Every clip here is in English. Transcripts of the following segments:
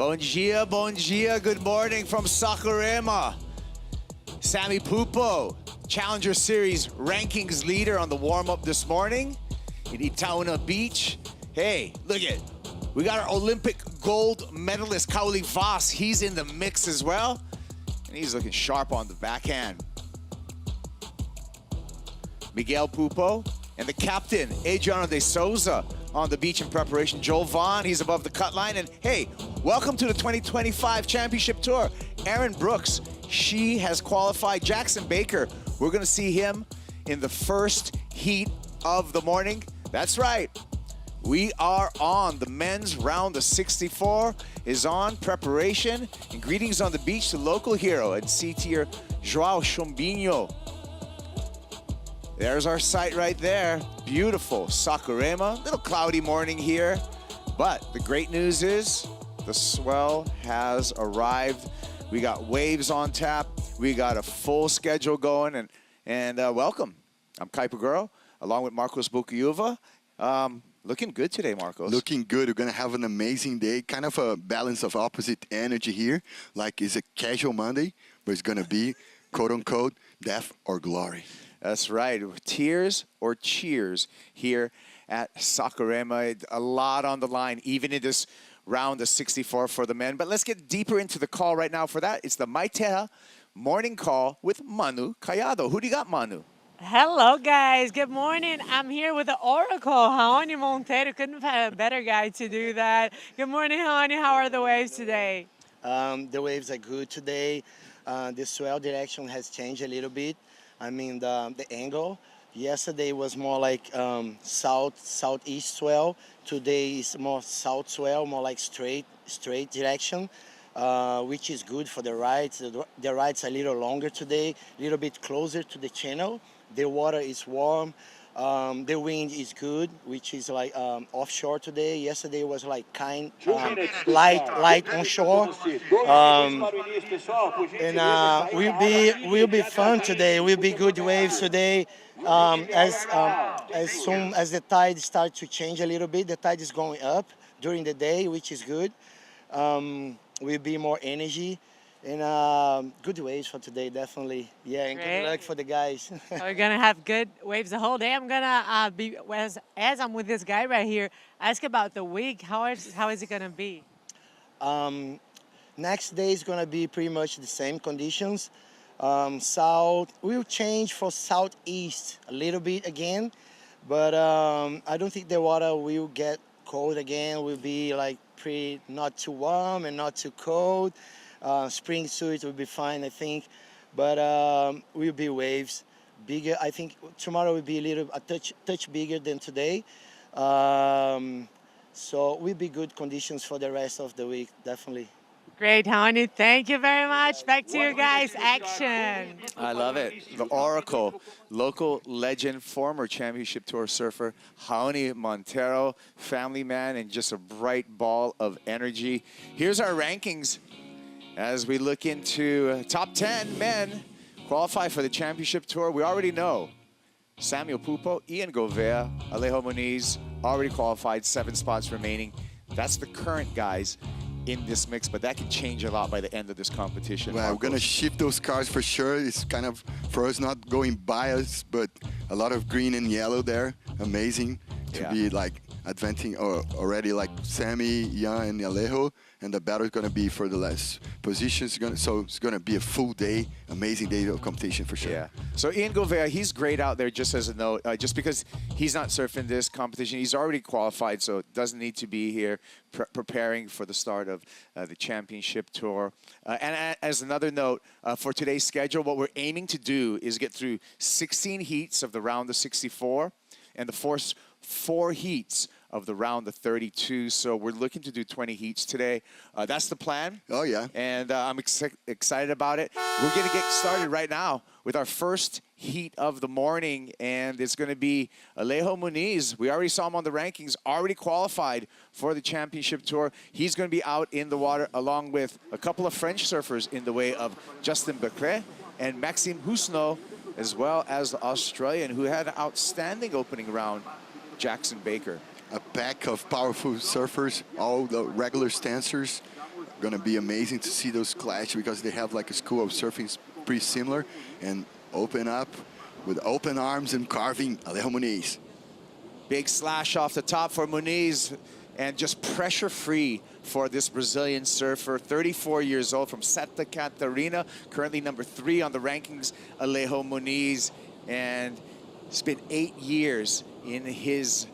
Bom dia, good morning from Saquarema. Sammy Pupo, Challenger Series rankings leader on the warm-up this morning in Itaúna Beach. Hey, look at, we got our Olympic gold medalist, Kauli Voss. He's in the mix as well, and he's looking sharp on the backhand. Miguel Pupo and the captain, Adriano de Souza, on the beach in preparation. Joel Vaughn, he's above the cut line. And hey, welcome to the 2025 Championship Tour. Erin Brooks, she has qualified. Jackson Baker, we're gonna see him in the first heat of the morning. That's right, we are on. The men's round of 64 is on preparation. And greetings on the beach to local hero and C-tier Joao Chumbinho. There's our site right there. Beautiful Saquarema. Little cloudy morning here, but the great news is the swell has arrived. We got waves on tap. We got a full schedule going, and welcome. I'm Kai Paguro, along with Marcos Bocuyuva. Looking good today, Marcos. Looking good. We're going to have an amazing day. Kind of a balance of opposite energy here. Like it's a casual Monday, but it's going to be, quote unquote, death or glory. That's right. Tears or cheers here at Saquarema. A lot on the line, even in this round of 64 for the men. But let's get deeper into the call right now. For that, it's the Maitea morning call with Manu Callado. Who do you got, Manu? Hello, guys. Good morning. I'm here with the Oracle, Raoni Monteiro. Couldn't have had a better guy to do that. Good morning, Raoni. How are the waves today? The waves are good today. The swell direction has changed a little bit. I mean, the angle. Yesterday was more like southeast swell. Today is more south swell, more like straight direction, which is good for the rides. The rides are a little longer today, a little bit closer to the channel. The water is warm. The wind is good, which is like offshore today. Yesterday was like light onshore. Will be fun today. Will be good waves today. As soon as the tide starts to change a little bit, the tide is going up during the day, which is good. Will be more energy. And good waves for today, definitely. Yeah, and good luck for the guys. We're going to have good waves the whole day. I'm going to be, as I'm with this guy right here, ask about the week. How is it going to be? Next day is going to be pretty much the same conditions. South will change for southeast a little bit again, but I don't think the water will get cold again. Will be like pretty, not too warm and not too cold. Spring suit will be fine, I think, but will be waves bigger. I think tomorrow will be a touch bigger than today. So will be good conditions for the rest of the week, definitely. Great, Raoni. Thank you very much. Back to you guys. Action. I love it. The Oracle, local legend, former Championship Tour surfer, Raoni Monteiro, family man, and just a bright ball of energy. Here's our rankings. As we look into top 10 men qualify for the Championship Tour, we already know Samuel Pupo, Ian Gouveia, Alejo Muniz already qualified, 7 spots remaining. That's the current guys in this mix, but that can change a lot by the end of this competition. Well, we're going to shift those cars for sure. It's kind of, for us, not going by us, but a lot of green and yellow there. Amazing to be like advancing already like Sammy, Ian, and Alejo. And the battle is going to be for the last positions. So it's going to be a full day, amazing day of competition for sure. Yeah. So Ian Gouveia, he's great out there, just as a note. Just because he's not surfing this competition, he's already qualified, so doesn't need to be here preparing for the start of the Championship Tour. And as another note, for today's schedule, what we're aiming to do is get through 16 heats of the round of 64 and the first 4 heats of the round of 32. So we're looking to do 20 heats today. That's the plan. Oh, yeah. And I'm excited about it. We're going to get started right now with our first heat of the morning, and it's going to be Alejo Muniz. We already saw him on the rankings, already qualified for the Championship Tour. He's going to be out in the water along with a couple of French surfers in the way of Justin Becret and Maxime Housneau, as well as the Australian who had an outstanding opening round, Jackson Baker. A pack of powerful surfers, all the regular stancers. gonna be amazing to see those clash because they have like a school of surfing pretty similar and open up with open arms and carving Alejo Muniz. Big slash off the top for Muniz and just pressure free for this Brazilian surfer, 34 years old from Santa Catarina, currently number 3 on the rankings, Alejo Muniz. And it's been 8 years in his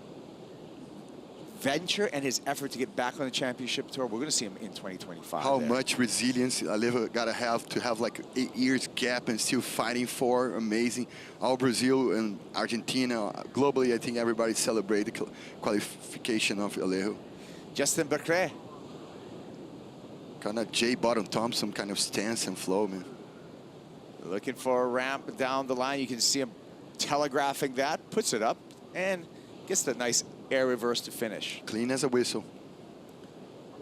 venture and his effort to get back on the championship tour. We're going to see him in 2025. How much resilience Alejo gotta have to have like 8 years gap and still fighting for. Amazing. All Brazil and Argentina, globally, I think everybody celebrate the qualification of Alejo. Justin Becret. Kind of J. Bottom Thompson kind of stance and flow, man. Looking for a ramp down the line. You can see him telegraphing that, puts it up, and gets the nice air reverse to finish. Clean as a whistle.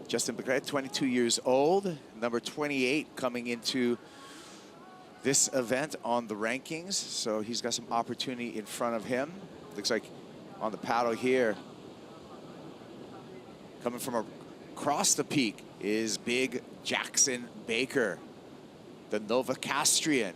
Justin Becret, 22 years old, number 28 coming into this event on the rankings. So he's got some opportunity in front of him. Looks like on the paddle here, coming from across the peak is big Jackson Baker, the Novocastrian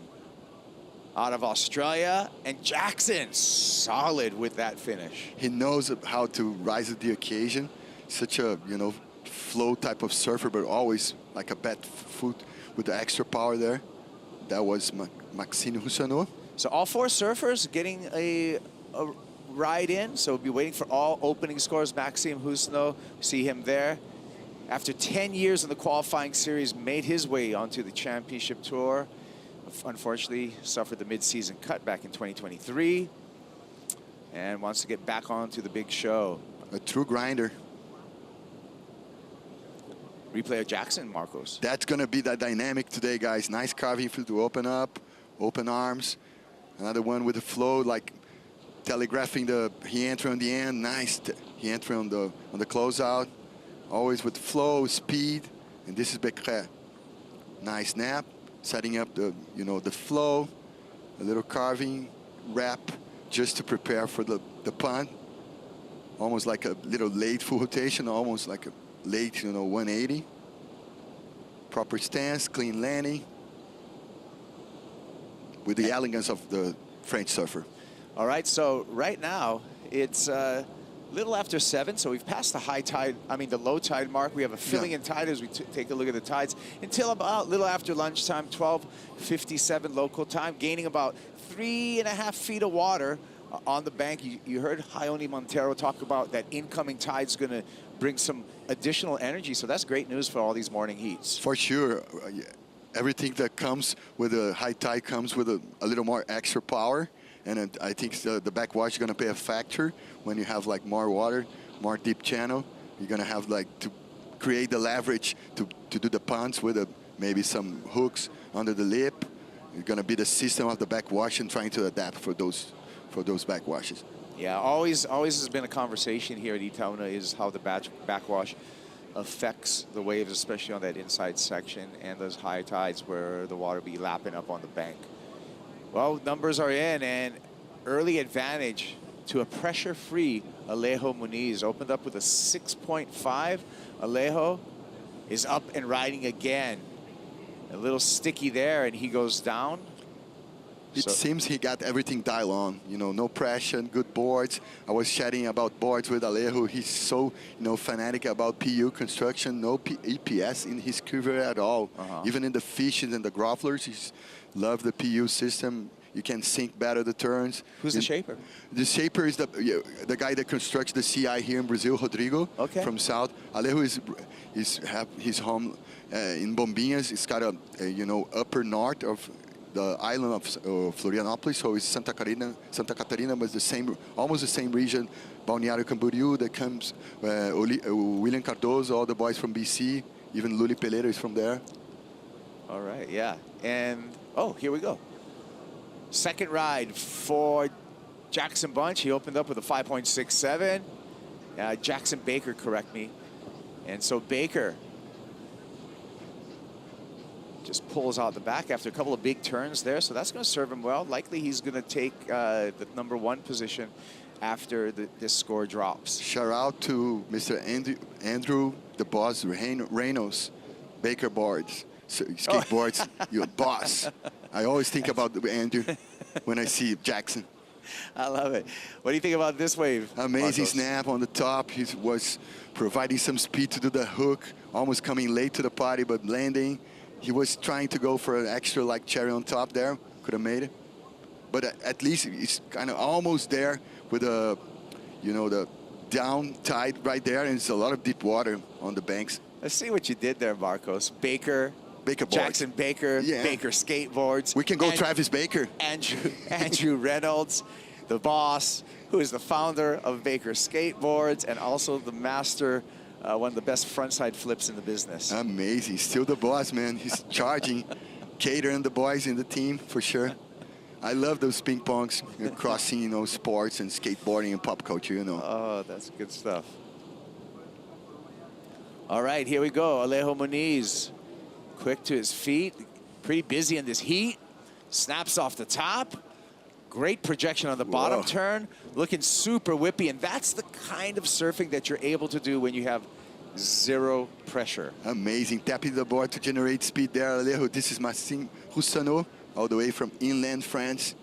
out of Australia, and Jackson solid with that finish. He knows how to rise to the occasion. Such a, you know, flow type of surfer, but always like a bat foot with the extra power there. That was Maxime Rousseau. So all 4 surfers getting a ride in. So we'll be waiting for all opening scores. Maxime Rousseau, see him there. After 10 years in the qualifying series, made his way onto the championship tour. Unfortunately, suffered the mid-season cut back in 2023 and wants to get back onto the big show. A true grinder. Replay of Jackson, Marcos. That's going to be the dynamic today, guys. Nice carving to open up, open arms. Another one with the flow, like telegraphing the he entry on the end. Nice he entry on the closeout. Always with flow, speed, and this is Becret. Nice nap. Setting up the, you know, the flow, a little carving, wrap, just to prepare for the punt. Almost like a little late full rotation, almost like a late, you know, 180. Proper stance, clean landing, with the elegance of the French surfer. All right, so right now it's little after 7, so we've passed the high tide, the low tide mark. We have a filling in tide as we take a look at the tides until about little after lunchtime, 12:57 local time, gaining about 3.5 feet of water on the bank. You heard Hayoni Montero talk about that incoming tide's going to bring some additional energy, so that's great news for all these morning heats. For sure. Everything that comes with a high tide comes with a little more extra power. And I think the backwash is going to play a factor when you have like more water, more deep channel. You're going to have like to create the leverage to do the punts with maybe some hooks under the lip. It's going to be the system of the backwash and trying to adapt for those backwashes. Yeah, always has been a conversation here at Itaúna is how the backwash affects the waves, especially on that inside section and those high tides where the water be lapping up on the bank. Well, numbers are in, and early advantage to a pressure-free Alejo Muniz. Opened up with a 6.5. Alejo is up and riding again. A little sticky there, and he goes down. It seems he got everything dialed on. You know, no pressure, good boards. I was chatting about boards with Alejo. He's so, you know, fanatic about PU construction. No EPS in his quiver at all. Even in the fishes and the growlers, he's love the PU system. You can sink better the turns. Who's the shaper? The shaper is the guy that constructs the CI here in Brazil, Rodrigo, from South. Alejo have his home in Bombinhas. It's got a you know, upper north of the island of Florianópolis, so it's Santa Catarina was the same, almost the same region. Balneário Camboriú that comes, William Cardoso, all the boys from BC, even Luli Peleira is from there. All right, yeah, and oh, here we go. Second ride for Jackson Bunch. He opened up with a 5.67. Jackson Baker, correct me. And so Baker just pulls out the back after a couple of big turns there. So that's going to serve him well. Likely he's going to take the #1 position after this score drops. Shout out to Mr. Andrew, the boss, Reynolds. Baker boards, so skateboards, you're a boss. I always think about Andrew when I see Jackson. I love it. What do you think about this wave? Amazing Marcos? snap on the top. He was providing some speed to do the hook, almost coming late to the party, but landing. He was trying to go for an extra like cherry on top there. Could have made it. But at least he's kind of almost there with a, you know, the down tide right there, and it's a lot of deep water on the banks. Let's see what you did there, Marcos. Baker boards. Jackson Baker, Yeah. Baker skateboards. We can go Travis Baker. Andrew Reynolds, the boss, who is the founder of Baker Skateboards and also the master, one of the best frontside flips in the business. Amazing. Still the boss, man. He's charging, catering the boys in the team for sure. I love those ping pongs, crossing, you know, sports and skateboarding and pop culture, you know. Oh, that's good stuff. All right, here we go. Alejo Muniz, quick to his feet, pretty busy in this heat. Snaps off the top. Great projection on the bottom Whoa. turn. Looking super whippy, and that's the kind of surfing that you're able to do when you have zero pressure. Amazing. Tapping the board to generate speed there, Alejo. This is Maxime Roussanneau, all the way from inland France.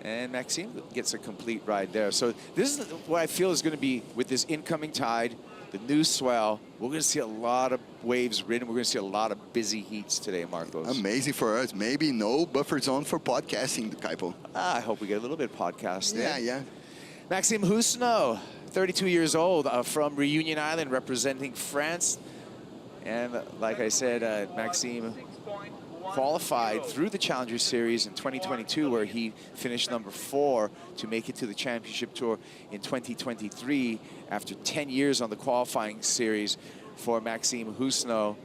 And Maxime gets a complete ride there. So this is what I feel is going to be with this incoming tide, the new swell. We're going to see a lot of waves ridden. We're going to see a lot of busy heats today, Marcos. Amazing for us. Maybe no buffer zone for podcasting, Kaipo. I hope we get a little bit of podcast in. Yeah. Maxime Roussanneau, 32 years old, from Reunion Island, representing France. And like I said, Maxime qualified through the Challenger Series in 2022, where he finished #4 to make it to the Championship Tour in 2023 after 10 years on the qualifying series for Maxime Roussanneau.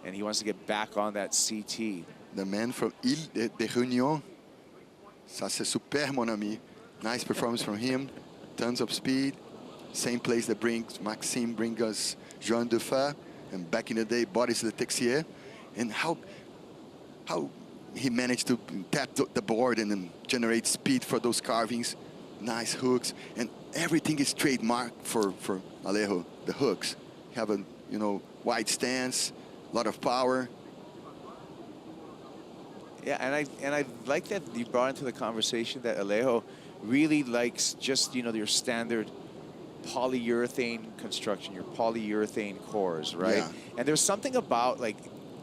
And he wants to get back on that CT. The man from Ile de Réunion. Ça c'est super, mon ami. Nice performance from him. Tons of speed. Same place that brings Maxime, brings us Joan Dufa, and back in the day, Boris Le Texier. And how he managed to tap the board and then generate speed for those carvings. Nice hooks. And everything is trademark for Alejo. The hooks have a, you know, wide stance, a lot of power. Yeah, and I like that you brought into the conversation that Alejo really likes just, you know, your standard polyurethane construction, your polyurethane cores, right? Yeah. And there's something about like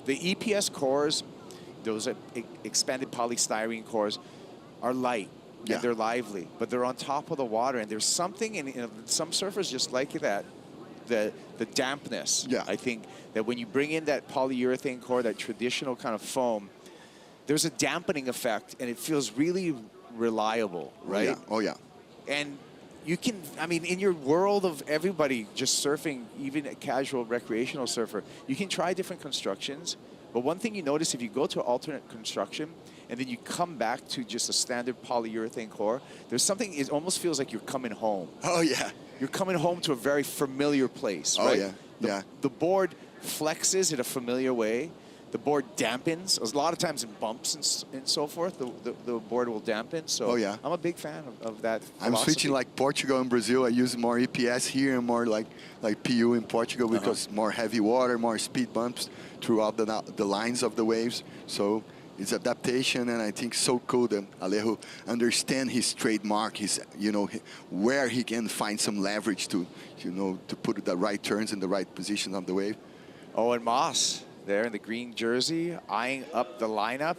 the EPS cores, those expanded polystyrene cores, are light. Yeah. And they're lively, but they're on top of the water, and there's something in, you know, some surfers just like that, the dampness. Yeah. I think that when you bring in that polyurethane core, that traditional kind of foam, there's a dampening effect, and it feels really reliable, right? Oh yeah. And you can, I mean, in your world of everybody just surfing, even a casual recreational surfer, you can try different constructions. But one thing you notice if you go to alternate construction and then you come back to just a standard polyurethane core, there's something, it almost feels like you're coming home. Oh yeah. You're coming home to a very familiar place, right? Oh yeah. The board flexes in a familiar way. The board dampens. A lot of times in bumps and so forth, the board will dampen. So Oh, yeah. I'm a big fan of that I'm philosophy. switching like Portugal and Brazil. I use more EPS here and more like PU in Portugal because more heavy water, more speed bumps throughout the lines of the waves. So it's adaptation, and I think so cool that Alejo understand his trademark, his, you know, where he can find some leverage to, you know, to put the right turns in the right position of the wave. Owen Moss there in the green jersey, eyeing up the lineup.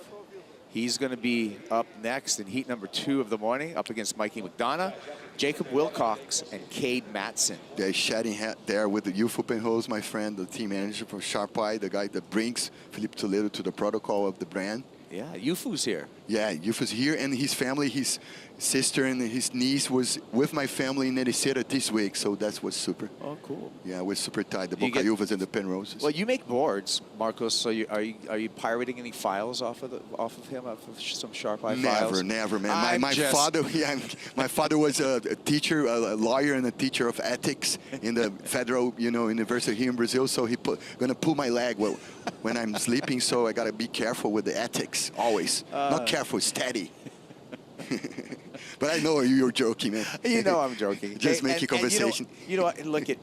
He's going to be up next in heat #2 of the morning, up against Mikey McDonough, Jacob Wilcox, and Cade Matson. Yeah, shedding hat there with the youth open hose, my friend, the team manager from Sharp Eye, the guy that brings Felipe Toledo to the protocol of the brand. Yeah, Yufu's here. Yeah, Youth is here, and his family, his sister and his niece was with my family in Ericeira this week, so that was super. Oh, cool. Yeah, we're super tight, the You get- Bocayuvas and the Penroses. Well, you make boards, Marcos. So are you pirating any files off of him, off of some Sharp Eye files? Never, man. I'm My just- father, my father was a teacher, a lawyer, and a teacher of ethics in the federal, you know, university here in Brazil. So he gonna pull my leg when I'm sleeping. So I gotta be careful with the ethics always. Not careful, steady. But I know you're joking, man. You know I'm joking. Just Hey, making conversation. You know what? Look at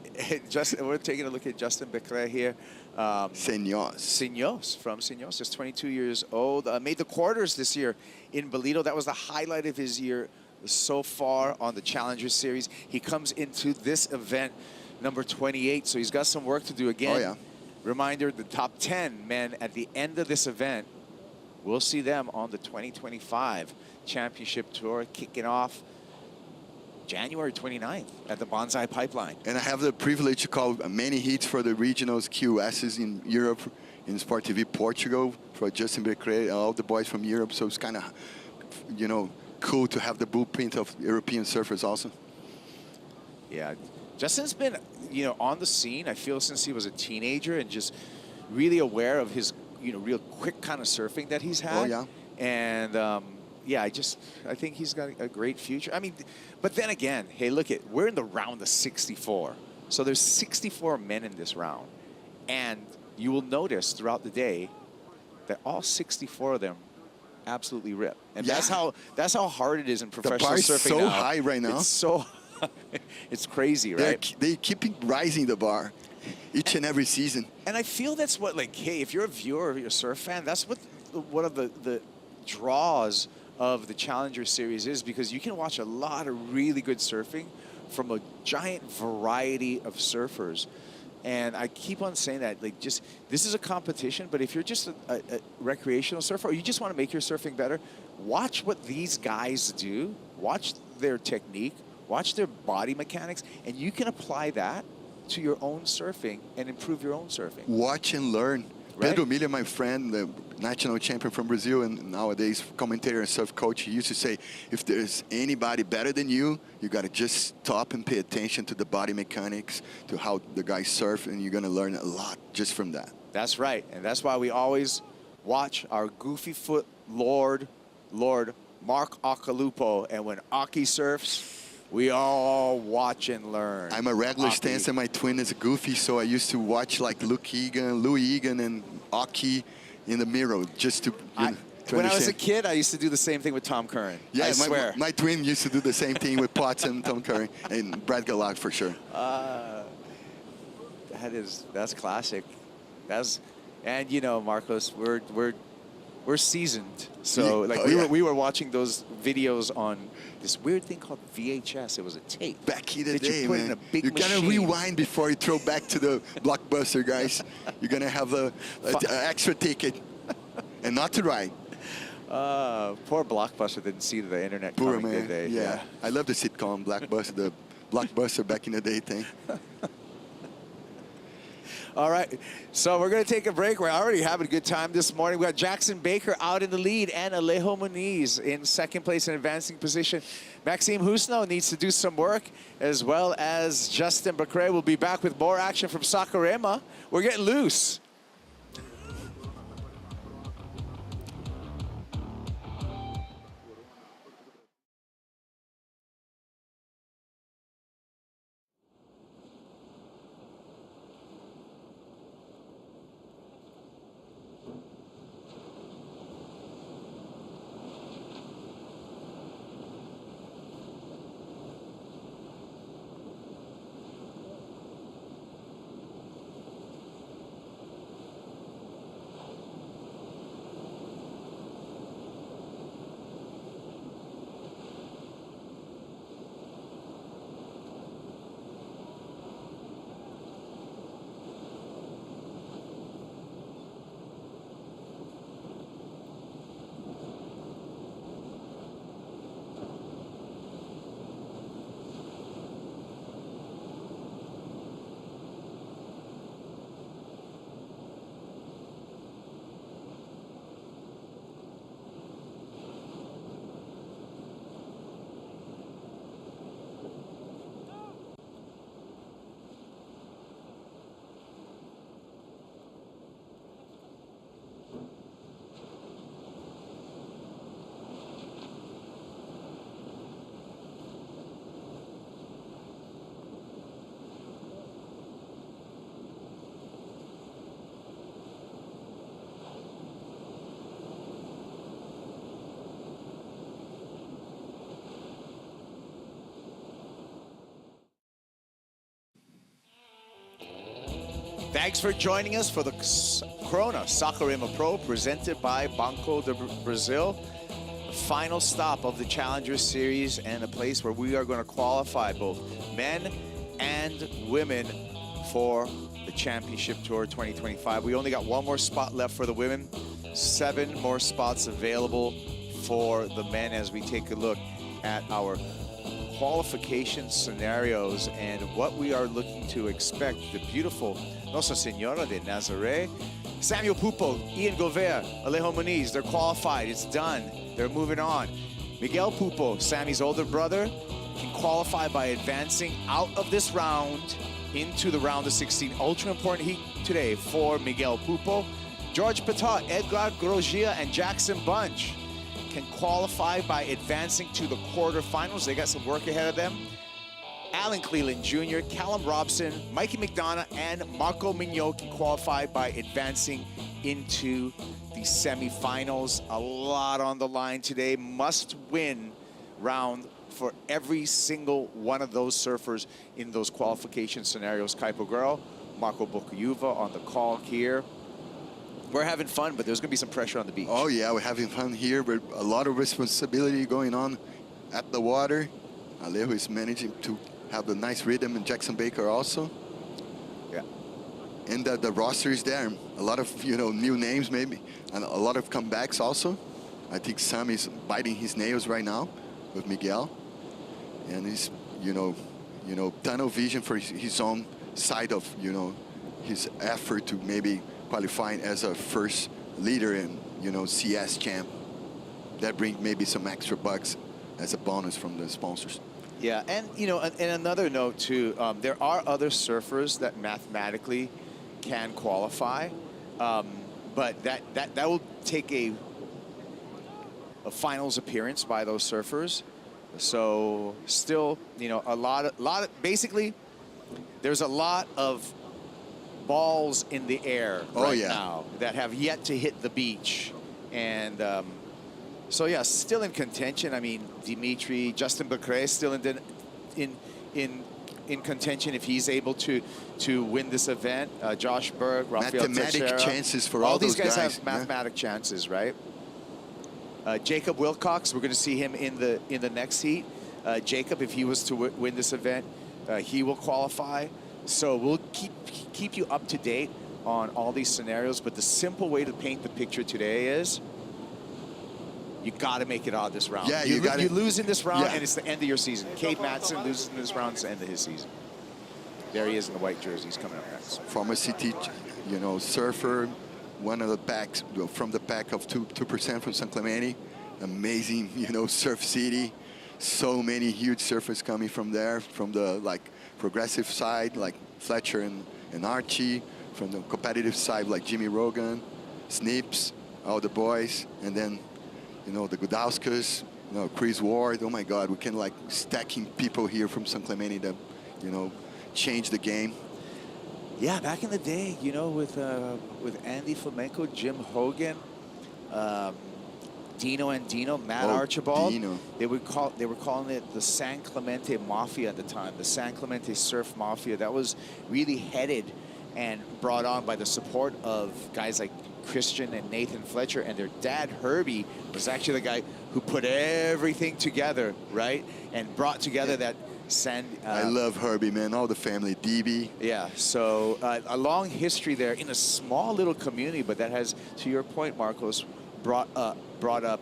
Justin. We're taking a look at Justin Becre here. Señor. Signos from Signos is 22 years old. Made the quarters this year in Bolito. That was the highlight of his year so far on the Challenger Series. He comes into this event number 28, so he's got some work to do again. Oh, yeah. Reminder, the top 10 men at the end of this event, we'll see them on the 2025 Championship Tour kicking off January 29th at the Bonsai Pipeline. And I have the privilege to call many hits for the regionals QSs in Europe, in Sport TV Portugal, for Justin Becre, all the boys from Europe. So it's kind of, you know, cool to have the blueprint of European surfers also. Yeah, Justin's been, you know, on the scene, I feel, since he was a teenager, and just really aware of his, you know, real quick kind of surfing that he's had. Oh, yeah. And, yeah, I think he's got a great future. I mean, but then again, hey, look we're in the round of 64. So there's 64 men in this round. And you will notice throughout the day that all 64 of them absolutely rip. And Yeah. that's how hard it is in professional bar is surfing so now. high right now. It's so it's crazy, right? They keep rising the bar each and every season. And I feel that's what, like, hey, if you're a viewer or you're a surf fan, that's what one of the draws of the Challenger Series is, because you can watch a lot of really good surfing from a giant variety of surfers. And I keep on saying that, like, just, this is a competition, but if you're just a recreational surfer, or you just want to make your surfing better, watch what these guys do, watch their technique, watch their body mechanics, and you can apply that to your own surfing and improve your own surfing. Watch and learn. Right? Pedro Milha, my friend, the national champion from Brazil, and nowadays commentator and surf coach, he used to say, if there's anybody better than you, you got to just stop and pay attention to the body mechanics, to how the guys surf, and you're going to learn a lot just from that. That's right, and that's why we always watch our goofy foot Lord Mark Akalupo, and when Aki surfs, we all watch and learn. I'm a regular Aki. stance, and my twin is a goofy, so I used to watch like Louis Egan, and Aki in the mirror just to, to when I was a understand. kid, I used to do the same thing with Tom Curran. Yeah, I swear. my twin used to do the same thing with Potts and Tom Curry and Brad Gallagher for sure. That's classic. And you know, Marcos, we're seasoned. So Yeah. like Oh, we were watching those videos on this weird thing called VHS. It was a tape. Back in the that day, you put man. in a big You gotta machine. rewind before you throw back to the blockbuster, guys. You're gonna have a extra ticket, and not to ride. Poor Blockbuster didn't see the internet Poor coming, man. did they? Yeah. I love the sitcom Blockbuster, the Blockbuster back in the day thing. All right, so we're going to take a break. We're already having a good time this morning. We got Jackson Baker out in the lead and Alejo Muniz in second place in advancing position. Maxime Husno needs to do some work, as well as Justin Becre. Will be back with more action from Saquarema. We're getting loose. Thanks for joining us for the Corona Saquarema Pro presented by Banco Do Brasil. The final stop of the Challenger Series and a place where we are going to qualify both men and women for the Championship Tour 2025. We only got one more spot left for the women, 7 more spots available for the men as we take a look at our qualification scenarios and what we are looking to expect. The beautiful Nossa Senhora de Nazaré, Samuel Pupo, Ian Gouveia, Alejo Muniz, they're qualified, it's done, they're moving on. Miguel Pupo, Sammy's older brother, can qualify by advancing out of this round into the round of 16. Ultra important heat today for Miguel Pupo. George Patat, Edgar Grosjean, and Jackson Bunch can qualify by advancing to the quarterfinals. They got some work ahead of them. Alan Cleland Jr., Callum Robson, Mikey McDonough, and Marco Mignot can qualify by advancing into the semifinals. A lot on the line today. Must-win round for every single one of those surfers in those qualification scenarios. Kai Pogorel, Marco Bocayuva on the call here. We're having fun, but there's going to be some pressure on the beach. Oh, yeah, we're having fun here, but a lot of responsibility going on at the water. Alejo is managing to have a nice rhythm, and Jackson Baker also. Yeah. And the roster is there. A lot of, new names maybe, and a lot of comebacks also. I think Sam is biting his nails right now with Miguel. And he's, tunnel vision for his own side of, his effort to maybe qualifying as a first leader in, CS champ. That brings maybe some extra bucks as a bonus from the sponsors. Yeah, and and another note too, there are other surfers that mathematically can qualify, but that will take a finals appearance by those surfers. So still, a lot of basically, there's a lot of balls in the air now that have yet to hit the beach. And so yeah, still in contention. I mean, Dimitri, Justin Becret still in contention if he's able to win this event. Josh Berg, Rafael Mathematic Teixeira. chances for all these those guys have mathematic chances, right? Jacob Wilcox, we're going to see him in the next heat. Jacob, if he was to win this event, he will qualify. So we'll keep you up to date on all these scenarios, but the simple way to paint the picture today is you got to make it out of this round. Yeah, you lose in this round, yeah, and it's the end of your season. Cade Matson loses in this round, it's the end of his season. There he is in the white jersey. He's coming up next. Former CT, surfer, one of the packs, from the pack of 2% from San Clemente. Amazing, surf city. So many huge surfers coming from there, from the progressive side, like Fletcher and Archie, from the competitive side, like Jimmy Rogan, Snips, all the boys, and then, the Gudauskas, Chris Ward. Oh my God, we can stacking people here from San Clemente that, change the game. Yeah, back in the day, with Andy Flamenco, Jim Hogan, Dino Andino, Matt Archibald. Dino. They were calling it the San Clemente Mafia at the time, the San Clemente Surf Mafia. That was really headed and brought on by the support of guys like Christian and Nathan Fletcher, and their dad Herbie was actually the guy who put everything together, right, and brought together that San. I love Herbie, man. All the family, DB. Yeah, so a long history there in a small little community, but that has, to your point, Marcos, brought up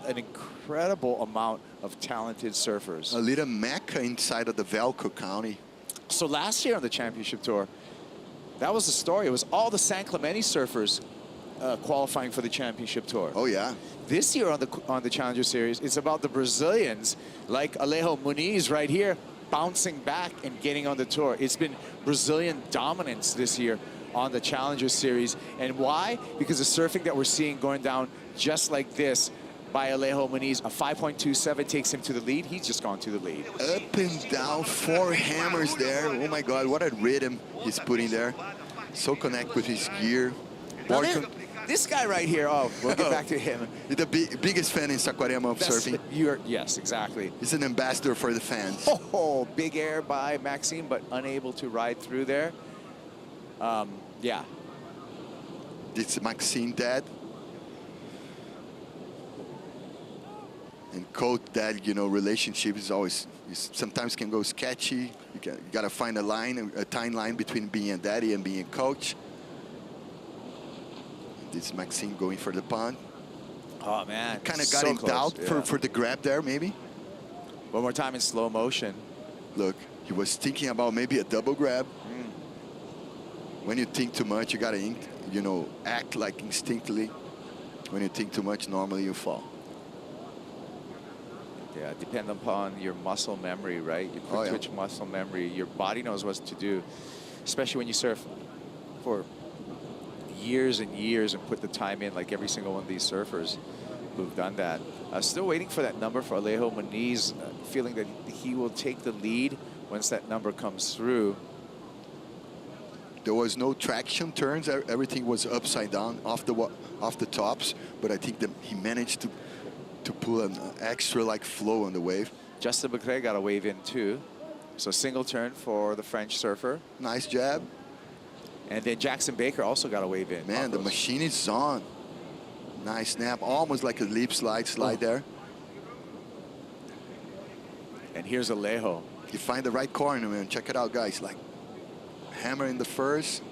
an incredible amount of talented surfers. A little mecca inside of the Velco County. So last year on the championship tour, that was the story. It was all the San Clemente surfers qualifying for the championship tour. Oh yeah. This year on the Challenger Series, it's about the Brazilians like Alejo Muniz right here, bouncing back and getting on the tour. It's been Brazilian dominance this year on the Challenger Series. And why? Because the surfing that we're seeing going down just like this by Alejo Muniz, a 5.27 takes him to the lead. He's just gone to the lead. Up and down, 4 hammers there. Oh my God, what a rhythm he's putting there. So connect with his gear. This guy right here, we'll get back to him. He's the biggest fan in Saquarema of surfing. Yes, exactly. He's an ambassador for the fans. Oh, big air by Maxime, but unable to ride through there. Yeah. This is Maxime dad. And coach dad, you know, relationship is always, sometimes can go sketchy. You got to find a line, a tine line between being a daddy and being a coach. This is Maxime going for the punt. Oh, man. Kind of got so in close. doubt for the grab there, maybe. One more time in slow motion. Look, he was thinking about maybe a double grab. When you think too much, you got to, you know, act like instinctively. When you think too much, normally you fall. Yeah, depend upon your muscle memory, right? Your quick twitch muscle memory. Your body knows what to do, especially when you surf for years and years and put the time in, like every single one of these surfers who've done that. Still waiting for that number for Alejo Moniz, feeling that he will take the lead once that number comes through. There was no traction turns. Everything was upside down off the tops, but I think that he managed to pull an extra like flow on the wave. Justin Becret got a wave in too. So single turn for the French surfer. Nice jab. And then Jackson Baker also got a wave in. Man, the machine is on. Nice snap, almost like a leap slide there. And here's Alejo. You find the right corner, man. Check it out, guys. Like hammer in the first,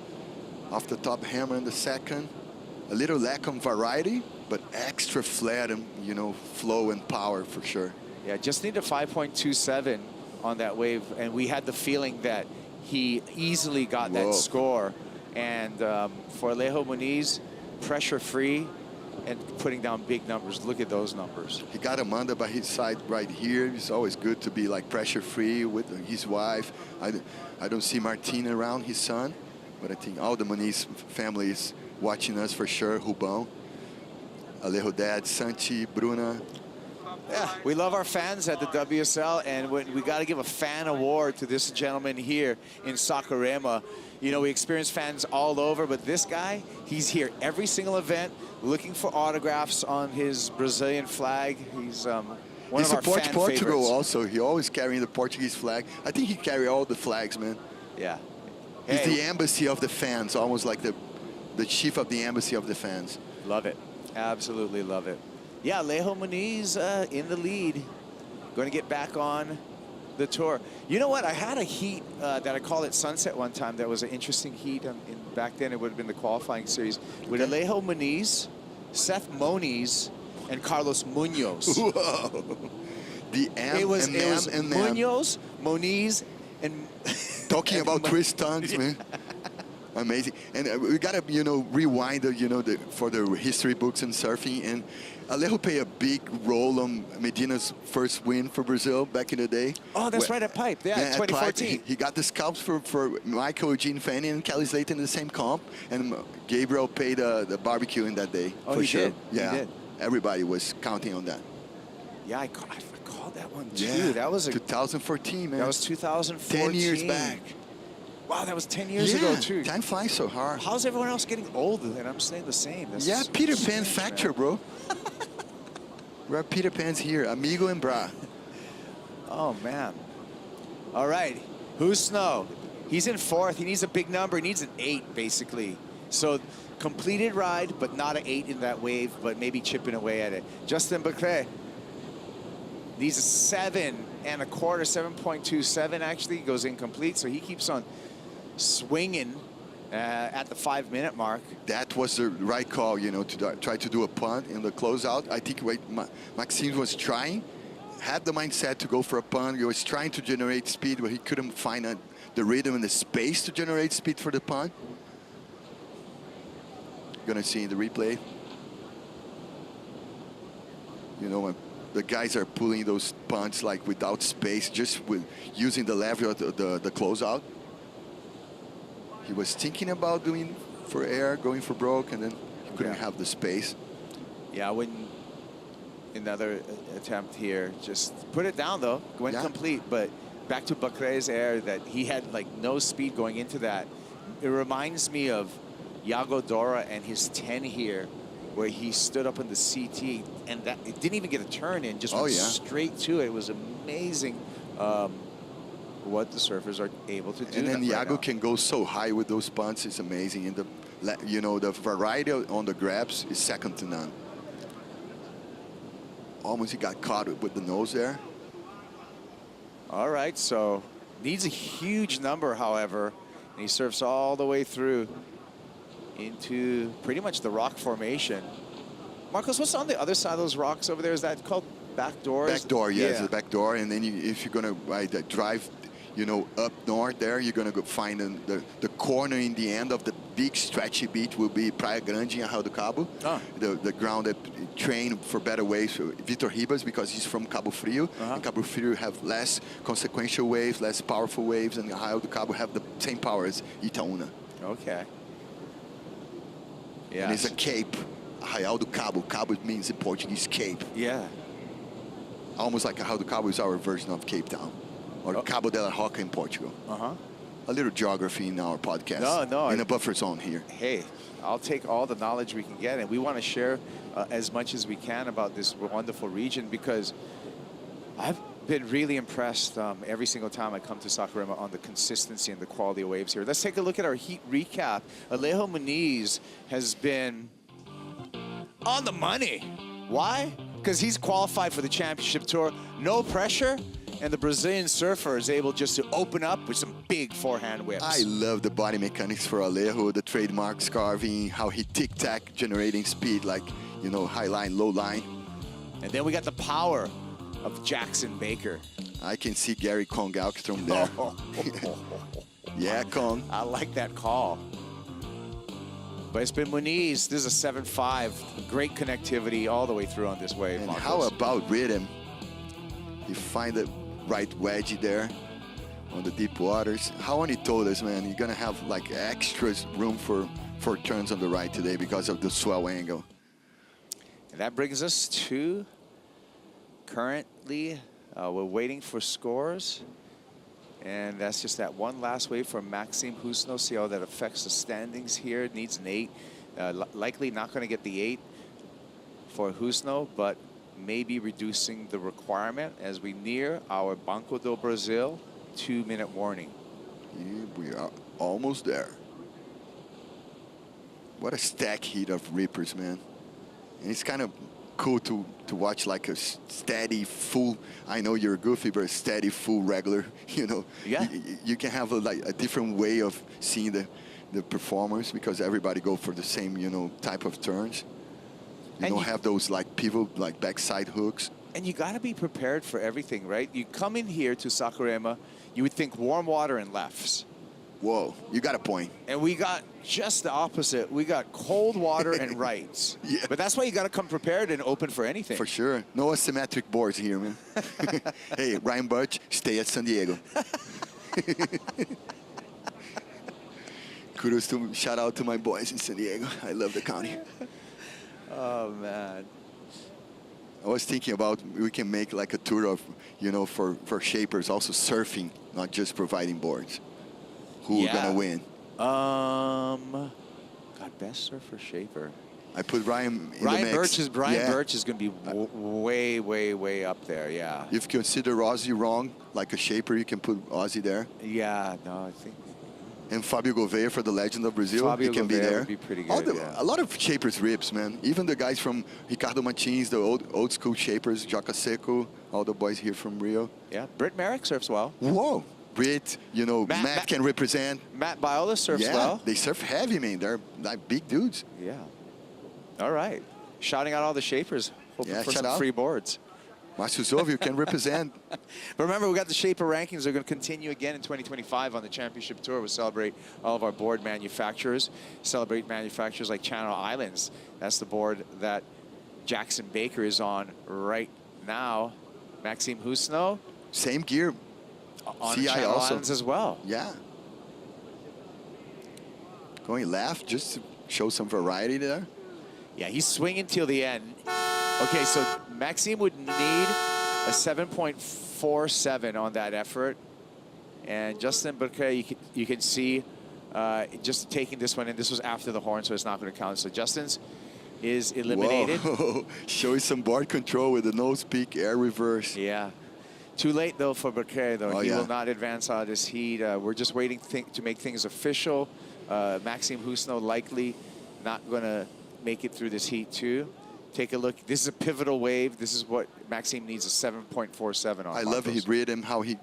off the top hammer in the second. A little lack of variety, but extra flat and, you know, flow and power for sure. Yeah, just need a 5.27 on that wave, and we had the feeling that he easily got that score. And for Alejo Moniz, pressure free and putting down big numbers. Look at those numbers. He got Amanda by his side right here. It's always good to be like pressure free with his wife. I don't see Martin around, his son, but I think all the Moniz family is watching us for sure. Rubão, Alejo dad, Santi, Bruna. Yeah, we love our fans at the WSL, and we got to give a fan award to this gentleman here in Saquarema. You know, we experience fans all over, but this guy, he's here every single event looking for autographs on his Brazilian flag. He's one of our fan Portugal favorites. Also. He always carrying the Portuguese flag. I think he carry all the flags, man. Yeah. He's the embassy of the fans, almost like the chief of the embassy of the fans. Love it. Absolutely love it. Yeah, Alejo Moniz in the lead. Going to get back on the tour. You know what? I had a heat that I called it Sunset one time. That was an interesting heat. Back then, it would have been the qualifying series. With Alejo Moniz, Seth Moniz, and Carlos Munoz. Whoa. The It was Munoz, Moniz, and... Talking about twist tongues, man. Amazing. And we got to, you know, rewind, for the history books and surfing. And Alejo played a big role on Medina's first win for Brazil back in the day. Oh, that's right, at Pipe. Yeah, 2014. He got the scalps for Michael Eugene Fanning and Kelly Slater in the same comp. And Gabriel paid the barbecue in that day. Oh, for he sure. did? Yeah. He did. Everybody was counting on that. Yeah, I called that one too. Yeah. That was 2014, man. That was 2014. 10 years back. Wow, that was 10 years ago too. Time flies so hard. How's everyone else getting older and I'm staying the same? That's Yeah, so Peter strange, Pan factor, man. bro. We're at Peter Pan's here, Amigo and Bra. Oh, man. All right, who's Snow? He's in fourth. He needs a big number. He needs an 8, basically. So completed ride, but not an 8 in that wave, but maybe chipping away at it. Justin Becret needs a 7 and a quarter, 7.27 actually, goes incomplete. So he keeps on swinging at the 5-minute mark. That was the right call, you know, to try to do a punt in the closeout. I think Maxime was trying, had the mindset to go for a punt. He was trying to generate speed, but he couldn't find the rhythm and the space to generate speed for the punt. Gonna see in the replay. You know, the guys are pulling those punts like without space, just with using the lever of the closeout. He was thinking about doing for air, going for broke, and then he couldn't have the space. Yeah, when another attempt here, just put it down though, went complete, but back to Becret's air that he had like no speed going into that. It reminds me of Iago Dora and his 10 here, where he stood up in the CT and that it didn't even get a turn in, just went straight to it. It was amazing what the surfers are able to do. And then right Iago now. can go so high with those punts. It's amazing. And the variety on the grabs is second to none. Almost he got caught with the nose there. All right, so needs a huge number, however, and he surfs all the way through into pretty much the rock formation. Marcos, what's on the other side of those rocks over there? Is that called back doors? Back door, yeah, it's a back door. And then if you're gonna drive, up north there, you're gonna go find the corner in the end of the big stretchy beach will be Praia Grande in Arraial do Cabo. Ah. The ground that trained for better waves for Vitor Ribas because he's from Cabo Frio. And Cabo Frio have less consequential waves, less powerful waves, and Arraial do Cabo have the same power as Itaúna. Okay. Yeah. And it's a cape. Arraial do Cabo. Cabo means in Portuguese cape. Yeah. Almost like Arraial do Cabo is our version of Cape Town. Or Cabo de la Roca in Portugal. A little geography in our podcast. No. In a buffer zone here. Hey, I'll take all the knowledge we can get, and we want to share as much as we can about this wonderful region because I've been really impressed every single time I come to Saquarema on the consistency and the quality of waves here. Let's take a look at our heat recap. Alejo Muniz has been on the money. Why? Because he's qualified for the championship tour. No pressure. And the Brazilian surfer is able just to open up with some big forehand whips. I love the body mechanics for Alejo, the trademark carving, how he tic-tac generating speed, like, high line, low line. And then we got the power of Jackson Baker. I can see Gary Kong Alkstrom there. Yeah, Kong. I like that call. But it's been Muniz. This is a 7.5. Great connectivity all the way through on this wave. And Marcos. how about rhythm? You find the right wedgie there on the deep waters. Haoni told us, man, you're going to have like extra room for turns on the right today because of the swell angle. And that brings us to currently, we're waiting for scores. And that's just that one last wave for Maxime Husno. See how that affects the standings here. It needs an 8. Likely not going to get the 8 for Husno, but maybe reducing the requirement as we near our Banco do Brasil 2-minute warning. Yeah, we are almost there. What a stack heat of Reapers, man. And it's kind of cool to watch like a steady, full, I know you're goofy, but a steady, full regular, Yeah. You can have a different way of seeing the performance because everybody go for the same, type of turns. You don't have those like pivot, like backside hooks. And you got to be prepared for everything, right? You come in here to Saquarema, you would think warm water and lefts. Whoa, you got a point. And we got just the opposite. We got cold water and rights. Yeah. But that's why you got to come prepared and open for anything. For sure. No asymmetric boards here, man. Hey, Ryan Birch, stay at San Diego. Shout out to my boys in San Diego. I love the county. Oh, man. I was thinking about we can make like a tour of, for shapers also surfing, not just providing boards. Who are gonna win? God, best surfer shaper. I put Ryan in the mix. Ryan Birch is gonna be way, way, way up there. Yeah. If you consider Ozzy wrong, like a shaper, you can put Ozzy there. Yeah. No, I think. And Fabio Gouveia for the Legend of Brazil, Fabio he can be Gouveia there. Would be pretty good, A lot of shapers rips, man. Even the guys from Ricardo Martins, the old school shapers, Joca Seco, all the boys here from Rio. Yeah. Britt Merrick surfs well. Whoa. Brit, Matt can represent. Matt Biola surfs well. They surf heavy, man. They're like big dudes. Yeah. All right. Shouting out all the shapers. Hoping for some free boards. Márcio Zovio can represent. But remember, we got the Shaper rankings. They're going to continue again in 2025 on the Championship Tour. We'll celebrate all of our board manufacturers. Celebrate manufacturers like Channel Islands. That's the board that Jackson Baker is on right now. Maxime Husno. Same gear. On CI Channel also. Islands as well. Yeah. Going left just to show some variety there. Yeah, he's swinging till the end. Okay, so Maxime would need a 7.47 on that effort. And Justin Burke, you can see just taking this one in. This was after the horn, so it's not going to count. So Justin's is eliminated. Whoa. Showing some board control with the nose peak air reverse. Yeah. Too late, though, for Burkay, though. Oh, He yeah. will not advance out of this heat. We're just waiting to make things official. Maxime Husno likely not going to make it through this heat, too. Take a look. This is a pivotal wave. This is what Maxime needs, a 7.47 on. I love he read him, how he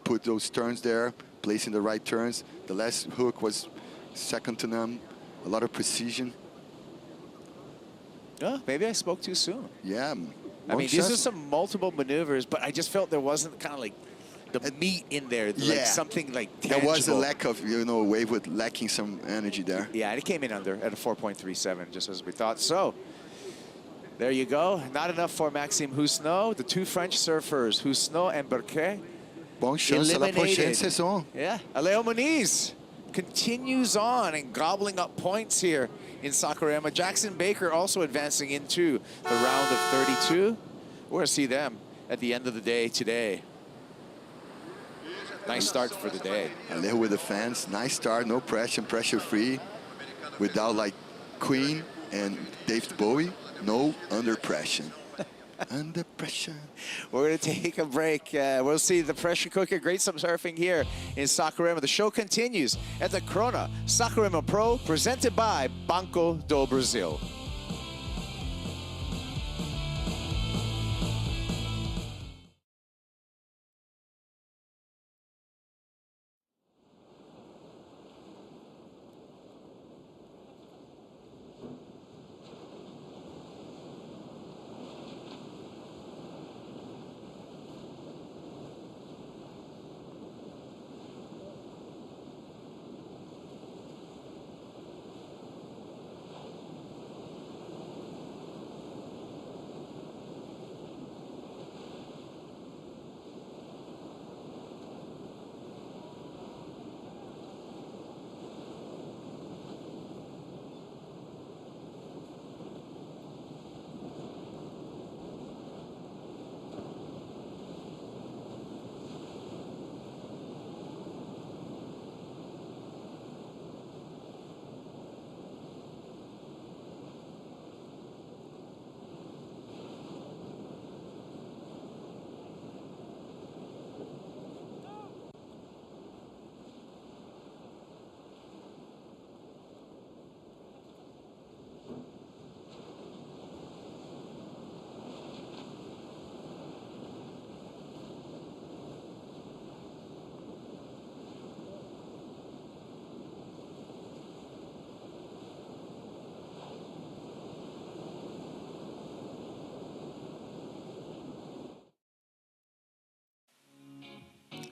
put those turns there, placing the right turns. The last hook was second to none. A lot of precision. Oh, maybe I spoke too soon. Yeah. I mean, these are some multiple maneuvers, but I just felt there wasn't kind of like the meat in there, like something like tangible. There was a lack of, you know, wave with lacking some energy there. Yeah, and it came in under at a 4.37, just as we thought. So, there you go. Not enough for Maxime Husno. The two French surfers, Husno and Burkay, Bonne chance à la prochaine eliminated. saison. Yeah, Alejo Muniz continues on and gobbling up points here in Saquarema. Jackson Baker also advancing into the round of 32. We're going to see them at the end of the day today. Nice start for the day. Alejo with the fans. Nice start, no pressure, pressure-free. Without like Queen and David Bowie, no under pressure. Under pressure. We're going to take a break. We'll see the pressure cooker. Great surfing here in Saquarema. The show continues at the Corona Saquarema Pro, presented by Banco Do Brasil.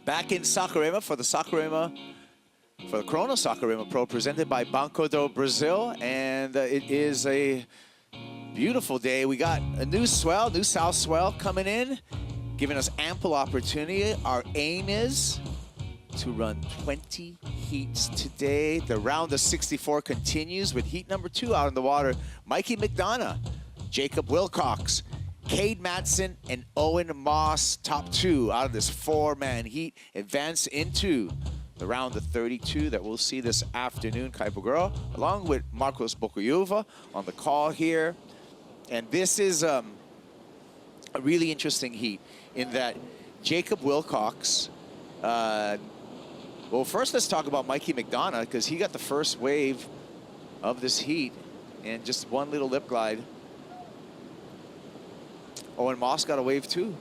Back in Saquarema for the Corona Saquarema Pro, presented by Banco do Brasil, and it is a beautiful day. We got a new swell, new south swell coming in, giving us ample opportunity. Our aim is to run 20 heats today. The round of 64 continues with heat number 2 out in the water. Mikey McDonough, Jacob Wilcox, Cade Matson, and Owen Moss, top 2 out of this 4-man heat, advance into the round of 32 that we'll see this afternoon, Kaipagura, along with Marcos Bocuyuva on the call here. And this is a really interesting heat in that Jacob Wilcox, well, first let's talk about Mikey McDonough, because he got the first wave of this heat and just one little lip glide. Owen Moss got a wave too.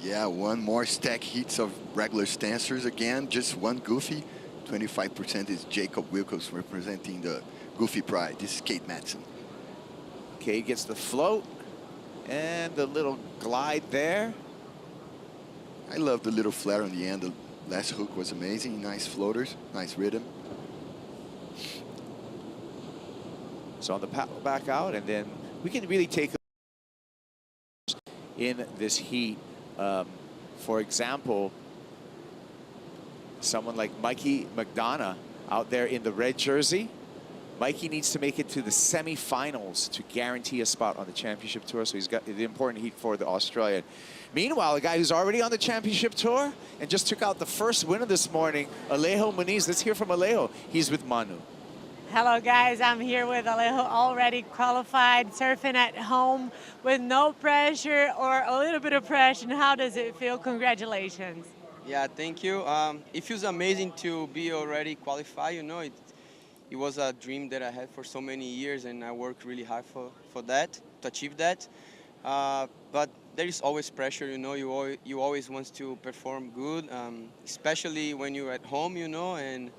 Yeah, one more stack heats of regular stancers again, just one goofy. 25% is Jacob Wilcox representing the goofy pride. This is Cade Matson. Cade gets the float and the little glide there. I love the little flare on the end. The last hook was amazing. Nice floaters, nice rhythm. So on the paddle back out, and then we can really take in this heat. For example, someone like Mikey McDonough out there in the red jersey. Mikey needs to make it to the semifinals to guarantee a spot on the championship tour, so he's got the important heat for the Australian. Meanwhile, a guy who's already on the championship tour and just took out the first winner this morning, Alejo Muniz. Let's hear from Alejo. He's with Manu. Hello guys, I'm here with Alejo, already qualified, surfing at home with no pressure or a little bit of pressure. How does it feel? Congratulations. Yeah, thank you. It feels amazing to be already qualified. You know, it was a dream that I had for so many years, and I worked really hard for that, to achieve that. But there is always pressure, you know. You always want to perform good, especially when you're at home, you know. And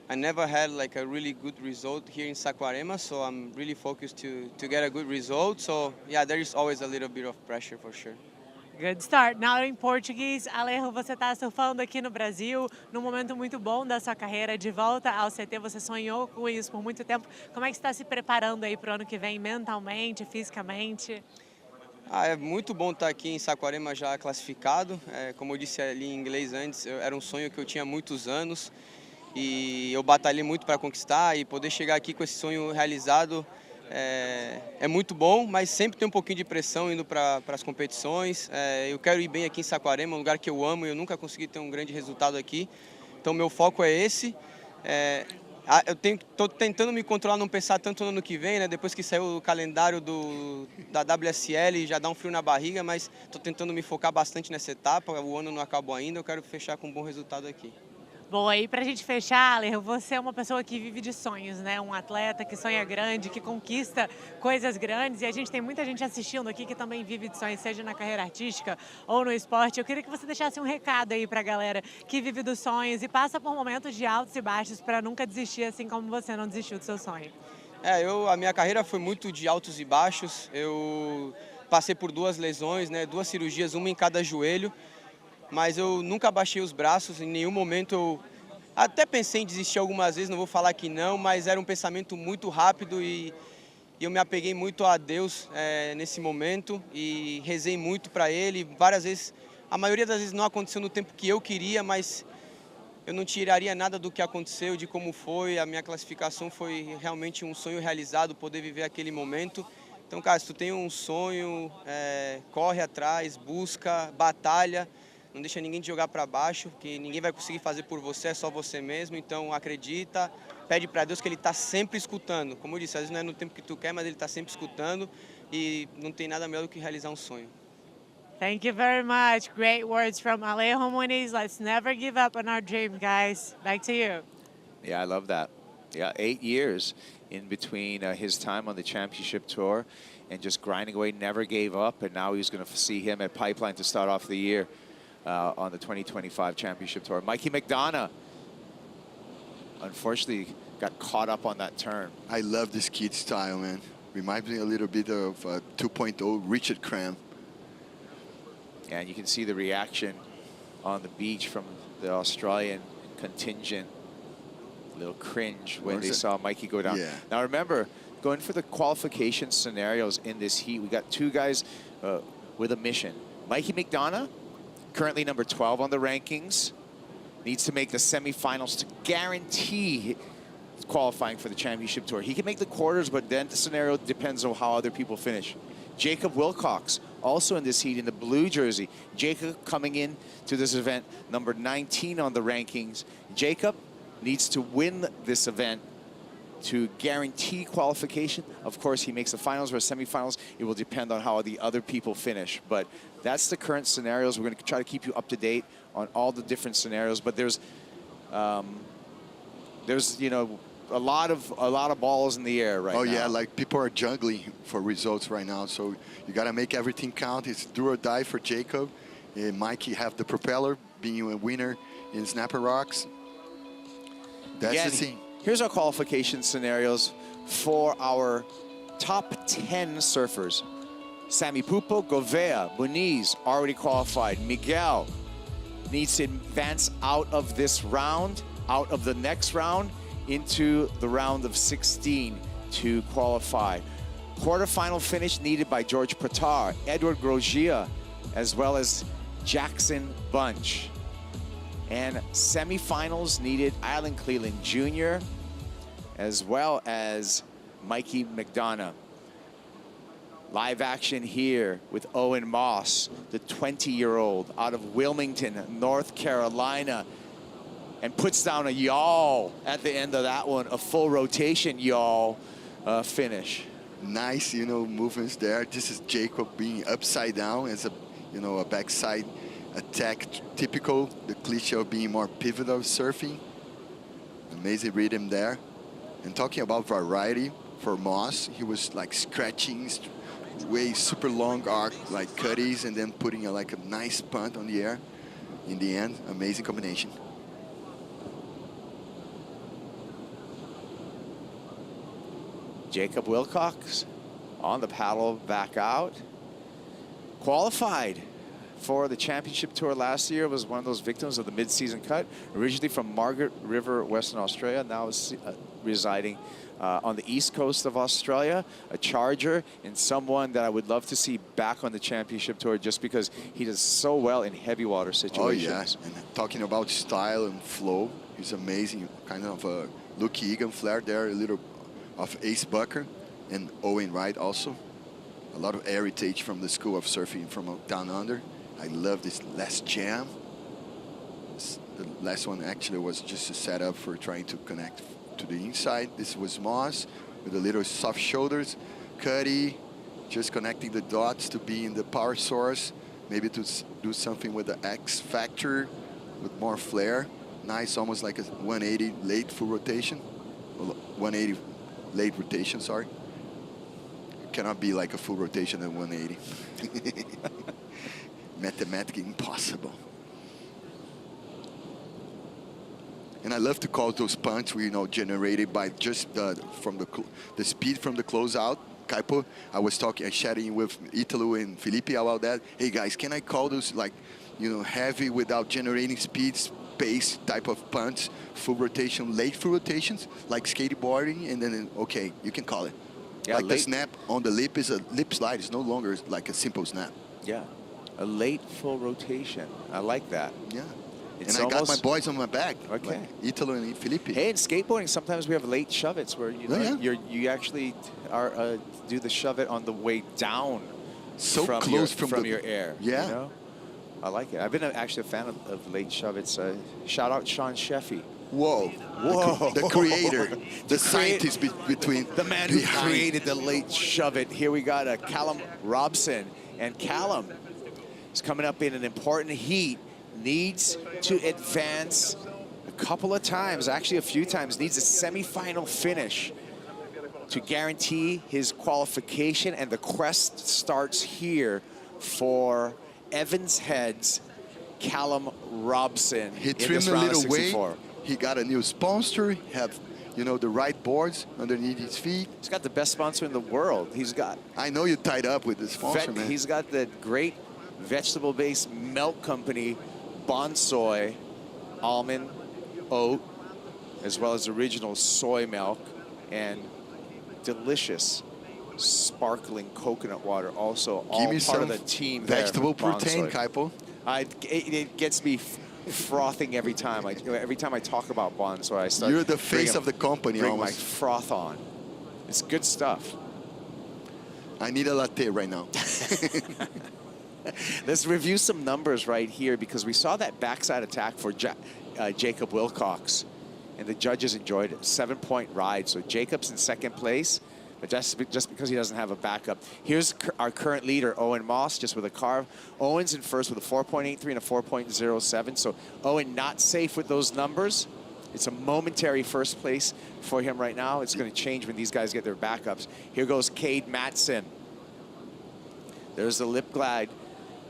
I never had like a really good result here in Saquarema, so I'm really focused to get a good result. So yeah, there is always a little bit of pressure for sure. Good start. Now em português, Alejo, você está surfando aqui no Brasil, num momento muito bom da sua carreira, de volta ao CT, você sonhou com isso por muito tempo. Como é que você está se preparando aí para o ano que vem, mentalmente, fisicamente? É muito bom estar aqui em Saquarema já classificado. Como eu disse ali em inglês antes, era um sonho que eu tinha há muitos anos e eu batalhei muito para conquistar e poder chegar aqui com esse sonho realizado é muito bom, mas sempre tem um pouquinho de pressão indo para as competições. Eu quero ir bem aqui em Saquarema, um lugar que eu amo e eu nunca consegui ter um grande resultado aqui. Então meu foco é esse. Eu estou tentando me controlar, não pensar tanto no ano que vem, né? Depois que saiu o calendário da WSL, já dá um frio na barriga, mas estou tentando me focar bastante nessa etapa. O ano não acabou ainda, eu quero fechar com um bom resultado aqui. Bom, aí pra gente fechar, Alejo, você é uma pessoa que vive de sonhos, né? Um atleta que sonha grande, que conquista coisas grandes. E a gente tem muita gente assistindo aqui que também vive de sonhos, seja na carreira artística ou no esporte. Eu queria que você deixasse um recado aí pra galera que vive dos sonhos e passa por momentos de altos e baixos para nunca desistir, assim como você não desistiu do seu sonho. A minha carreira foi muito de altos e baixos. Eu passei por 2 lesões, né? 2 cirurgias, uma em cada joelho. Mas eu nunca baixei os braços, em nenhum momento eu até pensei em desistir algumas vezes, não vou falar que não, mas era um pensamento muito rápido e eu me apeguei muito a Deus nesse momento e rezei muito para Ele. Várias vezes, a maioria das vezes não aconteceu no tempo que eu queria, mas eu não tiraria nada do que aconteceu, de como foi. A minha classificação foi realmente um sonho realizado, poder viver aquele momento. Então, cara, se tu tem um sonho, corre atrás, busca, batalha. Não deixa ninguém te jogar para baixo, que ninguém vai conseguir fazer por você, é só você mesmo. Então acredita, pede para Deus que Ele está sempre escutando. Como eu disse, às vezes não é no tempo que tu quer, mas Ele está sempre escutando e não tem nada melhor do que realizar um sonho. Thank you very much. Great words from Alejo Muniz. Let's never give up on our dream, guys. Back to you. Yeah, I love that. Yeah, 8 years in between his time on the championship tour and just grinding away, never gave up. And now he's going to see him at Pipeline to start off the year. On the 2025 Championship Tour. Mikey McDonough, unfortunately, got caught up on that turn. I love this kid style, man. Reminds me a little bit of 2.0 Richard Cram. And you can see the reaction on the beach from the Australian contingent. A little cringe when they saw Mikey go down. Yeah. Now remember, going for the qualification scenarios in this heat, we got 2 guys with a mission. Mikey McDonough, currently number 12 on the rankings, needs to make the semifinals to guarantee qualifying for the championship tour. He can make the quarters, but then the scenario depends on how other people finish. Jacob Wilcox, also in this heat in the blue jersey. Jacob coming in to this event, number 19 on the rankings. Jacob needs to win this event to guarantee qualification. Of course, he makes the finals or semifinals. It will depend on how the other people finish. But that's the current scenarios. We're going to try to keep you up to date on all the different scenarios. But there's you know, a lot of balls in the air right now. Oh yeah, like people are juggling for results right now. So you got to make everything count. It's do or die for Jacob. Mikey have the propeller, being a winner in Snapper Rocks. That's the thing. Here's our qualification scenarios for our top 10 surfers. Sammy Pupo, Govea, Muniz, already qualified. Miguel needs to advance out of this round, out of the next round, into the round of 16 to qualify. Quarterfinal finish needed by George Pratar, Edward Grosjean, as well as Jackson Bunch. And semifinals needed Alan Cleland Jr., as well as Mikey McDonough. Live action here with Owen Moss, the 20-year-old out of Wilmington, North Carolina. and puts down a yawl at the end of that one, a full rotation yawl finish. Nice, you know, movements there. This is Jacob being upside down as a, you know, a backside attack, typical, the cliche of being more pivotal surfing. Amazing rhythm there. And talking about variety, for Moss, he was like scratching, way super long arc, like cutties, and then putting like a nice punt on the air. In the end, amazing combination. Jacob Wilcox on the paddle back out. Qualified for the championship tour last year, was one of those victims of the mid-season cut, originally from Margaret River, Western Australia, now is residing on the east coast of Australia, a charger, and someone that I would love to see back on the championship tour just because he does so well in heavy water situations. Oh yeah, and talking about style and flow, he's amazing, kind of a Luke Egan flair there, a little of Ace Bucker and Owen Wright also. A lot of heritage from the school of surfing from down under. I love this last jam. The last one actually was just a setup for trying to connect to the inside. This was Moss with a little soft shoulders. Cuddy just connecting the dots to be in the power source. Maybe to do something with the X factor with more flair. Nice, almost like a 180 late full rotation. 180 late rotation, sorry. It cannot be like a full rotation at 180. Mathematically impossible. And I love to call those punts, you know, generated by just from the speed from the closeout. Kaipo, I chatting with Italo and Felipe about that. Hey guys, can I call those like, you know, heavy without generating speed, space type of punts, full rotation, late full rotations, like skateboarding, and then okay, you can call it. Yeah, like the snap on the lip is a lip slide. It's no longer like a simple snap. Yeah, a late full rotation. I like that. Yeah. It's and I got my boys on my back. Okay. Like Italo and Felipe. Hey, in skateboarding, sometimes we have late shove-its where you know you actually are do the shove-it on the way down. So from close from your air. Yeah. You know? I like it. I've been actually a fan of late shove-its. Shout out Sean Sheffy. Whoa. Whoa. The creator. the scientist between. The man who created the late shove-it. Here we got Callum Robson. And Callum is coming up in an important heat. Needs to advance a couple of times, actually a few times, needs a semifinal finish to guarantee his qualification, and the quest starts here for Evans Head's Callum Robson. He trimmed a little weight. He got a new sponsor, have, you know, the right boards underneath his feet. He's got the best sponsor in the world. He's got... I know you're tied up with the sponsor, man. He's got the great vegetable-based milk company, Bonsoy, almond, oat, as well as original soy milk, and delicious sparkling coconut water, also all part of the team there. Vegetable protein, Kaipo. It gets me frothing every time. Every time I talk about Bonsoy, I start. You're the face of the company. Bring my froth on. It's good stuff. I need a latte right now. Let's review some numbers right here, because we saw that backside attack for Jacob Wilcox, and the judges enjoyed it. 7-point ride. So Jacob's in second place, but just because he doesn't have a backup. Here's our current leader, Owen Moss, just with a carve. Owen's in first with a 4.83 and a 4.07. So Owen not safe with those numbers. It's a momentary first place for him right now. It's going to change when these guys get their backups. Here goes Cade Matson. There's the lip glide.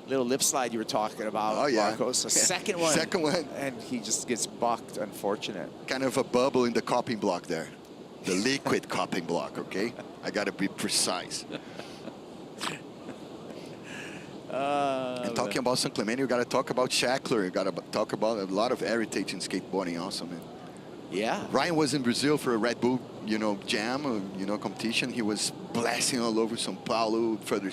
Little lip slide you were talking about, Marcos. A second one. Second one. And he just gets bucked, unfortunate. Kind of a bubble in the copping block there. The liquid copping block, okay? I got to be precise. And talking about San Clemente, you got to talk about Shackler. You got to talk about a lot of heritage in skateboarding also, man. Yeah. Ryan was in Brazil for a Red Bull, you know, jam, you know, competition. He was blasting all over São Paulo, further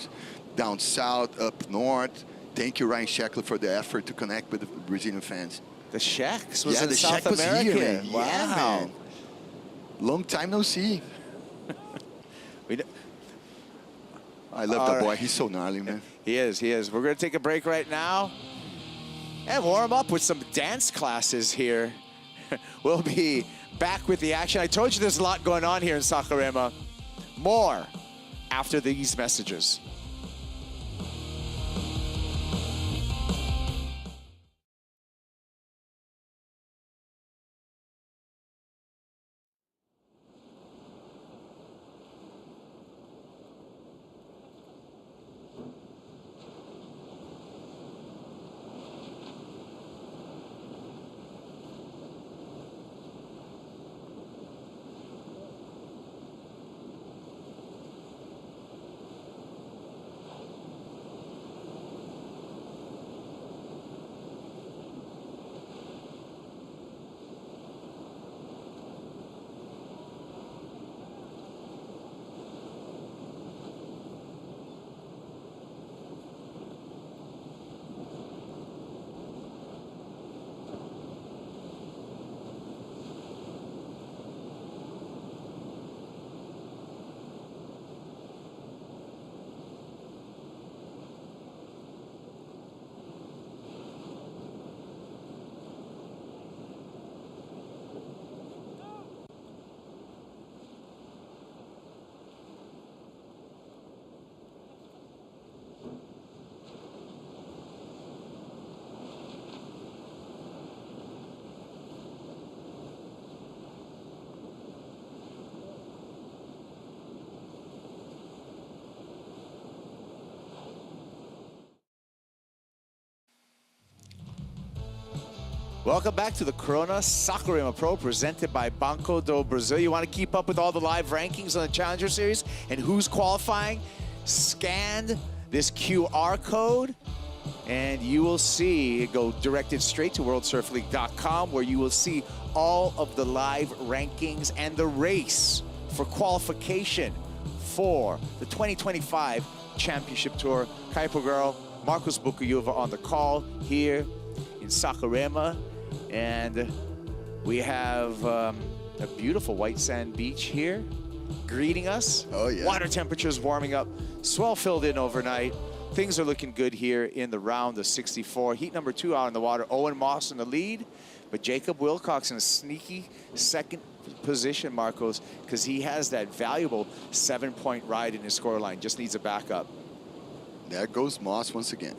down south, up north. Thank you, Ryan Shackler, for the effort to connect with the Brazilian fans. The Shacks was in the South Shack America. Was here, man. Wow. Yeah, man. Long time no see. I love that boy. He's so gnarly, man. He is, he is. We're going to take a break right now and warm up with some dance classes here We'll be back with the action. I told you there's a lot going on here in Saquarema. More after these messages. Welcome back to the Corona Saquarema Pro presented by Banco Do Brasil. You want to keep up with all the live rankings on the Challenger Series and who's qualifying? Scan this QR code and you will see it go directed straight to worldsurfleague.com where you will see all of the live rankings and the race for qualification for the 2025 Championship Tour. Kaipo Girl, Marcos Bukuyuva on the call here in Saquarema. And we have a beautiful white sand beach here greeting us. Oh, yeah. Water temperatures warming up. Swell filled in overnight. Things are looking good here in the round of 64. Heat number 2 out in the water. Owen Moss in the lead, but Jacob Wilcox in a sneaky second position, Marcos, because he has that valuable 7-point ride in his scoreline. Just needs a backup. There goes Moss once again.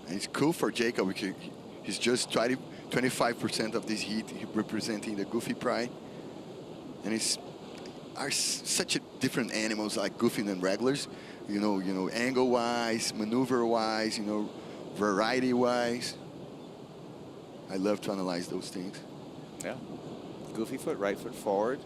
And it's cool for Jacob because he's just 25% of this heat representing the Goofy Pride. And it's are such a different animals like Goofy and regulars. You know, angle-wise, maneuver-wise, variety-wise. I love to analyze those things. Yeah. Goofy foot, right foot forward.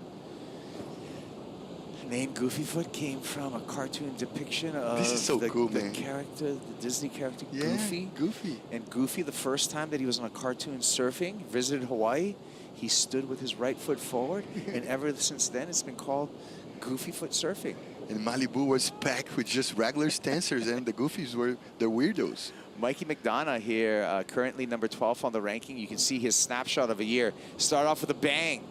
The name Goofy Foot came from a cartoon depiction of this is so cool, the man. character, the Disney character, Yeah, Goofy. Goofy. And Goofy, the first time that he was on a cartoon surfing, visited Hawaii, he stood with his right foot forward, and ever since then, it's been called Goofy Foot surfing. And Malibu was packed with just regular stancers, and the Goofies were the weirdos. Mikey McDonough here, currently number 12 on the ranking. You can see his snapshot of a year. Start off with a bang,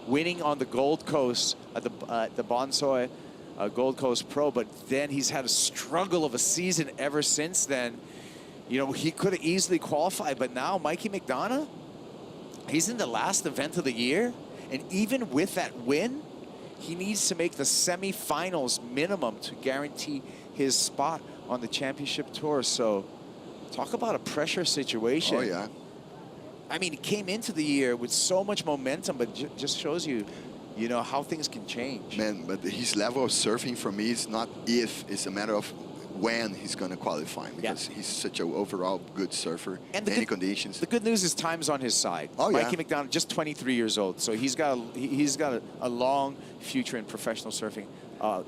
winning on the Gold Coast at the Bonsoy Gold Coast Pro, but then he's had a struggle of a season ever since then. You know, he could have easily qualified, but now Mikey McDonough, he's in the last event of the year, and even with that win, he needs to make the semifinals minimum to guarantee his spot on the championship tour. So talk about a pressure situation. Oh, yeah. I mean, he came into the year with so much momentum, but just shows you, how things can change. Man, but his level of surfing for me is not if, it's a matter of when he's going to qualify, because he's such an overall good surfer in any conditions. The good news is time's on his side. Oh, Mikey yeah. McDonough, just 23 years old, so he's got a long future in professional surfing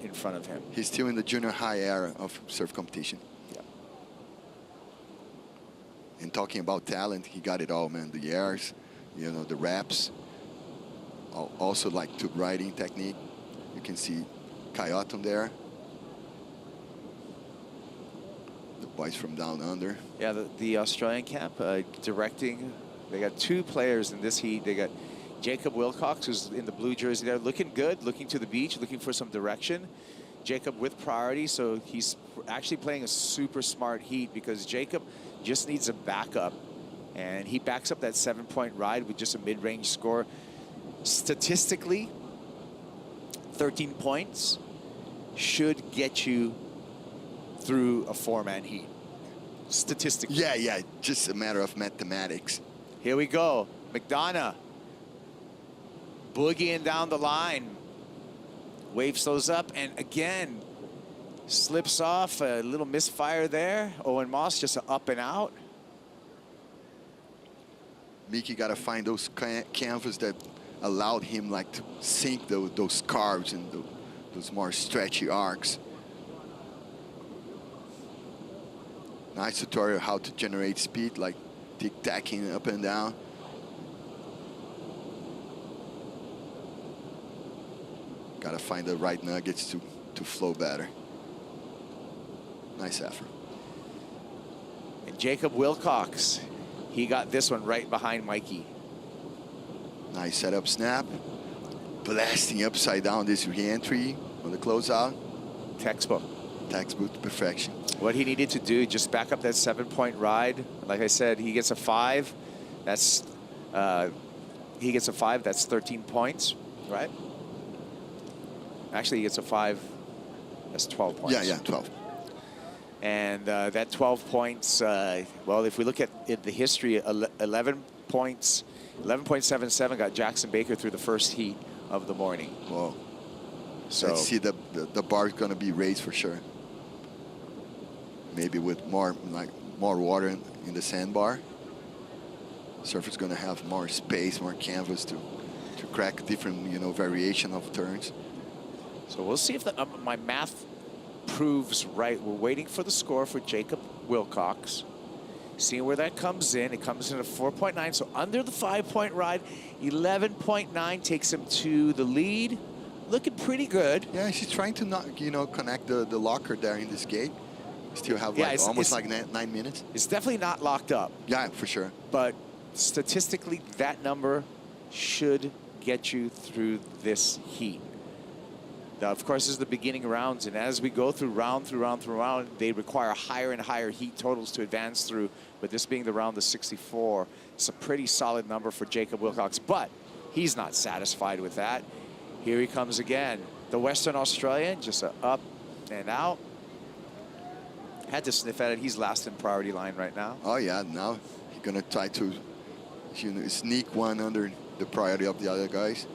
in front of him. He's still in the junior high era of surf competition. Yeah. And talking about talent, he got it all, man. The airs, the reps. Also like tube riding technique. You can see Coyote on there. The boys from down under. Yeah, the Australian camp directing. They got 2 players in this heat. They got Jacob Wilcox, who's in the blue jersey there, looking good, looking to the beach, looking for some direction. Jacob with priority, so he's actually playing a super smart heat because Jacob just needs a backup And he backs up that 7-point ride with just a mid-range score. Statistically, 13 points should get you through a 4-man heat. Statistically. Yeah, just a matter of mathematics. Here we go. McDonough boogieing down the line. Wave slows up, and again, slips off. A little misfire there. Owen Moss just up and out. Mickey got to find those canvas that allowed him like to sink those carves and those more stretchy arcs. Nice tutorial how to generate speed, like tic-tacking up and down. Got to find the right nuggets to flow better. Nice effort. And Jacob Wilcox, he got this one right behind Mikey. Nice setup snap. Blasting upside down this re-entry on the closeout. Textbook. Textbook to perfection. What he needed to do, just back up that 7-point ride. Like I said, he gets a 5. That's he gets a 5. That's 13 points, right? Actually, he gets a 5. That's 12 points. Yeah, 12. And that 12 points, well, if we look at the history, 11 points, 11.77 got Jackson Baker through the first heat of the morning. Whoa. So let's see, the bar is going to be raised for sure. Maybe with more water in the sandbar. Surfer's going to have more space, more canvas to crack different, variation of turns. So we'll see if my math proves right. We're waiting for the score for Jacob Wilcox. Seeing where that comes in. It comes in at 4.9, so under the 5-point ride. 11.9 takes him to the lead. Looking pretty good. Yeah, she's trying to not, connect the locker there in this gate. Still have almost 9 minutes. It's definitely not locked up. Yeah, for sure. But statistically, that number should get you through this heat. Now, of course, this is the beginning rounds, and as we go through round, they require higher and higher heat totals to advance through. But this being the round of 64, it's a pretty solid number for Jacob Wilcox. But he's not satisfied with that. Here he comes again. The Western Australian, just up and out. Had to sniff at it. He's last in priority line right now. Oh, yeah. Now he's going to try to sneak one under the priority of the other guys.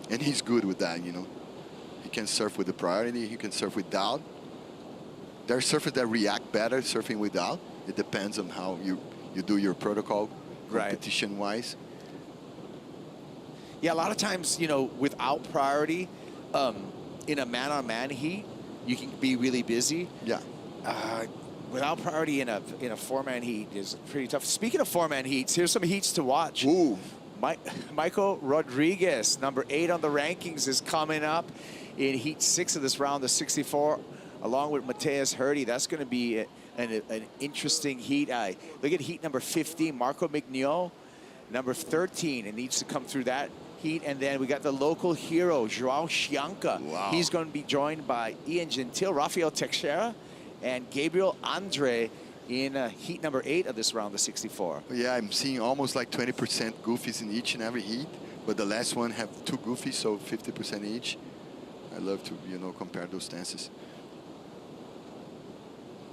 And he's good with that, He can surf with the priority. He can surf without. There are surfers that react better surfing without. It depends on how you do your protocol competition-wise. Yeah, a lot of times, without priority, in a man-on-man heat, you can be really busy. Yeah. Without priority in a 4-man heat is pretty tough. Speaking of 4-man heats, here's some heats to watch. Ooh. Michael Rodriguez, number 8 on the rankings, is coming up in heat 6 of this round of 64, along with Matos Herdy. That's going to be an interesting heat. Look at heat number 15, Marco Mignot, number 13, and needs to come through that heat. And then we got the local hero, Joao Chianca. Wow. He's going to be joined by Ian Gentile, Rafael Teixeira, and Gabriel Andre in heat number 8 of this round of 64. Yeah, I'm seeing almost like 20% goofies in each and every heat, but the last one have 2 goofies, so 50% each. I love to, compare those stances.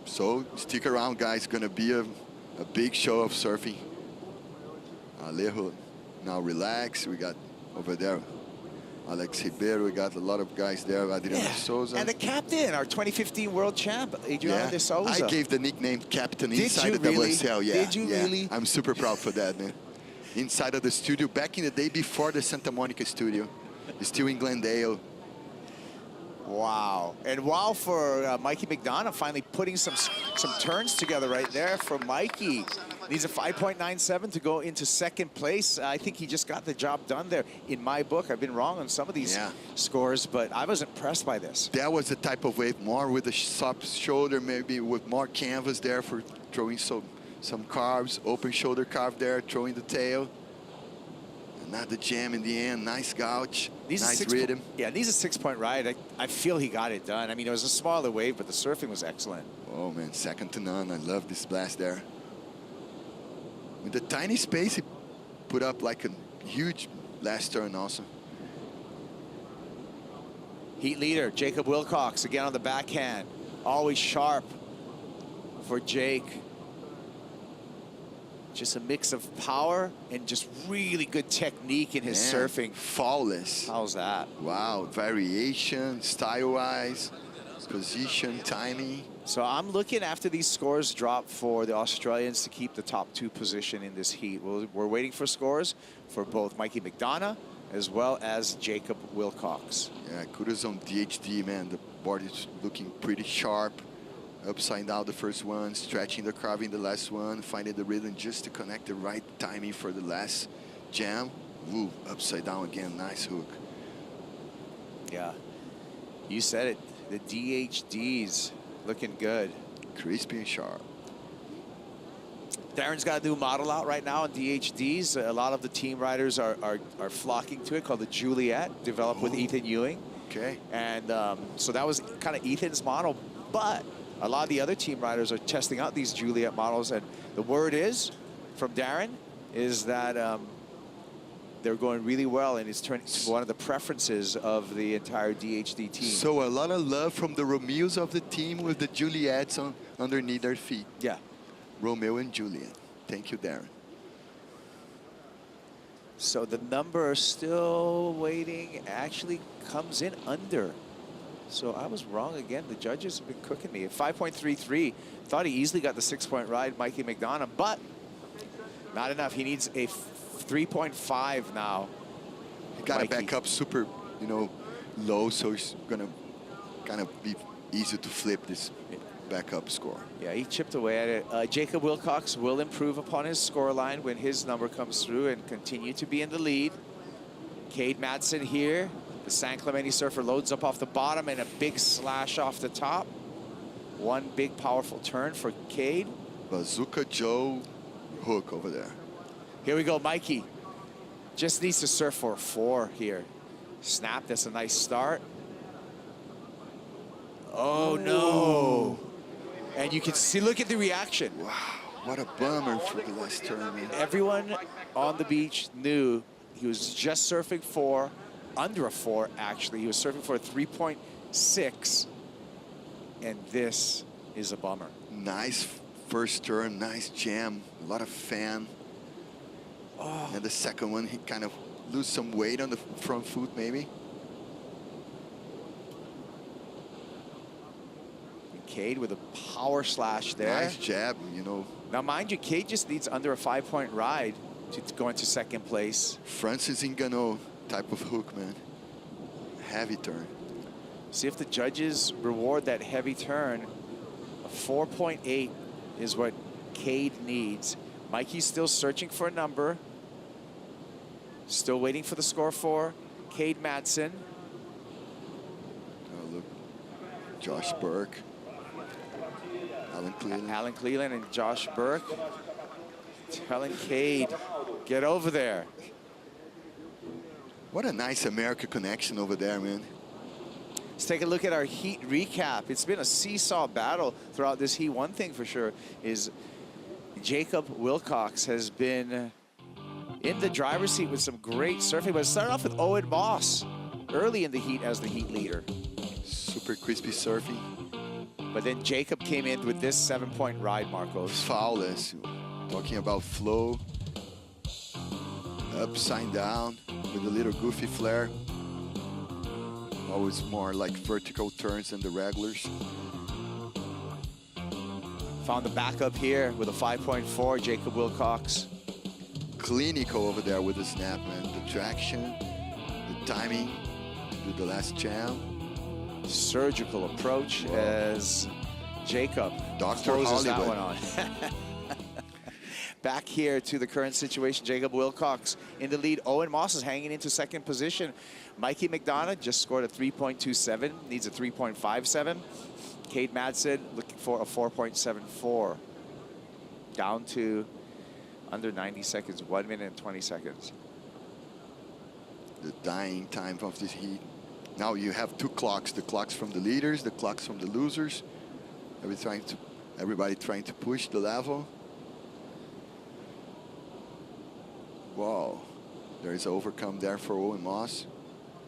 So stick around, guys. Gonna be a big show of surfing. Alejo now relax. We got over there Alex Ribeiro. We got a lot of guys there. Adriano Souza. And the captain, our 2015 world champ, Adriano de Souza. I gave the nickname Captain Did inside you of the really? WSL. Yeah. Did you yeah. really? I'm super proud for that, man. Inside of the studio, back in the day before the Santa Monica studio. Still in Glendale. Wow. And wow for Mikey McDonough finally putting some turns together right there for Mikey. Needs a 5.97 to go into second place. I think he just got the job done there. In my book, I've been wrong on some of these scores, but I was impressed by this. That was the type of wave, more with the soft shoulder, maybe with more canvas there for throwing some carves, open shoulder carve there, throwing the tail. Not the jam in the end. Nice gouge, nice rhythm. Yeah, these a 6-point ride. I feel he got it done. I mean, it was a smaller wave, but the surfing was excellent. Oh, man, second to none. I love this blast there. With the tiny space, he put up like a huge last turn also. Heat leader, Jacob Wilcox, again on the backhand. Always sharp for Jake. Just a mix of power and just really good technique in his surfing. Flawless. How's that? Wow, variation, style-wise, position, timing. So I'm looking after these scores drop for the Australians to keep the top 2 position in this heat. We're waiting for scores for both Mikey McDonough as well as Jacob Wilcox. Yeah, kudos on DHD, man. The board is looking pretty sharp. Upside down the first one, stretching the carving the last one, finding the rhythm just to connect the right timing for the last jam. Woo, upside down again, nice hook. Yeah, you said it, the DHDs looking good. Crispy and sharp. Darren's got a new model out right now on DHDs. A lot of the team riders are flocking to it, called the Juliet, developed with Ethan Ewing. Okay. And so that was kind of Ethan's model, but a lot of the other team riders are testing out these Juliet models, and the word is, from Darren, is that they're going really well, and it's turning one of the preferences of the entire DHD team. So a lot of love from the Romeos of the team with the Juliets underneath their feet. Yeah. Romeo and Juliet. Thank you, Darren. So the number still waiting actually comes in under. So I was wrong again. The judges have been cooking me. At 5.33, thought he easily got the 6-point ride, Mikey McDonough, but not enough. He needs a 3.5 now. He got to back up super, you know, low, so it's gonna kind of be easy to flip this backup score. Yeah, he chipped away at it. Jacob Wilcox will improve upon his scoreline when his number comes through and continue to be in the lead. Cade Madsen here. The San Clemente surfer loads up off the bottom and a big slash off the top. One big powerful turn for Cade. Bazooka Joe hook over there. Here we go, Mikey. Just needs to surf for a 4 here. Snap, that's a nice start. Oh no. And you can see, look at the reaction. Wow, what a bummer for the last turn, man. Everyone on the beach knew he was just surfing for under a 4, actually. He was surfing for a 3.6, and this is a bummer. Nice first turn, nice jam, a lot of fan. Oh. And the second one, he kind of lose some weight on the front foot, maybe. Cade with a power slash there. Nice jab, you know. Now, mind you, Cade just needs under a 5-point ride to go into second place. Francis Ngannou type of hook, man. Heavy turn. See if the judges reward that heavy turn. A 4.8 is what Cade needs. Mikey's still searching for a number. Still waiting for the score for Cade Madsen. Oh, look. Josh Burke. Alan Cleland. Alan Cleland and Josh Burke telling Cade, get over there. What a nice America connection over there, man. Let's take a look at our heat recap. It's been a seesaw battle throughout this heat. One thing for sure is Jacob Wilcox has been in the driver's seat with some great surfing, but it started off with Owen Moss early in the heat as the heat leader. Super crispy surfing. But then Jacob came in with this 7-point ride, Marcos. Flawless. Talking about flow. Upside down with a little goofy flare. Always more like vertical turns than the regulars. Found the backup here with a 5.4, Jacob Wilcox. Clinical over there with the snap, man. The traction, the timing, do the last jam. Surgical approach as Jacob Dr. closes that Hollywood. one on. Back here to the current situation, Jacob Wilcox in the lead. Owen Moss is hanging into second position. Mikey McDonough just scored a 3.27, needs a 3.57. Cade Madsen looking for a 4.74. Down to under 90 seconds, 1 minute and 20 seconds. The dying time of this heat. Now you have two clocks, the clocks from the leaders, the clocks from the losers. Everybody trying to push the level. Whoa. There's overcome there for Owen Moss.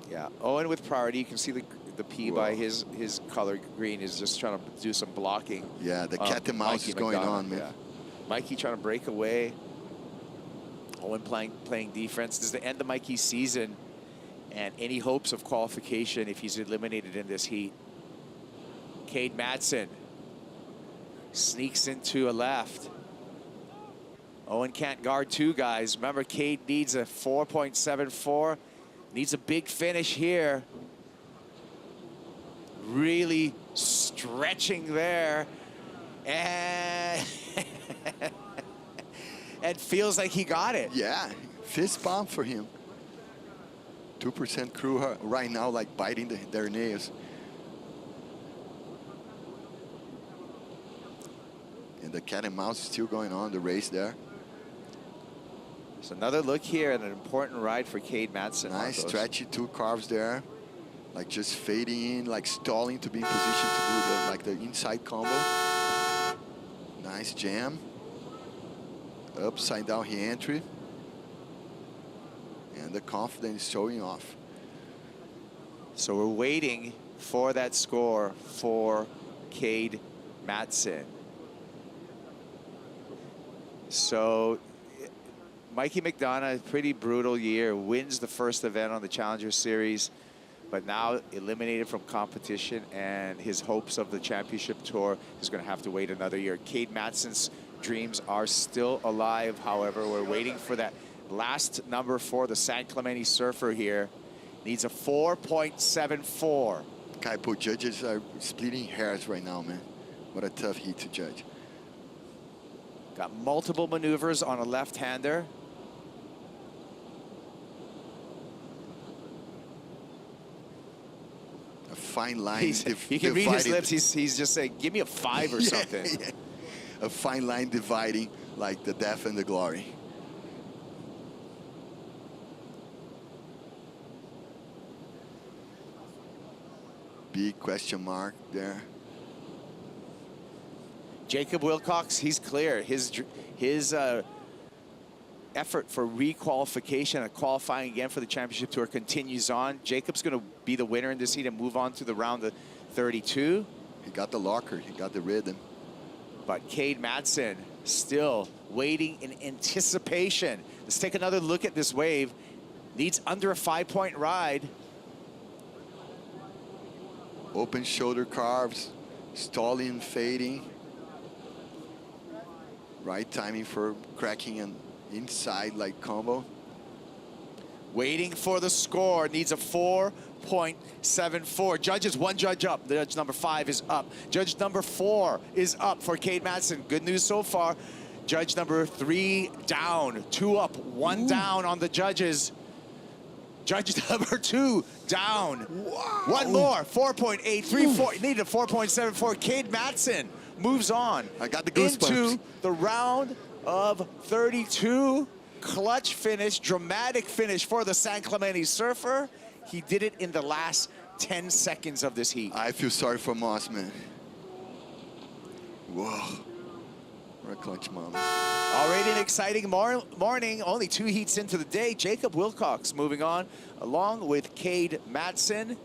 Yeah, Owen with priority. You can see the P by his color green is just trying to do some blocking. Yeah, the cat and mouse is going on, man. Yeah. Mikey trying to break away. Owen playing defense. This is the end of Mikey's season, and any hopes of qualification if he's eliminated in this heat. Cade Matson sneaks into a left. Owen can't guard two guys. Remember, Cade needs a 4.74. Needs a big finish here. Really stretching there. And and feels like he got it. Yeah, fist bump for him. 2% crew right now like biting their nails. And the cat and mouse is still going on, the race there. So another look here at an important ride for Cade Matson. Nice Marcos. stretchy two carves there. Like just fading in, like stalling to be in position to do the inside combo. Nice jam. Upside down re-entry. And the confidence showing off. So we're waiting for that score for Cade Matson. So Mikey McDonough, pretty brutal year, wins the first event on the Challenger Series, but now eliminated from competition, and his hopes of the championship tour is going to have to wait another year. Cade Matson's dreams are still alive, however. We're waiting for that last number for the San Clemente Surfer here. Needs a 4.74. Kaipo, judges are splitting hairs right now, man. What a tough heat to judge. Got multiple maneuvers on a left-hander. A fine line. You can read his lips. He's just saying, give me a 5 or something. Yeah. A fine line dividing like the death and the glory. Big question mark there. Jacob Wilcox, he's clear. His effort for requalification and qualifying again for the championship tour continues on. Jacob's going to be the winner in this heat and move on to the round of 32. He got the locker. He got the rhythm. But Cade Matson still waiting in anticipation. Let's take another look at this wave. Needs under a 5-point ride. Open shoulder carves, stalling, fading. Right timing for cracking an inside like combo. Waiting for the score, needs a 4.74. Judges, one judge up. Judge number 5 is up. Judge number 4 is up for Cade Matson. Good news so far. Judge number 3 down, 2 up, 1 down on the judges. Judge number 2 down. Wow. 1 more, 4.834. Needed a 4.74. Cade Matson moves on. I got the goosebumps. Into the round of 32. Clutch finish, dramatic finish for the San Clemente Surfer. He did it in the last 10 seconds of this heat. I feel sorry for Moss, man. Whoa. What a clutch mom. Already an exciting morning, only 2 heats into the day. Jacob Wilcox moving on, along with Cade Matson,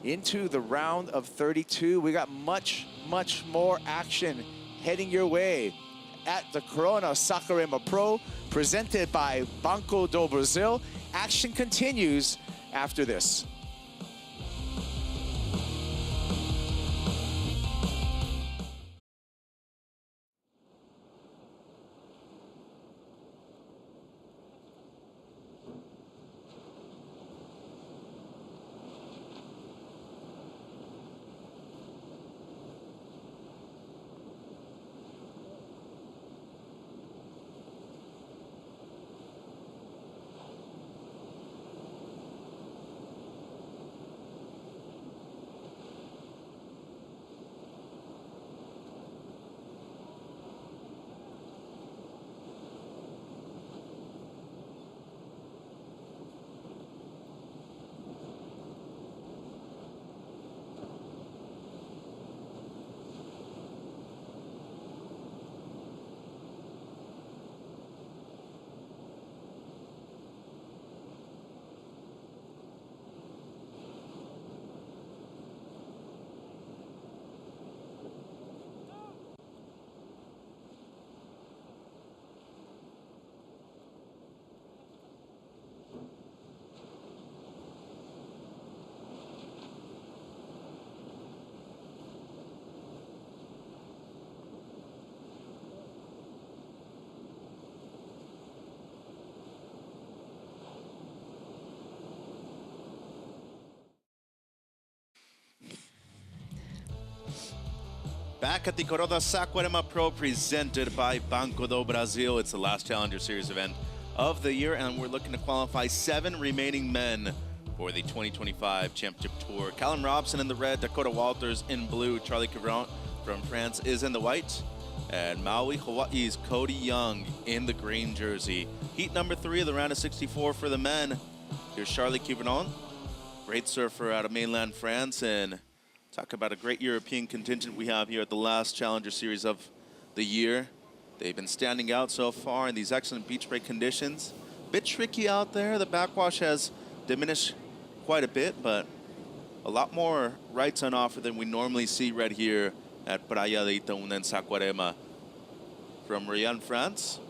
into the round of 32. We got much, much more action heading your way at the Corona Saquarema Pro, presented by Banco Do Brasil. Action continues after this. back at the Corona Saquarema Pro presented by Banco Do Brasil. It's the last Challenger Series event of the year, and we're looking to qualify 7 remaining men for the 2025 Championship Tour. Callum Robson in the red, Dakota Walters in blue, Charlie Quivron from France is in the white, and Maui, Hawaii's Cody Young in the green jersey. Heat number 3 of the round of 64 for the men. Here's Charlie Quivron, great surfer out of mainland France, and talk about a great European contingent we have here at the last Challenger Series of the year. They've been standing out so far in these excellent beach break conditions. Bit tricky out there. The backwash has diminished quite a bit, but a lot more rights on offer than we normally see right here at Praia de Itaúna and Saquarema. From Rian, France,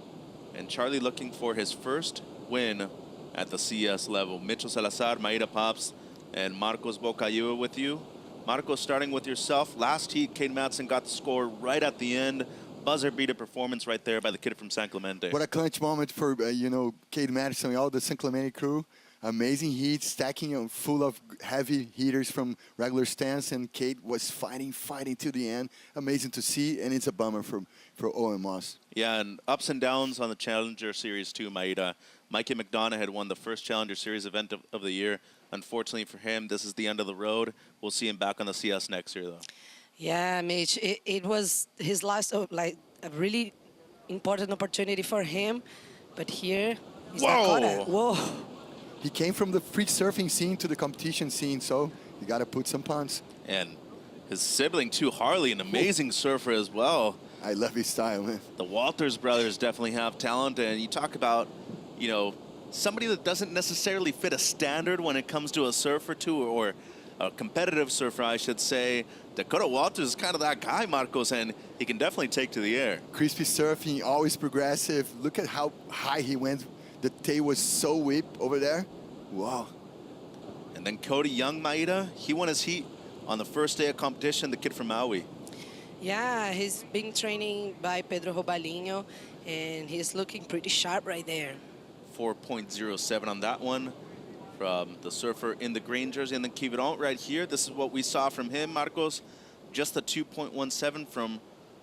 and Charlie looking for his first win at the CS level. Mitchell Salazar, Maida Pops, and Marcos Bocayua with you. Marcos, starting with yourself. Last heat, Cade Matson got the score right at the end. Buzzer beater performance right there by the kid from San Clemente. What a clutch moment for, Cade Matson and all the San Clemente crew. Amazing heat, stacking full of heavy heaters from regular stance, and Cade was fighting to the end. Amazing to see, and it's a bummer for Owen Moss. Yeah, and ups and downs on the Challenger Series too, Maida. Mikey McDonough had won the first Challenger Series event of the year. Unfortunately for him, this is the end of the road. We'll see him back on the CS next year, though. Yeah, Mitch, it was his last, a really important opportunity for him. But here, he's not caught it. Whoa. He came from the free surfing scene to the competition scene, so you got to put some punts. And his sibling, too, Harley, an amazing surfer as well. I love his style, man. The Walters brothers definitely have talent, and you talk about, somebody that doesn't necessarily fit a standard when it comes to a surfer too, or a competitive surfer, I should say. Dakota Walters is kind of that guy, Marcos, and he can definitely take to the air. Crispy surfing, always progressive. Look at how high he went. The tail was so whip over there. Wow. And then Cody Young, Maida, he won his heat on the first day of competition, the kid from Maui. Yeah, he's been training by Pedro Robalino, and he's looking pretty sharp right there. 4.07 on that one from the surfer in the green jersey. And then Quivron right here. This is what we saw from him, Marcos. Just the 2.17 from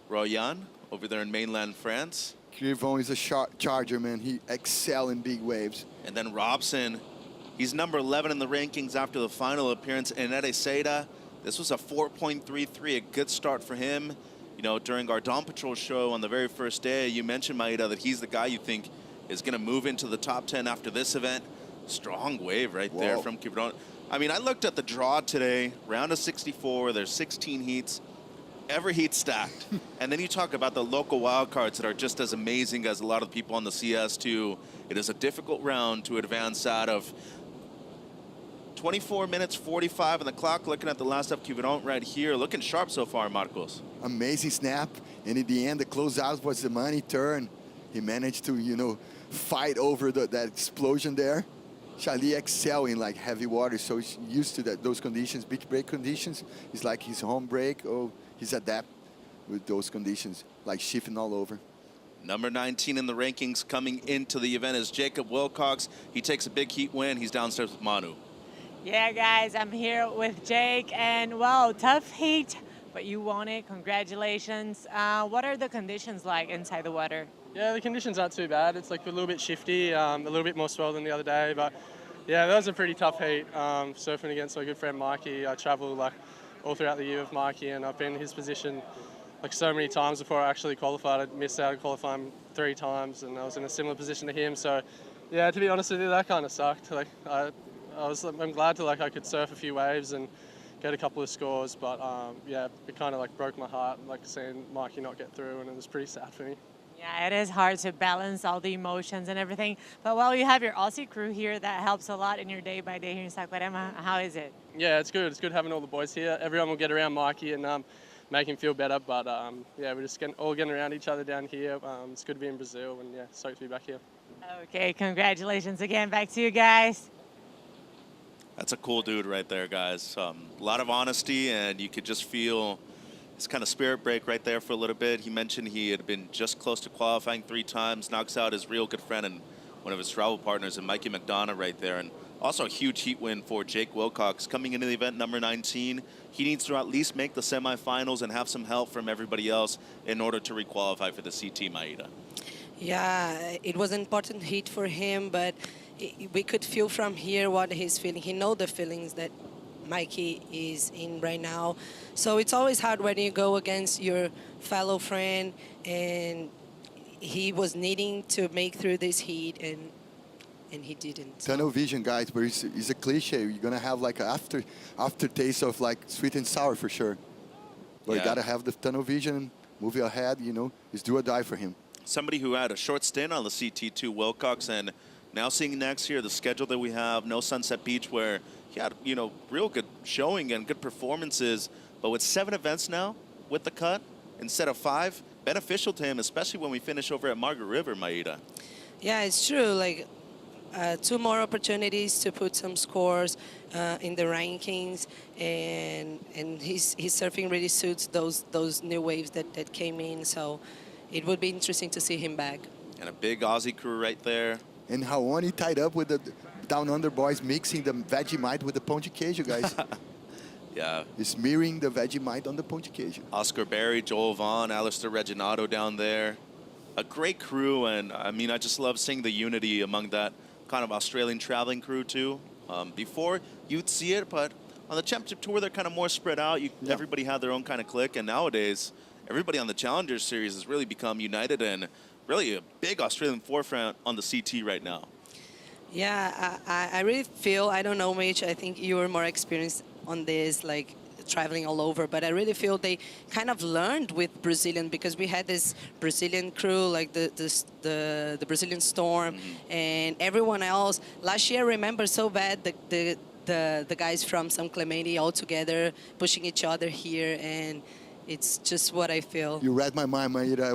Royan over there in mainland France. Quivron is a sharp charger, man. He excels in big waves. And then Robson, he's number 11 in the rankings after the final appearance in Ericeira. This was a 4.33, a good start for him. During our Dawn Patrol show on the very first day, you mentioned, Maida, that he's the guy you think is going to move into the top 10 after this event. Strong wave right there from Quivron. I mean, I looked at the draw today, round of 64. There's 16 heats. Every heat stacked. And then you talk about the local wildcards that are just as amazing as a lot of the people on the CS too. It is a difficult round to advance out of. 24 minutes 45 on the clock. Looking at the last of Quivron right here. Looking sharp so far, Marcos. Amazing snap. And in the end, the closeout was the money turn. He managed to, fight over that explosion there. Charlie excel in heavy water, so he's used to those conditions, beach break conditions. It's like his home break. Oh, he's adapt with those conditions, like shifting all over. Number 19 in the rankings coming into the event is Jacob Wilcox. He takes a big heat win. He's downstairs with Manu. Yeah, guys, I'm here with Jake, and wow, tough heat, but you won it. Congratulations. What are the conditions like inside the water? Yeah, the conditions aren't too bad. It's a little bit shifty, a little bit more swell than the other day, but yeah, that was a pretty tough heat. Surfing against my good friend Mikey. I travel all throughout the year with Mikey, and I've been in his position so many times before I actually qualified. I missed out on qualifying 3 times, and I was in a similar position to him. So yeah, to be honest with you, that kind of sucked. I'm glad I could surf a few waves and get a couple of scores, but yeah, it kind of broke my heart, seeing Mikey not get through, and it was pretty sad for me. Yeah, it is hard to balance all the emotions and everything. But while you have your Aussie crew here, that helps a lot in your day-by-day here in Saquarema. How is it? Yeah, it's good. It's good having all the boys here. Everyone will get around Mikey and make him feel better. But yeah, we're just all getting around each other down here. It's good to be in Brazil, and yeah, stoked to be back here. Okay, congratulations again. Back to you guys. That's a cool dude right there, guys. A lot of honesty, and you could just feel his kind of spirit break right there for a little bit. He mentioned he had been just close to qualifying 3 times, knocks out his real good friend and one of his travel partners, and Mikey McDonough right there. And Also a huge heat win for Jake Wilcox coming into the event number 19. He needs to at least make the semifinals and have some help from everybody else in order to requalify for the CT Maeda. Yeah, it was an important hit for him, but we could feel from here what he's feeling. He knows the feelings that Mikey is in right now. So it's always hard when you go against your fellow friend, and he was needing to make through this heat, and he didn't. Tunnel vision, guys, but it's a cliche. You're gonna have like an aftertaste of like sweet and sour for sure. But you gotta have the tunnel vision, move your head, you know, it's do or die for him. Somebody who had a short stint on the CT2, Wilcox, and now seeing next year the schedule that we have, no Sunset Beach, where he had, you know, real good showing and good performances, but with 7 events now with the cut instead of 5, beneficial to him, especially when we finish over at Margaret River, Maeda. Yeah, it's true. Like 2 more opportunities to put some scores in the rankings, and his surfing really suits those new waves that came in. So it would be interesting to see him back. And a big Aussie crew right there. And Raoni tied up with the Down Under boys, mixing the Vegemite with the pão de queijo, guys. Yeah. It's mirroring the Vegemite on the pão de queijo. Oscar Berry, Joel Vaughn, Alistair Reginato down there. A great crew, and I mean, I just love seeing the unity among that kind of Australian traveling crew too. Before, you'd see it, but on the Championship Tour, they're kind of more spread out. Everybody had their own kind of clique, and nowadays, everybody on the Challenger Series has really become united and really a big Australian forefront on the CT right now. Yeah, I really feel, I don't know, Mitch, I think you were more experienced on this, like traveling all over, but I really feel they kind of learned with Brazilian, because we had this Brazilian crew, like the Brazilian Storm, and everyone else. Last year, I remember so bad the guys from São Clemente all together pushing each other here, and it's just what I feel. You read my mind, Maeda. I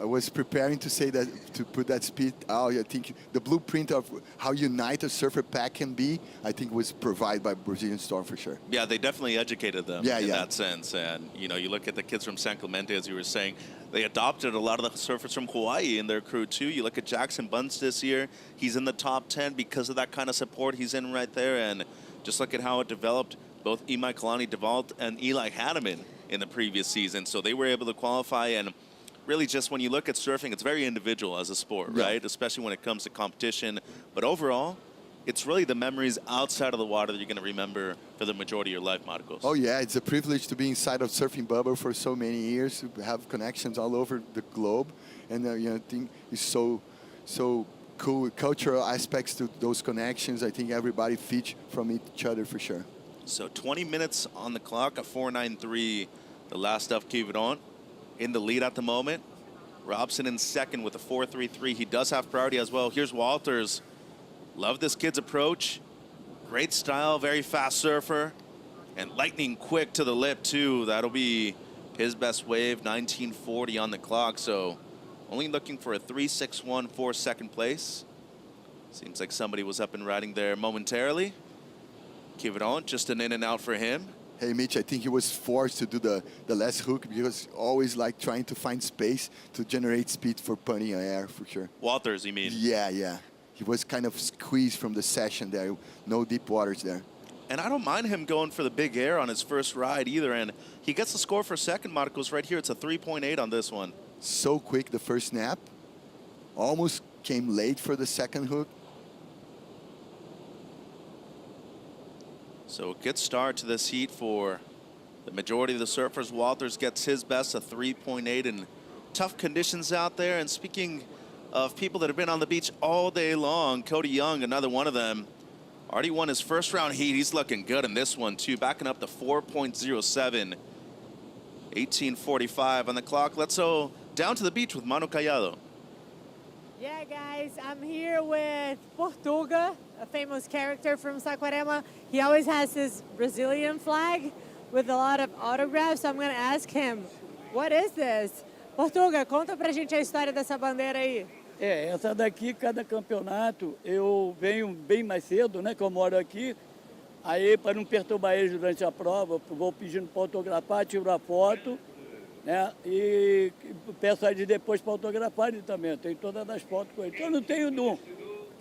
was preparing to say that, to put that speed out. I think the blueprint of how united a surfer pack can be, I think was provided by Brazilian Storm for sure. Yeah, they definitely educated them in yeah. that sense. And, you know, you look at the kids from San Clemente, as you were saying, they adopted a lot of the surfers from Hawaii in their crew too. You look at Jackson Bunce this year, he's in the top 10 because of that kind of support he's in right there. And just look at how it developed. Both Imai Kalani developed and Eli Hanneman in the previous season. So they were able to qualify, and really just when you look at surfing, it's very individual as a sport, right? Especially when it comes to competition. But overall, it's really the memories outside of the water that you're going to remember for the majority of your life, Marcos. Oh yeah, it's a privilege to be inside of surfing bubble for so many years, to have connections all over the globe. And you know, I think it's so cool, cultural aspects to those connections. I think everybody feeds from each other for sure. So 20 minutes on the clock at 4:93. The last stuff, keep it on. In the lead at the moment. Robson in second with a 4.33. He does have priority as well. Here's Walters. Love this kid's approach. Great style, very fast surfer. And lightning quick to the lip too. That'll be his best wave, 19:40 on the clock. So only looking for a 3.61 for second place. Seems like somebody was up and riding there momentarily. Keep it on, just an in and out for him. Hey, Mitch, I think he was forced to do the last hook because always like trying to find space to generate speed for punting air, for sure. Walters, you mean? Yeah. He was kind of squeezed from the session there. No deep waters there. And I don't mind him going for the big air on his first ride either. And he gets the score for second, Marcos, right here. It's a 3.8 on this one. So quick, the first snap. Almost came late for the second hook. So a good start to this heat for the majority of the surfers. Walters gets his best, a 3.8 in tough conditions out there. And speaking of people that have been on the beach all day long, Cody Young, another one of them, already won his first round heat. He's looking good in this one too, backing up to 4.07. 18:45 on the clock. Let's go down to the beach with Manu Callado. Yeah, guys, I'm here with Portuga, a famous character from Saquarema. He always has his Brazilian flag with a lot of autographs, so I'm going to ask him, what is this? Portuga, conta pra gente a história dessa bandeira aí. Essa daqui, cada campeonato, eu venho bem mais cedo, né, que eu moro aqui. Aí, para não perturbar eles durante a prova, eu vou pedindo para autografar, tiro a foto, né, e peço a eles depois para autografarem também. Eu tenho todas as fotos com eles. Eu não tenho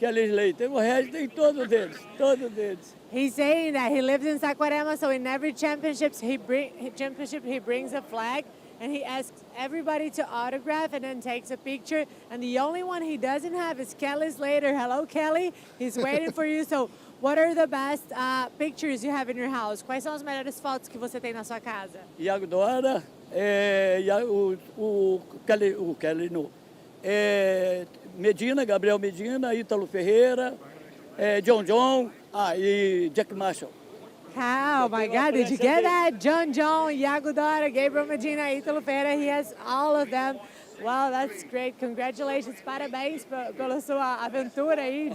Kelly Slater. O resto tem todos eles, todos eles. He's saying that he lives in Saquarema, so in every championship he brings a flag, and he asks everybody to autograph and then takes a picture. And the only one he doesn't have is Kelly Slater. Hello, Kelly. He's waiting for you. So, what are the best pictures you have in your house? Quais são as melhores fotos que você tem na sua casa? Iago Dora, o Kelly no. Medina, Gabriel Medina, Ítalo Ferreira, John, e Jack Marshall. Oh my God, did you get that? John, Iago Dora, Gabriel Medina, Ítalo Ferreira, he has all of them. Wow, that's great. Congratulations, parabéns pela sua aventura aí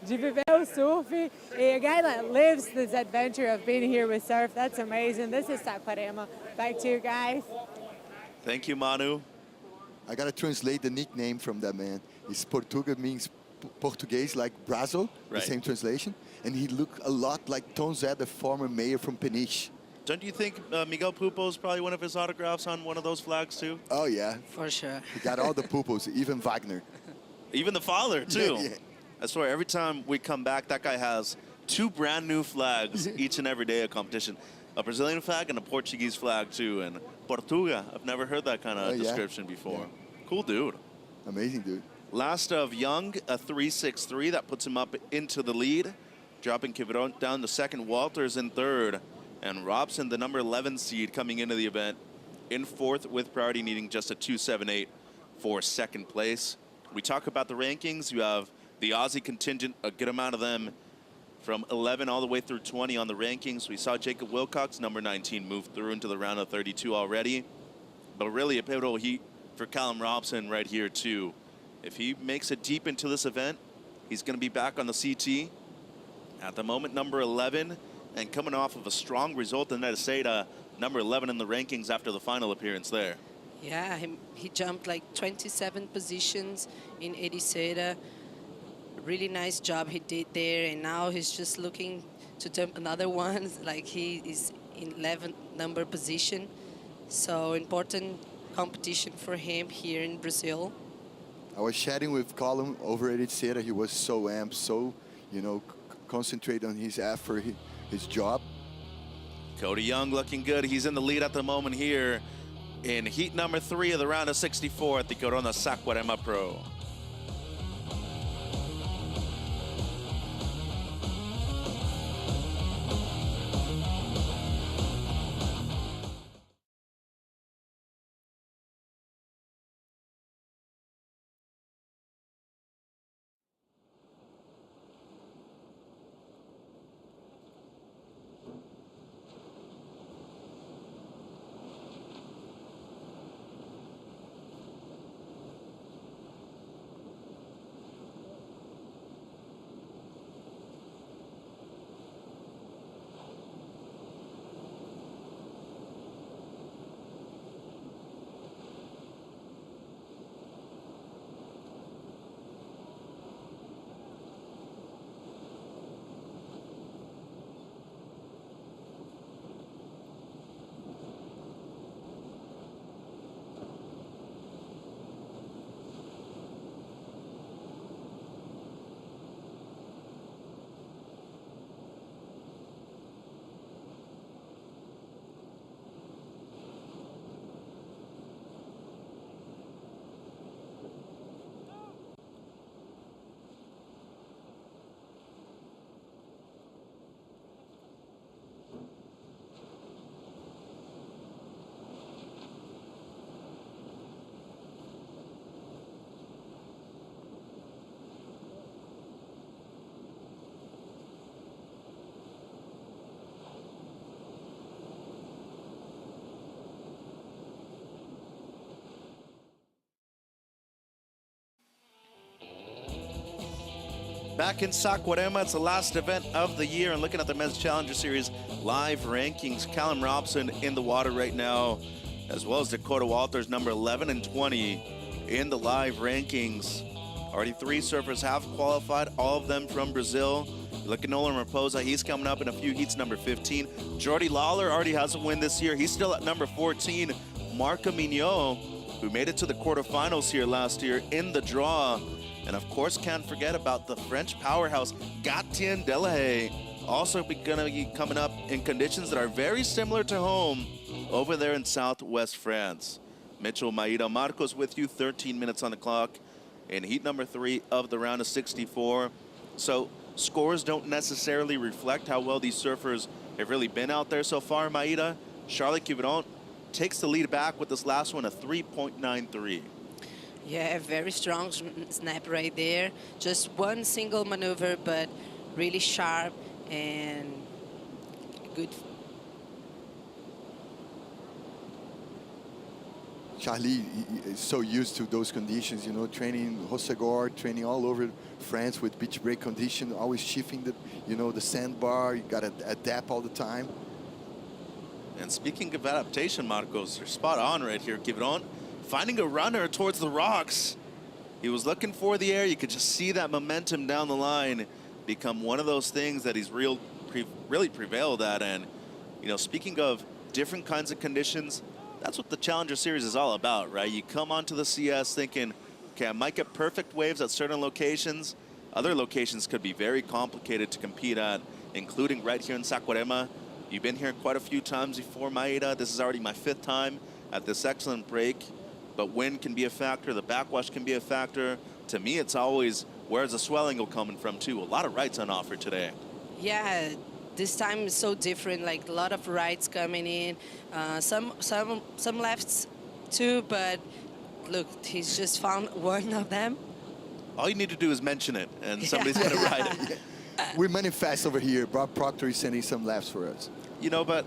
de viver o surf. A guy that lives this adventure of being here with surf, that's amazing. This is Saquarema. Back to you guys. Thank you, Manu. I gotta translate the nickname from that man. His Portuga means Portuguese like Brazil, Right. the same translation. And he looked a lot like Tom Zé, the former mayor from Peniche. Don't you think Miguel Pupo is probably one of his autographs on one of those flags too? Oh yeah, For sure. he got all the pupils, even Wagner. Even the father too. Yeah. I swear, every time we come back, that guy has 2 brand new flags each and every day of competition. A Brazilian flag and a Portuguese flag too. And Portuga, I've never heard that kind of Oh, yeah? description before. Yeah. Cool dude. Amazing dude. Last of Young, a 3.63. That puts him up into the lead. Dropping Quivron down to second. Walters in third. And Robson, the number 11 seed, coming into the event in fourth with priority, needing just a 2.78 for second place. We talk about the rankings. You have the Aussie contingent, a good amount of them from 11 all the way through 20 on the rankings. We saw Jacob Wilcox, number 19, move through into the round of 32 already. But really a pivotal heat for Callum Robson right here too. If he makes it deep into this event, he's going to be back on the CT. At the moment, number 11, and coming off of a strong result in Ericeira, number 11 in the rankings after the final appearance there. Yeah, he jumped like 27 positions in Ericeira. Really nice job he did there, and now he's just looking to jump another one. Like he is in 11th number position. So important competition for him here in Brazil. I was chatting with Colin over at Ericeira. He was so amped, so, concentrate on his effort, his job. Cody Young looking good. He's in the lead at the moment here in heat number 3 of the round of 64 at the Corona Saquarema Pro. Back in Saquarema, it's the last event of the year, and looking at the Men's Challenger Series live rankings, Callum Robson in the water right now, as well as Dakota Walters, number 11 and 20 in the live rankings. Already 3 surfers have qualified, all of them from Brazil. Look at Nolan Raposa, he's coming up in a few heats, number 15. Jordy Lawler already has a win this year. He's still at number 14. Marco Mignot, who made it to the quarterfinals here last year in the draw, And of course, can't forget about the French powerhouse, Gatien Delahaye, also gonna be coming up in conditions that are very similar to home over there in southwest France. Mitchell Maeda Marcos with you, 13 minutes on the clock in heat number 3 of the round of 64. So scores don't necessarily reflect how well these surfers have really been out there so far. Maeda, Charlotte Quiberon takes the lead back with this last one, a 3.93. Yeah, very strong snap right there. Just one single maneuver, but really sharp and good. Charlie is so used to those conditions, you know, training Hossegor, training all over France with beach break condition, always shifting the, you know, the sandbar. You got to adapt all the time. And speaking of adaptation, Marcos, you're spot on right here. Give it on. Finding a runner towards the rocks. He was looking for the air. You could just see that momentum down the line become one of those things that he's really prevailed at. And, you know, speaking of different kinds of conditions, that's what the Challenger Series is all about, right? You come onto the CS thinking, okay, I might get perfect waves at certain locations. Other locations could be very complicated to compete at, including right here in Saquarema. You've been here quite a few times before, Maeda. This is already my 5th time at this excellent break. But wind can be a factor, the backwash can be a factor. To me, it's always, where's the swell angle coming from, too? A lot of rights on offer today. Yeah, this time is so different, like a lot of rights coming in, some lefts too, but look, he's just found one of them. All you need to do is mention it, and somebody's going to ride it. We manifest over here. Bob Proctor is sending some laps for us. You know, but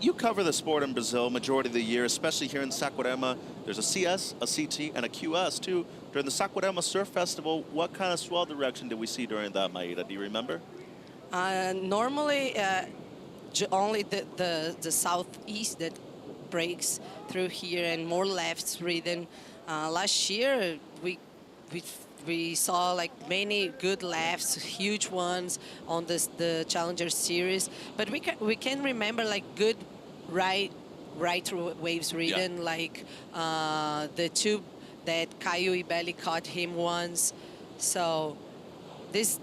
you cover the sport in Brazil majority of the year, especially here in Saquarema. There's a CS, a CT, and a QS, too. During the Saquarema Surf Festival, what kind of swell direction did we see during that, Maeda? Do you remember? Normally, only the southeast that breaks through here and more lefts ridden. Last year, we saw like many good lefts, huge ones on the Challenger Series. But we can remember like good right waves ridden, like the two that Caio Ibelli caught him once. So this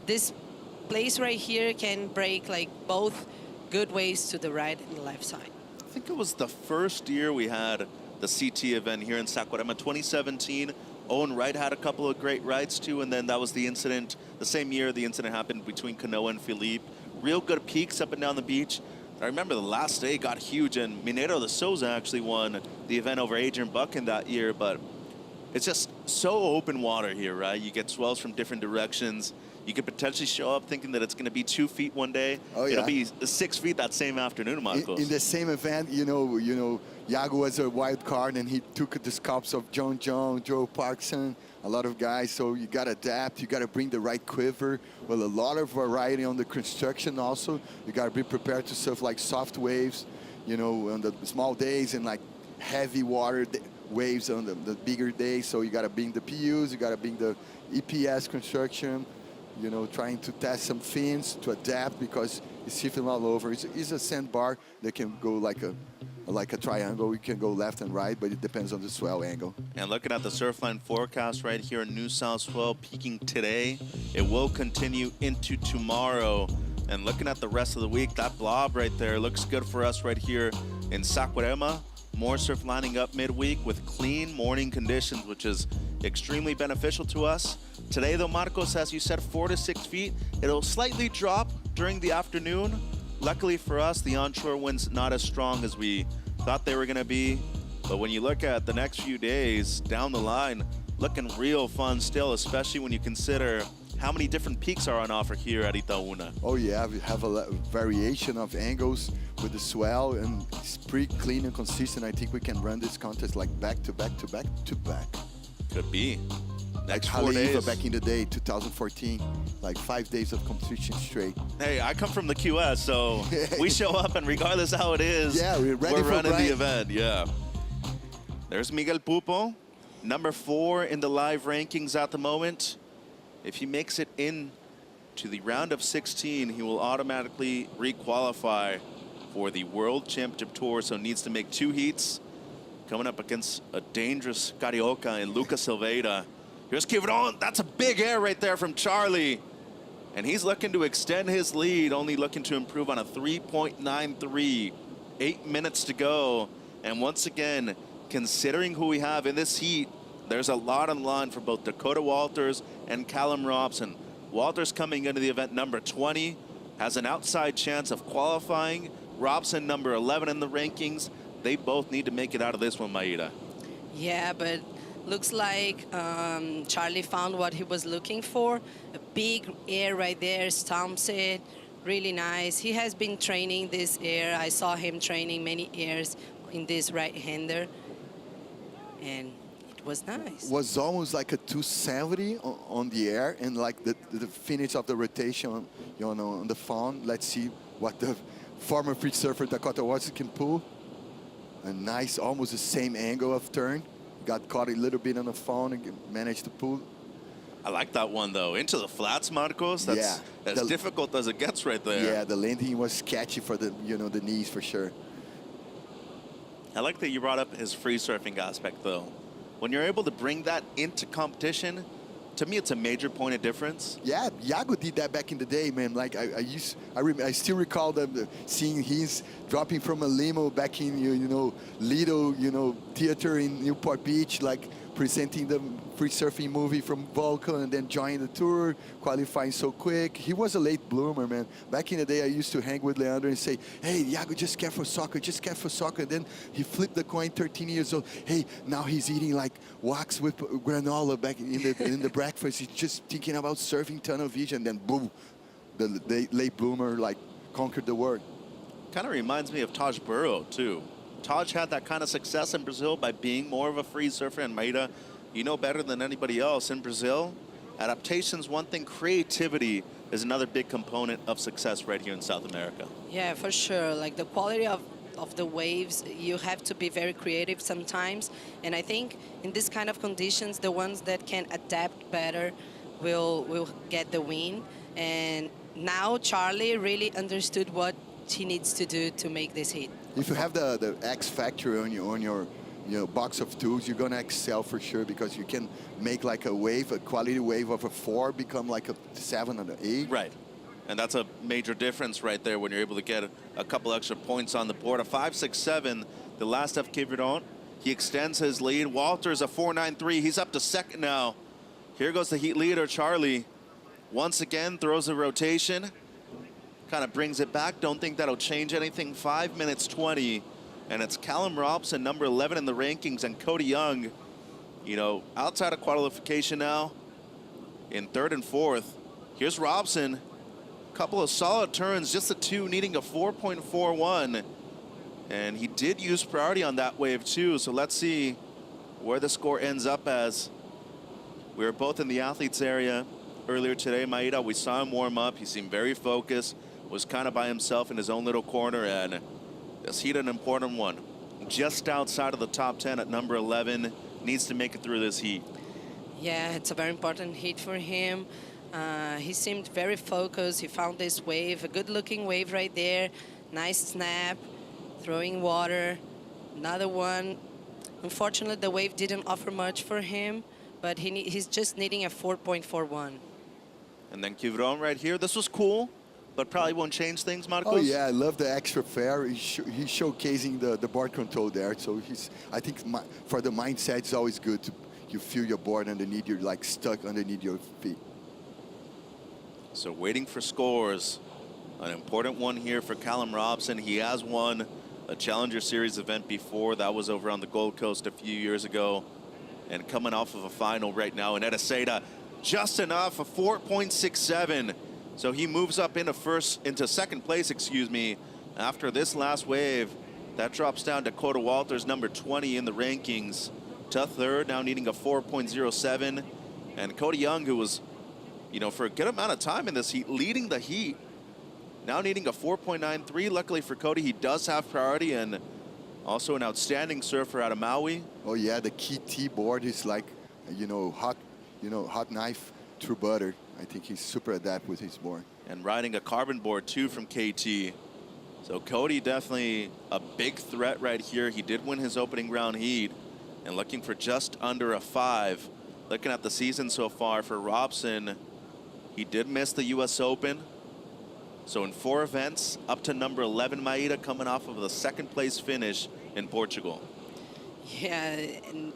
place right here can break like both good waves to the right and the left side. I think it was the first year we had the CT event here in Saquarema, 2017. Owen Wright had a couple of great rides too, and then that was the incident. The same year the incident happened between Canoa and Philippe. Real good peaks up and down the beach. I remember the last day got huge, and Mineiro de Souza actually won the event over Adrian Buchan that year, but it's just so open water here, right? You get swells from different directions. You could potentially show up thinking that it's going to be 2 feet one day. Oh, yeah. It'll be 6 feet that same afternoon, Marcos. In the same event, you know, Iago was a wild card, and he took the scalps of John Joe Parkson, a lot of guys. So you got to adapt. You got to bring the right quiver. Well, a lot of variety on the construction also. You got to be prepared to surf like soft waves, you know, on the small days, and like heavy water waves on the bigger days. So you got to bring the PUs. You got to bring the EPS construction. You know, trying to test some fins to adapt because it's shifting all over. It's a sandbar that can go like a triangle. We can go left and right, but it depends on the swell angle. And looking at the Surfline forecast right here, New South swell peaking today. It will continue into tomorrow. And looking at the rest of the week, that blob right there looks good for us right here in Saquarema. More surf lining up midweek with clean morning conditions, which is extremely beneficial to us. Today, though, Marcos, as you said, 4 to 6 feet. It'll slightly drop during the afternoon. Luckily for us, the onshore wind's not as strong as we thought they were going to be. But when you look at the next few days down the line, looking real fun still, especially when you consider how many different peaks are on offer here at Itaúna. Oh, yeah, we have a variation of angles with the swell, and it's pretty clean and consistent. I think we can run this contest like back to back to back to back. Could be. Next like 4 days. Haleiwa back in the day, 2014, like 5 days of competition straight. Hey, I come from the QS, so we show up, and regardless how it is, yeah, we're running the event. Yeah. There's Miguel Pupo, number 4 in the live rankings at the moment. If he makes it in to the round of 16, he will automatically re-qualify for the World Championship Tour, so needs to make 2 heats. Coming up against a dangerous Carioca and Lucas Silveira. Here's Quivron. That's a big air right there from Charlie. And he's looking to extend his lead, only looking to improve on a 3.93. 8 minutes to go. And once again, considering who we have in this heat, there's a lot on the line for both Dakota Walters and Callum Robson. Walters coming into the event number 20, has an outside chance of qualifying. Robson number 11 in the rankings. They both need to make it out of this one, Maida. Yeah, but looks like Charlie found what he was looking for. A big air right there, stomps it, really nice. He has been training this air. I saw him training many airs in this right-hander, and it was nice. Was almost like a 270 on the air, and like the finish of the rotation, you know, on the phone. Let's see what the former free surfer Dakota Watson can pull. A nice, almost the same angle of turn. Got caught a little bit on the phone and managed to pull. I like that one, though. Into the flats, Marcos. That's as difficult as it gets right there. Yeah, the landing was sketchy for the, you know, the knees for sure. I like that you brought up his free surfing aspect, though. When you're able to bring that into competition, to me, it's a major point of difference. Yeah, Iago did that back in the day, man. Like I still recall them seeing his dropping from a limo back in Lido, theater in Newport Beach, like presenting the free surfing movie from Vulcan, and then joining the tour, qualifying so quick. He was a late bloomer, man. Back in the day, I used to hang with Leandro and say, "Hey, Iago, just care for soccer, just care for soccer." And then he flipped the coin, 13 years old. Hey, now he's eating like wax with granola back in the breakfast. He's just thinking about surfing, tunnel vision. Then boom, the late bloomer like conquered the world. Kind of reminds me of Taj Burrow, too. Taj had that kind of success in Brazil by being more of a free surfer. And Maida, you know better than anybody else, in Brazil, adaptation's one thing, creativity is another big component of success right here in South America. Yeah, for sure. Like the quality of the waves, you have to be very creative sometimes. And I think in this kind of conditions, the ones that can adapt better will get the win. And now Charlie really understood what he needs to do to make this hit. If you have the X factor on your box of tools, you're gonna excel for sure, because you can make like a wave, a quality wave of a 4 become like a 7 or an 8. Right. And that's a major difference right there when you're able to get a couple extra points on the board. A 5.67, the last of Quivron. He extends his lead. Walter's a 4.93. He's up to second now. Here goes the heat leader, Charlie. Once again, throws a rotation. Kind of brings it back. Don't think that'll change anything. 5 minutes 20. And it's Callum Robson, number 11 in the rankings, and Cody Young, outside of qualification now, in third and fourth. Here's Robson. Couple of solid turns, just the two needing a 4.41. And he did use priority on that wave too. So let's see where the score ends up as. We were both in the athletes area earlier today, Maida. We saw him warm up. He seemed very focused, was kind of by himself in his own little corner, and this heat an important one. Just outside of the top 10 at number 11, needs to make it through this heat. Yeah, it's a very important heat for him. He seemed very focused. He found this wave, a good looking wave right there. Nice snap, throwing water, another one. Unfortunately, the wave didn't offer much for him, but he's just needing a 4.41. And then Quivron right here. This was cool, but probably won't change things, Marcos. Oh yeah, I love the extra fair. He's showcasing the board control there. So I think for the mindset, it's always good to you feel your board underneath. You're like stuck underneath your feet. So waiting for scores. An important one here for Callum Robson. He has won a Challenger Series event before. That was over on the Gold Coast a few years ago. And coming off of a final right now in Ericeira, just enough, a 4.67. So he moves up into second place, after this last wave. That drops down to Dakota Walters, number 20 in the rankings, to third, now needing a 4.07. And Cody Young, who was, for a good amount of time in this heat, leading the heat, now needing a 4.93. Luckily for Cody, he does have priority, and also an outstanding surfer out of Maui. Oh yeah, the KT board is like, hot knife through butter. I think he's super adept with his board. And riding a carbon board too from KT. So Cody definitely a big threat right here. He did win his opening round heat, and looking for just under a 5. looking at the season so far for Robson, he did miss the U.S. Open. So in 4 events, up to number 11, Maíra, coming off of the second place finish in Portugal. Yeah, and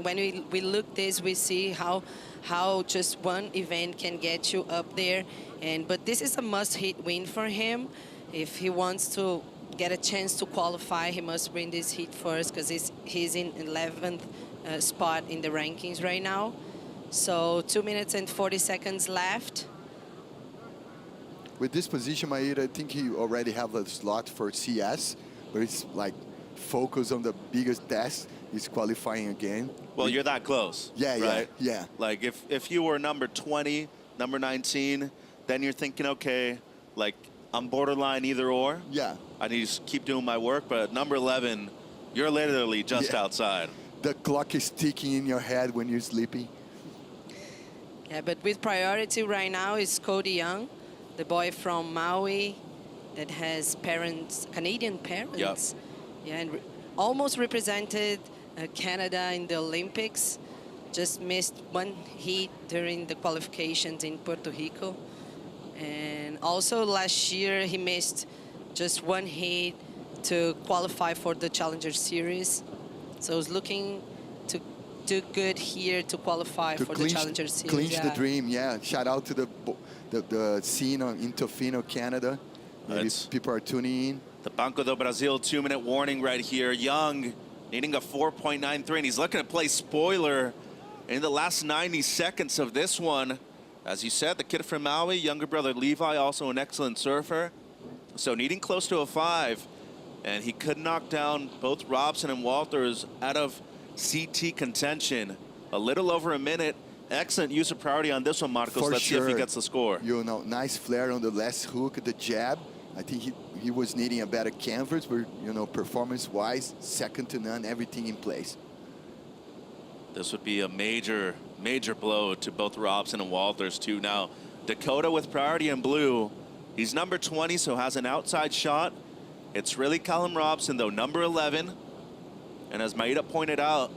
when we look this, we see how just one event can get you up there. But this is a must-hit win for him. If he wants to get a chance to qualify, he must win this heat first, because he's in 11th spot in the rankings right now. So 2 minutes and 40 seconds left. With this position, Maíra, I think he already have a slot for CS, but it's like focus on the biggest test. He's qualifying again. Well, you're that close. Yeah, right? yeah. Like if you were number 20, number 19, then you're thinking, okay, like I'm borderline either or. Yeah. I need to keep doing my work, but number 11, you're literally just outside. The clock is ticking in your head when you're sleeping. Yeah, but with priority right now is Cody Young, the boy from Maui that has parents, Canadian parents. Yep. Yeah, and almost represented Canada in the Olympics. Just missed one heat during the qualifications in Puerto Rico. And also last year he missed just one heat to qualify for the Challenger Series. So he's looking to do good here to qualify for the Challenger Series. Clinch the dream, yeah. Shout out to the scene in Tofino, Canada. Maybe people are tuning in. The Banco Do Brasil 2-minute warning right here. Young needing a 4.93, and he's looking to play spoiler in the last 90 seconds of this one. As you said, the kid from Maui, younger brother Levi, also an excellent surfer. So needing close to a 5, and he could knock down both Robson and Walters out of CT contention. A little over a minute. Excellent use of priority on this one, Marcos. Let's see if he gets the score. You know, nice flare on the last hook, the jab. I think he was needing a better canvas, but, you know, performance-wise, second to none, everything in place. This would be a major blow to both Robson and Walters, too. Now, Dakota with priority in blue. He's number 20, so has an outside shot. It's really Callum Robson, though, number 11. And as Maíra pointed out,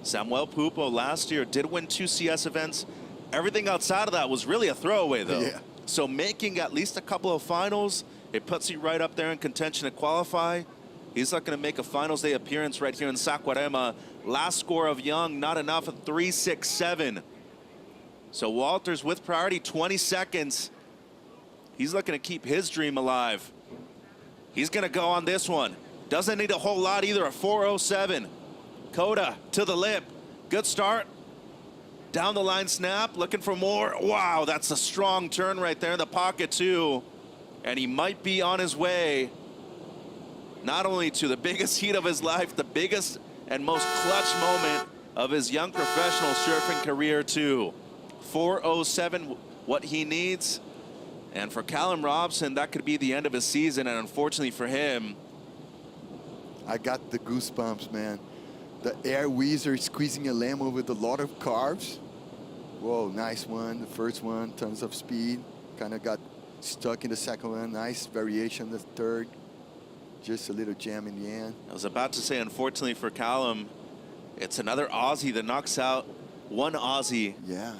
Samuel Pupo last year did win 2 CS events. Everything outside of that was really a throwaway, though. Yeah. So making at least a couple of finals, it puts you right up there in contention to qualify. He's not going to make a finals day appearance right here in Saquarema. Last score of Young, not enough, at 3.67. So Walters with priority, 20 seconds. He's looking to keep his dream alive. He's going to go on this one. Doesn't need a whole lot either, a 4.07. Coda to the lip. Good start. Down the line snap, looking for more. Wow, that's a strong turn right there in the pocket too. And he might be on his way not only to the biggest heat of his life, the biggest and most clutch moment of his young professional surfing career too. 4.07, what he needs. And for Callum Robson, that could be the end of his season, and unfortunately for him, I got the goosebumps, man. The air whizzer squeezing a lemon with a lot of carbs. Whoa, nice one. The first one, tons of speed. Kind of got stuck in the second one. Nice variation the third. Just a little jam in the end. I was about to say, unfortunately for Callum, it's another Aussie that knocks out one Aussie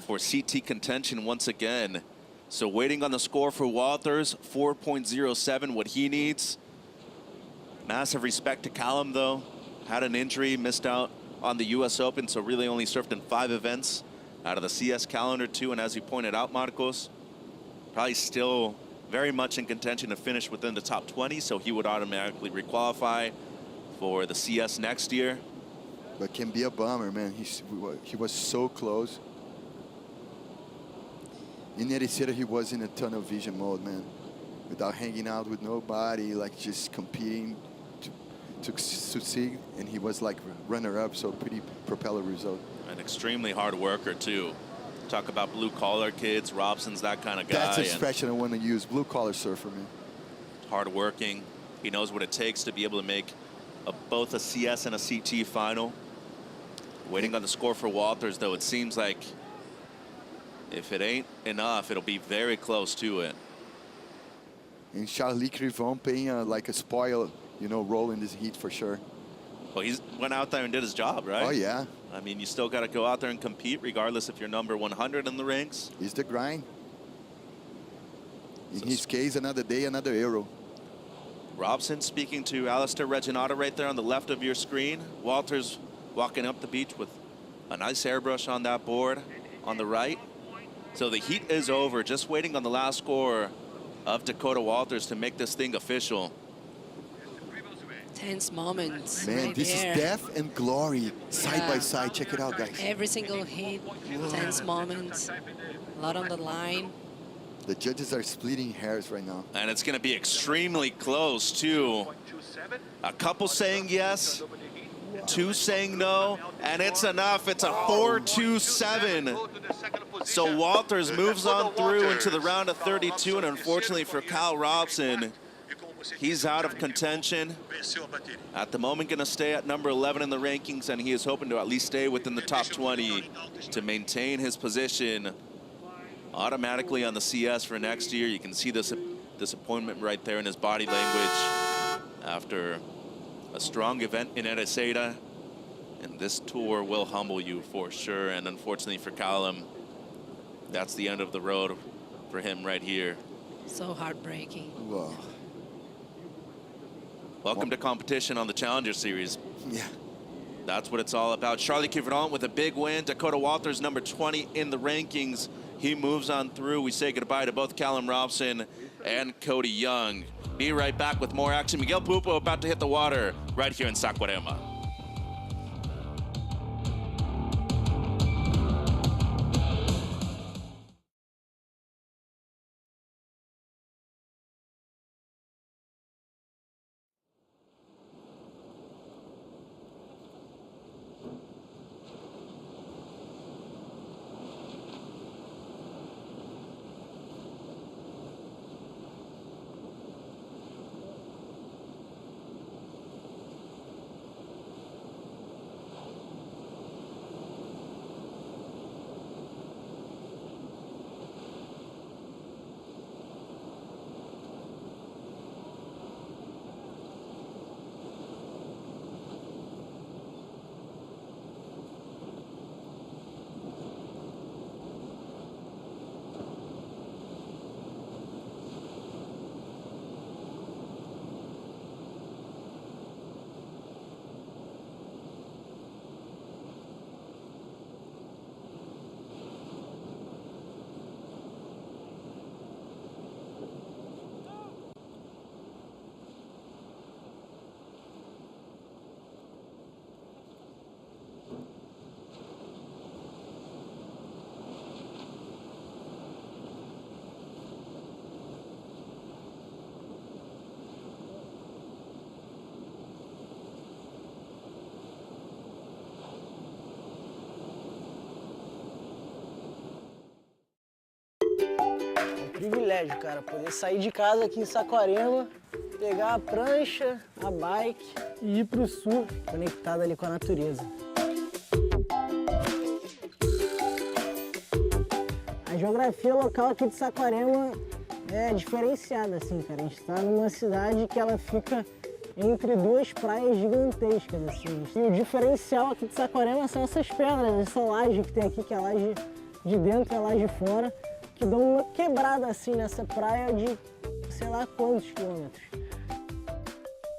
for CT contention once again. So waiting on the score for Walters, 4.07, what he needs. Massive respect to Callum, though. Had an injury, missed out on the U.S. Open, so really only surfed in 5 events out of the CS calendar, too. And as you pointed out, Marcos, probably still very much in contention to finish within the top 20, so he would automatically requalify for the CS next year. But can be a bummer, man. He was so close. In Ericeira, he was in a tunnel vision mode, man. Without hanging out with nobody, like just competing to succeed, and he was like runner-up, so pretty propeller result. An extremely hard worker, too. Talk about blue-collar kids. Robson's that kind of guy. That's the expression I want to use, blue-collar surfer, man. Hard-working. He knows what it takes to be able to make both a CS and a CT final. Waiting on the score for Walters, though, it seems like if it ain't enough, it'll be very close to it. And Charlie Crivon playing like a spoil, you know, role in this heat for sure. Well, he went out there and did his job, right? Oh, yeah. I mean, you still got to go out there and compete, regardless if you're number 100 in the ranks. It's the grind. In his case, another day, another euro. Robson speaking to Alistair Reginato right there on the left of your screen. Walters walking up the beach with a nice airbrush on that board on the right. So the heat is over, just waiting on the last score of Dakota Walters to make this thing official. Tense moments. Man, right this there. is death and glory side by Yeah. side. Check it out, guys. Every single hit, tense moments. A lot on the line. The judges are splitting hairs right now. And it's going to be extremely close, too. A couple saying yes, 2 saying no, and it's enough. It's a 4-2-7. So Walters moves on through into the round of 32, and unfortunately for Kyle Robson, he's out of contention. At the moment, going to stay at number 11 in the rankings, and he is hoping to at least stay within the top 20 to maintain his position automatically on the CS for next year. You can see this disappointment right there in his body language after a strong event in Ericeira. And this tour will humble you for sure. And unfortunately for Callum, that's the end of the road for him right here. So heartbreaking. Whoa. Welcome to competition on the Challenger Series. Yeah. That's what it's all about. Charlie Quiveron with a big win. Dakota Walters, number 20 in the rankings. He moves on through. We say goodbye to both Callum Robson and Cody Young. Be right back with more action. Miguel Pupo about to hit the water right here in Saquarema. Privilégio, cara, poder sair de casa aqui em Saquarema, pegar a prancha, a bike e ir pro sul, conectado ali com a natureza. A geografia local aqui de Saquarema é diferenciada, assim, cara. A gente tá numa cidade que ela fica entre 2 praias gigantescas, assim. E o diferencial aqui de Saquarema são essas pedras, essa laje que tem aqui, que é a laje de dentro e a laje de fora, que dão uma quebrada assim nessa praia de sei lá quantos quilômetros.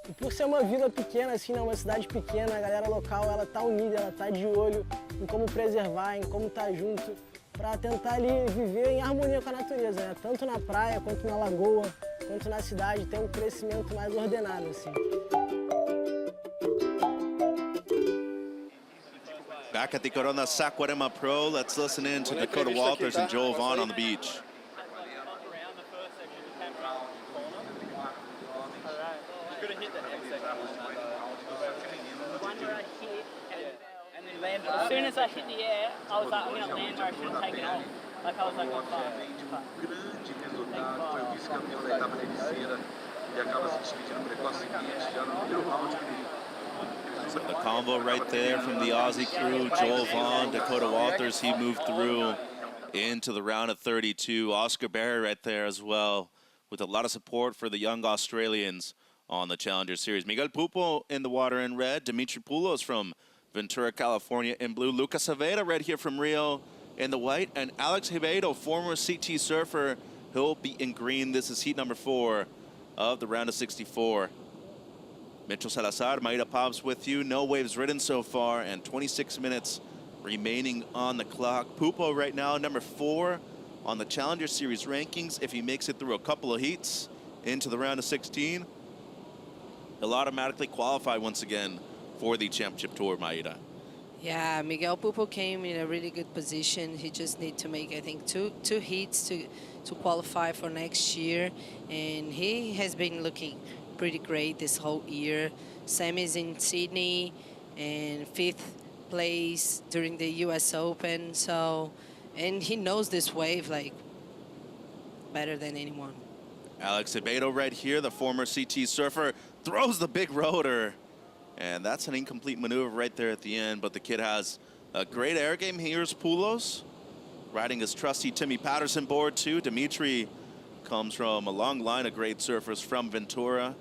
E por ser uma vila pequena, assim, né, uma cidade pequena, a galera local ela tá unida, ela tá de olho em como preservar, em como tá junto, para tentar ali viver em harmonia com a natureza, né? Tanto na praia, quanto na lagoa, quanto na cidade, ter um crescimento mais ordenado, assim. Back at the Corona Saquarema Pro, let's listen in to Dakota Walters and Joel Vaughn on the beach. As soon as I hit the air, I was like, I'm going to land where I should have taken off. Like, I was like, on fire. So the combo right there from the Aussie crew, Joel Vaughn, Dakota Walters, he moved through into the round of 32. Oscar Barry right there as well, with a lot of support for the young Australians on the Challenger Series. Miguel Pupo in the water in red. Dimitri Poulos from Ventura, California in blue. Lucas Aveda red here from Rio in the white. And Alex Ribeiro, former CT surfer, he'll be in green. This is heat number 4 of the round of 64. Mitchell Salazar, Maida Pops with you. No waves ridden so far, and 26 minutes remaining on the clock. Pupo right now, number 4 on the Challenger Series rankings. If he makes it through a couple of heats into the round of 16, he'll automatically qualify once again for the Championship Tour, Maida. Yeah, Miguel Pupo came in a really good position. He just need to make, I think, two heats to qualify for next year. And he has been looking pretty great this whole year. Semis in Sydney and 5th place during the US Open. So, and he knows this wave like better than anyone. Alex Ribeiro right here, the former CT surfer, throws the big rotor. And that's an incomplete maneuver right there at the end, but the kid has a great air game. Here's Poulos riding his trusty Timmy Patterson board too. Dimitri comes from a long line of great surfers from Ventura.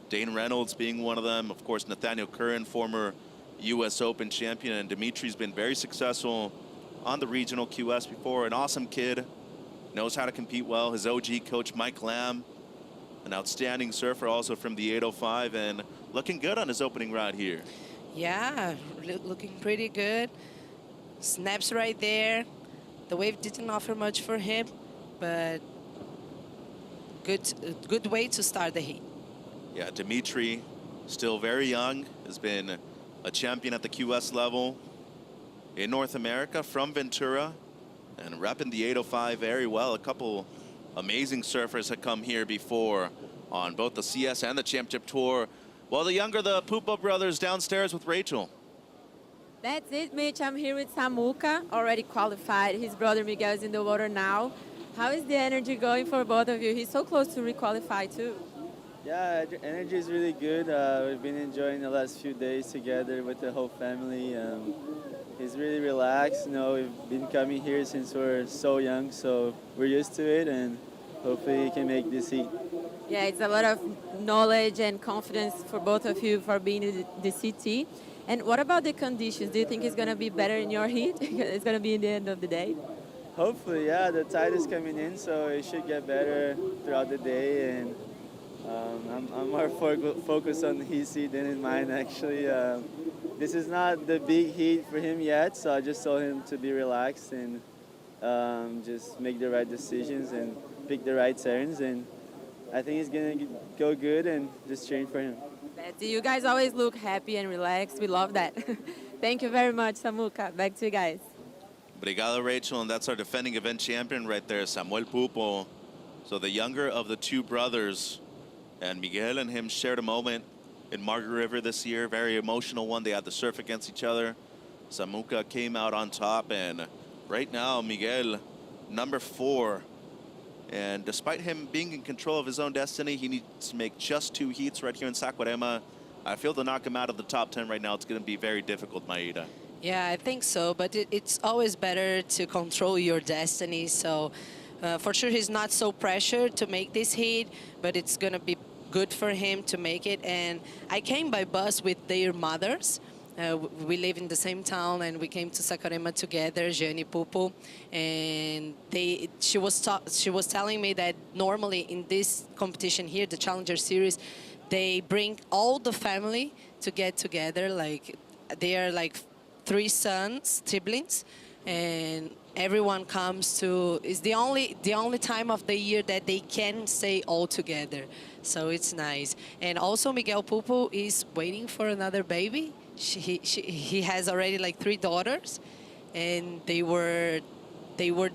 Dane Reynolds being one of them. Of course, Nathaniel Curran, former US Open champion. And Dimitri's been very successful on the regional QS before. An awesome kid, knows how to compete well. His OG coach, Mike Lamb, an outstanding surfer also from the 805, and looking good on his opening ride here. Yeah, looking pretty good. Snaps right there. The wave didn't offer much for him, but good way to start the heat. Yeah, Dimitri, still very young, has been a champion at the QS level in North America from Ventura, and repping the 805 very well. A couple amazing surfers had come here before on both the CS and the Championship Tour. Well, the Pupo brothers downstairs with Rachel. That's it, Mitch. I'm here with Samuca, already qualified. His brother Miguel is in the water now. How is the energy going for both of you? He's so close to requalify too. Yeah, energy is really good. We've been enjoying the last few days together with the whole family. He's really relaxed. You know, we've been coming here since we're so young, so we're used to it, and hopefully he can make this heat. Yeah, it's a lot of knowledge and confidence for both of you for being in the CT. And what about the conditions? Do you think it's going to be better in your heat? It's going to be in the end of the day? Hopefully, yeah. The tide is coming in, so it should get better throughout the day. And I'm more focused on his heat than in mine, actually. This is not the big heat for him yet, so I just told him to be relaxed and just make the right decisions and pick the right turns. And I think it's going to go good, and just cheering for him. You guys always look happy and relaxed. We love that. Thank you very much, Samuca. Back to you guys. Obrigado, Rachel, and that's our defending event champion right there, Samuel Pupo. So the younger of the two brothers, and Miguel and him shared a moment in Margaret River this year, very emotional one. They had to surf against each other. Samuca came out on top, and right now, Miguel, number 4. And despite him being in control of his own destiny, he needs to make just 2 heats right here in Saquarema. I feel to knock him out of the top 10 right now, it's going to be very difficult, Maida. Yeah, I think so, but it's always better to control your destiny. So for sure, he's not so pressured to make this heat, but it's going to be good for him to make it. And I came by bus with their mothers. We live in the same town, and we came to Saquarema together, Jenny Pupo, and she was telling me that normally in this competition here, the Challenger Series, they bring all the family to get together. Like they are like 3 sons, siblings, and everyone comes to. It's the only time of the year that they can stay all together. So it's nice. And also Miguel Pupo is waiting for another baby. He has already like 3 daughters, and they were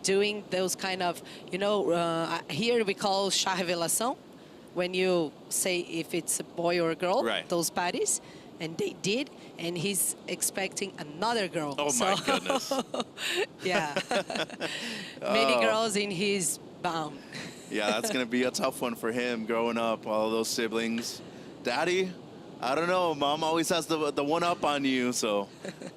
doing those kind of, you know, here we call chá revelação, when you say if it's a boy or a girl, right. Those parties, and they did, and he's expecting another girl. Oh my goodness. Yeah, many girls in his bound. Yeah, that's going to be a tough one for him growing up, all those siblings. Daddy, I don't know. Mom always has the one up on you, so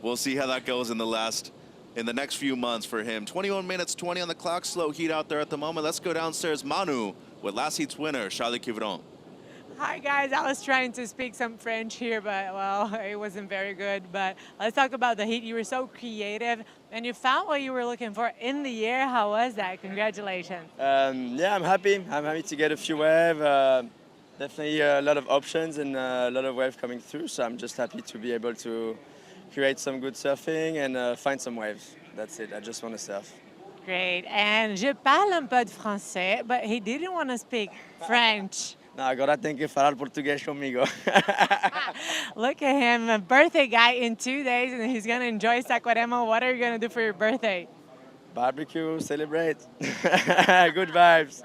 we'll see how that goes in the next few months for him. 21 minutes 20 on the clock. Slow heat out there at the moment. Let's go downstairs. Manu with last heat's winner, Charlie Quivron. Hi guys, I was trying to speak some French here, but well, it wasn't very good. But let's talk about the heat. You were so creative and you found what you were looking for in the air. How was that? Congratulations. Yeah, I'm happy. I'm happy to get a few waves. Definitely a lot of options and a lot of waves coming through. So I'm just happy to be able to create some good surfing and find some waves. That's it. I just want to surf. Great. And je parle un peu de français, but he didn't want to speak French. Não, agora tem que falar português comigo. Look at him, a birthday guy in 2 days, and he's going to enjoy Saquarema. What are you going to do for your birthday? Barbecue, celebrate. Good vibes.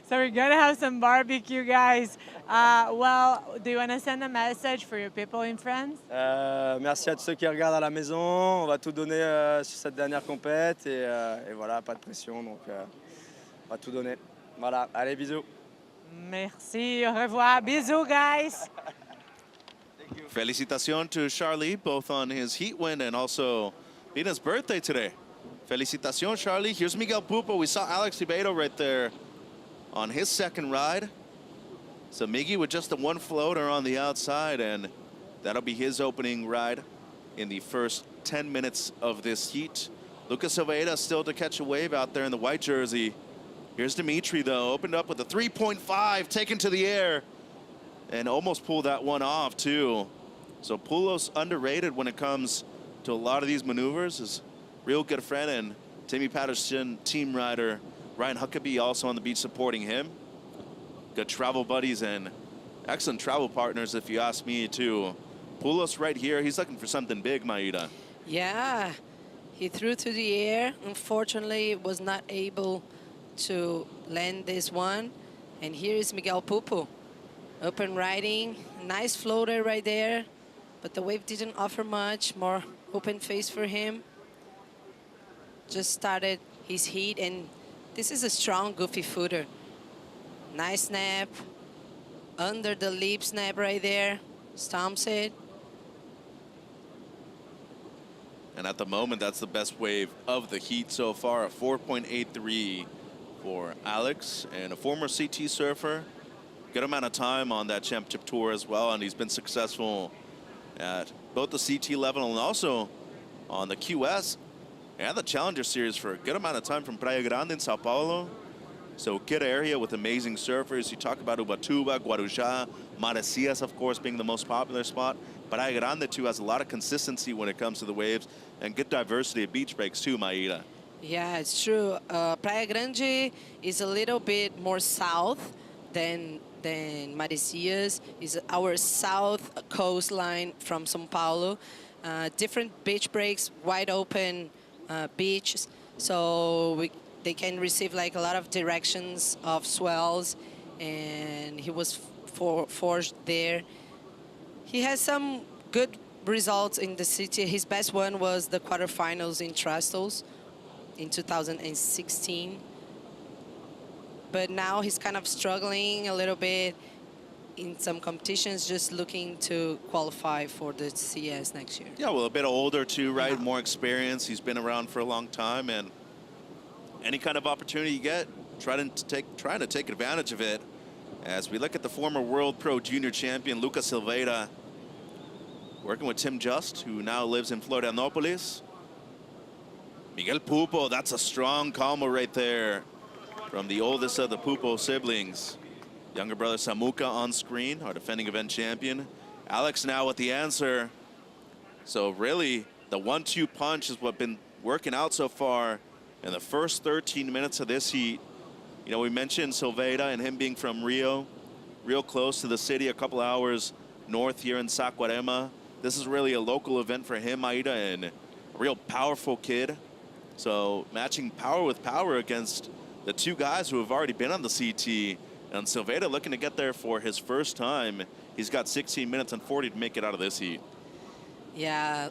So we're going to have some barbecue, guys. Well, do you want to send a message for your people in France? Merci à tous ceux qui regardent à la maison. On va tout donner sur cette dernière compète et voilà, pas de pression. Donc, on va tout donner. Voilà, allez, bisous. Merci, au revoir. Bisous, guys. Felicitación to Charlie, both on his heat win and also being his birthday today. Felicitación, Charlie. Here's Miguel Pupo. We saw Alex Ribeiro right there on his second ride. So Miggy with just the one floater on the outside, and that'll be his opening ride in the first 10 minutes of this heat. Lucas Silveira still to catch a wave out there in the white jersey. Here's Dimitri, though, opened up with a 3.5, taken to the air, and almost pulled that one off, too. So Poulos underrated when it comes to a lot of these maneuvers. His real good friend and Timmy Patterson team rider Ryan Huckabee also on the beach supporting him. Good travel buddies and excellent travel partners, if you ask me, too. Poulos right here, he's looking for something big, Maida. Yeah, he threw to the air. Unfortunately, was not able to land this one. And here is Miguel Pupo. Open riding, nice floater right there. But the wave didn't offer much, more open face for him. Just started his heat, and this is a strong, goofy footer. Nice snap, under the lip snap right there, stomps it. And at the moment, that's the best wave of the heat so far, a 4.83 for Alex, and a former CT surfer. Good amount of time on that championship tour as well, and he's been successful at both the CT level and also on the QS and the Challenger Series for a good amount of time from Praia Grande in Sao Paulo. So good area with amazing surfers. You talk about Ubatuba, Guarujá, Maresias, of course, being the most popular spot. Praia Grande, too, has a lot of consistency when it comes to the waves and good diversity of beach breaks, too, Maida. Yeah, it's true. Praia Grande is a little bit more south than Maresias. Is our south coastline from São Paulo. Different beach breaks, wide open beaches. So they can receive like a lot of directions of swells, and he was forged there. He has some good results in the city. His best one was the quarterfinals in Trestles in 2016. But now he's kind of struggling a little bit in some competitions, just looking to qualify for the CS next year. Yeah, well, a bit older too, right? Yeah. More experience. He's been around for a long time, and any kind of opportunity you get, trying to take advantage of it. As we look at the former World Pro Junior champion, Lucas Silveira, working with Tim Just, who now lives in Florianopolis. Miguel Pupo, that's a strong combo right there from the oldest of the Pupo siblings. Younger brother Samuka on screen, our defending event champion. Alex now with the answer. So really, the 1-2 punch is what's been working out so far in the first 13 minutes of this heat. You know, we mentioned Silveira and him being from Rio, real close to the city, a couple hours north here in Saquarema. This is really a local event for him, Maida, and a real powerful kid. So matching power with power against the two guys who have already been on the CT. And Silveira looking to get there for his first time. He's got 16 minutes and 40 to make it out of this heat. Yeah,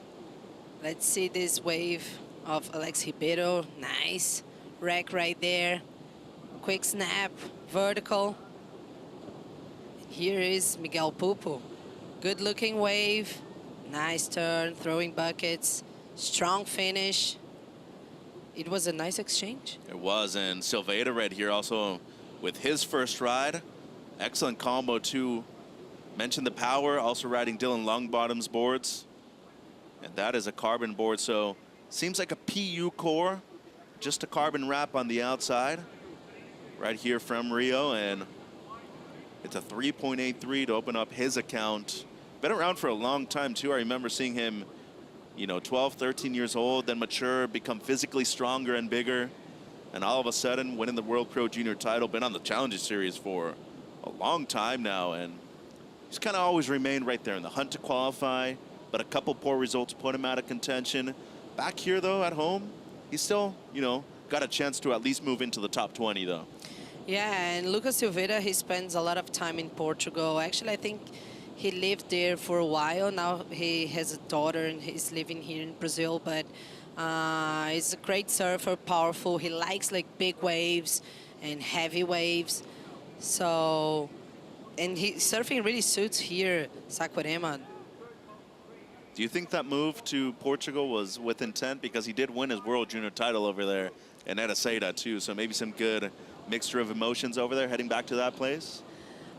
let's see this wave of Alex Ribeiro. Nice wreck right there. Quick snap, vertical. Here is Miguel Pupo. Good looking wave. Nice turn, throwing buckets. Strong finish. It was a nice exchange. It was, and Silveira right here also with his first ride. Excellent combo too. Mentioned the power, also riding Dylan Longbottom's boards. And that is a carbon board, so seems like a PU core, just a carbon wrap on the outside. Right here from Rio, and it's a 3.83 to open up his account. Been around for a long time too. I remember seeing him, you know, 12, 13 years old, then mature, become physically stronger and bigger. And all of a sudden, winning the World Pro Junior title, been on the Challenger Series for a long time now. And he's kind of always remained right there in the hunt to qualify, but a couple poor results put him out of contention. Back here though, at home, he's still, you know, got a chance to at least move into the top 20 though. Yeah, and Lucas Silveira, he spends a lot of time in Portugal. Actually, I think he lived there for a while. Now he has a daughter and he's living here in Brazil, but he's a great surfer, powerful. He likes like big waves and heavy waves. So, and surfing really suits here, Saquarema. Do you think that move to Portugal was with intent? Because he did win his World Junior title over there in Ericeira too, so maybe some good mixture of emotions over there heading back to that place?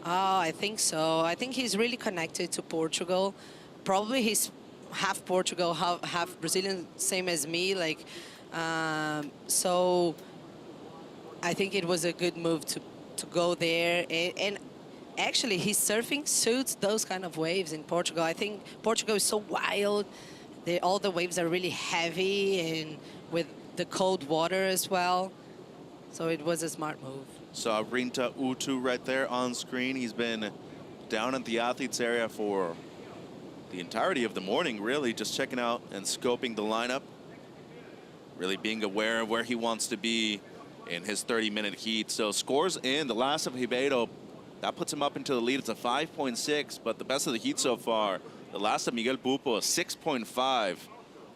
Oh, I think so. I think he's really connected to Portugal. Probably he's half Portugal, half Brazilian, same as me. Like, so I think it was a good move to go there. And actually, his surfing suits those kind of waves in Portugal. I think Portugal is so wild. All the waves are really heavy and with the cold water as well. So it was a smart move. Saw Rinta Utu right there on screen. He's been down at the athletes area for the entirety of the morning, really, just checking out and scoping the lineup. Really being aware of where he wants to be in his 30-minute heat. So scores in the last of Ribeiro. That puts him up into the lead. It's a 5.6, but the best of the heat so far. The last of Miguel Pupo, a 6.5.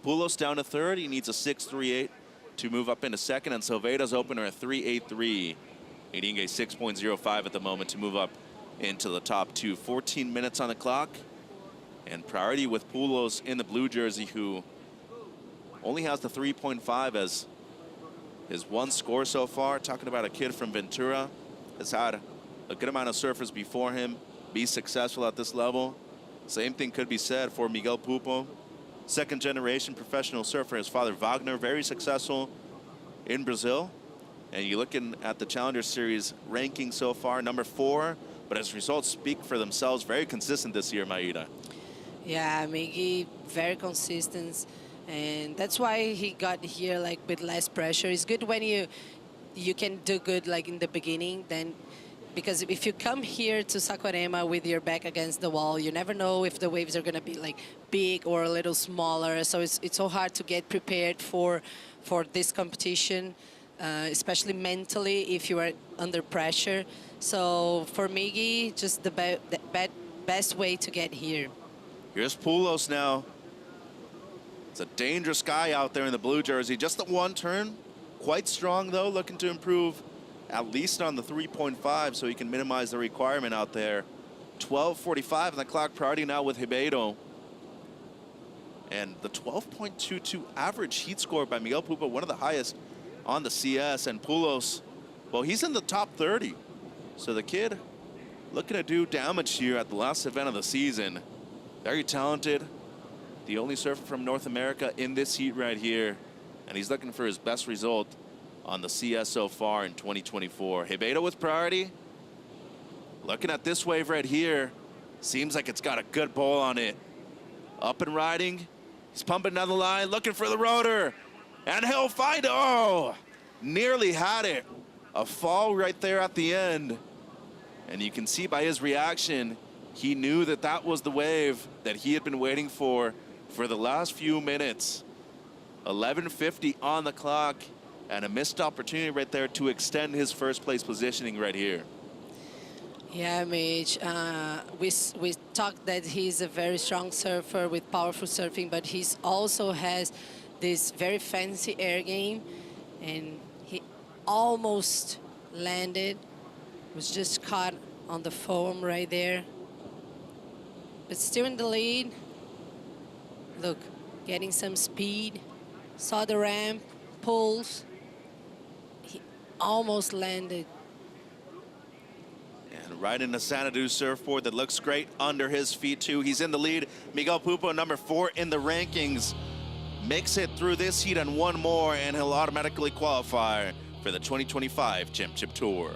Poulos down to third. He needs a 6.38 to move up into second, and Silveira's opener a 3.83. Needing a 6.05 at the moment to move up into the top two. 14 minutes on the clock, and priority with Poulos in the blue jersey, who only has the 3.5 as his one score so far. Talking about a kid from Ventura, has had a good amount of surfers before him be successful at this level. Same thing could be said for Miguel Pupo. Second generation professional surfer. His father Wagner, very successful in Brazil. And you're looking at the Challenger Series ranking so far, number 4, but his results speak for themselves. Very consistent this year, Maida. Yeah, Miggy, very consistent. And that's why he got here like with less pressure. It's good when you can do good like in the beginning, then because if you come here to Saquarema with your back against the wall, you never know if the waves are going to be like big or a little smaller. So it's so hard to get prepared for this competition, especially mentally if you are under pressure. So for Miggy, just the best way to get here. Here's Poulos now. It's a dangerous guy out there in the blue jersey. Just the one turn, quite strong though, looking to improve at least on the 3.5 so he can minimize the requirement out there. 12:45 on the clock, priority now with Ribeiro. And the 12.22 average heat score by Miguel Pupo, one of the highest on the CS. And Poulos, well, he's in the top 30. So the kid looking to do damage here at the last event of the season. Very talented. The only surfer from North America in this heat right here. And he's looking for his best result on the CS so far in 2024. Ribeiro with priority. Looking at this wave right here. Seems like it's got a good bowl on it. Up and riding. He's pumping down the line, looking for the rotor. And he'll find it. Oh, nearly had it. A fall right there at the end. And you can see by his reaction, he knew that that was the wave that he had been waiting for the last few minutes. 11:50 on the clock, and a missed opportunity right there to extend his first place positioning right here. Yeah, Mitch, we talked that he's a very strong surfer with powerful surfing, but he also has this very fancy air game, and he almost landed, was just caught on the foam right there, but still in the lead. Look, getting some speed, saw the ramp, pulls, he almost landed. And riding a Xanadu surfboard that looks great under his feet too. He's in the lead. Miguel Pupo, number 4 in the rankings, makes it through this heat and one more, and he'll automatically qualify for the 2025 Championship Tour.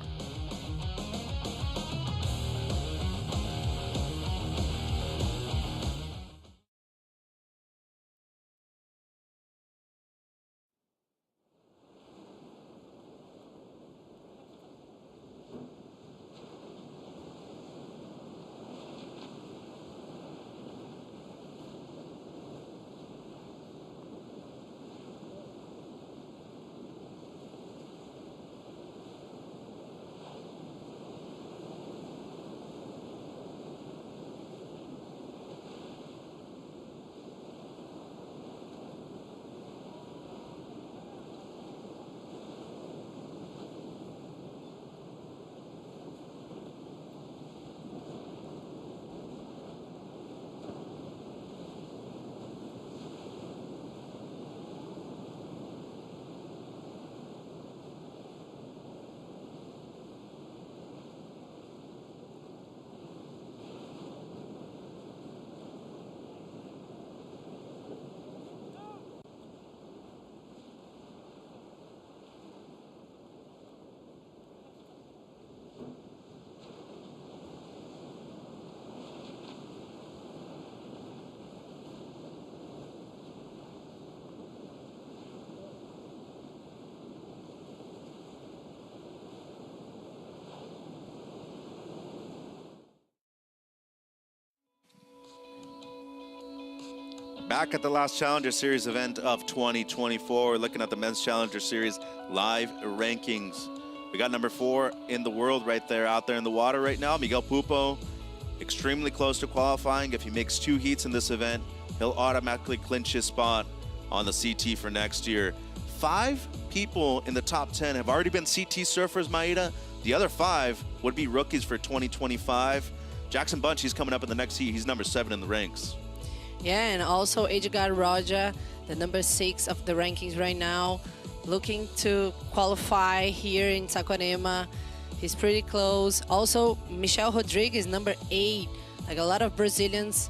Back at the last Challenger Series event of 2024, we're looking at the Men's Challenger Series live rankings. We got number 4 in the world right there, out there in the water right now. Miguel Pupo, extremely close to qualifying. If he makes 2 heats in this event, he'll automatically clinch his spot on the CT for next year. 5 people in the top 10 have already been CT surfers, Maeda. The other 5 would be rookies for 2025. Jackson Bunch, he's coming up in the next heat. He's number 7 in the ranks. Yeah, and also Edgar Roja, the number 6 of the rankings right now, looking to qualify here in Saquarema. He's pretty close. Also, Michel Rodrigues, number 8. Like a lot of Brazilians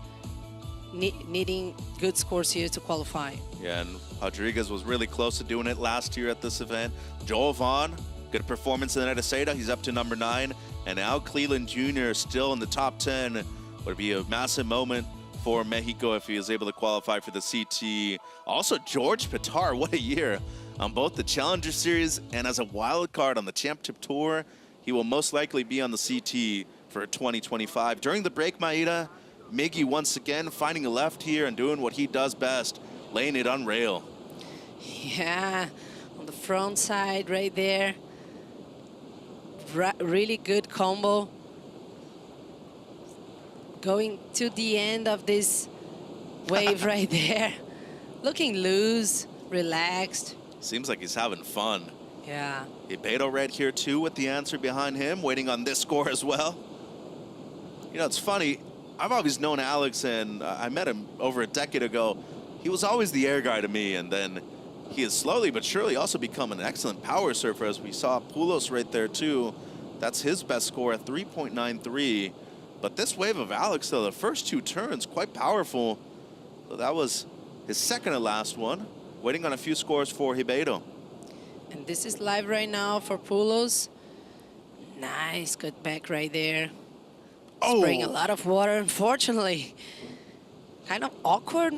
needing good scores here to qualify. Yeah, and Rodriguez was really close to doing it last year at this event. Joel Vaughn, good performance in Ericeira. He's up to number 9. And Al Cleland Jr. still in the top 10. Would be a massive moment for Mexico if he is able to qualify for the CT. Also, George Pitar, what a year on both the Challenger Series and as a wild card on the Championship Tour. He will most likely be on the CT for 2025. During the break, Maeda, Miggy once again finding a left here and doing what he does best, laying it on rail. Yeah, on the front side right there. Really good combo. Going to the end of this wave right there. Looking loose, relaxed. Seems like he's having fun. Yeah. Ibeto right here too with the answer behind him, waiting on this score as well. You know, it's funny. I've always known Alex, and I met him over a decade ago. He was always the air guy to me, and then he has slowly but surely also become an excellent power surfer, as we saw Poulos right there too. That's his best score at 3.93. But this wave of Alex, though, the first 2 turns, quite powerful. So that was his second to last one. Waiting on a few scores for Ribeiro. And this is live right now for Poulos. Nice, good back right there. Oh! Spraying a lot of water, unfortunately. Kind of awkward.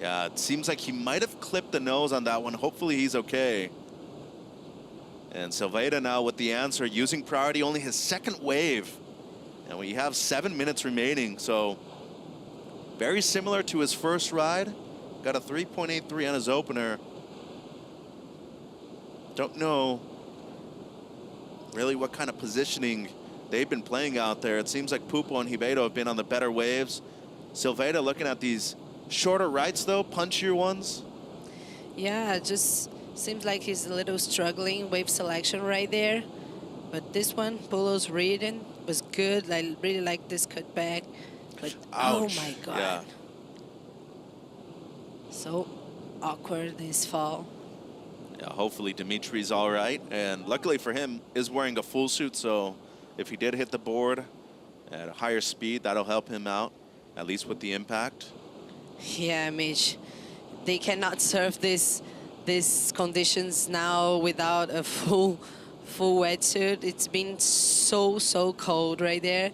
Yeah, it seems like he might have clipped the nose on that one. Hopefully he's okay. And Silveira now with the answer, using priority, only his second wave. And we have 7 minutes remaining, so very similar to his first ride. Got a 3.83 on his opener. Don't know really what kind of positioning they've been playing out there. It seems like Pupo and Ribeiro have been on the better waves. Silveira looking at these shorter rights, though, punchier ones. Yeah, it just seems like he's a little struggling wave selection right there. But this one, Poulos reading, was good. I really like this cutback. But ouch. Oh my God. Yeah. So awkward this fall. Yeah, hopefully Dimitri's all right. And luckily for him, is wearing a full suit, so if he did hit the board at a higher speed, that'll help him out, at least with the impact. Yeah, Mitch. They cannot surf these conditions now without a full wetsuit. It's been so cold right there.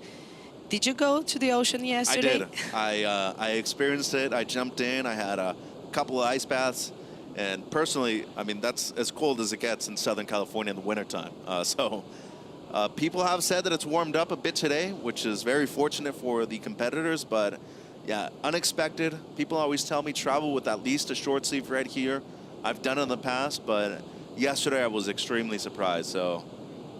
Did you go to the ocean yesterday? I did. I experienced it. I jumped in. I had a couple of ice baths. And personally, I mean, that's as cold as it gets in Southern California in the wintertime. People have said that it's warmed up a bit today, which is very fortunate for the competitors. But yeah, unexpected. People always tell me travel with at least a short sleeve red here. I've done it in the past, but yesterday I was extremely surprised. So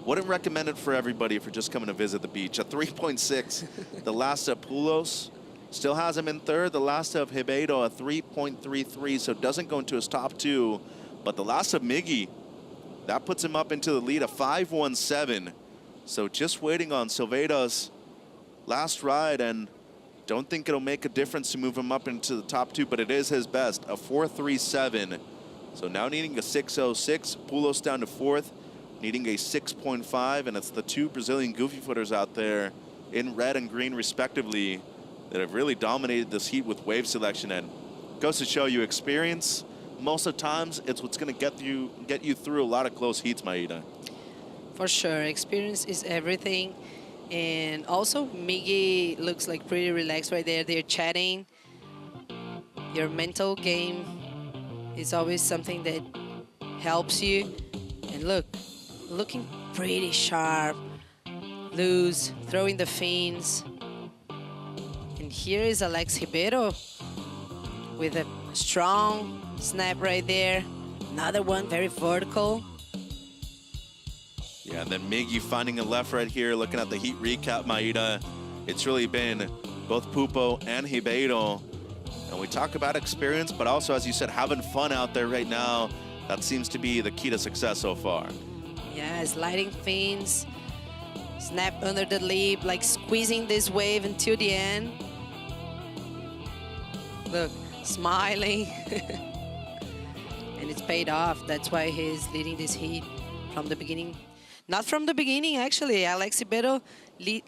wouldn't recommend it for everybody if you're just coming to visit the beach. A 3.6, the last of Poulos still has him in third. The last of Ribeiro, a 3.33, so doesn't go into his top two. But the last of Miggy, that puts him up into the lead, a 5.17. So just waiting on Silveira's last ride, and don't think it'll make a difference to move him up into the top two, but it is his best, a 4.37. So now needing a 6.06, Poulos down to fourth, needing a 6.5, and it's the two Brazilian goofy footers out there in red and green respectively that have really dominated this heat with wave selection. And goes to show you experience, most of the times, it's what's going to get you through a lot of close heats, Maida. For sure, experience is everything. And also, Miggy looks like pretty relaxed right there. They're chatting. Your mental game is always something that helps you. And look, looking pretty sharp, loose, throwing the fins. And here is Alex Ribeiro with a strong snap right there. Another one, very vertical. Yeah, and then Miggy finding a left right here, looking at the heat recap, Maida. It's really been both Pupo and Ribeiro. And we talk about experience, but also, as you said, having fun out there right now. That seems to be the key to success so far. Yeah, sliding fins, snap under the lip, like squeezing this wave until the end. Look, smiling. And it's paid off. That's why he's leading this heat from the beginning. Not from the beginning, actually. Alex Ribeiro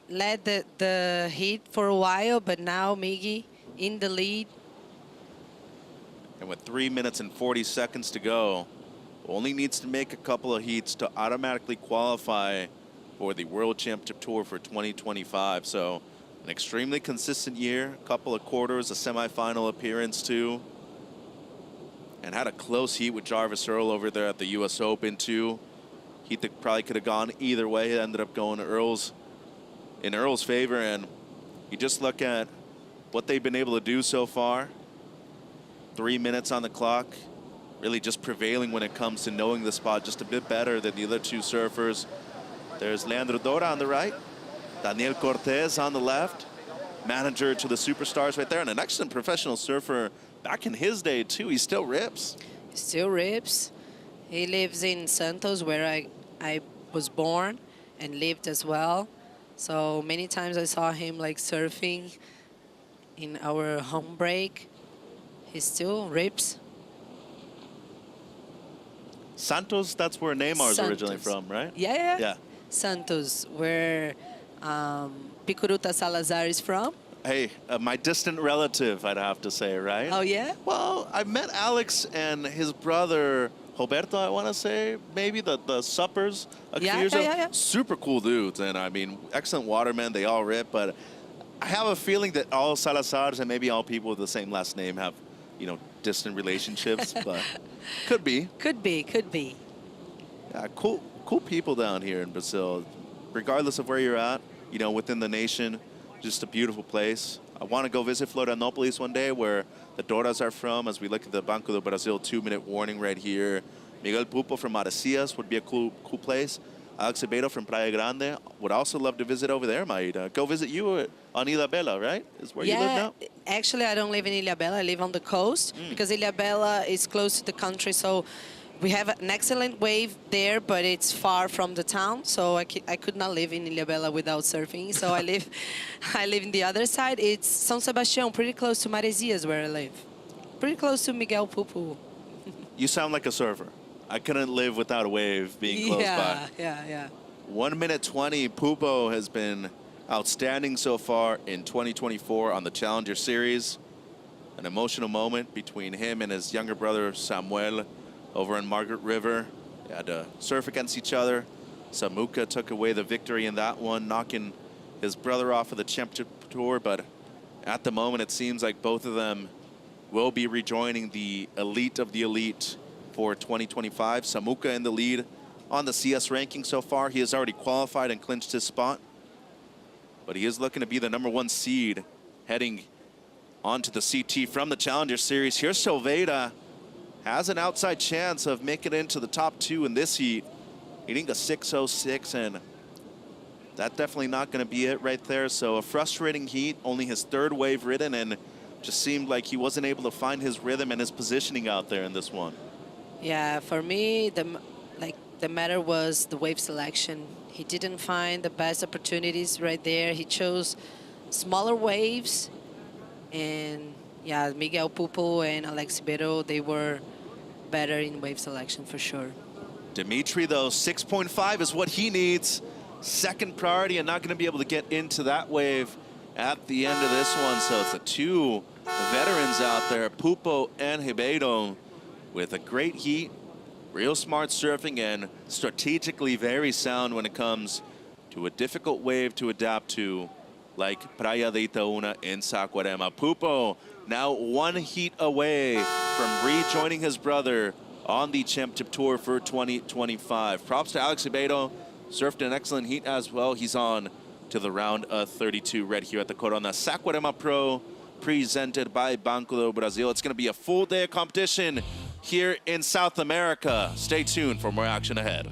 led the heat for a while, but now Miggy in the lead. And with 3 minutes and 40 seconds to go, only needs to make a couple of heats to automatically qualify for the World Championship Tour for 2025. So an extremely consistent year, a couple of quarters, a semifinal appearance too. And had a close heat with Jarvis Earl over there at the US Open too. Heat that probably could have gone either way. It ended up going in Earl's favor. And you just look at what they've been able to do so far. 3 minutes on the clock, really just prevailing when it comes to knowing the spot just a bit better than the other two surfers. There's Leandro Dora on the right, Daniel Cortez on the left, manager to the superstars right there, and an excellent professional surfer back in his day too. He still rips. Still rips. He lives in Santos, where I was born and lived as well. So many times I saw him like surfing in our home break. He still rips. Santos, that's where Neymar's originally from, right? Yeah. Santos, where Picuruta Salazar is from. Hey, my distant relative, I'd have to say, right? Oh, yeah? Well, I met Alex and his brother, Roberto, I want to say, maybe the suppers a few years ago. Yeah. Super cool dudes, and I mean, excellent watermen, they all rip, but I have a feeling that all Salazars and maybe all people with the same last name have, you know, distant relationships, but could be. Could be. Yeah, cool people down here in Brazil. Regardless of where you're at, you know, within the nation, just a beautiful place. I want to go visit Florianópolis one day, where the Doras are from, as we look at the Banco do Brasil 2-minute warning right here. Miguel Pupo from Arecias would be a cool place. Alex Ribeiro from Praia Grande would also love to visit over there, Maida. Go visit you on Ilhabela, right? Is where you live now? Actually, I don't live in Ilhabela. I live on the coast because Ilhabela is close to the country. So we have an excellent wave there, but it's far from the town. So I could not live in Ilhabela without surfing. So I live in the other side. It's São Sebastião, pretty close to Maresias, where I live. Pretty close to Miguel Pupo. You sound like a surfer. I couldn't live without a wave being close by. Yeah. 1 minute 20. Pupo has been outstanding so far in 2024 on the Challenger Series. An emotional moment between him and his younger brother Samuel over in Margaret River. They had to surf against each other. Samuka took away the victory in that one, knocking his brother off of the championship tour. But at the moment, it seems like both of them will be rejoining the elite of the elite for 2025. Samuka in the lead on the CS ranking so far. He has already qualified and clinched his spot, but he is looking to be the #1 seed heading onto the CT from the Challenger Series. Here, Silveira has an outside chance of making it into the top 2 in this heat, hitting a 6.06, and that's definitely not going to be it right there. So a frustrating heat, only his 3rd wave ridden, and just seemed like he wasn't able to find his rhythm and his positioning out there in this one. Yeah, for me, the matter was the wave selection. He didn't find the best opportunities right there. He chose smaller waves, and yeah, Miguel Pupo and Alex Ribeiro, they were better in wave selection for sure. Dimitri, though, 6.5 is what he needs. 2nd priority, and not going to be able to get into that wave at the end of this one. So it's the 2 veterans out there, Pupo and Ribeiro, with a great heat, real smart surfing, and strategically very sound when it comes to a difficult wave to adapt to, like Praia de Itaúna in Saquarema. Pupo now 1 heat away from rejoining his brother on the Championship Tour for 2025. Props to Alex Ribeiro, surfed an excellent heat as well. He's on to the round of 32 right here at the Corona Saquarema Pro, presented by Banco Do Brasil. It's going to be a full day of competition here in South America. Stay tuned for more action ahead.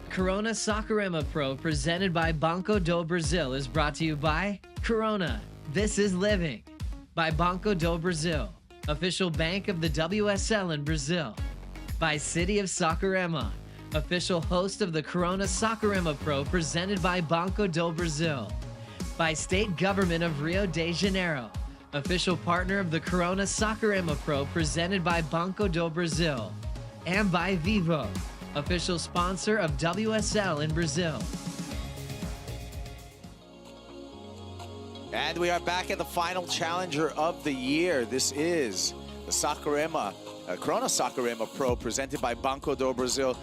Corona Saquarema Pro, presented by Banco Do Brasil, is brought to you by Corona, This is Living, by Banco Do Brasil, official bank of the WSL in Brazil, by City of Saquarema, official host of the Corona Saquarema Pro, presented by Banco Do Brasil, by State Government of Rio de Janeiro, official partner of the Corona Saquarema Pro, presented by Banco Do Brasil, and by Vivo, official sponsor of WSL in Brazil. And we are back at the final challenger of the year. This is the Saquarema, Corona Saquarema Pro, presented by Banco Do Brasil.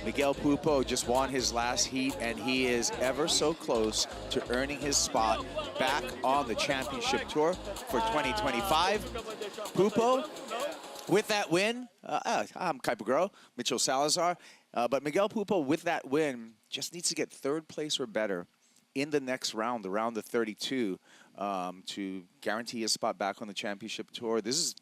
Miguel Pupo just won his last heat, and he is ever so close to earning his spot back on the championship tour for 2025. Pupo, with that win, I'm Kaipagro, Mitchell Salazar, but Miguel Pupo, with that win, just needs to get 3rd place or better in the next round, the round of 32, to guarantee his spot back on the championship tour. This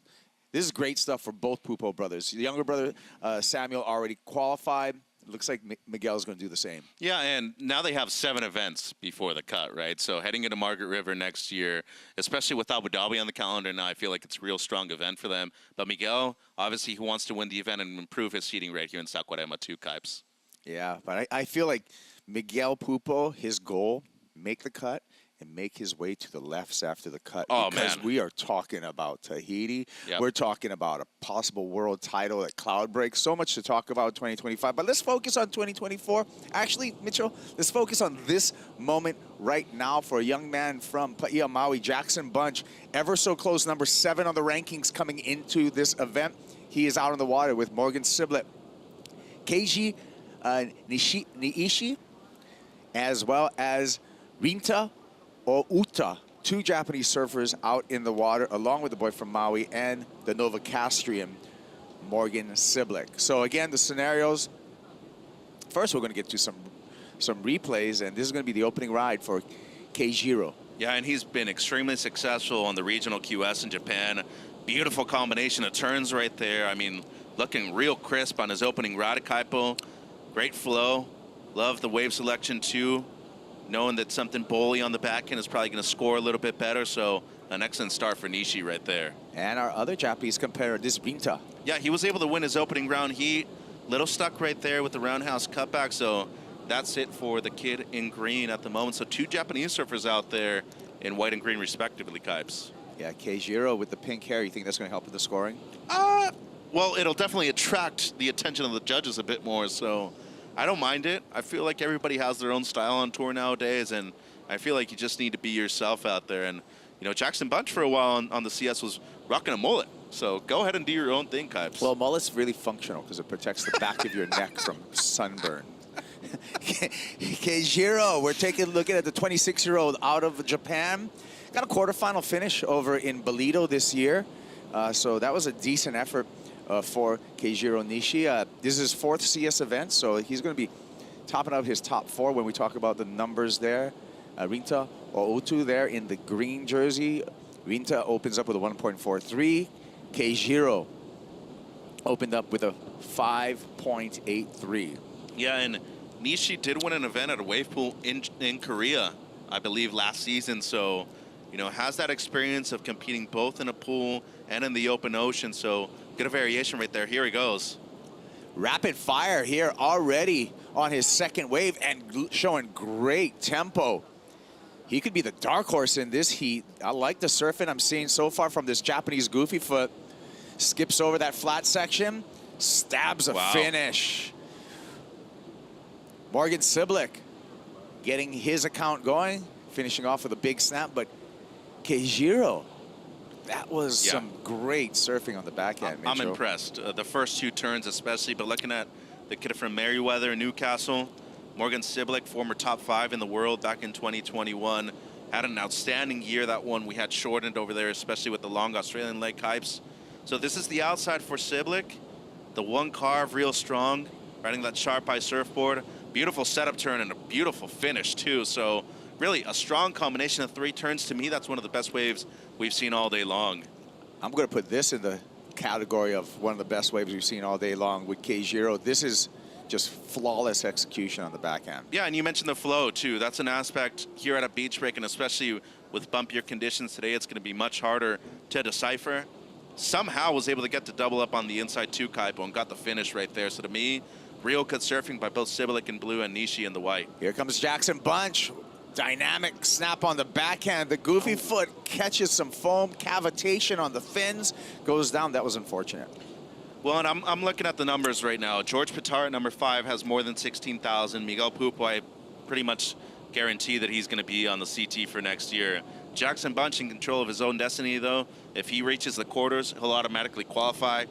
is great stuff for both Pupo brothers. The younger brother, Samuel, already qualified. looks like Miguel's going to do the same. Yeah, and now they have 7 events before the cut, right? So heading into Margaret River next year, especially with Abu Dhabi on the calendar now, I feel like it's a real strong event for them. But Miguel, obviously, he wants to win the event and improve his seating right here in Saquarema too, Kipes. Yeah, but I feel like Miguel Pupo, his goal, make the cut and make his way to the lefts after the cut. Oh, because man. we are talking about Tahiti. Yep. We're talking about a possible world title at Cloudbreak. So much to talk about in 2025. But let's focus on 2024. Actually, Mitchell, let's focus on this moment right now for a young man from Paia, Maui, Jackson Bunch. Ever so close, number 7 on the rankings coming into this event. He is out on the water with Morgan Siblet, Keiji Niishi, as well as Rinta Outa, 2 Japanese surfers out in the water, along with the boy from Maui and the Novocastrian, Morgan Siblet. So again, the scenarios. First, we're going to get to some replays, and this is going to be the opening ride for Keijiro. Yeah, and he's been extremely successful on the regional QS in Japan. Beautiful combination of turns right there. I mean, looking real crisp on his opening ride at Kaipo. Great flow. Love the wave selection too. Knowing that something bowly on the back end is probably going to score a little bit better. So an excellent start for Nishi right there. And our other Japanese competitor, this Rinta. Yeah, he was able to win his opening round heat. Little stuck right there with the roundhouse cutback. So that's it for the kid in green at the moment. So 2 Japanese surfers out there in white and green respectively, Kipes. Yeah, Keijiro with the pink hair. You think that's going to help with the scoring? Well, it'll definitely attract the attention of the judges a bit more. So I don't mind it. I feel like everybody has their own style on tour nowadays, and I feel like you just need to be yourself out there. And, you know, Jackson Bunch for a while on the CS was rocking a mullet. So go ahead and do your own thing, Kipes. Well, mullet's really functional because it protects the back of your neck from sunburn. Keijiro, we're looking at the 26-year-old out of Japan. Got a quarterfinal finish over in Bolito this year. So that was a decent effort for Keijiro Nishi. This is his 4th CS event, so he's going to be topping up his top 4 when we talk about the numbers there. Rinta Outu there in the green jersey. Rinta opens up with a 1.43. Keijiro opened up with a 5.83. Yeah, and Nishi did win an event at a wave pool in Korea, I believe, last season. So, you know, has that experience of competing both in a pool and in the open ocean. So get a variation right there. Here he goes. Rapid fire here already on his 2nd wave and showing great tempo. He could be the dark horse in this heat. I like the surfing I'm seeing so far from this Japanese goofy foot. Skips over that flat section, stabs a finish. Morgan Siblet getting his account going, finishing off with a big snap, but Keijiro, that was some great surfing on the backhand. I'm impressed. The first 2 turns especially, but looking at the kid from Merriweather, Newcastle, Morgan Siblet, former top 5 in the world back in 2021, had an outstanding year. That one we had shortened over there, especially with the long Australian leg hypes. So this is the outside for Siblet. The 1 carve, real strong, riding that sharp eye surfboard. Beautiful setup turn and a beautiful finish too. So really a strong combination of 3 turns. To me, that's one of the best waves we've seen all day long. I'm going to put this in the category of one of the best waves we've seen all day long with Keijiro. This is just flawless execution on the backhand. Yeah, and you mentioned the flow too. That's an aspect here at a beach break, and especially with bumpier conditions today, it's going to be much harder to decipher. Somehow was able to get to double up on the inside 2 Kaipo and got the finish right there. So to me, real good surfing by both Siblet in blue and Nishi in the white. Here comes Jackson Bunch. Dynamic snap on the backhand. The goofy foot catches some foam, cavitation on the fins, goes down. That was unfortunate. Well, and I'm looking at the numbers right now. George Pitar at number 5 has more than 16,000. Miguel Pupo, I pretty much guarantee that he's going to be on the CT for next year. Jackson Bunch in control of his own destiny, though. If he reaches the quarters, he'll automatically qualify.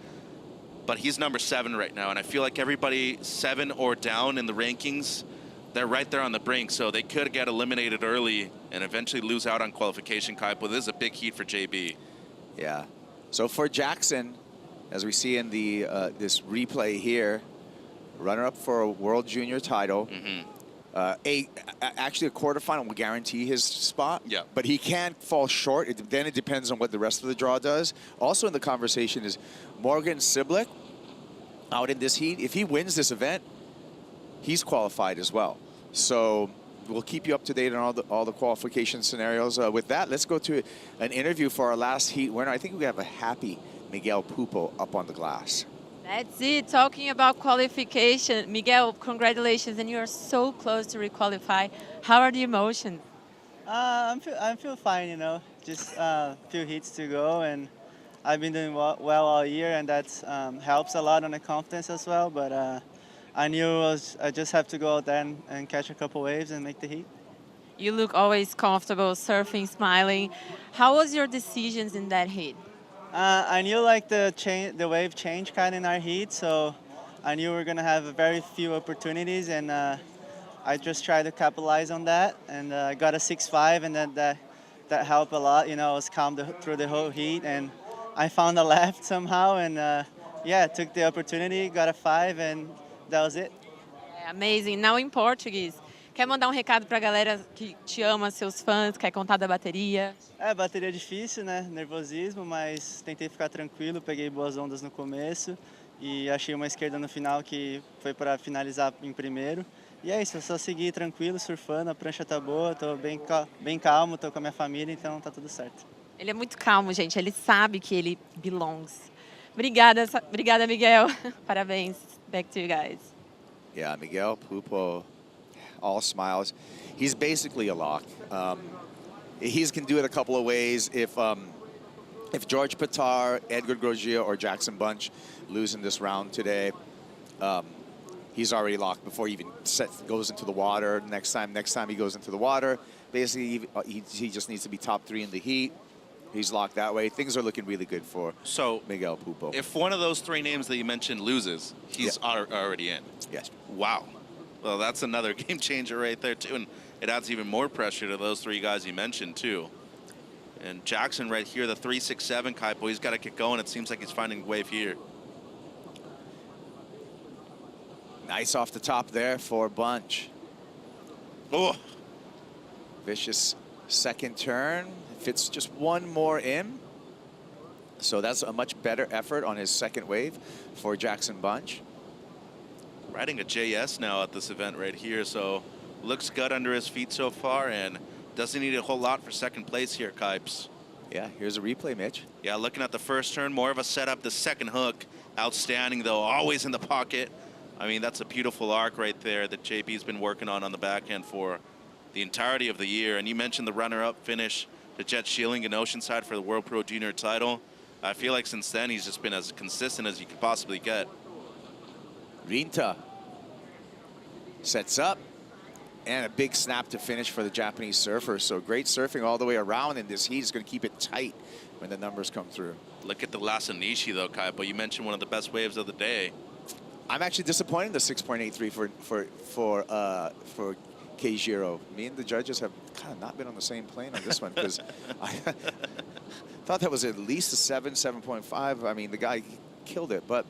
But he's number 7 right now, and I feel like everybody 7 or down in the rankings, they're right there on the brink, so they could get eliminated early and eventually lose out on qualification, Kaipo. This is a big heat for JB. Yeah. So for Jackson, as we see in the this replay here, runner-up for a World Junior title. Actually, a quarterfinal will guarantee his spot. Yeah. But he can fall short. Then it depends on what the rest of the draw does. Also in the conversation is Morgan Siblet out in this heat. If he wins this event, he's qualified as well. So we'll keep you up to date on all the qualification scenarios. With that, let's go to an interview for our last heat winner. I think we have a happy Miguel Pupo up on the glass. That's it. Talking about qualification, Miguel, congratulations, and you are so close to requalify. How are the emotions? I feel fine, you know. Just few heats to go, and I've been doing well all year, and that helps a lot on the confidence as well. But I knew I just have to go out there and catch a couple waves and make the heat. You look always comfortable, surfing, smiling. How was your decisions in that heat? I knew like the wave changed kind of in our heat, so I knew we were gonna have very few opportunities, and I just tried to capitalize on that, and I got a 6.5, and that helped a lot. You know, I was calm through the whole heat, and I found a left somehow, and yeah, took the opportunity, got a 5, and that was it. Amazing. Now em português. Quer mandar um recado para a galera que te ama, seus fãs, quer contar da bateria? Bateria é difícil, né? Nervosismo, mas tentei ficar tranquilo, peguei boas ondas no começo e achei uma esquerda no final que foi para finalizar em primeiro. E é isso, eu só segui tranquilo, surfando, a prancha tá boa, tô bem calmo, tô com a minha família, então tá tudo certo. Ele é muito calmo, gente, ele sabe que ele belongs. Obrigada, Miguel. Parabéns. Back to you guys. Yeah, Miguel Pupo, all smiles. He's basically a lock. He can do it a couple of ways. If George Pitar, Edgar Grosjean, or Jackson Bunch lose in this round today, he's already locked before he even goes into the water. Next time he goes into the water, basically he just needs to be top 3 in the heat. He's locked that way. Things are looking really good for Miguel Pupo. If one of those 3 names that you mentioned loses, he's already in. Yes. Wow. Well, that's another game changer right there, too. And it adds even more pressure to those 3 guys you mentioned, too. And Jackson right here, the 3.67 Kaipo, he's got to get going. It seems like he's finding a wave here. Nice off the top there for Bunch. Oh. Vicious second turn. Fits just one more in. So that's a much better effort on his second wave for Jackson Bunch. Riding a JS now at this event right here, so looks good under his feet so far and doesn't need a whole lot for second place here, Kipes. Yeah, here's a replay, Mitch. Yeah, looking at the first turn, more of a setup. The second hook, outstanding though, always in the pocket. I mean, that's a beautiful arc right there that JP's been working on the backhand for the entirety of the year. And you mentioned the runner-up finish to Jet Schilling in Oceanside for the World Pro Junior title. I feel like since then he's just been as consistent as you could possibly get. Rinta sets up, and a big snap to finish for the Japanese surfer. So great surfing all the way around in this heat. He's going to keep it tight when the numbers come through. Look at the Lasanishi though, Kaipo. You mentioned one of the best waves of the day. I'm actually disappointed in the 6.83 for Keijiro. Me and the judges have kind of not been on the same plane on this one, because I thought that was at least a 7.5. I mean, the guy killed it, but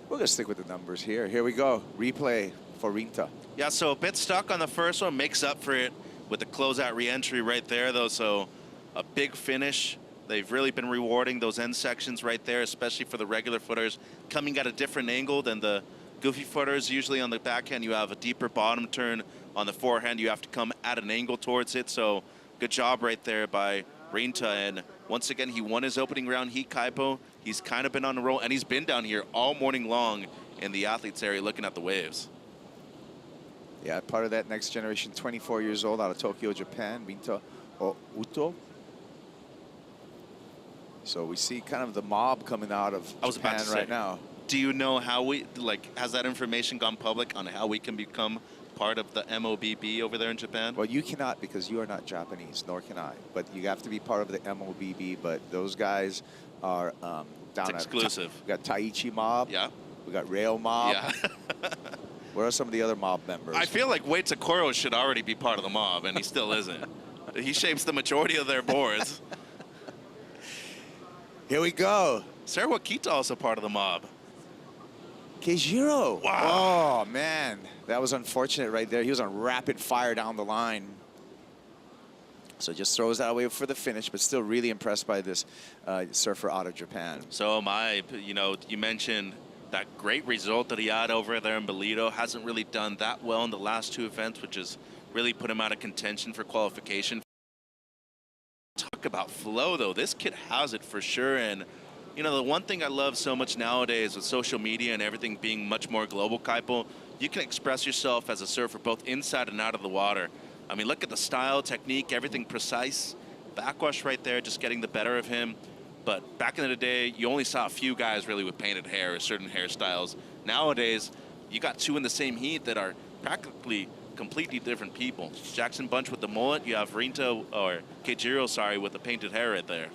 we're going to stick with the numbers here. Here we go. Replay for Rinta. Yeah, so a bit stuck on the first one, makes up for it with the closeout re-entry right there, though. So a big finish. They've really been rewarding those end sections right there, especially for the regular footers, coming at a different angle than the goofy footers. Usually on the backhand, you have a deeper bottom turn. On the forehand, you have to come at an angle towards it. So good job right there by Rinta. And once again, he won his opening round heat, Kaipo. He's kind of been on the roll, and he's been down here all morning long in the athletes area looking at the waves. Yeah, part of that next generation, 24 years old, out of Tokyo, Japan, Rinta Uto. So we see kind of the mob coming out of Japan right now. Do you know how we, has that information gone public on how we can become part of the MOBB over there in Japan? Well, you cannot, because you are not Japanese, nor can I. But you have to be part of the MOBB. But those guys are down it's exclusive. We got Taichi Mob. Yeah. We got Rail Mob. Yeah. Where are some of the other mob members? I feel like Wade Takoro should already be part of the mob, and he still isn't. He shapes the majority of their boards. Here we go. Sarah Wakita also part of the mob. Keijiro. Wow. Oh, man. That was unfortunate right there. He was on rapid fire down the line. So just throws that away for the finish, but still really impressed by this surfer out of Japan. So am I. You know, you mentioned that great result that he had over there in Bolito. Hasn't really done that well in the last 2 events, which has really put him out of contention for qualification. Talk about flow, though. This kid has it for sure. And, you know, the one thing I love so much nowadays with social media and everything being much more global, Kaipo, you can express yourself as a surfer both inside and out of the water. I mean, look at the style, technique, everything precise. Backwash right there, just getting the better of him. But back in the day, you only saw a few guys really with painted hair or certain hairstyles. Nowadays, you got 2 in the same heat that are practically completely different people. Jackson Bunch with the mullet, you have Rinto, or Keijiro, sorry, with the painted hair right there.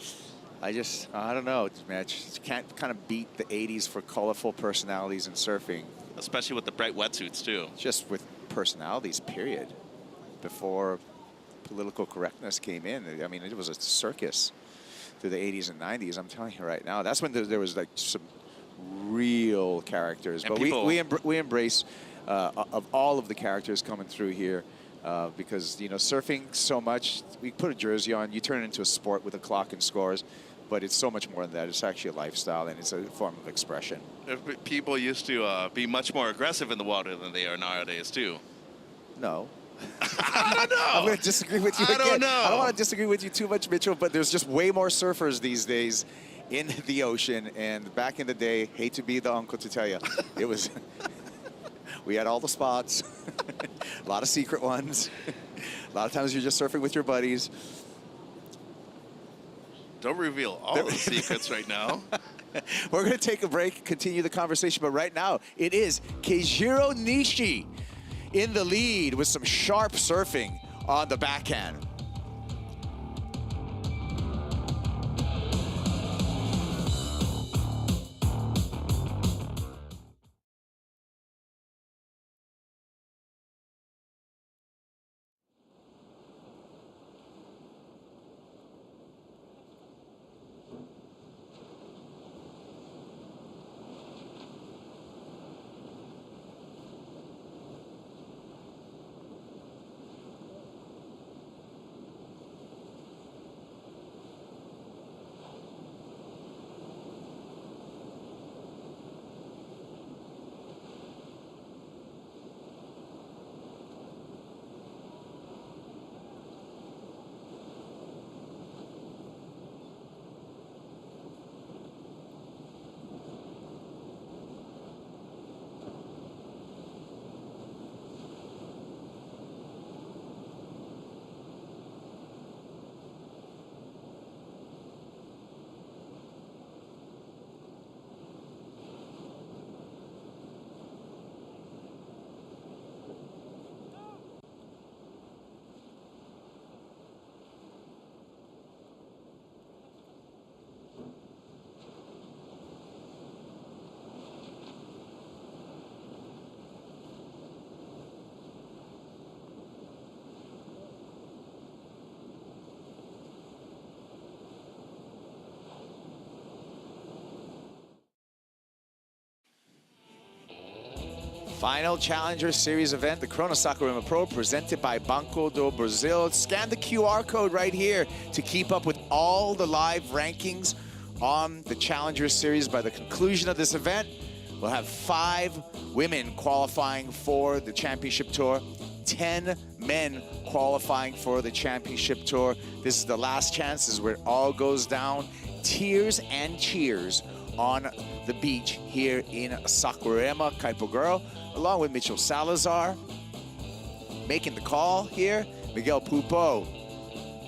I don't know, man. You can't kind of beat the 80s for colorful personalities in surfing. Especially with the bright wetsuits, too. Just with personalities, period. Before political correctness came in, I mean, it was a circus through the 80s and 90s. I'm telling you right now, that's when there was like some real characters. And but we embrace of all of the characters coming through here because, you know, surfing so much, we put a jersey on, you turn it into a sport with a clock and scores, but it's so much more than that. It's actually a lifestyle and it's a form of expression. People used to be much more aggressive in the water than they are nowadays, too. No. I don't know. I'm going to disagree with you again. don't know. I don't want to disagree with you too much, Mitchell, but there's just way more surfers these days in the ocean. And back in the day, hate to be the uncle to tell you, it was, we had all the spots, a lot of secret ones. A lot of times you're just surfing with your buddies. Don't reveal all the secrets right now. We're going to take a break, continue the conversation, but right now it is Keijiro Nishi in the lead with some sharp surfing on the backhand. Final Challenger Series event, the Corona Saquarema Pro, presented by Banco Do Brasil. Scan the QR code right here to keep up with all the live rankings on the Challenger Series. By the conclusion of this event, we'll have 5 women qualifying for the championship tour, 10 men qualifying for the championship tour. This is the last chance. This is where it all goes down. Tears and cheers on the beach here in Saquarema. Kaipo Girl, along with Mitchell Salazar, making the call here. Miguel Pupo,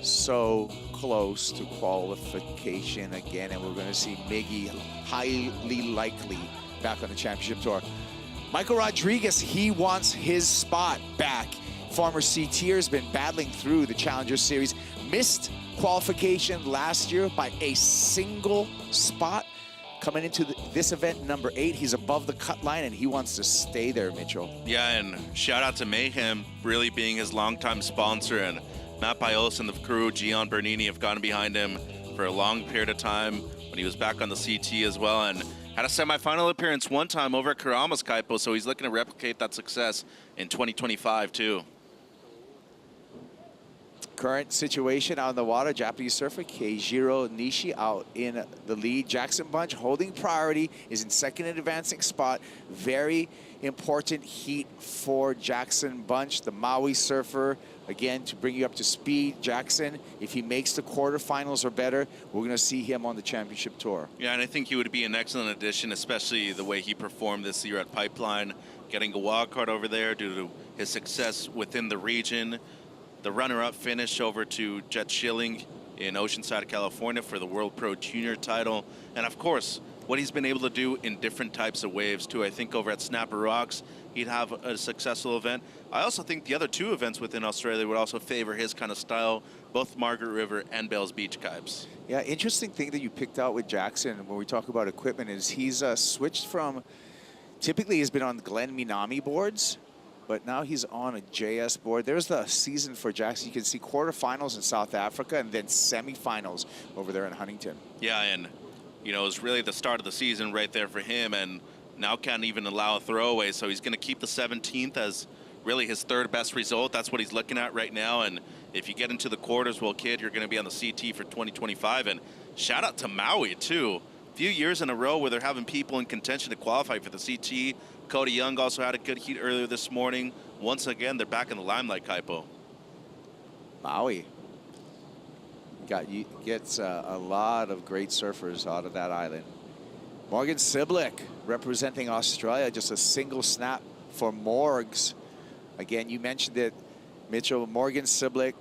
so close to qualification again, and we're going to see Miggy highly likely back on the championship tour. Michael Rodriguez, he wants his spot back. Former CTer has been battling through the Challenger Series, missed qualification last year by a single spot. Coming into this event, number 8, he's above the cut line, and he wants to stay there, Mitchell. Yeah, and shout out to Mayhem, really being his longtime sponsor, and Matt Piolos and the crew, Gian Bernini, have gone behind him for a long period of time when he was back on the CT as well, and had a semifinal appearance one time over at Karamas, Kaipo, so he's looking to replicate that success in 2025, too. Current situation out in the water, Japanese surfer Keijiro Nishi out in the lead. Jackson Bunch holding priority, is in second and advancing spot. Very important heat for Jackson Bunch, the Maui surfer. Again, to bring you up to speed, Jackson, if he makes the quarterfinals or better, we're going to see him on the championship tour. Yeah, and I think he would be an excellent addition, especially the way he performed this year at Pipeline, getting a wild card over there due to his success within the region. The runner-up finish over to Jet Schilling in Oceanside, California for the World Pro Junior title. And of course, what he's been able to do in different types of waves too. I think over at Snapper Rocks, he'd have a successful event. I also think the other two events within Australia would also favor his kind of style, both Margaret River and Bells Beach, Kibes. Yeah, interesting thing that you picked out with Jackson when we talk about equipment is he's switched from, typically he's been on Glen Minami boards, but now he's on a JS board. There's the season for Jackson. You can see quarterfinals in South Africa and then semifinals over there in Huntington. Yeah, and you know, it was really the start of the season right there for him, and now can't even allow a throwaway, so he's going to keep the 17th as really his third best result. That's what he's looking at right now, and if you get into the quarters, well, kid, you're going to be on the CT for 2025, and shout out to Maui, too. A few years in a row where they're having people in contention to qualify for the CT. Cody Young also had a good heat earlier this morning. Once again, they're back in the limelight, Kaipo. Maui gets a lot of great surfers out of that island. Morgan Siblick representing Australia, just a single snap for Morgs. Again, you mentioned it, Mitchell. Morgan Siblick,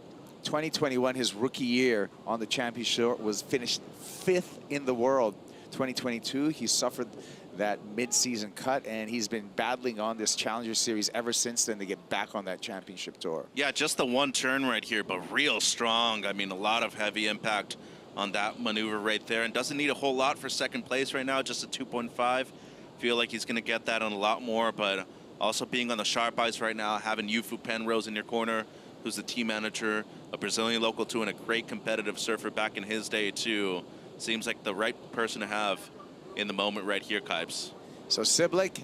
2021, his rookie year on the championship, was finished 5th in the world. 2022, he suffered that mid-season cut, and he's been battling on this Challenger Series ever since then to get back on that championship tour. Yeah, just the one turn right here, but real strong. I mean, a lot of heavy impact on that maneuver right there, and doesn't need a whole lot for second place right now, just a 2.5. Feel like he's going to get that on a lot more, but also being on the sharp ice right now, having Yufu Penrose in your corner, who's the team manager, a Brazilian local too, and a great competitive surfer back in his day too. Seems like the right person to have in the moment right here, Kibes. So Siblick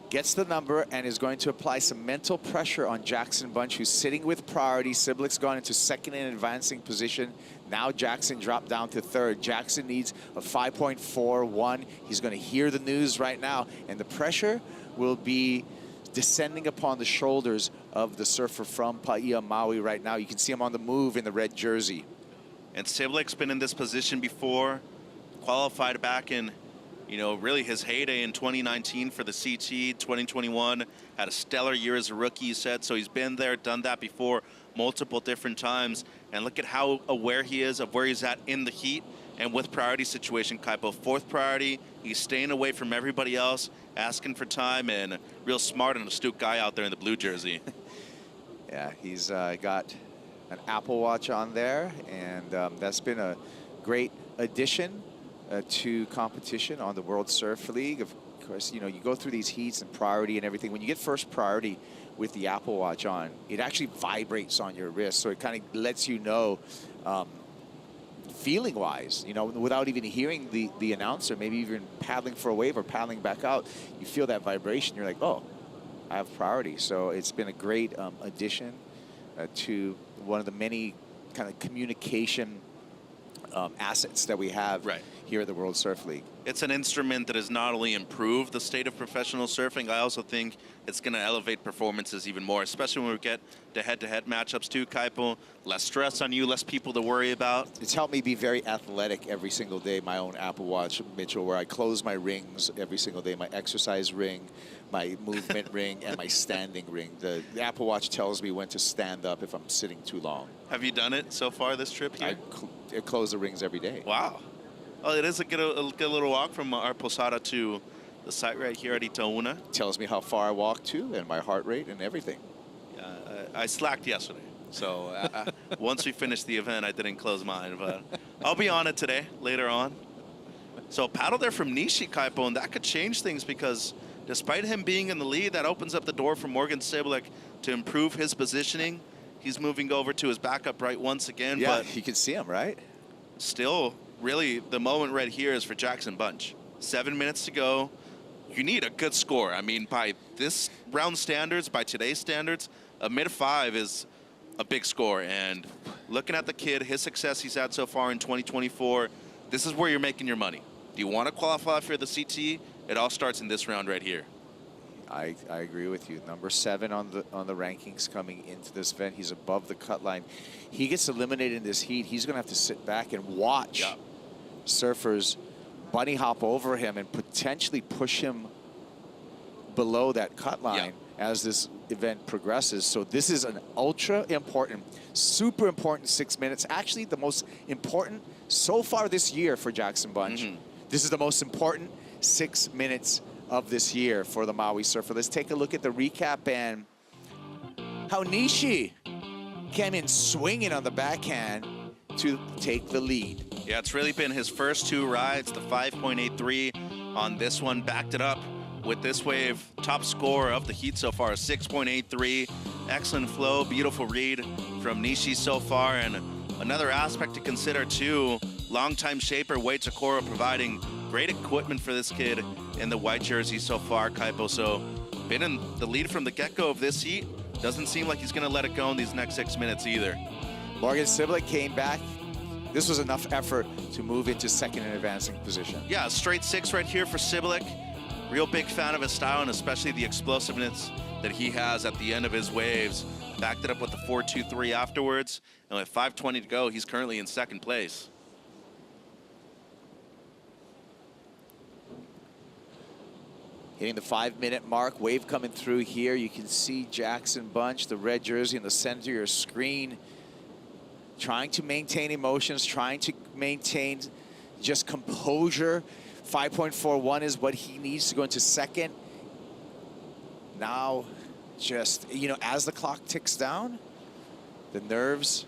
gets the number and is going to apply some mental pressure on Jackson Bunch, who's sitting with priority. Siblick's gone into second and advancing position. Now Jackson dropped down to third. Jackson needs a 5.41. He's going to hear the news right now, and the pressure will be descending upon the shoulders of the surfer from Paia, Maui right now. You can see him on the move in the red jersey. And Siblick's been in this position before, qualified back in, you know, really his heyday in 2019 for the CT. 2021 had a stellar year as a rookie, he said, so he's been there, done that before multiple different times. And look at how aware he is of where he's at in the heat and with priority situation, Kaipo. 4th priority, he's staying away from everybody else, asking for time, and real smart and astute guy out there in the blue jersey. Yeah, he's got an Apple Watch on there, and that's been a great addition to competition on the World Surf League. Of course, you know, you go through these heats and priority and everything. When you get first priority with the Apple Watch on, it actually vibrates on your wrist, so it kind of lets you know feeling-wise, you know, without even hearing the announcer, maybe even paddling for a wave or paddling back out, you feel that vibration. You're like, oh, I have priority. So it's been a great addition to one of the many kind of communication assets that we have here at the World Surf League. It's an instrument that has not only improved the state of professional surfing, I also think it's going to elevate performances even more, especially when we get to head-to-head matchups too, Kaipo. Less stress on you, less people to worry about. It's helped me be very athletic every single day, my own Apple Watch, Mitchell, where I close my rings every single day, my exercise ring, my movement ring, and my standing ring. The Apple Watch tells me when to stand up if I'm sitting too long. Have you done it so far this trip here? I close the rings every day. Wow. Well, it is a good little walk from our Posada to the site right here at Itaúna. Tells me how far I walk to and my heart rate and everything. I slacked yesterday, so once we finished the event, I didn't close mine, but I'll be on it today, later on. So paddle there from Nishi, Kaipo, and that could change things because despite him being in the lead, that opens up the door for Morgan Siblick to improve his positioning. He's moving over to his backup right once again. Yeah, but you can see him, right? Still, really, the moment right here is for Jackson Bunch. 7 minutes to go. You need a good score. I mean, by this round standards, by today's standards, a mid-5 is a big score, and looking at the kid, his success he's had so far in 2024, this is where you're making your money. Do you want to qualify for the CT? It all starts in this round right here. I agree with you. Number 7 on the rankings coming into this event. He's above the cut line. He gets eliminated in this heat. He's going to have to sit back and watch surfers bunny hop over him and potentially push him below that cut line as this event progresses. So this is an ultra important, super important 6 minutes. Actually, the most important so far this year for Jackson Bunch. This is the most important 6 minutes of this year for the Maui surfer. Let's take a look at the recap and how Nishi came in swinging on the backhand to take the lead. Yeah, it's really been his first 2 rides. The 5.83 on this one backed it up with this wave. Top score of the heat so far, 6.83. Excellent flow, beautiful read from Nishi so far. And another aspect to consider too, longtime shaper Wade Takora providing great equipment for this kid in the white jersey so far, Kaipo. So been in the lead from the get-go of this heat. Doesn't seem like he's gonna let it go in these next 6 minutes either. Morgan Siblick came back. This was enough effort to move into second and advancing position. Yeah, straight 6 right here for Siblick. Real big fan of his style and especially the explosiveness that he has at the end of his waves. Backed it up with the 4.23 afterwards. And with 5:20 to go, he's currently in second place. Hitting the 5-minute mark, wave coming through here. You can see Jackson Bunch, the red jersey in the center of your screen, trying to maintain emotions, trying to maintain just composure. 5.41 is what he needs to go into second. Now, just, you know, as the clock ticks down, the nerves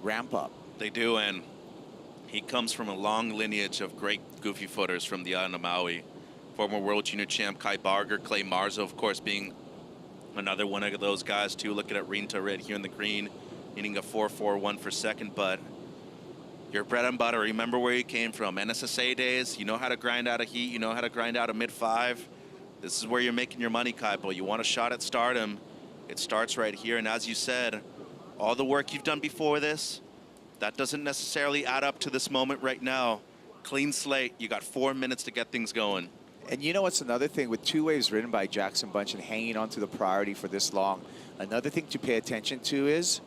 ramp up. They do, and he comes from a long lineage of great goofy footers from the island of Maui. Former World Junior Champ Kai Barger, Clay Marzo, of course, being another one of those guys, too. Looking at Rinta Red here in the green, needing a 4.41 for second, but your bread and butter, remember where you came from. NSSA days, you know how to grind out a heat, you know how to grind out a mid-5. This is where you're making your money, Kaipo. You want a shot at stardom, it starts right here, and as you said, all the work you've done before this, that doesn't necessarily add up to this moment right now. Clean slate, you got 4 minutes to get things going. And you know what's another thing with 2 waves ridden by Jackson Bunch and hanging on to the priority for this long, another thing to pay attention to is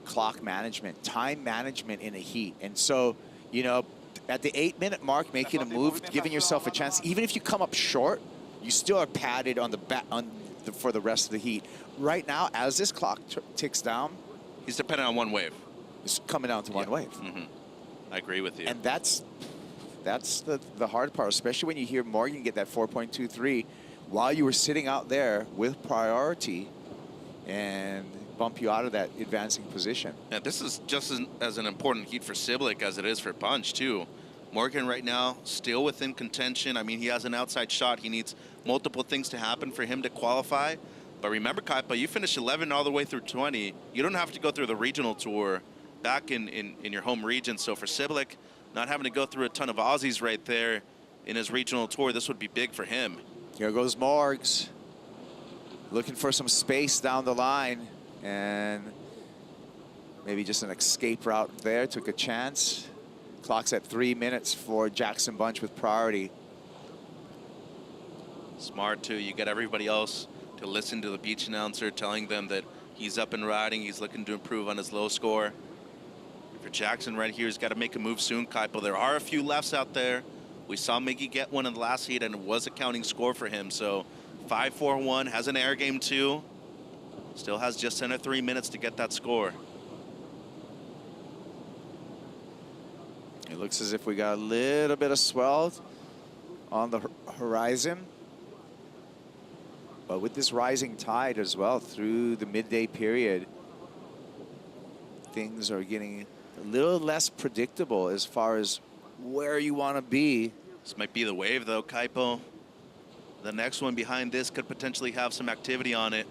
clock management, time management in a heat. And so, you know, at the 8-minute mark, making a move, giving yourself a chance, even if you come up short, you still are padded on the back for the rest of the heat. Right now, as this clock ticks down, he's dependent on one wave. It's coming down to one wave. I agree with you. And that's the hard part, especially when you hear Morgan get that 4.23 while you were sitting out there with priority and bump you out of that advancing position. Yeah, this is just as an important heat for Siblick as it is for Bunch, too. Morgan right now still within contention. I mean, he has an outside shot. He needs multiple things to happen for him to qualify. But remember, Kaipa, you finished 11 all the way through 20. You don't have to go through the regional tour back in your home region. So for Siblick, not having to go through a ton of Aussies right there in his regional tour, this would be big for him. Here goes Morgs, looking for some space down the line, and maybe just an escape route there, took a chance. Clock's at 3 minutes for Jackson Bunch with priority. Smart too, you get everybody else to listen to the beach announcer telling them that he's up and riding, he's looking to improve on his low score. For Jackson right here, he's got to make a move soon, Kaipo. There are a few lefts out there. We saw Miggy get one in the last heat, and it was a counting score for him. So 5-4-1, has an air game too. Still has just under 3 minutes to get that score. It looks as if we got a little bit of swell on the horizon. But with this rising tide as well through the midday period, things are getting a little less predictable as far as where you want to be. This might be the wave though, Kaipo. The next one behind this could potentially have some activity on it.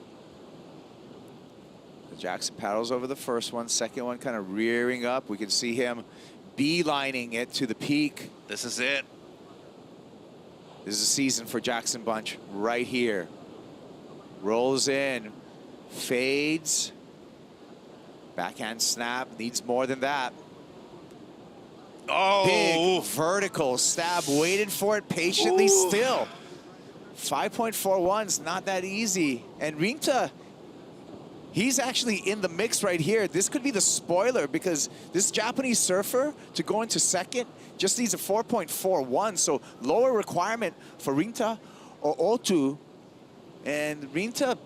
Jackson paddles over the first one, second one kind of rearing up. We can see him beelining it to the peak. This is it. This is a season for Jackson Bunch right here. Rolls in, fades, Backhand snap, needs more than that. Oh! Big vertical stab, waited for it patiently still. 5.41 is not that easy. And Rinta, he's actually in the mix right here. This could be the spoiler because this Japanese surfer to go into second just needs a 4.41. So lower requirement for Rinta or Otu. And Rinta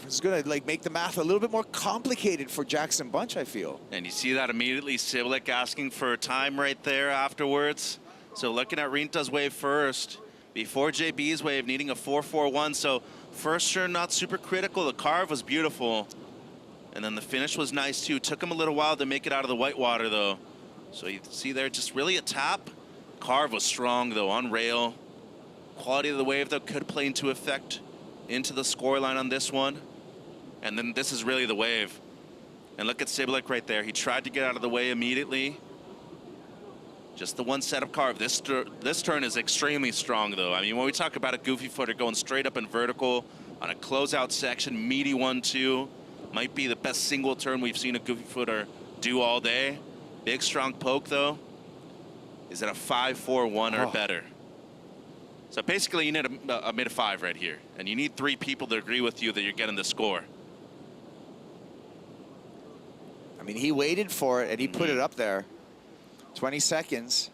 is gonna like make the math a little bit more complicated for Jackson Bunch, I feel. And you see that immediately, Sibilik asking for time right there afterwards. So looking at Rinta's wave first, before JB's wave, needing a 4.41. So first turn, not super critical. The carve was beautiful. And then the finish was nice too. Took him a little while to make it out of the whitewater though. So you see there, just really a tap. Carve was strong though, on rail. Quality of the wave though could play into effect into the scoreline on this one. And then this is really the wave. And look at Sibilik right there. He tried to get out of the way immediately. Just the one set of carve. This turn is extremely strong though. I mean, when we talk about a goofy footer going straight up and vertical on a closeout section, meaty 1-2, might be the best single turn we've seen a goofy footer do all day. Big strong poke though. Is it a 5.41 or better? So basically you need a mid 5 right here. And you need 3 people to agree with you that you're getting the score. I mean, he waited for it and he put it up there. 20 seconds.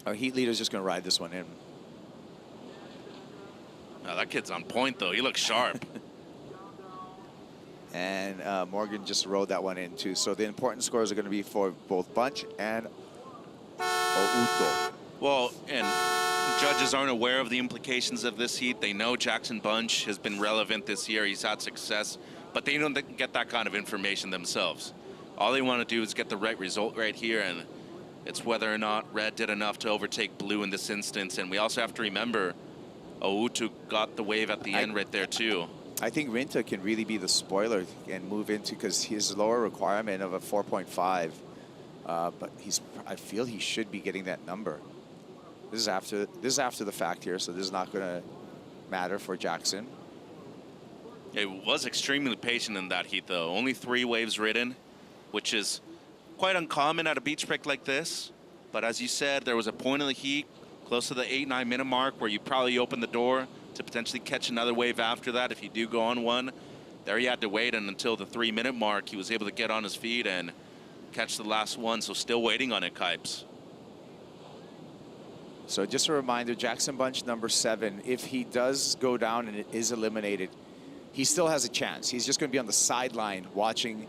Our heat leader's just gonna ride this one in. Oh, that kid's on point though. He looks sharp. And Morgan just rode that one in too. So the important scores are gonna be for both Bunch and Outo. Well, and judges aren't aware of the implications of this heat. They know Jackson Bunch has been relevant this year. He's had success, but they don't get that kind of information themselves. All they want to do is get the right result right here, and it's whether or not red did enough to overtake blue in this instance. And we also have to remember Outo got the wave at the end right there too. I think Rinta can really be the spoiler and move into, because his lower requirement of a 4.5, but I feel he should be getting that number. This is after the fact here, so this is not going to matter for Jackson. It was extremely patient in that heat though. Only 3 waves ridden, which is quite uncommon at a beach break like this. But as you said, there was a point in the heat close to the 8-9 minute mark where you probably open the door to potentially catch another wave after that if you do go on one. There he had to wait, and until the 3 minute mark he was able to get on his feet and catch the last one. So still waiting on it, Kipes. So just a reminder, Jackson Bunch number 7, if he does go down and it is eliminated, he still has a chance. He's just going to be on the sideline watching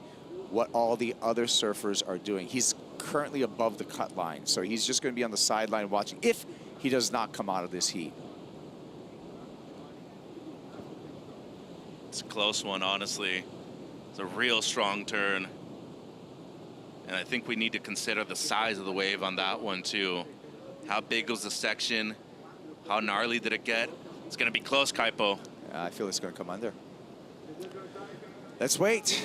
what all the other surfers are doing. He's currently above the cut line, so he's just going to be on the sideline watching if he does not come out of this heat. It's a close one, honestly. It's a real strong turn. And I think we need to consider the size of the wave on that one too. How big was the section? How gnarly did it get? It's going to be close, Kaipo. I feel it's going to come under. Let's wait.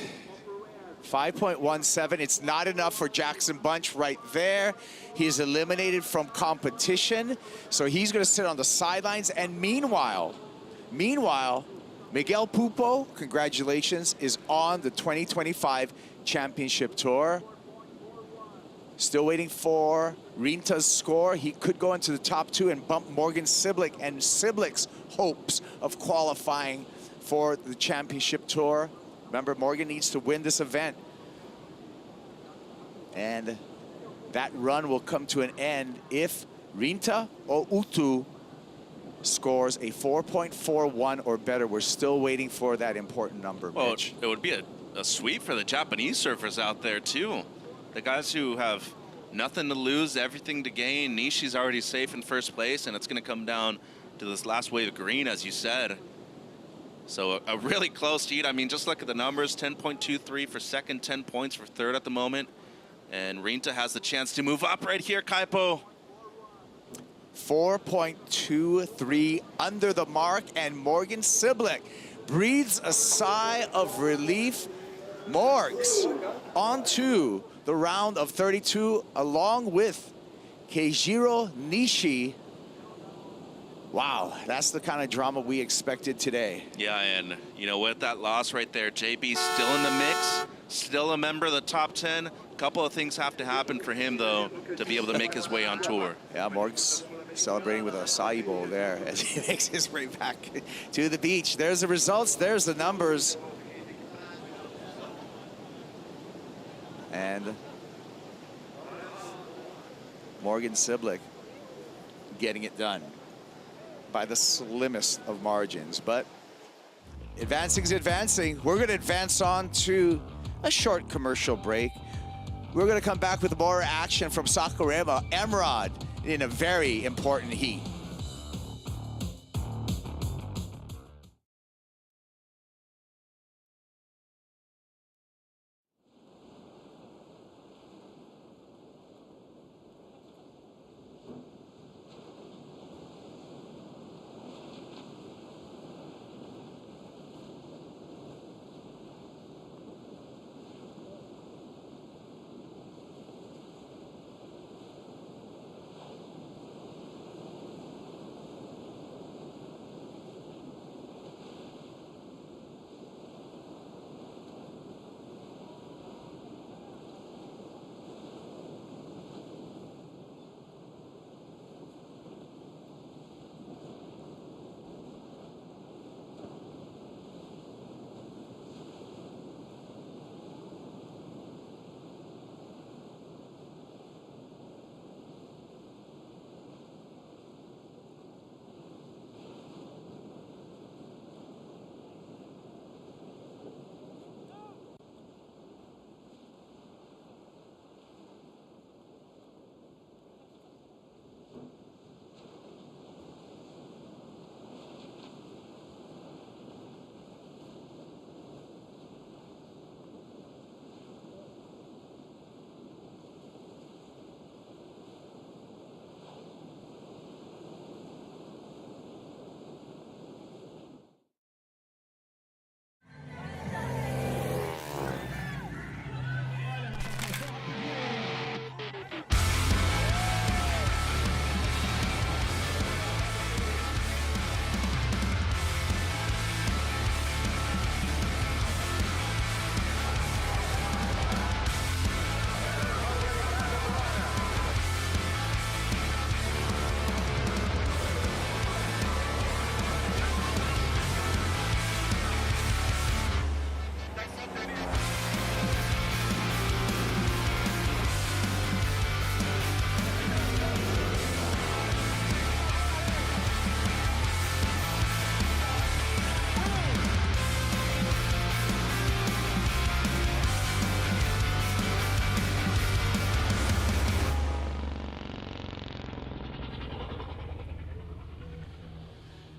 5.17. It's not enough for Jackson Bunch right there. He's eliminated from competition, so he's going to sit on the sidelines. And meanwhile, Miguel Pupo, congratulations, is on the 2025 Championship Tour. Still waiting for Rinta's score. He could go into the top 2 and bump Morgan Sibilik and Sibilik's hopes of qualifying for the Championship Tour. Remember, Morgan needs to win this event. And that run will come to an end if Rinta or Outo scores a 4.41 or better. We're still waiting for that important number, Mitch. Well, it would be a sweep for the Japanese surfers out there too. The guys who have nothing to lose, everything to gain. Nishi's already safe in first place, and it's going to come down to this last wave of green, as you said. So a really close heat. I mean, just look at the numbers. 10.23 for second, 10 points for third at the moment. And Rinta has the chance to move up right here, Kaipo. 4.23 under the mark, and Morgan Sibilik breathes a sigh of relief. Morgs onto the round of 32 along with Keijiro Nishi. Wow, that's the kind of drama we expected today. Yeah, and you know, with that loss right there, JB's still in the mix, still a member of the top 10. A couple of things have to happen for him, though, to be able to make his way on tour. Yeah, Morg's celebrating with a acai bowl there as he makes his way back to the beach. There's the results, there's the numbers. And Morgan Siblick getting it done by the slimmest of margins, but advancing is advancing. We're going to advance on to a short commercial break. We're going to come back with more action from Saquarema. Emrod in a very important heat.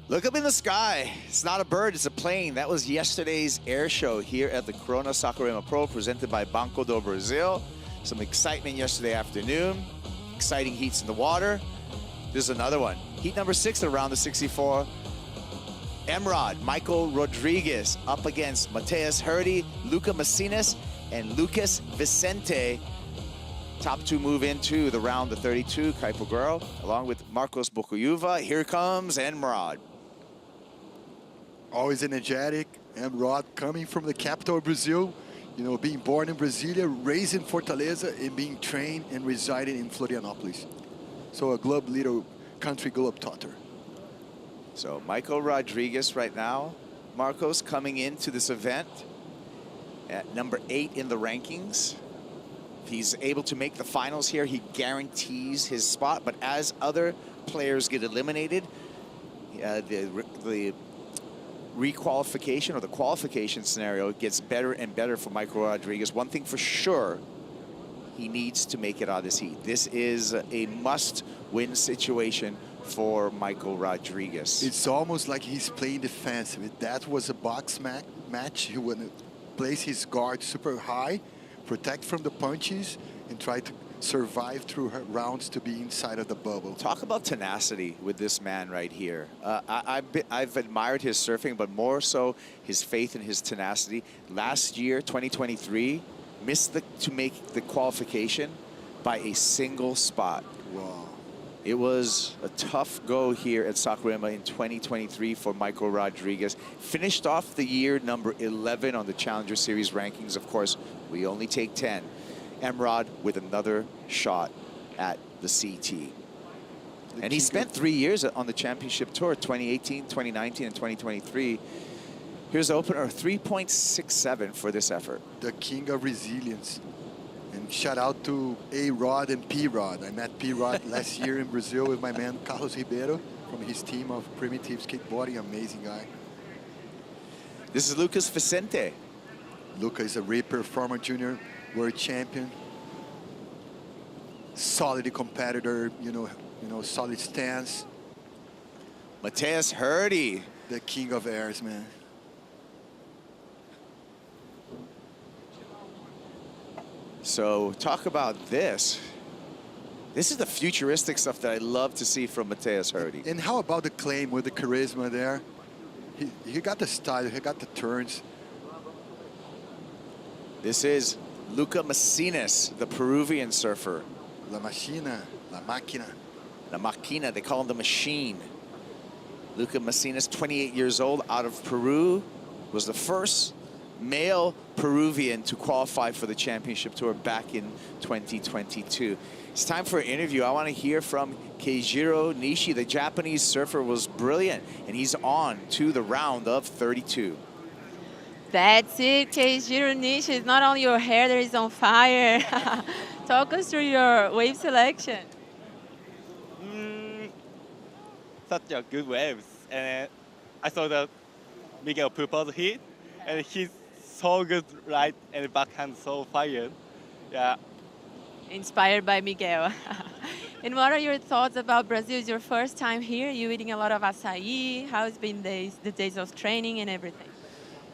Look up in the sky. It's not a bird, it's a plane. That was yesterday's air show here at the Corona Saquarema Pro, presented by Banco Do Brasil. Some excitement yesterday afternoon. Exciting heats in the water. There's another one. Heat number 6 around the 64. Emrod, Michael Rodriguez up against Matos Herdy, Luca Macinas, and Lucas Vicente. Top 2 move into the round of 32, Caipogoro, along with Marcos Bocuyuva. Here comes Emrod. Always energetic. Emrod coming from the capital of Brazil. You know, being born in Brasilia, raised in Fortaleza, and being trained and residing in Florianopolis. So a little country globetrotter. So Michael Rodriguez right now, Marcos, coming into this event at number 8 in the rankings. If he's able to make the finals here, he guarantees his spot. But as other players get eliminated, the requalification or the qualification scenario gets better and better for Michael Rodriguez. One thing for sure, he needs to make it out of this heat. This is a must-win situation for Michael Rodriguez. It's almost like he's playing defensive. If that was a box match, he would place his guard super high, protect from the punches, and try to survive through her rounds to be inside of the bubble. Talk about tenacity with this man right here. I've admired his surfing, but more so his faith and his tenacity. Last year, 2023, missed to make the qualification by a single spot. Wow. It was a tough go here at Saquarema in 2023 for Michael Rodriguez. Finished off the year number 11 on the Challenger Series rankings. Of course, we only take 10. Emrod with another shot at the CT. And he spent 3 years on the championship tour, 2018, 2019, and 2023. Here's the opener, 3.67 for this effort. The king of resilience. And shout out to A-Rod and P-Rod. I met P-Rod last year in Brazil with my man Carlos Ribeiro from his team of Primitive Skateboarding. Amazing guy. This is Lucas Vicente. Luca is a Ripper, former junior world champion. Solid competitor, you know, solid stance. Matos Herdy. The king of airs, man. So talk about this. This is the futuristic stuff that I love to see from Matos Herdy. And how about the claim with the charisma there? He got the style, he got the turns. This is Luca Macinas, the Peruvian surfer. La Machina, La Máquina. La Máquina, they call him the machine. Luca Macinas, 28 years old, out of Peru, was the first male Peruvian to qualify for the championship tour back in 2022. It's time for an interview. I want to hear from Keijiro Nishi. The Japanese surfer was brilliant, and he's on to the round of 32. That's it, Keijiro Nishi. It's not only your hair that is on fire. Talk us through your wave selection. Such a good waves. And I saw the Miguel Pupo's hit, and he's so good right and backhand, so fire. Yeah. Inspired by Miguel. And what are your thoughts about Brazil? It's your first time here. You're eating a lot of acai. How's been the days of training and everything?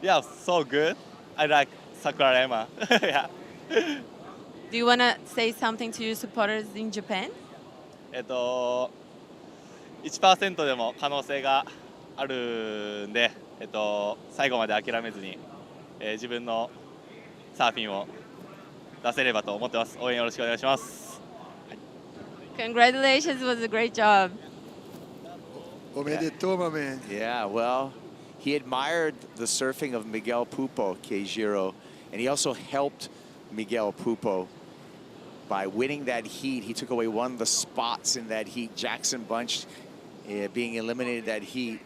Yeah, so good. I like Saquarema. Yeah. Do you want to say something to your supporters in Japan? 1% でも可能性があるんで、最後まで諦めずに、自分のサーフィンを出せればと思ってます。応援よろしくお願いします。Congratulations, it was a great job. Omedetou, my man. Yeah, well, he admired the surfing of Miguel Pupo, Keijiro, and he also helped Miguel Pupo by winning that heat. He took away one of the spots in that heat. Jackson Bunch being eliminated that heat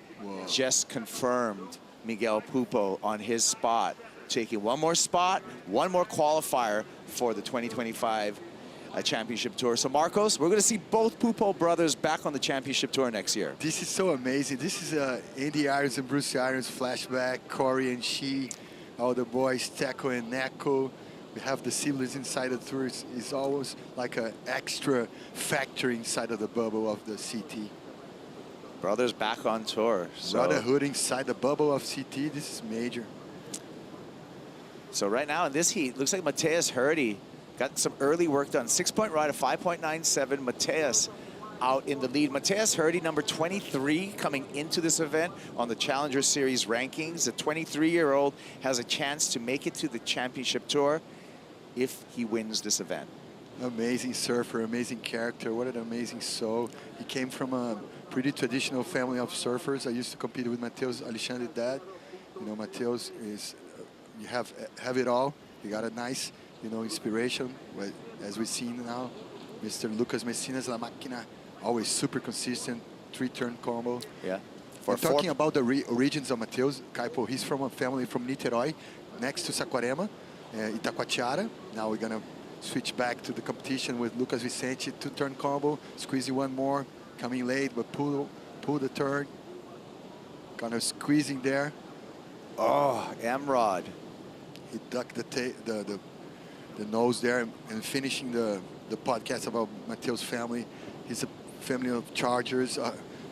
just confirmed Miguel Pupo on his spot, taking one more spot, one more qualifier for the 2025 championship tour. So Marcos, we're going to see both Pupo brothers back on the championship tour next year. This is so amazing. This is Andy Irons and Bruce Irons flashback, Corey and Shi, all the boys, Teco and Neko. We have the siblings inside the tour. It's always like an extra factor inside of the bubble of the CT. Brothers back on tour. So Brotherhood inside the bubble of CT, this is major. So right now in this heat, looks like Matos Herdy got some early work done. 6-point ride, a 5.97. Matos out in the lead. Matos Herdy, number 23, coming into this event on the Challenger Series rankings. The 23-year-old has a chance to make it to the championship tour if he wins this event. Amazing surfer, amazing character. What an amazing soul. He came from a pretty traditional family of surfers. I used to compete with Matheus Alexandre's dad. You know, Matheus is, you have it all. You got a nice, you know, inspiration. As we've seen now, Mr. Lucas Messinas, La Máquina, always super consistent, 3-turn combo. Yeah. Talking about the origins of Matheus, Kaipo, he's from a family from Niterói, next to Saquarema, Itacoatiara. Now we're gonna switch back to the competition with Lucas Vicente, 2-turn combo, squeezing one more, coming late, but pull the turn, kind of squeezing there. Oh, Emrod. He ducked the nose there and finishing the podcast about Matheus' family. He's a family of Chargers.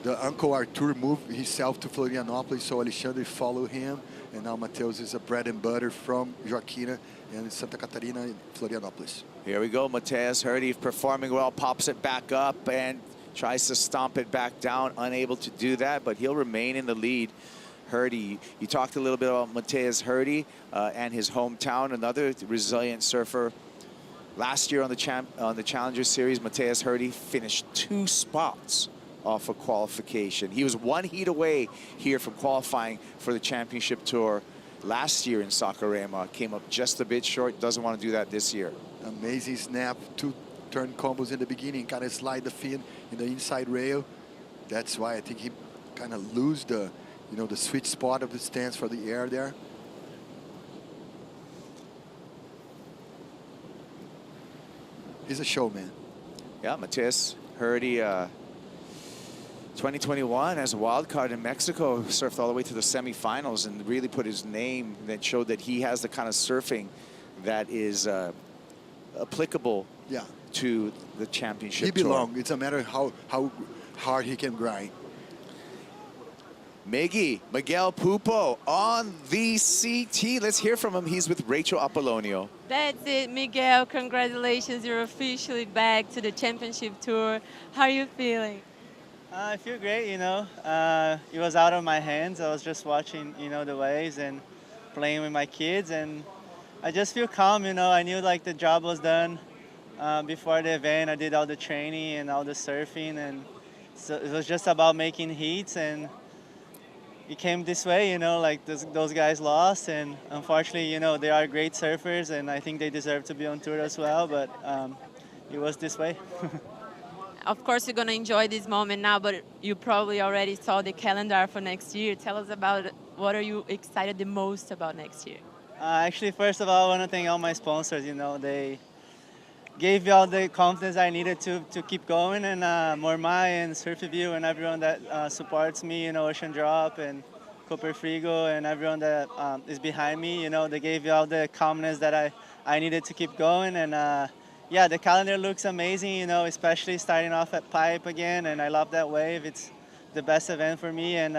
The uncle Arthur moved himself to Florianópolis, so Alexandre followed him. And now Matheus is a bread and butter from Joaquina and Santa Catarina, Florianópolis. Here we go, Matos Herdy performing well, pops it back up and tries to stomp it back down, unable to do that, but he'll remain in the lead. Herdy, you talked a little bit about Matos Herdy and his hometown, another resilient surfer Last year on the Challenger Series, Matos Herdy finished 2 spots off of qualification. He was 1 heat away here from qualifying for the championship tour last year in Saquarema. Came up just a bit short, doesn't want to do that this year. Amazing snap, 2 turn combos in the beginning, kind of slide the fin in the inside rail. That's why I think he kind of lose the, you know, the sweet spot of the stance for the air there. He's a showman. Yeah, Matos Herdy, 2021 as a wild card in Mexico, surfed all the way to the semifinals and really put his name, that showed that he has the kind of surfing that is applicable to the championship He tour. belongs. It's a matter of how hard he can grind. Miguel Pupo on the CT. Let's hear from him. He's with Rachel Apollonio. That's it, Miguel. Congratulations. You're officially back to the championship tour. How are you feeling? I feel great, you know. It was out of my hands. I was just watching, you know, the waves and playing with my kids. And I just feel calm, you know. I knew, like, the job was done before the event. I did all the training and all the surfing. And so it was just about making heats. And it came this way, you know, like those guys lost, and unfortunately, you know, they are great surfers, and I think they deserve to be on tour as well, but it was this way. Of course, you're going to enjoy this moment now, but you probably already saw the calendar for next year. Tell us about what are you excited the most about next year? Actually, first of all, I want to thank all my sponsors. You know, they gave me all the confidence I needed to keep going, and Mormai and Surfview and everyone that supports me, you know, Ocean Drop and Cooper Frigo and everyone that is behind me, you know, they gave me all the calmness that I needed to keep going. And yeah, the calendar looks amazing, you know, especially starting off at Pipe again, and I love that wave. It's the best event for me. And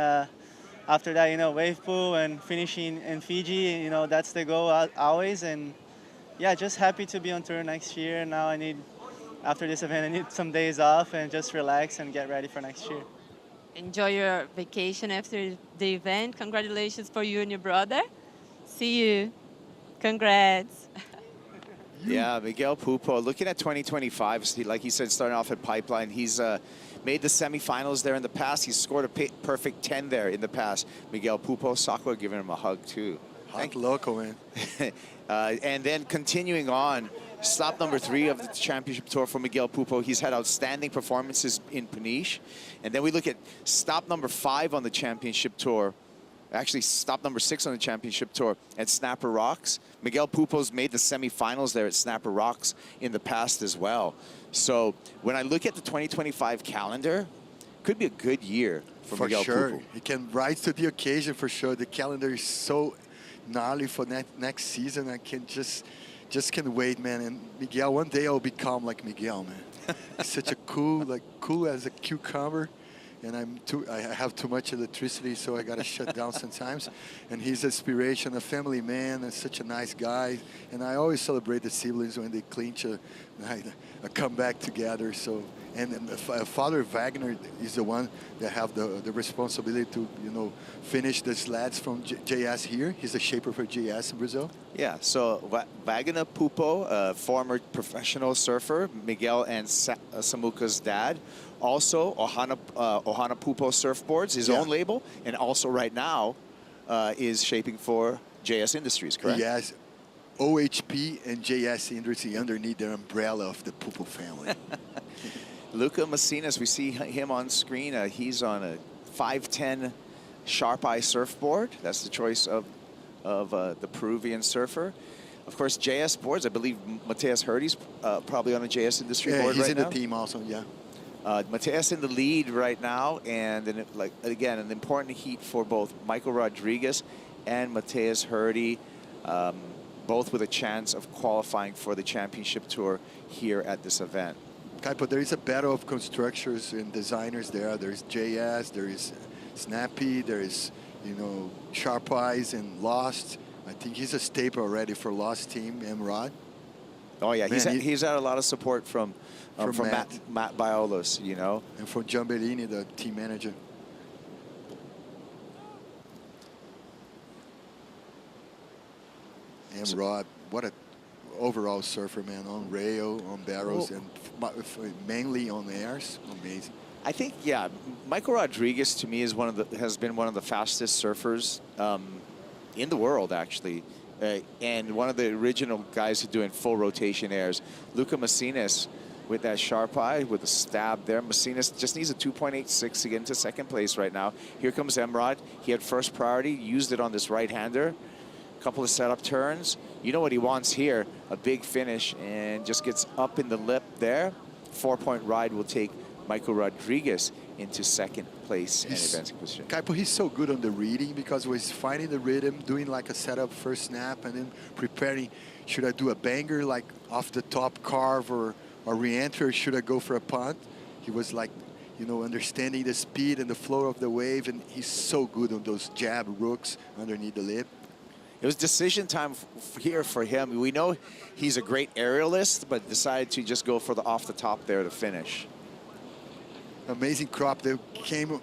after that, you know, wave pool and finishing in Fiji, you know, that's the goal always. And yeah, just happy to be on tour next year. Now after this event, I need some days off and just relax and get ready for next year. Enjoy your vacation after the event. Congratulations for you and your brother. See you. Congrats. Yeah, Miguel Pupo, looking at 2025, like he said, starting off at Pipeline, he's made the semifinals there in the past. He's scored a perfect 10 there in the past. Miguel Pupo, Sakura giving him a hug too. Hug loco, man. And then continuing on, stop number 3 of the championship tour for Miguel Pupo. He's had outstanding performances in Peniche. And then we look at stop number 5 on the championship tour. Actually, stop number 6 on the championship tour at Snapper Rocks. Miguel Pupo's made the semifinals there at Snapper Rocks in the past as well. So when I look at the 2025 calendar, could be a good year for Miguel Pupo. He can rise to the occasion for sure. The calendar is so gnarly for next season. I can just can't wait, man. And Miguel, one day I'll become like Miguel, man. He's such a cool as a cucumber. And I have too much electricity, so I gotta shut down sometimes. And he's an inspiration, a family man, and such a nice guy. And I always celebrate the siblings when they clinch a comeback together. So, and Father Wagner is the one that have the responsibility to, you know, finish the sleds from JS here. He's a shaper for JS in Brazil. Yeah, so Wagner Pupo, former professional surfer, Miguel and Samuka's dad. Also, Ohana Pupo Surfboards, his own label, and also right now is shaping for JS Industries, correct? Yes, OHP and JS Industries underneath the umbrella of the Pupo family. Luca Macinas, we see him on screen. He's on a 510 Sharp Eye surfboard. That's the choice of the Peruvian surfer. Of course, JS boards. I believe Matos Herdy's probably on a JS Industry board right now. He's in the team also, yeah. Matos in the lead right now, and then again, an important heat for both Michael Rodriguez and Matos Herdy, both with a chance of qualifying for the championship tour here at this event. Kaipo, there is a battle of constructors and designers there. There's JS, there is Snappy, there is, you know, Sharp Eyes and Lost. I think he's a staple already for Lost team, Rod. Oh yeah, he's had a lot of support from Matt Biolos, you know. And from John Bellini, the team manager. And Rod, what overall surfer, man, on rail, on barrels, and mainly on airs. Amazing. I think, yeah, Michael Rodriguez to me is has been one of the fastest surfers in the world, actually, and one of the original guys who doing full rotation airs. Luca Macinas with that sharp eye, with the stab there. Macinas just needs a 2.86 to get into second place right now. Here comes Emrod. He had first priority, used it on this right-hander. Couple of setup turns. You know what he wants here, a big finish, and just gets up in the lip there. 4-point ride will take Michael Rodriguez into second place and advancing position. Kaipo, he's so good on the reading because he's finding the rhythm, doing like a setup first snap, and then preparing. Should I do a banger like off the top carve or re-enter, or should I go for a punt? He was like, you know, understanding the speed and the flow of the wave, and he's so good on those jab rooks underneath the lip. It was decision time here for him. We know he's a great aerialist, but decided to just go for the off the top there to finish. Amazing crop. They came.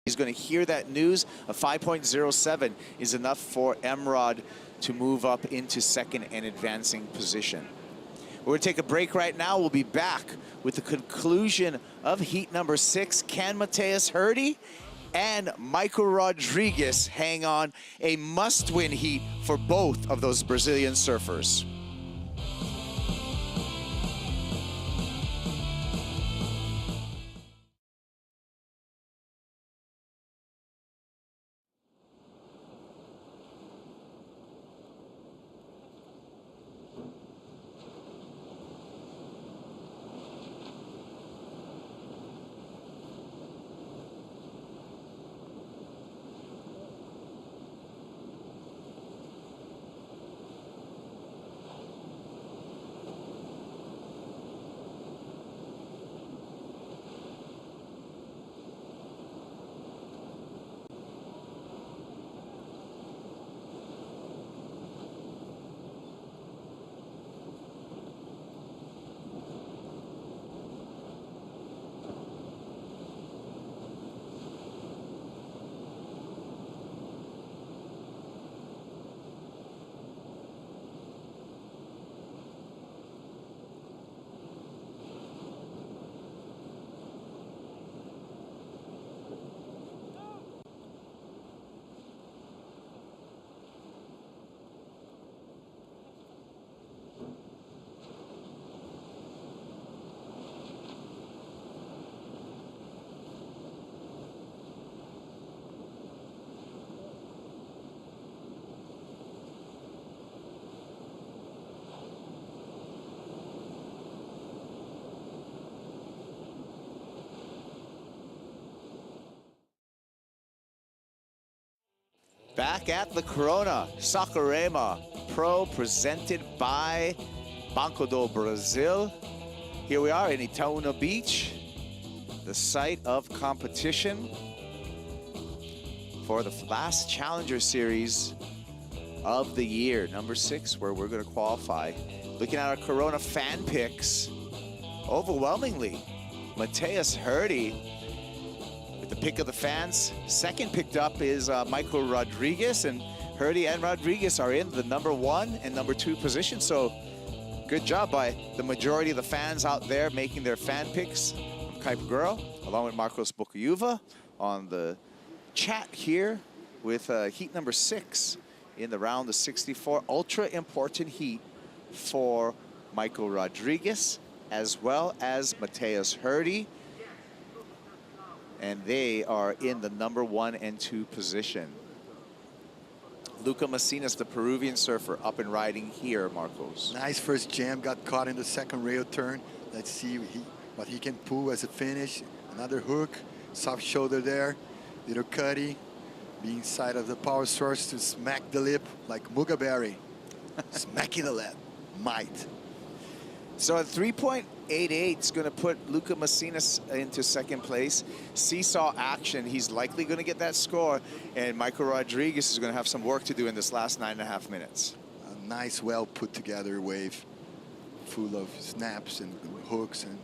He's going to hear that news. A 5.07 is enough for Emrod to move up into second and advancing position. We're going to take a break right now. We'll be back with the conclusion of heat number 6. Can Matos Herdy and Michael Rodriguez hang on? A must-win heat for both of those Brazilian surfers. Back at the Corona Saquarema Pro, presented by Banco Do Brasil. Here we are in Itaúna Beach, the site of competition for the last Challenger Series of the year, number 6, where we're going to qualify. Looking at our Corona fan picks, overwhelmingly, Matos Herdy the pick of the fans. Second picked up is Michael Rodriguez, and Herdy and Rodriguez are in the number 1 and number 2 position. So good job by the majority of the fans out there making their fan picks. I'm Kuiper Girl, along with Marcos Bocayuva on the chat here with heat number 6 in the round of 64. Ultra important heat for Michael Rodriguez as well as Matos Herdy. And they are in the number 1 and 2 position. Luca Macinas, the Peruvian surfer, up and riding here, Marcos. Nice first jam, got caught in the second rail turn. Let's see what he can pull as a finish. Another hook, soft shoulder there, little cutty. Be inside of the power source to smack the lip like Mugaberry. Smacking the lip, might. So at 3.88 is going to put Luca Macinas into second place. Seesaw action, he's likely going to get that score. And Michael Rodriguez is going to have some work to do in this last 9.5 minutes. A nice, well put together wave, full of snaps and hooks. And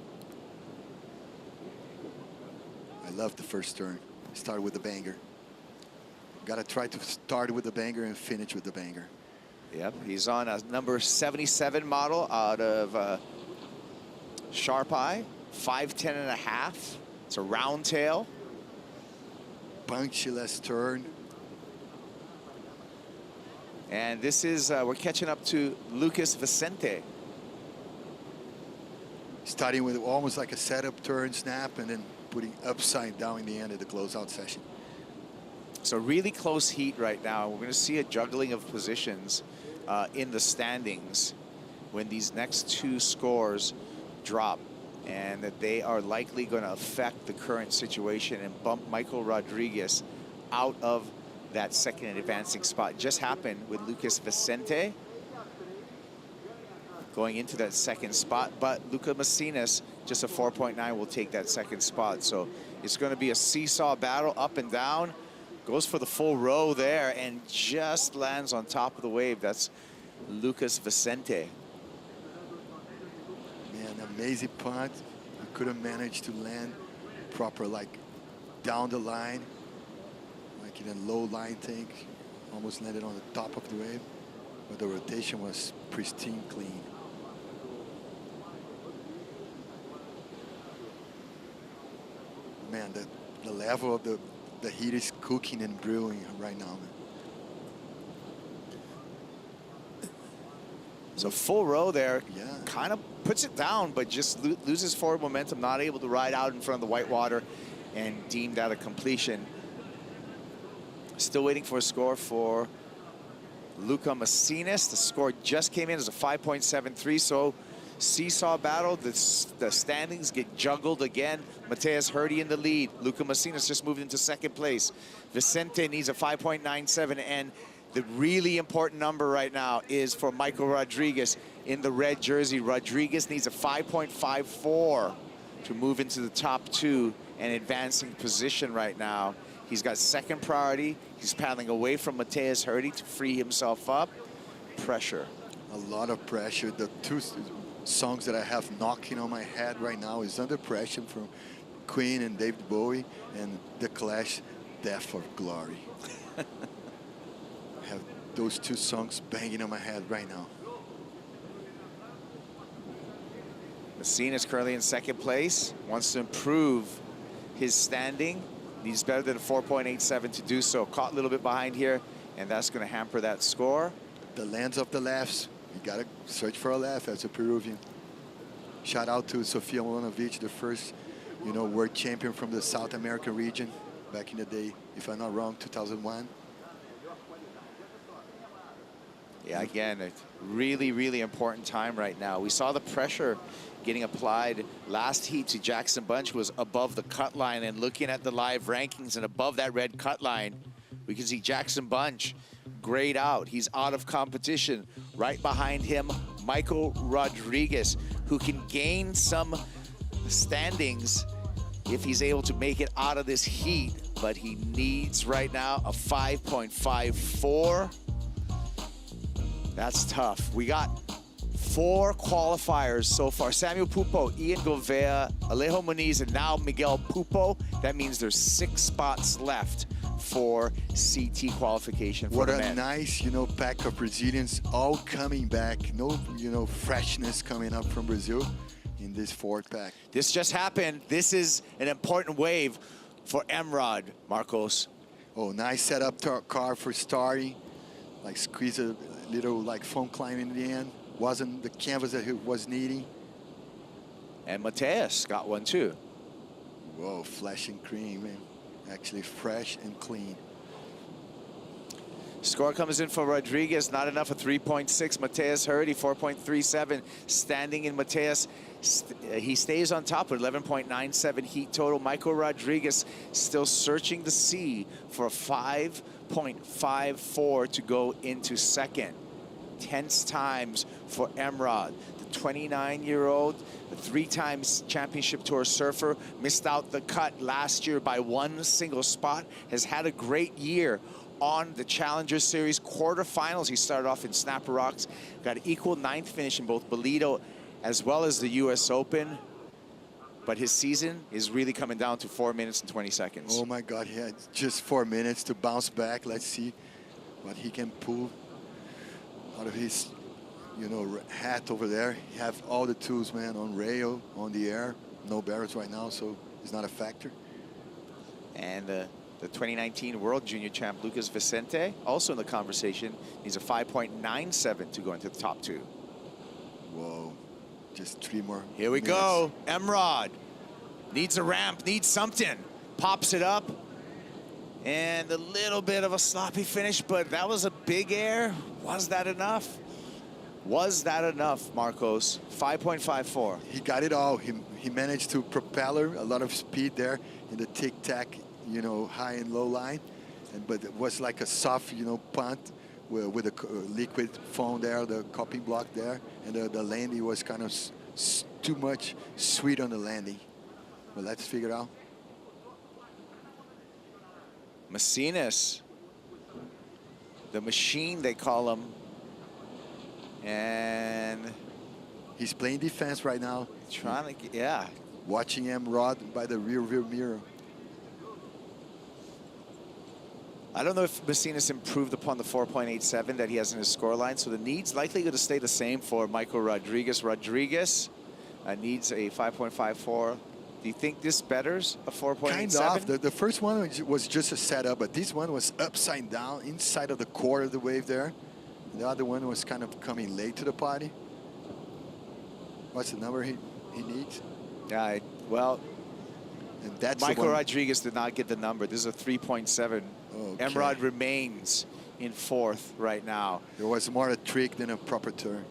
I love the first turn. Start with a banger. Got to try to start with a banger and finish with the banger. Yep, he's on a number 77 model out of Sharp Eye, 5'10.5". It's a round tail. Punchy last turn. And this is, we're catching up to Lucas Vicente. Starting with almost like a setup turn snap and then putting upside down in the end of the closeout session. So really close heat right now. We're going to see a juggling of positions in the standings when these next 2 scores drop, and that they are likely going to affect the current situation and bump Michael Rodriguez out of that second and advancing spot. Just happened with Lucas Vicente going into that second spot, but Luca Macinas, just a 4.9, will take that second spot. So it's going to be a seesaw battle up and down. Goes for the full row there and just lands on top of the wave. That's Lucas Vicente. Man, amazing punt. I couldn't manage to land proper, like down the line, like in a low line thing. Almost landed on the top of the wave, but the rotation was pristine clean. Man, the level of the heat is cooking and brewing right now, man. So full row there, yeah, kind of puts it down, but just loses forward momentum, not able to ride out in front of the white water and deemed out of completion. Still waiting for a score for Luca Macinas. The score just came in as a 5.73, so seesaw battle. The standings get juggled again. Matos Herdy in the lead. Luca Macinas just moved into second place. Vicente needs a 5.97, and the really important number right now is for Michael Rodriguez in the red jersey. Rodriguez needs a 5.54 to move into the top 2 and advancing position right now. He's got second priority. He's paddling away from Matos Herdy to free himself up. Pressure. A lot of pressure. The 2 songs that I have knocking on my head right now is Under Pressure from Queen and David Bowie, and The Clash, Death or Glory. I have those 2 songs banging on my head right now. Macinas currently in second place, wants to improve his standing. Needs better than a 4.87 to do so. Caught a little bit behind here, and that's going to hamper that score. The lands of the laughs. You got to search for a laugh as a Peruvian. Shout out to Sofia Milanovic, the first, world champion from the South American region back in the day, if I'm not wrong, 2001. Yeah, again, a really, really important time right now. We saw the pressure getting applied last heat to Jackson Bunch, who was above the cut line, and looking at the live rankings and above that red cut line, we can see Jackson Bunch grayed out. He's out of competition. Right behind him, Michael Rodriguez, who can gain some standings if he's able to make it out of this heat, but he needs right now a 5.54. That's tough. We got 4 qualifiers so far. Samuel Pupo, Ian Govea, Alejo Muniz, and now Miguel Pupo. That means there's 6 spots left for CT qualification for what the a men. nice, pack of Brazilians all coming back. No, freshness coming up from Brazil in this 4th pack. This just happened. This is an important wave for Emrod, Marcos. Oh, nice setup car for starting. like squeeze a little like foam climb in the end. Wasn't the canvas that he was needing. And Mateus got one too. Whoa, flashing cream, man. Actually fresh and clean. Score comes in for Rodriguez, not enough, a 3.6. Matos Herdy, 4.37. Standing in Mateus, he stays on top with 11.97 heat total. Michael Rodriguez still searching the sea for a 5.54 to go into second. Tense times for Emrod, the 29-year-old, the 3-time championship tour surfer, missed out the cut last year by 1 single spot, has had a great year on the Challenger Series quarterfinals. He started off in Snapper Rocks, got an equal 9th finish in both Bolito as well as the US Open. But his season is really coming down to 4 minutes and 20 seconds. Oh my God, he had just 4 minutes to bounce back. Let's see what he can pull out of his, you know, hat over there. He have all the tools, man, on rail, on the air. No barrels right now, so it's not a factor. And the 2019 World Junior Champ, Lucas Vicente, also in the conversation. He's a 5.97 to go into the top 2. Whoa, just 3 more Here we minutes. go. Emrod needs a ramp, needs something. Pops it up. And a little bit of a sloppy finish, but that was a big air. Was that enough? Was that enough, Marcos? 5.54. He got it all. He managed to propel her, a lot of speed there in the tic-tac, you know, high and low line. But it was like a soft, you know, punt with a liquid foam there, the cupping block there. And the landing was kind of too much sweet on the landing. But let's figure it out. Macinas, the machine they call him, and he's playing defense right now. Trying to, yeah. Watching Emrod by the rear view mirror. I don't know if Macinas improved upon the 4.87 that he has in his scoreline, so the need's likely going to stay the same for Michael Rodriguez. Rodriguez needs a 5.54. Do you think this betters a 4.87? Kind of. The first one was just a setup, but this one was upside down inside of the core of the wave there. The other one was kind of coming late to the party. What's the number he needs? Yeah, well, and that's Michael Rodriguez did not get the number. This is a 3.7. Okay. Emrod remains in 4th right now. There was more a trick than a proper turn.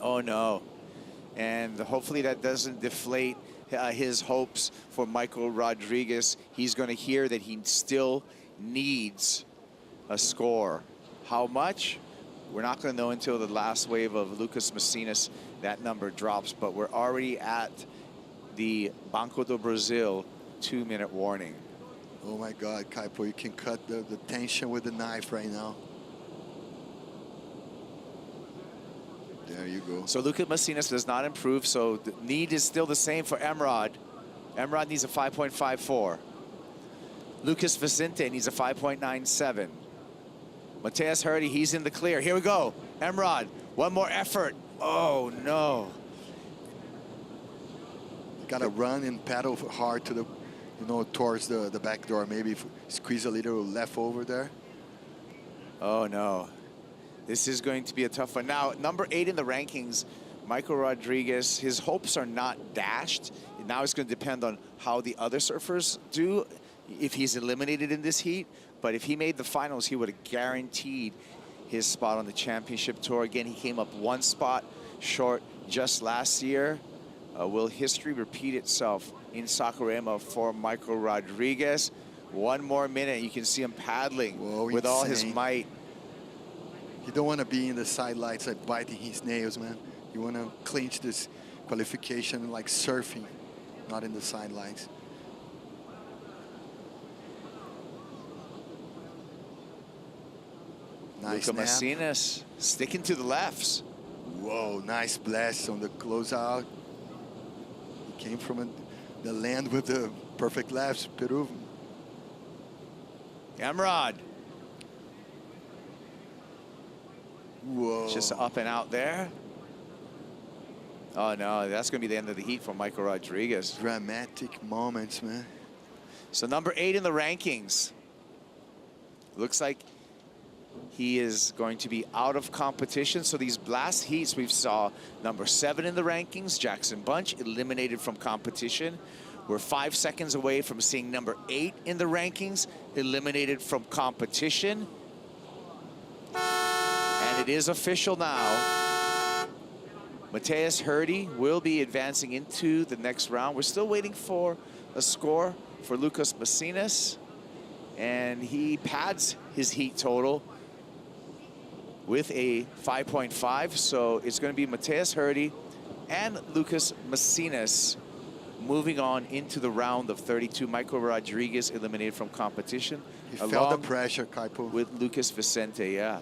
Oh, no. And hopefully that doesn't deflate his hopes for Michael Rodriguez. He's going to hear that he still needs a score. How much? We're not going to know until the last wave of Lucas Macinas. That number drops, but we're already at the Banco do Brasil 2-minute warning. Oh my God, Kaipo, you can cut the tension with the knife right now. There you go. So Lucas Macinas does not improve, so the need is still the same for Emrod. Emrod needs a 5.54. Lucas Vicente needs a 5.97. Matos Herdy, he's in the clear. Here we go. Emrod, one more effort. Oh, no. You got to run and paddle hard to the, you know, towards the back door. Maybe squeeze a little left over there. Oh, no. This is going to be a tough one. Now, number 8 in the rankings, Michael Rodriguez, his hopes are not dashed. Now it's going to depend on how the other surfers do, if he's eliminated in this heat. But if he made the finals, he would have guaranteed his spot on the championship tour. Again, he came up 1 spot short just last year. Will history repeat itself in Saquarema for Michael Rodriguez? 1 more minute, you can see him paddling with all his might. You don't want to be in the sidelights like biting his nails, man. You want to clinch this qualification like surfing, not in the sidelines. Nice Lucas Macinas sticking to the lefts. Whoa, nice blast on the closeout. He came from the land with the perfect lefts, Peru. Emrod. Whoa. Just up and out there. Oh, no, that's going to be the end of the heat for Michael Rodriguez. Dramatic moments, man. So number 8 in the rankings. Looks like he is going to be out of competition. So these blast heats, we've saw number 7 in the rankings, Jackson Bunch, eliminated from competition. We're 5 seconds away from seeing number 8 in the rankings, eliminated from competition. And it is official now. Matos Herdy will be advancing into the next round. We're still waiting for a score for Lucas Macinas, and he pads his heat total with a 5.5. So it's going to be Matos Herdy and Lucas Macinas moving on into the round of 32. Michael Rodriguez eliminated from competition. He felt the pressure, Kaipo. With Lucas Vicente, yeah.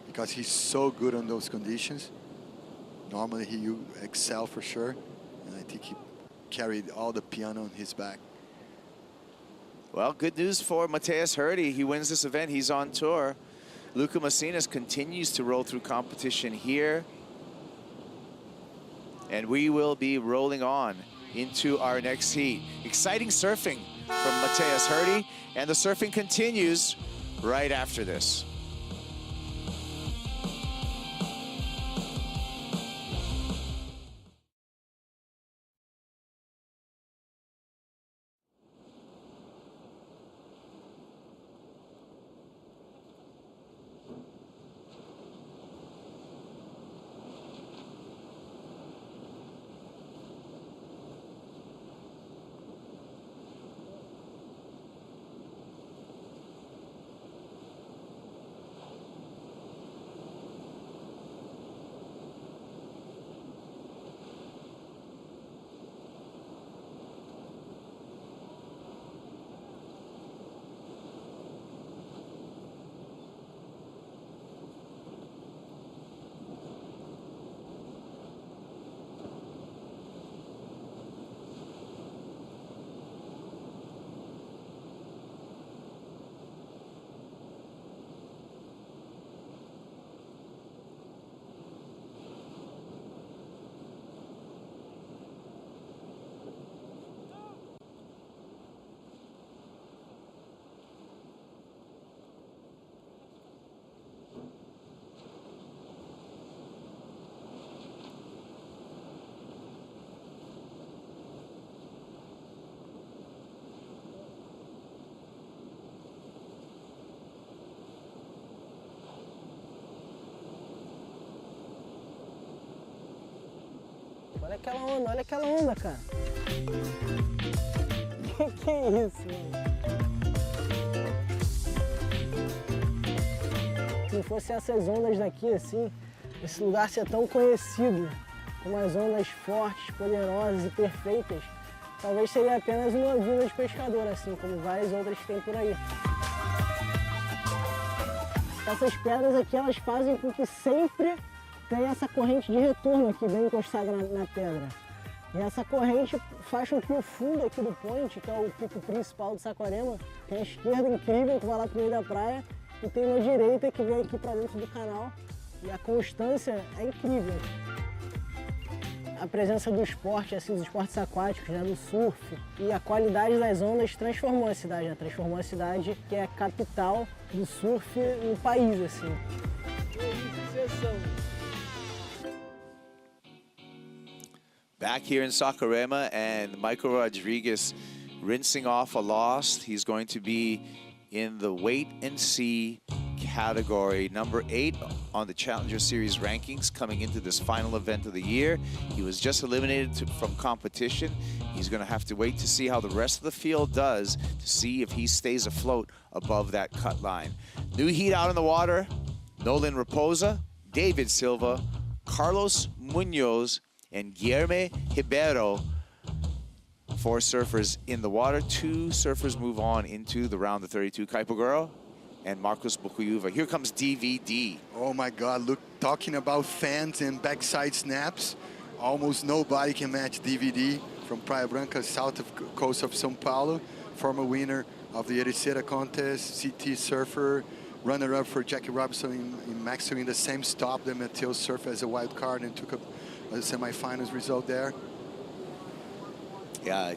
Because he's so good on those conditions. Normally he excel for sure. And I think he carried all the piano on his back. Well, good news for Matos Herdy. He wins this event, he's on tour. Luca Macinas continues to roll through competition here. And we will be rolling on into our next heat. Exciting surfing from Matos Herdy, and the surfing continues right after this. Olha aquela onda, cara. Que é isso, mano? Se não fosse essas ondas daqui, assim, esse lugar ser tão conhecido, com umas ondas fortes, poderosas e perfeitas, talvez seria apenas uma vila de pescador, assim, como várias outras que tem por aí. Essas pedras aqui, elas fazem com que sempre tem essa corrente de retorno aqui bem encostada na pedra. E essa corrente faz com que o fundo aqui do ponte, que é o pico principal do Saquarema, tem a esquerda incrível que vai lá pro meio da praia e tem uma direita que vem aqui para dentro do canal. E a constância é incrível. A presença do esporte, assim, dos esportes aquáticos, né, do surf, e a qualidade das ondas transformou a cidade, né? Transformou a cidade que é a capital do surf no país, assim. Back here in Saquarema, and Michael Rodriguez rinsing off a loss. He's going to be in the wait and see category, number 8 on the Challenger Series rankings coming into this final event of the year. He was just eliminated from competition. He's going to have to wait to see how the rest of the field does to see if he stays afloat above that cut line. New heat out in the water: Nolan Raposa, David Silva, Carlos Munoz, and Guilherme Ribeiro. 4 surfers in the water. 2 surfers move on into the round of 32. Kaipogoro and Marcos Bukuyuva. Here comes DVD. Oh my God, look, talking about fans and backside snaps, almost nobody can match DVD from Praia Branca, south of coast of São Paulo. Former winner of the Ericeira contest, CT surfer, runner-up for Jackie Robinson in Mexico in the same stop that Matheus surfed as a wild card and took a semi-finals result there. Yeah,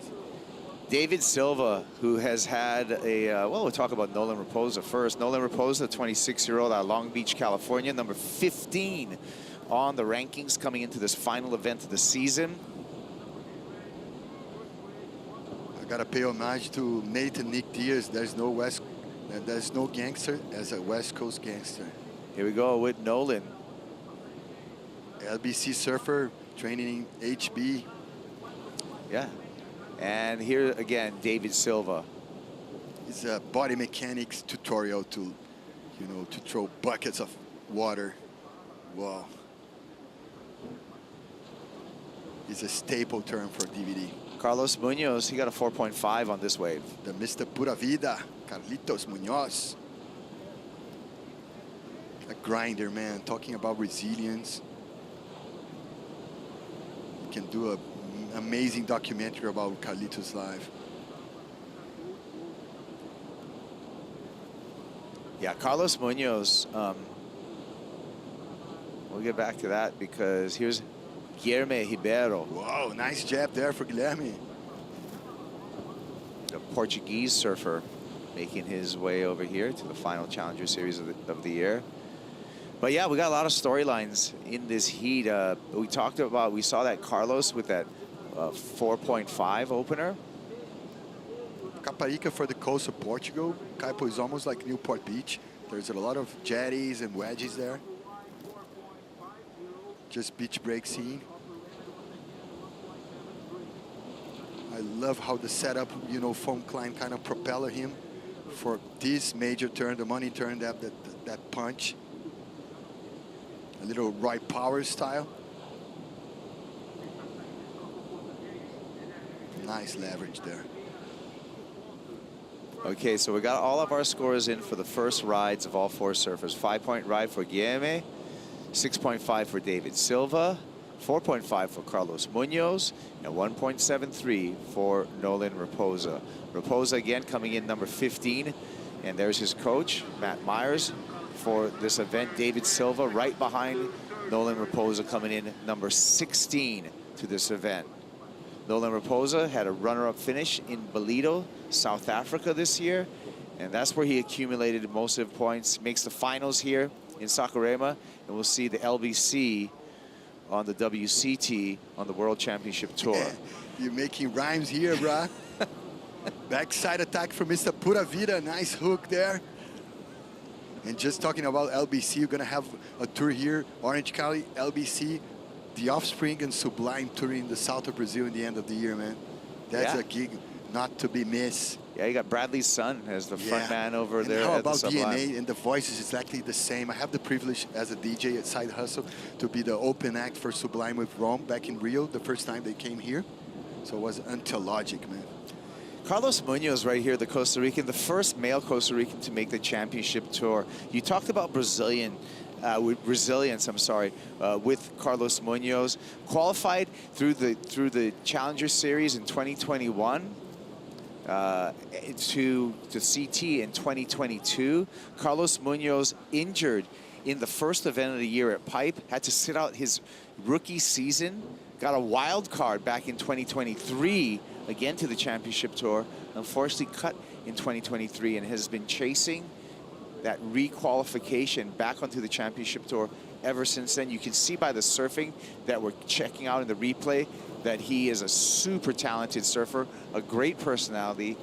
David Silva, who has had a, well, we'll talk about Nolan Raposa first. Nolan Raposa, 26-year-old out of Long Beach, California, number 15 on the rankings coming into this final event of the season. I gotta pay homage to Nathan Nick Diaz. There's no gangster as a West Coast gangster. Here we go with Nolan. LBC surfer, training in HB. Yeah. And here again, David Silva. It's a body mechanics tutorial to, you know, to throw buckets of water. Wow. It's a staple term for DVD. Carlos Munoz, he got a 4.5 on this wave. The Mr. Pura Vida, Carlitos Munoz. A grinder, man, talking about resilience. We can do an amazing documentary about Carlitos' life. Yeah, Carlos Munoz, we'll get back to that because here's Guilherme Ribeiro. Wow, nice jab there for Guilherme. The Portuguese surfer making his way over here to the final Challenger Series of the year. But yeah, we got a lot of storylines in this heat. We saw that Carlos with that 4.5 opener. Caparica for the coast of Portugal. Caipo is almost like Newport Beach. There's a lot of jetties and wedges there. Just beach break scene. I love how the setup, you know, foam climb kind of propeller him for this major turn, the money turn, that punch. A little Roy Powers style. Nice leverage there. Okay, so we got all of our scores in for the first rides of all four surfers. 5-point ride for Guilherme, 6.5 for David Silva, 4.5 for Carlos Munoz, and 1.73 for Nolan Raposa. Raposa again coming in number 15, and there's his coach, Matt Myers, for this event. David Silva right behind Nolan Raposa coming in number 16 to this event. Nolan Raposa had a runner-up finish in Ballito, South Africa this year, and that's where he accumulated most of the points. Makes the finals here in Saquarema, and we'll see the LBC on the WCT on the World Championship Tour. You're making rhymes here, bruh. Backside attack from Mr. Pura Vida, nice hook there. And just talking about LBC, you're gonna have a tour here, Orange County, LBC, The Offspring and Sublime touring the south of Brazil in the end of the year, man. That's a gig not to be missed. Yeah, you got Bradley's son as the front man over and there. How at about the Sublime. DNA and the voice is exactly the same. I have the privilege as a DJ at Side Hustle to be the open act for Sublime with Rome back in Rio, the first time they came here. So it was antilogic, man. Carlos Munoz right here, the Costa Rican, the first male Costa Rican to make the championship tour. You talked about resilience, with Carlos Munoz. Qualified through the Challenger Series in 2021 to CT in 2022. Carlos Munoz injured in the first event of the year at Pipe, had to sit out his rookie season, got a wild card back in 2023, again to the championship tour, unfortunately cut in 2023 and has been chasing that requalification back onto the championship tour ever since then. You can see by the surfing that we're checking out in the replay that he is a super talented surfer, a great personality,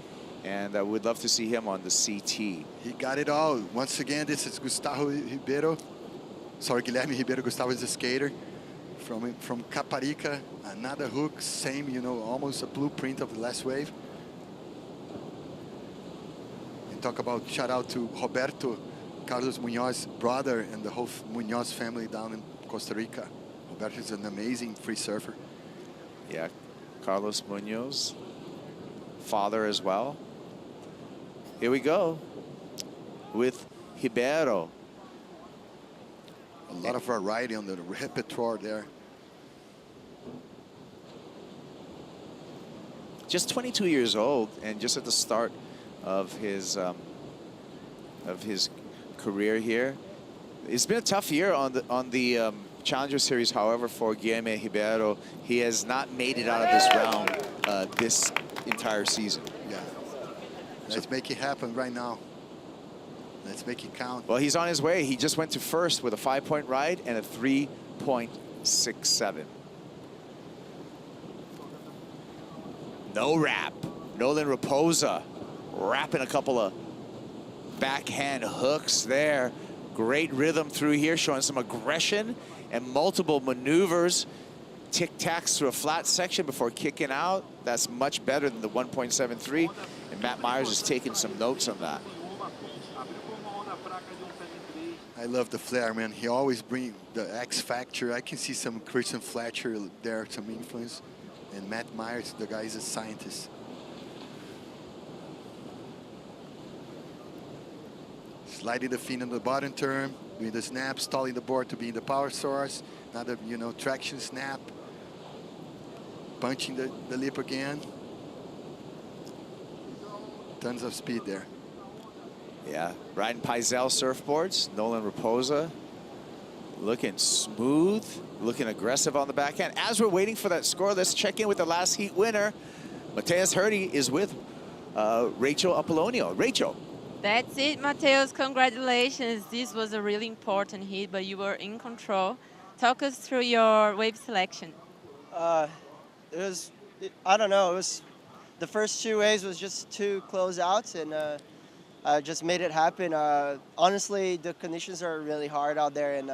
and I would love to see him on the CT. He got it all. Once again, this is Gustavo Ribeiro. Sorry, Guilherme Ribeiro. Gustavo is a skater from Caparica. Another hook, same, you know, almost a blueprint of the last wave. And talk about, shout out to Roberto, Carlos Munoz's brother, and the whole Munoz family down in Costa Rica. Roberto is an amazing free surfer. Yeah, Carlos Munoz, father as well. Here we go with Ribeiro. A lot of variety on the repertoire there. Just 22 years old, and just at the start of his career here. It's been a tough year on the Challenger Series. However, for Guilherme Ribeiro, he has not made it out of this round entire season. Yeah. Let's make it happen right now. Let's make it count. Well, he's on his way. He just went to first with a 5-point ride and a 3.67. No wrap. Nolan Raposa wrapping a couple of backhand hooks there. Great rhythm through here, showing some aggression and multiple maneuvers. Tic-tacs through a flat section before kicking out. That's much better than the 1.73. And Matt Myers is taking some notes on that. I love the flair, man. He always brings the X factor. I can see some Christian Fletcher there, some influence. And Matt Myers, the guy is a scientist. Sliding the fin on the bottom turn, doing the snap, stalling the board to be in the power source. Another, you know, traction snap. Punching the lip again. Tons of speed there. Yeah, riding Paizel surfboards. Nolan Raposa looking smooth, looking aggressive on the backhand. As we're waiting for that score, let's check in with the last heat winner. Matos Herdy is with Rachel Apollonio. Rachel. That's it, Mateus. Congratulations. This was a really important hit, but you were in control. Talk us through your wave selection. I don't know, it was, the first two waves was just two closeouts, and I just made it happen. Honestly, the conditions are really hard out there, and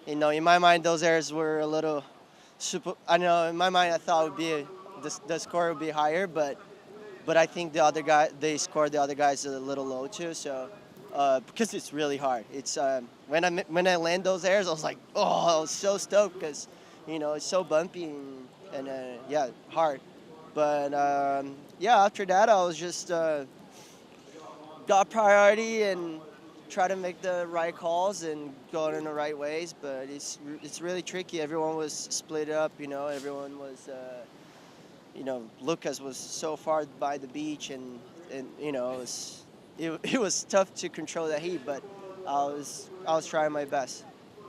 you know, in my mind, those airs were a little super. I know in my mind, I thought it would be the score would be higher, but I think the other guy, they scored the other guys a little low too. So because it's really hard. It's when I land those airs, I was like, oh, I was so stoked because you know it's so bumpy and yeah, hard. But yeah, after that, I was just got priority and try to make the right calls and go in the right ways. But it's really tricky. Everyone was split up. You know, everyone was. You know, Lucas was so far by the beach, and you know, it was tough to control the heat, but I was trying my best.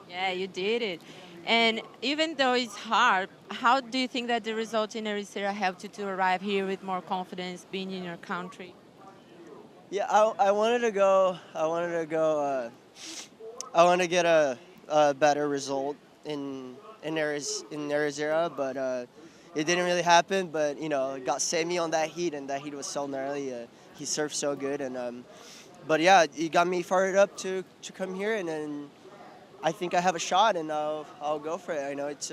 Yeah, you did it. And even though it's hard, how do you think that the result in Ericeira helped you to arrive here with more confidence, being in your country? Yeah, I wanted to get a better result in Ericeira, but it didn't really happen. But you know, got Sammy on that heat, and that heat was so gnarly. He surfed so good, and but yeah, he got me fired up to come here, and then I think I have a shot, and I'll go for it. I know it's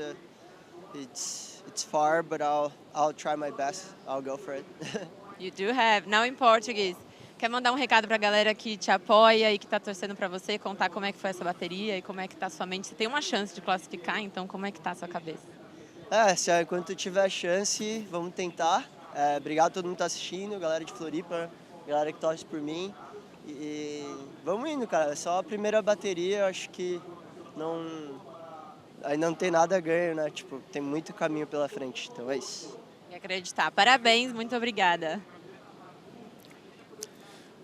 far, but I'll try my best. I'll go for it. You do have. Now in Portuguese. Quer mandar recado para a galera que te apoia e que está torcendo para você, contar como é que foi essa bateria e como é que está sua mente? Você tem uma chance de classificar, então como é que está a sua cabeça? Enquanto tiver chance, vamos tentar. Obrigado a todo mundo que está assistindo, galera de Floripa, galera que torce por mim. E vamos indo, cara. É só a primeira bateria, eu acho que aí não tem nada a ganho, né? Tipo, tem muito caminho pela frente, então é isso. E acreditar. Parabéns, muito obrigada.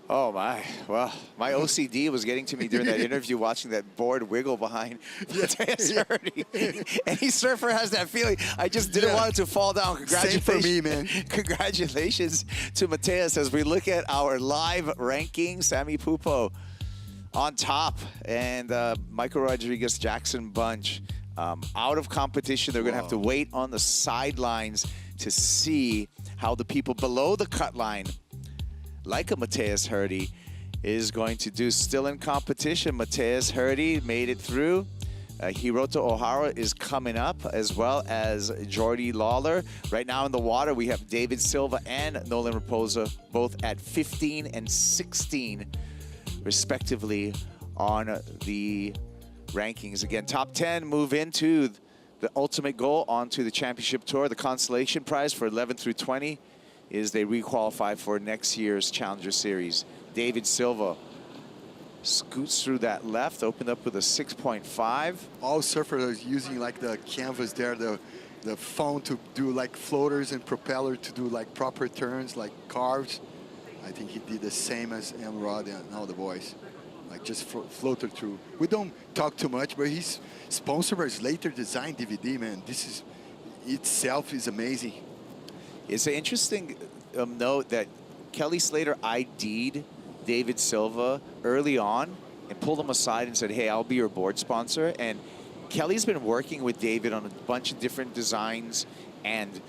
Oh my, well, my OCD was getting to me during that interview watching that board wiggle behind Matos Herdy. Any surfer has that feeling. I just didn't want it to fall down. Congratulations. Same for me, man. Congratulations to Matos as we look at our live ranking. Sammy Pupo on top, and Michael Rodriguez, Jackson Bunch out of competition. They're going to have to wait on the sidelines to see how the people below the cut line, like a Matos Herdy, is going to do. Still in competition. Matos Herdy made it through. Hiroto Ohara is coming up, as well as Jordy Lawler. Right now in the water, we have David Silva and Nolan Raposa, both at 15 and 16, respectively, on the rankings. Again, top 10 move into the ultimate goal onto the championship tour. The consolation prize for 11 through 20 is they requalify for next year's Challenger Series. David Silva scoots through that left, opened up with a 6.5. All surfers are using like the canvas there, the phone to do like floaters and propeller to do like proper turns, like carves. I think he did the same as Emrod and all the boys. Like just floated through. We don't talk too much, but he's sponsored by Slater Design DVD, man. This is itself is amazing. It's an interesting note that Kelly Slater ID'd David Silva early on and pulled him aside and said, hey, I'll be your board sponsor. And Kelly's been working with David on a bunch of different designs, and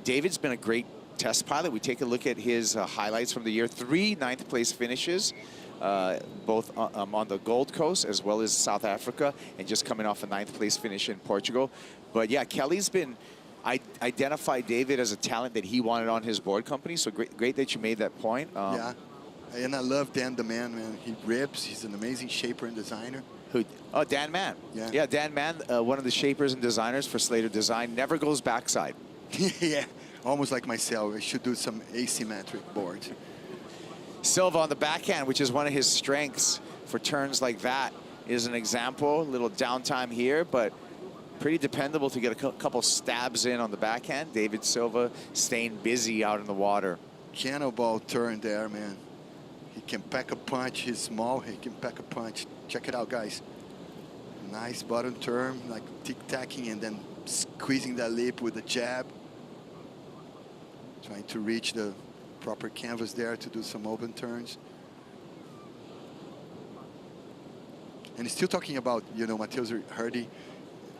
David's been a great test pilot. We take a look at his highlights from the year. 3 9th place finishes, both on the Gold Coast as well as South Africa, and just coming off a 9th place finish in Portugal. But yeah, Kelly's been identified David as a talent that he wanted on his board company. So great that you made that point. Yeah, and I love Dan the man. He rips. He's an amazing shaper and designer. Who? Oh, Dan Mann. Yeah, Dan Mann, one of the shapers and designers for Slater Design, never goes backside. Yeah, almost like myself. I should do some asymmetric boards. Silva on the backhand, which is one of his strengths for turns like that, is an example. A little downtime here, but pretty dependable to get a couple stabs in on the backhand. David Silva staying busy out in the water. Cannonball turn there, man. He can pack a punch. He's small. He can pack a punch. Check it out, guys. Nice bottom turn, like tic-tacking and then squeezing that lip with the jab. Trying to reach the proper canvas there to do some open turns. And still talking about, you know, Matos Herdy,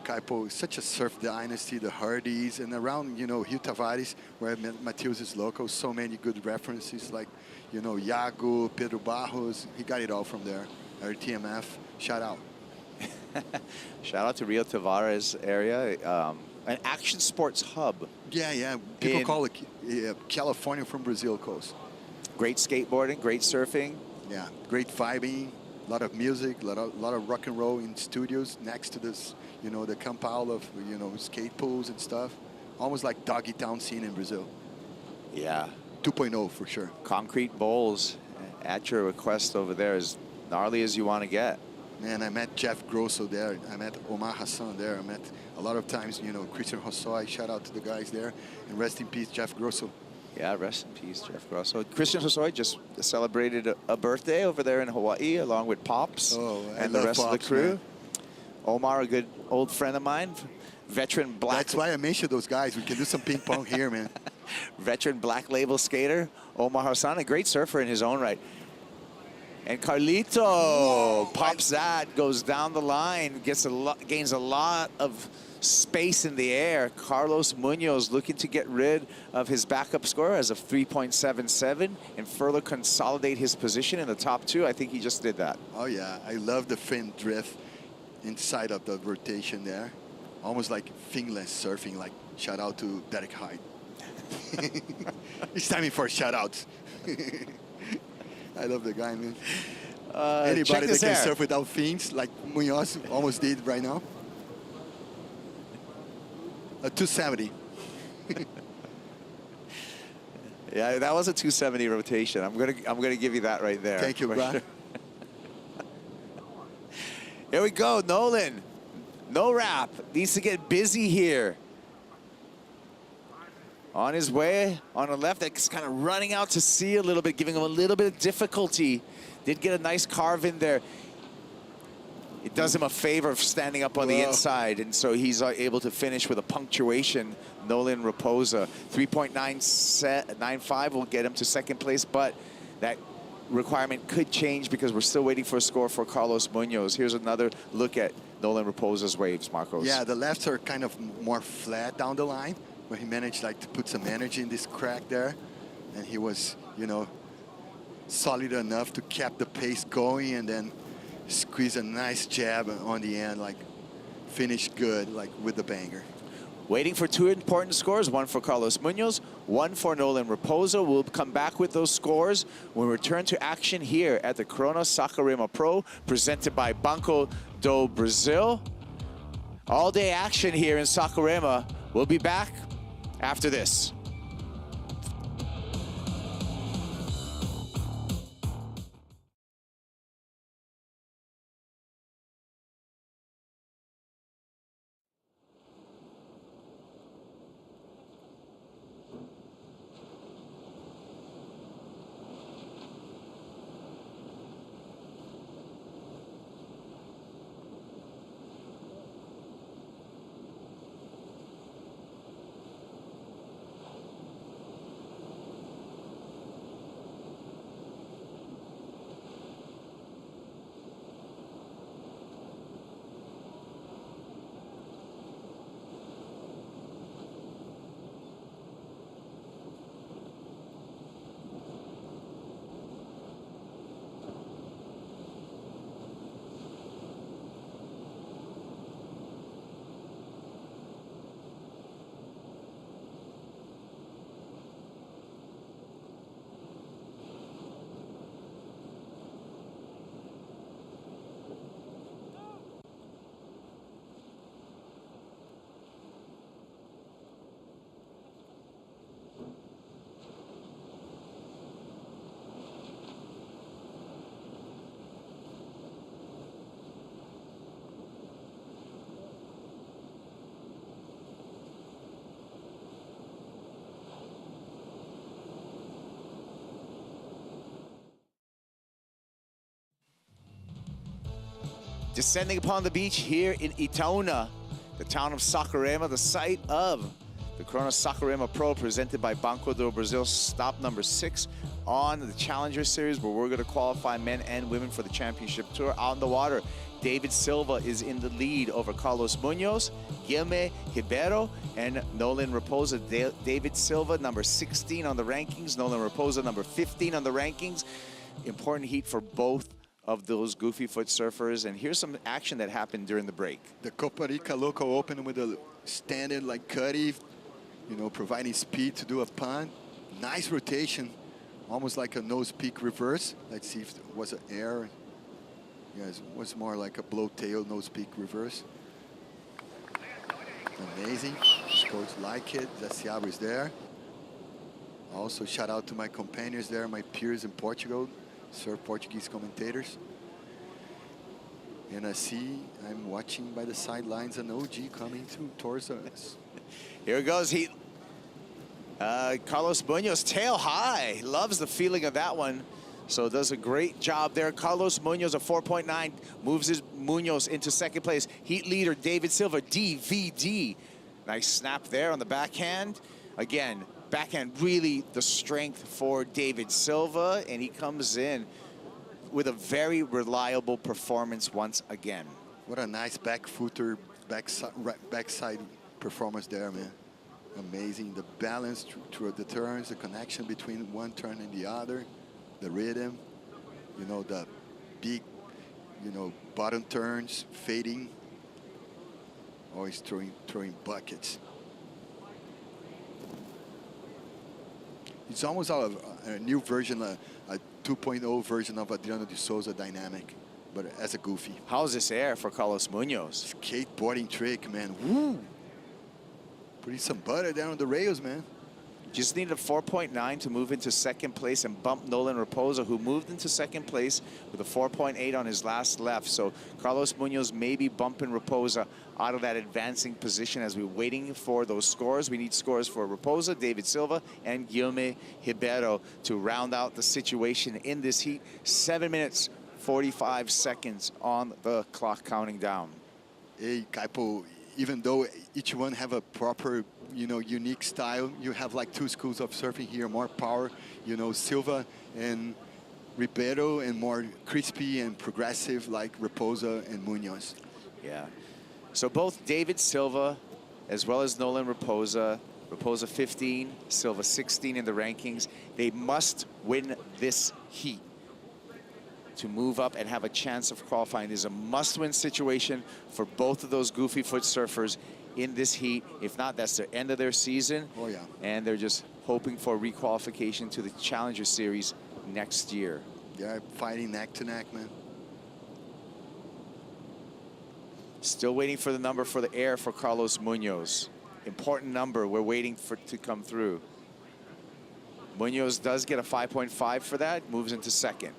Kaipo is such a surf dynasty, the Herdys, and around, you know, Rio Tavares, where Matheus is local, so many good references like, you know, Iago, Pedro Barros, he got it all from there. RTMF, shout out. Shout out to Rio Tavares area, an action sports hub. Yeah, people call it California from Brazil coast. Great skateboarding, great surfing. Yeah, great vibing, a lot of music, a lot of rock and roll in studios next to this, you know, the compound of, you know, skate pools and stuff. Almost like doggy town scene in Brazil. Yeah. 2.0 for sure. Concrete bowls at your request over there, as gnarly as you want to get. Man, I met Jeff Grosso there. I met Omar Hassan there. I met a lot of times, you know, Christian Hosoi. Shout out to the guys there. And rest in peace, Jeff Grosso. Yeah, rest in peace, Jeff Grosso. Christian Hosoi just celebrated a birthday over there in Hawaii, along with Pops and the rest of the crew. Man. Omar, a good old friend of mine, veteran black. That's why I mentioned those guys. We can do some ping pong here, man. Veteran black label skater, Omar Hassan, a great surfer in his own right. And Carlito pops that, goes down the line, gains a lot of space in the air. Carlos Munoz looking to get rid of his backup score as of 3.77 and further consolidate his position in the top 2. I think he just did that. Oh, yeah. I love the fin drift inside of the rotation there. Almost like finless surfing, like shout out to Derek Hyde. It's time for shout outs. I love the guy, man. Anybody that can surf without fins, like Munoz almost did right now. 270. Yeah, that was a 270 rotation. I'm gonna give you that right there. Thank you, bro. Sure. Here we go, Nolan. No wrap. Needs to get busy here. On his way, on the left, that's kind of running out to sea a little bit, giving him a little bit of difficulty. Did get a nice carve in there. It does him a favor of standing up on the inside, and so he's able to finish with a punctuation. Nolan Raposa, 3.95 will get him to second place, but that requirement could change because we're still waiting for a score for Carlos Munoz. Here's another look at Nolan Raposa's waves, Marcos. Yeah, the lefts are kind of more flat down the line, but he managed like to put some energy in this crack there, and he was, you know, solid enough to keep the pace going and then squeeze a nice jab on the end, like finish good, like with the banger. Waiting for 2 important scores, one for Carlos Munoz, one for Nolan Raposa. We'll come back with those scores when we return to action here at the Corona Saquarema Pro, presented by Banco Do Brasil. All day action here in Saquarema. We'll be back after this. Descending upon the beach here in Itaúna, the town of Saquarema, the site of the Corona Saquarema Pro presented by Banco Do Brasil, stop number 6 on the Challenger Series, where we're going to qualify men and women for the championship tour. On the water, David Silva is in the lead over Carlos Munoz, Guilherme Ribeiro, and Nolan Raposa. David Silva, number 16 on the rankings. Nolan Raposa, number 15 on the rankings. Important heat for both of those goofy foot surfers. And here's some action that happened during the break. The Copa Rica Local Open with a standard like Cuddy, you know, providing speed to do a pun. Nice rotation, almost like a nose peak reverse. Let's see if it was an air. Yes, it was more like a blow tail nose peak reverse. Amazing. This coach like it. Zaciabo is there. Also, shout out to my companions there, my peers in Portugal, surf Portuguese commentators. And I'm watching by the sidelines an OG coming towards us. Here it goes. Carlos Munoz, tail high. Loves the feeling of that one. So does a great job there. Carlos Munoz, a 4.9, moves his Munoz into second place. Heat leader, David Silva, DVD. Nice snap there on the backhand. Again, backhand really the strength for David Silva, and he comes in with a very reliable performance once again. What a nice back footer, backside performance there, man. Amazing. The balance through the turns, the connection between one turn and the other, the rhythm, you know, the big, you know, bottom turns, fading, always throwing buckets. It's almost a new version, a 2.0 version of Adriano de Souza dynamic, but as a goofy. How's this air for Carlos Munoz? Skateboarding trick, man. Woo! Putting some butter down on the rails, man. Just needed a 4.9 to move into second place and bump Nolan Raposa, who moved into second place with a 4.8 on his last left. So Carlos Munoz maybe bumping Raposa out of that advancing position as we're waiting for those scores. We need scores for Raposa, David Silva, and Guilherme Ribeiro to round out the situation in this heat. 7 minutes, 45 seconds on the clock counting down. Hey, Kaipo, even though each one have a proper, you know, unique style, you have like two schools of surfing here, more power, you know, Silva and Ribeiro, and more crispy and progressive like Raposa and Munoz. Yeah. So both David Silva as well as Nolan Raposa, Raposa 15, Silva 16 in the rankings, they must win this heat to move up and have a chance of qualifying. This is a must-win situation for both of those goofy foot surfers in this heat. If not, that's the end of their season. Oh, yeah. And they're just hoping for requalification to the Challenger Series next year. Yeah, fighting neck to neck, man. Still waiting for the number for the air for Carlos Munoz. Important number we're waiting for to come through. Munoz does get a 5.5 for that, moves into second.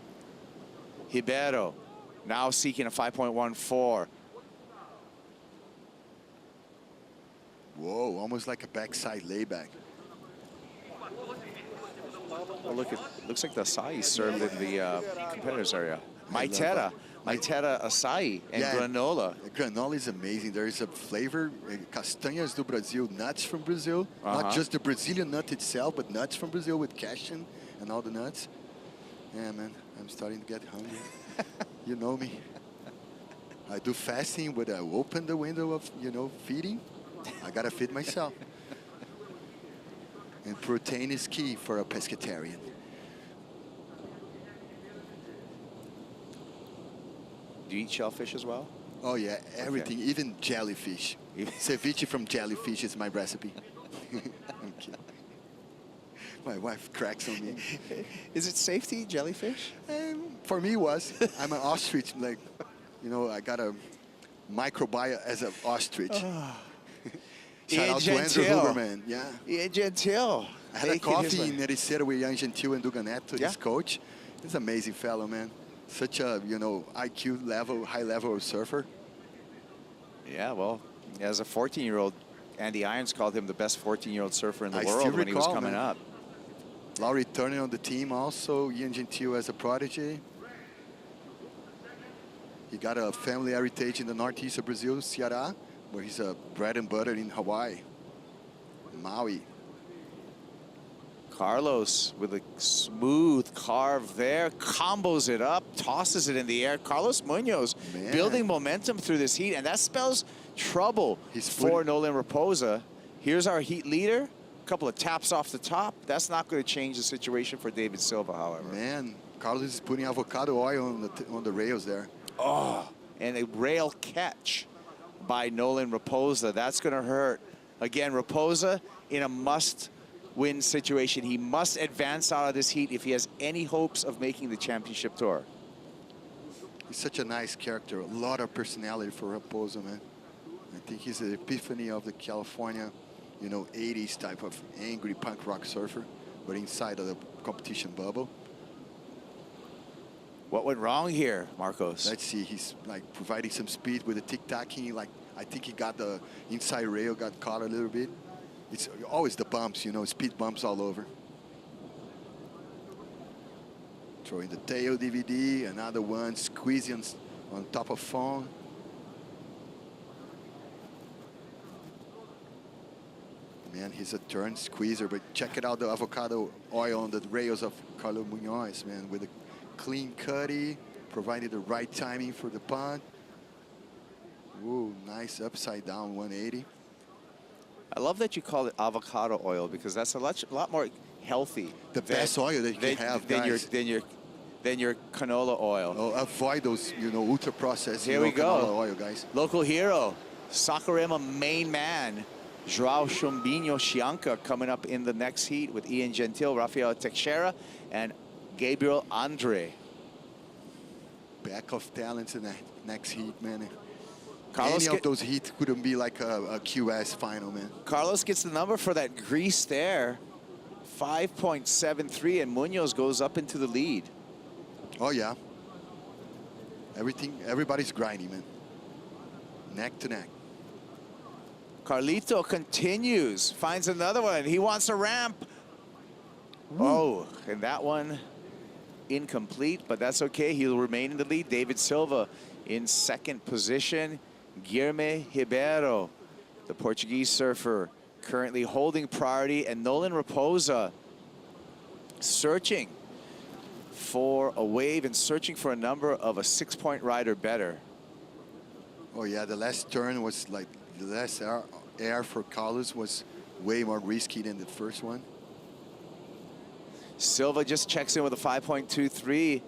Ribeiro now seeking a 5.14. Whoa, almost like a backside layback. Oh, look, it looks like the acai served in the competitors area. Maitera acai and granola. Granola is amazing. There is a flavor, castanhas do Brasil, nuts from Brazil. Not just the Brazilian nut itself, but nuts from Brazil with cashew and all the nuts. Yeah, man, I'm starting to get hungry. You know me. I do fasting, but I open the window of, you know, feeding. I gotta feed myself. And protein is key for a pescatarian. Do you eat shellfish as well? Oh yeah, everything, even jellyfish. Ceviche from jellyfish is my recipe. I'm kidding. My wife cracks on me. Is it safe to eat jellyfish? For me, it was. I'm an ostrich. Like, you know, I got a microbiome as an ostrich. Shout out to Andrew Huberman. Yeah. Ian Gentile. I had a coffee in Ericeira with Ian Gentile and Duga Neto, his coach. He's an amazing fellow, man. Such a, you know, IQ level, high level surfer. Yeah, well, as a 14-year-old, Andy Irons called him the best 14-year-old surfer in the world when he was coming up. Laurie Turner on the team also, Ian Gentile as a prodigy. He got a family heritage in the northeast of Brazil, Ceará, where he's a bread and butter in Hawaii, Maui. Carlos with a smooth carve there, combos it up, tosses it in the air. Carlos Munoz building momentum through this heat, and that spells trouble for Nolan Raposa. Here's our heat leader. A couple of taps off the top. That's not going to change the situation for David Silva, however. Man, Carlos is putting avocado oil on the rails there. Oh, and a rail catch by Nolan Raposa. That's going to hurt. Again, Raposa in a must-win situation. He must advance out of this heat if he has any hopes of making the championship tour. He's such a nice character. A lot of personality for Raposa, man. I think he's the epiphany of the California, you know, 80s type of angry punk rock surfer, but inside of the competition bubble. What went wrong here, Marcos? Let's see. He's like providing some speed with the tic-tacking. Like, I think he got the inside rail, got caught a little bit. It's always the bumps, you know, speed bumps all over. Throwing the tail DVD, another one, squeezing on top of phone. Man, he's a turn squeezer, but check it out, the avocado oil on the rails of Carlos Munoz, man, with a clean cutty, providing the right timing for the punt. Ooh, nice upside down 180. I love that you call it avocado oil because that's a lot more healthy. The best oil that you can have, guys. Than your canola oil. Oh, avoid those, you know, ultra processed Here canola oil, guys. Local hero, Saquarema main man, Joao Chumbinho Chianca coming up in the next heat with Ian Gentil, Rafael Teixeira, and Gabriel Andre. Back of talents in the next heat, man. Carlos Any of those heats couldn't be like a QS final, man. Carlos gets the number for that grease there, 5.73, and Munoz goes up into the lead. Oh yeah. Everybody's grinding, man. Neck to neck. Carlito continues, finds another one. He wants a ramp. Oh, and that one incomplete, but that's okay. He'll remain in the lead. David Silva in second position. Guilherme Ribeiro, the Portuguese surfer, currently holding priority, and Nolan Raposa searching for a wave and searching for a number of a 6-point ride or better. Oh yeah, the last turn was like, the last air for Carlos was way more risky than the first one. Silva just checks in with a 5.23.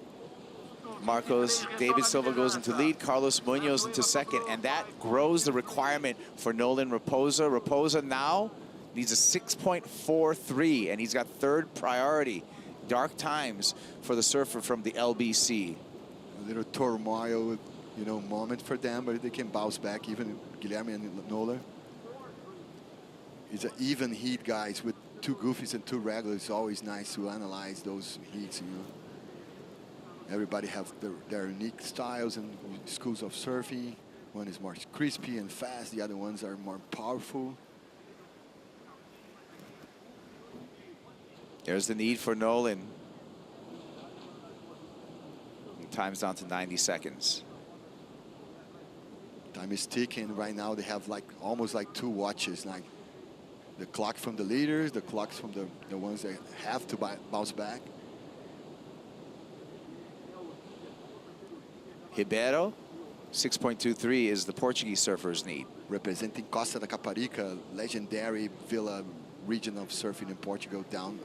Marcos, David Silva goes into lead, Carlos Munoz into second, and that grows the requirement for Nolan Raposa. Raposa now needs a 6.43, and he's got third priority. Dark times for the surfer from the LBC. A little turmoil, you know, moment for them, but they can bounce back, even Guilherme and Nolan. It's an even heat, guys, with two goofies and two regulars. It's always nice to analyze those heats, you know. Everybody have their unique styles and schools of surfing. One is more crispy and fast. The other ones are more powerful. There's the need for Nolan. Time's down to 90 seconds. Time is ticking. Right now they have like almost like two watches, like the clock from the leaders, the clocks from the ones that have to bounce back. Ribeiro, 6.23 is the Portuguese surfer's need. Representing Costa da Caparica, legendary villa region of surfing in Portugal, down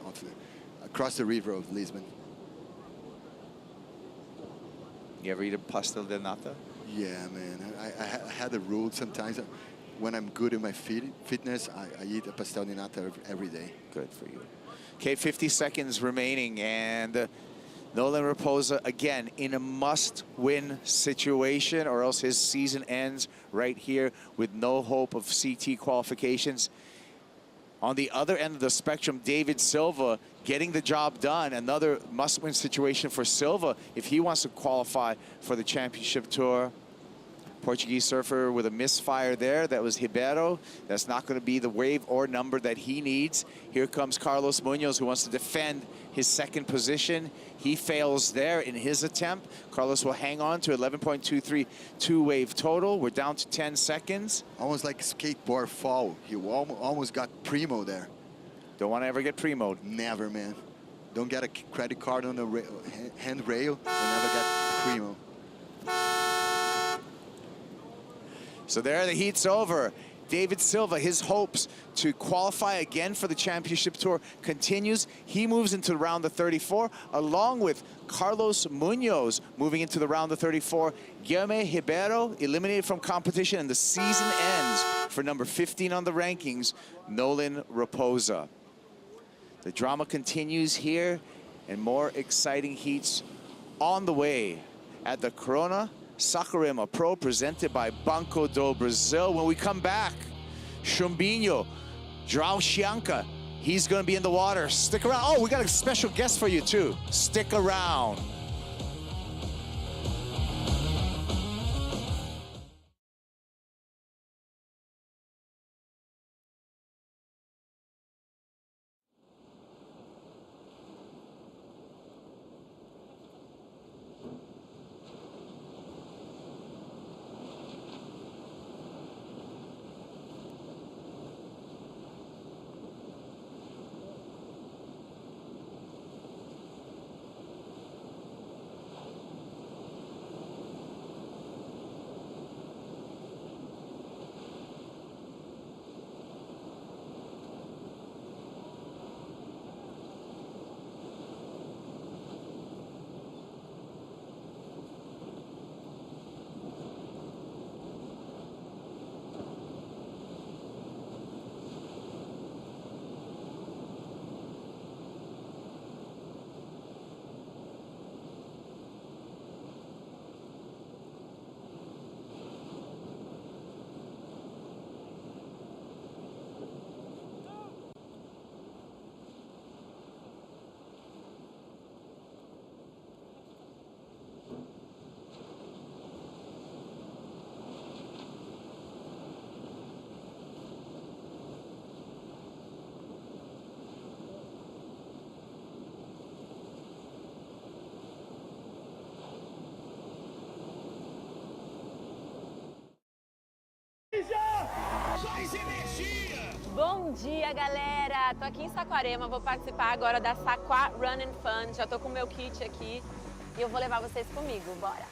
across the river of Lisbon. You ever eat a pastel de nata? Yeah, man. I had a rule sometimes. When I'm good in my fitness, I eat a pastel de nata every day. Good for you. Okay, 50 seconds remaining, and Nolan Raposa, again, in a must-win situation, or else his season ends right here with no hope of CT qualifications. On the other end of the spectrum, David Silva getting the job done. Another must-win situation for Silva if he wants to qualify for the championship tour. Portuguese surfer with a misfire there. That was Ribeiro. That's not going to be the wave or number that he needs. Here comes Carlos Munoz, who wants to defend his second position. He fails there in his attempt. Carlos will hang on to 11.23 two-wave total. We're down to 10 seconds. Almost like a skateboard fall. He almost got primo there. Don't want to ever get primoed. Never, man. Don't get a credit card on the handrail and never get primo. So there, the heat's over. David Silva, his hopes to qualify again for the championship tour continues. He moves into the round of 34, along with Carlos Munoz moving into the round of 34. Guilherme Ribeiro eliminated from competition, and the season ends for number 15 on the rankings, Nolan Raposa. The drama continues here, and more exciting heats on the way at the Corona Saquarema Pro, presented by Banco Do Brasil. When we come back, Chumbinho, João Chianca, he's going to be in the water. Stick around. Oh, we got a special guest for you, too. Stick around. Bom dia, galera! Tô aqui em Saquarema, vou participar agora da Saquá Run and Fun. Já tô com o meu kit aqui e eu vou levar vocês comigo. Bora!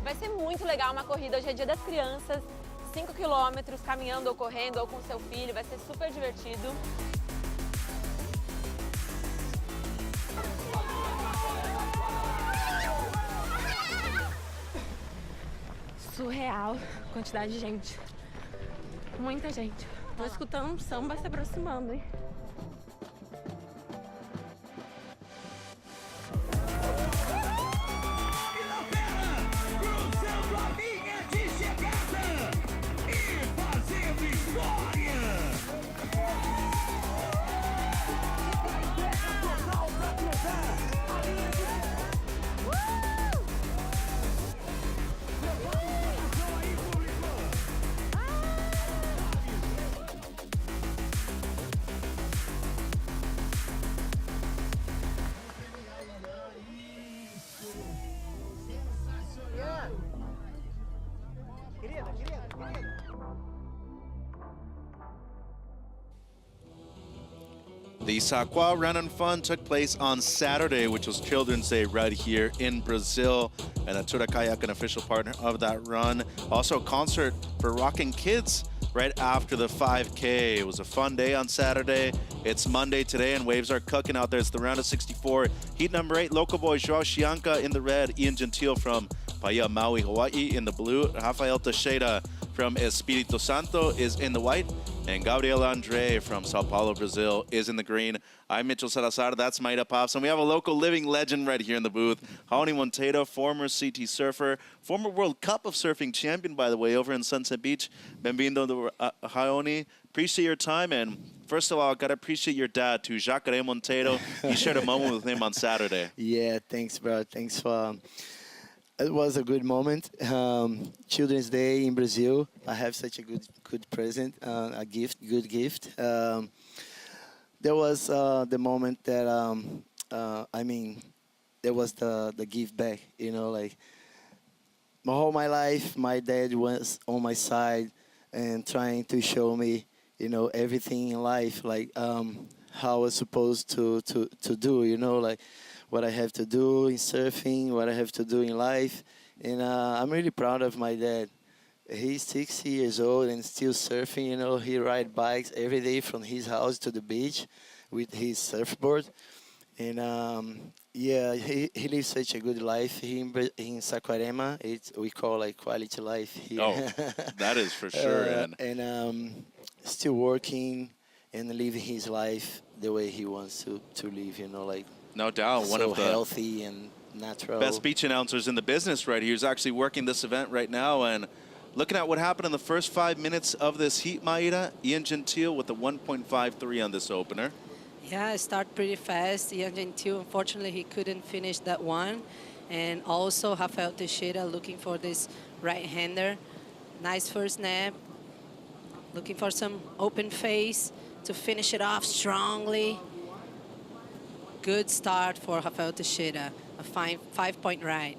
Vai ser muito legal uma corrida. Hoje é dia das crianças. 5 quilômetros caminhando ou correndo ou com seu filho. Vai ser super divertido. Surreal quantidade de gente. Muita gente. Tô escutando um samba se aproximando, hein? The Saquá Run and Fun took place on Saturday, which was Children's Day right here in Brazil. And Natura Kayak, an official partner of that run. Also a concert for rocking kids right after the 5K. It was a fun day on Saturday. It's Monday today, and waves are cooking out there. It's the round of 64. Heat number 8, local boy João Chianca in the red. Ian Gentile from Paia, Maui, Hawaii in the blue. Rafael Teixeira from Espírito Santo is in the white. And Gabriel Andre from Sao Paulo, Brazil is in the green. I'm Mitchell Salazar, that's Maida Pops, and we have a local living legend right here in the booth. Raoni Monteiro, former CT surfer, former World Cup of Surfing champion, by the way, over in Sunset Beach. Bem-vindo, Raoni. Appreciate your time, and first of all, gotta appreciate your dad too, Jacare Monteiro. You shared a moment with him on Saturday. Yeah, thanks, bro. Thanks for. It was a good moment. Children's Day in Brazil. I have such a good present, a good gift. There was the moment that there was the give back. You know, like all my life, my dad was on my side and trying to show me, you know, everything in life, like how I was supposed to do. You know, like what I have to do in surfing, what I have to do in life. And I'm really proud of my dad. He's 60 years old and still surfing, you know. He rides bikes every day from his house to the beach with his surfboard. And yeah, he lives such a good life here in Saquarema. We call like quality life here. Oh, that is for sure. And still working and living his life the way he wants to live, you know, like no doubt, one so of the healthy and natural. best beach announcers in the business right here. He's actually working this event right now, and looking at what happened in the first 5 minutes of this heat, Maida, Ian Gentile with a 1.53 on this opener. Yeah, it started pretty fast. Ian Gentile, unfortunately, he couldn't finish that one. And also Rafael Teixeira looking for this right-hander. Nice first snap. Looking for some open face to finish it off strongly. Good start for Rafael Teixeira. A fine 5-point ride.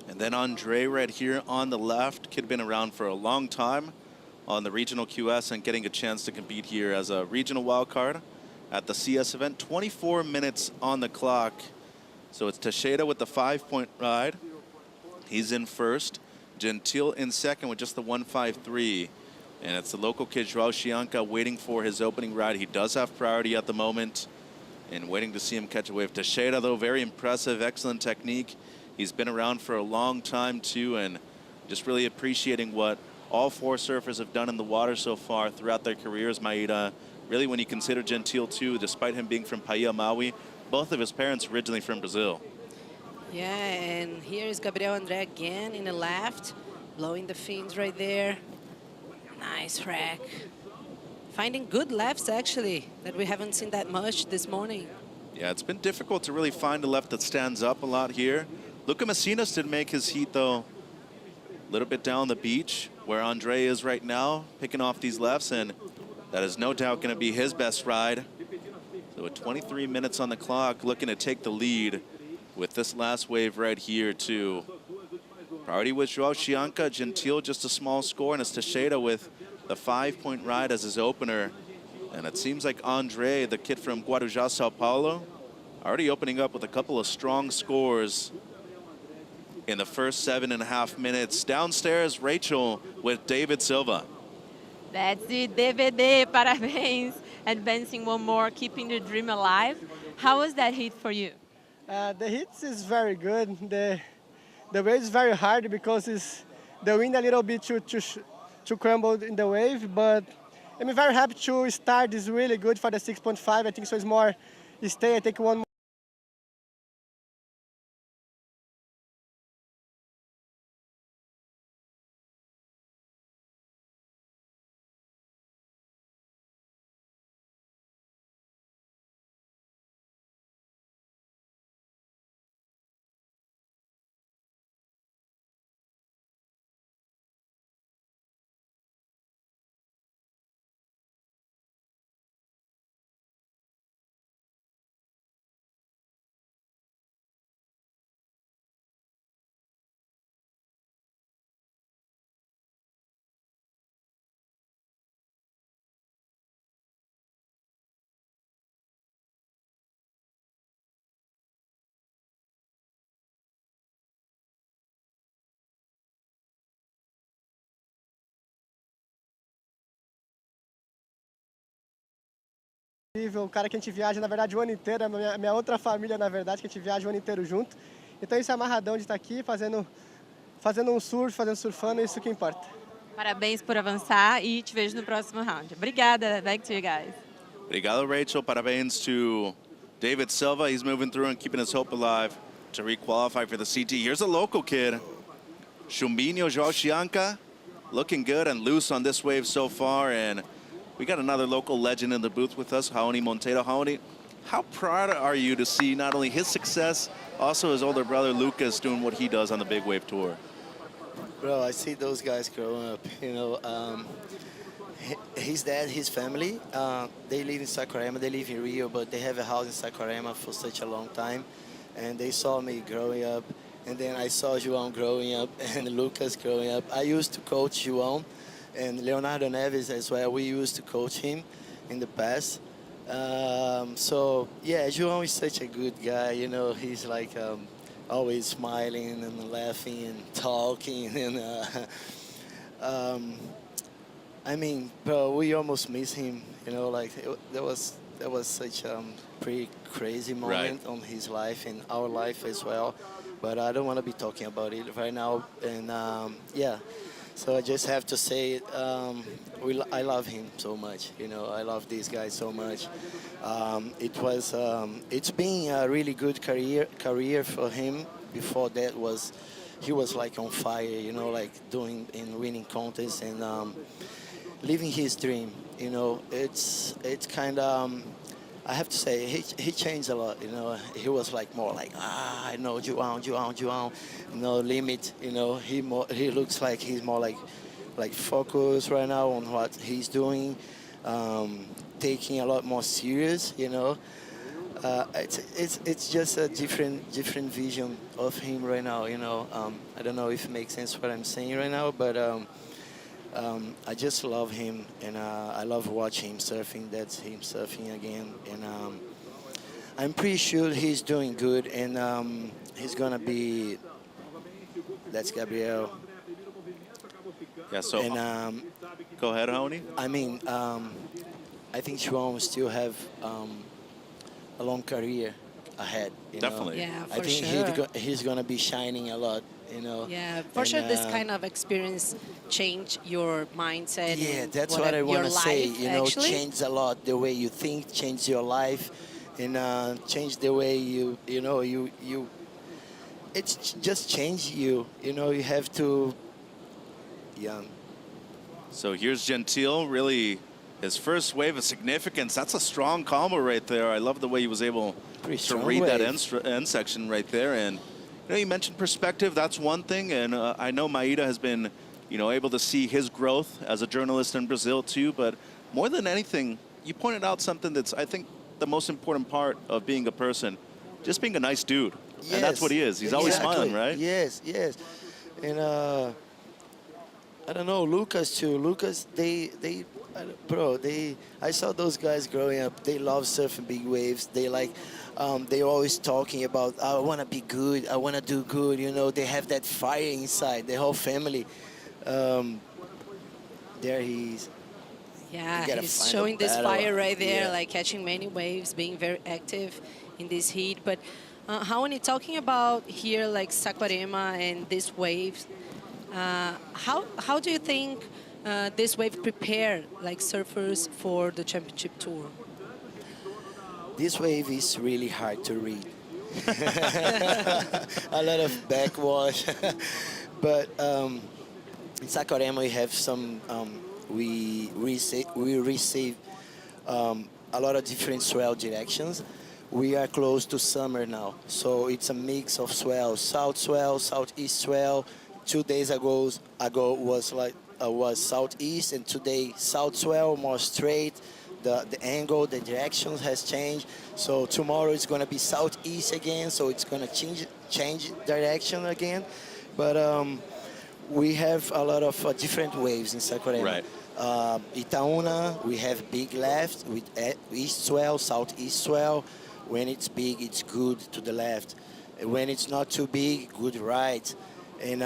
And then Andre right here on the left. Kid been around for a long time on the regional QS and getting a chance to compete here as a regional wildcard at the CS event. 24 minutes on the clock. So it's Teixeira with the 5-point ride. He's in first. Gentile in second with just the 1.53. And it's the local kid, Joao Chianca, waiting for his opening ride. He does have priority at the moment and waiting to see him catch a wave. Teixeira, though, very impressive, excellent technique. He's been around for a long time, too, and just really appreciating what all four surfers have done in the water so far throughout their careers, Maida. Really, when you consider Gentile, too, despite him being from Paia, Maui, both of his parents originally from Brazil. Yeah, and here is Gabriel André again in the left, blowing the fins right there. Nice rack. Finding good lefts, actually, that we haven't seen that much this morning. Yeah, it's been difficult to really find a left that stands up a lot here. Luca Messinas did make his heat, though, a little bit down the beach, where Andre is right now, picking off these lefts, and that is no doubt going to be his best ride. So with 23 minutes on the clock, looking to take the lead with this last wave right here, too. Priority with Joao Chianca, Gentile just a small score, and it's Teixeira with the 5-point ride as his opener. And it seems like Andre, the kid from Guarujá, Sao Paulo, already opening up with a couple of strong scores in the first 7.5 minutes. Downstairs, Rachel with David Silva. That's it, DVD, parabéns. Advancing one more, keeping the dream alive. How was that hit for you? The hits is very good. The wave is very hard because the wind a little bit too crumbled in the wave, but I'm very happy to start. This really good for the 6.5. I think so it's more stay. I take one more. O cara que a gente viaja, na verdade, o ano inteiro, é minha outra família, na verdade, que a gente viaja o ano inteiro junto. Então isso é amarradão de estar aqui, fazendo um surf, surfando, isso que importa. Parabéns por avançar e te vejo no próximo round. Obrigada, back to you guys. Obrigado, Rachel. Parabéns to David Silva. He's moving through and keeping his hope alive to re-qualify for the CT. Here's a local kid, Chumbinho Joao Chianca, looking good and loose on this wave so far, and We got another local legend in the booth with us, Raoni Monteiro. Raoni, how proud are you to see not only his success, also his older brother Lucas doing what he does on the Big Wave Tour? Bro, I see those guys growing up, you know. His dad, his family, they live in Saquarema, they live in Rio, but they have a house in Saquarema for such a long time. And they saw me growing up, and then I saw João growing up and Lucas growing up. I used to coach João and Leonardo Neves as well. We used to coach him in the past. So, yeah, João is such a good guy, you know. He's like always smiling and laughing and talking. And I mean, bro, we almost miss him, you know, like that was such a pretty crazy moment on his life and our life as well. But I don't want to be talking about it right now. And yeah, so I just have to say it. I love him so much, you know. I love these guys so much. It's been a really good career for him. Before that he was like on fire, you know, like doing and winning contests and living his dream, you know. It's kind of, I have to say, he changed a lot, you know. He was like more like, I know João, no limit, you know. He looks like he's more like focused right now on what he's doing, taking a lot more serious, you know. It's just a different vision of him right now, you know. I don't know if it makes sense what I'm saying right now, but I just love him, and I love watching him surfing. That's him surfing again, and I'm pretty sure he's doing good, and he's gonna be. That's Gabriel. Yeah. So. And go ahead, Raoni. I mean, I think João will still have a long career ahead. You Definitely. know? Yeah, I for think sure. he's gonna be shining a lot. You know. Yeah, for sure. This kind of experience change your mindset. Yeah, and that's what I want to say. life, You know, actually. change a lot the way you think, change your life, and change the way you know you. It's just change you. You know, you have to. Yeah. So here's Gentile, really his first wave of significance. That's a strong combo right there. I love the way he was able to read that end section right there. And you know, you mentioned perspective. That's one thing. And I know Maida has been, you know, able to see his growth as a journalist in Brazil too. But more than anything, you pointed out something that's, I think, the most important part of being a person, just being a nice dude. Yes, and that's what he is. He's always smiling, right? Yes, yes. And I don't know, Lucas too. Lucas, I saw those guys growing up. They love surfing big waves. They like, they're always talking about, I want to be good. I want to do good. You know, they have that fire inside. The whole family. There he is. Yeah, he's showing this fire right there, like catching many waves, being very active in this heat. But Raoni, talking about here like Saquarema and this wave, how do you think this wave prepare like surfers for the championship tour? This wave is really hard to read. A lot of backwash. But in Saquarema we have some, we receive a lot of different swell directions. We are close to summer now, so it's a mix of swells, southeast swell. 2 days ago was southeast, and today south swell, more straight. The angle, the direction has changed. So tomorrow it's going to be southeast again, so it's going to change direction again. But we have a lot of different waves in Saquarema. Right. Itaúna, we have big left with east swell, southeast swell. When it's big, it's good to the left. When it's not too big, good right. And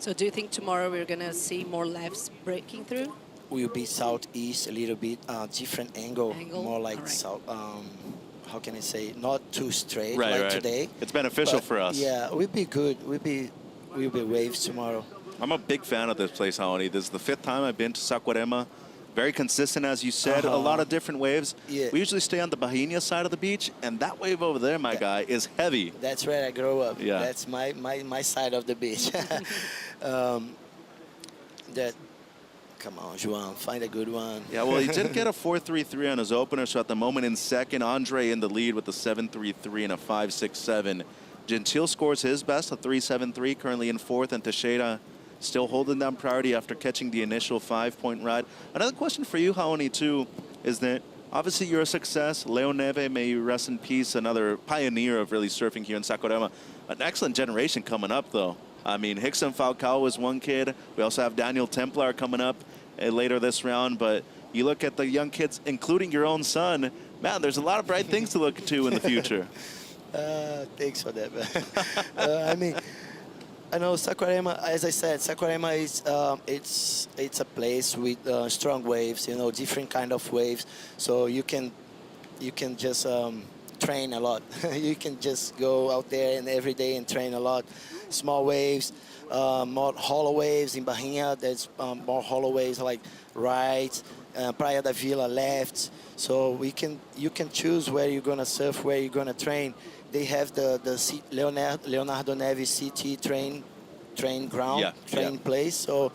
so do you think tomorrow we're going to see more lefts breaking through? Will be southeast a little bit, different angle, more like south. How can I say? Not too straight like today. It's beneficial but, for us. Yeah, we'll be good. We'll be waves tomorrow. I'm a big fan of this place, Raoni. This is the 5th time I've been to Saquarema. Very consistent, as you said. A lot of different waves. Yeah. We usually stay on the Bahia side of the beach, and that wave over there, my guy, is heavy. That's where I grew up. Yeah. That's my side of the beach. come on, João, find a good one. Yeah, well, he did get a 4.33 on his opener, so at the moment in second, Andre in the lead with a 7.33 and a 5.67. Gentile scores his best, a 3.73, currently in fourth, and Teixeira still holding down priority after catching the initial 5-point ride. Another question for you, Haoni, too, is that obviously you're a success. Leo Neve, may you rest in peace, another pioneer of really surfing here in Saquarema. An excellent generation coming up, though. I mean, Hickson Falcao was one kid. We also have Daniel Templar coming up later this round. But you look at the young kids, including your own son, man, there's a lot of bright things to look to in the future. Thanks for that, man. I mean, I know Saquarema, as I said, Saquarema is it's a place with strong waves, you know, different kind of waves. So you can just train a lot. You can just go out there and every day and train a lot. Small waves, more hollow waves in Bahia. There's more hollow waves like right, Praia da Vila left. So you can choose where you're gonna surf, where you're gonna train. They have the Leonardo Neves CT train ground, place. So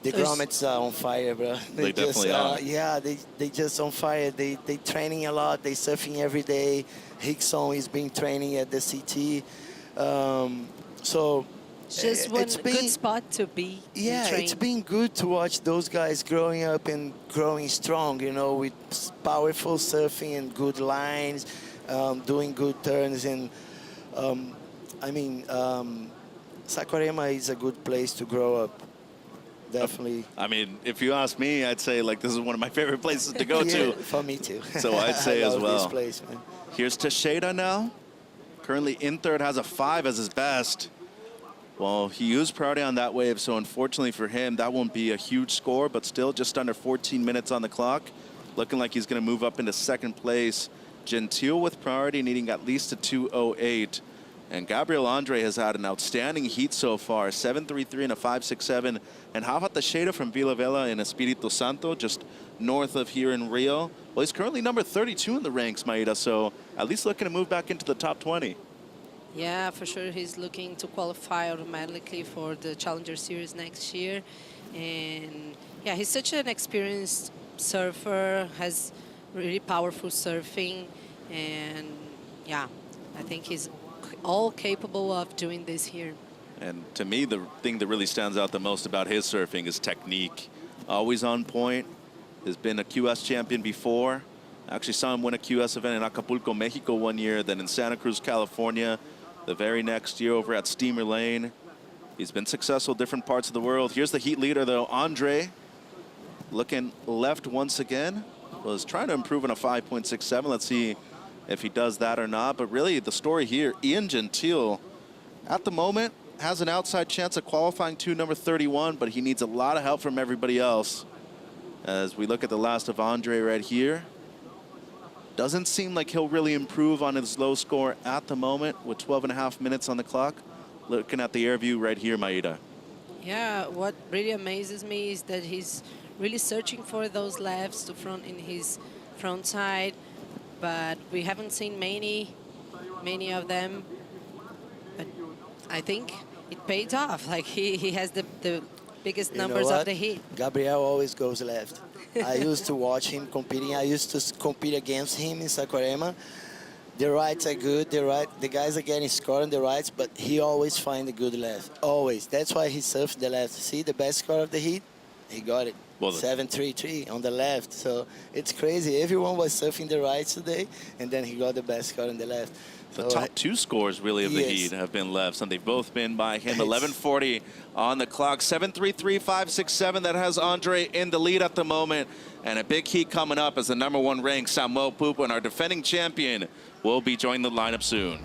the grommets are on fire, bro. They definitely are. Yeah, they just on fire. They training a lot. They surfing every day. Hickson is been training at the CT. So just one good spot to be. Yeah, it's been good to watch those guys growing up and growing strong, you know, with powerful surfing and good lines, doing good turns. And I mean, Saquarema is a good place to grow up. Definitely. I mean, if you ask me, I'd say like this is one of my favorite places to go to. For me too. So I'd say I as love well. This place, man. Here's Teixeira now. Currently in third, has a 5 as his best. Well, he used priority on that wave, so unfortunately for him, that won't be a huge score, but still just under 14 minutes on the clock. Looking like he's going to move up into second place. Gentile with priority, needing at least a 2.08. And Gabriel Andre has had an outstanding heat so far, 7.33 and a 5.67. And how about Teixeira from Vila Vela in Espírito Santo, just north of here in Rio? Well, he's currently number 32 in the ranks, Maida, so at least looking to move back into the top 20. Yeah, for sure. He's looking to qualify automatically for the Challenger Series next year. And yeah, he's such an experienced surfer, has really powerful surfing. And yeah, I think he's all capable of doing this here. And to me, the thing that really stands out the most about his surfing is technique. Always on point. Has been a QS champion before. Actually saw him win a QS event in Acapulco, Mexico one year, then in Santa Cruz, California, the very next year over at Steamer Lane. He's been successful different parts of the world. Here's the heat leader, though, Andre, looking left once again. Was trying to improve on a 5.67. Let's see if he does that or not. But really, the story here, Ian Gentile, at the moment, has an outside chance of qualifying to number 31, but he needs a lot of help from everybody else. As we look at the last of Andre right here, doesn't seem like he'll really improve on his low score at the moment with 12.5 minutes on the clock. Looking at the air view right here, Maida. Yeah, what really amazes me is that he's really searching for those lefts to front in his front side, but we haven't seen many of them. But I think it paid off. Like he has the biggest numbers of the heat. Gabriel always goes left. I used to watch him competing. I used to compete against him in Saquarema. The rights are good. The guys are getting score on the rights, but he always finds a good left. Always. That's why he surfed the left. See the best score of the heat? He got it. Well, 7.33 on the left. So it's crazy. Everyone was surfing the rights today, and then he got the best score on the left. The top two scores, really, of the heat have been lefts, and they've both been by him. 11:40 on the clock. 7.33, 5.67. That has Andre in the lead at the moment. And a big heat coming up as the #1 ranked Samuel Pupo, and our defending champion, will be joining the lineup soon.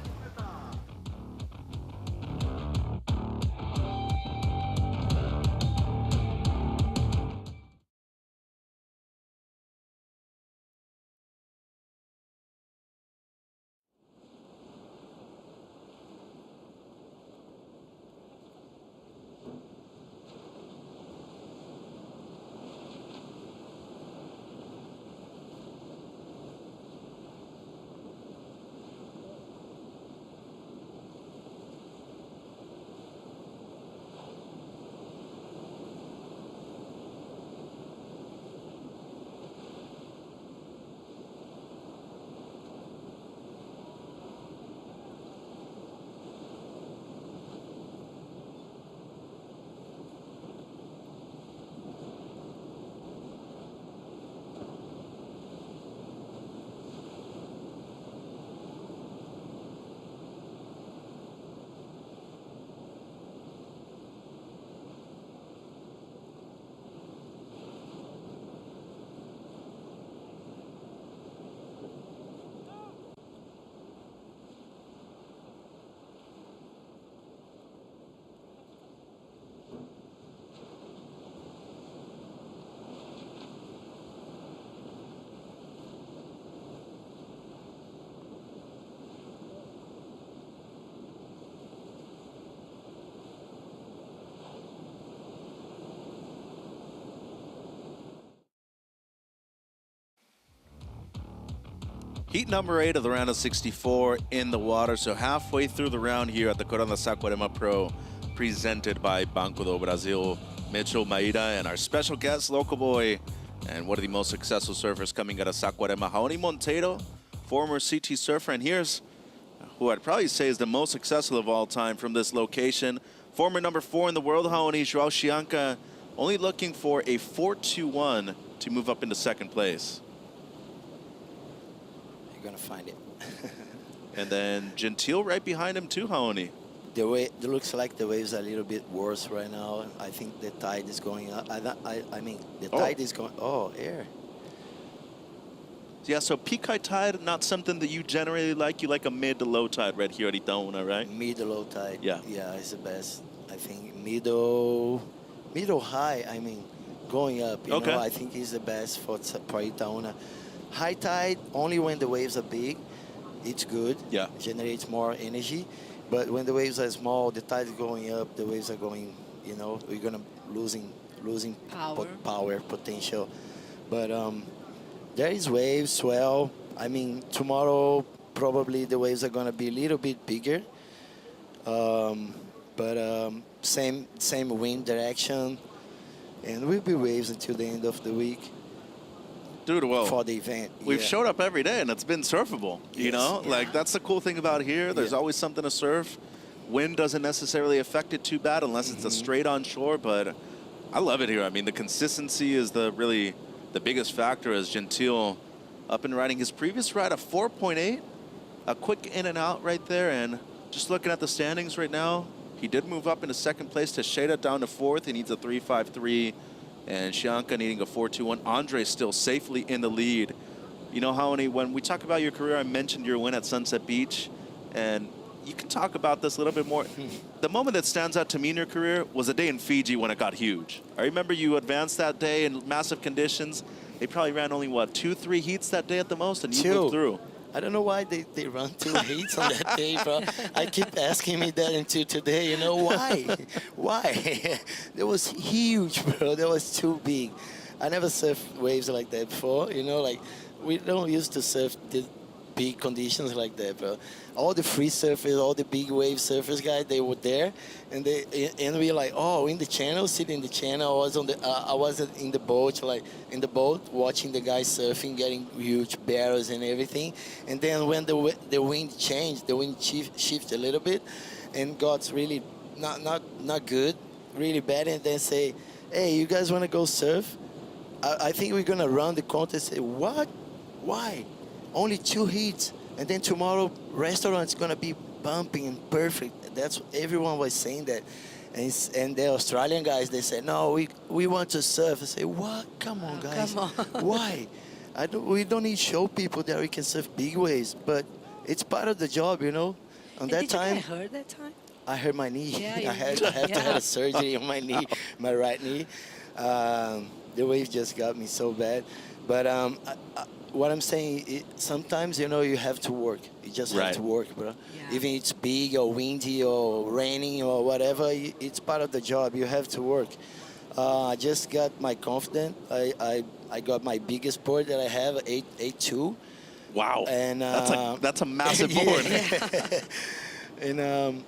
Heat number 8 of the round of 64 in the water. So halfway through the round here at the Corona Saquarema Pro, presented by Banco Do Brasil, Mitchell Maeda, and our special guest, local boy, and one of the most successful surfers coming out of Saquarema, Raoni Monteiro, former CT surfer. And here's who I'd probably say is the most successful of all time from this location. Former number 4 in the world, Raoni, João Chianca, only looking for a 4.21 to move up into second place. You're gonna find it. And then Gentile right behind him too, Raoni. The way it looks like the waves are a little bit worse right now. I think the tide is going up. I mean, the tide is going. Oh, air. Yeah, so peak high tide, not something that you generally like. You like a mid to low tide right here at Itaúna, right? Mid to low tide. Yeah. Yeah, it's the best. I think middle high. I mean, going up. You know, I think is the best for Itaúna. High tide only when the waves are big. It's good. Yeah. Generates more energy. But when the waves are small, the tide is going up, the waves are going, you know, we're gonna losing power potential. But there is waves, swell. I mean, tomorrow probably the waves are gonna be a little bit bigger. But same wind direction, and we'll be waves until the end of the week. Dude, well, for the event. We've showed up every day and it's been surfable, you know? Yeah. Like, that's the cool thing about here. There's always something to surf. Wind doesn't necessarily affect it too bad unless it's a straight on shore, but I love it here. I mean, the consistency is really the biggest factor as Gentile up and riding his previous ride, a 4.8, a quick in and out right there. And just looking at the standings right now, he did move up into second place. Teixeira down to fourth. He needs a 3.53. And Chianca needing a 4.21. Andre still safely in the lead. You know, Raoni, when we talk about your career, I mentioned your win at Sunset Beach. And you can talk about this a little bit more. The moment that stands out to me in your career was a day in Fiji when it got huge. I remember you advanced that day in massive conditions. They probably ran only, what, 2-3 heats that day at the most, and you moved through. I don't know why they run 2 heats on that day, bro. I keep asking me that until today, you know, why? Why? That was huge, bro. That was too big. I never surfed waves like that before, you know, like we don't used to surf the big conditions like that, bro. All the free surfers, all the big wave surfers guys, they were there, and we were like, oh, in the channel, sitting in the channel. I was in the boat, like in the boat, watching the guys surfing, getting huge barrels and everything. And then when the wind changed, the wind shifted a little bit, and got really not good, really bad. And then say, hey, you guys want to go surf? I think we're gonna run the contest. Say, what? Why? Only 2 heats, and then tomorrow restaurant's gonna be bumping and perfect. That's what everyone was saying that, and the Australian guys, they said, no, we want to surf. I say, what? Come on, guys. Come on. Why? We don't need to show people that we can surf big waves, but it's part of the job, you know. And that did time, you get hurt that time? I hurt my knee. Yeah, I have to have a surgery on my knee, my right knee. The wave just got me so bad, but what I'm saying, sometimes, you know, you have to work. You just have to work, bro. Yeah. Even it's big or windy or raining or whatever, it's part of the job. You have to work. I just got my confidence. I got my biggest board that I have, 8.2. Wow. And that's a massive board. And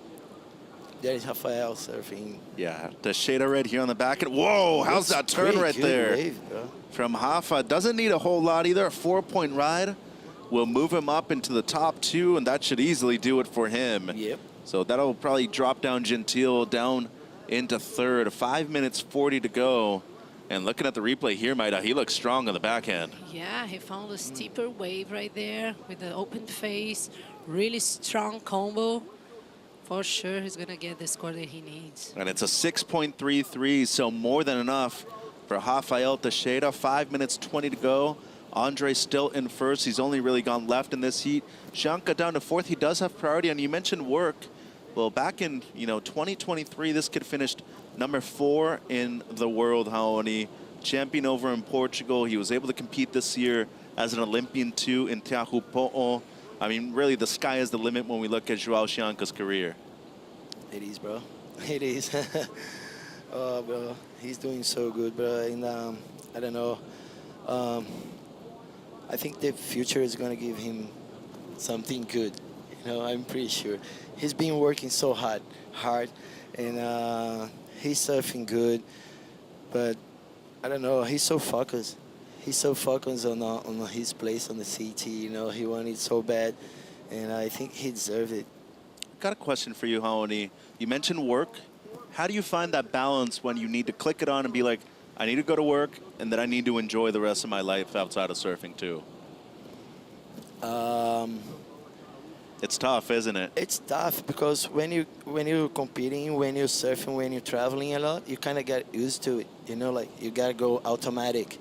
there is Rafael surfing. Yeah, the Teixeira right here on the back. And whoa, how's that turn right there? Wave, bro. From Rafa. Doesn't need a whole lot either. A 4-point ride will move him up into the top 2, and that should easily do it for him. Yep. So that'll probably drop down Gentile down into third. 5 minutes 40 to go. And looking at the replay here, Maeda, he looks strong on the backhand. Yeah, he found a steeper wave right there with the open face. Really strong combo. For sure, he's going to get the score that he needs. And it's a 6.33, so more than enough for Rafael Teixeira. 5 minutes 20 to go. Andre still in first. He's only really gone left in this heat. Chianca down to fourth. He does have priority. And you mentioned work. Well, back in 2023, this kid finished number 4 in the world, Raoni. Champion over in Portugal. He was able to compete this year as an Olympian too in Teahupo'o. I mean, really, the sky is the limit when we look at João Chianca's career. It is, bro. It is. Oh, bro. He's doing so good, bro. And I don't know. I think the future is going to give him something good. You know, I'm pretty sure. He's been working so hard, and he's surfing good, but I don't know. He's so focused. He's so focused on his place on the CT. You know, he wanted it so bad, and I think he deserved it. Got a question for you, Haoni. You mentioned work. How do you find that balance when you need to click it on and be like, I need to go to work, and then I need to enjoy the rest of my life outside of surfing too? It's tough, isn't it? It's tough because when you're competing, when you're surfing, when you're traveling a lot, you kind of get used to it. You know, like you gotta go automatic.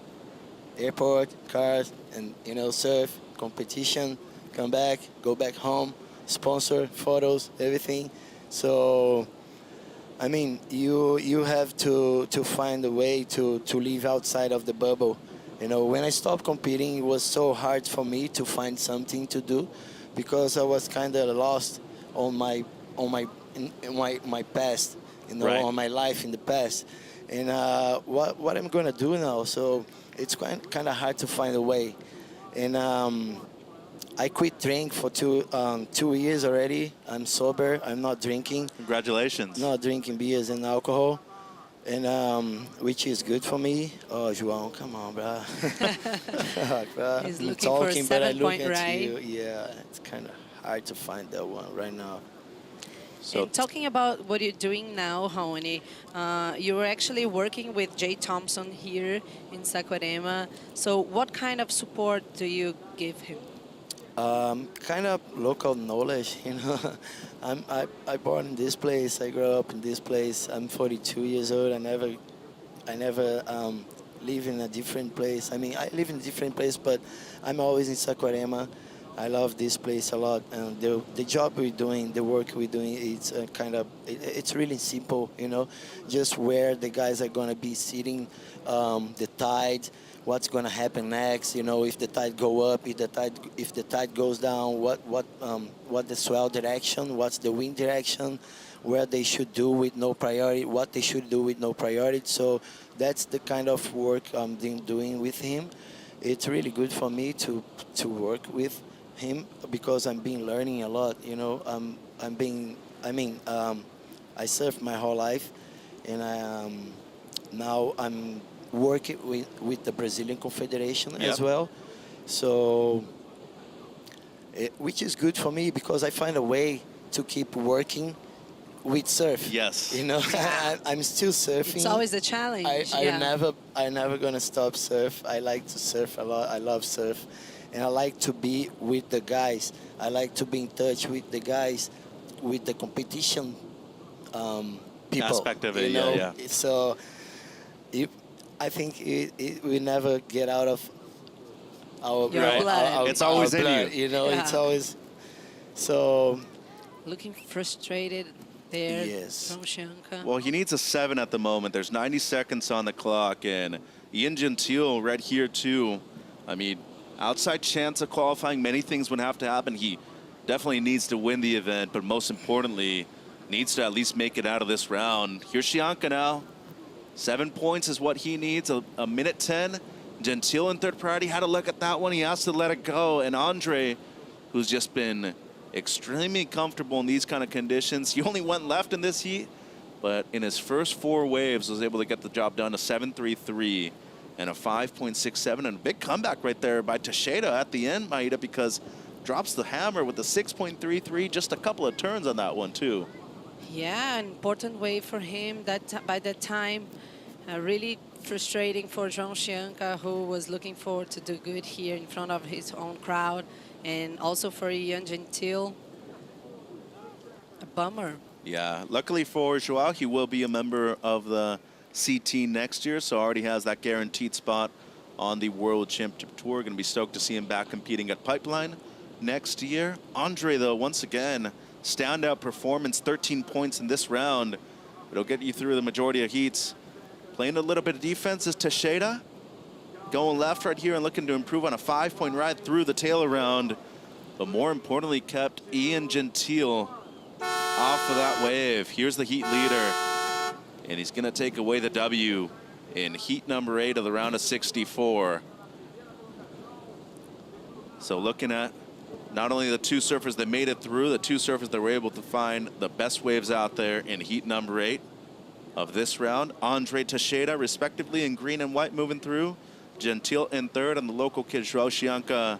Airport, cars, and you know, surf, competition, come back, go back home, sponsor, photos, everything. So, I mean, you have to find a way to live outside of the bubble. You know, when I stopped competing, it was so hard for me to find something to do, because I was kind of lost on my past, you know, Right. on my life in the past, and what I'm gonna do now. So it's kind of hard to find a way, and I quit drink for 2 years already. I'm sober. I'm not drinking. Congratulations. Not drinking beers and alcohol, and which is good for me. Oh, João, come on, bro. He's I'm looking for a talking, but I look 7-point at right. you. Yeah, it's kind of hard to find that one right now. So And talking about what you're doing now, Haoni, you were actually working with Jay Thompson here in Saquarema. So what kind of support do you give him? Kind of local knowledge, you know. I born in this place. I grew up in this place. I'm 42 years old. I never live in a different place. I mean, I live in a different place, but I'm always in Saquarema. I love this place a lot, and the job we're doing, the work we're doing, it's it's really simple, you know, just where the guys are gonna be sitting, the tide, what's gonna happen next, you know, if the tide go up, if the tide goes down, what the swell direction, what's the wind direction, where they should do with no priority, what they should do with no priority. So that's the kind of work I'm doing with him. It's really good for me to work with him, because I'm been learning a lot, you know. I surfed my whole life, and now I'm working with the Brazilian Confederation as well. So, which is good for me, because I find a way to keep working with surf. Yes. You know, I'm still surfing. It's always a challenge. I'm never gonna stop surf. I like to surf a lot. I love surf, and I like to be with the guys. I like to be in touch with the guys, with the competition people. Aspect of it, you know? yeah. So, I think we never get out of our blood. It's always in blood, you. you know, Yeah. it's always so. Looking frustrated there Yes. from Shanka. Well, he needs a 7 at the moment. There's 90 seconds on the clock, and Ian Gentile right here too. I mean, outside chance of qualifying, many things would have to happen. He definitely needs to win the event, but most importantly, needs to at least make it out of this round. Here's Shianka now. 7 points is what he needs, a minute 10. Gentile in third priority, had to look at that one. He has to let it go. And Andre, who's just been extremely comfortable in these kind of conditions. He only went left in this heat, but in his first 4 waves was able to get the job done, a 7.33 and a 5.67, and a big comeback right there by Teixeira at the end, Maida, because drops the hammer with the 6.33, just a couple of turns on that one too. Yeah, an important wave for him by that time. Really frustrating for João Chianca, who was looking forward to do good here in front of his own crowd, and also for Ian Gentile. A bummer. Yeah, luckily for Joao, he will be a member of the CT next year, so already has that guaranteed spot on the World Championship Tour. Going to be stoked to see him back competing at Pipeline next year. Andre, though, once again, standout performance, 13 points in this round. It'll get you through the majority of heats. Playing a little bit of defense is Teixeira. Going left right here and looking to improve on a 5-point ride through the tail around. But more importantly, kept Ian Gentile off of that wave. Here's the heat leader. And he's going to take away the W in heat number 8 of the round of 64. So looking at not only the two surfers that made it through, the two surfers that were able to find the best waves out there in heat number 8 of this round. Andre Teixeira, respectively, in green and white moving through. Gentil in third, and the local kid, João Chianca,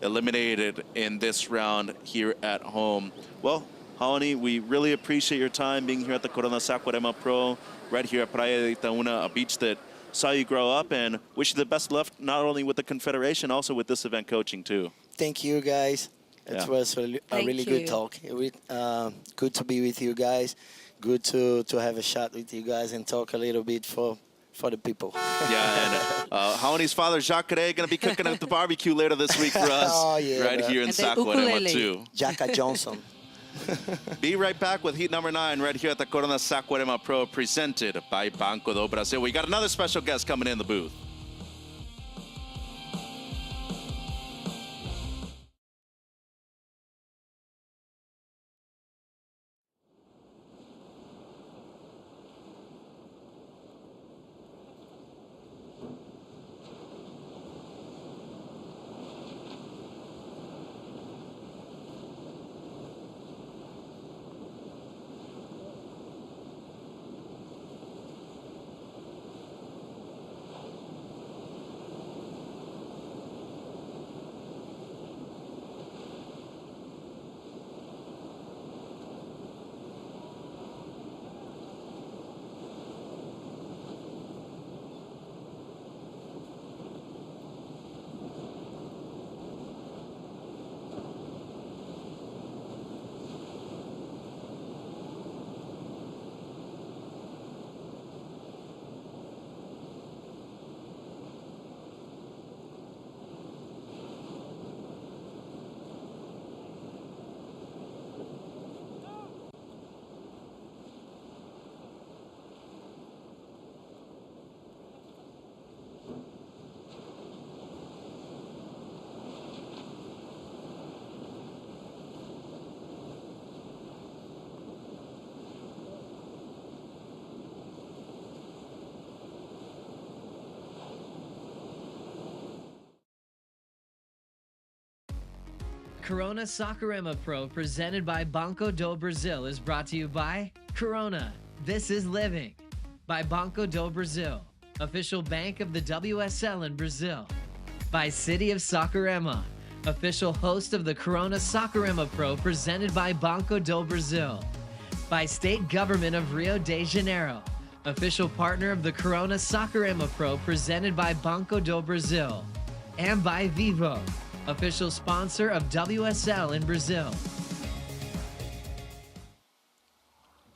eliminated in this round here at home. Well, Haoni, we really appreciate your time being here at the Corona Saquarema Pro, right here at Praia de Itaúna, a beach that saw you grow up, and wish you the best of luck, not only with the Confederation, also with this event coaching, too. Thank you, guys. It Yeah. was a really good talk. Good to be with you guys. Good to have a shot with you guys and talk a little bit for the people. Yeah, and Haoni's father, Jacques, going to be cooking up the barbecue later this week for us, Oh, yeah, right here in Saquarema, too. Jacka Johnson. Be right back with heat number 9 right here at the Corona Saquarema Pro, presented by Banco Do Brasil. We got another special guest coming in the booth. Corona Saquarema Pro, presented by Banco Do Brasil, is brought to you by Corona, This is Living, by Banco Do Brasil, official bank of the WSL in Brazil, by City of Saquarema, official host of the Corona Saquarema Pro, presented by Banco Do Brasil, by State Government of Rio de Janeiro, official partner of the Corona Saquarema Pro, presented by Banco Do Brasil, and by Vivo, official sponsor of WSL in Brazil.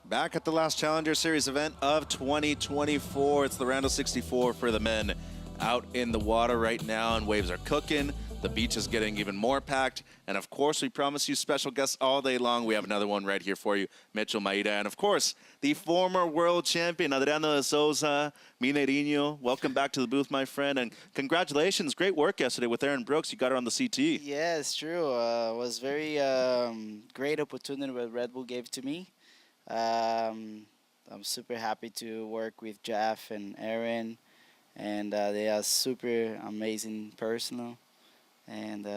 Back at the last Challenger Series event of 2024. It's the round of 64 for the men out in the water right now, and waves are cooking. The beach is getting even more packed. And of course, we promise you special guests all day long. We have another one right here for you, Mitchell Maida. And of course, the former world champion, Adriano de Souza, Mineirinho. Welcome back to the booth, my friend. And congratulations. Great work yesterday with Erin Brooks. You got her on the CT. Yeah, it's true. It was very great opportunity that Red Bull gave to me. I'm super happy to work with Jeff and Erin. And they are super amazing person. And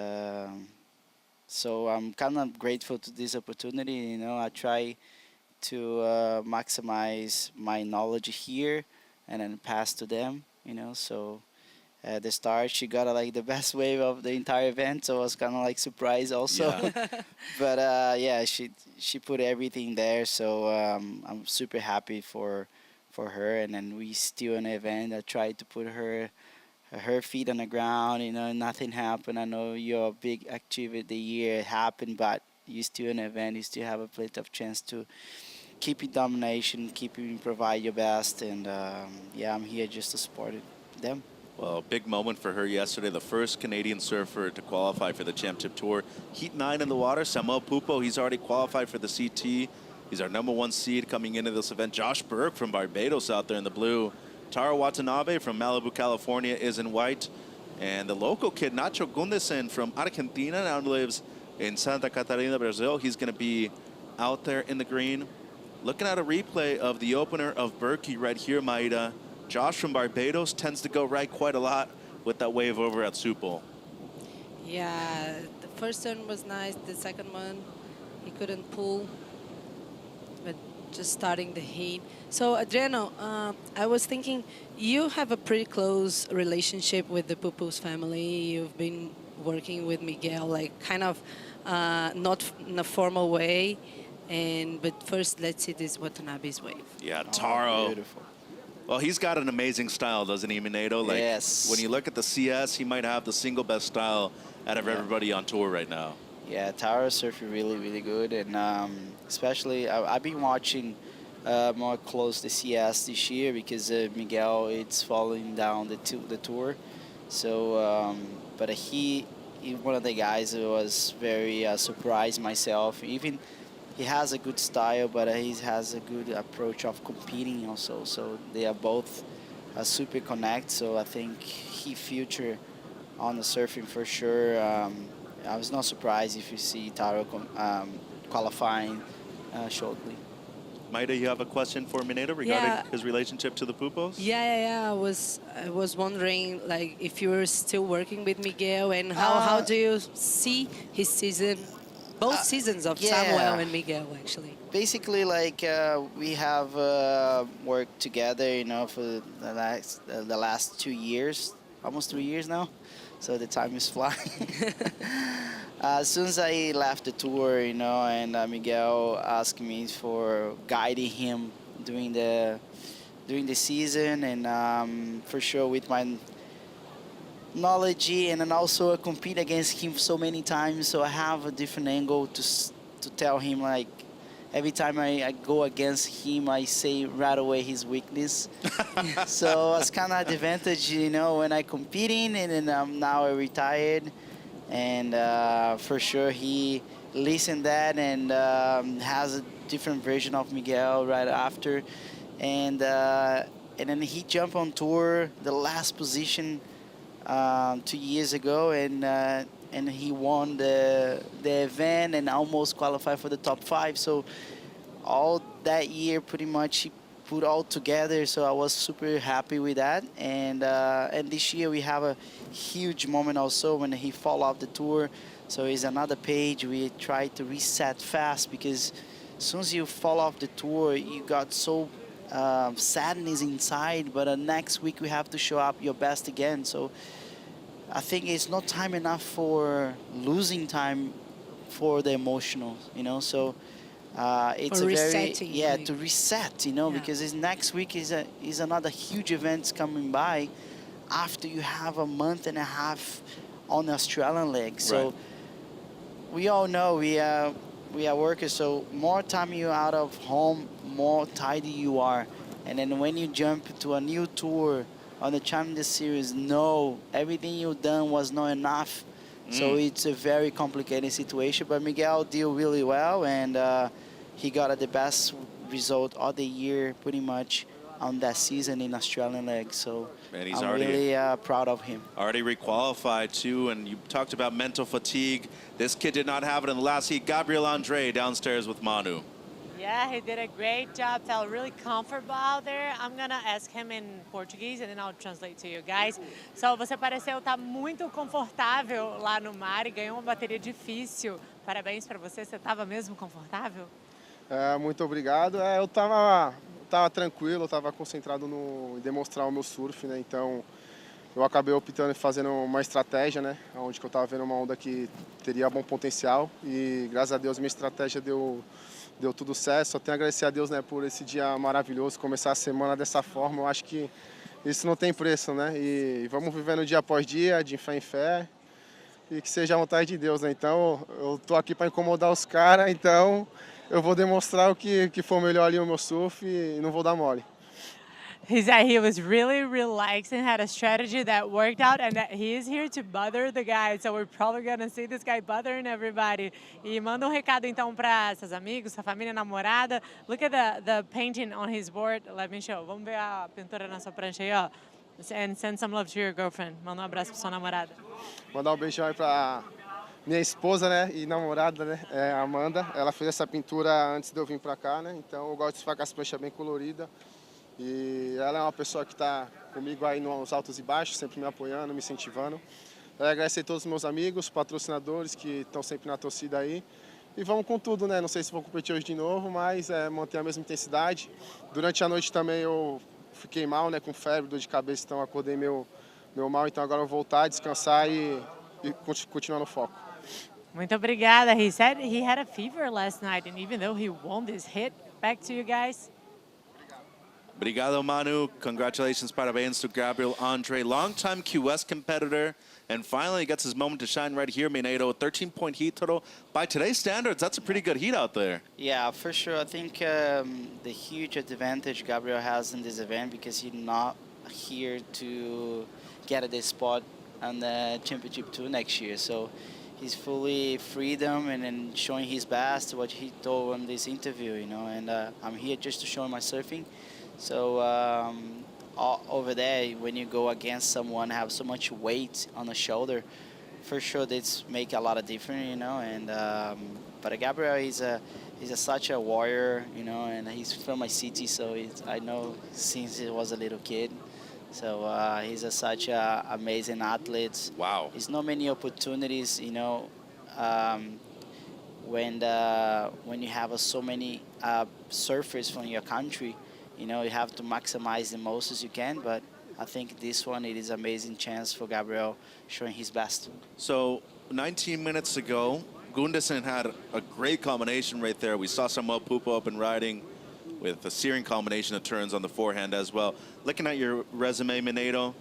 so I'm kind of grateful to this opportunity. You know, I try to maximize my knowledge here and then pass to them, you know. So at the start, she got like the best wave of the entire event, so I was kind of like surprised also. Yeah. But yeah, she put everything there, so I'm super happy for her. And then we still in the event. I tried to put her feet on the ground, you know, nothing happened. I know your big activity the year happened, but you still in the event, you still have a plenty of chance to keep your domination, keep you provide your best, and yeah, I'm here just to support them. Well, big moment for her yesterday, the first Canadian surfer to qualify for the Championship Tour. Heat 9 in the water, Samuel Pupo, he's already qualified for the CT. He's our #1 seed coming into this event. Josh Burke from Barbados out there in the blue. Tara Watanabe from Malibu, California is in white. And the local kid, Nacho Gundesen from Argentina, now lives in Santa Catarina, Brazil. He's going to be out there in the green. Looking at a replay of the opener of Berkey right here, Maida. Josh from Barbados tends to go right quite a lot with that wave over at Supple. Yeah, the first turn was nice. The second one, he couldn't pull, but just starting the heat. So, Adriano, I was thinking, you have a pretty close relationship with the Pupus family. You've been working with Miguel, like kind of not in a formal way. But first, let's see this Watanabe's wave. Yeah, Taro. Beautiful. Well, he's got an amazing style, doesn't he, Minedo? Like, yes. When you look at the CS, he might have the single best style out of everybody on tour right now. Yeah, Taro's surfing really, really good. And especially, I've been watching more close the CS this year because Miguel, it's falling down the tour. So, but he one of the guys who was very surprised myself. Even he has a good style, but he has a good approach of competing also. So they are both super connect. So I think he future on the surfing for sure. I was not surprised if you see Taro qualifying shortly. Maida, you have a question for Minedo regarding his relationship to the Pupos? Yeah. I was wondering, like, if you were still working with Miguel, and how do you see his season, both seasons of Samuel and Miguel, actually? Basically, like we have worked together, you know, for the last 2 years, almost 3 years now. So the time is flying. As soon as I left the tour, you know, and Miguel asked me for guiding him during the season, and for sure with my knowledge, and then also I compete against him so many times, so I have a different angle to tell him, like, every time I go against him, I say right away his weakness. So it's kind of advantage, you know, when I competing, and then now I retired. And for sure he listened that and has a different version of Miguel right after. And then he jumped on tour, the last position 2 years ago, and he won the event and almost qualified for the top 5. So all that year pretty much he put all together, so I was super happy with that. And this year we have a huge moment also when he fall off the tour, so it's another page. We try to reset fast because as soon as you fall off the tour, you got so sadness inside, but next week we have to show up your best again. So I think it's not time enough for losing time for the emotional, you know. So it's for a very resetting, to reset, you know, because it's next week is another huge event coming by after you have a month and a half on the Australian leg. So we all know we are workers, so more time you're out of home, more tired you are. And then when you jump to a new tour on the Challenger Series, no, everything you've done was not enough. So it's a very complicated situation, but Miguel did really well, and he got the best result of the year pretty much on that season in Australian leg. So I'm really proud of him. Already requalified too, and you talked about mental fatigue. This kid did not have it in the last heat. Gabriel Andre downstairs with Manu. Yeah, he did a great job. Felt really comfortable out there. I'm gonna ask him in Portuguese and then I'll translate to you guys. So, você pareceu estar muito confortável lá no mar e ganhou uma bateria difícil. Parabéns para você. Você estava mesmo confortável? Muito obrigado. Eu tava tranquilo, eu tava concentrado em demonstrar o meu surf, né? Então, eu acabei optando em fazendo uma estratégia, né? Onde que eu tava vendo uma onda que teria bom potencial e, graças a Deus, minha estratégia deu tudo certo. Só tenho a agradecer a Deus, né, por esse dia maravilhoso, começar a semana dessa forma. Eu acho que isso não tem preço, né? E vamos vivendo dia após dia, de fé em fé, e que seja a vontade de Deus, né? Então, eu tô aqui para incomodar os caras, então eu vou demonstrar o que for melhor ali no meu surf e não vou dar mole. He said he was really relaxed and had a strategy that worked out, and that he is here to bother the guys. So we're probably gonna see this guy bothering everybody. E manda recado então para seus amigos, sua família, namorada. Look at the painting on his board. Let me show. Vamos ver a pintura na sua prancha aí, ó. And send some love to your girlfriend. Manda abraço para sua namorada. Mandar beijão aí para minha esposa, né, e namorada, né, Amanda. Ela fez essa pintura antes de eu vir para cá, né? Então eu gosto de ficar com as pranchas bem coloridas. E ela é uma pessoa que está comigo aí nos altos e baixos, sempre me apoiando, me incentivando. Agradecer a todos os meus amigos, patrocinadores que estão sempre na torcida aí. E vamos com tudo, né? Não sei se vou competir hoje de novo, mas manter a mesma intensidade. Durante a noite também eu fiquei mal, né? Com febre, dor de cabeça, então acordei meu mal. Então agora eu vou voltar, descansar e continuar no foco. Muito obrigada. He said he had a fever last night, and even though he won this hit, back to you guys. Obrigado, Manu. Congratulations, parabéns to Gabriel Andre, longtime QS competitor, and finally gets his moment to shine right here, Mineiro. 13-point heat total. By today's standards, that's a pretty good heat out there. Yeah, for sure. I think the huge advantage Gabriel has in this event because he's not here to get at this spot on the Championship 2 next year. So he's fully freedom and then showing his best, what he told in this interview, you know, and I'm here just to show my surfing. So over there, when you go against someone have so much weight on the shoulder, for sure this make a lot of difference, you know. And but Gabriel is such a warrior, you know, and he's from my city, so I know since he was a little kid. So he's such an amazing athlete. Wow. There's not many opportunities, you know, when you have so many surfers from your country. You know, you have to maximize the most as you can, but I think this one, it is an amazing chance for Gabriel showing his best. So 19 minutes ago, Gundersen had a great combination right there. We saw Samuel Pupo up and riding with a searing combination of turns on the forehand as well. Looking at your resume, Mineiro,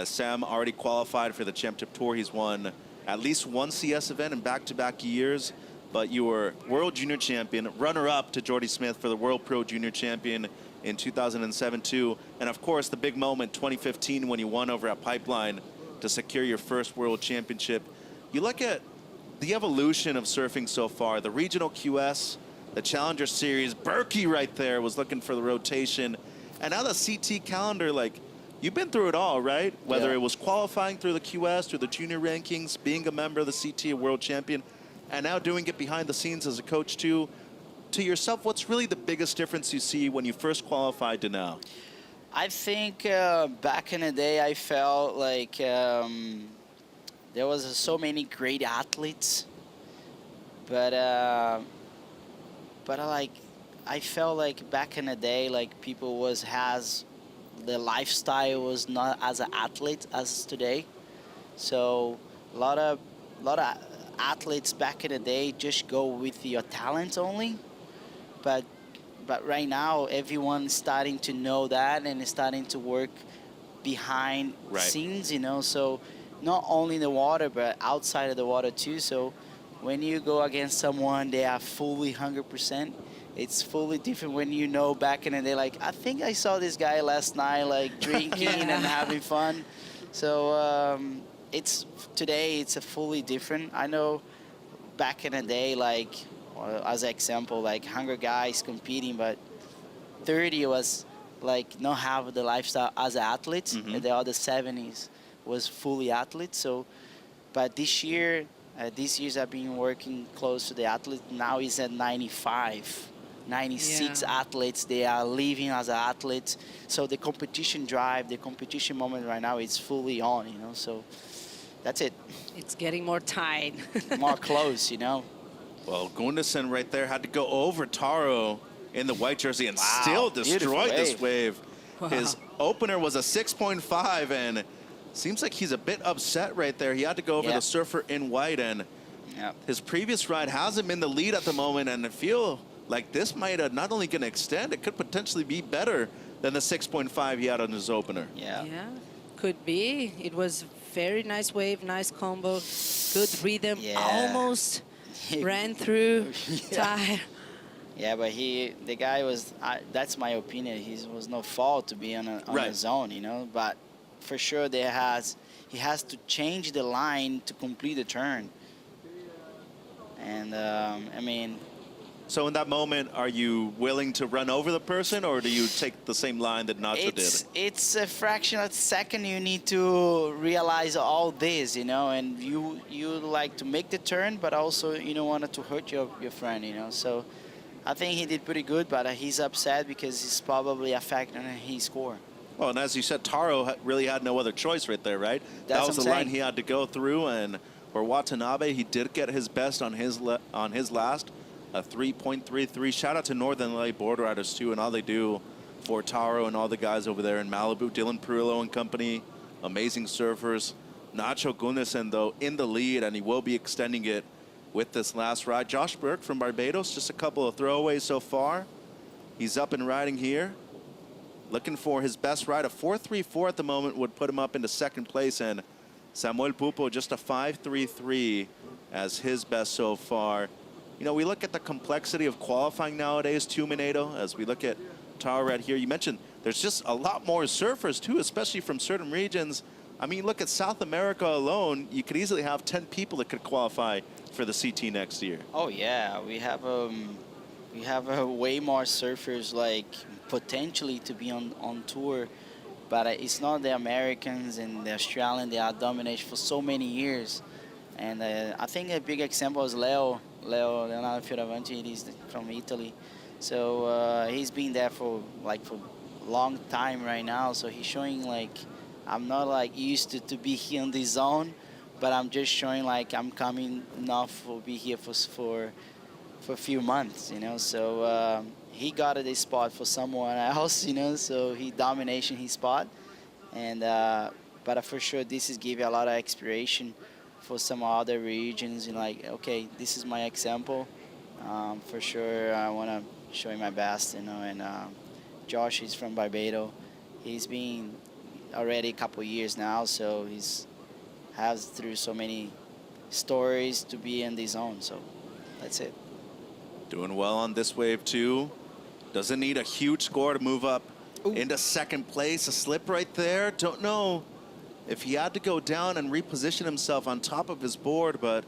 Sam already qualified for the Championship Tour. He's won at least one CS event in back-to-back years, but you were World Junior Champion, runner-up to Jordy Smith for the World Pro Junior Champion in 2007 too, and of course the big moment 2015 when you won over at Pipeline to secure your first World Championship. You look at the evolution of surfing so far, the regional QS, the Challenger Series, Berkey right there was looking for the rotation, and now the CT calendar, like, you've been through it all, right? Whether it was qualifying through the QS, through the junior rankings, being a member of the CT, a world champion, and now doing it behind the scenes as a coach too. To yourself, what's really the biggest difference you see when you first qualified to now? I think back in the day, I felt like there was so many great athletes, but I felt like back in the day, like people the lifestyle was not as an athlete as today. So a lot of athletes back in the day just go with your talent only. But right now, everyone's starting to know that and is starting to work behind scenes, you know. So not only in the water, but outside of the water too. So when you go against someone, they are fully 100%. It's fully different when you know back in the day, like, I think I saw this guy last night, like, drinking and having fun. So today it's a fully different. I know back in the day, like, as an example, like 100 guys competing, but 30 was like not have the lifestyle as athletes, and the other 70s was fully athletes. So, but this year, these years I've been working close to the athlete. Now he's at 95, 96 athletes. They are living as athletes. So the competition drive, the competition moment right now is fully on, you know. So that's it. It's getting more tight. More close, you know. Well, Gundersen right there had to go over Taro in the white jersey and still destroyed this wave. Wow. His opener was a 6.5, and seems like he's a bit upset right there. He had to go over the surfer in white, and his previous ride has him in the lead at the moment, and I feel like this might not only going to extend, it could potentially be better than the 6.5 he had on his opener. Yeah, could be. It was very nice wave, nice combo, good rhythm, almost ran through tire. Yeah, but the guy was, that's my opinion, he was no fault to be on his own, you know, but for sure he has to change the line to complete the turn. And, I mean... So in that moment, are you willing to run over the person, or do you take the same line that Nacho did? It's a fraction of a second you need to realize all this, you know, and you like to make the turn, but also you don't want to hurt your friend, you know. So I think he did pretty good, but he's upset because it's probably affecting his score. Well, and as you said, Taro really had no other choice right there, right? That's that was what the I'm line saying. he had to go through, and for Watanabe, he did get his best on his last, a 3.33. Shout out to Northern LA Board Riders too, and all they do for Taro and all the guys over there in Malibu. Dylan Perillo and company, amazing surfers. Nacho Gunnison, though, in the lead, and he will be extending it with this last ride. Josh Burke from Barbados, just a couple of throwaways so far. He's up and riding here. Looking for his best ride. A 4.34 at the moment would put him up into second place, and Samuel Pupo just a 5.33 as his best so far. You know, we look at the complexity of qualifying nowadays too, Minato, as we look at Taro right here. You mentioned there's just a lot more surfers too, especially from certain regions. I mean, look at South America alone. You could easily have 10 people that could qualify for the CT next year. Oh yeah, we have way more surfers like potentially to be on tour, but it's not the Americans and the Australian. They are dominating for so many years, and I think a big example is Leonardo Fioravanti. He's from Italy, so he's been there for a long time right now. So he's showing like I'm not like used to be here in this zone, but I'm just showing like I'm coming enough to be here for a few months, you know. So he got a spot for someone else, you know. So he domination his spot, and but for sure this is give you a lot of inspiration for some other regions. And like, okay, this is my example. For sure, I want to show my best, you know. And Josh is from Barbados. He's been already a couple years now, so he's has through so many stories to be in the zone. So that's it. Doing well on this wave too. Doesn't need a huge score to move up into second place. A slip right there. Don't know if he had to go down and reposition himself on top of his board, but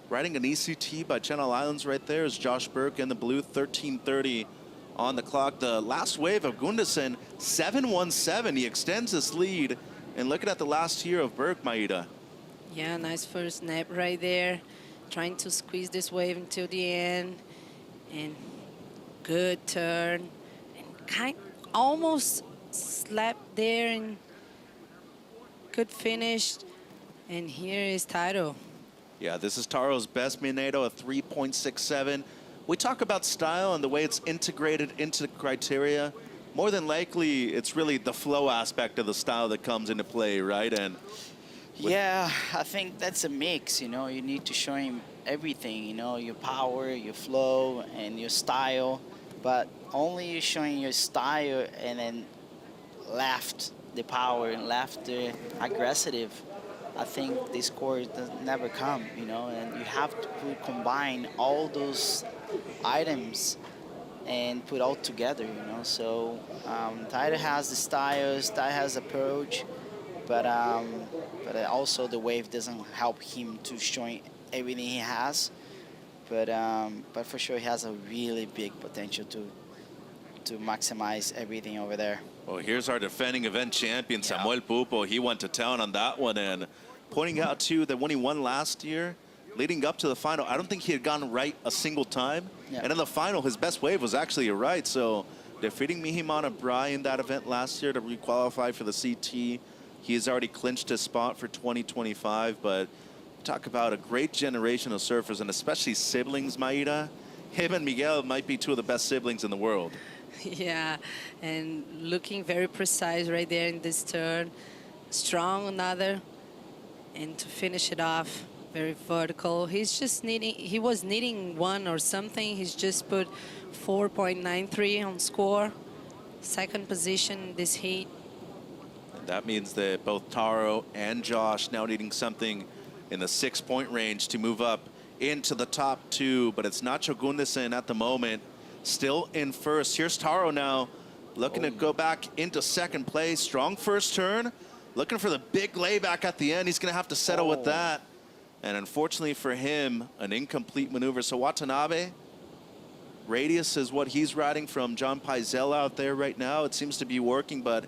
riding an ECT by Channel Islands right there is Josh Burke in the blue, 13:30 on the clock. The last wave of Gunderson, 7:17. He extends his lead. And looking at the last year of Burke, Maida. Yeah, nice first snap right there. Trying to squeeze this wave until the end. And good turn. And almost slapped there and good finish. And here is Taro. Yeah, this is Taro's best, Minato, a 3.67. We talk about style and the way it's integrated into the criteria. More than likely, it's really the flow aspect of the style that comes into play, right? And yeah, I think that's a mix, you know. You need to show him everything, you know, your power, your flow, and your style. But only you showing your style and then left the power and left the aggressive, I think the score does never come, you know. And you have to combine all those items and put all together, you know. So Tyler has the styles, Tyler has approach, but also the wave doesn't help him to show everything he has. But for sure he has a really big potential to maximize everything over there. well, here's our defending event champion, Samuel Pupo. He went to town on that one, and pointing out too that when he won last year, leading up to the final, I don't think he had gotten right a single time. Yeah. And in the final, his best wave was actually a right. So defeating Mihimana Brai in that event last year to requalify for the CT, he has already clinched his spot for 2025. But talk about a great generation of surfers, and especially siblings, Maida. Him and Miguel might be two of the best siblings in the world. Yeah, and looking very precise right there in this turn. Strong another, and to finish it off, very vertical. He's just needing, he was needing one or something. He's just put 4.93 on score. Second position this heat. And that means that both Taro and Josh now needing something in the 6-point range to move up into the top two. But it's Nacho Gunderson at the moment, still in first. Here's Taro now, looking to go back into second place. Strong first turn, looking for the big layback at the end. He's going to have to settle with that. And unfortunately for him, an incomplete maneuver. So Watanabe, radius is what he's riding from John Pizella out there right now. It seems to be working, but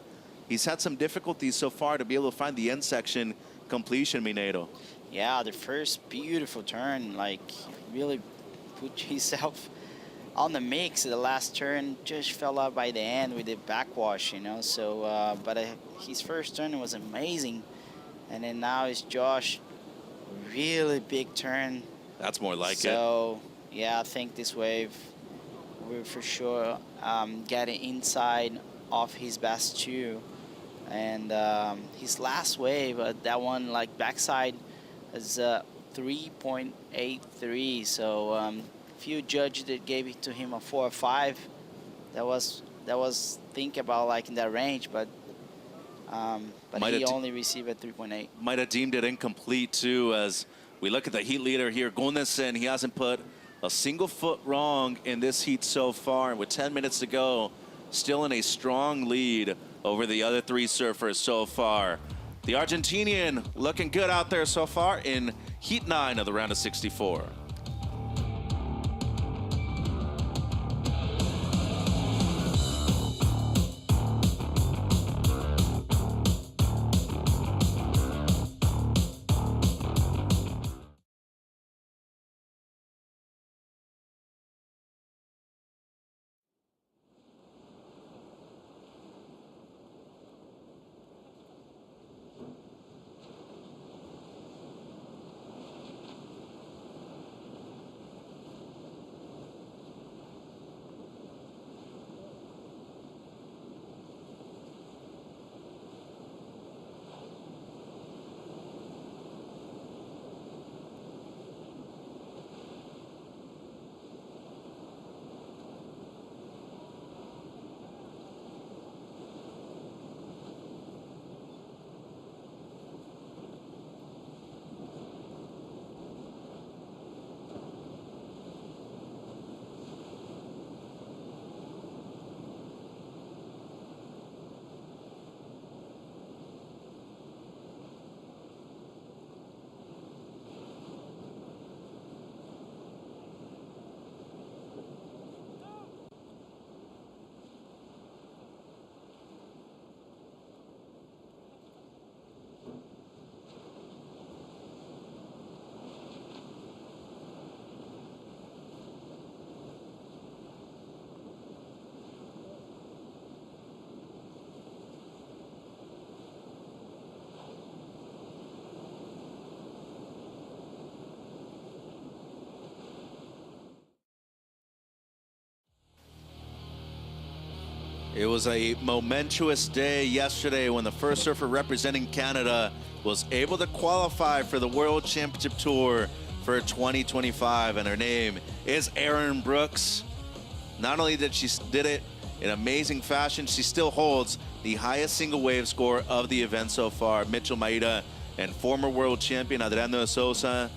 he's had some difficulties so far to be able to find the end section completion, Minato. Yeah, the first beautiful turn, like really put himself on the mix, the last turn just fell out by the end with the backwash, you know. So, but his first turn was amazing, and then now it's Josh, really big turn. That's more like it. So, yeah, I think this wave will for sure getting inside of his best two, and his last wave, that one like backside is 3.83. So. Few judges that gave it to him a 4 or 5. That was think about like in that range, but he only received a 3.8. Might have deemed it incomplete too, as we look at the heat leader here, Gunnarsen. He hasn't put a single foot wrong in this heat so far, and with 10 minutes to go, still in a strong lead over the other 3 surfers so far. The Argentinian looking good out there so far in heat 9 of the round of 64. It was a momentous day yesterday when the first surfer representing Canada was able to qualify for the World Championship Tour for 2025, and her name is Erin Brooks. Not only did she did it in amazing fashion, she still holds the highest single wave score of the event so far. Mitchell Maida and former world champion Adriano de Souza.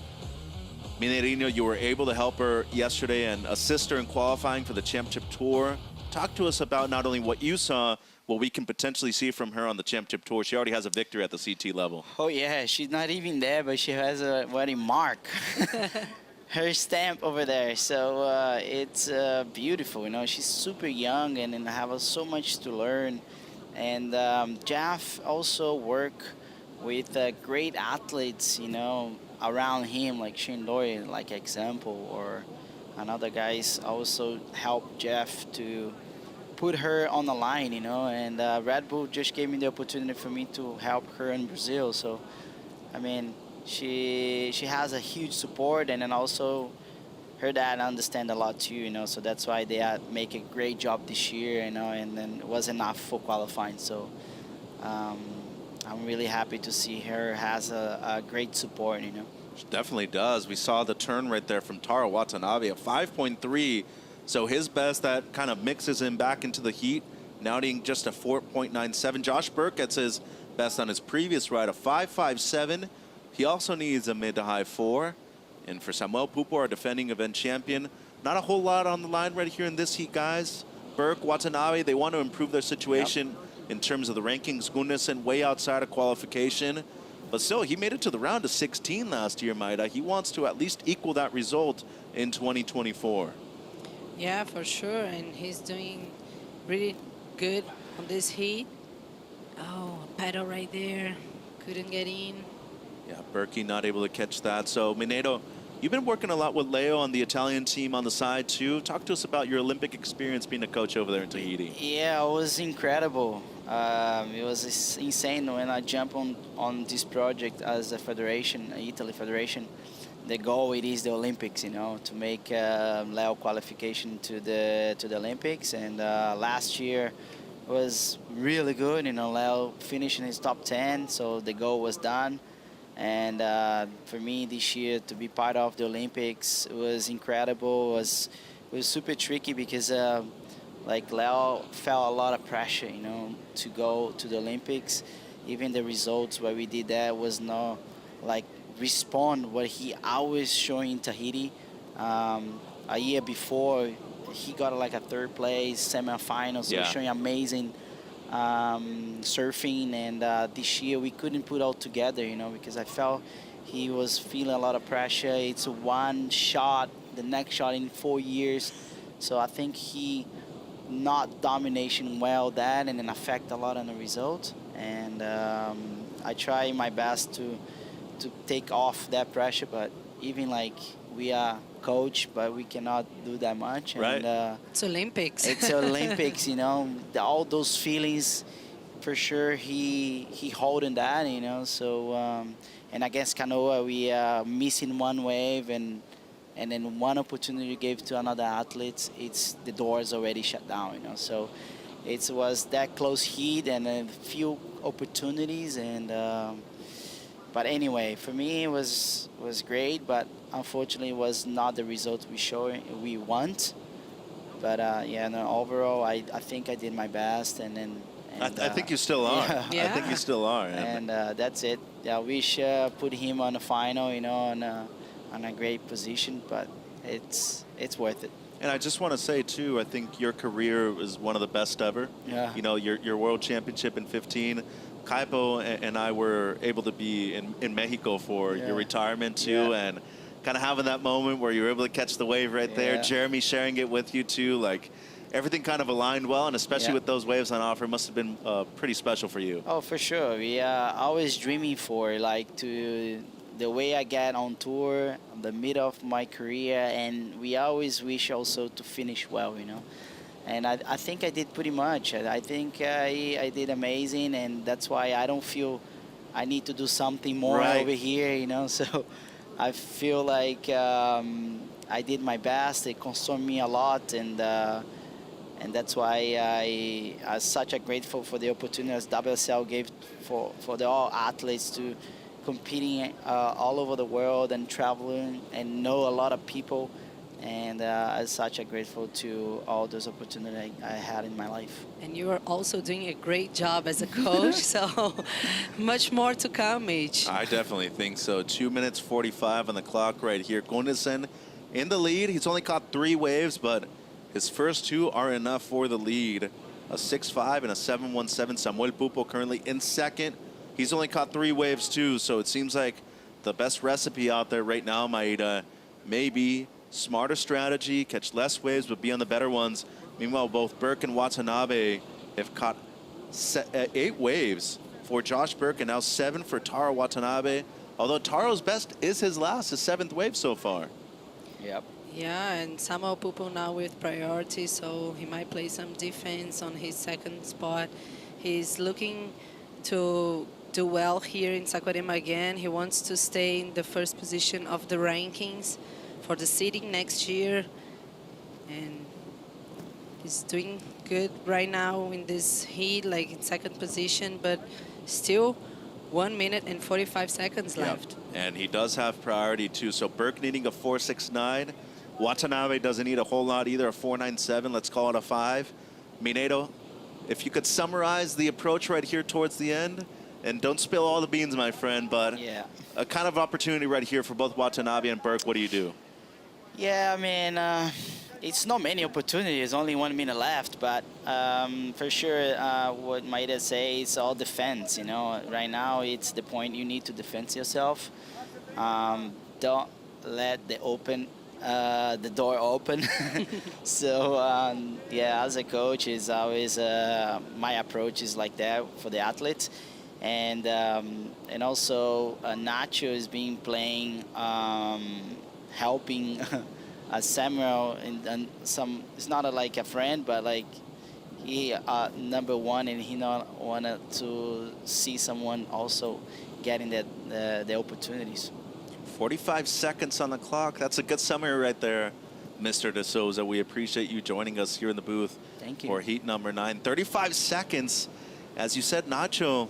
Mineirino, you were able to help her yesterday and assist her in qualifying for the Championship Tour. Talk to us about not only what you saw, what we can potentially see from her on the Championship Tour. She already has a victory at the CT level. Oh yeah, she's not even there, but she has a wedding mark. Her stamp over there. So it's beautiful, you know. She's super young and have so much to learn. And Jeff also work with great athletes, you know, around him, like Shane Dory, like example, or another guys also help Jeff to put her on the line, you know. And Red Bull just gave me the opportunity for me to help her in Brazil. So, I mean, she has a huge support, and then also her dad understand a lot too, you know. So that's why they make a great job this year, you know. And then it was enough for qualifying. So I'm really happy to see her has a great support, you know. She definitely does. We saw the turn right there from Taro Watanabe, a 5.3. So his best, that kind of mixes him back into the heat, now needing just a 4.97. Josh Burke gets his best on his previous ride, a 5.57. He also needs a mid to high 4. And for Samuel Pupo, our defending event champion, not a whole lot on the line right here in this heat, guys. Burke, Watanabe, they want to improve their situation in terms of the rankings. Gunnarsen way outside of qualification. But still, he made it to the round of 16 last year, Maida. He wants to at least equal that result in 2024. Yeah, for sure. And he's doing really good on this heat. Oh, a pedal right there. Couldn't get in. Yeah, Berkey not able to catch that. So Mineiro, You've been working a lot with Leo on the Italian team on the side too. Talk to us about your Olympic experience being a coach over there in Tahiti. Yeah, it was incredible. It was insane when I jumped on this project as a federation, Italy federation. The goal it is the Olympics, you know, to make Leo qualification to the Olympics. And last year was really good. You know, Leo finished in his top 10, so the goal was done. And for me this year to be part of the Olympics was incredible. It was super tricky because like Leo felt a lot of pressure, you know, to go to the Olympics. Even the results where we did that was not like respond what he always showing in Tahiti. A year before, he got like a third place, semi-final, so showing amazing surfing. And this year we couldn't put all together, you know, because I felt he was feeling a lot of pressure. It's one shot, the next shot in 4 years. So I think he not domination well that and then affect a lot on the result. And I try my best to take off that pressure, but even like we are coach, but we cannot do that much. Right. And, it's Olympics. It's Olympics, you know, all those feelings, for sure he holding that, you know. So and against Canoa, we are missing one wave, and then one opportunity gave to another athlete, it's the doors already shut down, you know. So it was that close heat and a few opportunities, and but anyway, for me it was great, but unfortunately it was not the result we want. But yeah, no, overall I think I did my best, and then. I think you still are. Yeah. I think you still are. Yeah. And that's it. Yeah, we should put him on the final, you know, on a great position, but it's worth it. And I just want to say too, I think your career is one of the best ever. Yeah. You know, your world championship in 15. Kaipo and I were able to be in Mexico for your retirement too, and kind of having that moment where you were able to catch the wave right there. Jeremy sharing it with you too, like everything kind of aligned well, and especially with those waves on offer, must have been pretty special for you. Oh, for sure. We are always dreaming for like the way I get on tour, the middle of my career, and we always wish also to finish well, you know. And I think I did pretty much. I think I did amazing, and that's why I don't feel I need to do something more over here, you know. So I feel like I did my best. It consumed me a lot, and that's why I'm such a grateful for the opportunity as WSL gave for the all athletes to competing all over the world and traveling and know a lot of people. And I'm such a grateful to all those opportunities I had in my life. And you are also doing a great job as a coach, so much more to come, Mitch. I definitely think so. 2 minutes 45 on the clock right here. Gunnison in the lead. He's only caught 3 waves, but his first 2 are enough for the lead. A 6.5 and a 7.17. Samuel Pupo currently in second. He's only caught 3 waves too, so it seems like the best recipe out there right now, Maeda, maybe smarter strategy, catch less waves, but be on the better ones. Meanwhile, both Burke and Watanabe have caught 8 waves for Josh Burke and now 7 for Taro Watanabe. Although Taro's best is his 7th wave so far. Yep. Yeah, and Samuel Pupo now with priority, so he might play some defense on his second spot. He's looking to do well here in Saquarema again. He wants to stay in the first position of the rankings for the seeding next year, and he's doing good right now in this heat, like in second position, but still 1 minute and 45 seconds left. And he does have priority too. So Burke needing a 4.69. Watanabe doesn't need a whole lot either, a 4.97. Let's call it a 5. Minedo, if you could summarize the approach right here towards the end, and don't spill all the beans, my friend, but a kind of opportunity right here for both Watanabe and Burke. What do you do? Yeah, I mean, it's not many opportunities, only 1 minute left, but for sure, what Maeda say is all defense, you know. Right now, it's the point you need to defend yourself. Don't let the door open. So, yeah, as a coach, is always, my approach is like that for the athletes. And also, Nacho has been playing helping Samuel and some. It's not like a friend, but like he number one, and he not wanted to see someone also getting the opportunities. 45 seconds on the clock. That's a good summary right there, Mr. De Souza. We appreciate you joining us here in the booth. Thank you. For heat number 9. 35 seconds. As you said, Nacho,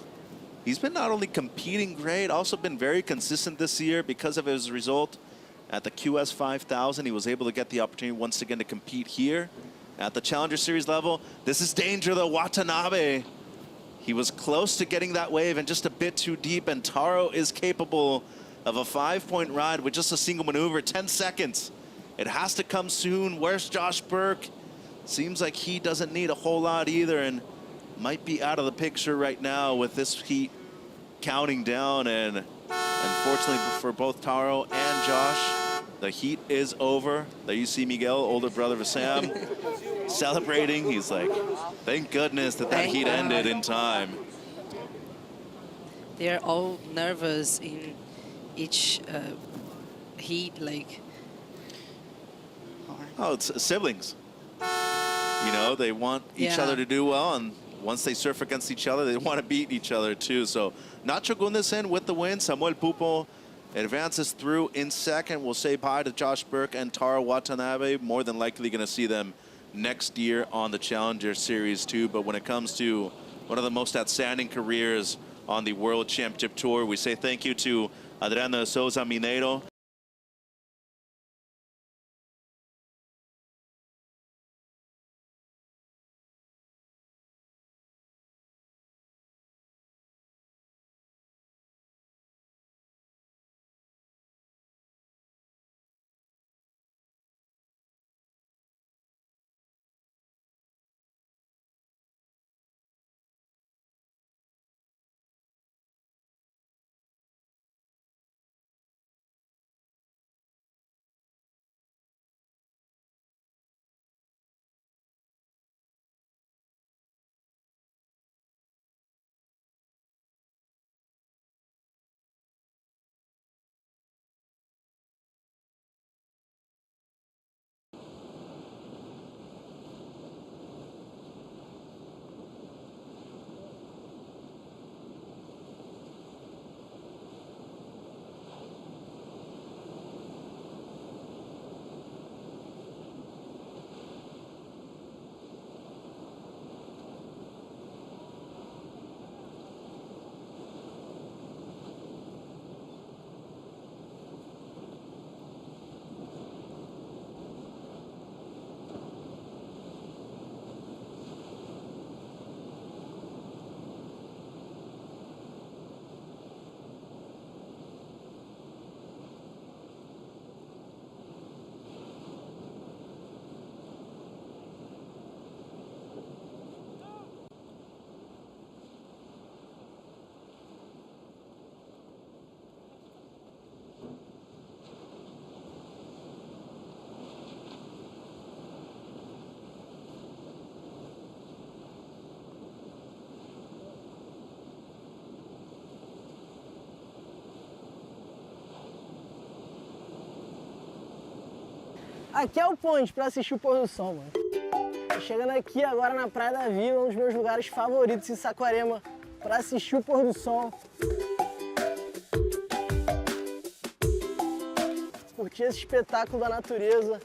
he's been not only competing great, also been very consistent this year because of his result at the QS 5000. He was able to get the opportunity once again to compete here at the Challenger Series level. This is danger, though. Watanabe, he was close to getting that wave and just a bit too deep, and Taro is capable of a 5-point ride with just a single maneuver. 10 seconds. It has to come soon. Where's Josh Burke? Seems like he doesn't need a whole lot either and might be out of the picture right now with this heat counting down. And unfortunately for both Taro and Josh, the heat is over. There you see Miguel, older brother of Sam, celebrating. He's like, thank goodness that heat ended in time. They're all nervous in each heat, like. Oh, it's siblings. You know, they want each other to do well, and once they surf against each other, they want to beat each other too. So Nacho Gundersen with the win. Samuel Pupo advances through in second. We'll say bye to Josh Burke and Taro Watanabe. More than likely going to see them next year on the Challenger Series too. But when it comes to one of the most outstanding careers on the World Championship Tour, we say thank you to Adriano Souza Mineiro. Aqui é o ponte para assistir o pôr do sol, mano. Tô chegando aqui agora na Praia da Vila, um dos meus lugares favoritos em Saquarema, para assistir o pôr do sol. Curtir esse espetáculo da natureza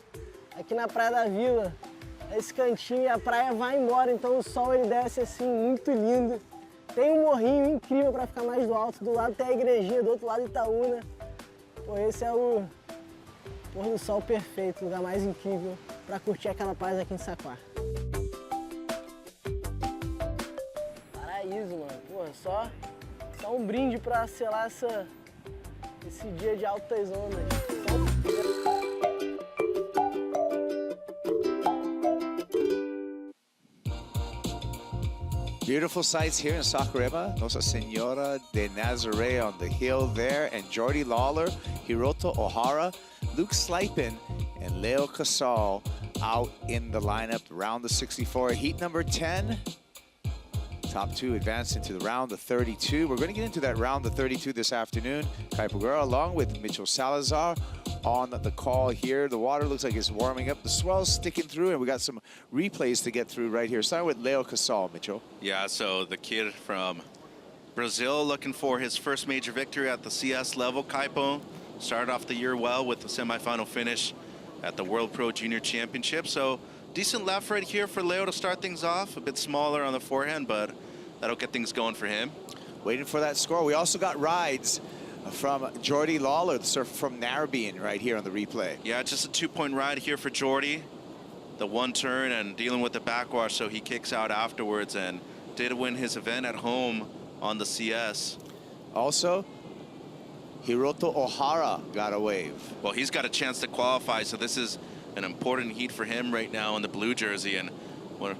aqui na Praia da Vila. Esse cantinho e a praia vai embora, então o sol ele desce assim, muito lindo. Tem um morrinho incrível para ficar mais do alto, do lado tem a igrejinha, do outro lado Itaúna. Pô, esse é o pôr do sol perfeito, o lugar mais incrível para curtir aquela paz aqui em Saquá. Paraíso, mano. Pô, só um brinde para selar esse dia de altas ondas. Beautiful sights here in Saquarema. Nossa Senora de Nazaré on the hill there, and Jordy Lawler, Hiroto Ohara, Luke Slipen, and Leo Casal out in the lineup. Round of 64, heat number 10. Top two advance into the round of 32. We're going to get into that round of 32 this afternoon. Kai Pagura along with Mitchell Salazar, on the call here. The water looks like it's warming up. The swell's sticking through, and we got some replays to get through right here. Starting with Leo Casal, Mitchell. Yeah, so the kid from Brazil looking for his first major victory at the CS level. Kaipo started off the year well with the semifinal finish at the World Pro Junior Championship. So decent left right here for Leo to start things off. A bit smaller on the forehand, but that'll get things going for him. Waiting for that score. We also got rides from Jordy Lawler, the surfer from Narrabeen, right here on the replay. Yeah, just a 2-point ride here for Jordy. The one turn and dealing with the backwash, so he kicks out afterwards and did win his event at home on the CS. Also, Hiroto Ohara got a wave. Well, he's got a chance to qualify, so this is an important heat for him right now in the blue jersey, and we're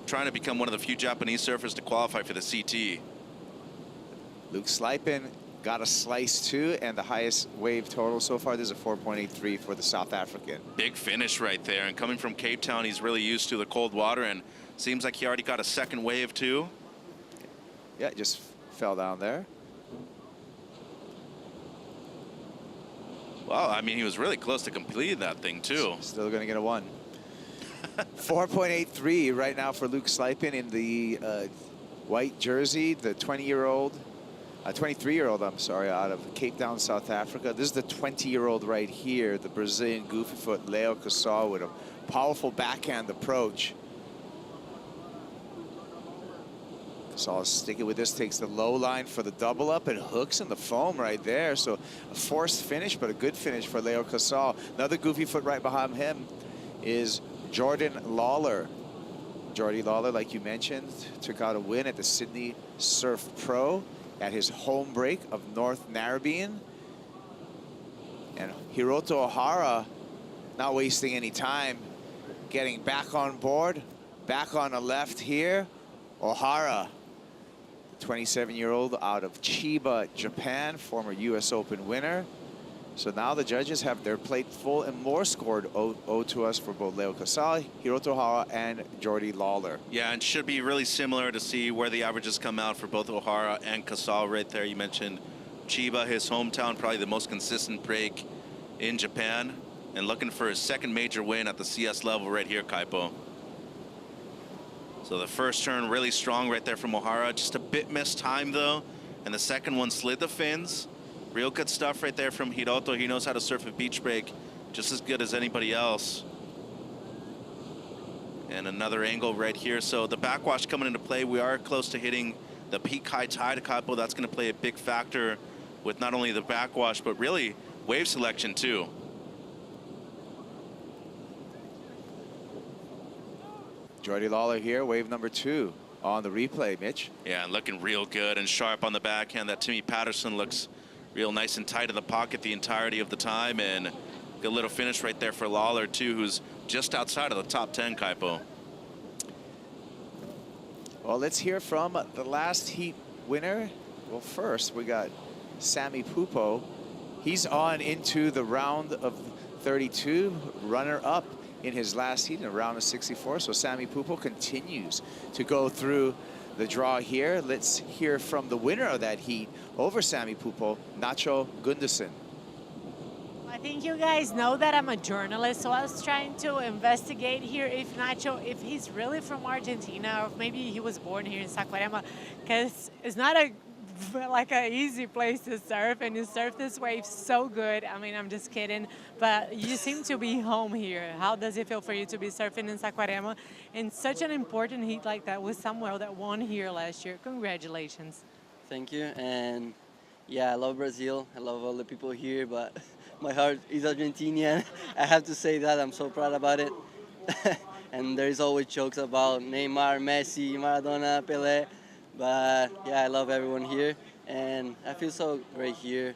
trying to become one of the few Japanese surfers to qualify for the CT. Luke Slipen got a slice too, and the highest wave total so far, this is a 4.83 for the South African. Big finish right there, and coming from Cape Town, he's really used to the cold water, and seems like he already got a second wave too. Yeah, just fell down there. Well, I mean, he was really close to completing that thing too. Still gonna get a 1. 4.83 right now for Luke Slipen in the white jersey, the 23-year-old, I'm sorry, out of Cape Town, South Africa. This is the 20-year-old right here, the Brazilian goofy foot, Leo Casal, with a powerful backhand approach. Casal sticking with this, takes the low line for the double up and hooks in the foam right there. So a forced finish, but a good finish for Leo Casal. Another goofy foot right behind him is Jordan Lawler. Jordy Lawler, like you mentioned, took out a win at the Sydney Surf Pro at his home break of North Narrabeen. And Hiroto Ohara, not wasting any time, getting back on board, back on the left here. Ohara, 27-year-old out of Chiba, Japan, former US Open winner. So now the judges have their plate full and more scored owed to us for both Leo Casal, Hiroto Ohara, and Jordy Lawler. Yeah, and should be really similar to see where the averages come out for both Ohara and Casal right there. You mentioned Chiba, his hometown, probably the most consistent break in Japan, and looking for his second major win at the CS level right here, Kaipo. So the first turn really strong right there from Ohara, just a bit missed time though, and the second one slid the fins. Real good stuff right there from Hiroto. He knows how to surf a beach break just as good as anybody else. And another angle right here. So the backwash coming into play. We are close to hitting the peak high tide, Kaipo. That's going to play a big factor with not only the backwash, but really wave selection too. Jordy Lawler here, wave number 2 on the replay, Mitch. Yeah, and looking real good and sharp on the backhand. That Timmy Patterson looks real nice and tight in the pocket the entirety of the time, and good little finish right there for Lawler too, who's just outside of the top 10, Kaipo. Well, let's hear from the last heat winner. Well, first we got Sammy Pupo. He's on into the round of 32, runner-up in his last heat in a round of 64. So Sammy Pupo continues to go through the draw here. Let's hear from the winner of that heat over Sammy Pupo, Nacho Gunderson. I think you guys know that I'm a journalist, so I was trying to investigate here if Nacho, if he's really from Argentina, or if maybe he was born here in Saquarema, because it's not like an easy place to surf, and you surf this wave so good. I mean, I'm just kidding, but you seem to be home here. How does it feel for you to be surfing in Saquarema in such an important heat like that with Samuel that won here last year? Congratulations. Thank you, and yeah, I love Brazil. I love all the people here, but my heart is Argentinian. I have to say that. I'm so proud about it. And there's always jokes about Neymar, Messi, Maradona, Pelé. But yeah, I love everyone here, and I feel so great here.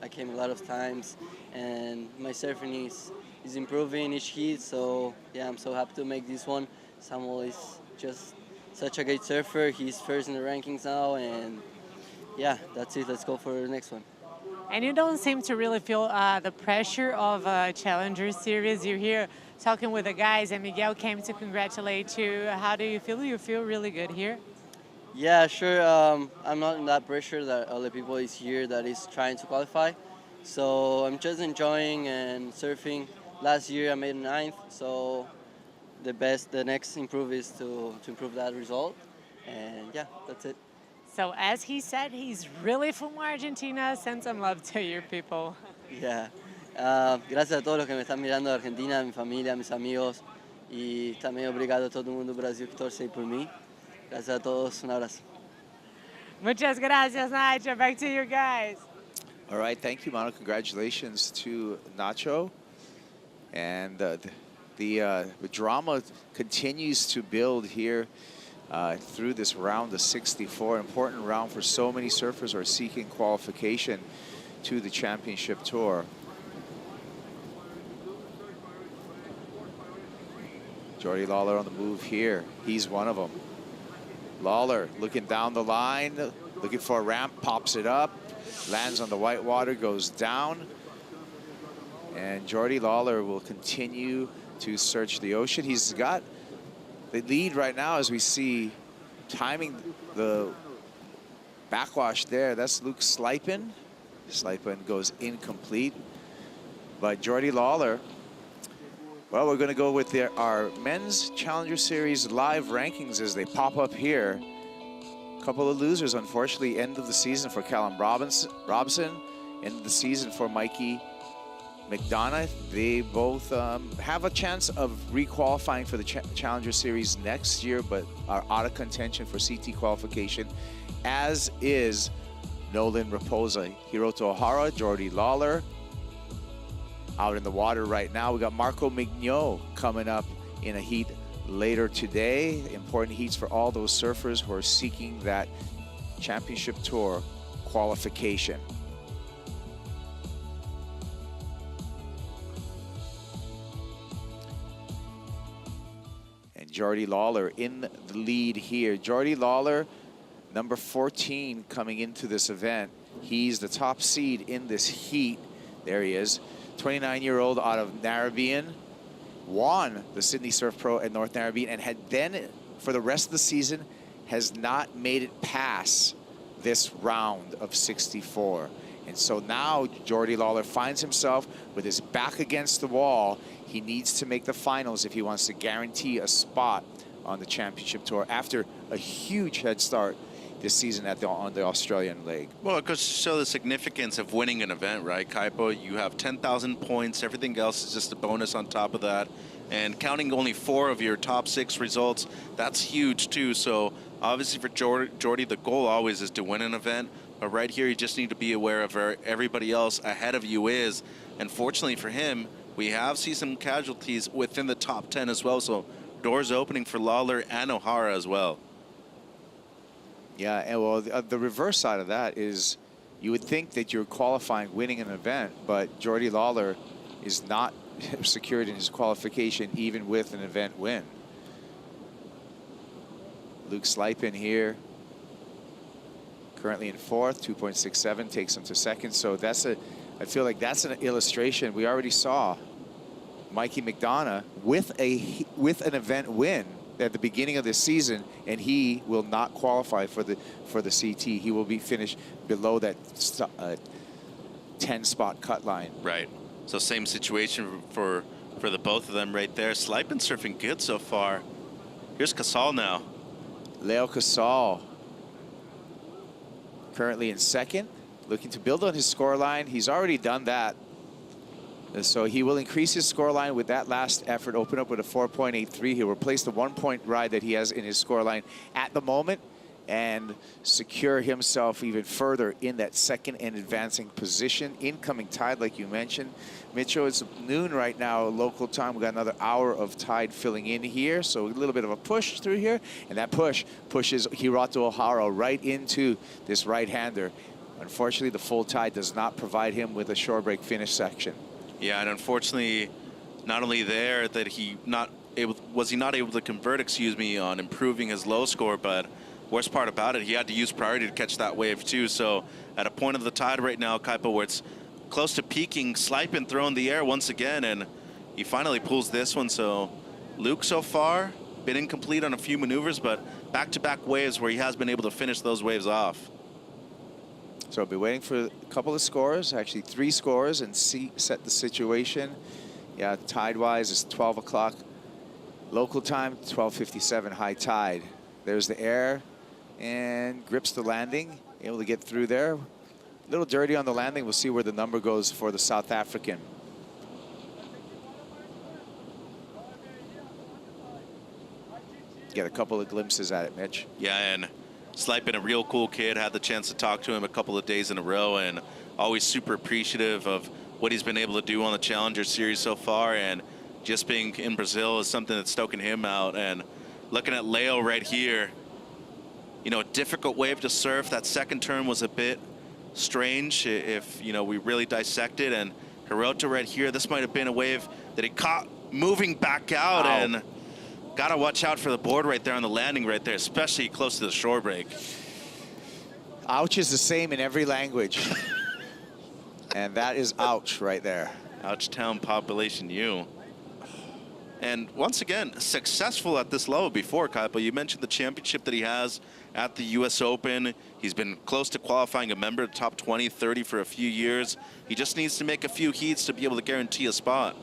I came a lot of times, and my surfing is improving each heat. So yeah, I'm so happy to make this one. Samuel is just such a great surfer. He's first in the rankings now, and yeah, that's it. Let's go for the next one. And you don't seem to really feel the pressure of a Challenger Series. You're here talking with the guys, and Miguel came to congratulate you. How do you feel? You feel really good here? Yeah, sure. I'm not in that pressure that other people is here that is trying to qualify. So I'm just enjoying and surfing. Last year I made ninth, so the next improve is to improve that result. And yeah, that's it. So as he said, he's really from Argentina. Send some love to your people. Yeah. Gracias a todos los que me están mirando de Argentina, mi familia, mis amigos, y también obrigado a todo mundo do Brasil que torce aí por mim. Gracias a todos, un abrazo. Muchas gracias, Nacho. Back to you guys. All right, thank you, Mano. Congratulations to Nacho. And the drama continues to build here through this round of 64. Important round for so many surfers who are seeking qualification to the championship tour. Jordy Lawler on the move here. He's one of them. Lawler looking down the line, looking for a ramp, pops it up, lands on the white water, goes down. And Jordy Lawler will continue to search the ocean. He's got the lead right now as we see timing the backwash there. That's Luke Slipen. Slipen goes incomplete. But Jordy Lawler, well, we're going to go with our Men's Challenger Series live rankings as they pop up here. A couple of losers, unfortunately. End of the season for Callum Robson. End of the season for Mikey McDonough. They both have a chance of requalifying for the Challenger Series next year, but are out of contention for CT qualification, as is Nolan Raposa. Hiroto Ohara, Jordy Lawler, out in the water right now. We got Marco Mignot coming up in a heat later today. Important heats for all those surfers who are seeking that championship tour qualification. And Jordy Lawler in the lead here. Jordy Lawler, number 14 coming into this event. He's the top seed in this heat. There he is. 29-year-old out of Narrabeen, won the Sydney Surf Pro at North Narrabeen, and had then, for the rest of the season, has not made it past this round of 64. And so now Jordy Lawler finds himself with his back against the wall. He needs to make the finals if he wants to guarantee a spot on the championship tour after a huge head start this season on the Australian leg. Well, it goes to show the significance of winning an event, right, Kaipo? You have 10,000 points. Everything else is just a bonus on top of that. And counting only 4 of your top 6 results, that's huge too. So obviously for Jordy, the goal always is to win an event. But right here, you just need to be aware of where everybody else ahead of you is. And fortunately for him, we have seen some casualties within the top 10 as well. So doors opening for Lawler and O'Hara as well. Yeah, and well, the reverse side of that is you would think that you're qualifying, winning an event, but Jordy Lawler is not secured in his qualification even with an event win. Luke Slipen here, currently in 4th, 2.67, takes him to 2nd. So that's I feel like that's an illustration. We already saw Mikey McDonough with an event win at the beginning of this season, and he will not qualify for the CT. He will be finished below that 10-spot cut line. Right. So same situation for the both of them right there. Slipen surfing good so far. Here's Casal now. Leo Casal, currently in 2nd, looking to build on his scoreline. He's already done that. So he will increase his scoreline with that last effort, open up with a 4.83. He'll replace the 1-point ride that he has in his scoreline at the moment and secure himself even further in that 2nd and advancing position. Incoming tide, like you mentioned. Mitchell, it's noon right now, local time. We've got another hour of tide filling in here. So a little bit of a push through here. And that push pushes Hiroto Ohara right into this right-hander. Unfortunately, the full tide does not provide him with a shore break finish section. Yeah, and unfortunately, not only there that was he not able to convert, on improving his low score, but worst part about it, he had to use priority to catch that wave too. So at a point of the tide right now, Kaipo, where it's close to peaking, Slipen throwing the air once again, and he finally pulls this one. So Luke so far been incomplete on a few maneuvers, but back-to-back waves where he has been able to finish those waves off. So I'll be waiting for a couple of scores, actually 3 scores, and set the situation. Yeah, tide-wise, it's 12 o'clock local time, 12:57 high tide. There's the air and grips the landing, able to get through there. A little dirty on the landing. We'll see where the number goes for the South African. Get a couple of glimpses at it, Mitch. Yeah, and Slipen, a real cool kid. Had the chance to talk to him a couple of days in a row, and always super appreciative of what he's been able to do on the Challenger Series so far, and just being in Brazil is something that's stoking him out. And looking at Leo right here, you know, a difficult wave to surf. That second turn was a bit strange if, you know, we really dissect it. And Hirota right here, this might have been a wave that he caught moving back out. Wow. And gotta watch out for the board right there on the landing right there, especially close to the shore break. Ouch is the same in every language. And that is ouch right there. Ouch town population U. And once again, successful at this level before, Kaipo. You mentioned the championship that he has at the US Open. He's been close to qualifying a member of the top 20, 30 for a few years. He just needs to make a few heats to be able to guarantee a spot.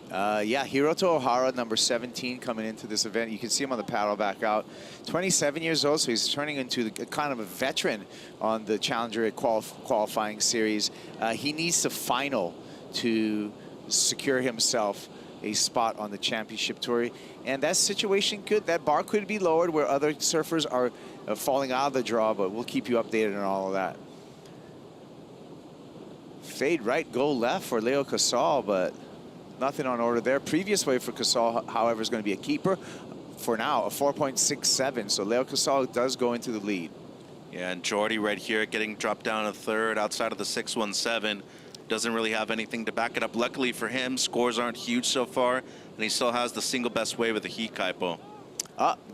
Yeah, Hiroto Ohara, number 17, coming into this event. You can see him on the paddle back out. 27 years old, so he's turning into kind of a veteran on the Challenger qualifying series. He needs to final to secure himself a spot on the championship tour. And that situation that bar could be lowered where other surfers are falling out of the draw, but we'll keep you updated on all of that. Fade right, go left for Leo Casal, but nothing on order there. Previous wave for Casal, however, is going to be a keeper for now, a 4.67. So Leo Casal does go into the lead. Yeah, and Jordy right here getting dropped down a third outside of the 617. Doesn't really have anything to back it up. Luckily for him, scores aren't huge so far, and he still has the single best wave of the heat, Kaipo.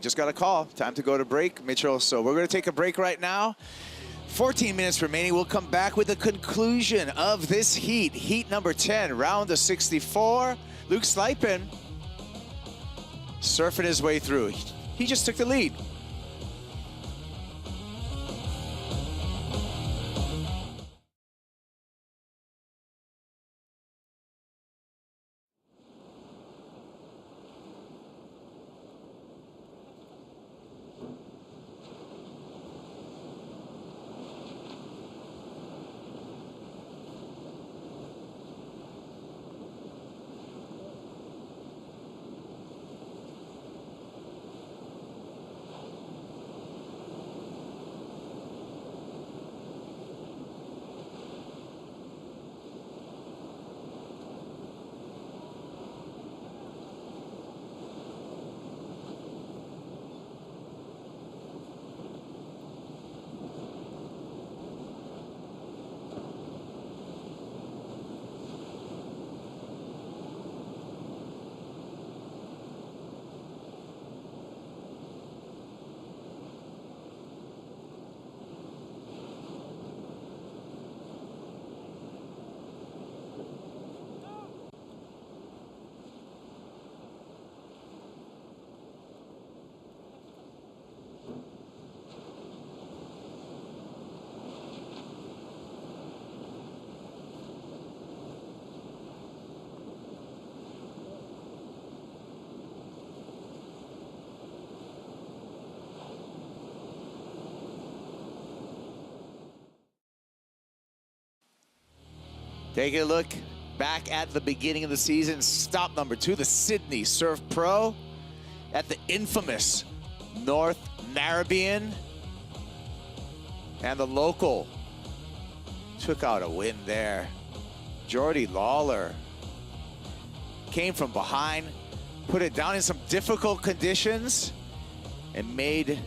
Just got a call. Time to go to break, Mitchell. So we're going to take a break right now. 14 minutes remaining. We'll come back with the conclusion of this heat. Heat number 10, round of 64. Luke Slipen surfing his way through. He just took the lead. Taking a look back at the beginning of the season. Stop number 2, the Sydney Surf Pro at the infamous North Narrabeen. And the local took out a win there. Jordy Lawler came from behind, put it down in some difficult conditions, and made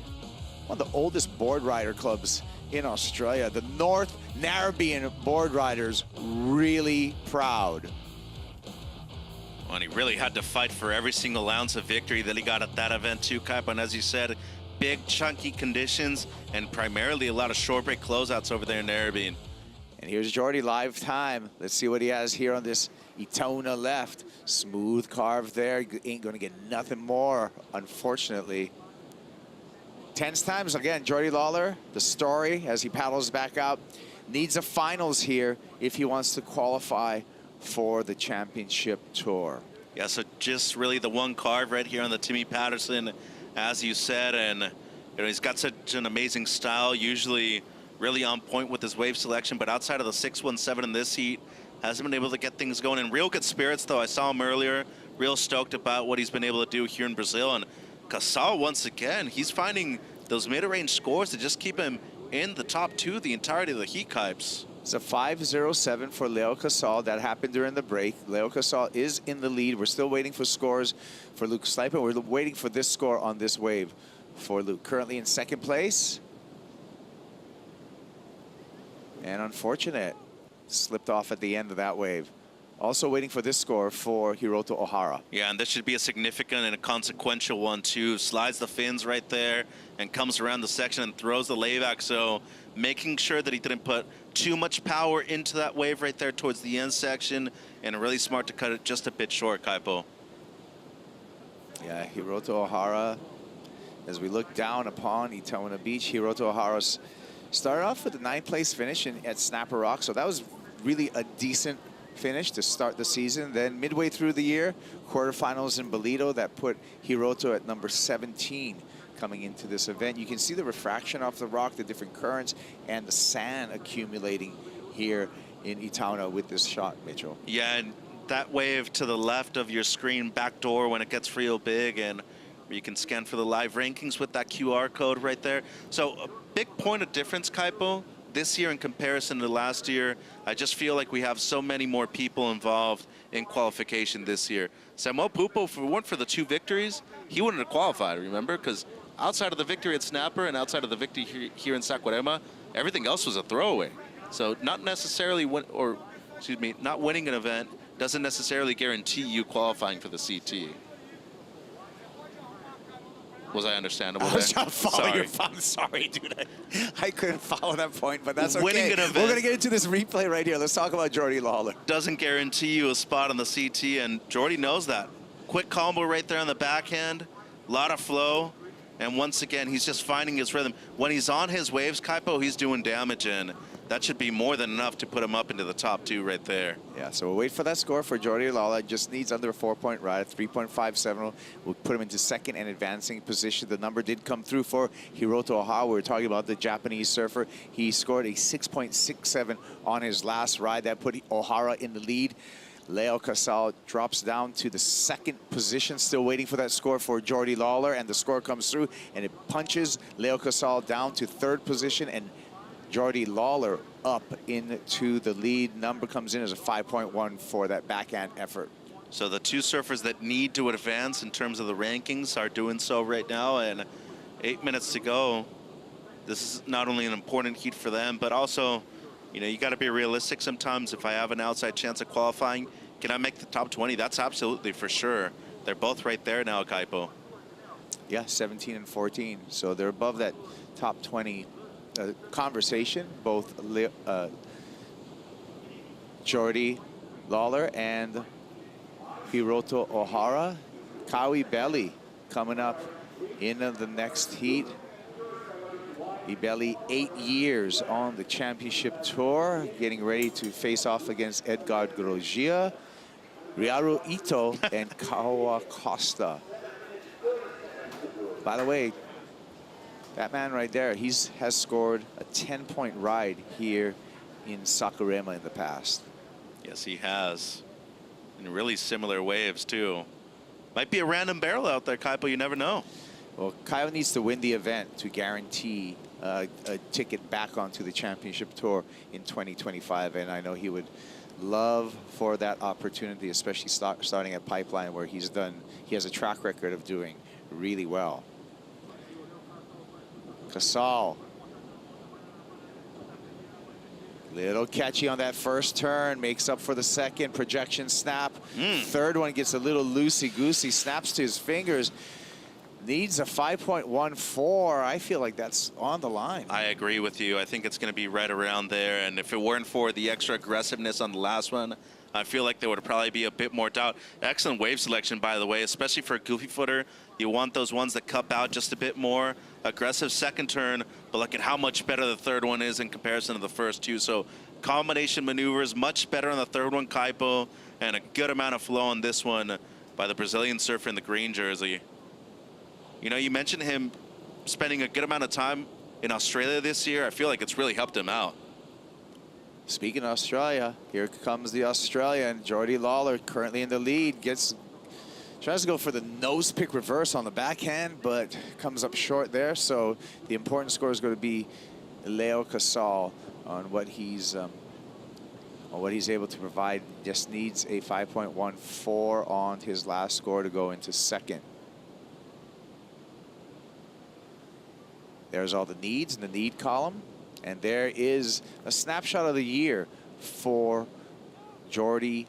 one of the oldest board rider clubs in Australia, the North Narrabeen board riders, really proud. Well, and he really had to fight for every single ounce of victory that he got at that event too, Kaipo. And as you said, big chunky conditions and primarily a lot of short break closeouts over there in Narrabeen. And here's Jordy live time. Let's see what he has here on this Etona left. Smooth carve there. Ain't gonna get nothing more, unfortunately. Tense times again. Jordy Lawler, the story as he paddles back out, needs a finals here if he wants to qualify for the championship tour. Yeah, so just really the one carve right here on the Timmy Patterson, as you said, and he's got such an amazing style, usually really on point with his wave selection, but outside of the 617 in this heat, hasn't been able to get things going. In real good spirits, though. I saw him earlier, real stoked about what he's been able to do here in Brazil. And Casal, once again, he's finding those mid-range scores to just keep him in the top 2 the entirety of the heat types. It's a 5:07 for Leo Casal. That happened during the break. Leo Casal is in the lead. We're still waiting for scores for Luke Sliper. We're waiting for this score on this wave for Luke. Currently in second place. And unfortunate, slipped off at the end of that wave. Also waiting for this score for Hiroto Ohara. Yeah, and this should be a significant and a consequential one, too. Slides the fins right there and comes around the section and throws the layback. So making sure that he didn't put too much power into that wave right there towards the end section, and really smart to cut it just a bit short, Kaipo. Yeah, Hiroto Ohara, as we look down upon Itawina Beach, Hiroto Ohara started off with a 9th place finish at Snapper Rock. So that was really a decent finish to start the season. Then midway through the year, quarterfinals in Bolito that put Hiroto at number 17 coming into this event. You can see the refraction off the rock, the different currents, and the sand accumulating here in Itawina with this shot, Mitchell. Yeah, and that wave to the left of your screen back door when it gets real big, and you can scan for the live rankings with that QR code right there. So a big point of difference, Kaipo, this year in comparison to last year. I just feel like we have so many more people involved in qualification this year. Samuel Pupo, if it weren't for the 2 victories, he wouldn't have qualified, remember? Because outside of the victory at Snapper and outside of the victory here in Saquarema, everything else was a throwaway. So not necessarily, not winning an event doesn't necessarily guarantee you qualifying for the CT. Was I understandable I was there? trying to follow Sorry. your I'm sorry, dude. I couldn't follow that point, but that's okay. Winning an event. We're going to get into this replay right here. Let's talk about Jordy Lawler. Doesn't guarantee you a spot on the CT, and Jordy knows that. Quick combo right there on the backhand, a lot of flow, and once again, he's just finding his rhythm. When he's on his waves, Kaipo, he's doing damage, and that should be more than enough to put him up into the top 2 right there. Yeah, so we'll wait for that score for Jordy Lawler. Just needs under a 4-point ride, 3.57. We'll put him into second and advancing position. The number did come through for Hiroto Ohara. We were talking about the Japanese surfer. He scored a 6.67 on his last ride. That put Ohara in the lead. Leo Casal drops down to the 2nd position, still waiting for that score for Jordy Lawler, and the score comes through, and it punches Leo Casal down to 3rd position, and Jordy Lawler up into the lead. Number comes in as a 5.1 for that backhand effort. So the 2 surfers that need to advance in terms of the rankings are doing so right now, and 8 minutes to go. This is not only an important heat for them, but also, you know, you got to be realistic sometimes. If I have an outside chance of qualifying, can I make the top 20? That's absolutely for sure. They're both right there now, Kaipo. Yeah, 17 and 14. So they're above that top 20 conversation, both Jordy Lawler and Hiroto Ohara. Kawi Belly coming up in the next heat. Ibelli, 8 years on the championship tour, getting ready to face off against Edgar Grosjean, Ryaru Ito, and Kawa Costa. By the way, that man right there, has scored a 10-point ride here in Saquarema in the past. Yes, he has. In really similar waves, too. Might be a random barrel out there, Kaipo. You never know. Well, Kyle needs to win the event to guarantee a ticket back onto the championship tour in 2025, and I know he would love for that opportunity, especially starting at Pipeline, where he has a track record of doing really well. Casal, little catchy on that first turn, makes up for the second. Projection snap. Third one gets a little loosey-goosey, snaps to his fingers. Needs a 5.14. I feel like that's on the line. I agree with you. I think it's going to be right around there. And if it weren't for the extra aggressiveness on the last one, I feel like there would probably be a bit more doubt. Excellent wave selection, by the way, especially for a goofy footer. You want those ones that cup out just a bit more. Aggressive second turn, but look at how much better the third one is in comparison to the first two. So combination maneuvers, much better on the third one, Kaipo, and a good amount of flow on this one by the Brazilian surfer in the green jersey. You know, you mentioned him spending a good amount of time in Australia this year. I feel like it's really helped him out. Speaking of Australia, here comes the Australian. Jordy Lawler currently in the lead. Tries to go for the nose pick reverse on the backhand, but comes up short there. So the important score is going to be Leo Casal on what he's able to provide. Just needs a 5.14 on his last score to go into second. There's all the needs in the need column. And there is a snapshot of the year for Jordan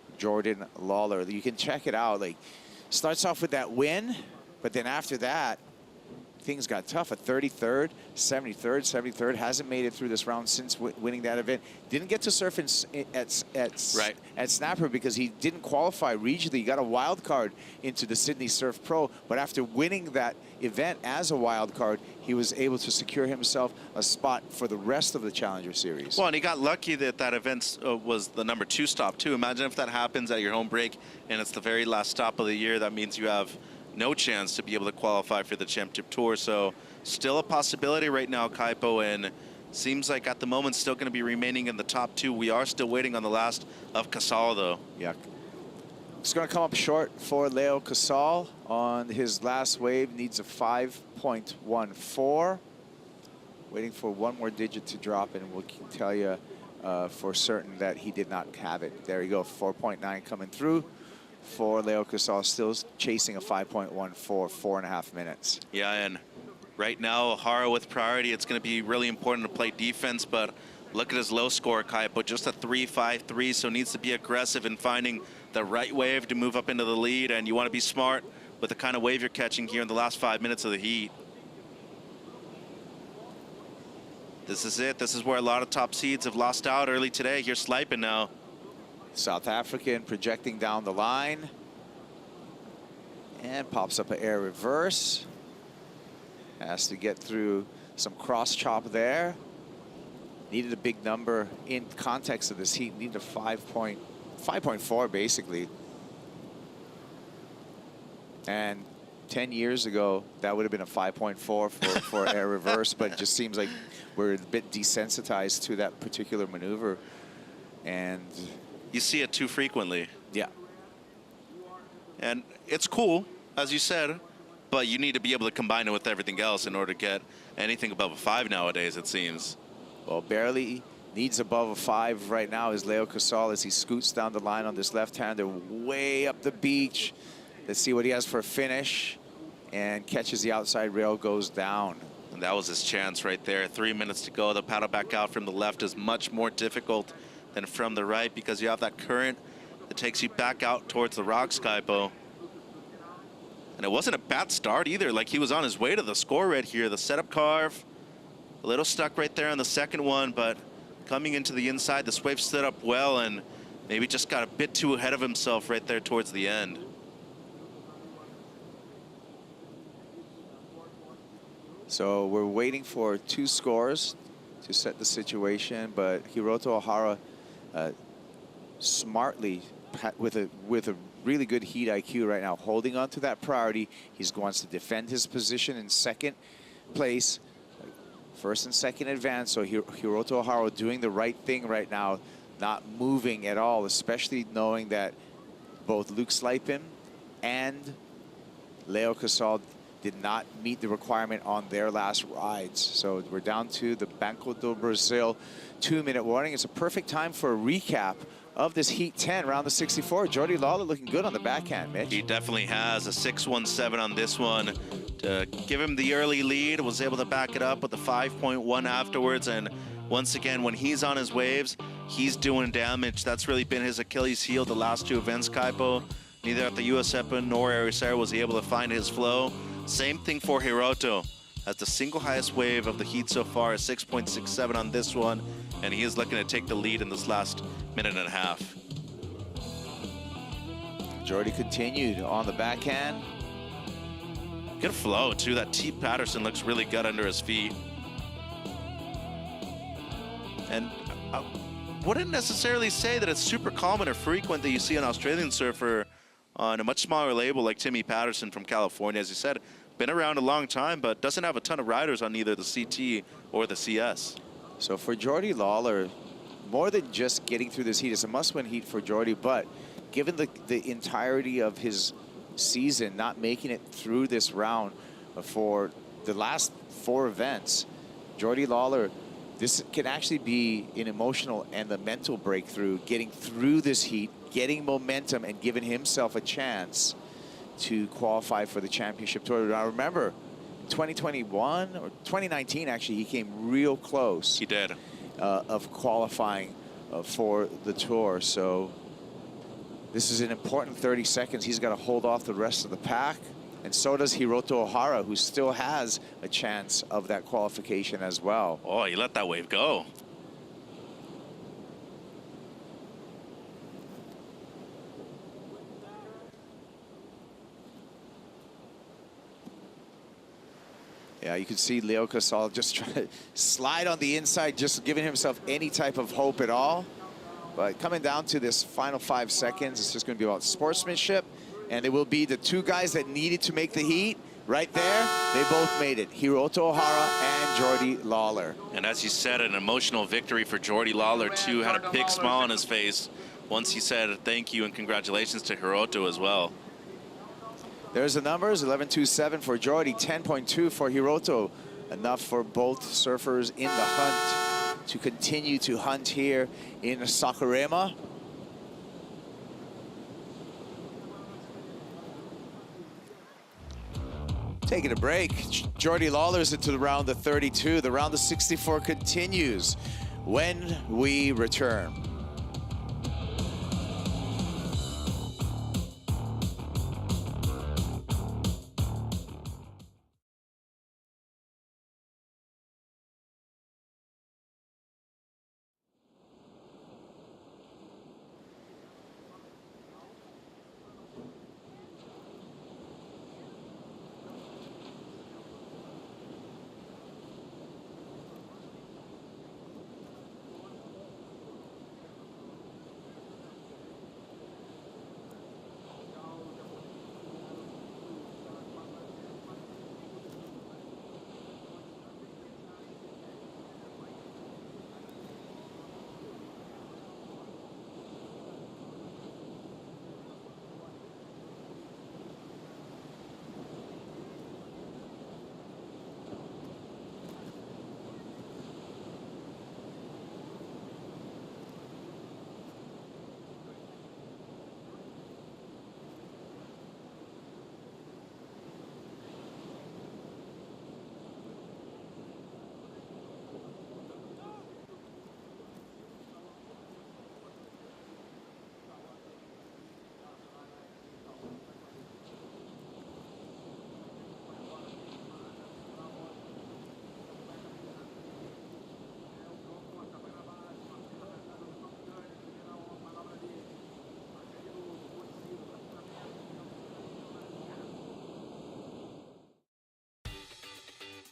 Lawler. You can check it out. Like, starts off with that win, but then after that, things got tough. A 33rd, 73rd, hasn't made it through this round since winning that event. Didn't get to surf at Snapper because he didn't qualify regionally. He got a wild card into the Sydney Surf Pro, but after winning that event as a wild card, he was able to secure himself a spot for the rest of the Challenger Series. Well, and he got lucky that that event was the #2 stop, too. Imagine if that happens at your home break and it's the very last stop of the year. That means you have no chance to be able to qualify for the Championship Tour. So still a possibility right now, Kaipo, and seems like at the moment still going to be remaining in the top 2. We are still waiting on the last of Casal, though. Yeah. It's going to come up short for Leo Casal on his last wave. Needs a 5.14. Waiting for one more digit to drop, and we can tell you for certain that he did not have it. There you go, 4.9 coming through for Leo Casal, still chasing a 5.14, 4.5 minutes. Yeah, and right now, Hara with priority, it's going to be really important to play defense, but look at his low score, Kaipo, just a 3.53, so needs to be aggressive in finding the right wave to move up into the lead, and you want to be smart with the kind of wave you're catching here in the last 5 minutes of the heat. This is it. This is where a lot of top seeds have lost out early today. Here's Slijpen now. South African projecting down the line. And pops up an air reverse. Has to get through some cross chop there. Needed a big number in context of this heat. Needed a 5.4 basically. And 10 years ago, that would have been a 5.4 for air reverse, but it just seems like we're a bit desensitized to that particular maneuver. And you see it too frequently. Yeah. And it's cool, as you said, but you need to be able to combine it with everything else in order to get anything above a 5 nowadays, it seems. Well, barely needs above a 5 right now is Leo Casal as he scoots down the line on this left-hander way up the beach. Let's see what he has for a finish, and catches the outside rail, goes down. And that was his chance right there. 3 minutes to go. The paddle back out from the left is much more difficult than from the right because you have that current that takes you back out towards the rocks, Kaipo. And it wasn't a bad start either. Like, he was on his way to the score right here. The setup carve, a little stuck right there on the second one, but coming into the inside, this wave stood up well and maybe just got a bit too ahead of himself right there towards the end. So we're waiting for 2 scores to set the situation, but Hiroto Ohara smartly, with a really good heat IQ right now, holding on to that priority. He wants to defend his position in second place, first and second advance. So Hiroto Ohara doing the right thing right now, not moving at all, especially knowing that both Luke Slijpen and Leo Casal did not meet the requirement on their last rides. So we're down to the Banco do Brasil 2-minute warning. It's a perfect time for a recap of this Heat 10, round of 64. Jordy Lawler looking good on the backhand, Mitch. He definitely has a 6.17 on this one to give him the early lead. Was able to back it up with a 5.1 afterwards. And once again, when he's on his waves, he's doing damage. That's really been his Achilles heel the last 2 events, Kaipo. Neither at the US Open nor Ericeira was he able to find his flow. Same thing for Hiroto. Has the single highest wave of the heat so far, a 6.67 on this one, and he is looking to take the lead in this last minute and a half. Jordy continued on the backhand. Good flow, too. That T. Patterson looks really good under his feet. And I wouldn't necessarily say that it's super common or frequent that you see an Australian surfer on a much smaller label like Timmy Patterson from California. As you said, been around a long time, but doesn't have a ton of riders on either the CT or the CS. So for Jordy Lawler, more than just getting through this heat, it's a must-win heat for Jordy, but given the entirety of his season, not making it through this round for the last 4 events, Jordy Lawler, this can actually be an emotional and the mental breakthrough, getting through this heat, getting momentum, and giving himself a chance to qualify for the championship tour. Now remember, 2021 or 2019, actually, he came real close. He did. Of qualifying for the tour. So this is an important 30 seconds. He's got to hold off the rest of the pack. And so does Hiroto Ohara, who still has a chance of that qualification as well. Oh, he let that wave go. Yeah, you can see Leo Casal just trying to slide on the inside, just giving himself any type of hope at all. But coming down to this final 5 seconds, it's just going to be about sportsmanship. And it will be the 2 guys that needed to make the heat. Right there, they both made it. Hiroto Ohara and Jordy Lawler. And as you said, an emotional victory for Jordy Lawler, too. Had a big smile on his face once he said thank you and congratulations to Hiroto as well. There's the numbers, 11.27 for Jordy, 10.2 for Hiroto. Enough for both surfers in the hunt to continue to hunt here in Saquarema. Taking a break. Jordy Lawler's into the round of 32. The round of 64 continues when we return.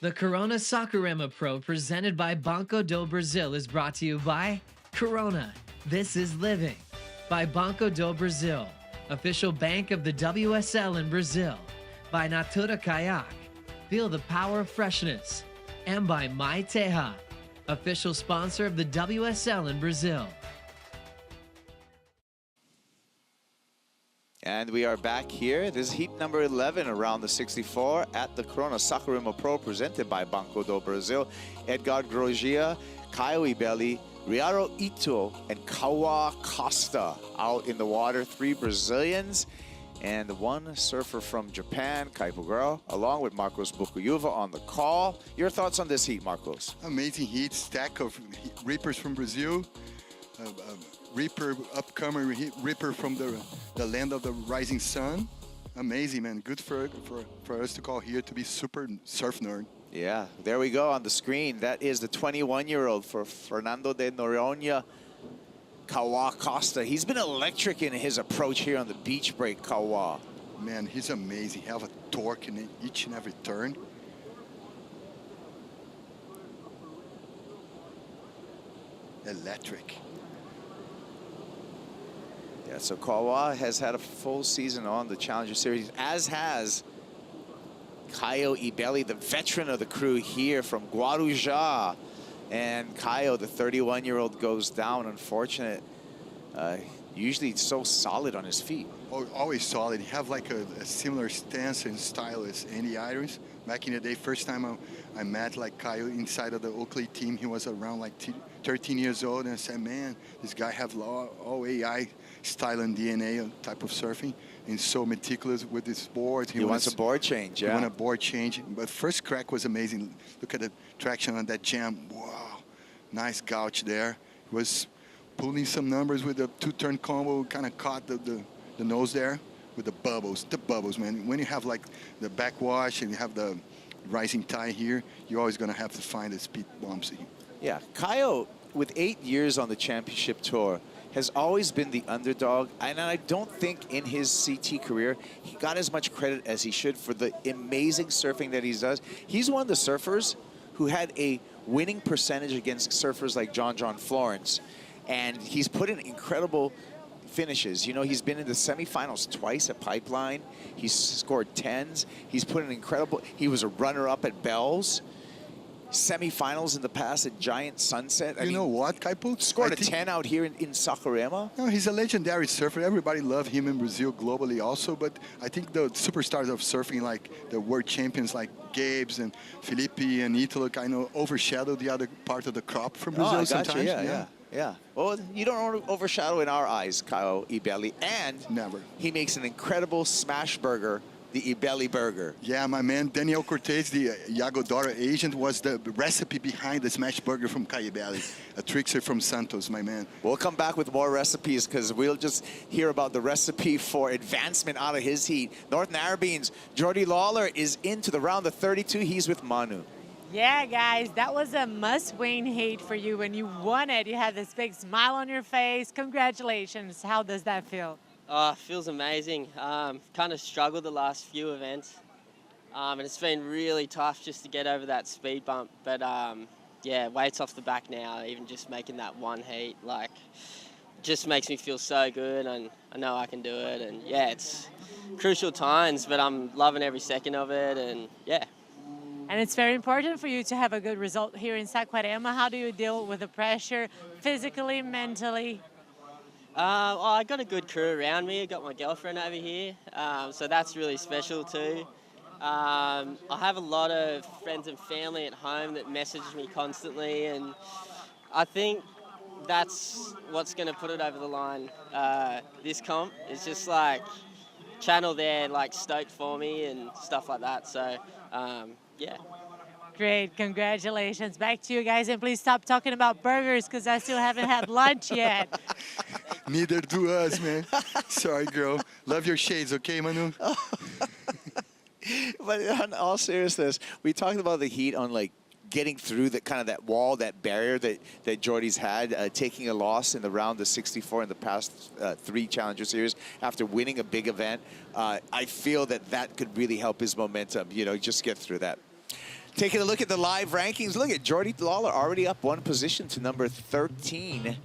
The Corona Saquarema Pro presented by Banco Do Brasil is brought to you by Corona, This is Living, by Banco Do Brasil, official bank of the WSL in Brazil, by Natura Kayak, feel the power of freshness, and by My Teja, official sponsor of the WSL in Brazil. And we are back here. This is heat number 11 around the 64 at the Corona Saquarema Pro presented by Banco Do Brasil. Edgar Grogia, Caio Ibelli, Riaro Ito, and Kawa Costa out in the water. 3 Brazilians and 1 surfer from Japan, Kaipuguro, along with Marcos Bukuyuva on the call. Your thoughts on this heat, Marcos? Amazing heat, stack of reapers from Brazil. Reaper, upcomer Reaper from the land of the rising sun. Amazing, man. Good for us to call here to be super surf nerd. Yeah, there we go on the screen. That is the 21-year-old for Fernando de Noronha, Kawa Costa. He's been electric in his approach here on the beach break, Kawa. Man, he's amazing. He have a torque in each and every turn. Electric. Yeah, so Kawa has had a full season on the Challenger Series, as has Caio Ibelli, the veteran of the crew here from Guarujá. And Caio, the 31-year-old, goes down. Unfortunate. Usually so solid on his feet. Oh, always solid. He have like a similar stance and style as Andy Irons. Back in the day, first time I met like Caio inside of the Oakley team, he was around like 13 years old, and I said, man, this guy have all AI style and DNA type of surfing, and so meticulous with his boards. He wants a board change, He yeah. want a board change, but first crack was amazing. Look at the traction on that jam. Wow, nice gouge there. He was pulling some numbers with the two-turn combo, kind of caught the nose there with the bubbles, man. When you have like the backwash and you have the rising tide here, you're always gonna have to find the speed bumps. Yeah, Caio, with 8 years on the championship tour, has always been the underdog, and I don't think in his CT career he got as much credit as he should for the amazing surfing that he does. He's one of the surfers who had a winning percentage against surfers like John Florence, and he's put in incredible finishes. You know, he's been in the semifinals twice at Pipeline. He's scored 10s. He's put in incredible, he was a runner-up at Bell's. Semifinals in the past at Giant Sunset. I You mean, know what, Kaipo? scored a 10 out here in Saquarema. No, he's a legendary surfer. Everybody love him in Brazil globally also, but I think the superstars of surfing, like the world champions like Gabes and Felipe and Italo, kind of overshadow the other part of the crop from Brazil I got sometimes. you. Yeah. Well, you don't overshadow in our eyes, Caio Ibelli, and never. He makes an incredible smash burger, the Ibelli burger. Yeah, my man Daniel Cortez, the Iago Dora agent, was the recipe behind the smash burger from Caio Ibelli, a trickster from Santos, my man. We'll come back with more recipes because we'll just hear about the recipe for advancement out of his heat. Northern Arabians, Jordy Lawler is into the round of 32. He's with Manu. Yeah, guys, that was a must-win heat for you. When you won it, you had this big smile on your face. Congratulations. How does that feel? Feels amazing. Kind of struggled the last few events, and it's been really tough just to get over that speed bump. But yeah, weight's off the back now. Even just making that one heat, like, just makes me feel so good, and I know I can do it. And yeah, it's crucial times, but I'm loving every second of it. And yeah. And it's very important for you to have a good result here in Saquarema. How do you deal with the pressure, physically, mentally? I got a good crew around me. I got my girlfriend over here, so that's really special too. I have a lot of friends and family at home that message me constantly, and I think that's what's going to put it over the line. This comp is just like channel there, like stoked for me and stuff like that. So yeah. Great, congratulations. Back to you guys, and please stop talking about burgers because I still haven't had lunch yet. Neither do us, man. Sorry, girl. Love your shades, okay, Manu? But in all seriousness, we talked about the heat on like getting through that kind of that wall, that barrier that Jordy's had, taking a loss in the round of 64 in the past 3 Challenger Series after winning a big event. I feel that could really help his momentum, you know, just get through that. Taking a look at the live rankings, look at Jordy Lawler already up 1 position to number 13.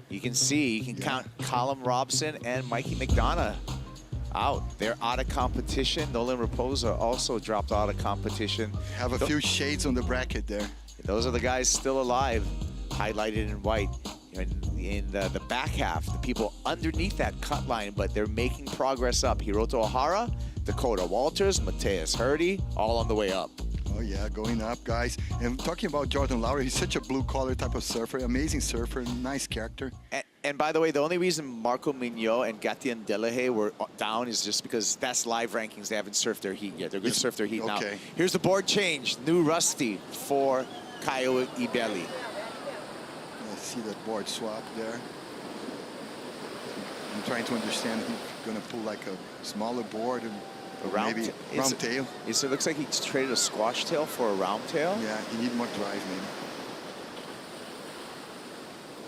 You can see, you can count Callum Robson and Mikey McDonough out. They're out of competition. Nolan Raposa also dropped out of competition. Have a few shades on the bracket there. Those are the guys still alive, highlighted in white. In the back half, the people underneath that cut line, but they're making progress up. Hiroto Ohara, Dakota Walters, Matos Herdy, all on the way up. Oh yeah, going up, guys. And talking about Jordan Lawler, he's such a blue-collar type of surfer, amazing surfer, nice character. And by the way, the only reason Marco Mignot and Gatien Delahaye were down is just because that's live rankings. They haven't surfed their heat yet. They're going to surf their heat now. Here's the board change. New Rusty for Caio Ibelli. I see that board swap there. I'm trying to understand if he's going to pull like a smaller board and maybe round tail. It looks like he traded a squash tail for a round tail. Yeah, he need more drive, maybe.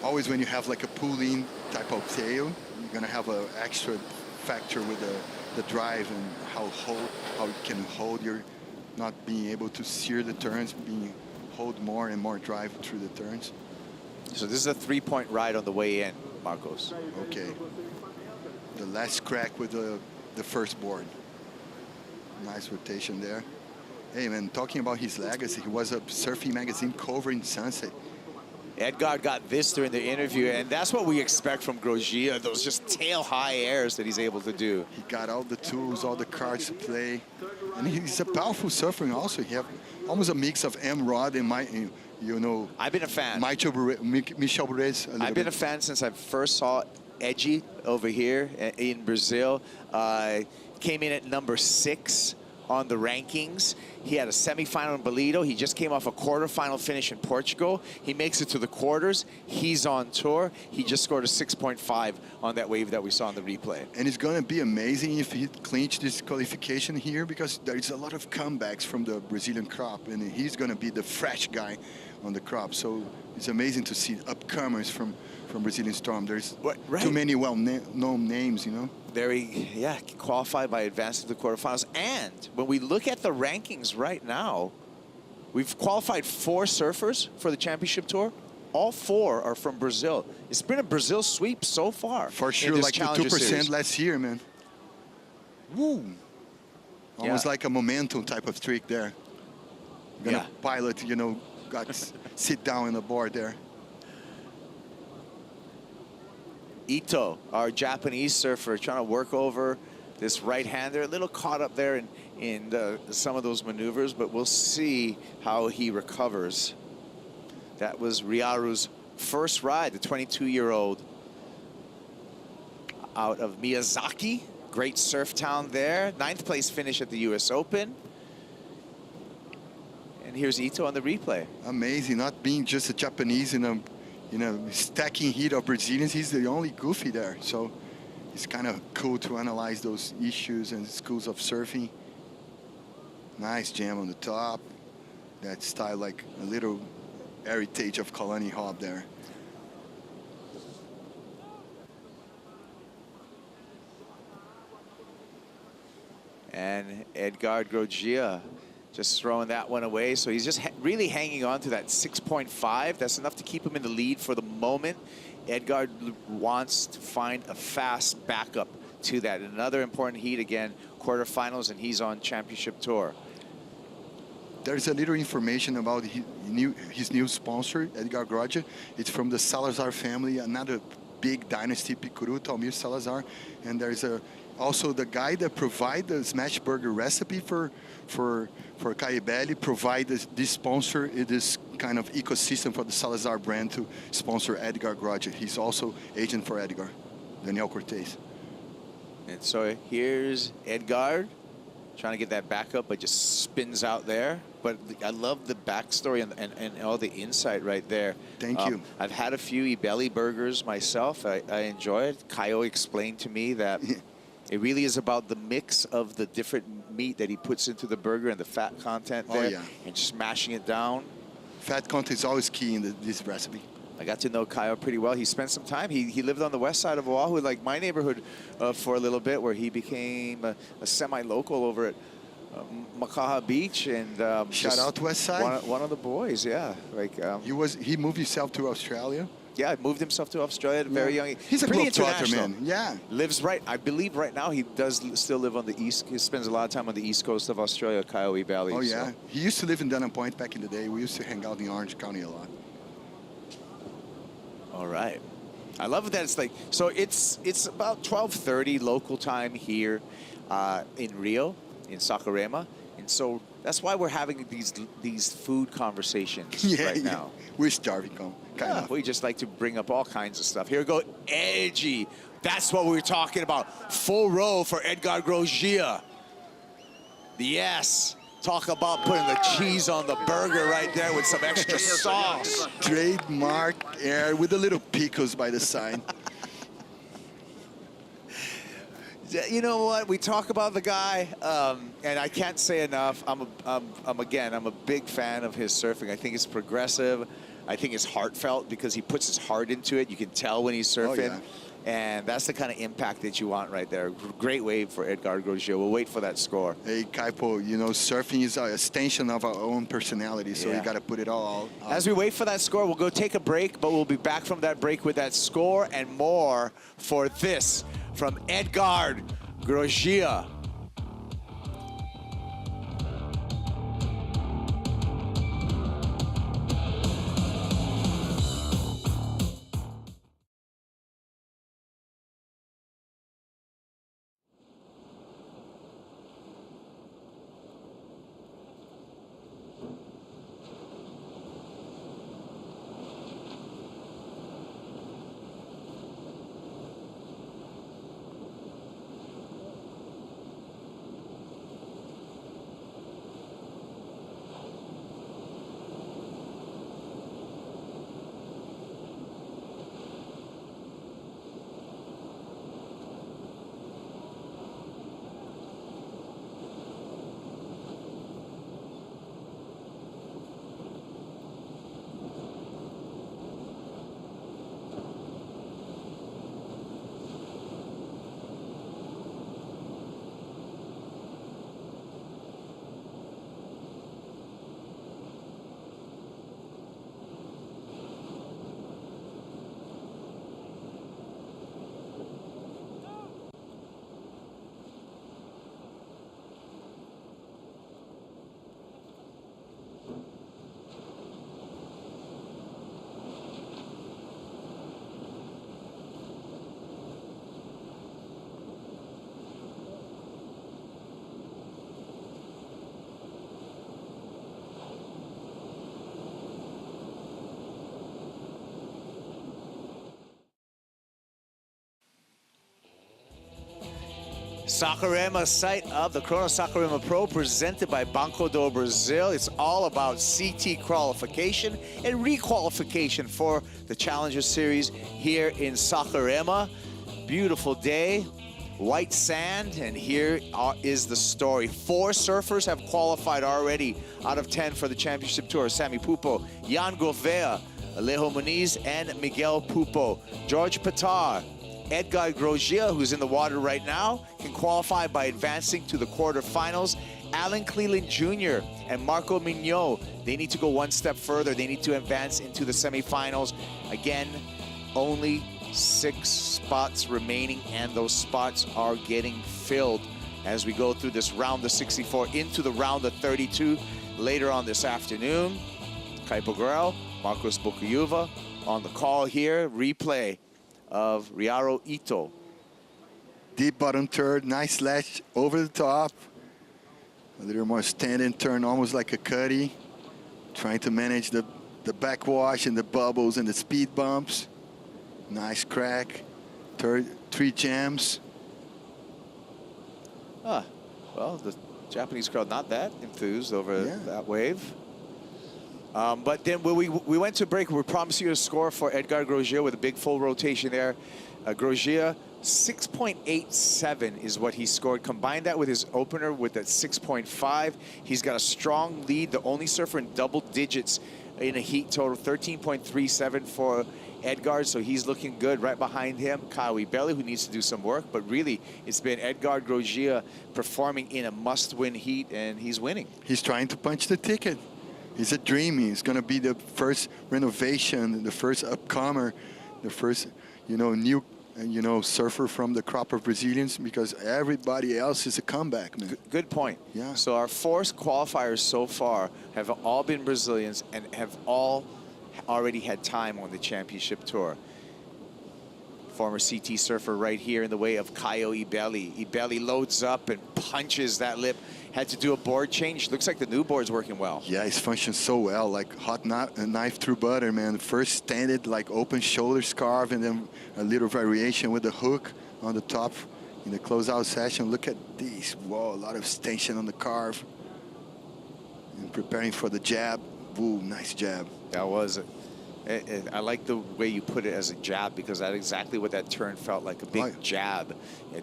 Always when you have like a pulling type of tail, you're gonna have an extra factor with the the drive and how you can hold your, not being able to steer the turns, hold more and more drive through the turns. So this is a 3-point ride on the way in, Marcos. Okay. The last crack with the first board. Nice rotation there. Hey man, talking about his legacy, he was a surfing magazine cover in Sunset. Edgar got this during the interview, and that's what we expect from Grosjean, those just tail-high airs that he's able to do. He got all the tools, all the cards to play. And he's a powerful surfer also. He have almost a mix of M-Rod and I've been a fan. Michel Bourez. I've been a fan since I first saw Edgy over here in Brazil. Came in at number 6 on the rankings. He had a semifinal in Bolito. He just came off a quarterfinal finish in Portugal. He makes it to the quarters. He's on tour. He just scored a 6.5 on that wave that we saw in the replay. And it's going to be amazing if he clinched this qualification here, because there's a lot of comebacks from the Brazilian crop, and he's going to be the fresh guy on the crop. So it's amazing to see upcomers from Brazilian Storm. There's too many well-known names, you know. Qualified by advancing to the quarterfinals. And when we look at the rankings right now, we've qualified 4 surfers for the championship tour. All 4 are from Brazil. It's been a Brazil sweep so far. For sure, like the 2% last year, man. Woo! Almost like a momentum type of trick there. Gonna pilot, you know, got to sit down on the board there. Ito, our Japanese surfer, trying to work over this right-hander. A little caught up there in some of those maneuvers, but we'll see how he recovers. That was Ryaru's first ride, the 22-year-old out of Miyazaki. Great surf town there. 9th place finish at the US Open. And here's Ito on the replay. Amazing, not being just a Japanese in a stacking heat of Brazilians. He's the only goofy there. So it's kind of cool to analyze those issues and schools of surfing. Nice jam on the top. That style, like a little heritage of Kalani Hobb there. And Edgar Grosjean just throwing that one away. So he's just really hanging on to that 6.5. That's enough to keep him in the lead for the moment. Edgar wants to find a fast backup to that. Another important heat again, quarterfinals, and he's on championship tour. There's a little information about his new sponsor, Edgar Grosjean. It's from the Salazar family, another big dynasty, Picuru, Talmir Salazar. And there's also the guy that provide the smash burger recipe for Caibelli, provide this sponsor, this kind of ecosystem for the Salazar brand to sponsor Edgar Grosjean. He's also agent for Edgar, Daniel Cortez. And so here's Edgar trying to get that back up, but just spins out there. But I love the backstory and all the insight right there. Thank you. I've had a few Ebelli burgers myself. I enjoy it. Kaio explained to me that it really is about the mix of the different meat that he puts into the burger and the fat content there, and just mashing it down. Fat content is always key in this recipe. I got to know Kaio pretty well. He spent some time. He lived on the west side of Oahu, like my neighborhood, for a little bit, where he became a semi-local over at Makaha Beach. And shout out to West Side. One of the boys, yeah. Like he moved himself to Australia. Yeah, moved himself to Australia at a very young age. He's a pretty globetrotter, international. man. Yeah. Lives I believe right now he does still live on the east. He spends a lot of time on the east coast of Australia, Kaio Valley. Oh, yeah. So. He used to live in Dunham Point back in the day. We used to hang out in Orange County a lot. All right. I love that it's like, so it's about 12:30 local time here in Rio, in Saquarema. And so that's why we're having these food conversations right now. We're starving, kind of. We just like to bring up all kinds of stuff. Here we go, Edgy. That's what we were talking about. Full row for Edgar Grosjean. Yes. Talk about putting the cheese on the burger right there with some extra sauce. Trademark air with a little pickles by the side. You know what? We talk about the guy, and I can't say enough. I'm a big fan of his surfing. I think it's progressive. I think it's heartfelt because he puts his heart into it. You can tell when he's surfing. And that's the kind of impact that you want right there. Great wave for Edgar Grosjean. We'll wait for that score. Hey, Kaipo, you know, surfing is an extension of our own personality, so Yeah. you got to put it all out. As we wait for that score, we'll go take a break, but we'll be back from that break with that score and more for this from Edgar Grosjean. Saquarema site of the Corona Saquarema Pro presented by Banco Do Brasil. It's all about CT qualification and requalification for the Challenger Series here in Saquarema. Beautiful day, white sand, and here is the story. 4 surfers have qualified already out of 10 for the Championship Tour. Sammy Pupo, Jan Gouveia, Alejo Muniz, and Miguel Pupo. George Patar, Edgar Grosjean, who's in the water right now, can qualify by advancing to the quarterfinals. Alan Cleland Jr. and Marco Mignot, they need to go one step further. They need to advance into the semifinals. Again, only 6 spots remaining, and those spots are getting filled as we go through this round of 64 into the round of 32 later on this afternoon. Kaipo Guerrero, Marcos Bocayuva on the call here. Replay of Riaro Ito. Deep bottom third, nice slash over the top. A little more standing turn, almost like a cutty. Trying to manage the backwash and the bubbles and the speed bumps. Nice crack. 3 jams. Well, the Japanese crowd not that enthused over that wave. But then when we went to break, we promised you a score for Edgar Grosjean with a big full rotation there. Grosjean, 6.87 is what he scored. Combine that with his opener with that 6.5. He's got a strong lead, the only surfer in double digits in a heat total, 13.37 for Edgar, so he's looking good. Right behind him, Kyle Ibelli, who needs to do some work, but really it's been Edgar Grosjean performing in a must-win heat, and he's winning. He's trying to punch the ticket. He's a dream. He's going to be the first renovation, the first upcomer, the first, new, surfer from the crop of Brazilians, because everybody else is a comeback, man. Good point. Yeah. So our 4 qualifiers so far have all been Brazilians and have all already had time on the championship tour. Former CT surfer right here in the way of Caio Ibelli. Ibelli loads up and punches that lip. Had to do a board change. Looks like the new board's working well. Yeah, it's functioned so well, like hot knife through butter, man. First standard, like open shoulder scarf, and then a little variation with the hook on the top in the closeout session. Look at these. Whoa, a lot of extension on the carve. And preparing for the jab. Woo, nice jab. That was it. I like the way you put it as a jab, because that's exactly what that turn felt like, a big jab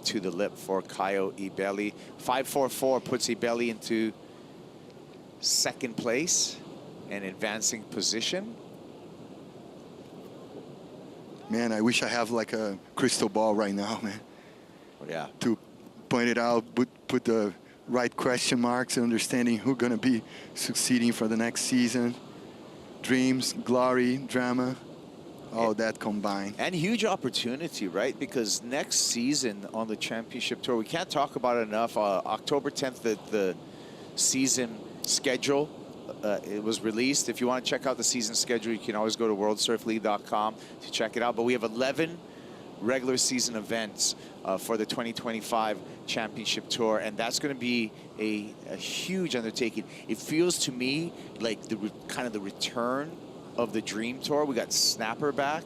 to the lip for Caio Ibelli. 5.44 puts Ibelli into second place and advancing position. Man, I wish I have like a crystal ball right now, man. Yeah. To point it out, put the right question marks and understanding who's going to be succeeding for the next season. Dreams, glory, drama, all that combined. And huge opportunity, right? Because next season on the championship tour, we can't talk about it enough. October 10th, the season schedule, it was released. If you want to check out the season schedule, you can always go to worldsurfleague.com to check it out. But we have 11 regular season events for the 2025 championship tour, and that's going to be a huge undertaking. It feels to me like kind of the return of the Dream Tour. We got Snapper back.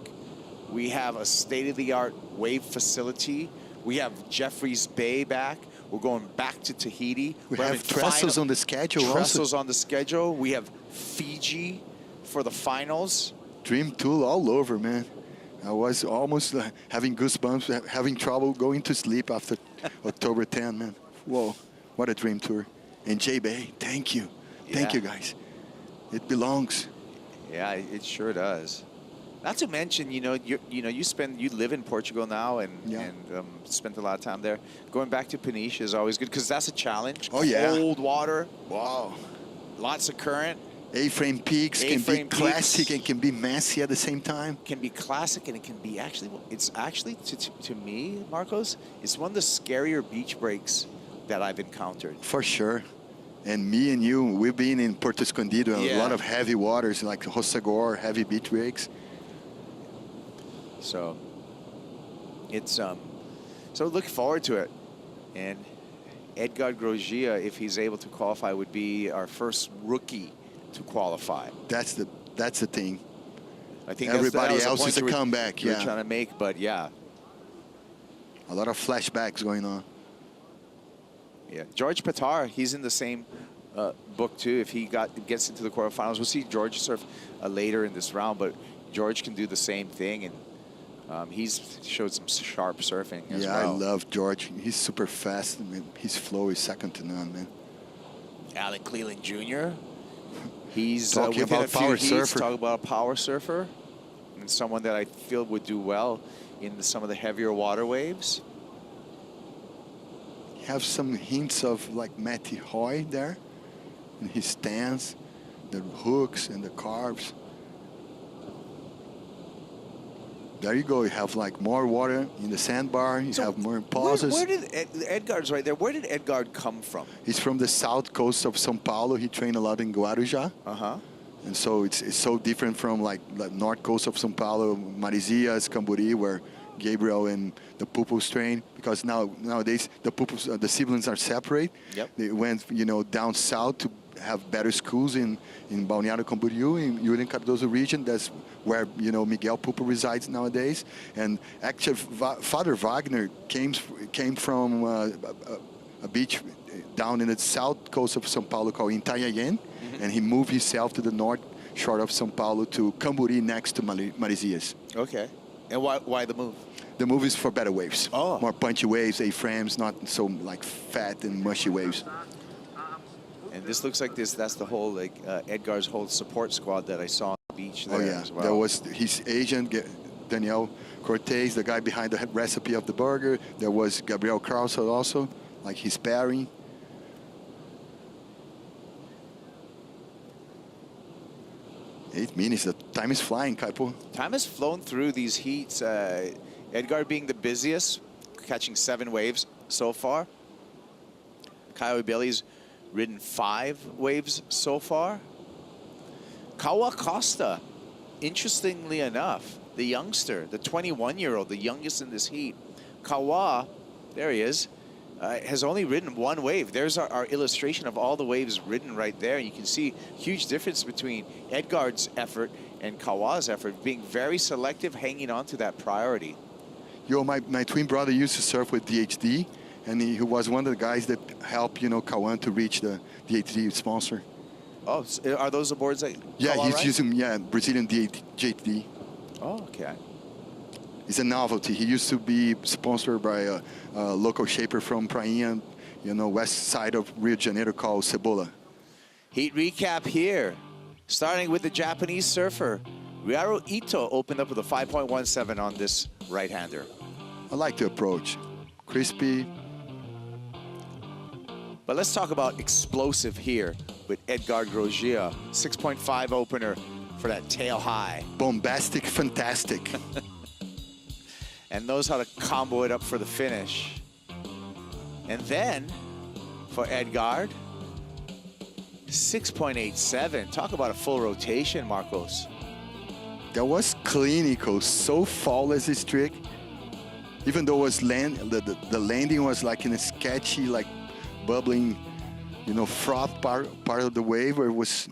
We have a state-of-the-art wave facility. We have Jeffreys Bay back. We're going back to Tahiti. We have trestles on the schedule also. Trestles on the schedule. We have Fiji for the finals. Dream tool all over, man. I was almost having goosebumps, having trouble going to sleep after October 10, man. Whoa, what a dream tour. And J-Bay, thank you. Thank you, guys. It belongs. Yeah, it sure does. Not to mention, you live in Portugal now and spent a lot of time there. Going back to Peniche is always good because that's a challenge. Oh, yeah. Cold water. Wow. Lots of current. A-frame peaks can be classic and can be messy at the same time. Can be classic and it can be it's actually, to me, Marcos, it's one of the scarier beach breaks that I've encountered. For sure. And me and you, we've been in Porto Escondido, a lot of heavy waters like Rossegor, heavy beach breaks. So it's so look forward to it. And Edgar Grosjean, if he's able to qualify, would be our first rookie to qualify. That's the thing. I think everybody that else is a comeback. You're trying to make, but yeah. A lot of flashbacks going on. Yeah, George Patar, he's in the same book too. If he gets into the quarterfinals, we'll see George surf later in this round, but George can do the same thing, and he's showed some sharp surfing as well. Yeah, I love George. He's super fast. I mean, his flow is second to none, man. Alan Cleland Jr. He's talking about power surfer. Talking about a power surfer, and someone that I feel would do well in some of the heavier water waves. Have some hints of like Matty Hoy there in his stance, the hooks and the carves. There you go. You have like more water in the sandbar. You have more pauses. Where did Edgard's right there? Where did Edgard come from? He's from the south coast of São Paulo. He trained a lot in Guarujá. And so it's so different from like north coast of São Paulo, Marizias, Camburi, where Gabriel and the Pupils train, because nowadays the Pupils, the siblings are separate. They went, down south to have better schools in Balneário Camboriú, in Julian Cardoso region. That's where, Miguel Pupil resides nowadays. And actually, Father Wagner came from a beach down in the south coast of São Paulo called Itanhaém, and he moved himself to the north shore of São Paulo to Camburi next to Marizias. Okay. And why the move? The move is for better waves. Oh. More punchy waves, A-frames, not so like fat and mushy waves. And this looks like that's the whole, Edgar's whole support squad that I saw on the beach there as well. There was his agent, Daniel Cortez, the guy behind the recipe of the burger. There was Gabriel Krause also, like his pairing. Eight minutes, the time is flying, Kaipo. Time has flown through these heats. Edgar being the busiest, catching 7 waves so far. Kyle Billy's ridden 5 waves so far. Kawa Costa, interestingly enough, the youngster, the 21-year-old, the youngest in this heat. Kawa, there he is, has only ridden 1 wave. There's our illustration of all the waves ridden right there. You can see huge difference between Edgard's effort and Kawa's effort, being very selective, hanging on to that priority. My twin brother used to surf with DHD, and he was one of the guys that helped, Kawan to reach the DHD sponsor. Oh, are those the boards that he's using, Brazilian DHD. Oh, okay. It's a novelty. He used to be sponsored by a local shaper from Prainha, west side of Rio de Janeiro called Cebola. Heat recap here, starting with the Japanese surfer, Ryaru Ito opened up with a 5.17 on this right-hander. I like the approach. Crispy. But let's talk about explosive here with Edgar Grosjean. 6.5 opener for that tail high. Bombastic, fantastic. And knows how to combo it up for the finish. And then, for Edgar, 6.87. Talk about a full rotation, Marcos. That was clinical, so flawless this trick. Even though it was the landing was like in a sketchy, like bubbling, you know, froth part of the wave, where it was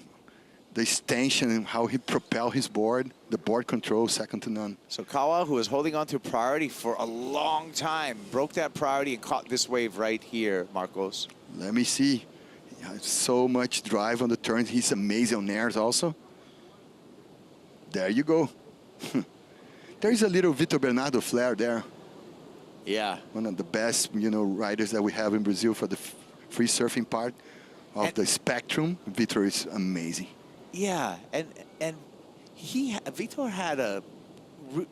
the extension and how he propelled his board, the board control, second to none. So Kawa, who was holding on to priority for a long time, broke that priority and caught this wave right here, Marcos. Let me see. He has so much drive on the turns. He's amazing on airs also. There you go. There's a little Vitor Bernardo flair there. Yeah. One of the best, you know, riders that we have in Brazil for the free surfing part of the spectrum. Vitor is amazing. Yeah, and Vitor had a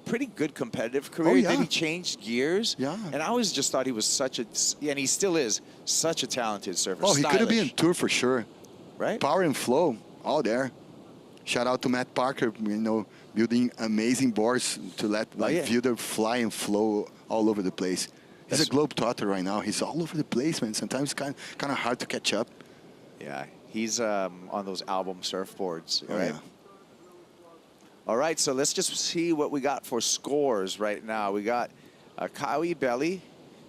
pretty good competitive career. Oh, yeah. Then he changed gears. Yeah. And I always just thought he was such a, and he still is, such a talented surfer. Oh, he could have been Stylish. on tour for sure. Right? Power and flow, all there. Shout out to Matt Parker, you know, building amazing boards to let Wilder fly and flow all over the place. He's a globetrotter right now. He's all over the place, man. Sometimes it's kind of hard to catch up. Yeah, he's on those album surfboards, Oh, right? yeah. All right, so let's just see what we got for scores right now. We got Kaiwi Belly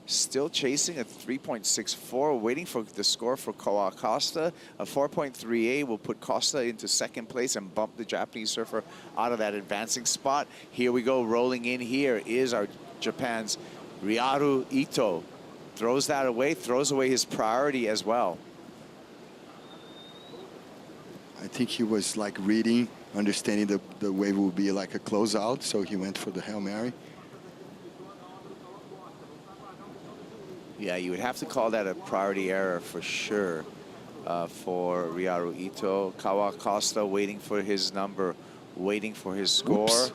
still chasing a 3.64, waiting for the score for Koa Costa. A 4.38 will put Costa into second place and bump the Japanese surfer out of that advancing spot. Here we go, rolling in here is our Japan's Ryaru Ito. Throws that away, throws away his priority as well. I think he was like reading, understanding the wave would be like a closeout, so he went for the Hail Mary. Yeah, you would have to call that a priority error for sure for Ryaru Ito. Kawa Costa waiting for his number, waiting for his score. Oops.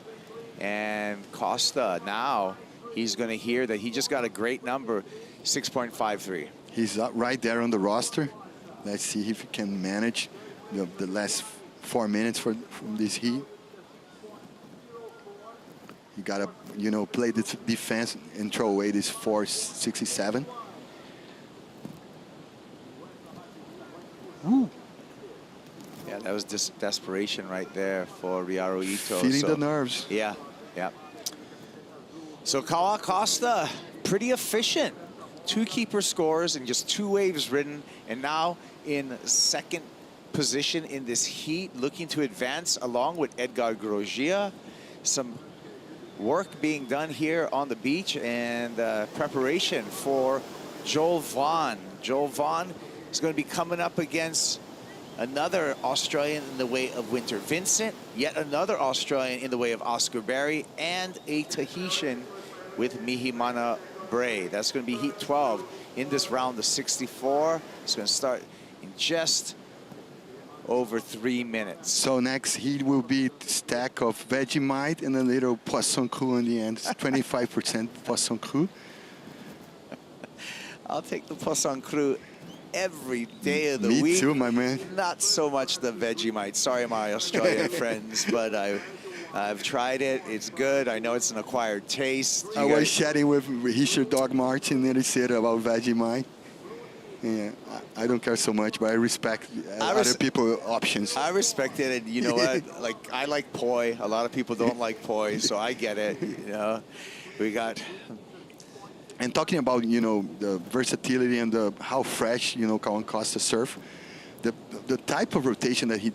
And Costa now, he's going to hear that he just got a great number, 6.53. He's right there on the roster. Let's see if he can manage the last 4 minutes from this heat. You gotta, you know, play the defense and throw away this 4.67. Woo. Yeah, that was just desperation right there for Ryaru Ito. Feeling the nerves. Yeah, yeah. So Kawa Costa, pretty efficient. 2 keeper scores and just 2 waves ridden, and now in second position in this heat, looking to advance along with Edgar Grosjean. Some work being done here on the beach and preparation for Joel Vaughn. Joel Vaughn is going to be coming up against another Australian in the way of Winter Vincent, yet another Australian in the way of Oscar Berry, and a Tahitian with Mihimana Bray. That's going to be Heat 12 in this round of 64. It's going to start in just over 3 minutes. So next heat will be stack of Vegemite and a little Poisson Cru in the end. 25% Poisson Cru. I'll take the Poisson Cru every day of the Me week. too, my man. Not so much the Vegemite. Sorry, my Australian friends, but I've tried it. It's good. I know it's an acquired taste. I was chatting with Richard Dog Martin in Ericeira about Vegemite. Yeah, I don't care so much, but I respect other people's options. I respect it, and you know what? Like, I like poi. A lot of people don't like poi, so I get it. You know, we got. And talking about, you know, the versatility and how fresh, you know, Kawan Costa surf, the type of rotation that he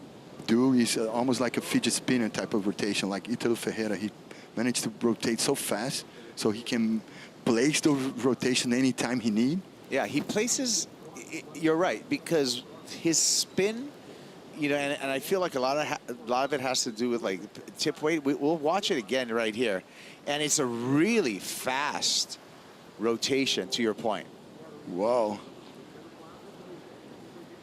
do is almost like a fidget spinner type of rotation, like Ítalo Ferreira. He managed to rotate so fast, so he can place the rotation anytime he need. Yeah, he places. You're right, because his spin, you know, and I feel like a lot of it has to do with like tip weight. We'll watch it again right here, and it's a really fast rotation. To your point. Whoa.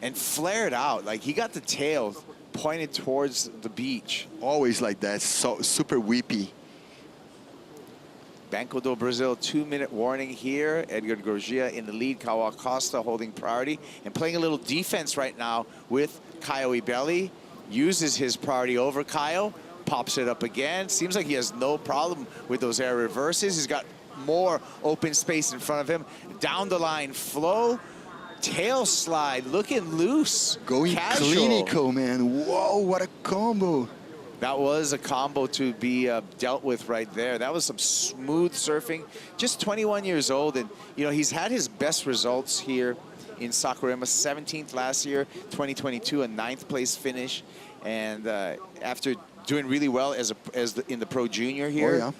And flared out, like he got the tail pointed towards the beach. Always like that, so super whippy. Banco do Brasil, 2-minute warning here. Edgar Grogia in the lead. Caio Costa holding priority and playing a little defense right now with Caio Ibelli. Uses his priority over Caio, pops it up again. Seems like he has no problem with those air reverses. He's got more open space in front of him. Down the line flow, tail slide, looking loose. Going casual. clinical, man. Whoa, what a combo. That was a combo to be dealt with right there. That was some smooth surfing. Just 21 years old, and you know he's had his best results here in Saquarema. 17th last year, 2022, a 9th place finish, and after doing really well in the Pro Junior here. Oh, yeah.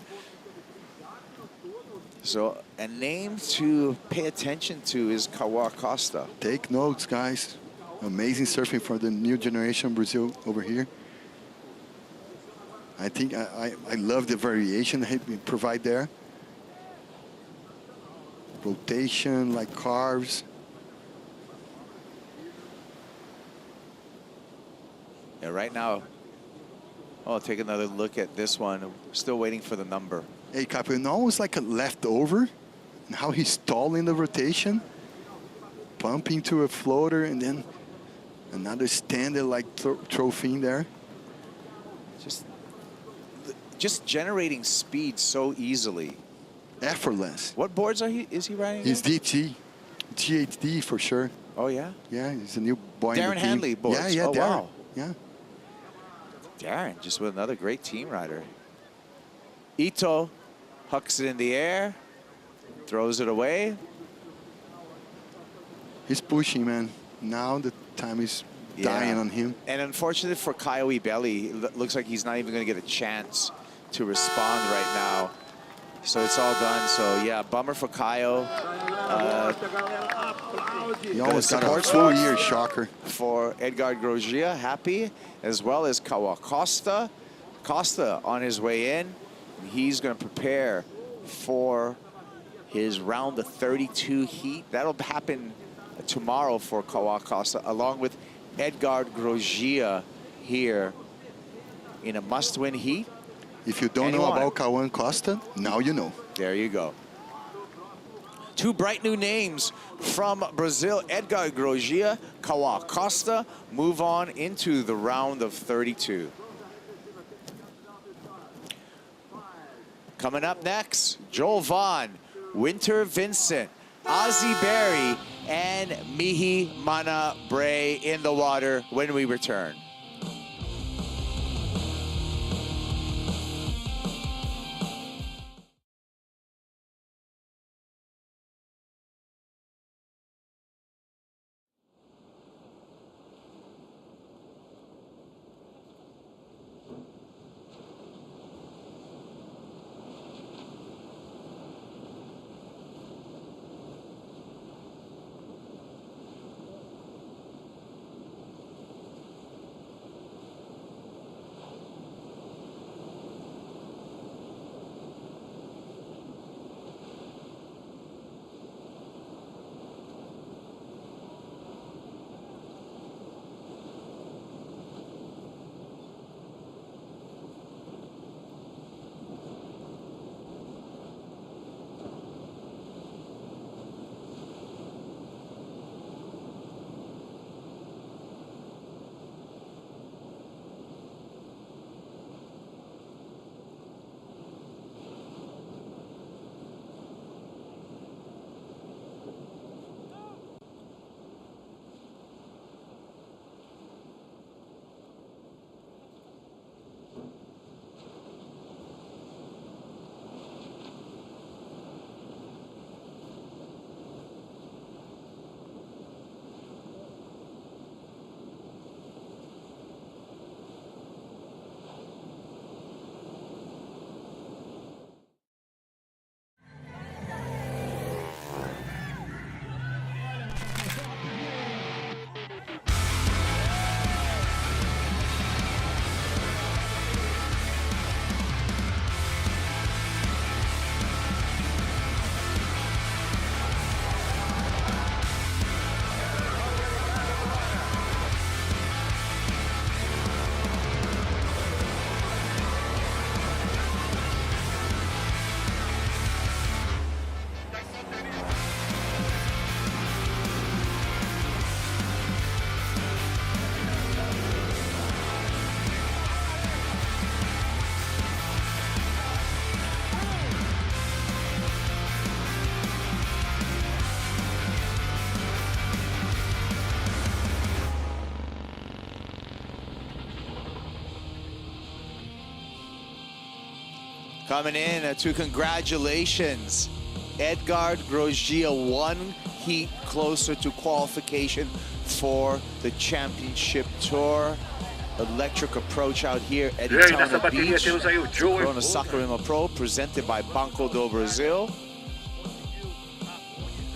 So a name to pay attention to is Caio Costa. Take notes, guys. Amazing surfing for the new generation Brazil over here. I think I love the variation that he provide there. Rotation, like carves. Yeah, right now, oh, take another look at this one. Still waiting for the number. Hey, Caio, and almost like a leftover. And how he's stalling the rotation. Pumping to a floater and then another standard like trophy in there. Just generating speed so easily. Effortless. What boards is he riding? He's DT. GHD for sure. Oh, yeah? Yeah, he's a new boy in Darren the team. Handley boards. Yeah, yeah, Oh, Darren. wow. Yeah. Darren, just with another great team rider. Ito hucks it in the air, throws it away. He's pushing, man. Now the time is dying on him. And unfortunately for Caio Ibelli, looks like he's not even going to get a chance to respond right now. So it's all done. So yeah, bummer for Caio. He almost got a full-year shocker. For Edgar Grogia, happy, as well as Caio Costa. Costa on his way in. He's going to prepare for his round of 32 heat. That'll happen tomorrow for Caio Costa, along with Edgar Grogia here in a must-win heat. If you don't know about Caio Costa, now you know. There you go. Two bright new names from Brazil, Edgar Grogia, Caio Costa, move on into the round of 32. Coming up next, Joel Vaughn, Winter Vincent, Ozzie Berry, and Mihi Mana Bray in the water when we return. Coming in to congratulations. Edgard Grosjean 1 heat closer to qualification for the championship tour. Electric approach out here at Daytona Beach. Corona Saquarema Pro presented by Banco Do Brasil.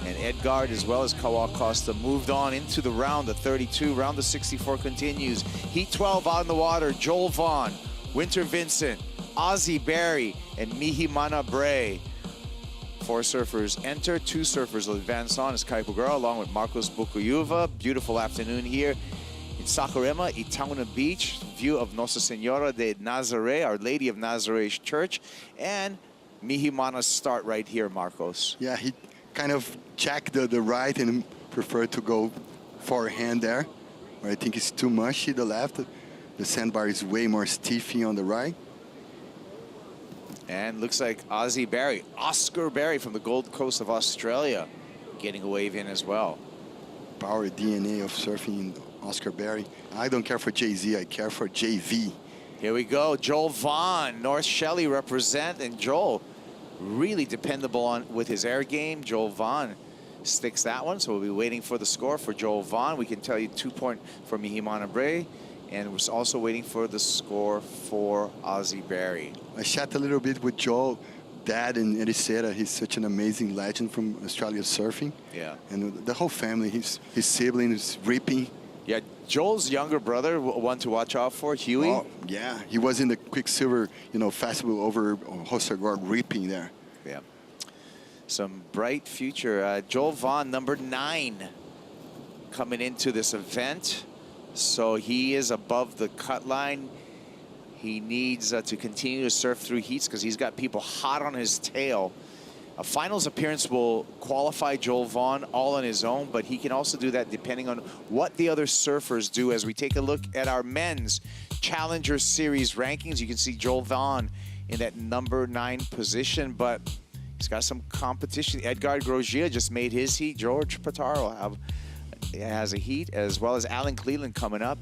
And Edgard, as well as Kawal Costa, moved on into the round of 32. Round of 64 continues. Heat 12 out in the water. Joel Vaughn, Winter Vincent, Ozzie Barry, and Mihimana Bray. 4 surfers enter, 2 surfers will advance on as Kaipugura along with Marcos Bukuyuva. Beautiful afternoon here in Saquarema, Itaúna Beach. View of Nossa Senhora de Nazaré, Our Lady of Nazaré Church. And Mihimana's start right here, Marcos. Yeah, he kind of checked the right and preferred to go forehand there. Where I think it's too mushy, the left. The sandbar is way more stiffy on the right. And looks like Ozzie Barry, Oscar Barry from the Gold Coast of Australia, getting a wave in as well. Power DNA of surfing, Oscar Barry. I don't care for JZ, I care for JV. Here we go, Joel Vaughn, North Shelley represent, and Joel really dependable with his air game. Joel Vaughn sticks that one, so we'll be waiting for the score for Joel Vaughn. We can tell you 2 point for Mihimana Bray. And we're also waiting for the score for Ozzie Barry. I chat a little bit with Joel, dad in Ericeira. He's such an amazing legend from Australia surfing. Yeah. And the whole family, his siblings, ripping. Yeah, Joel's younger brother, one to watch out for, Huey. Oh, yeah, he was in the Quicksilver, festival over Hossagard, ripping there. Yeah. Some bright future. Joel Vaughn, number 9, coming into this event. So he is above the cut line. He needs to continue to surf through heats because he's got people hot on his tail. A finals appearance will qualify Joel Vaughn all on his own, but he can also do that depending on what the other surfers do. As we take a look at our men's Challenger Series rankings, you can see Joel Vaughn in that number 9 position, but he's got some competition. Edgard Grosjean just made his heat. George Pataro has a heat, as well as Alan Cleland coming up.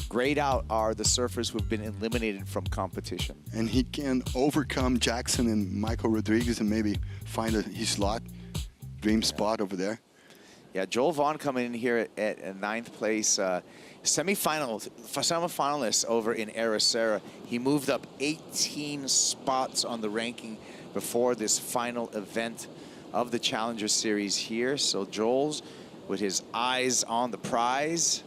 Grayed out are the surfers who have been eliminated from competition. And he can overcome Jackson and Michael Rodriguez and maybe find his slot, dream spot over there. Yeah, Joel Vaughn coming in here at 9th place. Semi-finalist over in Ericeira. He moved up 18 spots on the ranking before this final event of the Challenger Series here. So Joel's with his eyes on the prize.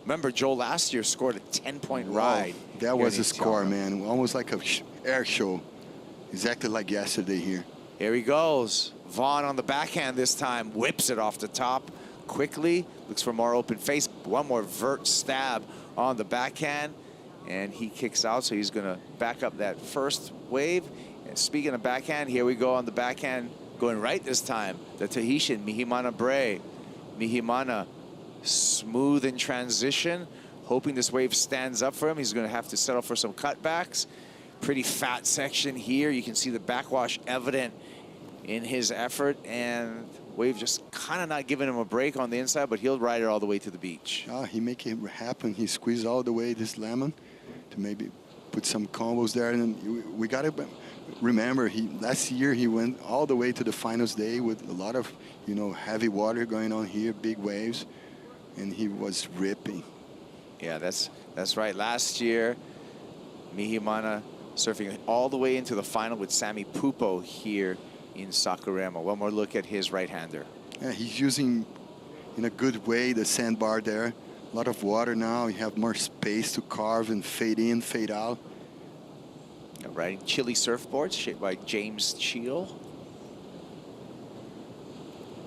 Remember, Joel last year scored a 10-point ride. That was a score, man. Almost like a air show. Exactly like yesterday here. Here he goes. Vaughn on the backhand this time. Whips it off the top quickly. Looks for more open face. One more vert stab on the backhand. And he kicks out, so he's going to back up that first wave. And speaking of backhand, here we go on the backhand. Going right this time. The Tahitian, Mihimana Bray. Mihimana, smooth in transition, hoping this wave stands up for him. He's going to have to settle for some cutbacks. Pretty fat section here. You can see the backwash evident in his effort, and wave just kind of not giving him a break on the inside, but he'll ride it all the way to the beach. He make it happen. He squeezed all the way this lemon to maybe put some combos there. And we got to remember, last year he went all the way to the finals day with a lot of, heavy water going on here, big waves, and he was ripping. Yeah, that's right. Last year, Mihimana surfing all the way into the final with Sammy Pupo here in Saquarema. One more look at his right-hander. Yeah, he's using in a good way the sandbar there. A lot of water now. You have more space to carve and fade in, fade out. Riding Chile surfboards, shaped by James Cheadle.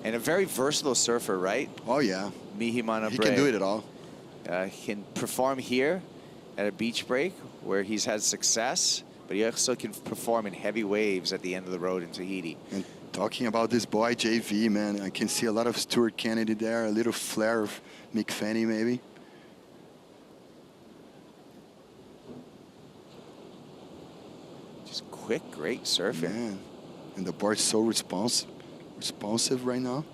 And a very versatile surfer, right? Oh, yeah. Mihimana He Bray. can do it at all. He can perform here at a beach break where he's had success, but he also can perform in heavy waves at the end of the road in Tahiti. And talking about this boy, JV, man, I can see a lot of Stuart Kennedy there, a little flare of Mick Fanny, maybe. Just quick, great surfing. Man. And the board's so responsive right now.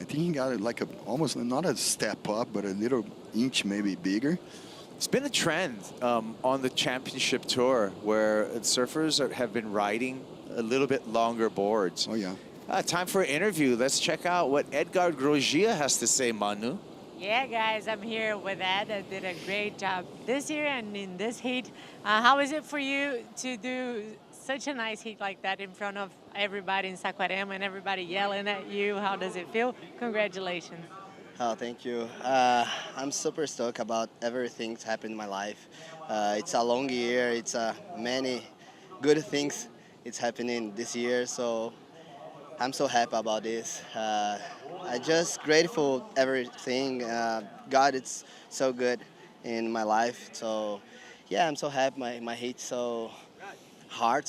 I think he got it like almost not a step up, but a little inch maybe bigger. It's been a trend on the championship tour where surfers have been riding a little bit longer boards. Oh, yeah. Time for an interview. Let's check out what Edgar Grosjean has to say, Manu. Yeah, guys, I'm here with Ed. I did a great job this year and in this heat. How is it for you to do such a nice heat like that in front of everybody in Saquarema and everybody yelling at you? How does it feel? Congratulations. Oh, thank you. I'm super stoked about everything that's happened in my life. It's a long year. It's many good things it's happening this year. So I'm so happy about this. I just grateful everything. God, it's so good in my life. So yeah, I'm so happy. My heat so hard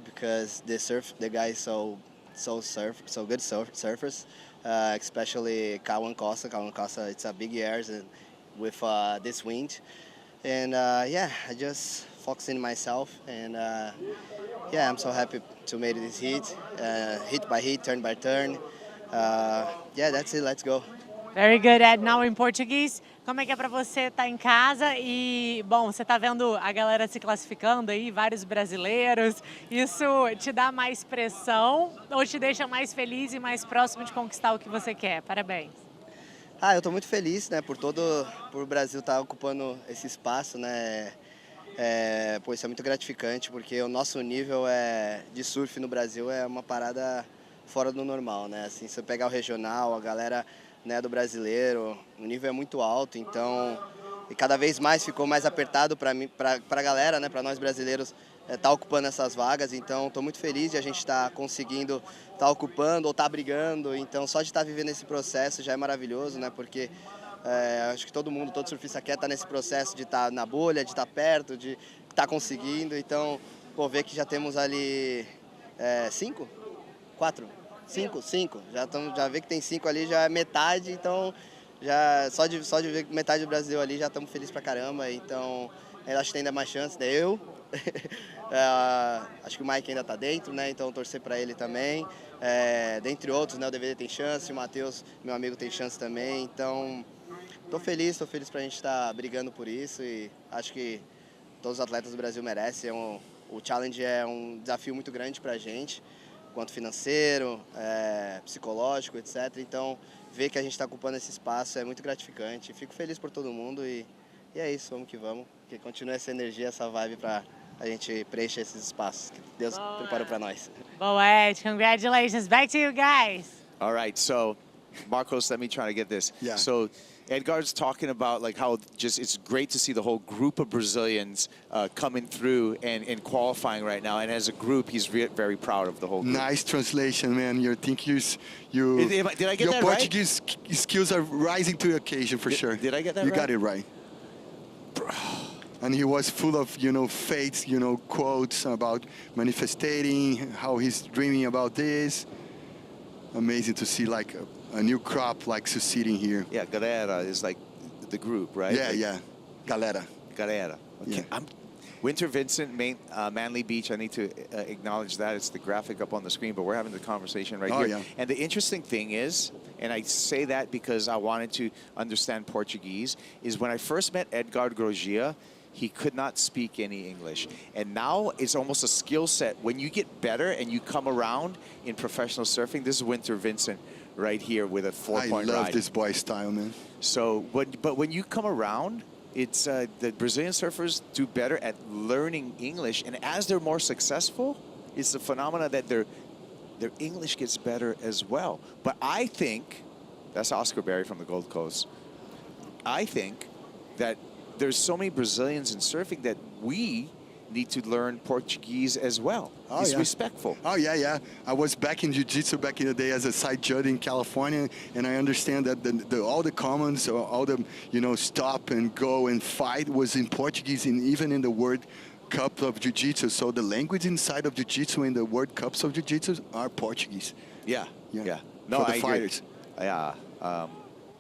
because the guys so good surfers. Especially Kawan Costa. Kawan Costa, it's a big years and with this wind. And yeah, I just focus in myself and yeah, I'm so happy to make this heat, hit by hit, turn by turn. Yeah, that's it, let's go. Very good, Ed. Now in Portuguese, como é que é para você estar em casa e, bom, você está vendo a galera se classificando aí, vários brasileiros. Isso te dá mais pressão ou te deixa mais feliz e mais próximo de conquistar o que você quer? Parabéns. Eu estou muito feliz, né, por o Brasil estar ocupando esse espaço, né. Pô, isso é muito gratificante porque o nosso nível de surf no Brasil é uma parada fora do normal, né. Assim, se você pegar o regional, a galera, né, do brasileiro, o nível é muito alto, então e cada vez mais ficou mais apertado para a galera, né, para nós brasileiros tá ocupando essas vagas, então estou muito feliz de a gente estar conseguindo estar ocupando ou estar brigando, então só de estar vivendo esse processo já é maravilhoso, né, porque acho que todo surfista quer estar nesse processo de estar na bolha, de estar perto, de estar conseguindo, então pô, ver que já temos ali 5, 4, 5, já vê que tem 5 ali, já é metade, então já só de ver metade do Brasil ali já estamos felizes pra caramba, então acho que tem ainda mais chance, né? Eu acho que o Mike ainda tá dentro, né? Então torcer para ele também, dentre outros, né? O DVD tem chance, o Matheus, meu amigo, tem chance também, então tô feliz pra gente estar brigando por isso e acho que todos os atletas do Brasil merecem, o challenge é um desafio muito grande pra gente, quanto financeiro, psicológico, etc. Então, ver que a gente está ocupando esse espaço é muito gratificante. Fico feliz por todo mundo e é isso, vamos que vamos. Que continue essa energia, essa vibe para a gente preencher esses espaços que Deus preparou para nós. Boa, Ed. Congratulations. Back to you guys. All right, so Marcos, let me try to get this. Yeah. So Edgar's talking about like how just it's great to see the whole group of Brazilians coming through and qualifying right now. And as a group, he's very proud of the whole group. Nice translation, man. Did I get your that Portuguese right? Skills are rising to the occasion for sure. Did I get that right? You got it right. And he was full of, faith, quotes about manifesting, how he's dreaming about this. Amazing to see like a new crop like succeeding here. Yeah, galera is like the group, right? Yeah, like, yeah. Galera. Okay. Yeah. Winter Vincent, Manly Beach, I need to acknowledge that. It's the graphic up on the screen, but we're having the conversation right here. Yeah. And the interesting thing is, and I say that because I wanted to understand Portuguese, is when I first met Edgar Grosjean, he could not speak any English. And now it's almost a skill set. When you get better and you come around in professional surfing, this is Winter Vincent right here with a 4-point ride. I love this boy's style, man. So, but when you come around, it's the Brazilian surfers do better at learning English, and as they're more successful, it's the phenomena that their English gets better as well. But I think, that's Oscar Berry from the Gold Coast, I think that there's so many Brazilians in surfing that we need to learn Portuguese as well. It's respectful. Oh, yeah. I was back in Jiu-Jitsu back in the day as a side judge in California, and I understand that all the comments, all the, stop and go and fight was in Portuguese, and even in the World Cup of Jiu-Jitsu. So the language inside of Jiu-Jitsu and the World Cups of Jiu-Jitsu are Portuguese. Yeah. No, for the I fighters. Agree. Yeah.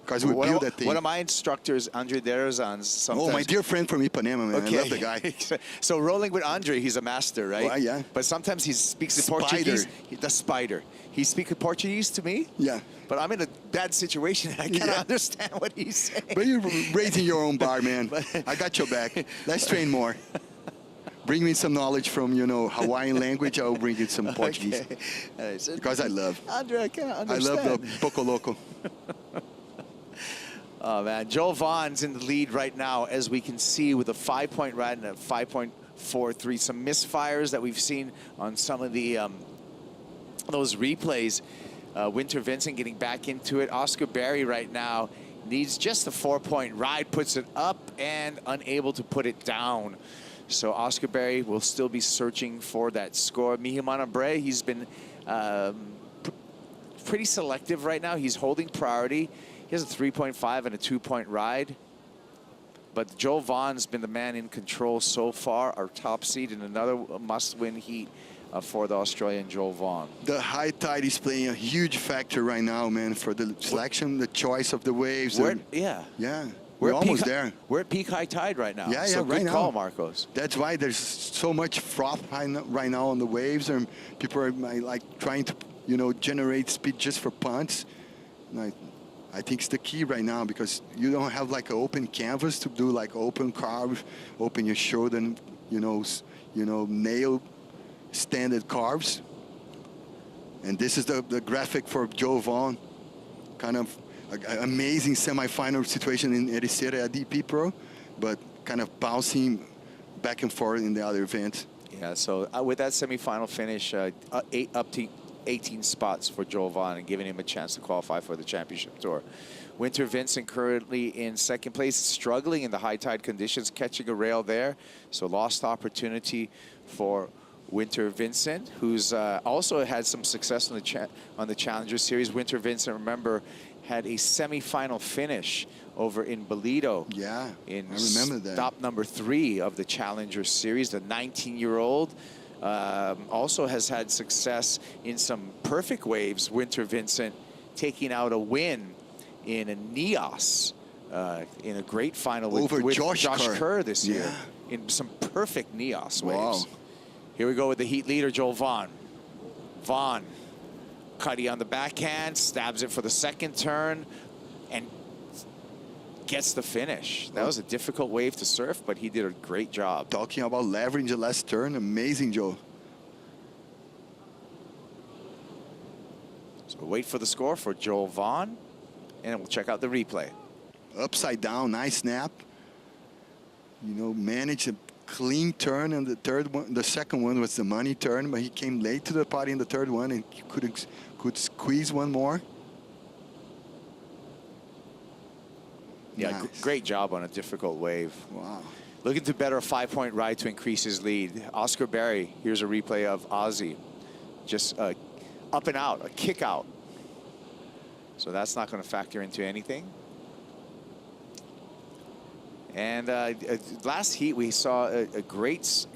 because we build that thing. One of my instructors, Andre Derazans, sometimes... Oh, my dear friend from Ipanema, man. Okay. I love the guy. So rolling with Andre, he's a master, right? Well, yeah. But sometimes he speaks in Spider. Portuguese. The spider. He speaks in Portuguese to me. Yeah. But I'm in a bad situation. I can't understand what he's saying. But you're raising your own bar, man. I got your back. Let's train more. Bring me some knowledge from, you know, Hawaiian language. I'll bring you some Portuguese. Because I love. Andre, I can't understand. I love the Poco Loco. Oh, man. Joel Vaughn's in the lead right now, as we can see, with a 5-point ride and a 5.43. Some misfires that we've seen on some of the those replays. Winter Vincent getting back into it. Oscar Berry right now needs just a 4-point ride, puts it up and unable to put it down. So Oscar Berry will still be searching for that score. Mihimana Bray, he's been pretty selective right now. He's holding priority. He has a 3.5 and a 2-point ride. But Joel Vaughn's been the man in control so far, our top seed in another must-win heat for the Australian Joel Vaughn. The high tide is playing a huge factor right now, man, for the selection, the choice of the waves. Yeah. We're almost there. We're at peak high tide right now. Yeah, so right good now. call, Marcos. That's why there's so much froth right now on the waves, and people are like trying to, you know, generate speed just for punts. And I think it's the key right now, because you don't have like an open canvas to do like open carve, open your shoulder, and you know, nail standard carves. And this is the graphic for Joel Vaughn. Kind of amazing semi-final situation in Ericeira at DP Pro, but kind of bouncing back and forth in the other events. Yeah, so with that semi-final finish, up to 18 spots for Joel Vaughn and giving him a chance to qualify for the championship tour. Winter Vincent currently in second place, struggling in the high tide conditions, catching a rail there. So lost opportunity for Winter Vincent, who's also had some success on the Challenger Series. Winter Vincent, remember, had a semi-final finish over in Bolito. Yeah, in I remember that. Stop number 3 of the Challenger Series. The 19-year-old also has had success in some perfect waves. Winter Vincent taking out a win in a Nias in a great final with Josh Kerr this year in some perfect Nias waves. Here we go with the heat leader, Joel Vaughn. Vaughn, Cuddy on the backhand, stabs it for the second turn, and gets the finish. That was a difficult wave to surf, but he did a great job. Talking about leveraging the last turn, amazing, Joe. So wait for the score for Joel Vaughn, and we'll check out the replay. Upside down, nice snap. You know, managed a clean turn, and the second one was the money turn, but he came late to the party in the third one and could squeeze one more. Yeah, Nice. great job on a difficult wave. Wow. Looking to better a 5-point ride to increase his lead. Oscar Berry, here's a replay of Ozzy. Just up and out, a kick out. So that's not going to factor into anything. And last heat, we saw a great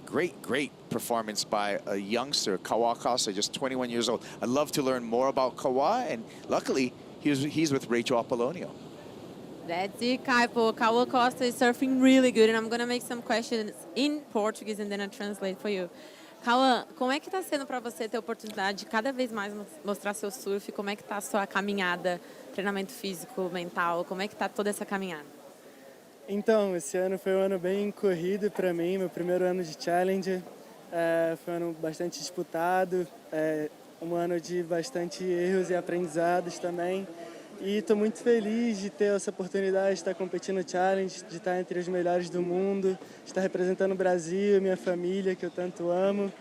performance by a youngster, Kawa Costa, just 21 years old. I'd love to learn more about Kawa, and luckily, he's with Rachel Apollonio. That's it, Kaipo. Kawa Costa is surfing really good, and I'm going to make some questions in Portuguese and then I'll translate for you. Kawa, como é que está sendo para você ter a oportunidade de cada vez mais mostrar seu surf? Como é que está a sua caminhada, treinamento físico, mental? Como é que está toda essa caminhada? Então, esse ano foi um ano bem corrido para mim, meu primeiro ano de Challenger. Foi um ano bastante disputado, um ano de bastante erros e aprendizados também. E estou muito feliz de ter essa oportunidade de estar competindo no Challenge, de estar entre os melhores do mundo, de estar representando o Brasil, minha família, que eu tanto amo.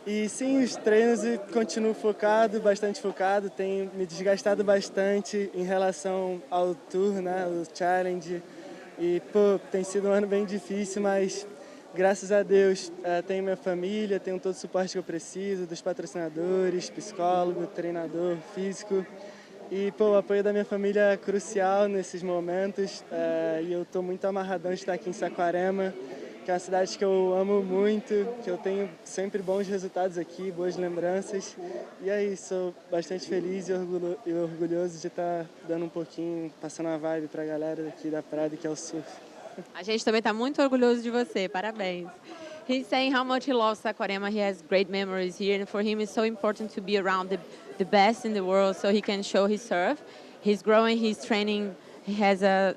E sim, os treinos eu continuo focado, bastante focado, tenho me desgastado bastante em relação ao Tour, né, ao Challenge. E, pô, tem sido um ano bem difícil, mas graças a Deus tenho minha família, tenho todo o suporte que eu preciso, dos patrocinadores, psicólogo, treinador, físico. E, pô, o apoio da minha família é crucial nesses momentos. E eu estou muito amarradão de estar aqui em Saquarema. que é uma cidade que eu amo muito, que eu tenho sempre bons resultados aqui, boas lembranças. E é isso, sou bastante feliz e orgulhoso de estar dando um pouquinho, passando a vibe para a galera daqui da Prada, que é o surf. A gente também está muito orgulhoso de você. Parabéns. He's saying how much he loves Saquarema. He has great memories here, and for him it's so important to be around the best in the world so he can show his surf. He's growing, he's training. He has a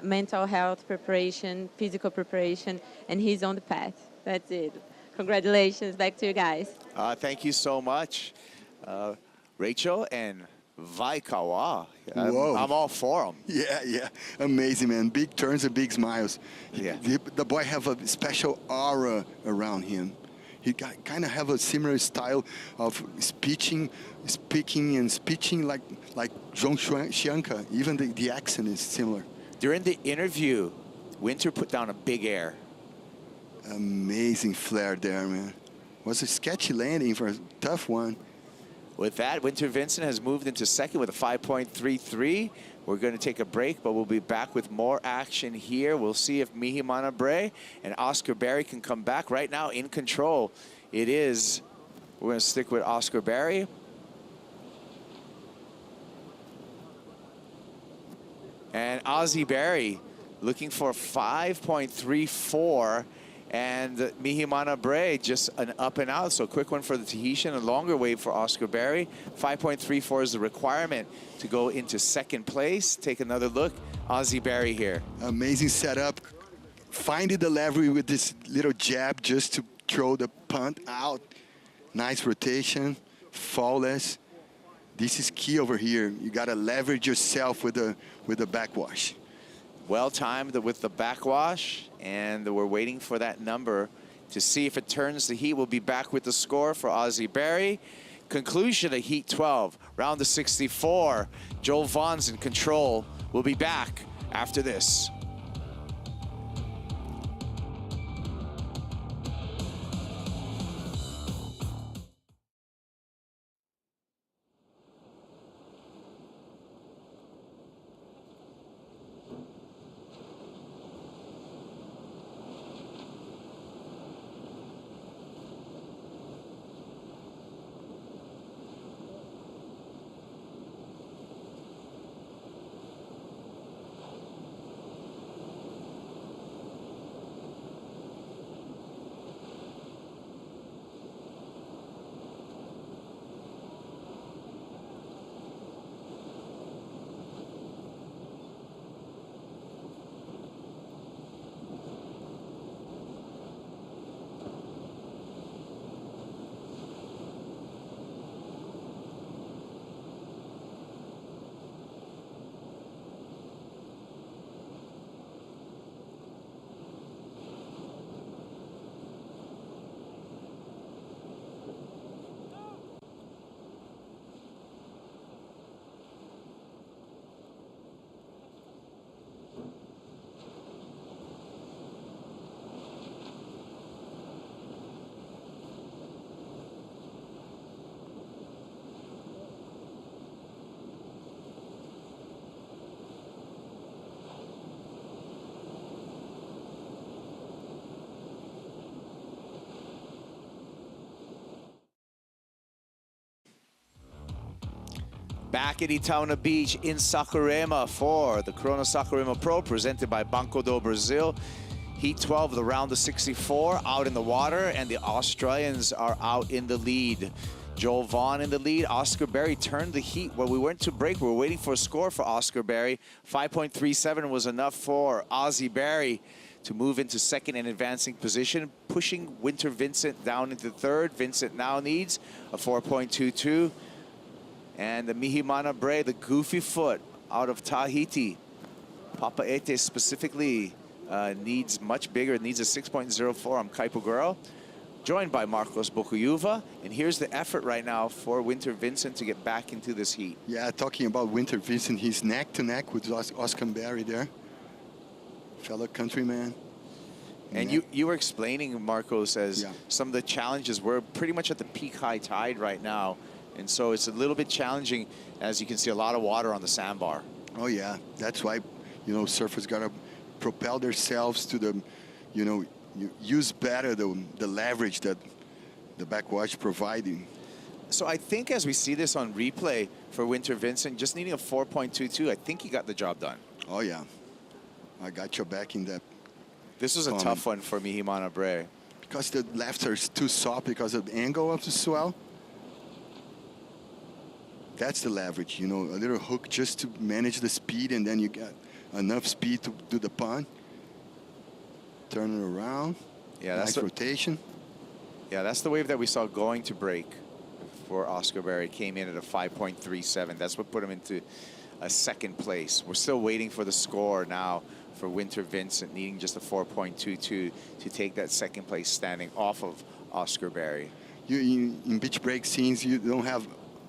mental health preparation, physical preparation, and he's on the path. That's it. Congratulations. Back to you guys. Thank you so much, Rachel and Vaikawa. Whoa. I'm all for them. Yeah. Amazing, man. Big turns and big smiles. Yeah. The boy have a special aura around him. He kind of have a similar style of speaking like John Chianca. Even the accent is similar. During the interview, Winter put down a big air. Amazing flare there, man. Was a sketchy landing for a tough one. With that, Winter Vincent has moved into second with a 5.33. We're going to take a break, but we'll be back with more action here. We'll see if Mihi Manabre and Oscar Berry can come back. Right now, in control, it is. We're going to stick with Oscar Berry. And Ozzie Berry looking for 5.34. And Mihi Manabre just an up and out. So quick one for the Tahitian, a longer wave for Oscar Berry. 5.34 is the requirement to go into second place. Take another look. Ozzie Berry here. Amazing setup. Finding the lever with this little jab just to throw the punt out. Nice rotation, fallless. This is key over here. You got to leverage yourself with the backwash. Well timed with the backwash, and we're waiting for that number to see if it turns the heat. We'll be back with the score for Ozzie Berry. Conclusion of Heat 12, round of 64. Joel Vaughn's in control. We'll be back after this. Back at Itaúna Beach in Saquarema for the Corona Saquarema Pro, presented by Banco Do Brasil. Heat 12 of the round of 64 out in the water, and the Australians are out in the lead. Joel Vaughn in the lead. Oscar Berry turned the heat. Well, we went to break. We were waiting for a score for Oscar Berry. 5.37 was enough for Ozzie Berry to move into second and advancing position, pushing Winter Vincent down into third. Vincent now needs a 4.22. And the Mihi Manabre, the goofy foot out of Tahiti. Papaete specifically needs much bigger, needs a 6.04 on Kaipo Girl. Joined by Marcos Bocuyuva. And here's the effort right now for Winter Vincent to get back into this heat. Yeah, talking about Winter Vincent, he's neck to neck with Oscar Berry there. Fellow countryman. And you were explaining, Marcos, as some of the challenges. We're pretty much at the peak high tide right now. And so it's a little bit challenging, as you can see a lot of water on the sandbar. Oh yeah, that's why, you know, surfers gotta propel themselves to you know, you use better the leverage that the backwash providing. So I think as we see this on replay for Winter Vincent, just needing a 4.22, I think he got the job done. Oh, yeah. I got your back in that. This was a tough one for Mihimana Bray. Because the lefts are too soft because of the angle of the swell. That's the leverage, you know, a little hook just to manage the speed, and then you got enough speed to do the pun. Turn it around. Yeah, nice that's rotation. Yeah, that's the wave that we saw going to break for Oscar Berry. Came in at a 5.37. That's what put him into a second place. We're still waiting for the score now for Winter Vincent, needing just a 4.22 to take that second place standing off of Oscar Berry. In beach break scenes, you don't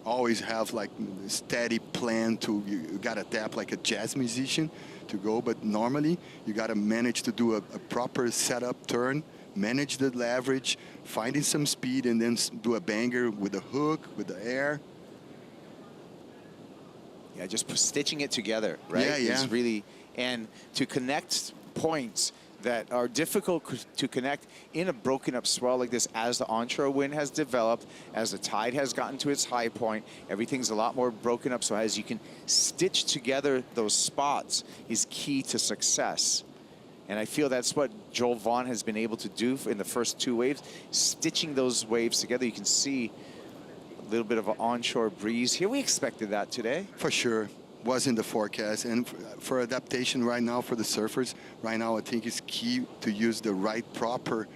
always have like a steady plan to, you gotta tap like a jazz musician to go, but normally you gotta manage to do a proper setup turn, manage the leverage, finding some speed, and then do a banger with a hook, with the air. Yeah, just stitching it together, right? Yeah, yeah. Is really, and to connect points that are difficult to connect in a broken up swell like this, as the onshore wind has developed, as the tide has gotten to its high point, everything's a lot more broken up. So as you can stitch together those spots is key to success. And I feel that's what Joel Vaughn has been able to do in the first two waves, stitching those waves together. You can see a little bit of an onshore breeze here. We expected that today. For sure. Was in the forecast, and for adaptation right now for the surfers, right now I think it's key to use the proper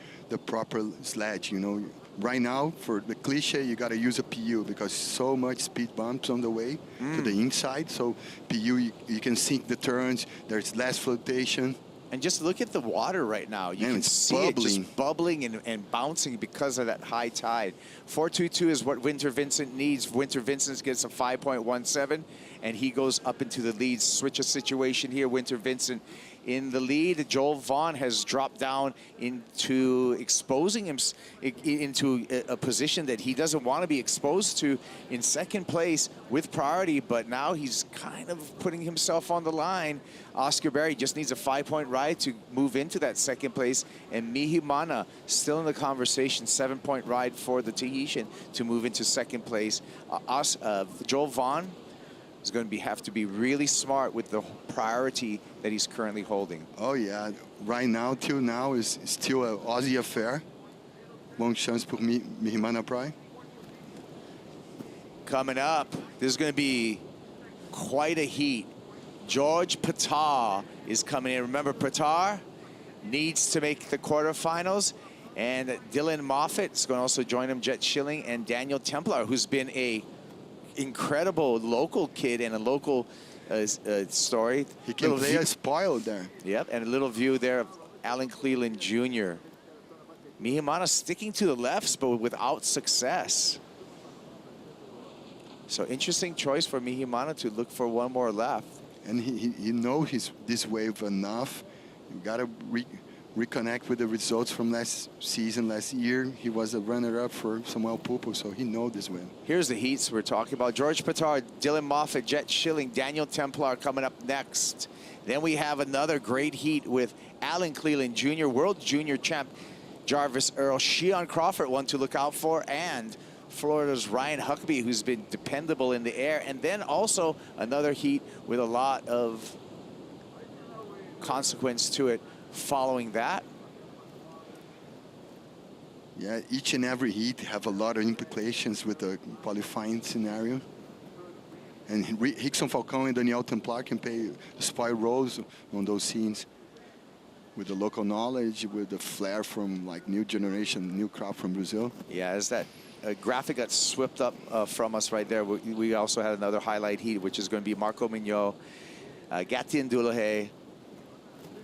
sledge. You know, right now for the cliche you got to use a PU because so much speed bumps on the way to the inside. So PU you can sink the turns. There's less flotation. And just look at the water right now. You can see it just bubbling and bouncing because of that high tide. 4.22 is what Winter Vincent needs. Winter Vincent gets a 5.17, and he goes up into the lead. Switch a situation here. Winter Vincent in the lead. Joel Vaughn has dropped down into exposing him into a position that he doesn't want to be exposed to in second place with priority, but now he's kind of putting himself on the line. Oscar Berry just needs a 5-point ride to move into that second place, and Mihimana still in the conversation, 7-point ride for the Tahitian to move into second place. Joel Vaughn is going to have to be really smart with the priority that he's currently holding. Oh yeah, right now till now is still an Aussie affair. Long chance for Mihimana Pride. Coming up, this is going to be quite a heat. George Patar is coming in. Remember, Patar needs to make the quarterfinals, and Dylan Moffitt is going to also join him. Jet Schilling and Daniel Templar, who's been a incredible local kid and a local story. He can play a spoil there. Yep, and a little view there of Alan Cleland Jr. Mihimana sticking to the lefts, but without success. So interesting choice for Mihimana to look for one more left. And he knows this wave enough. You got to reconnect with the results from last season, last year. He was a runner-up for Samuel Pupo, so he knows this win. Here's the heats we're talking about. George Patar, Dylan Moffitt, Jet Schilling, Daniel Templar coming up next. Then we have another great heat with Alan Cleland Jr., World Junior Champ Jarvis Earl, Sheon Crawford, one to look out for, and Florida's Ryan Huckabee, who's been dependable in the air. And then also another heat with a lot of consequence to it following that. Yeah, each and every heat have a lot of implications with the qualifying scenario. And Rickson Falcão and Daniel Templar can play the spy roles on those scenes with the local knowledge, with the flair from like new generation, new crop from Brazil. Yeah, as that graphic got swept up from us right there, we also had another highlight heat, which is going to be Marco Mignot, Gatien Dulahaye,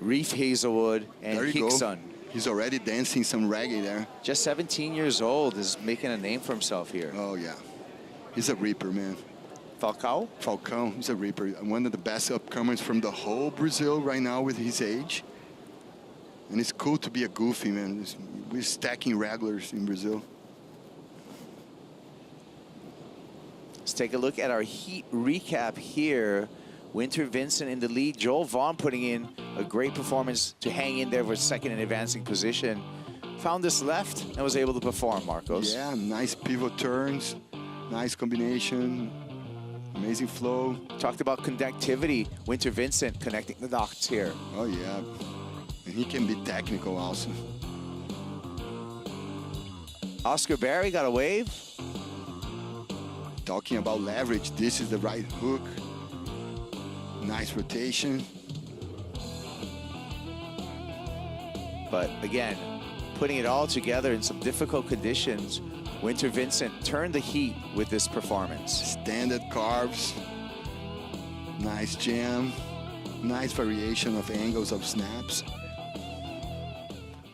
Reef Hazelwood, and Hickson. He's already dancing some reggae there. Just 17 years old, is making a name for himself here. Oh, yeah. He's a reaper, man. Falcão? Falcão, he's a reaper. One of the best upcomers from the whole Brazil right now with his age. And it's cool to be a goofy, man. We're stacking regulars in Brazil. Let's take a look at our heat recap here Winter Vincent in the lead. Joel Vaughn putting in a great performance to hang in there for second in advancing position. Found this left and was able to perform, Marcos. Yeah, nice pivot turns, nice combination, amazing flow. Talked about connectivity. Winter Vincent connecting the dots here. Oh yeah, and he can be technical also. Oscar Berry got a wave. Talking about leverage, this is the right hook. Nice rotation. But again, putting it all together in some difficult conditions, Winter Vincent turned the heat with this performance. Standard carves, nice jam, nice variation of angles of snaps.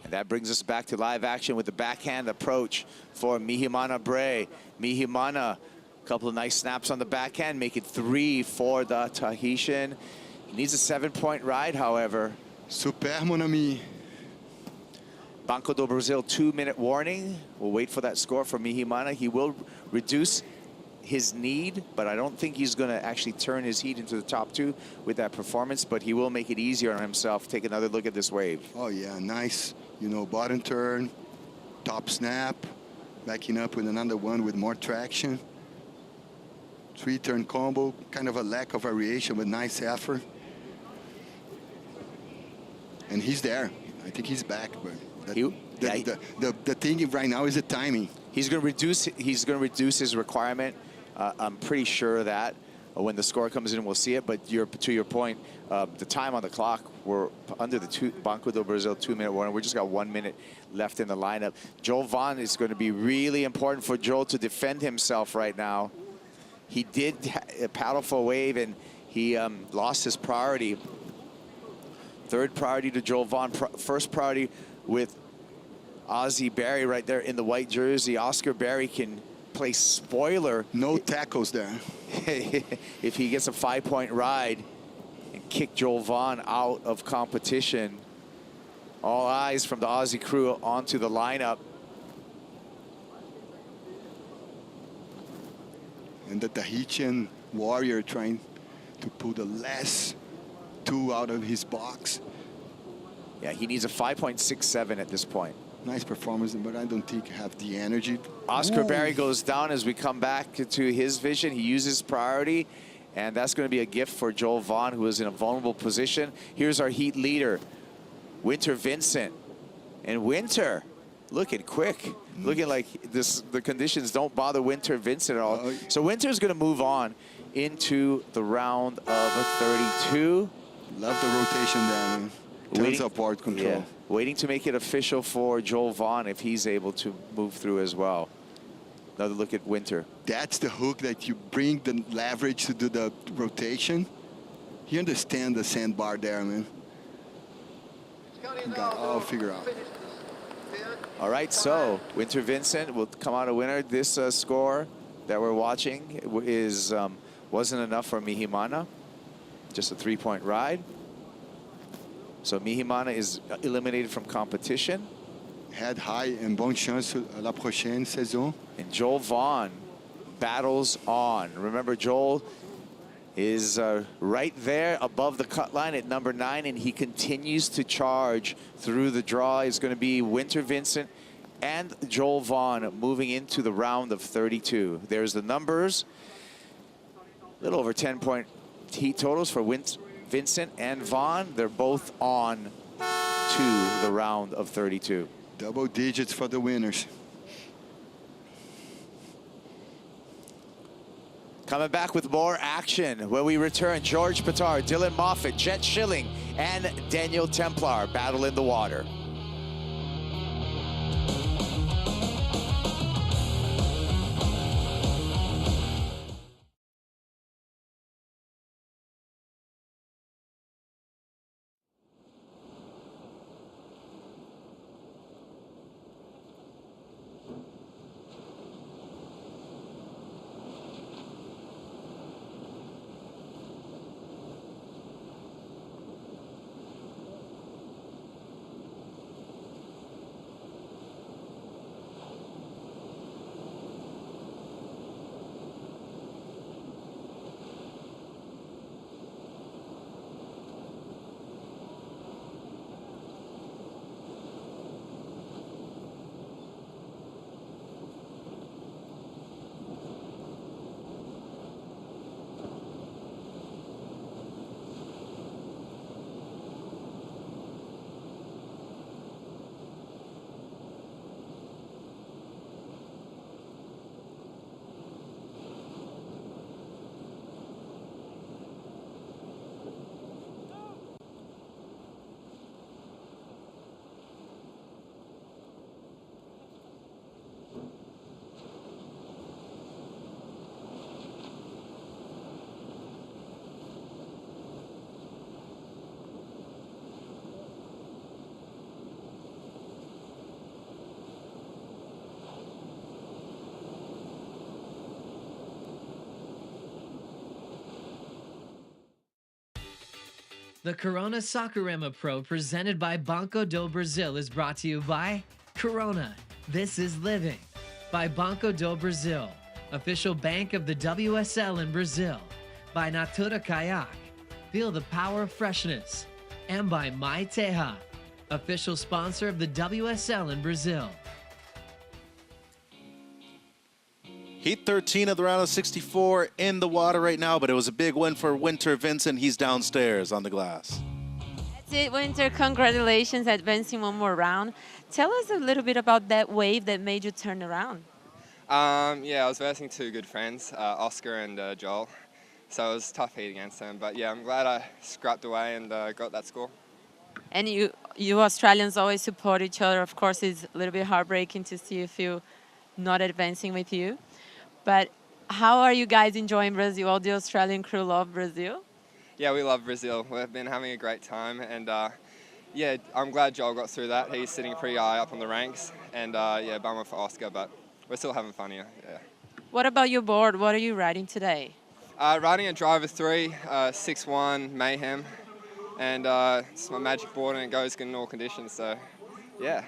And that brings us back to live action with the backhand approach for Mihimana Bray. Mihimana, a couple of nice snaps on the backhand, make it 3 for the Tahitian. He needs a 7-point ride, however. Super, mon ami. Banco do Brasil 2-minute warning. We'll wait for that score for Mihimana. He will reduce his need, but I don't think he's going to actually turn his heat into the top 2 with that performance, but he will make it easier on himself. Take another look at this wave. Oh yeah, nice, you know, bottom turn, top snap, backing up with another one with more traction. 3-turn combo, kind of a lack of variation, but nice effort. And he's there. I think he's back, but the thing right now is the timing. He's going to reduce his requirement. I'm pretty sure of that. When the score comes in, we'll see it. But to your point, the time on the clock, we're under the Banco do Brasil 2-minute warning. We just got 1 minute left in the lineup. Joel Vaughn is going to be really important for Joel to defend himself right now. He did paddle for a wave, and he lost his priority. Third priority to Joel Vaughn. First priority with Ozzie Berry right there in the white jersey. Oscar Berry can play spoiler. No tackles there. If he gets a 5-point ride and kick Joel Vaughn out of competition. All eyes from the Aussie crew onto the lineup. And the Tahitian warrior trying to pull the last 2 out of his box. Yeah, he needs a 5.67 at this point. Nice performance, but I don't think have the energy. Oscar Berry goes down as we come back to his vision. He uses priority, and that's going to be a gift for Joel Vaughn, who is in a vulnerable position. Here's our heat leader, Winter Vincent. And Winter, looking quick, looking like the conditions don't bother Winter Vincent at all. So Winter's going to move on into the round of 32. Love the rotation there, man. Tons of board control. Yeah, waiting to make it official for Joel Vaughn if he's able to move through as well. Another look at Winter. That's the hook that you bring the leverage to do the rotation. He understands the sandbar there, man. Got all figured out. All right, so Winter Vincent will come out a winner. This score that we're watching is wasn't enough for Mihimana. Just a 3-point ride. So Mihimana is eliminated from competition. Head high and bonne chance la prochaine saison. And Joel Vaughn battles on. Remember, Joel is right there above the cut line at number 9, and he continues to charge through the draw. Is going to be Winter Vincent and Joel Vaughn moving into the round of 32. There's the numbers. A little over 10-point heat totals for Vincent and Vaughn. They're both on to the round of 32. Double digits for the winners. Coming back with more action when we return. George Pittard, Dylan Moffitt, Jet Schilling, and Daniel Templar battle in the water. The Corona Saquarema Pro presented by Banco Do Brasil is brought to you by Corona, This is Living, by Banco Do Brasil, official bank of the WSL in Brazil, by Natura Kayak, feel the power of freshness, and by My Teja, official sponsor of the WSL in Brazil. Heat 13 of the round of 64 in the water right now, but it was a big win for Winter Vincent. He's downstairs on the glass. That's it, Winter. Congratulations, advancing one more round. Tell us a little bit about that wave that made you turn around. Yeah, I was versing two good friends, Oscar and Joel, so it was tough heat against them. But yeah, I'm glad I scrapped away and got that score. And you Australians always support each other. Of course, it's a little bit heartbreaking to see a few not advancing with you. But how are you guys enjoying Brazil? All the Australian crew love Brazil? Yeah, we love Brazil. We've been having a great time, and yeah, I'm glad Joel got through that. He's sitting pretty high up on the ranks, and yeah, bummer for Oscar, but we're still having fun here. Yeah. What about your board? What are you riding today? Riding a driver 3, 6-1 Mayhem, and it's my magic board, and it goes good in all conditions. So, yeah.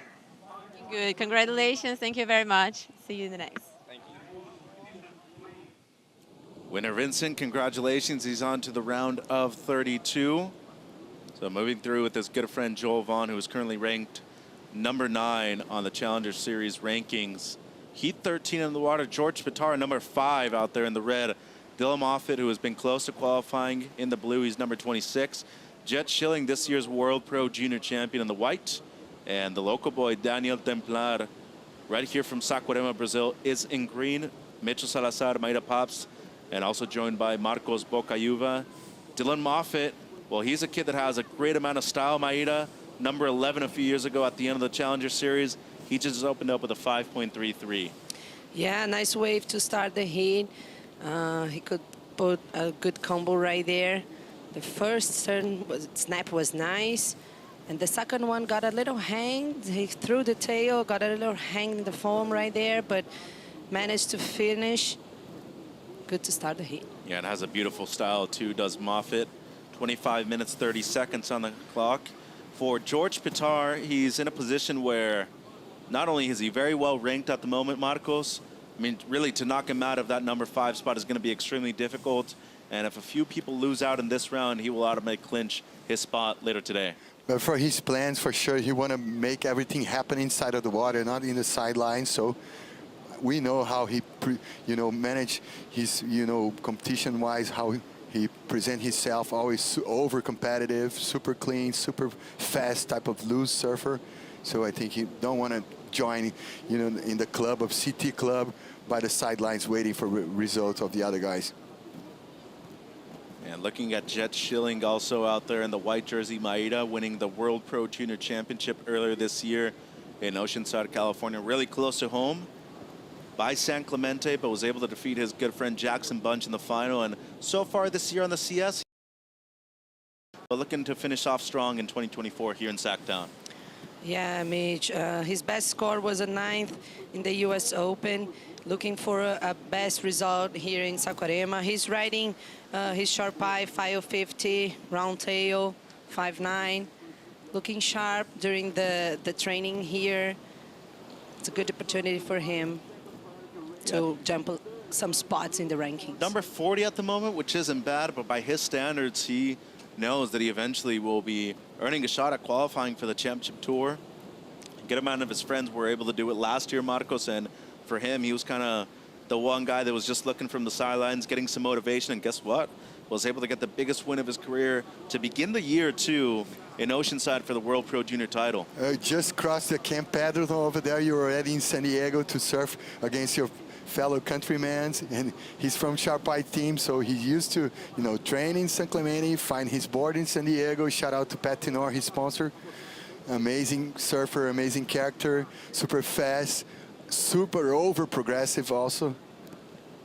Good. Congratulations. Thank you very much. See you in the next. Winter Vincent, congratulations. He's on to the round of 32. So moving through with his good friend Joel Vaughn, who is currently ranked number 9 on the Challenger Series rankings. Heat 13 in the water. George Pitar, number 5 out there in the red. Dylan Moffitt, who has been close to qualifying in the blue, he's number 26. Jet Schilling, this year's World Pro Junior Champion in the white. And the local boy, Daniel Templar, right here from Saquarema, Brazil, is in green. Mitchell Salazar, Maida Pops, and also joined by Marcos Bocayuva. Dylan Moffitt, well, he's a kid that has a great amount of style, Maida. Number 11 a few years ago at the end of the Challenger Series. He just opened up with a 5.33. Yeah, nice wave to start the heat. He could put a good combo right there. The first snap was nice. And the second one got a little hang. He threw the tail, got a little hang in the foam right there, but managed to finish. Good to start the heat. Yeah, it has a beautiful style too, does Moffitt. 25 minutes, 30 seconds on the clock. For George Pitar, he's in a position where not only is he very well ranked at the moment, Marcos, I mean, really to knock him out of that number 5 spot is going to be extremely difficult. And if a few people lose out in this round, he will automatically clinch his spot later today. But for his plans, for sure, he want to make everything happen inside of the water, not in the sidelines. So we know how he, manage his, competition-wise, how he present himself, always over competitive, super clean, super fast type of loose surfer. So I think he don't want to join, in the club of CT club by the sidelines waiting for results of the other guys. And looking at Jet Schilling also out there in the white jersey, Maida winning the World Pro Junior Championship earlier this year in Oceanside, California, really close to home by San Clemente, but was able to defeat his good friend Jackson Bunch in the final. And so far this year on the CS, but looking to finish off strong in 2024 here in Sacktown. Yeah, Mitch, his best score was a 9th in the US Open. Looking for a best result here in Saquarema. He's riding his short pipe, 550, round tail, 5.9. Looking sharp during the training here. It's a good opportunity for him to jump some spots in the rankings. Number 40 at the moment, which isn't bad, but by his standards, he knows that he eventually will be earning a shot at qualifying for the championship tour. A good amount of his friends were able to do it last year, Marcos, and for him, he was kind of the one guy that was just looking from the sidelines, getting some motivation, and guess what? Was able to get the biggest win of his career to begin the year, too, in Oceanside for the World Pro Junior title. Just crossed the Camp Pedro over there. You're already in San Diego to surf against your fellow countrymen, and he's from Sharp Eye team, so he's used to, train in San Clemente, find his board in San Diego. Shout out to Pat Tenor, his sponsor. Amazing surfer, amazing character, super fast, super over progressive also.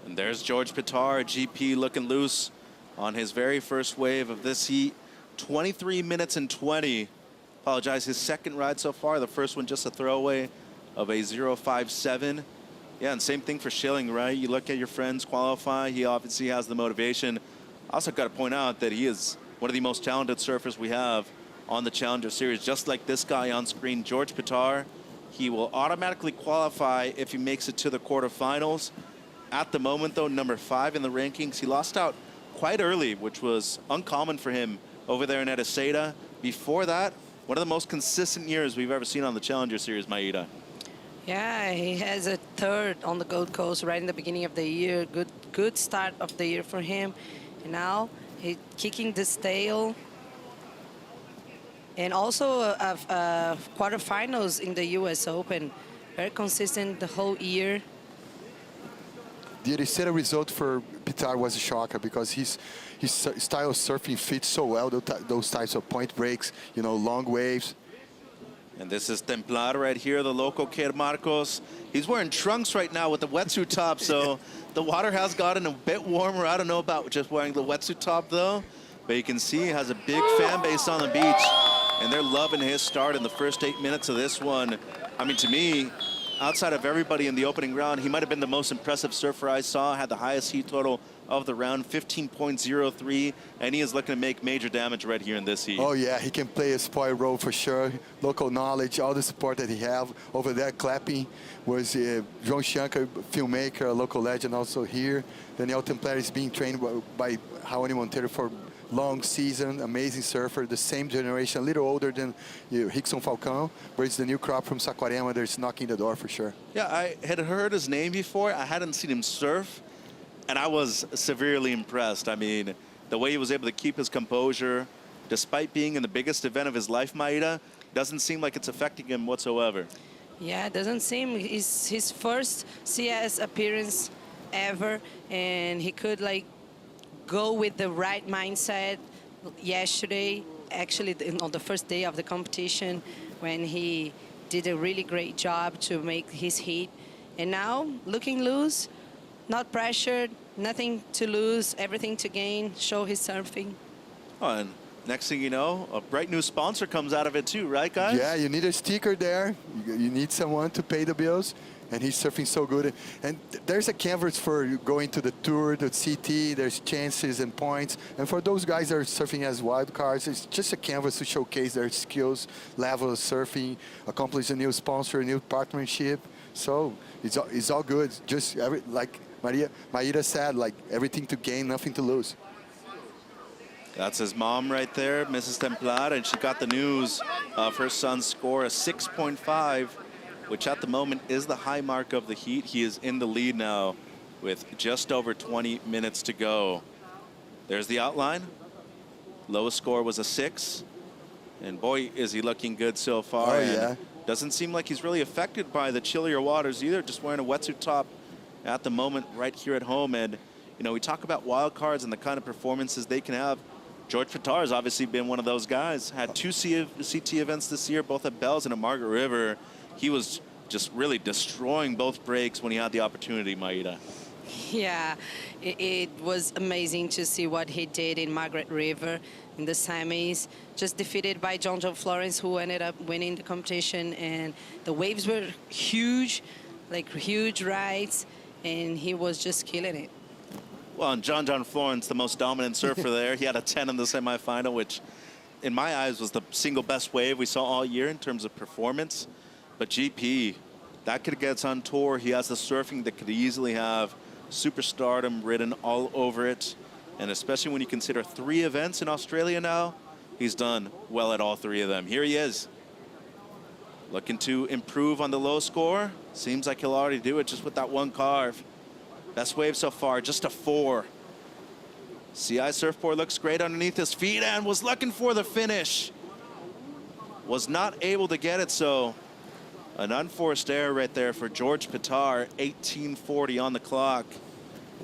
And there's George Pitar, GP looking loose on his very first wave of this heat. 23 minutes and 20. Apologize, his second ride so far. The first one just a throwaway of a 0.57. Yeah, and same thing for Schilling, right? You look at your friends qualify. He obviously has the motivation. Also got to point out that he is one of the most talented surfers we have on the Challenger Series, just like this guy on screen, George Pitar. He will automatically qualify if he makes it to the quarterfinals. At the moment, though, number 5 in the rankings. He lost out quite early, which was uncommon for him over there in Ericeira. Before that, one of the most consistent years we've ever seen on the Challenger Series, Maíra. Yeah, he has a 3rd on the Gold Coast right in the beginning of the year. Good start of the year for him. And now he's kicking this tail. And also quarterfinals in the U.S. Open. Very consistent the whole year. The Ericeira result for Pitar was a shocker because his style of surfing fits so well, those types of point breaks, you know, long waves. And this is Templar right here, the local kid, Marcos. He's wearing trunks right now with the wetsuit top, so the water has gotten a bit warmer. I don't know about just wearing the wetsuit top, though. But you can see he has a big fan base on the beach, and they're loving his start in the first 8 minutes of this one. I mean, to me, outside of everybody in the opening round, he might have been the most impressive surfer I saw, had the highest heat total of the round, 15.03, and he is looking to make major damage right here in this heat. Oh yeah, he can play a spoil role for sure. Local knowledge, all the support that he have over there clapping was João Shankar, filmmaker, a local legend also here. Daniel Templar is being trained by Raoni Monteiro for long season, amazing surfer, the same generation, a little older than Rickson Falcão, but it's the new crop from Saquarema that's knocking the door for sure. Yeah, I had heard his name before. I hadn't seen him surf, and I was severely impressed. I mean, the way he was able to keep his composure, despite being in the biggest event of his life, Maíra, doesn't seem like it's affecting him whatsoever. Yeah, it doesn't seem. It's his first CS appearance ever, and he could like go with the right mindset yesterday, actually on the first day of the competition, when he did a really great job to make his heat. And now, looking loose, not pressured, nothing to lose, everything to gain, show his surfing. Oh, and next thing you know, a bright new sponsor comes out of it too, right, guys? Yeah, you need a sticker there. You need someone to pay the bills. And he's surfing so good. And there's a canvas for going to the Tour, the CT, there's chances and points. And for those guys that are surfing as wild cards, it's just a canvas to showcase their skills, level of surfing, accomplish a new sponsor, a new partnership. So it's all good. Just like Maíra said, like everything to gain, nothing to lose. That's his mom right there, Mrs. Templar, and she got the news of her son's score, a 6.5. which at the moment is the high mark of the heat. He is in the lead now with just over 20 minutes to go. There's the outline. Lowest score was a 6. And boy, is he looking good so far. Oh, yeah. Doesn't seem like he's really affected by the chillier waters either, just wearing a wetsuit top at the moment right here at home. And, you know, we talk about wild cards and the kind of performances they can have. George Pitar has obviously been one of those guys. Had 2 CT events this year, both at Bells and at Margaret River. He was just really destroying both breaks when he had the opportunity, Maíra. Yeah, it was amazing to see what he did in Margaret River in the semis, just defeated by John Florence, who ended up winning the competition. And the waves were huge, like huge rides, and he was just killing it. Well, and John Florence, the most dominant surfer there, he had a 10 in the semifinal, which in my eyes was the single best wave we saw all year in terms of performance. But GP, that kid gets on tour. He has the surfing that could easily have superstardom written all over it. And especially when you consider 3 events in Australia now, he's done well at all 3 of them. Here he is, looking to improve on the low score. Seems like he'll already do it just with that 1 carve. Best wave so far, just a 4. CI surfboard looks great underneath his feet and was looking for the finish. Was not able to get it, so an unforced error right there for George Pitar, 18:40 on the clock.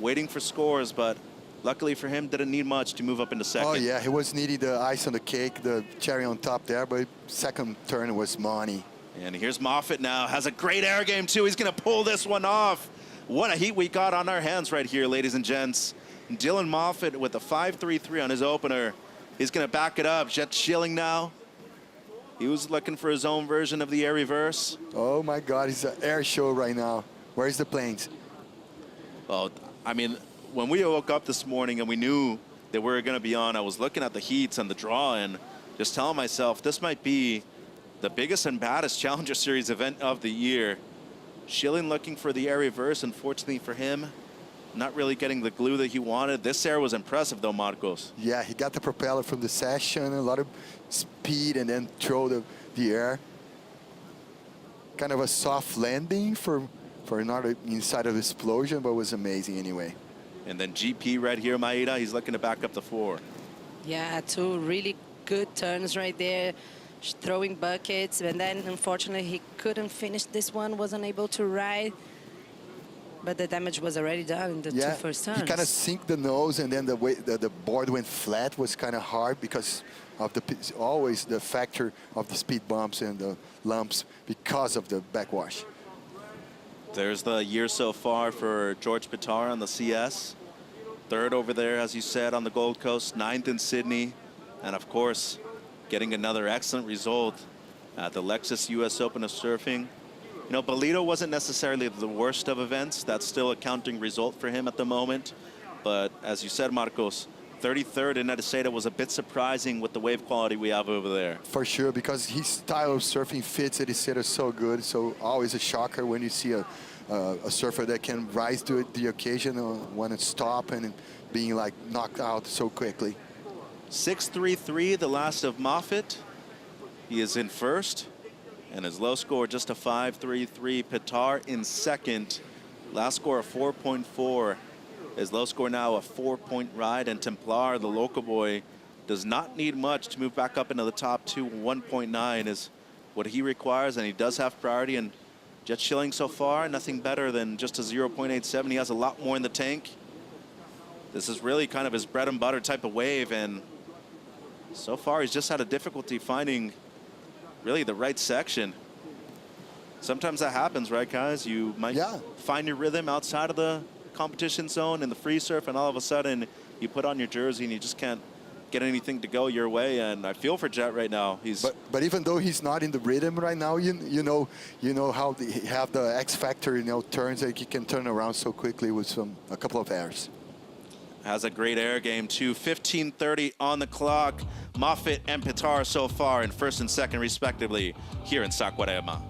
Waiting for scores, but luckily for him, didn't need much to move up into second. Oh yeah, he was needing the ice on the cake, the cherry on top there, but second turn was money. And here's Moffitt now, has a great air game too. He's gonna pull this one off. What a heat we got on our hands right here, ladies and gents. Dylan Moffitt with a 5.33 on his opener. He's gonna back it up. Jet Schilling now. He was looking for his own version of the air reverse. Oh my God, it's an air show right now. Where's the planes? Well, I mean, when we woke up this morning and we knew that we're going to be on, I was looking at the heats and the draw and just telling myself this might be the biggest and baddest Challenger Series event of the year. Schilling looking for the air reverse. Unfortunately for him, not really getting the glue that he wanted. This air was impressive though, Marcos. Yeah, he got the propeller from the session, a lot of speed, and then throw the air. Kind of a soft landing for not inside of explosion, but was amazing anyway. And then GP right here, Maeda, he's looking to back up the 4. Yeah, 2 really good turns right there, throwing buckets, and then unfortunately he couldn't finish this one, wasn't able to ride. But the damage was already done in the 2 first turns. He kind of sinked the nose, and then the way the board went flat was kind of hard because of always the factor of the speed bumps and the lumps because of the backwash. There's the year so far for George Pitar on the CS. 3rd over there, as you said, on the Gold Coast, 9th in Sydney, and of course, getting another excellent result at the Lexus US Open of Surfing. You know, Bolito wasn't necessarily the worst of events. That's still a counting result for him at the moment. But as you said, Marcos, 33rd in Ericeira was a bit surprising with the wave quality we have over there. For sure, because his style of surfing fits Ericeira so good. So always a shocker when you see a surfer that can rise to the occasion when it stop and being like knocked out so quickly. 6.33, the last of Moffitt. He is in first. And his low score just a 5.33. Pitar in second. Last score a 4.4. His low score now a 4-point ride. And Templar, the local boy, does not need much to move back up into the top 2. 1.9 is what he requires, and he does have priority. And Jet Schilling so far, nothing better than just a 0.87. He has a lot more in the tank. This is really kind of his bread and butter type of wave, and so far he's just had a difficulty finding really the right section. Sometimes that happens, right, guys? You might find your rhythm outside of the competition zone in the free surf, and all of a sudden you put on your jersey and you just can't get anything to go your way. And I feel for Jet right now. He's but even though he's not in the rhythm right now, you know how he have the X factor, turns that he can turn around so quickly with a couple of airs. Has a great air game too. 15:30 on the clock. Moffitt and Pitar so far in first and second respectively here in Saquarema.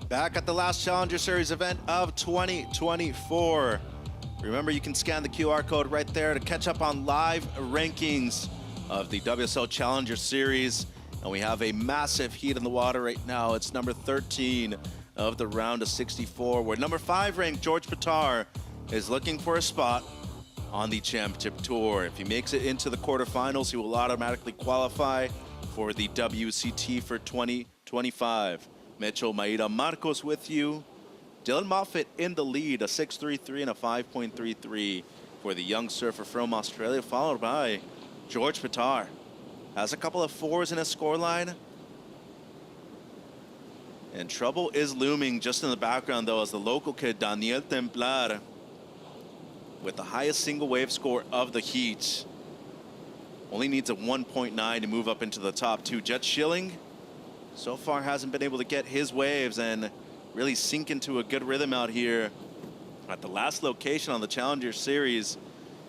Back at the last Challenger Series event of 2024. Remember, you can scan the QR code right there to catch up on live rankings of the WSL Challenger Series. And we have a massive heat in the water right now. It's number 13 of the round of 64, where number 5 ranked George Pitar is looking for a spot on the championship tour. If he makes it into the quarterfinals, he will automatically qualify for the WCT for 2025. Mitchell, Maeda, Marcos with you. Dylan Moffitt in the lead, a 6.33 and a 5.33 for the young surfer from Australia, followed by George Pitar. Has a couple of 4s in his scoreline. And trouble is looming just in the background, though, as the local kid, Daniel Templar, with the highest single wave score of the heat, only needs a 1.9 to move up into the top two. Jet Schilling so far hasn't been able to get his waves and really sink into a good rhythm out here at the last location on the Challenger Series.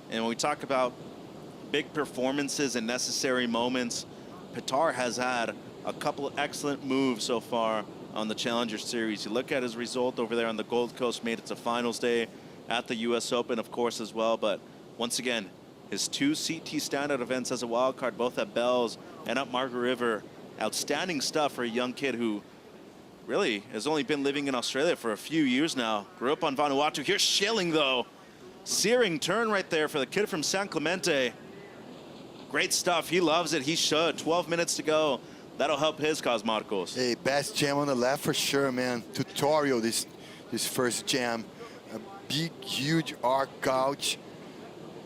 And when we talk about big performances and necessary moments, Pitar has had a couple of excellent moves so far on the Challenger Series. You look at his result over there on the Gold Coast, made it to finals day at the US Open, of course, as well. But once again, his two CT standout events as a wild card, both at Bells and at Margaret River. Outstanding stuff for a young kid who really has only been living in Australia for a few years now. Grew up on Vanuatu. Here's Schilling, though. Searing turn right there for the kid from San Clemente. Great stuff. He loves it. He should. 12 minutes to go. That'll help his cause, Marcos. Hey, best jam on the left for sure, man. Tutorial, this first jam. A big, huge arc couch.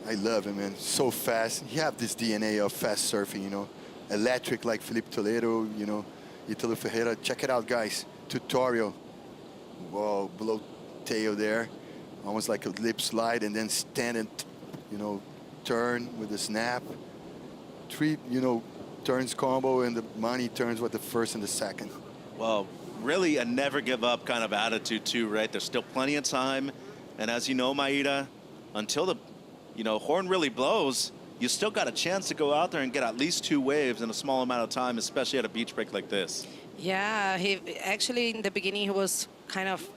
I love him, man. So fast. He have this DNA of fast surfing, you know. Electric like Felipe Toledo, you know. Italo Ferreira. Check it out, guys. Tutorial. Whoa, below tail there. Almost like a lip slide, and then stand and, you know, turn with the snap. Three, you know, turns combo, and the money turns with the first and the second. Well, really a never give up kind of attitude too, right? There's still plenty of time. And as you know, Maida, until the, you know, horn really blows, you still got a chance to go out there and get at least 2 waves in a small amount of time, especially at a beach break like this. Yeah, he actually in the beginning he was kind of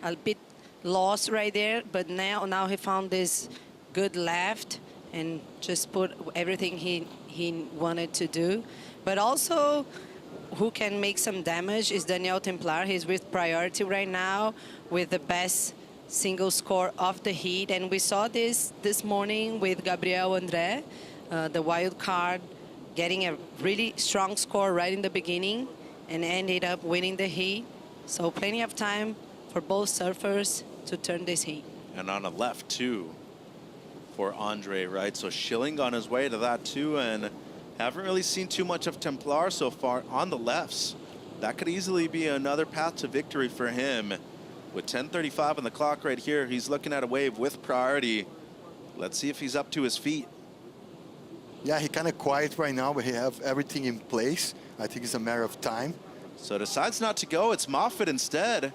a bit lost right there, but now he found this good left and just put everything he wanted to do. But also who can make some damage is Daniel Templar. He's with priority right now with the best single score of the heat, and we saw this morning with Gabriel André, the wild card, getting a really strong score right in the beginning and ended up winning the heat. So plenty of time for both surfers to turn this heat. And on a left too for Andre, right? So Schilling on his way to that too, and haven't really seen too much of Templar so far on the lefts. That could easily be another path to victory for him. With 10:35 on the clock right here, he's looking at a wave with priority. Let's see if he's up to his feet. Yeah, he kind of quiet right now, but he have everything in place. I think it's a matter of time. So decides not to go. It's Moffitt instead.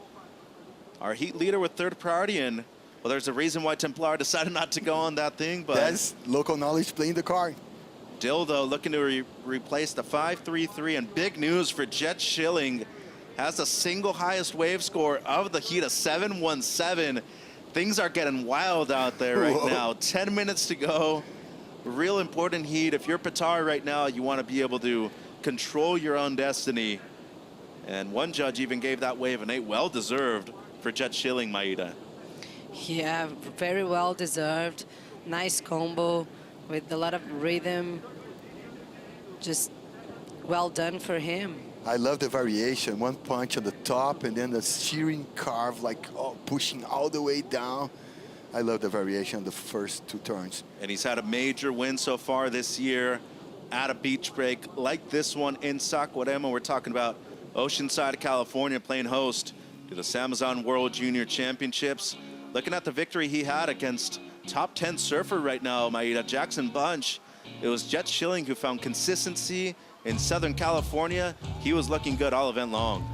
Our heat leader with third priority, and well, there's a reason why Templar decided not to go on that thing, but that's local knowledge playing the card. Dill, though, looking to replace the 5.33, and big news for Jet Schilling. Has the single highest wave score of the heat, a 7.17. Things are getting wild out there right now. 10 minutes to go. Real important heat. If you're Pitar right now, you want to be able to control your own destiny. And one judge even gave that wave an 8. Well deserved for Jet Schilling, Maida. Yeah, very well deserved. Nice combo with a lot of rhythm. Just well done for him. I love the variation. One punch on the top and then the shearing carve, like pushing all the way down. I love the variation of the first 2 turns. And he's had a major win so far this year at a beach break like this one in Saquarema. We're talking about Oceanside, California, playing host to the Samazon World Junior Championships. Looking at the victory he had against top 10 surfer right now, Maida, Jackson Bunch. It was Jet Schilling who found consistency in Southern California. He was looking good all event long.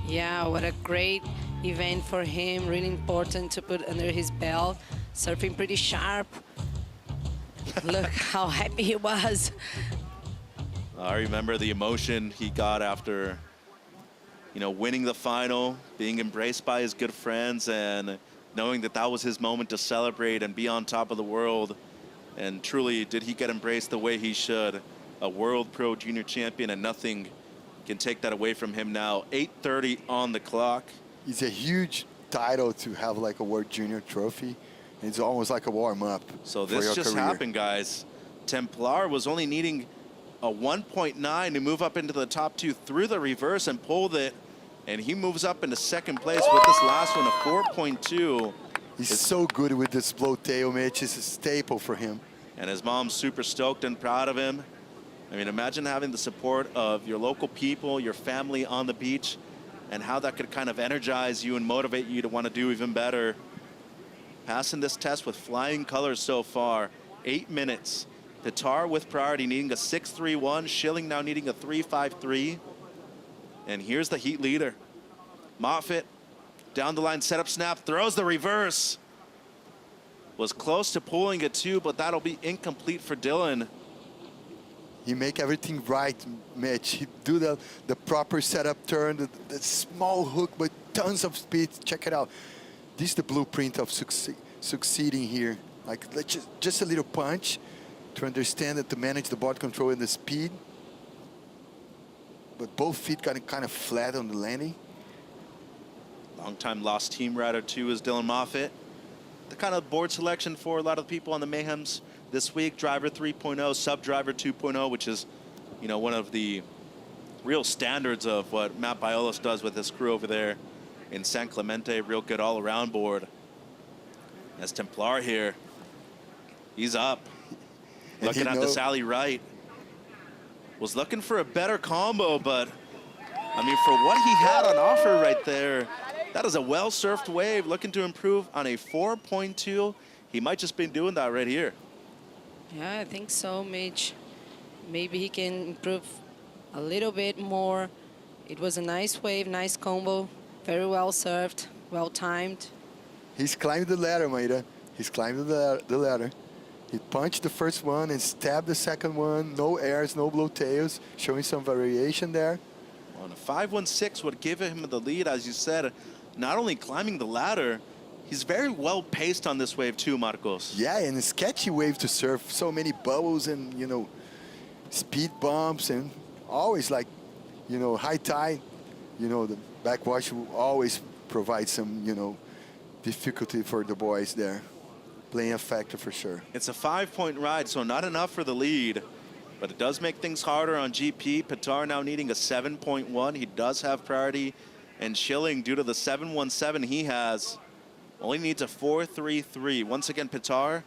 Yeah, what a great event for him. Really important to put under his belt. Surfing pretty sharp. Look how happy he was. I remember the emotion he got after, you know, winning the final, being embraced by his good friends, and knowing that that was his moment to celebrate and be on top of the world. And truly, did he get embraced the way he should. A World Pro Junior Champion, and nothing can take that away from him now. 8:30 on the clock. It's a huge title to have like a World Junior trophy. It's almost like a warm-up. So this just happened, guys. Templar was only needing a 1.9 to move up into the top 2 through the reverse and pulled it. And he moves up into second place with this last one, a 4.2. He's so good with this blow tail, Mitch. It's a staple for him. And his mom's super stoked and proud of him. I mean, imagine having the support of your local people, your family on the beach, and how that could kind of energize you and motivate you to want to do even better. Passing this test with flying colors so far. 8 minutes. Pitar with priority needing a 6.31. Schilling now needing a 3.53. And here's the heat leader. Moffitt down the line, setup snap, throws the reverse. Was close to pulling it too, but that'll be incomplete for Dylan. He make everything right, Mitch. He do the proper setup turn, the small hook, but tons of speed. Check it out. This is the blueprint of succeeding here. Like just a little punch to understand that to manage the body control and the speed. But both feet got kind of flat on the landing. Long-time lost team rider too is Dylan Moffitt. The kind of board selection for a lot of people on the Mayhems this week, driver 3.0, sub-driver 2.0, which is, you know, one of the real standards of what Matt Biolos does with his crew over there in San Clemente. Real good all-around board. As Templar here, he's up. Looking at this alley right. Was looking for a better combo, but I mean, for what he had on offer right there, that is a well-surfed wave. Looking to improve on a 4.2. He might just be doing that right here. Yeah, I think so, Mitch. Maybe he can improve a little bit more. It was a nice wave, nice combo, very well served, well timed. He's climbed the ladder, Maida. He's climbed the ladder. He punched the first one and stabbed the second one. No airs, no blow tails, showing some variation there. On a 5.16 would give him the lead, as you said. Not only climbing the ladder, he's very well paced on this wave too, Marcos. Yeah, and a sketchy wave to surf. So many bubbles and, you know, speed bumps and always like, you know, high tide. You know, the backwash will always provide some, you know, difficulty for the boys there. Playing a factor for sure. It's a 5-point ride, so not enough for the lead. But it does make things harder on GP. Pitar now needing a 7.1. He does have priority. And Schilling, due to the 7.17 he has, only needs a 4.33. Once again, Pitar,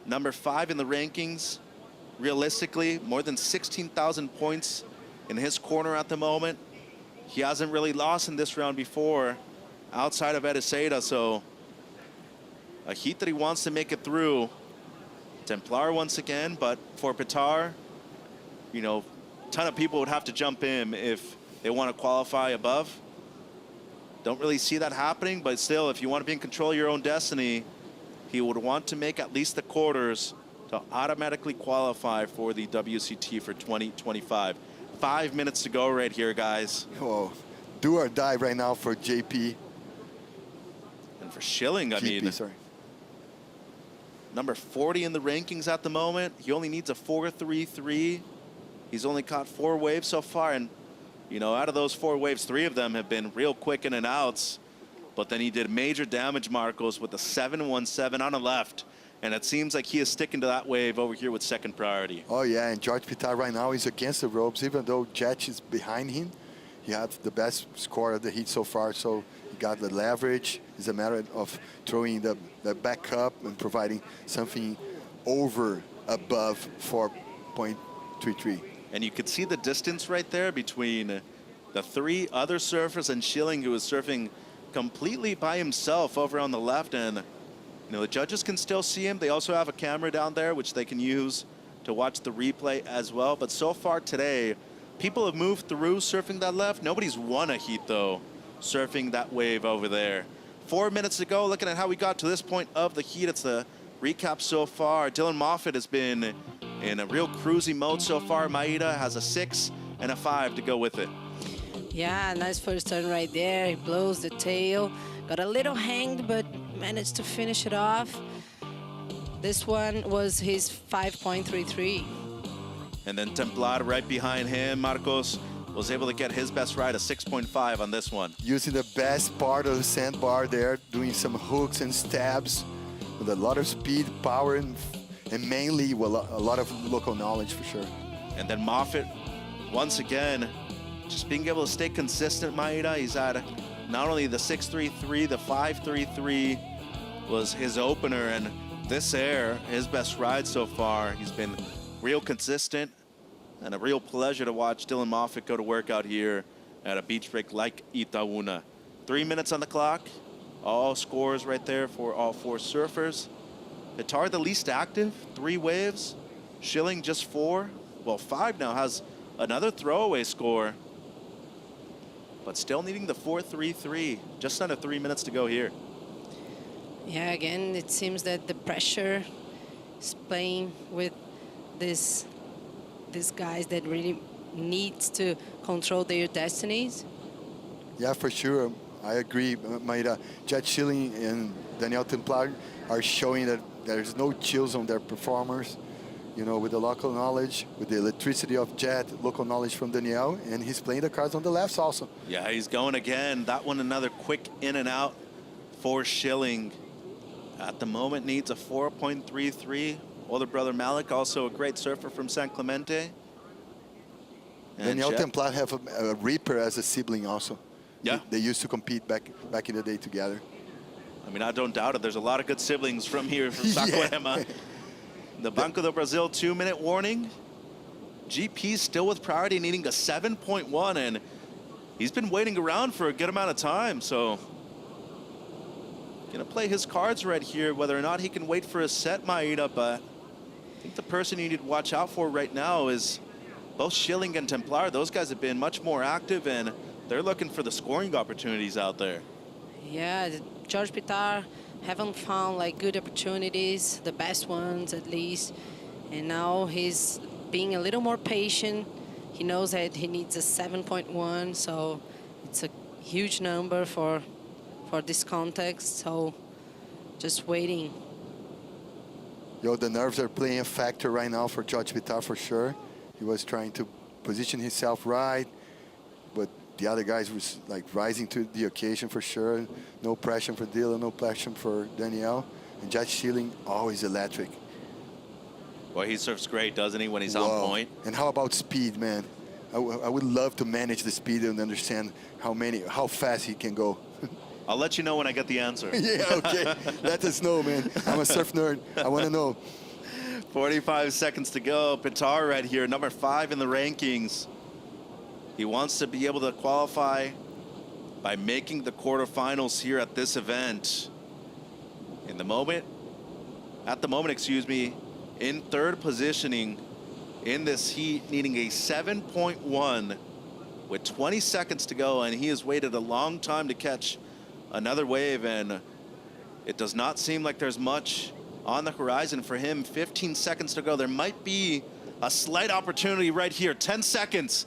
number 5 in the rankings. Realistically, more than 16,000 points in his corner at the moment. He hasn't really lost in this round before, outside of Ericeira, so a heat that he wants to make it through. Templar once again, but for Pitar, you know, a ton of people would have to jump in if they want to qualify above. Don't really see that happening, but still, if you want to be in control of your own destiny, he would want to make at least the quarters to automatically qualify for the WCT for 2025. 5 minutes to go right here, guys. Oh, do or die right now for JP. And for Schilling, I mean, sorry. Number 40 in the rankings at the moment. He only needs a 4.33. He's only caught 4 waves so far, and you know, out of those 4 waves, 3 of them have been real quick in and outs. But then he did major damage, Marcos, with the 7.17 on the left. And it seems like he is sticking to that wave over here with second priority. Oh, yeah, and George Pitar right now is against the ropes. Even though Jet is behind him, he had the best score of the heat so far. So he got the leverage. It's a matter of throwing the back up and providing something above 4.33. And you could see the distance right there between the 3 other surfers and Schilling, who is surfing completely by himself over on the left. And you know, the judges can still see him. They also have a camera down there, which they can use to watch the replay as well. But so far today, people have moved through surfing that left. Nobody's won a heat, though, surfing that wave over there. 4 minutes to go, looking at how we got to this point of the heat. It's the recap so far. Dylan Moffitt has been in a real cruisy mode so far. Maida has a 6 and a 5 to go with it. Yeah, nice first turn right there. He blows the tail. Got a little hanged, but managed to finish it off. This one was his 5.33. And then Templar right behind him. Marcos was able to get his best ride, a 6.5 on this one. Using the best part of the sandbar there, doing some hooks and stabs with a lot of speed, power, and mainly a lot of local knowledge for sure. And then Moffitt, once again, just being able to stay consistent, Maida. He's at not only the 6.33, the 5.33 was his opener, and this air, his best ride so far. He's been real consistent, and a real pleasure to watch Dylan Moffitt go to work out here at a beach break like Itaúna. 3 minutes on the clock. All scores right there for all 4 surfers. Pitar the least active, 3 waves. Schilling just 4. Well, 5 now has another throwaway score. But still needing the 4.33. Just under 3 minutes to go here. Yeah, again, it seems that the pressure is playing with these guys that really needs to control their destinies. Yeah, for sure. I agree, Maida. Jet Schilling and Daniel Templar are showing that there's no chills on their performers. You know, with the local knowledge, with the electricity of Jet, local knowledge from Daniel, and he's playing the cards on the lefts also. Yeah, he's going again. That one another quick in and out for Schilling. At the moment needs a 4.33. Older brother Malik, also a great surfer from San Clemente. And Daniel Templar have a Reaper as a sibling also. Yeah. They used to compete back in the day together. I mean, I don't doubt it. There's a lot of good siblings from here, from Saquarema. The Banco do Brasil 2-minute warning. GP still with priority, needing a 7.1, and he's been waiting around for a good amount of time, so gonna play his cards right here, whether or not he can wait for a set, Maida, but I think the person you need to watch out for right now is both Schilling and Templar. Those guys have been much more active, and they're looking for the scoring opportunities out there. Yeah, George Pitar haven't found like good opportunities, the best ones at least, and now he's being a little more patient. He knows that he needs a 7.1, so it's a huge number for this context, so just waiting. Yo, the nerves are playing a factor right now for George Pitar for sure. He was trying to position himself right, but the other guys was like rising to the occasion for sure. No pressure for Dylan, no pressure for Daniel. And Jet Schilling, always electric. Well, he surfs great, doesn't he, when he's on point? And how about speed, man? I would love to manage the speed and understand how fast he can go. I'll let you know when I get the answer. Yeah, okay. Let us know, man. I'm a surf nerd. I want to know. 45 seconds to go. Pitar right here, number 5 in the rankings. He wants to be able to qualify by making the quarterfinals here at this event. At the moment, excuse me, in 3rd positioning in this heat, needing a 7.1 with 20 seconds to go, and he has waited a long time to catch another wave, and it does not seem like there's much on the horizon for him. 15 seconds to go. There might be a slight opportunity right here. 10 seconds.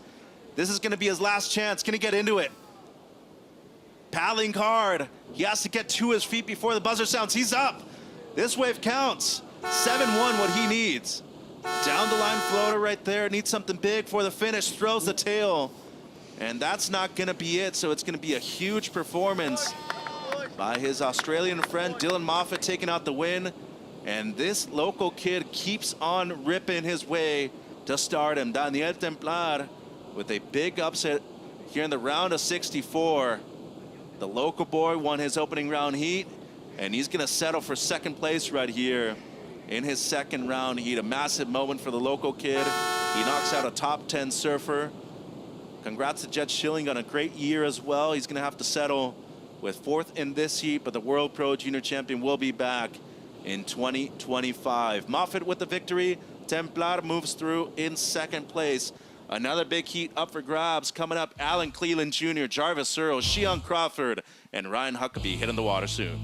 This is going to be his last chance. Can he get into it? Paddling hard. He has to get to his feet before the buzzer sounds. He's up. This wave counts. 7.1 what he needs. Down the line floater right there. Needs something big for the finish. Throws the tail. And that's not going to be it. So it's going to be a huge performance by his Australian friend Dylan Moffat, taking out the win. And this local kid keeps on ripping his way to stardom. Daniel Templar with a big upset here in the round of 64. The local boy won his opening round heat, and he's gonna settle for 2nd place right here in his 2nd round heat. A massive moment for the local kid. He knocks out a top 10 surfer. Congrats to Jet Schilling on a great year as well. He's gonna have to settle with 4th in this heat, but the World Pro Junior Champion will be back in 2025. Moffat with the victory. Templar moves through in 2nd place. Another big heat up for grabs. Coming up, Alan Cleland Jr., Jarvis Searle, Shion Crawford, and Ryan Huckabee hitting the water soon.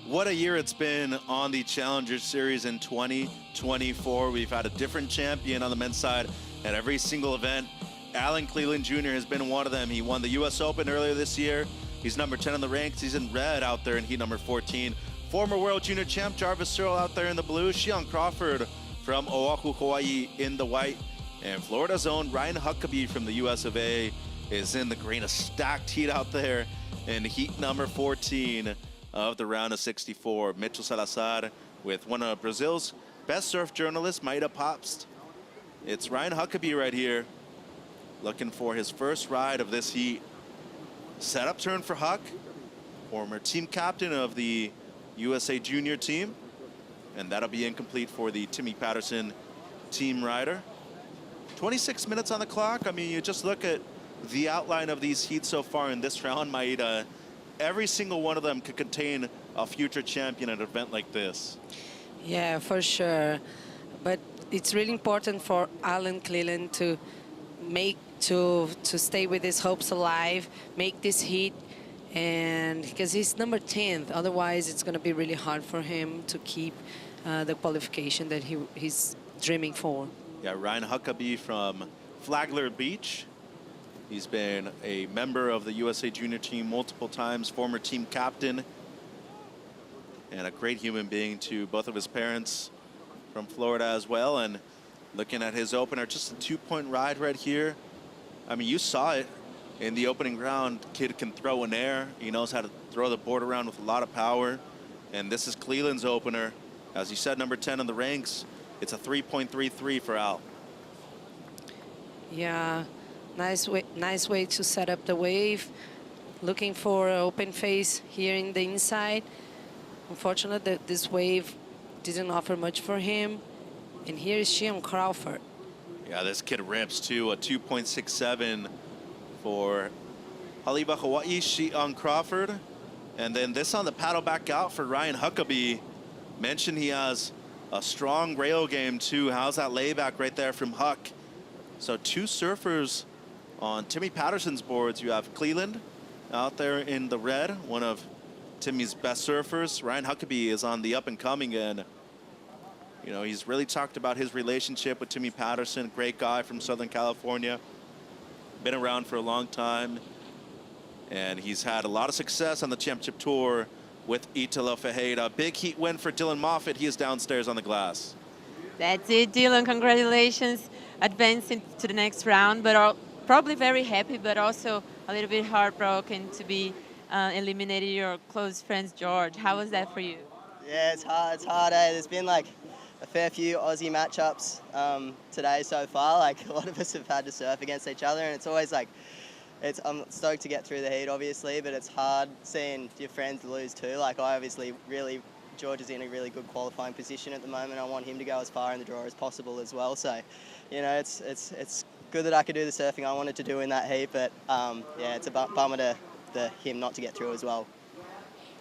What a year it's been on the Challenger Series in 2024. We've had a different champion on the men's side at every single event. Alan Cleland Jr. has been one of them. He won the U.S. Open earlier this year. He's number 10 in the ranks. He's in red out there in heat number 14. Former World Junior Champ Jarvis Searle out there in the blue. Shion Crawford from Oahu, Hawaii in the white. And Florida's own Ryan Huckabee from the US of A is in the green. A stacked heat out there in heat number 14 of the round of 64. Mitchell Salazar with one of Brazil's best surf journalists, Maida Popst. It's Ryan Huckabee right here, looking for his first ride of this heat. Setup turn for Huck, former team captain of the USA Junior team. And that'll be incomplete for the Timmy Patterson team rider. 26 minutes on the clock. I mean, you just look at the outline of these heats so far in this round, Maida. Every single one of them could contain a future champion at an event like this. Yeah, for sure. But it's really important for Alan Cleland to stay with his hopes alive, make this heat, and because he's number 10th, otherwise it's going to be really hard for him to keep the qualification that he's dreaming for. Yeah, Ryan Huckabee from Flagler Beach. He's been a member of the USA Junior team multiple times, former team captain, and a great human being to both of his parents from Florida as well. And looking at his opener, just a 2-point ride right here. I mean, you saw it in the opening round. Kid can throw in air. He knows how to throw the board around with a lot of power. And this is Cleland's opener. As you said, number 10 in the ranks. It's a 3.33 for Al. Yeah, nice way to set up the wave. Looking for an open face here in the inside. Unfortunately, this wave didn't offer much for him. And here is Shion Crawford. Yeah, this kid rips too. A 2.67 for Haleiwa, Hawaii, Shion Crawford. And then this on the paddle back out for Ryan Huckabee. Mentioned he has a strong rail game too. How's that layback right there from Huck? So two surfers on Timmy Patterson's boards. You have Cleland out there in the red, one of Timmy's best surfers. Ryan Huckabee is on the up and coming, and you know, he's really talked about his relationship with Timmy Patterson. Great guy from Southern California. Been around for a long time. And he's had a lot of success on the championship tour with Italo Ferreira. Big heat win for Dylan Moffitt. He is downstairs on the glass. That's it, Dylan. Congratulations. Advancing to the next round, but probably very happy, but also a little bit heartbroken to be eliminated your close friend George. How was that for you? Yeah, it's hard. It's hard. There's been like a fair few Aussie matchups today so far. Like a lot of us have had to surf against each other, and it's always like, I'm stoked to get through the heat, obviously, but it's hard seeing your friends lose too. Like I obviously George is in a really good qualifying position at the moment. I want him to go as far in the draw as possible as well. So, you know, it's good that I could do the surfing I wanted to do in that heat, but yeah, it's a bummer to him not to get through as well.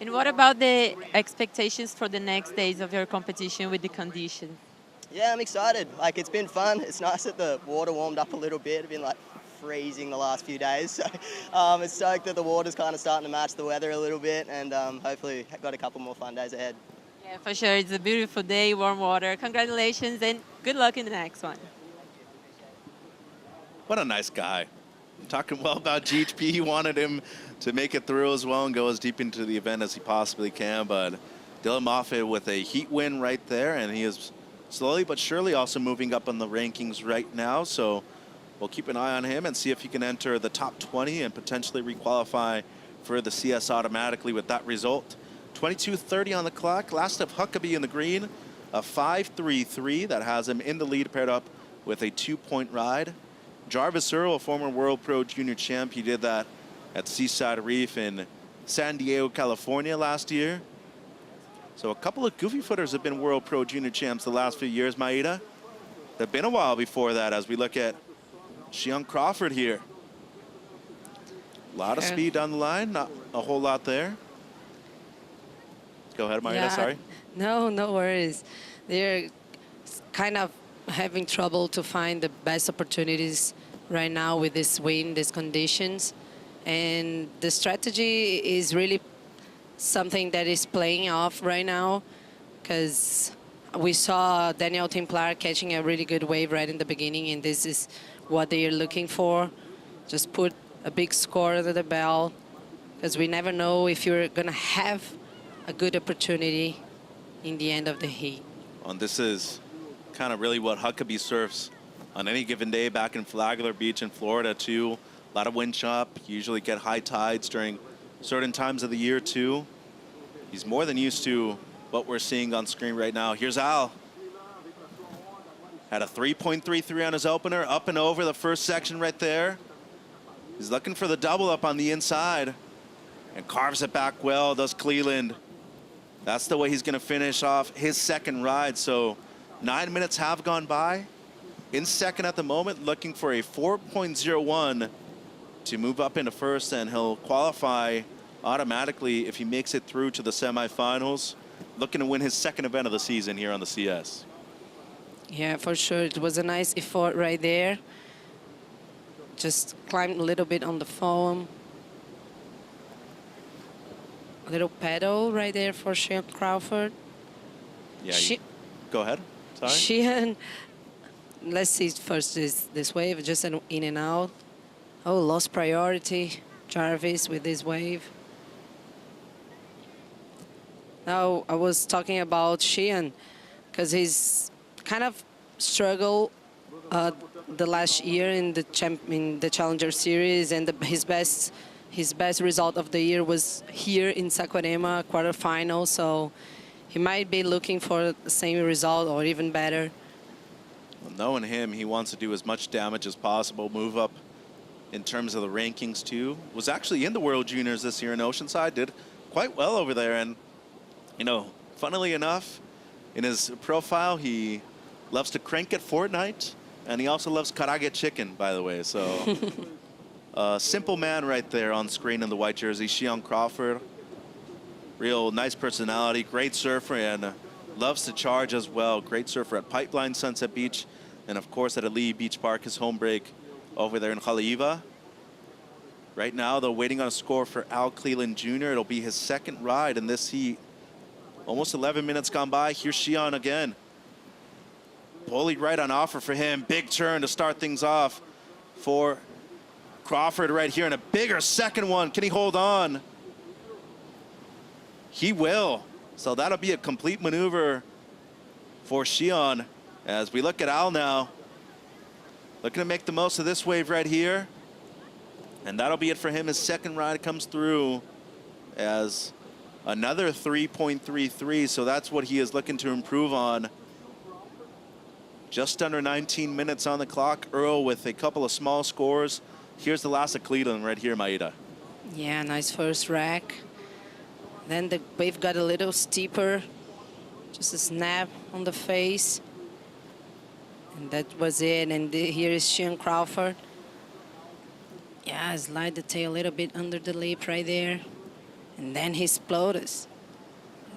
And what about the expectations for the next days of your competition with the conditions? Yeah, I'm excited. Like it's been fun. It's nice that the water warmed up a little bit. It's been like freezing the last few days, so it's stoked that the water's kind of starting to match the weather a little bit, and hopefully got a couple more fun days ahead. Yeah, for sure. It's a beautiful day, warm water. Congratulations and good luck in the next one. What a nice guy. Talking well about GHP. He wanted him to make it through as well and go as deep into the event as he possibly can, but Dylan Moffitt with a heat win right there, and he is slowly but surely also moving up on the rankings right now, so we'll keep an eye on him and see if he can enter the top 20 and potentially requalify for the CS automatically with that result. 22:30 on the clock. Last of Huckabee in the green, a 5.33 that has him in the lead, paired up with a 2-point ride. Jarvis Searle, a former World Pro Junior champ, he did that at Seaside Reef in San Diego, California last year. So a couple of goofy footers have been World Pro Junior champs the last few years, Maida. They've been a while before that as we look at Shion Crawford here. A lot of speed down the line, not a whole lot there. Go ahead, Maida, sorry. No worries. They're kind of having trouble to find the best opportunities right now with this wind, these conditions. And the strategy is really something that is playing off right now, because we saw Daniel Templar catching a really good wave right in the beginning, and this is what they are looking for. Just put a big score under the belt, because we never know if you're going to have a good opportunity in the end of the heat. And this is kind of really what Huckabee surfs on any given day back in Flagler Beach in Florida, too. A lot of wind chop, usually get high tides during certain times of the year, too. He's more than used to what we're seeing on screen right now. Here's Al. Had a 3.33 on his opener, up and over the first section right there. He's looking for the double up on the inside and carves it back well, does Cleland. That's the way he's going to finish off his second ride. So 9 minutes have gone by. In second at the moment, looking for a 4.01 to move up into first, and he'll qualify automatically if he makes it through to the semifinals. Looking to win his second event of the season here on the CS. Yeah, for sure. It was a nice effort right there. Just climbed a little bit on the foam. A little pedal right there for Sheehan Crawford. Yeah, go ahead. Sorry. Sheehan, let's see first this wave, just an in and out. Oh, lost priority. Jarvis with this wave. Now, I was talking about Sheehan, because he's kind of struggled the last year in the Challenger Series, and his best result of the year was here in Saquarema, quarterfinal. So he might be looking for the same result or even better. Well, knowing him, he wants to do as much damage as possible, move up in terms of the rankings too. Was actually in the World Juniors this year in Oceanside, did quite well over there. And, you know, funnily enough, in his profile, he loves to crank at Fortnite, and he also loves karaage chicken, by the way. So, simple man right there on screen in the white jersey, Sheehan Crawford. Real nice personality, great surfer, and loves to charge as well. Great surfer at Pipeline Sunset Beach, and of course at Ali Beach Park, his home break over there in Haleiwa. Right now, though, waiting on a score for Al Cleland Jr. It'll be his second ride in this heat. Almost 11 minutes gone by. Here's Sheehan again. Bully right on offer for him. Big turn to start things off for Crawford right here, and a bigger second one. Can he hold on? He will. So that'll be a complete maneuver for Sheehan. As we look at Al now, looking to make the most of this wave right here. And that'll be it for him. His second ride comes through as another 3.33. So that's what he is looking to improve on. Just under 19 minutes on the clock. Earl with a couple of small scores. Here's the last of Cleland right here, Maeda. Yeah, nice first rack. Then the wave got a little steeper. Just a snap on the face. And that was it. And here is Sheehan Crawford. Yeah, slide the tail a little bit under the lip right there. And then he exploded.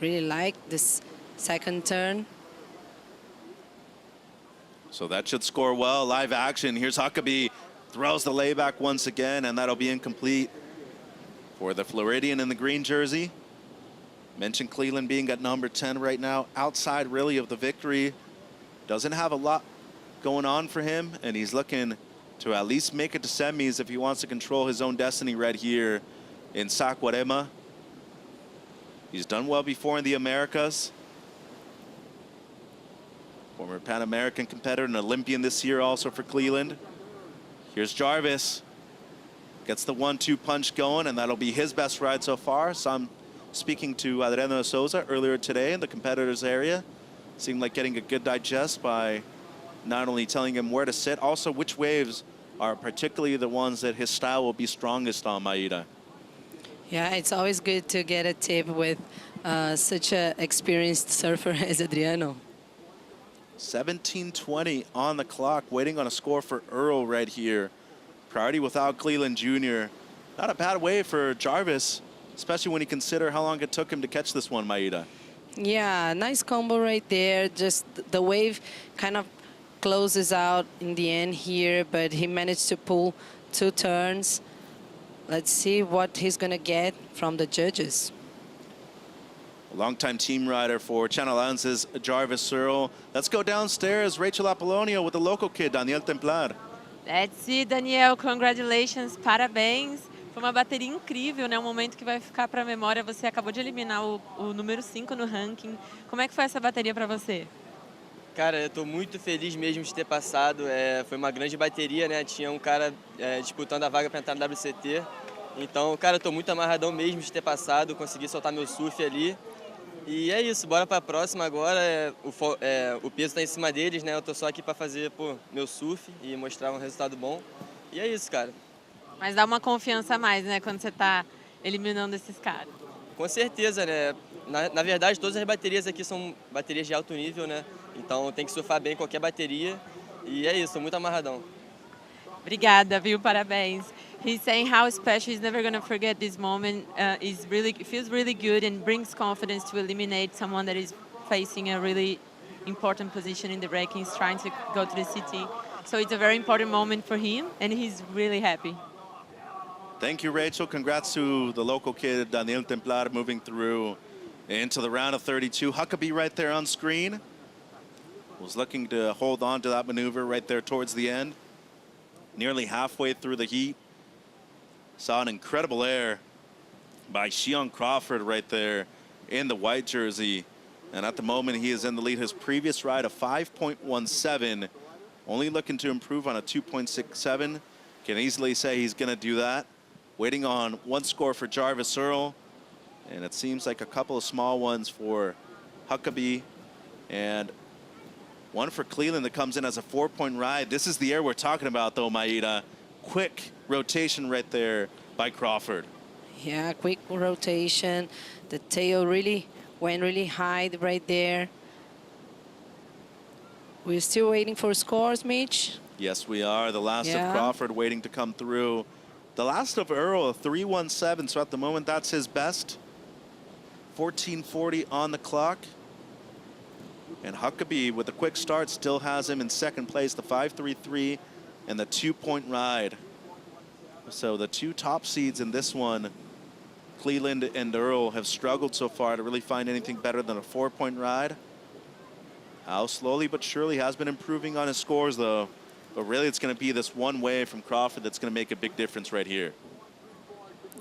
Really like this second turn. So that should score well. Live action. Here's Huckabee. Throws the layback once again, and that'll be incomplete for the Floridian in the green jersey. Mentioned Cleland being at number 10 right now, outside really of the victory. Doesn't have a lot going on for him, and he's looking to at least make it to semis if he wants to control his own destiny right here in Saquarema. He's done well before in the Americas. Former Pan American competitor and Olympian this year also for Cleland. Here's Jarvis. Gets the 1-2 punch going, and that'll be his best ride so far. So I'm speaking to Adriano Souza earlier today in the competitors area. Seemed like getting a good digest by not only telling him where to sit, also which waves are particularly the ones that his style will be strongest on, Maeda. Yeah, it's always good to get a tip with such an experienced surfer as Adriano. 17:20 on the clock, waiting on a score for Earl right here. Priority without Cleland Jr. Not a bad way for Jarvis, especially when you consider how long it took him to catch this one, Maeda. Yeah, nice combo right there. Just the wave kind of closes out in the end here, but he managed to pull 2 turns. Let's see what he's gonna get from the judges. a longtime team rider for Channel Lance's Jarvis Searle. Let's go downstairs. Rachel Apolonio with the local kid, Daniel Templar. Let's see, Daniel. Congratulations, parabéns. Foi uma bateria incrível, né? Um momento que vai ficar para a memória. Você acabou de eliminar o número 5 no ranking. Como é que foi essa bateria para você? Cara, eu estou muito feliz mesmo de ter passado. Foi uma grande bateria, né? Tinha um cara disputando a vaga para entrar no WCT. Então, cara, eu estou muito amarradão mesmo de ter passado, consegui soltar meu surf ali. E é isso, bora para a próxima agora. O peso está em cima deles, né? Eu estou só aqui para fazer meu surf e mostrar um resultado bom. E é isso, cara. Mas dá uma confiança a mais, né? Quando você está eliminando esses caras. Com certeza, né? Na verdade, todas as baterias aqui são baterias de alto nível, né? Então tem que surfar bem qualquer bateria. E é isso, muito amarradão. Obrigada, viu? Parabéns. He's saying how special, he's never going to forget this moment. It feels really good and brings confidence to eliminate someone that is facing a really important position in the rankings, trying to go to the CT. So it's a very important moment for him, and he's really happy. Thank you, Rachel. Congrats to the local kid, Daniel Templar, moving through into the round of 32. Huckabee right there on screen. Was looking to hold on to that maneuver right there towards the end. Nearly halfway through the heat. Saw an incredible air by Shion Crawford right there in the white jersey. And at the moment, he is in the lead. His previous ride, a 5.17. Only looking to improve on a 2.67. Can easily say he's going to do that. Waiting on one score for Jarvis Searle. And it seems like a couple of small ones for Huckabee. And one for Cleland that comes in as a 4-point ride. This is the air we're talking about, though, Maeda. Quick rotation right there by Crawford. Yeah, quick rotation. The tail really went really high right there. We're still waiting for scores, Mitch. Yes, we are. The last of Crawford waiting to come through. The last of Earl, a 3.17. So at the moment, that's his best. 14:40 on the clock. And Huckabee, with a quick start, still has him in second place, the 5.33 and the 2-point ride. So the two top seeds in this one, Cleland and Earl, have struggled so far to really find anything better than a 4-point ride. How slowly but surely has been improving on his scores, though. But really, it's going to be this one wave from Crawford that's going to make a big difference right here.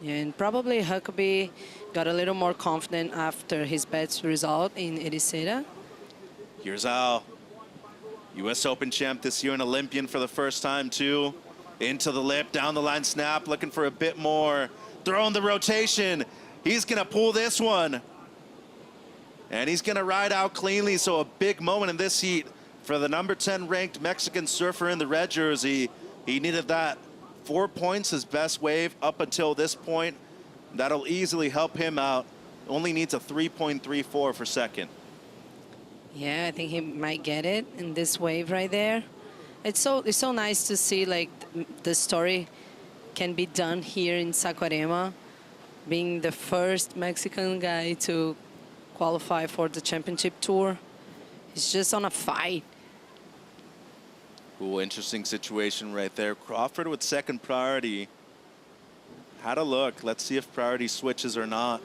Yeah, and probably Huckabee got a little more confident after his best result in Ericeira. Here's Al, U.S. Open champ this year, an Olympian for the first time, too. Into the lip, down the line snap, looking for a bit more. Throwing the rotation. He's going to pull this one. And he's going to ride out cleanly, so a big moment in this heat for the number 10 ranked Mexican surfer in the red jersey. He needed that. 4 points, his best wave up until this point. That'll easily help him out. Only needs a 3.34 for second. Yeah, I think he might get it in this wave right there. It's so nice to see like the story can be done here in Saquarema, being the first Mexican guy to qualify for the championship tour. He's just on a fight. Cool, interesting situation right there. Crawford with second priority. Had a look. Let's see if priority switches or not.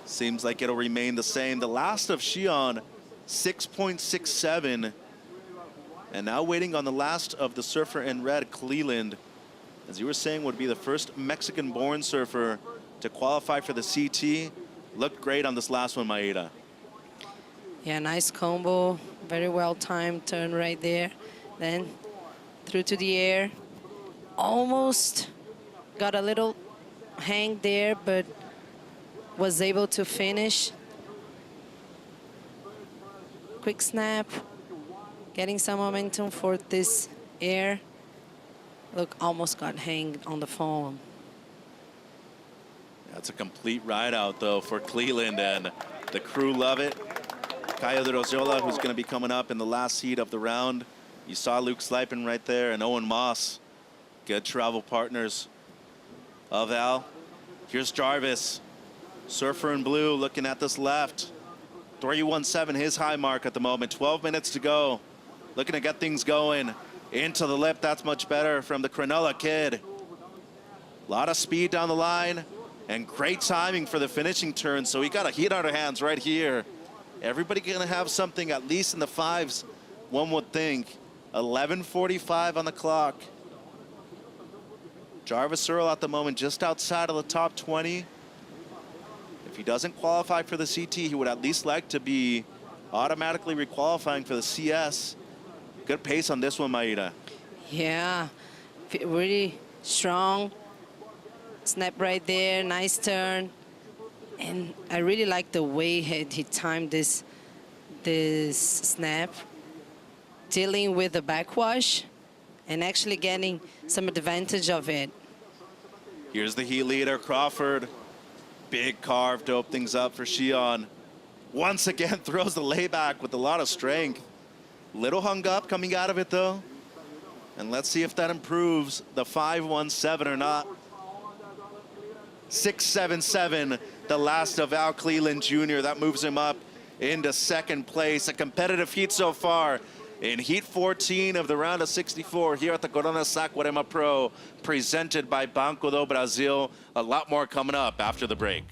Seems like it'll remain the same. The last of Shion, 6.67. And now waiting on the last of the surfer in red, Cleland. As you were saying, would be the first Mexican-born surfer to qualify for the CT. Looked great on this last one, Maeda. Yeah, nice combo. Very well-timed turn right there. Then through to the air. Almost got a little hang there, but was able to finish. Quick snap, getting some momentum for this air. Look, almost got hanged on the foam. That's a complete ride out, though, for Cleland, and the crew love it. Caio de Rosiola, who's going to be coming up in the last heat of the round. You saw Luke Slipen right there, and Owen Moss. Good travel partners of Al. Here's Jarvis. Surfer in blue looking at this left. 3.17, his high mark at the moment. 12 minutes to go. Looking to get things going. Into the lip, that's much better from the Cronulla kid. A lot of speed down the line. And great timing for the finishing turn, so we got a heat on our hands right here. Everybody gonna have something at least in the fives, one would think. 11:45 on the clock. Jarvis Earl at the moment just outside of the top 20. If he doesn't qualify for the CT, he would at least like to be automatically requalifying for the CS. Good pace on this one, Maida. Yeah, really strong. Snap right there, nice turn. And I really like the way he timed this snap, dealing with the backwash and actually getting some advantage of it. Here's the heat leader, Crawford. Big carve to open things up for Xi'an. Once again, throws the layback with a lot of strength. Little hung up coming out of it, though. And let's see if that improves the 5.17 or not. 6.77, the last of Al Cleland Jr. That moves him up into second place. A competitive heat so far in Heat 14 of the round of 64 here at the Corona Saquarema Pro, presented by Banco Do Brasil. A lot more coming up after the break.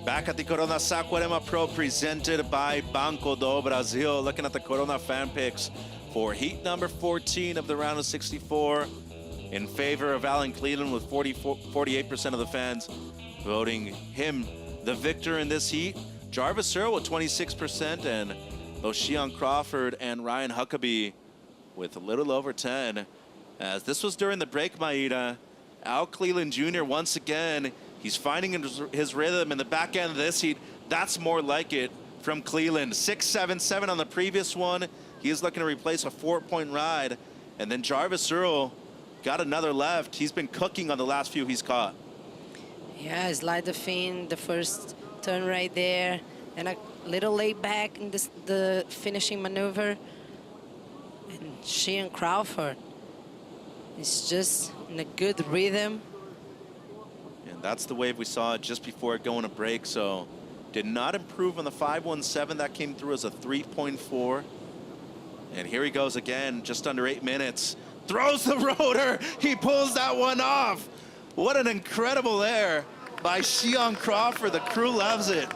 Back at the Corona Saquarema Pro, presented by Banco Do Brasil. Looking at the Corona fan picks for heat number 14 of the round of 64 in favor of Alan Cleland, with 48% of the fans voting him the victor in this heat. Jarvis Earl with 26%, and both Xi'an Crawford and Ryan Huckabee with a little over 10. As this was during the break, Maida, Al Cleland Jr. once again, he's finding his rhythm in the back end of this heat. That's more like it from Cleland. 6.77 on the previous one. He is looking to replace a 4-point ride. And then Jarvis Earl got another left. He's been cooking on the last few he's caught. Yeah, slide the fin, the first turn right there, and a little laid back in the finishing maneuver. And Xi'an Crawford is just in a good rhythm. And that's the wave we saw just before it going to break. So did not improve on the 5.17. That came through as a 3.4. And here he goes again, just under 8 minutes. Throws the rotor. He pulls that one off. What an incredible air by Xi'an Crawford. The crew loves it.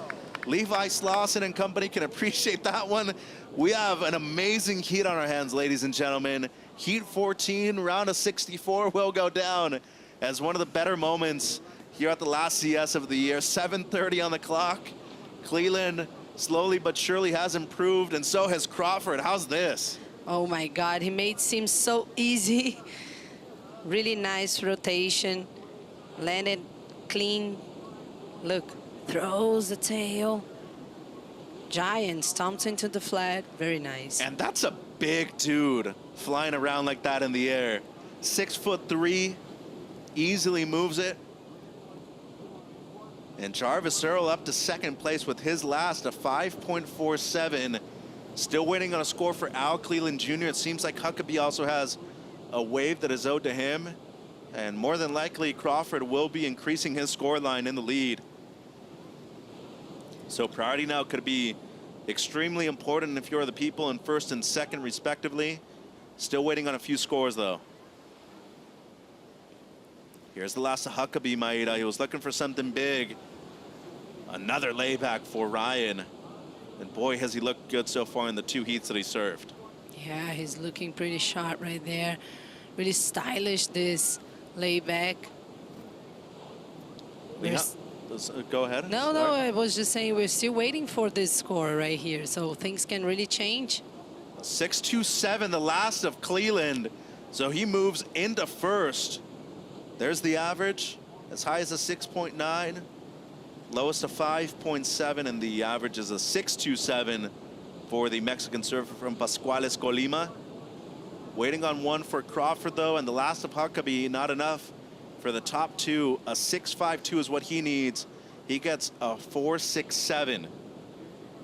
Levi Slauson and company can appreciate that one. We have an amazing heat on our hands, ladies and gentlemen. Heat 14, round of 64 will go down as one of the better moments here at the last CS of the year. 7:30 on the clock. Cleland slowly but surely has improved, and so has Crawford. How's this? Oh my God, he made it seem so easy. Really nice rotation. Landed clean. Look, throws the tail. Giant stomps into the flat. Very nice. And that's a big dude flying around like that in the air. 6'3", easily moves it. And Jarvis Earl up to second place with his last, a 5.47. Still waiting on a score for Al Cleland Jr. It seems like Huckabee also has a wave that is owed to him. And more than likely, Crawford will be increasing his scoreline in the lead. So priority now could be extremely important if you're the people in first and second, respectively. Still waiting on a few scores, though. Here's the last of Huckabee, Maeda. He was looking for something big. Another layback for Ryan. And boy, has he looked good so far in the 2 heats that he served. Yeah, he's looking pretty sharp right there. Really stylish, this layback. Yeah. Go ahead. No, I was just saying we're still waiting for this score right here. So things can really change. 6.27, the last of Cleland. So he moves into first. There's the average, as high as a 6.9, lowest of 5.7, and the average is a 6.27 for the Mexican surfer from Pascuales, Colima. Waiting on one for Crawford, though, and the last of Huckabee, not enough for the top 2. A 6.52 is what he needs. He gets a 4.67.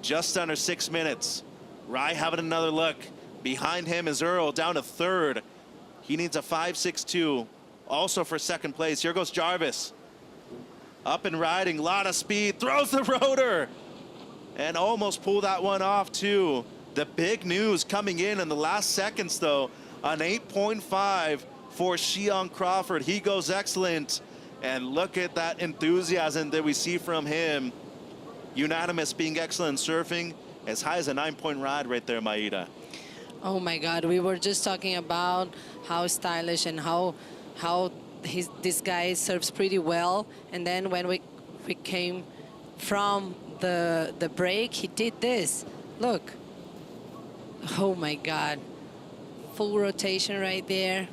Just under 6 minutes. Rye having another look. Behind him is Earl, down to third. He needs a 5.62. Also for second place. Here goes Jarvis. Up and riding, a lot of speed, throws the rotor. And almost pulled that one off too. The big news coming in the last seconds though, an 8.5 for Shion Crawford. He goes excellent. And look at that enthusiasm that we see from him. Unanimous being excellent surfing, as high as a 9-point ride right there, Maeda. Oh my God, we were just talking about how stylish and how this guy serves pretty well, and then when we came from the break, he did this. Look. Oh my God. Full rotation right there.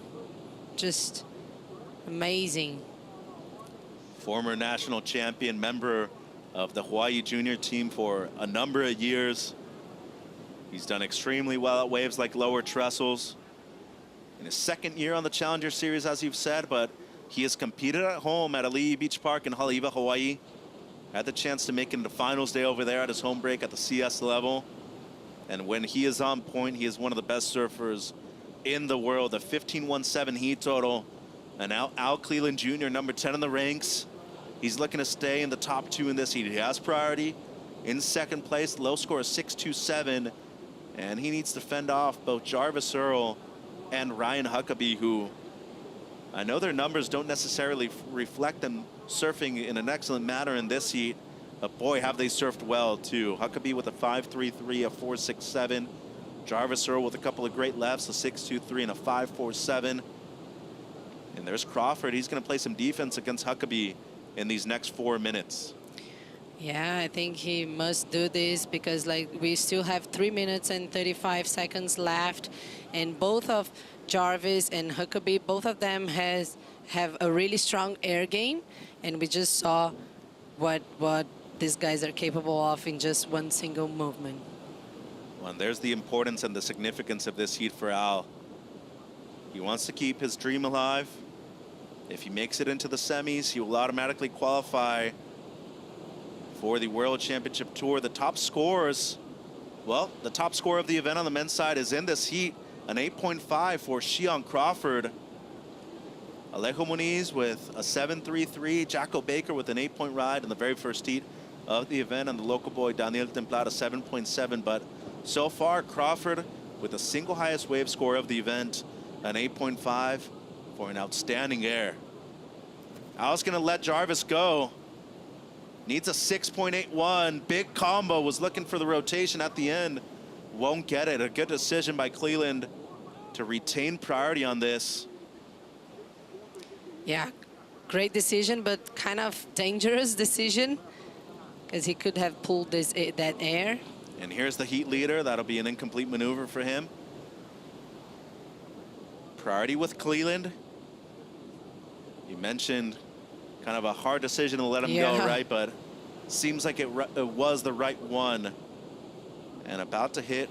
Just amazing. Former national champion, member of the Hawaii junior team for a number of years. He's done extremely well at waves like lower trestles. In his second year on the Challenger Series, as you've said, but he has competed at home at Ali'i Beach Park in Haleiwa, Hawaii. Had the chance to make it into finals day over there at his home break at the CS level. And when he is on point, he is one of the best surfers in the world. A 15.17 heat total. And now Al Cleland Jr., number 10 in the ranks. He's looking to stay in the top 2 in this heat. He has priority in second place. Low score is 6.27. And he needs to fend off both Jarvis Earl and Ryan Huckabee, who I know their numbers don't necessarily reflect them surfing in an excellent manner in this heat, but boy, have they surfed well too. Huckabee with a 5.33, a 4.67. Jarvis Earl with a couple of great lefts, a 6.23 and a 5.47. And there's Crawford. He's going to play some defense against Huckabee in these next 4 minutes. Yeah, I think he must do this because like we still have 3 minutes and 35 seconds left, and both of Jarvis and Huckabee, both of them have a really strong air game, and we just saw what these guys are capable of in just one single movement. Well, and there's the importance and the significance of this heat for Al. He wants to keep his dream alive. If he makes it into the semis, he will automatically qualify for the World Championship Tour. The top scores, well, the top score of the event on the men's side is in this heat, an 8.5 for Shion Crawford. Alejo Muniz with a 7.33, Jacko Baker with an 8-point ride in the very first heat of the event, and the local boy Daniel Templada 7.7. But so far, Crawford with the single highest wave score of the event, an 8.5 for an outstanding air. Al's gonna let Jarvis go. Needs a 6.81. Big combo, was looking for the rotation at the end. Won't get it. A good decision by Cleland to retain priority on this. Yeah, great decision, but kind of dangerous decision because he could have pulled that air. And here's the heat leader. That'll be an incomplete maneuver for him. Priority with Cleland. You mentioned kind of a hard decision to let him go, right? But seems like it was the right one. And about to hit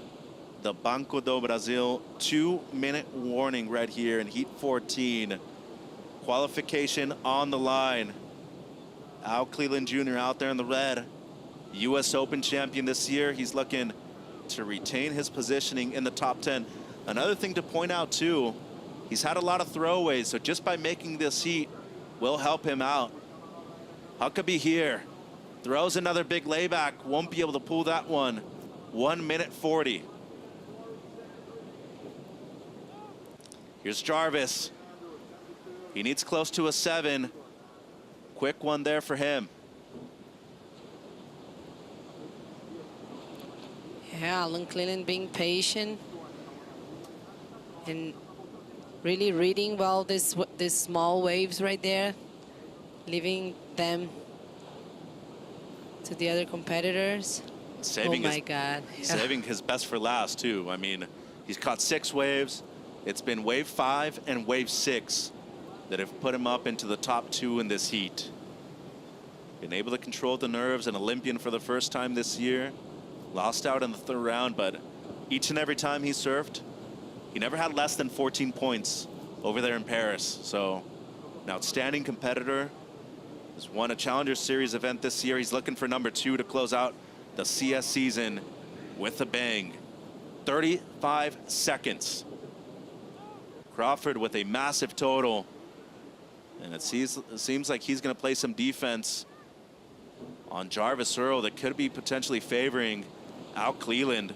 the Banco Do Brasil 2-minute warning right here in heat 14. Qualification on the line. Al Cleland Jr. out there in the red. U.S. Open champion this year. He's looking to retain his positioning in the top 10. Another thing to point out too, he's had a lot of throwaways, so just by making this heat will help him out. Huckabee here, throws another big layback, won't be able to pull that one. 1 minute 40. Here's Jarvis. He needs close to a 7. Quick one there for him. Yeah, Alan Cleland being patient and really reading well these small waves right there, leaving them to the other competitors. Saving oh my God. Saving his best for last too. I mean, he's caught 6 waves. It's been wave 5 and wave 6 that have put him up into the top 2 in this heat. Been able to control the nerves, an Olympian for the first time this year. Lost out in the 3rd round, but each and every time he surfed, he never had less than 14 points over there in Paris. So an outstanding competitor. He's won a Challenger Series event this year. He's looking for number 2 to close out the CS season with a bang. 35 seconds. Crawford with a massive total. And it seems like he's going to play some defense on Jarvis Earl that could be potentially favoring Al Cleland.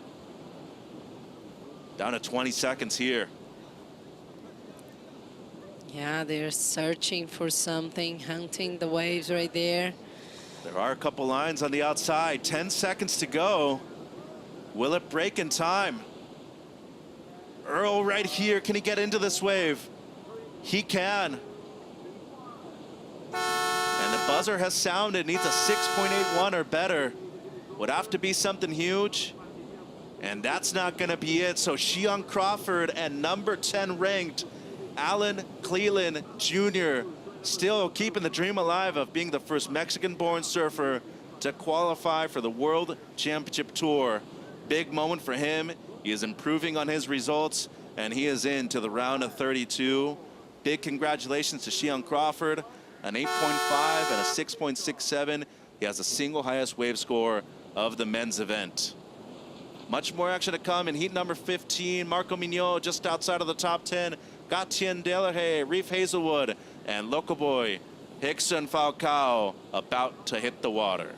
Down to 20 seconds here. Yeah, they're searching for something, hunting the waves right there. There are a couple lines on the outside. 10 seconds to go. Will it break in time? Earl right here. Can he get into this wave? He can. And the buzzer has sounded. Needs a 6.81 or better. Would have to be something huge. And that's not going to be it. So Shion Crawford and number 10 ranked Alan Cleland Jr. still keeping the dream alive of being the first Mexican-born surfer to qualify for the World Championship Tour. Big moment for him. He is improving on his results, and he is into the round of 32. Big congratulations to Shion Crawford, an 8.5 and a 6.67. He has the single highest wave score of the men's event. Much more action to come in heat number 15. Marco Mignot just outside of the top 10. Gatien Delahaye, Reef Hazelwood, and Loco Boy Hickson Falcao about to hit the water.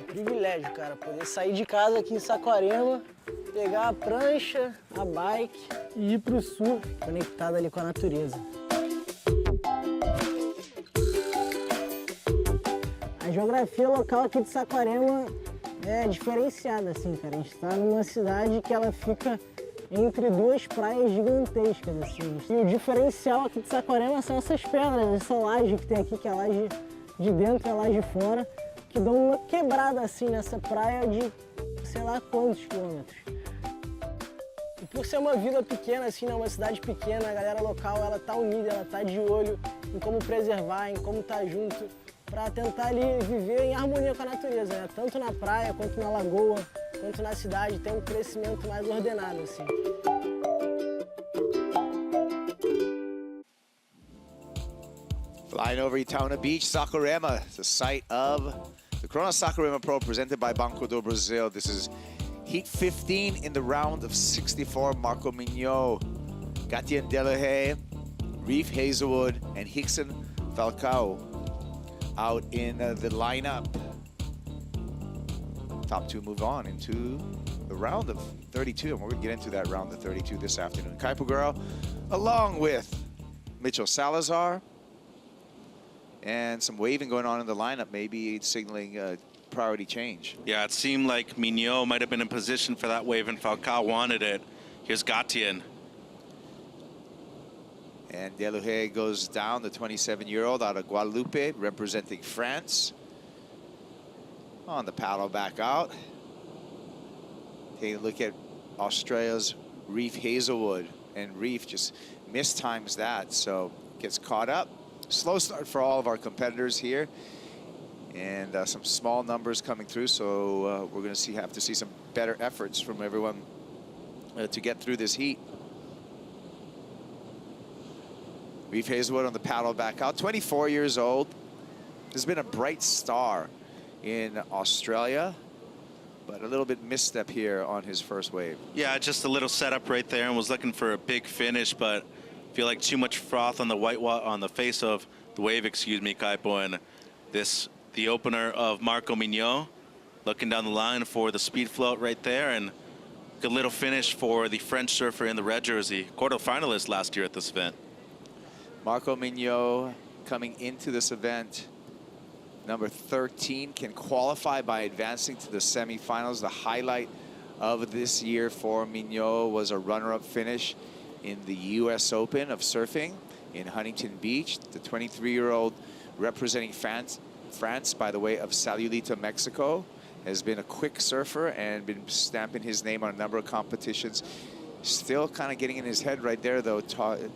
Privilégio, cara, poder sair de casa aqui em Saquarema, pegar a prancha, a bike e ir pro sul, conectado ali com a natureza. A geografia local aqui de Saquarema é diferenciada, assim, cara. A gente tá numa cidade que ela fica entre 2 praias gigantescas, assim. E o diferencial aqui de Saquarema são essas pedras, essa laje que tem aqui, que é a laje de dentro e lá de fora, que dão uma quebrada assim nessa praia de sei lá quantos quilômetros. E por ser uma vila pequena, assim, né, uma cidade pequena, a galera local ela tá unida, ela tá de olho em como preservar, em como tá junto, para tentar ali viver em harmonia com a natureza, né? Tanto na praia, quanto na lagoa, quanto na cidade, ter um crescimento mais ordenado, assim. Flying over Itaúna Beach, Saquarema, the site of the Corona Saquarema Pro presented by Banco Do Brasil. This is Heat 15 in the round of 64. Marco Mignot, Gatien Delahaye, Reef Hazelwood, and Hickson Falcao out in the lineup. Top two move on into the round of 32, and we're going to get into that round of 32 this afternoon. Kai Pugaro, along with Mitchell Salazar, and some waving going on in the lineup, maybe signaling a priority change. Yeah, it seemed like Mignot might have been in position for that wave, and Falcao wanted it. Here's Gatien. And Delahaye goes down, the 27-year-old out of Guadeloupe, representing France. On the paddle back out. Taking a look at Australia's Reef Hazelwood, and Reef just mistimes that, so gets caught up. Slow start for all of our competitors here, and some small numbers coming through, so we're going to have to see some better efforts from everyone to get through this heat. Reef Hazelwood on the paddle back out, 24 years old. Has been a bright star in Australia, but a little bit misstep here on his first wave. Yeah, just a little setup right there, and was looking for a big finish, but feel like too much froth on the on the face of the wave, excuse me, Kaipo, and the opener of Marco Mignot, looking down the line for the speed float right there, and good little finish for the French surfer in the red jersey, quarterfinalist last year at this event. Marco Mignot coming into this event, number 13, can qualify by advancing to the semifinals. The highlight of this year for Mignot was a runner-up finish in the U.S. Open of surfing in Huntington Beach. The 23-year-old representing France, by the way of Sayulita, Mexico, has been a quick surfer and been stamping his name on a number of competitions. Still kind of getting in his head right there, though,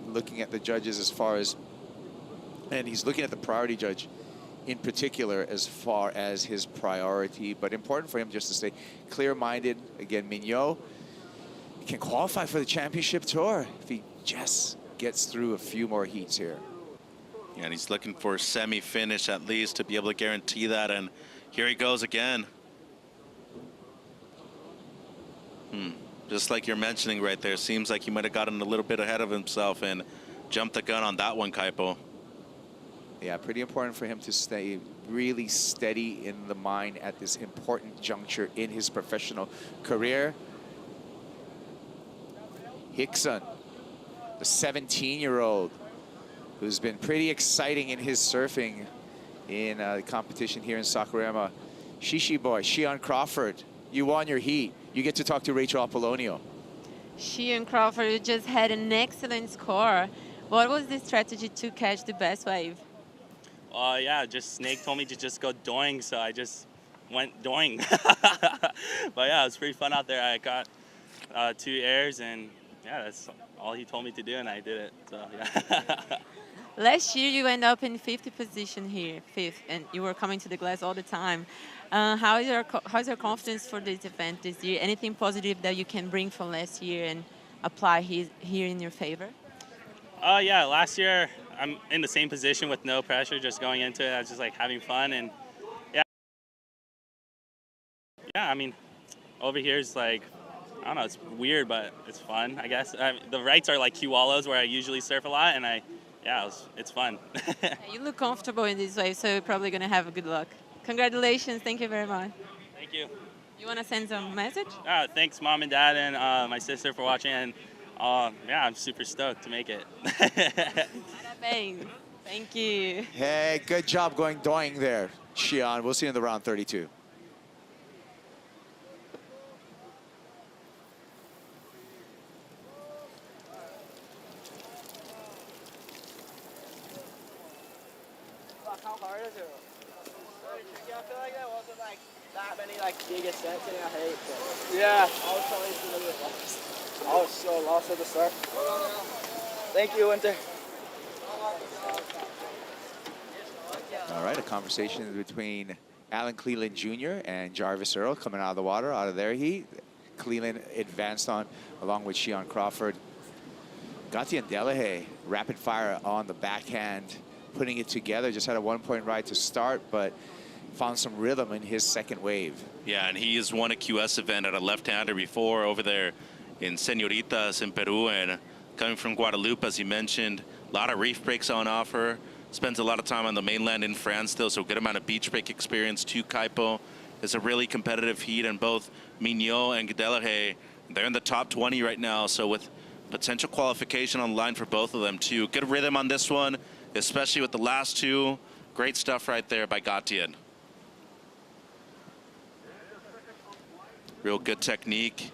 looking at the judges as far as, and he's looking at the priority judge in particular as far as his priority, but important for him just to stay clear-minded. Again, Mignot can qualify for the championship tour if he just gets through a few more heats here. Yeah, and he's looking for a semi-finish at least to be able to guarantee that, and here he goes again. Just like you're mentioning right there, seems like he might have gotten a little bit ahead of himself and jumped the gun on that one, Kaipo. Yeah, pretty important for him to stay really steady in the mind at this important juncture in his professional career. Hickson, the 17-year-old, who's been pretty exciting in his surfing in the competition here in Saquarema. Shishi boy, Shion Crawford, you won your heat. You get to talk to Rachel Apollonio. Shion Crawford just had an excellent score. What was the strategy to catch the best wave? Yeah, just Snake told me to just go doing, so I just went doing. But yeah, it was pretty fun out there. I got 2 airs, and yeah, that's all he told me to do, and I did it. So yeah. Last year you ended up in 5th position here, 5th, and you were coming to the glass all the time. How's your confidence for this event this year? Anything positive that you can bring from last year and apply here in your favor? Yeah, last year I'm in the same position with no pressure, just going into it. I was just like having fun, and yeah, I mean, over here is like, I don't know, it's weird, but it's fun, I guess. The rights are like Kiwalos, where I usually surf a lot, and it's fun. You look comfortable in this wave, so you're probably going to have a good luck. Congratulations. Thank you very much. Thank you. You want to send some message? Thanks, Mom and Dad, and my sister for watching, and yeah, I'm super stoked to make it. Parabéns. Thank you. Hey, good job going doing there, Shion. We'll see you in the round 32. How hard is it? feel like there wasn't like that many like big sets in our heat. Yeah. I was probably a little bit lost. I was so lost at the start. Thank you, Winter. All right, a conversation between Alan Cleland Jr. and Jarvis Earl coming out of the water, out of their heat. Cleland advanced on along with Shion Crawford. Gatien Delahaye, rapid fire on the backhand, putting it together. Just had a 1-point ride to start, but found some rhythm in his second wave. Yeah, and he has won a QS event at a left-hander before over there in Señoritas in Peru, and coming from Guadalupe, as you mentioned, a lot of reef breaks on offer. Spends a lot of time on the mainland in France still, so good amount of beach break experience too. Kaipo. It's a really competitive heat, and both Mignot and Delahaye, they're in the top 20 right now, so with potential qualification on the line for both of them too. Good rhythm on this one, especially with the last two. Great stuff right there by Gatien. Real good technique,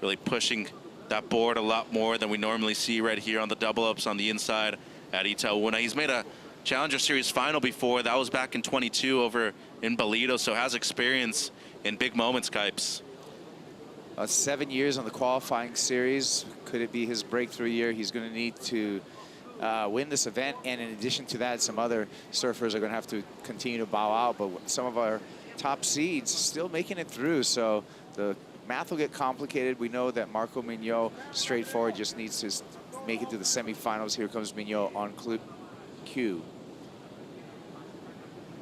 really pushing that board a lot more than we normally see right here on the double ups on the inside at Itaúna. He's made a Challenger Series final before. That was back in 22 over in Bolito, so has experience in big moments, Kipes. 7 years on the qualifying series. Could it be his breakthrough year? He's going to need to win this event, and in addition to that, some other surfers are going to have to continue to bow out, but some of our top seeds still making it through, so the math will get complicated. We know that Marco Mignot, straightforward, just needs to make it to the semifinals. Here comes Mignot on cue.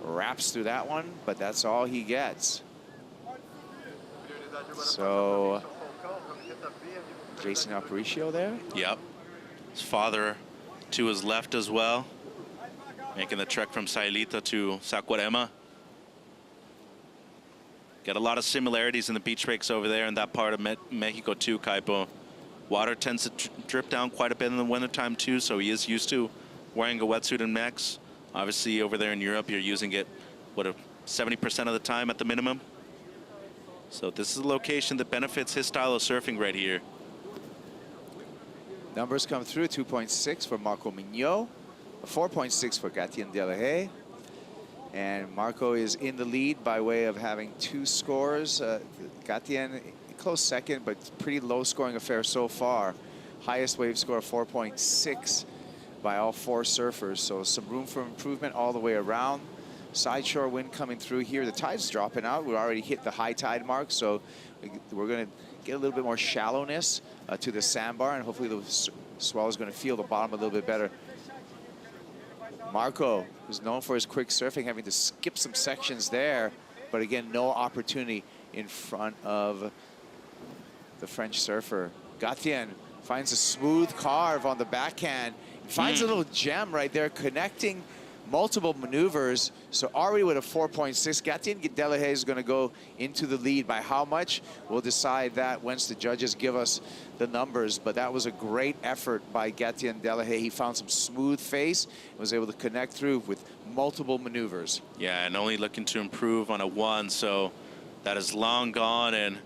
Wraps through that one, but that's all he gets. So, Jason Aparicio there. Yep. His father to his left as well, making the trek from Sailita to Saquarema. Got a lot of similarities in the beach breaks over there in that part of Mexico too, Kaipo. Water tends to drip down quite a bit in the wintertime too, so he is used to wearing a wetsuit and mechs. Obviously over there in Europe, you're using it, what, 70% of the time at the minimum? So this is a location that benefits his style of surfing right here. Numbers come through, 2.6 for Marco Mignot, 4.6 for Gatien Delahaye. And Marco is in the lead by way of having 2 scores. Gatien, close second, but pretty low scoring affair so far. Highest wave score, 4.6 by all 4 surfers. So some room for improvement all the way around. Side shore wind coming through here. The tide's dropping out. We already hit the high tide mark, so we're going to get a little bit more shallowness to the sandbar, and hopefully the swell is going to feel the bottom a little bit better. Marco, who's known for his quick surfing, having to skip some sections there, but again, no opportunity in front of the French surfer. Gatien finds a smooth carve on the backhand. He finds a little gem right there, connecting multiple maneuvers. So already with a 4.6, Gatien Delahaye is going to go into the lead. By how much, we'll decide that once the judges give us the numbers. But that was a great effort by Gatien Delahaye. He found some smooth face and was able to connect through with multiple maneuvers. Yeah, and only looking to improve on a 1, so that is long gone. And,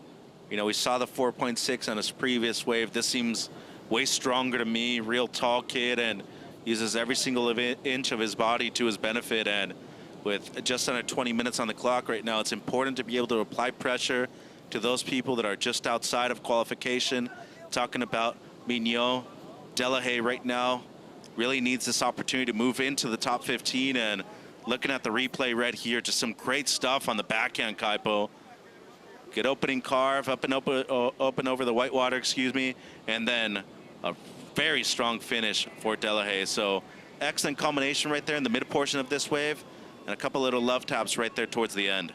you know, we saw the 4.6 on his previous wave. This seems way stronger to me, real tall kid, and uses every single inch of his body to his benefit. And with just under 20 minutes on the clock right now, it's important to be able to apply pressure to those people that are just outside of qualification. Talking about Mignot, Delahaye right now really needs this opportunity to move into the top 15. And looking at the replay right here, just some great stuff on the backhand, Kaipo. Good opening carve, up and over the whitewater, excuse me, and then a very strong finish for Delahaye. So excellent combination right there in the mid portion of this wave, and a couple little love taps right there towards the end.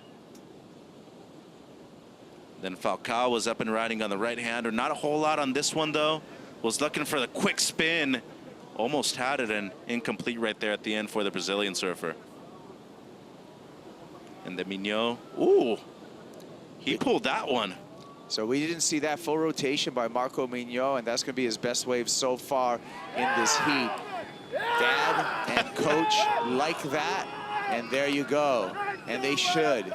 Then Falcao was up and riding on the right hander. Not a whole lot on this one though. Was looking for the quick spin. Almost had it, and incomplete right there at the end for the Brazilian surfer. And then Mignot, ooh, he pulled that one. So we didn't see that full rotation by Marco Mignot, and that's going to be his best wave so far in this heat. Dad and coach like that, and there you go. And they should.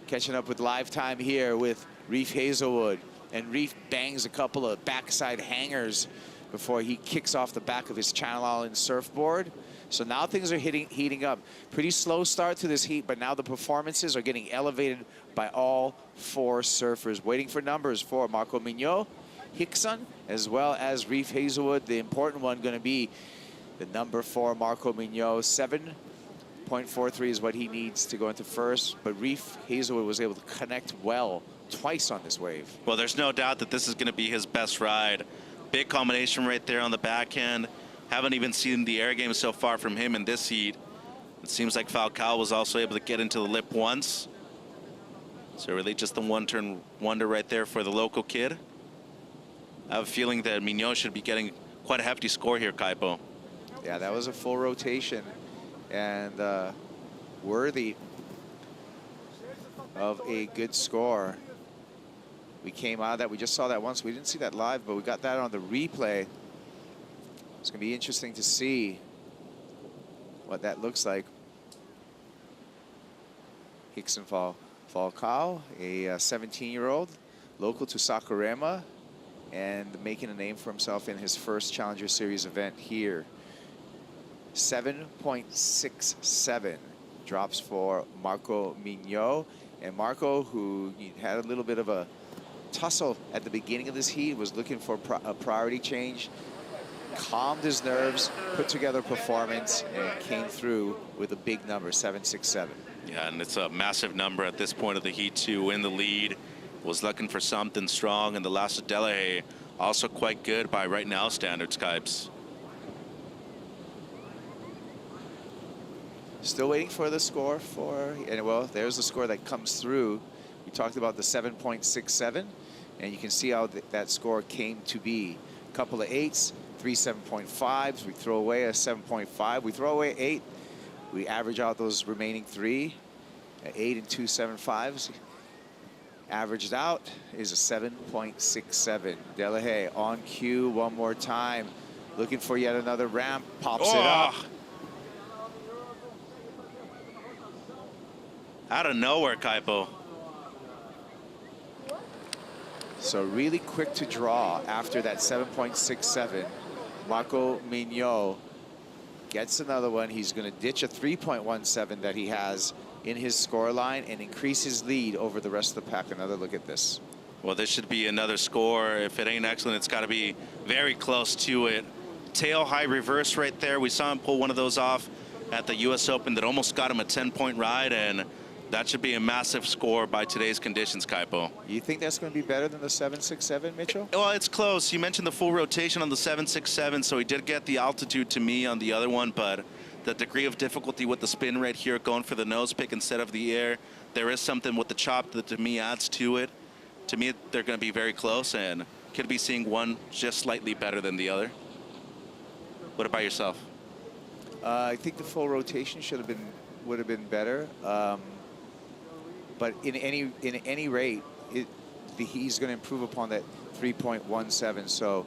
Catching up with live time here with Reef Hazelwood, and Reef bangs a couple of backside hangers before he kicks off the back of his Channel Island surfboard. So now things are heating up. Pretty slow start to this heat, but now the performances are getting elevated by all 4 surfers. Waiting for numbers for Marco Mignot, Hickson, as well as Reef Hazelwood. The important one going to be the number 4, Marco Mignot. 7.43 is what he needs to go into first, but Reef Hazelwood was able to connect well twice on this wave. Well, there's no doubt that this is going to be his best ride. Big combination right there on the backhand. Haven't even seen the air game so far from him in this heat. It seems like Falcao was also able to get into the lip once. So really just the one-turn wonder right there for the local kid. I have a feeling that Mignot should be getting quite a hefty score here, Kaipo. Yeah, that was a full rotation and worthy of a good score. We came out of that. We just saw that once. We didn't see that live, but we got that on the replay. It's going to be interesting to see what that looks like. Hickson Falcao, a 17-year-old, local to Saquarema, and making a name for himself in his first Challenger Series event here. 7.67 drops for Marco Mignot. And Marco, who had a little bit of a tussle at the beginning of this heat, was looking for a priority change, calmed his nerves, put together a performance, and came through with a big number, 7.67. Yeah, and it's a massive number at this point of the heat to in the lead. Was looking for something strong, and the last of Delahaye also quite good by right now standards, Kipes. Still waiting for the score for, and well, there's the score that comes through. We talked about the 7.67, and you can see how that score came to be. A couple of 8s, 3 7.5s. We throw away a 7.5. We throw away 8. We average out those remaining 3, 8 and 2 7.5s. Averaged out is a 7.67. Delahaye on cue one more time. Looking for yet another ramp. Pops it up. Out of nowhere, Kaipo. So really quick to draw after that 7.67. Marco Mignot gets another one. He's going to ditch a 3.17 that he has in his score line and increase his lead over the rest of the pack. Another look at this. Well, this should be another score. If it ain't excellent, it's got to be very close to it. Tail high reverse right there. We saw him pull one of those off at the U.S. Open that almost got him a 10-point ride, and that should be a massive score by today's conditions, Kaipo. You think that's going to be better than the 7.67, Mitchell? Well, it's close. You mentioned the full rotation on the 7.67, so he did get the altitude to me on the other one, but the degree of difficulty with the spin right here, going for the nose pick instead of the air, there is something with the chop that to me adds to it. To me, they're going to be very close, and could be seeing one just slightly better than the other. What about yourself? I think the full rotation would have been better. But in any rate, he's going to improve upon that 3.17. So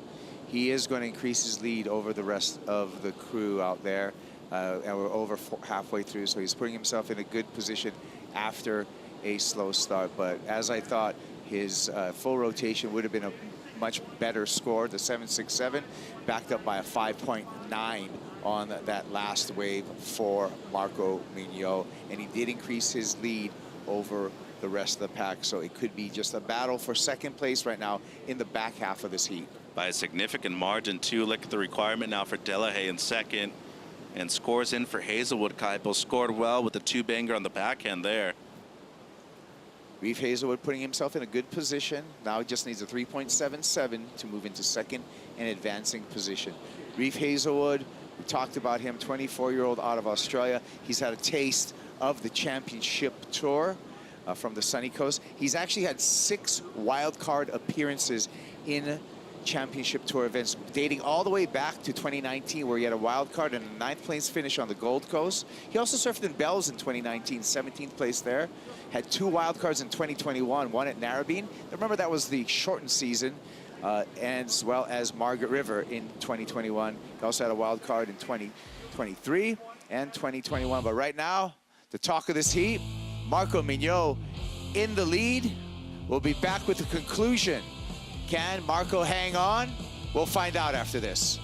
he is going to increase his lead over the rest of the crew out there. And we're over halfway through, so he's putting himself in a good position after a slow start. But as I thought, his full rotation would have been a much better score. The 7.67 backed up by a 5.9 on that last wave for Marco Mignot. And he did increase his lead over the rest of the pack, so it could be just a battle for second place right now in the back half of this heat. By a significant margin, too. Look at the requirement now for Delahaye in second, and scores in for Hazelwood. Kaipo scored well with the 2-banger on the backhand there. Reef Hazelwood putting himself in a good position. Now he just needs a 3.77 to move into second and advancing position. Reef Hazelwood, we talked about him, 24-year-old out of Australia. He's had a taste of the championship tour from the sunny coast. He's actually had 6 wildcard appearances in championship tour events, dating all the way back to 2019, where he had a wild card and a 9th place finish on the Gold Coast. He also surfed in Bells in 2019, 17th place there. Had 2 wild cards in 2021, one at Narrabeen. Remember, that was the shortened season, as well as Margaret River in 2021. He also had a wild card in 2023 and 2021. But right now, the talk of this heat, Marco Mignot in the lead. We'll be back with the conclusion. Can Marco hang on? We'll find out after this.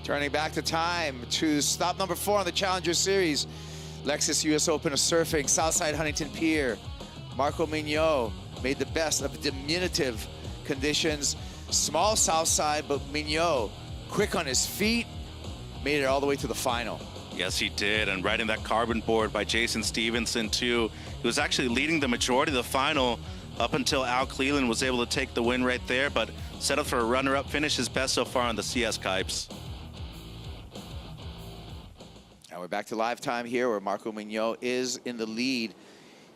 Turning back the time to stop number 4 on the Challenger Series. Lexus US Open of Surfing, Southside Huntington Pier. Marco Mignot made the best of diminutive conditions. Small Southside, but Mignot, quick on his feet, made it all the way to the final. Yes, he did, and riding that carbon board by Jason Stevenson, too. He was actually leading the majority of the final up until Al Cleland was able to take the win right there, but settled for a runner-up finish, his best so far on the CS Kipes. Now we're back to live time here where Marco Mignot is in the lead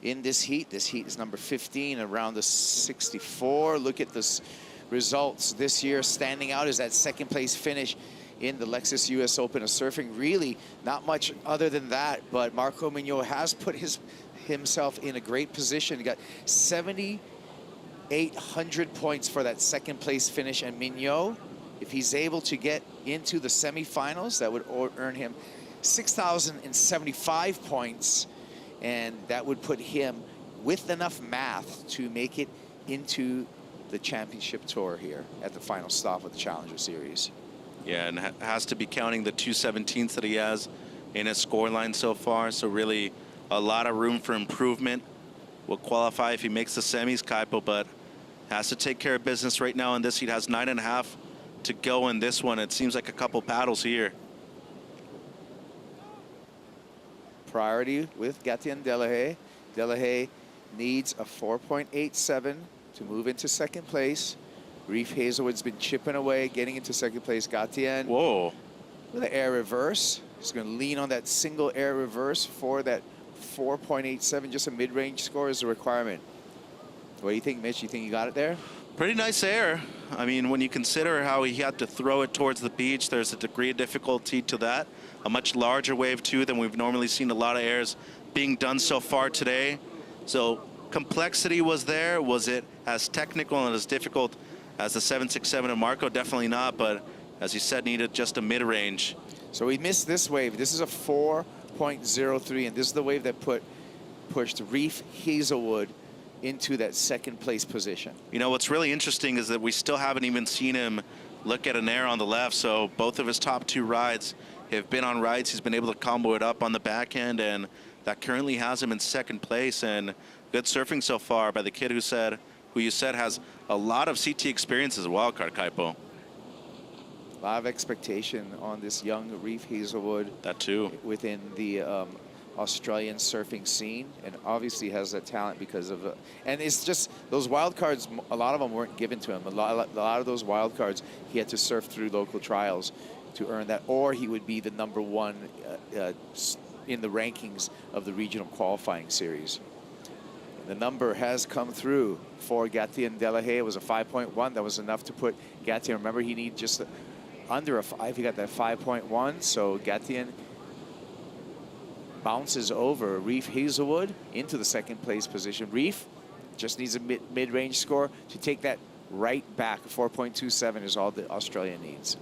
in this heat. This heat is number 15, around the 64. Look at the results this year. Standing out is that second place finish in the Lexus US Open of Surfing. Really not much other than that, but Marco Mignot has put himself in a great position. He got 7,800 points for that second place finish, and Mignot, if he's able to get into the semifinals, that would earn him 6,075 points, and that would put him with enough math to make it into the championship tour here at the final stop of the Challenger Series. Yeah, and has to be counting the 217s that he has in his scoreline so far, so really a lot of room for improvement. Will qualify if he makes the semis, Kaipo, but has to take care of business right now in this. He has 9.5 to go in this one. It seems like a couple paddles here. Priority with Gatien Delahaye. Delahaye needs a 4.87 to move into second place. Reef Hazelwood's been chipping away, getting into second place. Gatien. Whoa. With an air reverse. He's going to lean on that single air reverse for that 4.87. Just a mid-range score is a requirement. What do you think, Mitch? You think you got it there? Pretty nice air. I mean, when you consider how he had to throw it towards the beach, there's a degree of difficulty to that. A much larger wave, too, than we've normally seen a lot of airs being done so far today. So complexity was there. Was it as technical and as difficult as the 767 of Marco? Definitely not, but as you said, needed just a mid-range. So we missed this wave. This is a 4.03, and this is the wave that pushed Reef Hazelwood into that second place position. You know, what's really interesting is that we still haven't even seen him look at an air on the left, so both of his top 2 rides have been on rides. He's been able to combo it up on the back end, and that currently has him in second place. And good surfing so far by the kid who you said has a lot of CT experience as a wildcard, Kaipo. A lot of expectation on this young Reef Hazelwood. That too. Within the Australian surfing scene, and obviously has that talent because of and it's just those wild cards, a lot of them weren't given to him. A lot of those wild cards he had to surf through local trials to earn that, or he would be the #1 in the rankings of the regional qualifying series. The number has come through for Gatien Delahaye. It was a 5.1. That was enough to put Gatien. Remember, he needed just under a 5. He got that 5.1. So Gatien bounces over Reef Hazelwood into the second place position. Reef just needs a mid-range score to take that right back. 4.27 is all the Australia needs.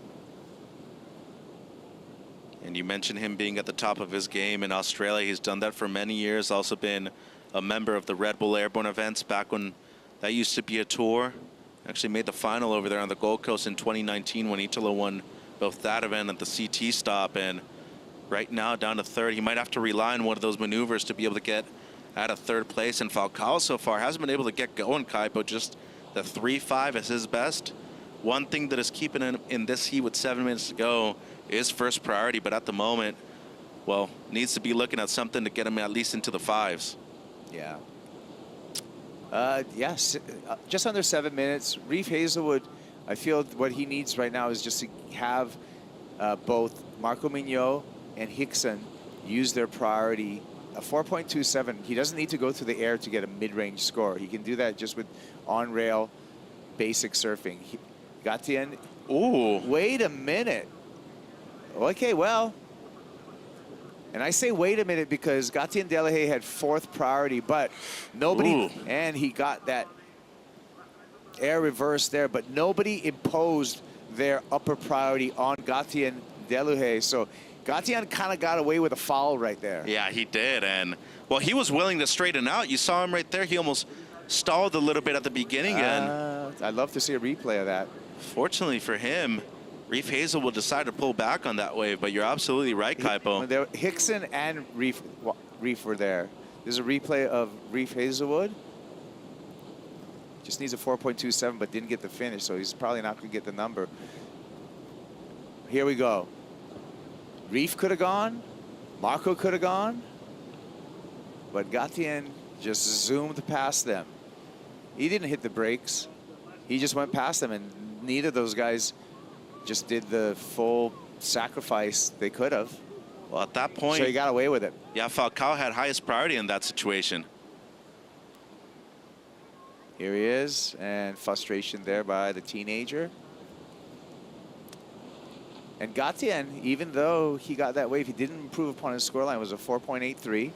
And you mentioned him being at the top of his game in Australia. He's done that for many years. Also been a member of the Red Bull Airborne events back when that used to be a tour. Actually made the final over there on the Gold Coast in 2019 when Italo won both that event and the CT stop. And right now down to third. He might have to rely on one of those maneuvers to be able to get out of third place. And Falcao so far hasn't been able to get going, Kaipo. Just the 3.5 is his best. One thing that is keeping him in this heat with 7 minutes to go is first priority, but at the moment, well, needs to be looking at something to get him at least into the 5s. Yeah. Yes, just under 7 minutes. Reef Hazelwood, I feel what he needs right now is just to have both Marco Mignot and Hickson use their priority. A 4.27, he doesn't need to go through the air to get a mid-range score. He can do that just with on-rail basic surfing. Gatien, ooh, wait a minute. Okay, well, and I say wait a minute because Gatien Delahaye had 4th priority, but nobody, ooh, and he got that air reverse there, but nobody imposed their upper priority on Gatien Delahaye. So Gatien kind of got away with a foul right there. Yeah, he did. And, well, he was willing to straighten out. You saw him right there. He almost stalled a little bit at the beginning. And I'd love to see a replay of that. fortunately for him, Reef Hazelwood decided to pull back on that wave, but you're absolutely right, Kaipo. Hickson and Reef were there. There's a replay of Reef Hazelwood. Just needs a 4.27, but didn't get the finish, so he's probably not going to get the number. Here we go. Reef could have gone. Marco could have gone. But Gatien just zoomed past them. He didn't hit the brakes. He just went past them, and neither of those guys just did the full sacrifice they could have. Well, at that point, so he got away with it. Yeah, Falcao had highest priority in that situation. Here he is, and frustration there by the teenager. And Gatien, even though he got that wave, he didn't improve upon his scoreline. It was a 4.83.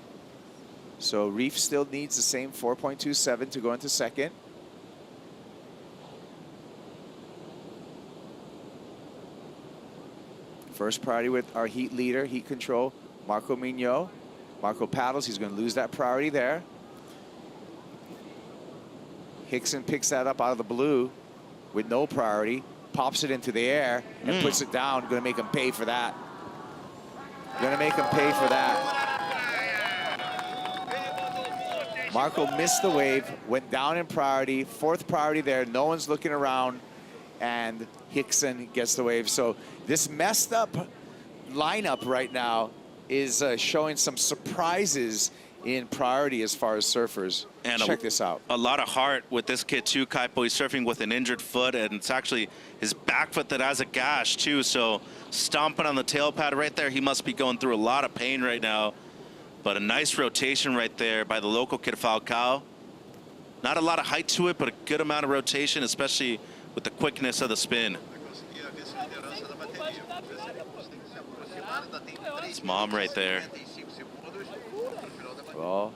So Reef still needs the same 4.27 to go into second. First priority with our heat leader, heat control, Marco Mignot. Marco paddles, he's going to lose that priority there. Hickson picks that up out of the blue with no priority, pops it into the air, and puts it down. Going to make him pay for that. Going to make him pay for that. Marco missed the wave, went down in priority, fourth priority there. No one's looking around, and Hickson gets the wave. So this messed up lineup right now is showing some surprises in priority as far as surfers. And check this out. A lot of heart with this kid too, Kaipo. He's surfing with an injured foot, and it's actually his back foot that has a gash too. So stomping on the tail pad right there, he must be going through a lot of pain right now. But a nice rotation right there by the local kid Falcao. Not a lot of height to it, but a good amount of rotation, especially with the quickness of the spin. It's Mom right there. Well,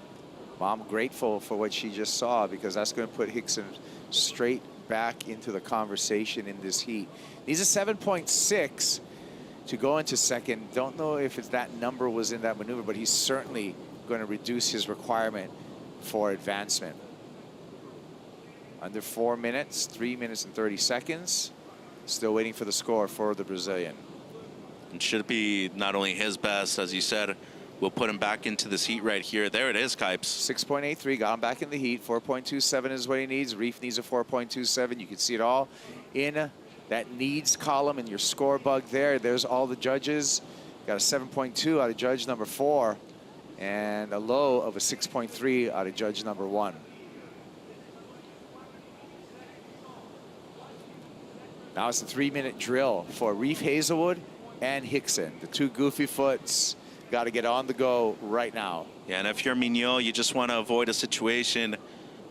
Mom grateful for what she just saw, because that's going to put Hickson straight back into the conversation in this heat. He's a 7.6 to go into second. Don't know if it's that number was in that maneuver, but he's certainly going to reduce his requirement for advancement. Under 4 minutes, 3 minutes and 30 seconds. Still waiting for the score for the Brazilian. It should be not only his best, as you said. We'll put him back into this heat right here. There it is, Kipes. 6.83, got him back in the heat. 4.27 is what he needs. Reef needs a 4.27. You can see it all in that needs column in your score bug there. There's all the judges. Got a 7.2 out of judge number 4 and a low of a 6.3 out of judge number 1. Now it's a 3-minute drill for Reef Hazelwood and Hickson. The two goofy foots got to get on the go right now. Yeah, and if you're Mignot, you just want to avoid a situation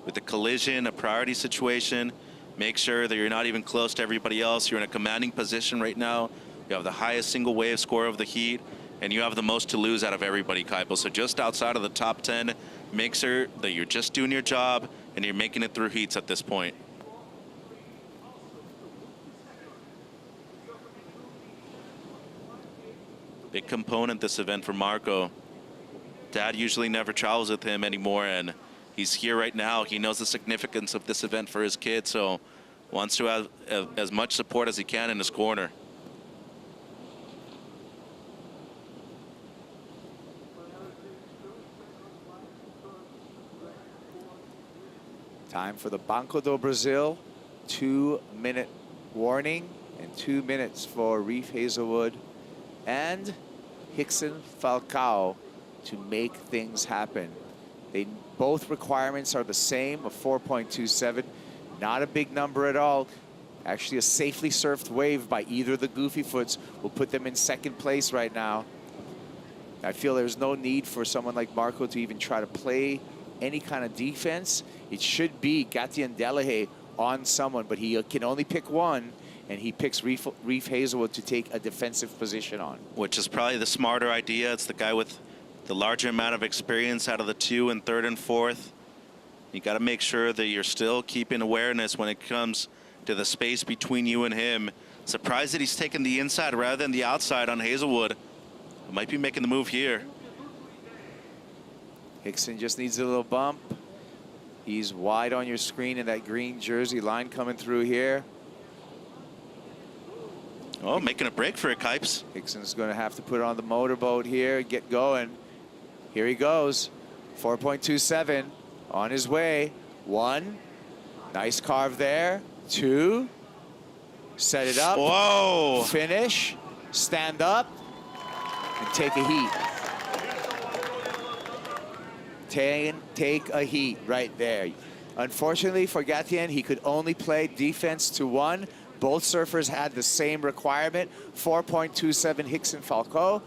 with a collision, a priority situation. Make sure that you're not even close to everybody else. You're in a commanding position right now. You have the highest single wave score of the heat, and you have the most to lose out of everybody, Kaipo. So just outside of the top 10, make sure that you're just doing your job and you're making it through heats at this point. Big component this event for Marco. Dad usually never travels with him anymore, and he's here right now. He knows the significance of this event for his kid, so wants to have as much support as he can in his corner. Time for the Banco do Brasil 2-minute warning, and 2 minutes for Reef Hazelwood and Hickson Falcao to make things happen. Both requirements are the same, a 4.27, not a big number at all. Actually, a safely surfed wave by either of the goofy foots will put them in second place right now. I feel there's no need for someone like Marco to even try to play any kind of defense. It should be Gatien Delahaye on someone, but he can only pick one, and he picks Reef Hazelwood to take a defensive position on. Which is probably the smarter idea. It's the guy with the larger amount of experience out of the 2 and 3rd and 4th. You got to make sure that you're still keeping awareness when it comes to the space between you and him. Surprised that he's taking the inside rather than the outside on Hazelwood. Might be making the move here. Hickson just needs a little bump. He's wide on your screen in that green jersey, line coming through here. Oh, making a break for it, Kipes. Hickson's going to have to put on the motorboat here, get going. Here he goes. 4.27 on his way. 1. Nice carve there. 2. Set it up. Whoa. Finish. Stand up. And take a heat. Take a heat right there. Unfortunately for Gatien, he could only play defense to 1. Both surfers had the same requirement. 4.27 Hickson Falco.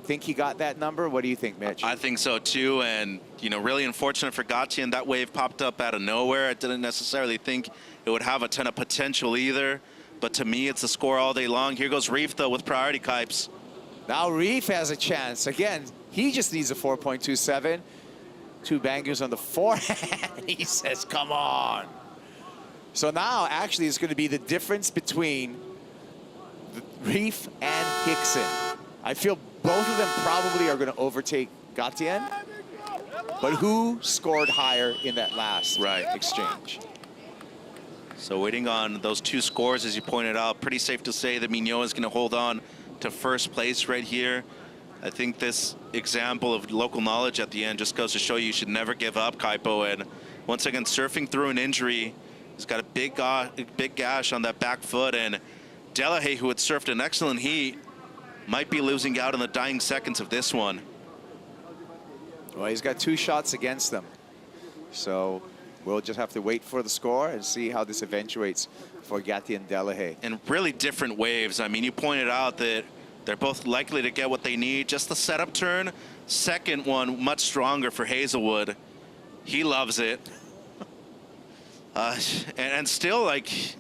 Think he got that number? What do you think, Mitch? I think so too, and you know, really unfortunate for Gatien. That wave popped up out of nowhere. I didn't necessarily think it would have a ton of potential either, but to me, it's a score all day long. Here goes Reef though with priority, Kipes. Now Reef has a chance. Again, he just needs a 4.27. 2 bangers on the forehand. He says, come on. So now, actually, it's going to be the difference between Reef and Hickson. I feel both of them probably are going to overtake Gatien. But who scored higher in that last exchange? So waiting on those 2 scores, as you pointed out, pretty safe to say that Mignot is going to hold on to first place right here. I think this example of local knowledge at the end just goes to show you should never give up, Kaipo. And once again, surfing through an injury, he's got a big gash on that back foot. And Delahaye, who had surfed an excellent heat, might be losing out in the dying seconds of this one. Well, he's got 2 shots against them. So we'll just have to wait for the score and see how this eventuates for Gatien Delahaye. And really different waves. I mean, you pointed out that they're both likely to get what they need. Just the setup turn. Second one, much stronger for Hazelwood. He loves it. And still, like,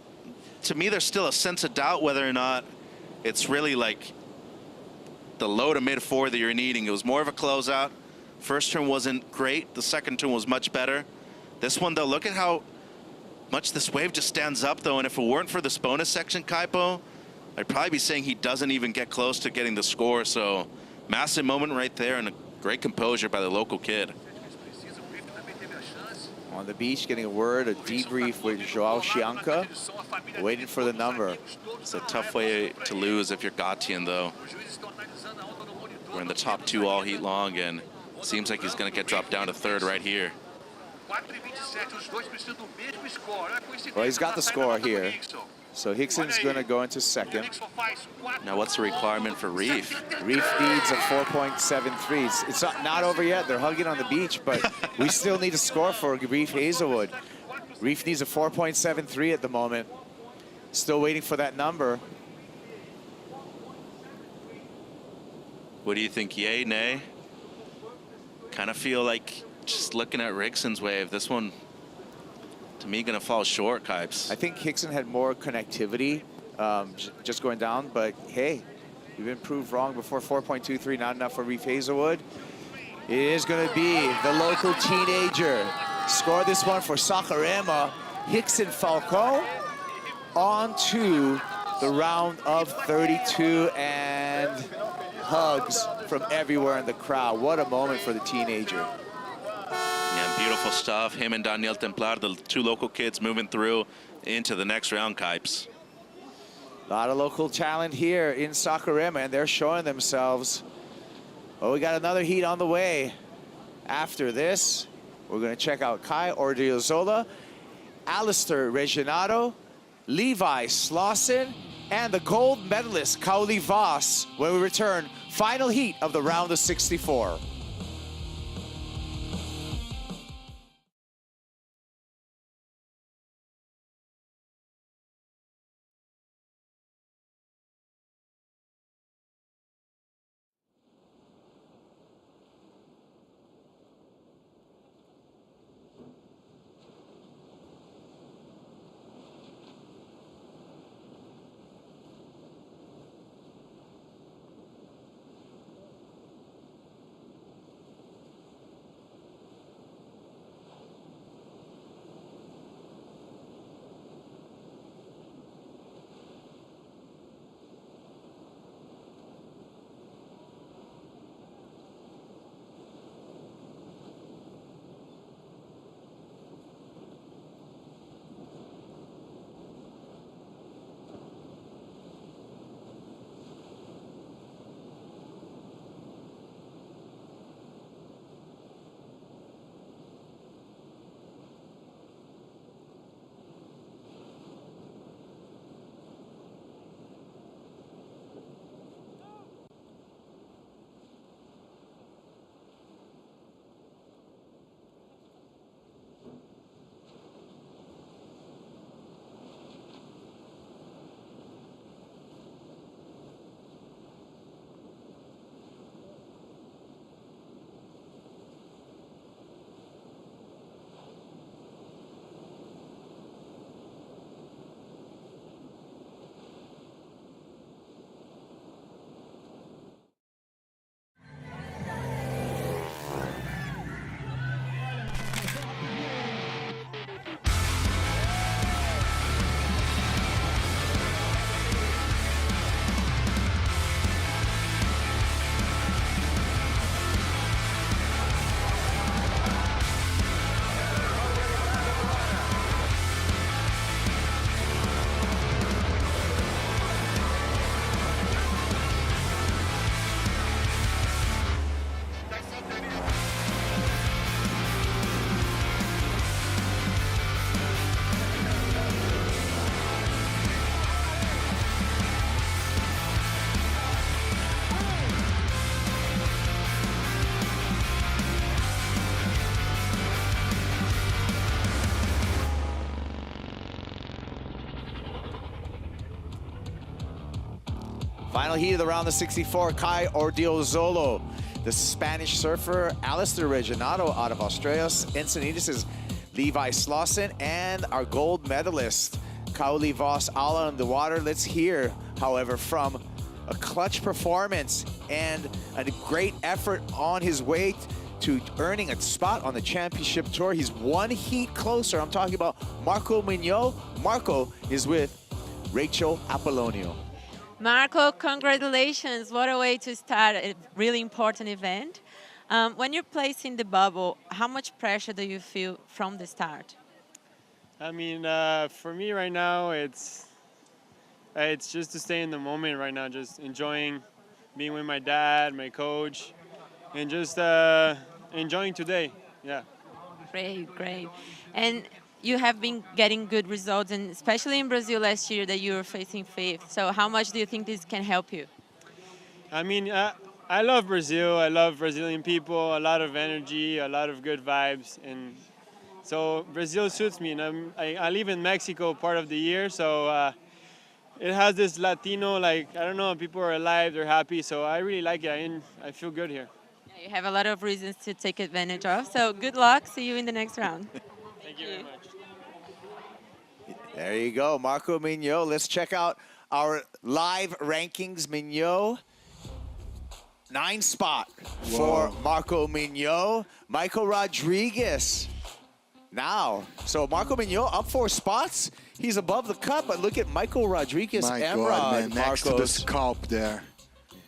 to me, there's still a sense of doubt whether or not it's really, like, the low to mid 4 that you're needing. It was more of a closeout. First turn wasn't great. The second turn was much better. This one, though, look at how much this wave just stands up, though. And if it weren't for this bonus section, Kaipo, I'd probably be saying he doesn't even get close to getting the score. So massive moment right there and a great composure by the local kid. On the beach, getting a word, a debrief with Joao Chianca, waiting for the number. It's a tough way to lose if you're Gatien, though. We're in the top 2 all heat long, and it seems like he's going to get dropped down to 3rd right here. Well, he's got the score here. So Hickson's going to go into 2nd. Now, what's the requirement for Reef? Reef needs a 4.73. It's not over yet. They're hugging on the beach, but we still need a score for Reef Hazelwood. Reef needs a 4.73 at the moment. Still waiting for that number. What do you think, yay, nay? Kind of feel like, just looking at Rickson's wave, this one, to me, going to fall short, Kipes. I think Hickson had more connectivity just going down, but hey, you've been proved wrong before. 4.23, not enough for Reef Hazelwood. It is going to be the local teenager. Score this one for Saquarema. Hickson Falco on to the round of 32, and hugs from everywhere in the crowd. What a moment for the teenager. Yeah, beautiful stuff. Him and Daniel Templar, the 2 local kids, moving through into the next round, Kipes. A lot of local talent here in Saquarema, and they're showing themselves. Oh, we got another heat on the way. After this, we're going to check out Kai Ordiozola, Alistair Reginato, Levi Slauson, and the gold medalist, Kauli Voss, when we return. Final heat of the round of 64. Final heat of the round of 64, Kai Ordiozolo. The Spanish surfer, Alistair Reginado out of Australia. Encinitas is Levi Slauson, and our gold medalist, Kauli Voss, all on the water. Let's hear, however, from a clutch performance and a great effort on his way to earning a spot on the championship tour. He's one heat closer. I'm talking about Marco Mignot. Marco is with Rachel Apollonio. Marco, congratulations. What a way to start a really important event. When you're placing the bubble, how much pressure do you feel from the start? I mean, for me right now, it's just to stay in the moment right now, just enjoying being with my dad, my coach, and just enjoying today. Yeah. Great, great. And you have been getting good results, and especially in Brazil last year that you were facing fifth. So how much do you think this can help you? I mean, I love Brazil. I love Brazilian people, a lot of energy, a lot of good vibes. And so Brazil suits me. And I live in Mexico part of the year, so it has this Latino, like, I don't know, people are alive, they're happy. So I really like it, and I feel good here. Yeah, you have a lot of reasons to take advantage of. So good luck. See you in the next round. Thank you very much. There you go, Marco Mignot. Let's check out our live rankings. Mignot, 9th spot for Marco Mignot. Michael Rodriguez now. So Marco Mignot up 4 spots. He's above the cut, but look at Michael Rodriguez. My Emrod, God, man, next to the Marcos. scalp there.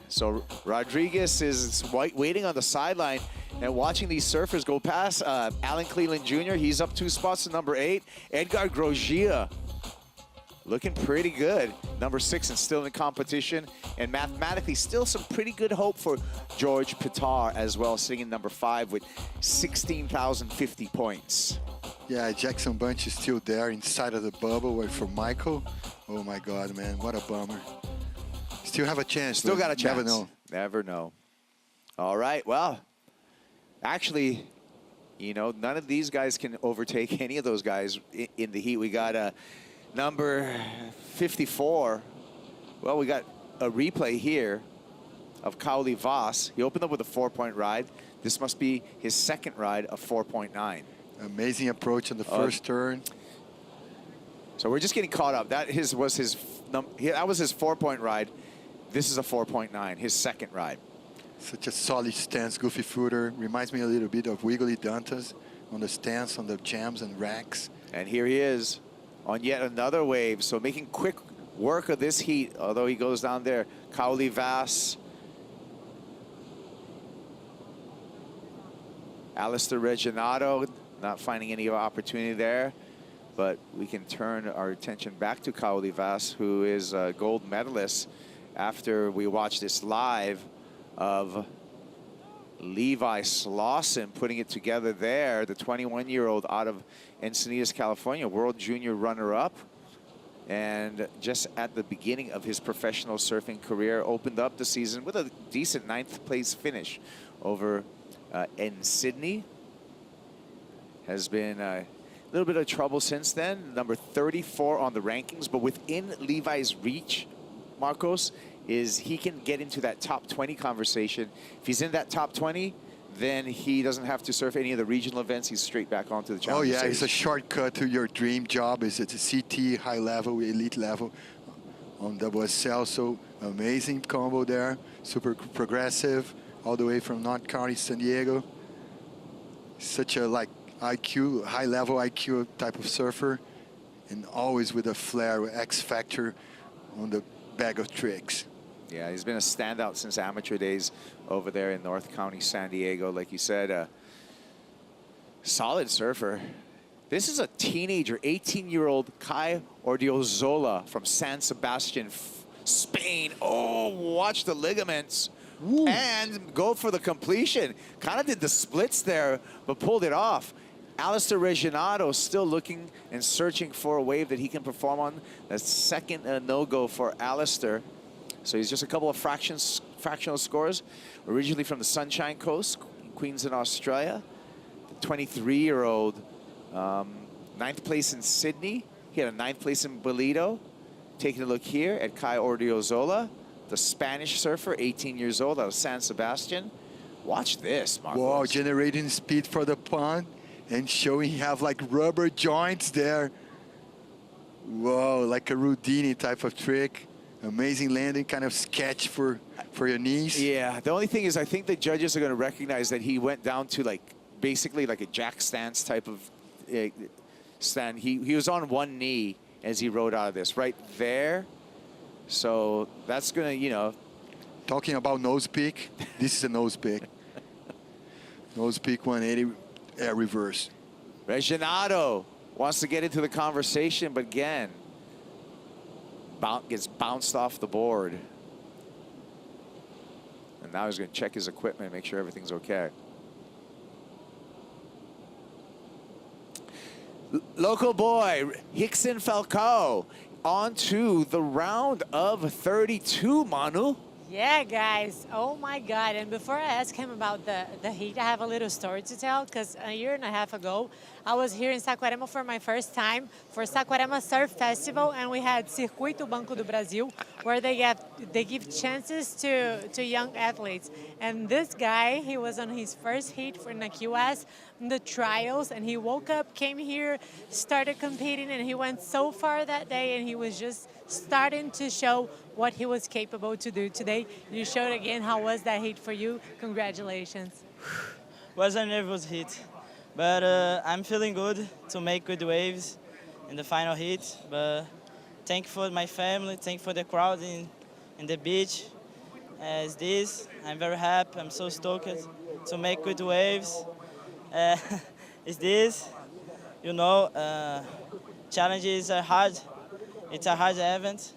So Rodriguez is waiting on the sideline and watching these surfers go past. Alan Cleveland Jr., he's up 2 spots to number 8. Edgar Grogia, looking pretty good. Number 6 and still in competition. And mathematically, still some pretty good hope for George Pitar as well, sitting in number 5 with 16,050 points. Yeah, Jackson Bunch is still there inside of the bubble. Wait for Michael. Oh my God, man, what a bummer. Still have a chance. Still got a chance. Never know. Never know. All right, well, actually, you know, none of these guys can overtake any of those guys in the heat. We got number 54. Well, we got a replay here of Kauli Voss. He opened up with a 4-point ride. This must be his second ride of 4.9. Amazing approach on the first turn. So we're just getting caught up. That was his 4-point ride. This is a 4.9, his second ride. Such a solid stance, goofy footer. Reminds me a little bit of Wiggly Dantas on the stance, on the jams and racks. And here he is on yet another wave. So making quick work of this heat, although he goes down there. Kauli Voss, Alistair Reginado, not finding any opportunity there. But we can turn our attention back to Kauli Voss, who is a gold medalist after we watched this live of Levi Slauson putting it together there, the 21-year-old out of Encinitas, California, world junior runner-up. And just at the beginning of his professional surfing career, opened up the season with a decent 9th place finish over in Sydney. Has been a little bit of trouble since then, number 34 on the rankings, but within Levi's reach, Marcos, is he can get into that top 20 conversation. If he's in that top 20, then he doesn't have to surf any of the regional events. He's straight back onto the challenge. Oh yeah, it's a shortcut to your dream job. It's a CT, high level, elite level on WSL. So amazing combo there, super progressive, all the way from North County, San Diego. Such a like IQ, high level IQ type of surfer, and always with a flair, X factor on the bag of tricks. Yeah, he's been a standout since amateur days over there in North County, San Diego. Like you said, a solid surfer. This is a teenager, 18-year-old Kai Ordiozola from San Sebastian, Spain. Oh, watch the ligaments. Woo. And go for the completion. Kind of did the splits there, but pulled it off. Alistair Reginado still looking and searching for a wave that he can perform on. The second no-go for Alistair. So he's just a couple of fractional scores. Originally from the Sunshine Coast, Queensland, Australia. The 23-year-old, 9th place in Sydney. He had a 9th place in Bolito. Taking a look here at Kai Ordiozola. the Spanish surfer, 18 years old, out of San Sebastian. Watch this, Marcos. Wow, generating speed for the pond and showing you have like rubber joints there. Whoa, like a Rudini type of trick. Amazing landing, kind of sketch for your knees. Yeah, the only thing is I think the judges are going to recognize that he went down to like basically like a jack stance type of stand. He was on one knee as he rode out of this right there. So that's going to, you know. Talking about nose peak, this is a nose peak. Nose peak 180 air reverse. Reginado wants to get into the conversation, but again, gets bounced off the board. And now he's going to check his equipment, make sure everything's okay. Local boy, Hickson Falcao, on to the round of 32, Manu. Yeah, guys. Oh, my God. And before I ask him about the heat, I have a little story to tell, because a year and a half ago, I was here in Saquarema for my first time for Saquarema Surf Festival, and we had Circuito Banco do Brasil, where they give chances to young athletes. And this guy, he was on his first heat for the QS in the trials, and he woke up, came here, started competing, and he went so far that day, and he was just starting to show what he was capable to do today. You showed again. How was that heat for you? Congratulations. Was a nervous heat, but I'm feeling good to make good waves in the final heat. But thank you for my family, thank you for the crowd in the beach. As this, I'm very happy. I'm so stoked to make good waves. Is this, you know, challenges are hard. It's a hard event,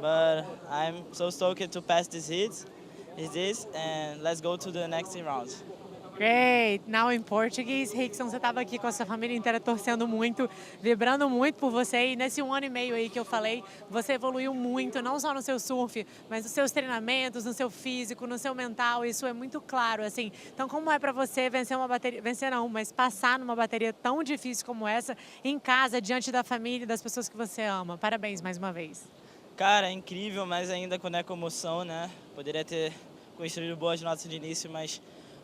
but I'm so stoked to pass this heat. Is this, and let's go to the next round. Great. Now in Portuguese, Rickson, você estava aqui com a sua família inteira torcendo muito, vibrando muito por você. E nesse 1 ano e meio aí que eu falei, você evoluiu muito, não só no seu surf, mas nos seus treinamentos, no seu físico, no seu mental. Isso é muito claro, assim. Então, como é para você vencer uma bateria, vencer não, mas passar numa bateria tão difícil como essa, em casa, diante da família e das pessoas que você ama? Parabéns mais uma vez. Cara, é incrível, mas ainda quando é comoção, né? Poderia ter construído boas notas de início, mas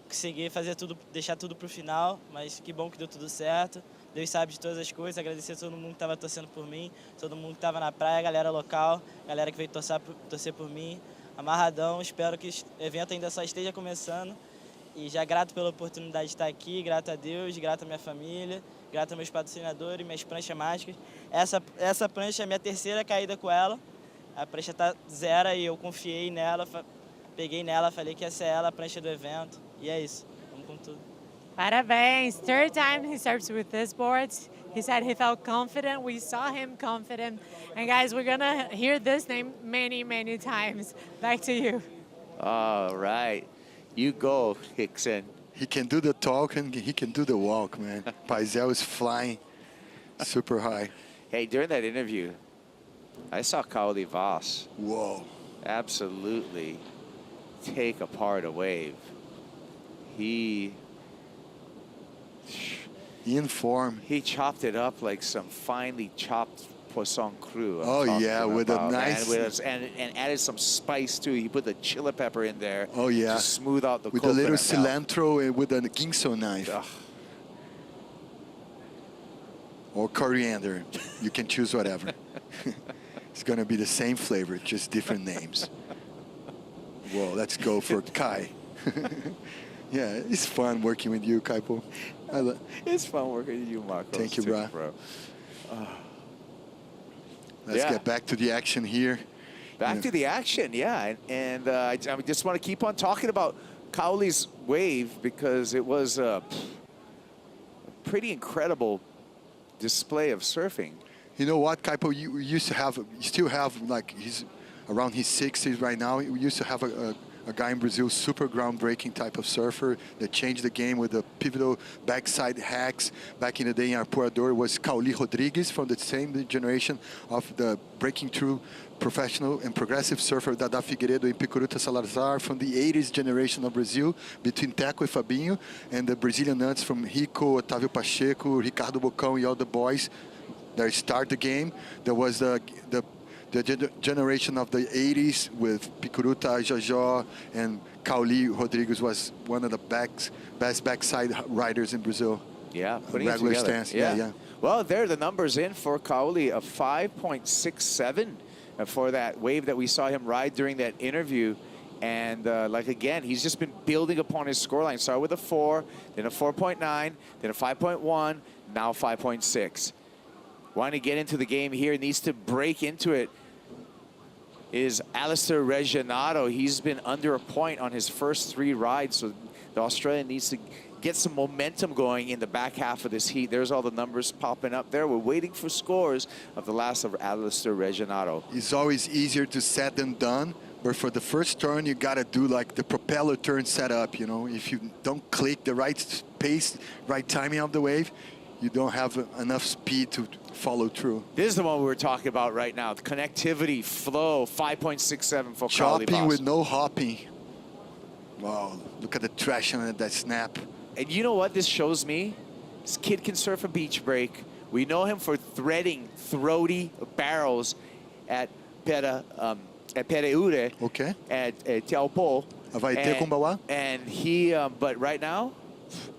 consegui fazer tudo, deixar tudo pro final, mas que bom que deu tudo certo. Deus sabe de todas as coisas, agradecer a todo mundo que estava torcendo por mim, todo mundo que estava na praia, a galera local, a galera que veio torcer por mim. Amarradão, espero que o evento ainda só esteja começando. E já grato pela oportunidade de estar aqui, grato a Deus, grato a minha família, grato a meus patrocinadores, minhas pranchas mágicas. Essa prancha é a minha terceira caída com ela. A prancha tá zero e eu confiei nela, peguei nela, falei que ia ser ela a prancha do evento. E é isso, vamos com tudo. Parabéns. Third time he surfs with this board. He said he felt confident. We saw him confident. And guys, we're going to hear this name many, many times. Back to you. All right. You go, Hickson. He can do the talk and he can do the walk, man. Paisel is flying super high. Hey, during that interview, I saw Kaoli Voss. Whoa. Absolutely take apart a wave. He in form. He chopped it up like some finely chopped poisson cru. Oh yeah, with a nice and added some spice too. He put the chili pepper in there. Oh yeah, to smooth out the with coconut a little milk. cilantro and with a ginso knife. Ugh. Or coriander. You can choose whatever. It's gonna be the same flavor, just different names. Whoa, let's go for Kai. Yeah, it's fun working with you, Kaipo. It's fun working with you, Marcos. Thank you, bro. Let's get back to the action here. Back to the action, yeah. And I just want to keep on talking about Kaoli's wave because it was a pretty incredible display of surfing. You know what, Kaipo? You still have, like, he's around his 60s right now. We used to have a guy in Brazil, super groundbreaking type of surfer that changed the game with the pivotal backside hacks. Back in the day in Arpoador was Kaoli Rodrigues from the same generation of the breaking through professional and progressive surfer Dada Figueiredo and Picuruta Salazar from the 80s generation of Brazil between Teco and Fabinho, and the Brazilian nuts from Rico, Otávio Pacheco, Ricardo Bocão and all the boys that start the game. There was the the generation of the 80s with Picuruta, Jajó, and Cauli Rodrigues was one of the best backside riders in Brazil. Yeah, putting it regular together. stance. Yeah. Well, there are the numbers in for Cauli, a 5.67 for that wave that we saw him ride during that interview. And like again, he's just been building upon his scoreline. Started with a 4, then a 4.9, then a 5.1, now 5.6. Wanting to get into the game here, needs to break into it, is Alistair Reginato. He's been under a point on his first 3 rides, so the Australian needs to get some momentum going in the back half of this heat. There's all the numbers popping up there. We're waiting for scores of the last of Alistair Reginato. It's always easier to said than done, but for the first turn, you gotta do like the propeller turn setup, you know. If you don't click the right pace, right timing of the wave, you don't have enough speed to follow through. This is the one we were talking about right now. The connectivity, flow, 5.67 for Cauli Chopping Vos. with no hopping. Wow, look at the traction at that snap. And you know what this shows me? This kid can surf a beach break. We know him for threading throaty barrels at Pereure. Okay. At Teaupo. Havaite Kumbawa. And he, but right now,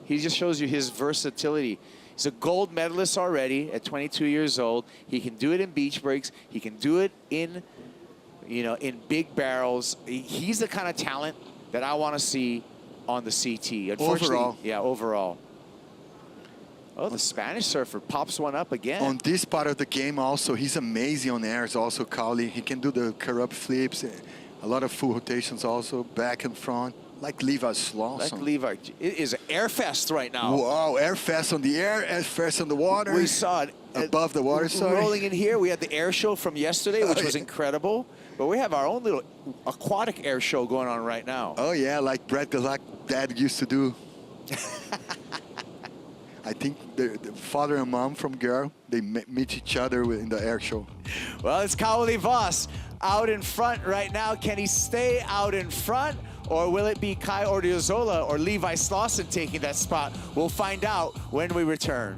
he just shows you his versatility. He's a gold medalist already at 22 years old. He can do it in beach breaks. He can do it in, you know, in big barrels. He's the kind of talent that I want to see on the CT. Unfortunately, overall. Yeah, overall. Oh, the Spanish surfer pops one up again. On this part of the game also, he's amazing on airs also, Cauli. He can do the corrupt flips, a lot of full rotations also, back and front, like Levi Slawson. Like Levi. It is air fest right now. Wow, air fast on the air, air fast on the water. We saw it. Above the water, sorry. Rolling in here, we had the air show from yesterday, which was incredible. But we have our own little aquatic air show going on right now. Oh yeah, like Brad Gazak dad used to do. I think the father and mom from Girl, they meet each other in the air show. Well, it's Cauli Vos out in front right now. Can he stay out in front? Or will it be Kai Ordiozola or Levi Slawson taking that spot? We'll find out when we return.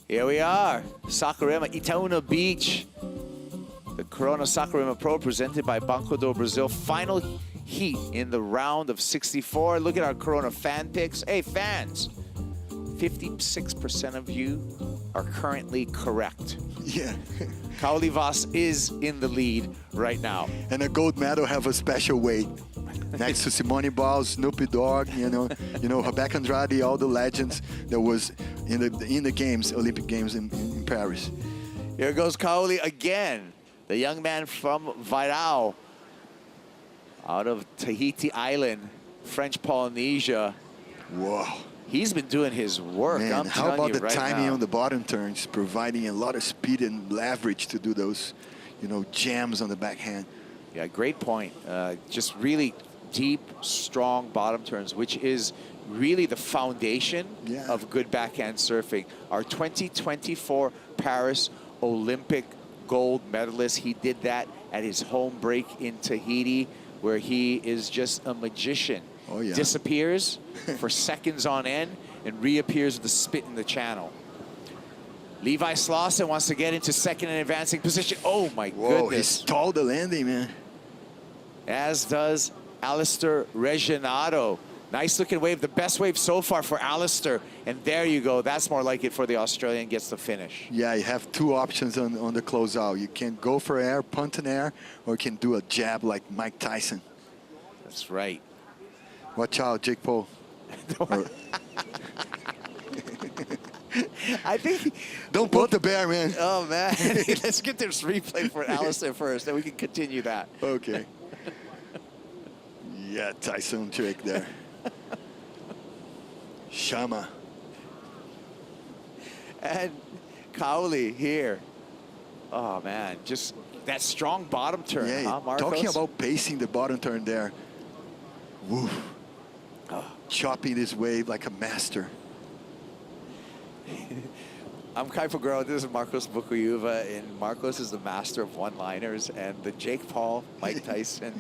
Here we are, Saquarema, Itaúna Beach. The Corona Saquarema Pro presented by Banco Do Brasil. Final heat in the round of 64. Look at our Corona fan picks. Hey, fans, 56% of you are currently correct. Yeah. Cauli Vos is in the lead right now. And a gold medal have a special weight. Next to Simone Biles, Snoopy Dogg, you know, Rebecca Andrade, all the legends that was in the games, Olympic Games in Paris. Here goes Cauli again, the young man from Vairão, out of Tahiti Island, French Polynesia. Whoa. He's been doing his work. Man, I'm how about you the right timing now. on the bottom turns, providing a lot of speed and leverage to do those, jams on the backhand. Yeah, great point. Just really deep, strong bottom turns, which is really the foundation of good backhand surfing. Our 2024 Paris Olympic gold medalist, he did that at his home break in Tahiti, where he is just a magician. Oh, yeah. Disappears for seconds on end and reappears with a spit in the channel. Levi Slauson wants to get into second and advancing position. Oh my Whoa, he goodness. stalled the landing, man. As does Alistair Reginato. Nice looking wave, the best wave so far for Alistair. And there you go, that's more like it for the Australian, gets the finish. Yeah, you have two options on the closeout. You can go for air, punt in air, or you can do a jab like Mike Tyson. That's right. Watch out, Jake Paul. I think... Don't poke the bear, man. Oh, man. Let's get this replay for Alistair first, then we can continue that. Okay. Yeah, Tyson trick there. Shama. And Kauli here. Oh, man. Just that strong bottom turn, huh, Marcos? Talking about pacing the bottom turn there. Woo. Chopping this wave like a master. I'm Kai Figueroa, this is Marcos Bukuyuva, and Marcos is the master of one-liners, and the Jake Paul, Mike Tyson.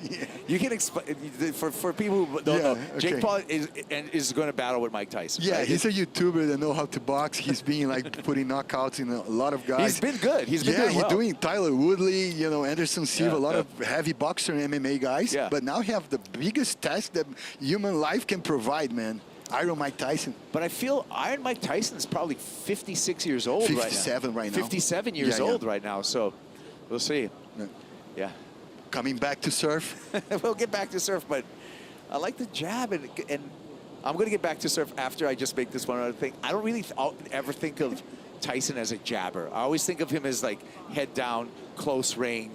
You can explain, for people who don't know, Jake Paul is going to battle with Mike Tyson. Yeah, right? he's a YouTuber that knows how to box. He's been like putting knockouts in a lot of guys. He's been good. He's been doing well. He's doing Tyler Woodley, you know, Anderson Silva, a lot of heavy boxer and MMA guys. Yeah. But now he have the biggest test that human life can provide, man. Iron Mike Tyson. But I feel Iron Mike Tyson is probably 56 years old right now. 57 right now. 57 years old right now, so we'll see. Yeah. Coming back to surf. We'll get back to surf, but I like the jab, and I'm going to get back to surf after I just make this one other thing. I don't really ever think of Tyson as a jabber. I always think of him as like head down, close range,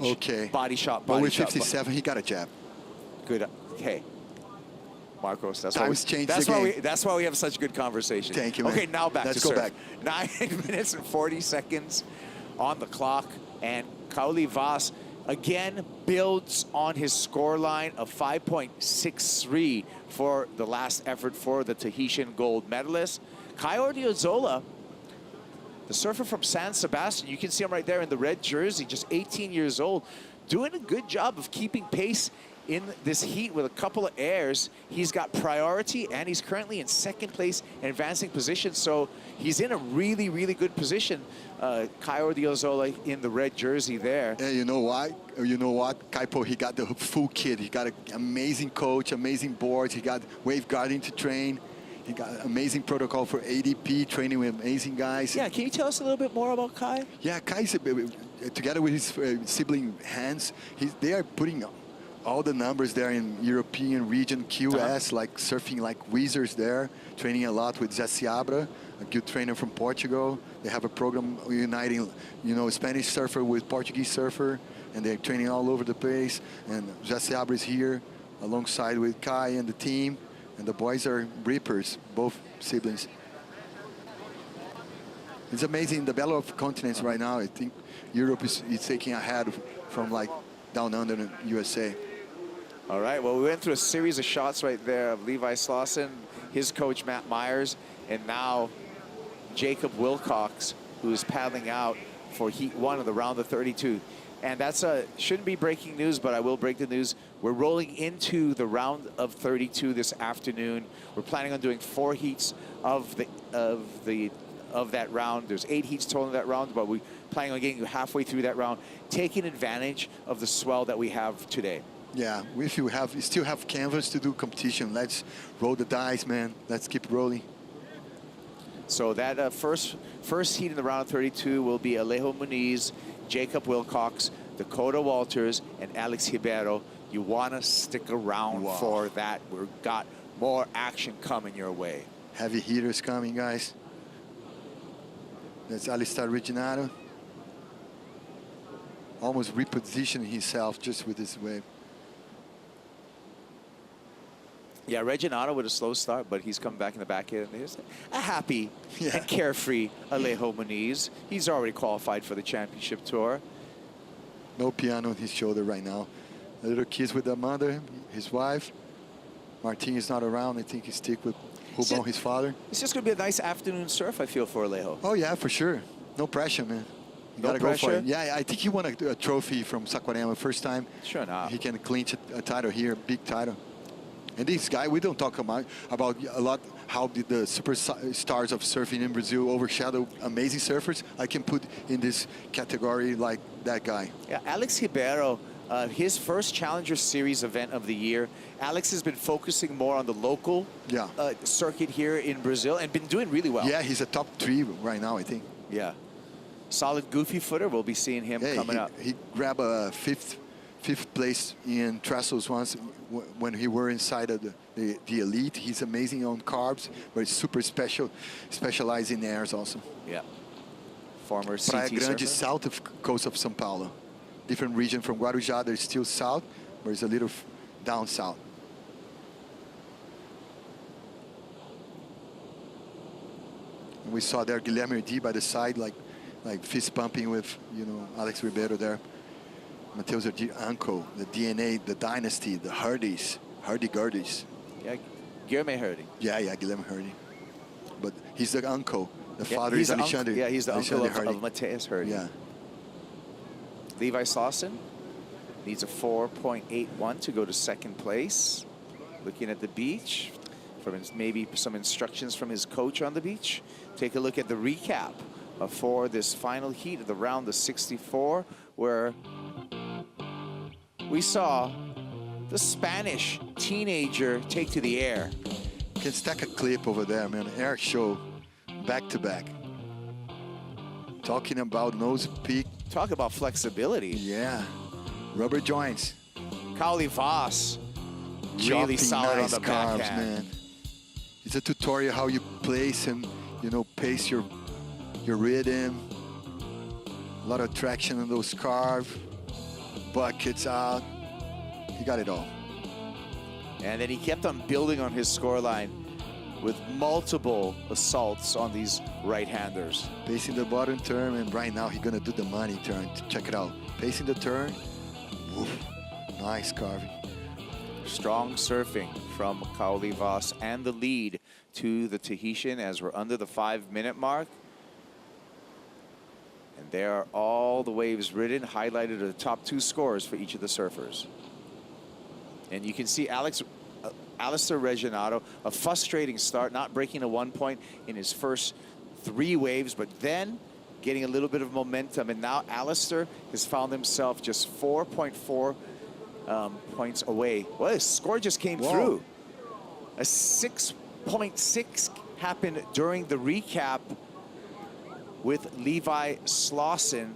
body shot, But body with shot. 57, he got a jab. Good. Okay. Marcos, that's why we have such good conversation. Thank you, man. Okay, now back Let's to go surf. back. 9 minutes and 40 seconds on the clock, and Kauli Vas again builds on his scoreline of 5.63 for the last effort for the Tahitian gold medalist. Kai Ordiozola, the surfer from San Sebastian, you can see him right there in the red jersey, just 18 years old, doing a good job of keeping pace in this heat with a couple of airs. He's got priority, and he's currently in second place and advancing position, so he's in a really, really good position. Kai Ordiozola in the red jersey there. And you know why? You know what? Kaipo, he got the full kit. He got an amazing coach, amazing boards. He got wave guarding to train. He got amazing protocol for ADP, training with amazing guys. Yeah, can you tell us a little bit more about Kai? Yeah, Kai's, together with his sibling Hans, they are putting all the numbers there in European region, QS, like surfing like wizards there, training a lot with Zé Seabra, a good trainer from Portugal. They have a program uniting, you know, Spanish surfer with Portuguese surfer, and they're training all over the place. And Zé Seabra is here alongside with Kai and the team, and the boys are reapers, both siblings. It's amazing, the battle of continents right now. I think Europe is taking ahead from like down under in USA. All right, well, we went through a series of shots right there of Levi Slauson, his coach Matt Myers, and now Jacob Wilcox, who's paddling out for Heat 1 of the round of 32. And that's shouldn't be breaking news, but I will break the news. We're rolling into the round of 32 this afternoon. We're planning on doing 4 heats of that round. There's 8 heats total in that round, but we're planning on getting halfway through that round, taking advantage of the swell that we have today. Yeah, if you still have canvas to do competition, let's roll the dice, man. Let's keep rolling. So that first heat in the round of 32 will be Alejo Muniz, Jacob Wilcox, Dakota Walters, and Alex Ribeiro. You want to stick around for that. We've got more action coming your way. Heavy hitters coming, guys. That's Alistair Reginato. Almost repositioning himself just with this wave. Yeah, Reginato with a slow start, but he's come back in the back end. There's a happy and carefree Alejo Muniz. He's already qualified for the championship tour. No piano on his shoulder right now. A little kiss with the mother, his wife. Martin is not around. I think he stick with Rubão, his father. It's just going to be a nice afternoon surf, I feel, for Alejo. Oh, yeah, for sure. No pressure, man. You No gotta go for pressure? it. Yeah, I think he won a trophy from Saquarema first time. Sure enough. He can clinch a title here, big title. And this guy, we don't talk about a lot how the superstars of surfing in Brazil overshadow amazing surfers. I can put in this category like that guy. Yeah, Alex Ribeiro, his first Challenger Series event of the year. Alex has been focusing more on the local circuit here in Brazil and been doing really well. Yeah, he's a top 3 right now, I think. Yeah. Solid goofy footer. We'll be seeing him coming up. He grabbed a fifth place in trestles once when he were inside of the elite. He's amazing on carbs, but he's super specialized in airs also. Yeah. Former CT Praia Grande, surfer. south of coast of São Paulo. Different region from Guarujá. There's still south, but it's a little down south. And we saw there Guilherme Herdy by the side, like fist pumping with, you know, Alex Ribeiro there. Matos Herdy, uncle, the DNA, the dynasty, the Herdys, Herdy-Gurdys. Yeah, Guilherme Herdy. Yeah, Guilherme Herdy. But he's the uncle. The father he's is the Alexandre. Yeah, he's the uncle Alexandre of Matos Herdy. Yeah. Levi Slauson needs a 4.81 to go to second place. Looking at the beach, from maybe some instructions from his coach on the beach. Take a look at the recap for this final heat of the round of 64, where we saw the Spanish teenager take to the air. Can stack a clip over there, man. Air show, back to back. Talking about nose peak. Talk about flexibility. Yeah. Rubber joints. Kaoli Voss, really Dropping solid nice on the carbs, backhand. man. It's a tutorial how you place and, you know, pace your rhythm. A lot of traction on those carbs. Buckets out. He got it all. And then he kept on building on his scoreline with multiple assaults on these right-handers. Pacing the bottom turn, and right now he's gonna do the money turn. Check it out. Pacing the turn. Woof. Nice carving. Strong surfing from Kaoli Voss and the lead to the Tahitian as we're under the 5-minute mark. And there are all the waves ridden, highlighted are the top 2 scores for each of the surfers. And you can see Alistair Reginato, a frustrating start, not breaking a 1 point in his first 3 waves, but then getting a little bit of momentum. And now Alistair has found himself just 4.4 points away. Well, his score just came through. A 6.6 happened during the recap with Levi Slauson.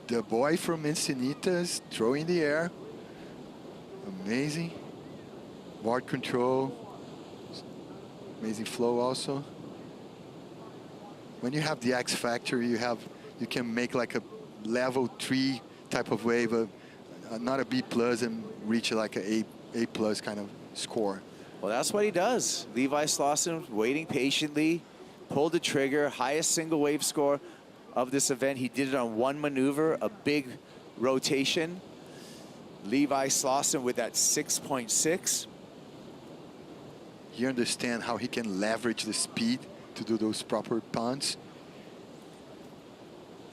The boy from Encinitas throwing the air. Amazing. Board control. Amazing flow also. When you have the X factor, you can make like a level 3 type of wave, not a B plus, and reach like a A plus kind of score. Well, that's what he does. Levi Slauson waiting patiently, pulled the trigger, highest single wave score of this event. He did it on 1 maneuver, a big rotation. Levi Slauson with that 6.6. You understand how he can leverage the speed to do those proper punts.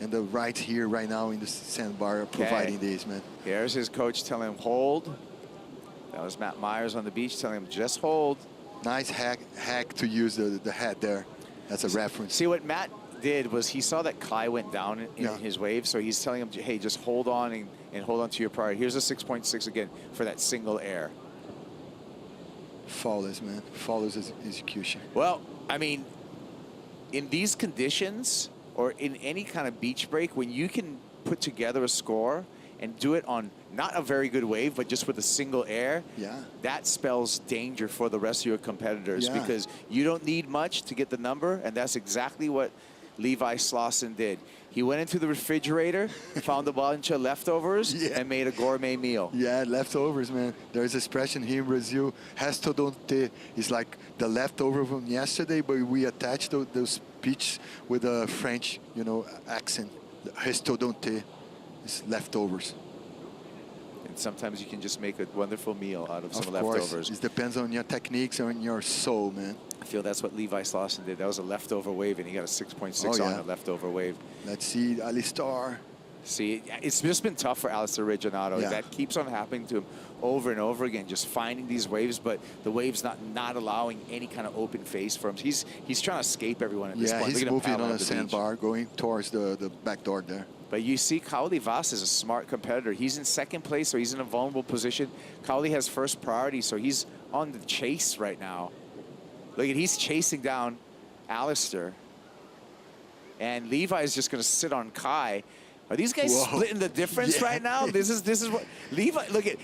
And the right here, right now in the sandbar are providing these, man. Here's his coach telling him, hold. That was Matt Myers on the beach telling him, just hold. Nice hack to use the head there. That's a reference. See, what Matt did was he saw that Kai went down in his wave, so he's telling him, hey, just hold on and hold on to your priority. Here's a 6.6 again for that single air. Flawless, man. Flawless execution. Well, I mean, in these conditions or in any kind of beach break, when you can put together a score and do it on not a very good wave, but just with a single air, that spells danger for the rest of your competitors because you don't need much to get the number, and that's exactly what Levi Slauson did. He went into the refrigerator, found a bunch of leftovers, and made a gourmet meal. Yeah, leftovers, man. There's an expression here in Brazil, resto don't ter. It's like the leftover from yesterday, but we attach those speech with a French, you know, accent. Resto don't ter. It's leftovers. And sometimes you can just make a wonderful meal out of some Of course, leftovers. it depends on your techniques and your soul, man. I feel that's what Levi Slauson did. That was a leftover wave, and he got a 6.6 Oh, on yeah. a leftover wave. Let's see, Alistar. See, it's just been tough for Alistair Reginato. Yeah. That keeps on happening to him over and over again, just finding these waves, but the waves not allowing any kind of open face for him. He's trying to escape everyone at this point. Yeah, he's Look at him moving paddling on a up the beach. sandbar, going towards the back door there. But you see, Kaoli Vas is a smart competitor. He's in second place, so he's in a vulnerable position. Kaoli has first priority, so he's on the chase right now. Look at, he's chasing down Alistair. And Levi is just going to sit on Kai. Are these guys Whoa. splitting the difference Yeah. right now? This is what Levi, look at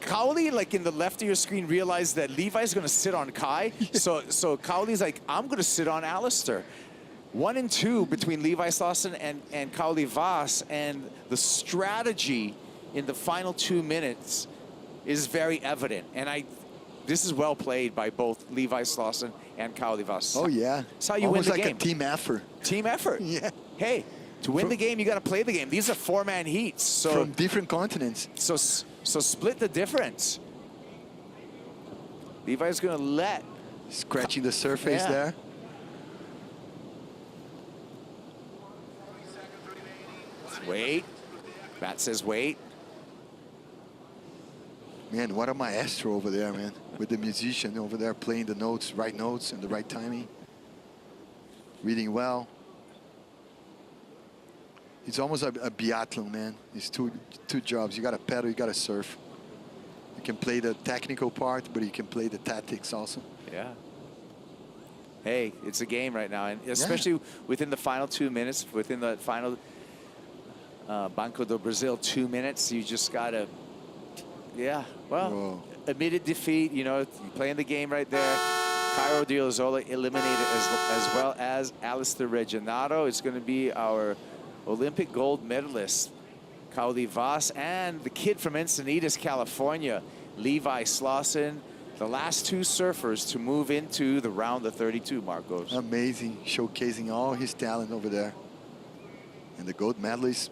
Kaoli, like in the left of your screen, realized that Levi's going to sit on Kai. So Kaoli's like, I'm going to sit on Alistair. 1 and 2 between Levi Slauson and Kaoli Vas, and the strategy in the final 2 minutes is very evident. And this is well played by both Levi Slauson and Kaoli Vas. Oh, yeah. That's how you Almost win the like game. a team effort. Team effort. Yeah. Hey, to win the game, you got to play the game. These are 4-man heats. So From different continents. So split the difference. Levi's going to let. Scratching the surface Yeah. there. Wait. Matt says wait. Man, what a maestro over there, man. With the musician over there playing the notes, right notes and the right timing. Reading well. It's almost a biathlon, man. It's two jobs. You got to pedal, you got to surf. You can play the technical part, but you can play the tactics also. Yeah. Hey, it's a game right now, and especially within the final 2 minutes, within the final Banco do Brasil 2 minutes, you just gotta, admitted defeat. You know, you're playing the game right there. Cairo de Ozola eliminated as well as Alistair Reginato. It's going to be our Olympic gold medalist, Kaoli Vas, and the kid from Encinitas, California, Levi Slauson. The last 2 surfers to move into the round of 32, Marcos. Amazing, showcasing all his talent over there. And the gold medalist,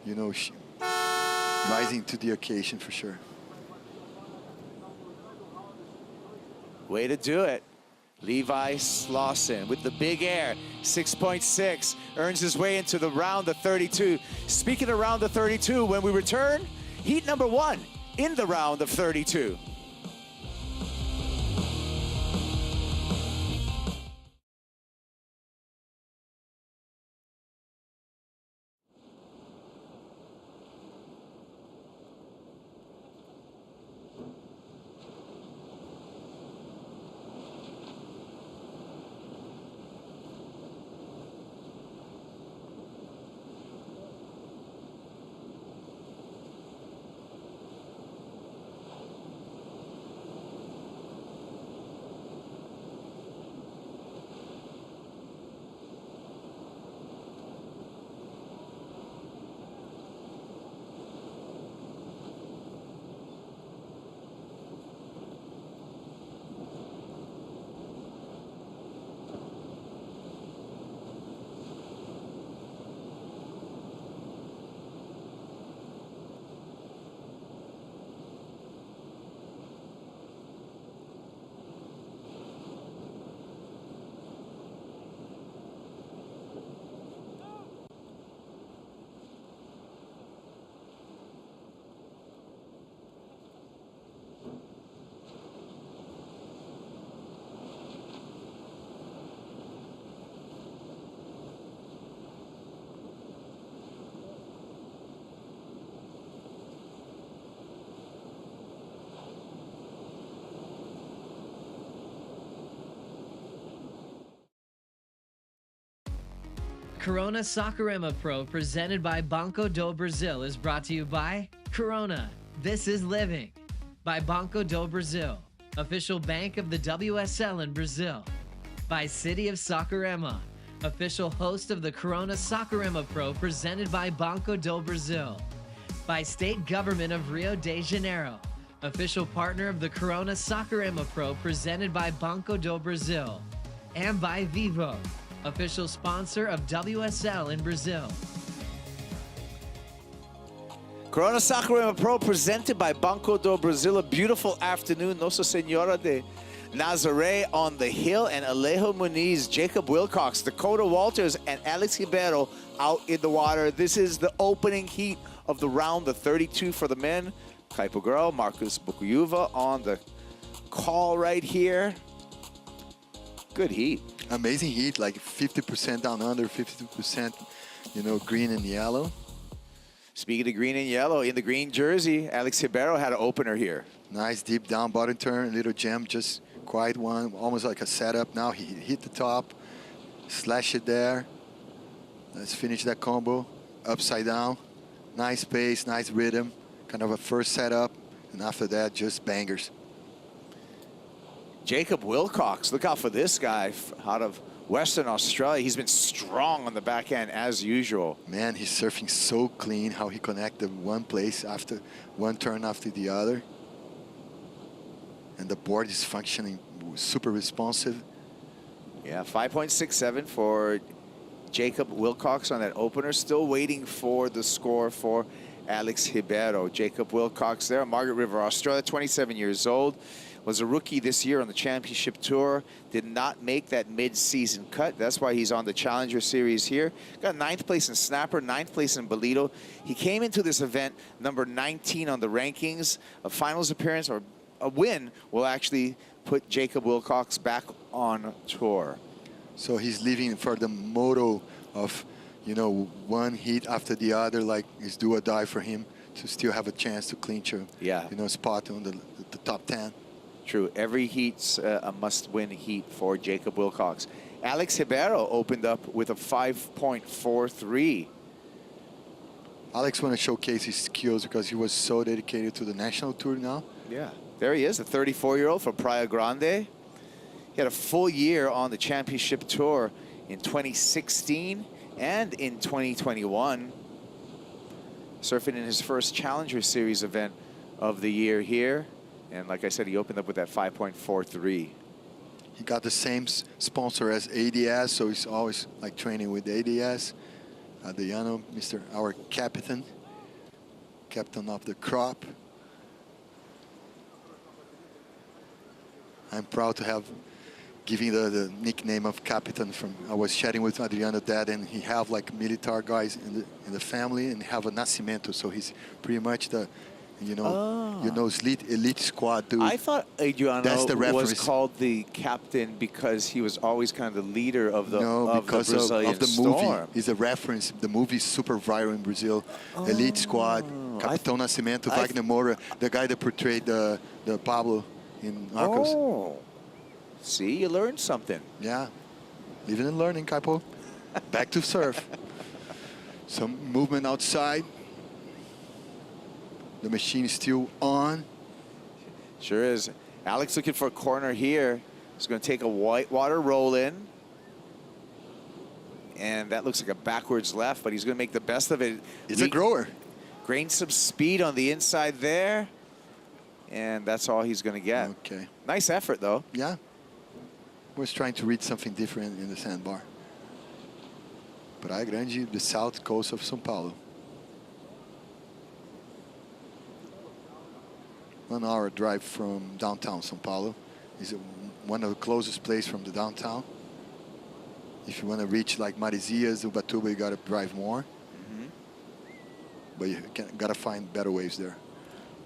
you know, rising to the occasion for sure. Way to do it. Levi Slauson with the big air, 6.6, earns his way into the round of 32. Speaking of round of 32, when we return, heat number 1 in the round of 32. Corona Saquarema Pro, presented by Banco Do Brasil, is brought to you by Corona, This is Living, by Banco Do Brasil, official bank of the WSL in Brazil, by City of Saquarema, official host of the Corona Saquarema Pro, presented by Banco Do Brasil, by State Government of Rio de Janeiro, official partner of the Corona Saquarema Pro, presented by Banco do Brasil, and by Vivo, official sponsor of WSL in Brazil. Corona Saquarema Pro presented by Banco Do Brasil. A beautiful afternoon. Nossa Senhora de Nazaré on the hill, and Alejo Muniz, Jacob Wilcox, Dakota Walters, and Alex Ribeiro out in the water. This is the opening heat of the round, the 32 for the men. Kaipo girl, Marcus Bukuyuva on the call right here. Good heat. Amazing heat, like 50% down under, 52%, you know, green and yellow. Speaking of green and yellow, in the green jersey, Alex Ribeiro had an opener here. Nice deep down bottom turn, little jam, just quiet one, almost like a setup. Now he hit the top, slash it there. Let's finish that combo, upside down. Nice pace, nice rhythm, kind of a first setup, and after that, just bangers. Jacob Wilcox, look out for this guy out of Western Australia. He's been strong on the backhand as usual. Man, he's surfing so clean, how he connected one place after one turn after the other. And the board is functioning super responsive. Yeah, 5.67 for Jacob Wilcox on that opener. Still waiting for the score for Alex Ribeiro. Jacob Wilcox there, Margaret River, Australia, 27 years old. Was a rookie this year on the championship tour. Did not make that mid-season cut. That's why he's on the Challenger Series here. Got 9th place in Snapper, 9th place in Bolito. He came into this event number 19 on the rankings. A finals appearance or a win will actually put Jacob Wilcox back on tour. So he's living for the motto of, you know, one hit after the other, like it's do or die for him to still have a chance to clinch a, you know, spot on the top 10. True. Every heat's a must-win heat for Jacob Wilcox. Alex Ribeiro opened up with a 5.43. Alex want to showcase his skills because he was so dedicated to the national tour now. Yeah. There he is, a 34-year-old from Praia Grande. He had a full year on the championship tour in 2016 and in 2021. Surfing in his first Challenger Series event of the year here. And like I said, he opened up with that 5.43. He got the same sponsor as ADS, so he's always like training with ADS. Adriano, our captain of the crop. I'm proud to have given the nickname of captain from, I was chatting with Adriano dad, and he have like military guys in the family and have a Nascimento, so he's pretty much the, you know, elite squad dude. I thought Adriano That's the reference. was called the captain because he was always kind of the leader of the, because the Brazilian of the Storm. movie. It's a reference. The movie is super viral in Brazil. Elite squad, Capitão Nascimento, Wagner Moura, the guy that portrayed the Pablo in Narcos. Oh, see, you learned something. Yeah, living and learning, Kaipo. Back to surf. Some movement outside. The machine is still on. Sure is. Alex looking for a corner here. He's going to take a whitewater roll in. And that looks like a backwards left, but he's going to make the best of it. It's a grower. Gain some speed on the inside there. And that's all he's going to get. Okay. Nice effort, though. Yeah. Was trying to read something different in the sandbar. Praia Grande, the south coast of São Paulo. 1 hour drive from downtown São Paulo. Is one of the closest places from the downtown. If you want to reach like Marizias, Ubatuba, you got to drive more. But you got to find better ways there.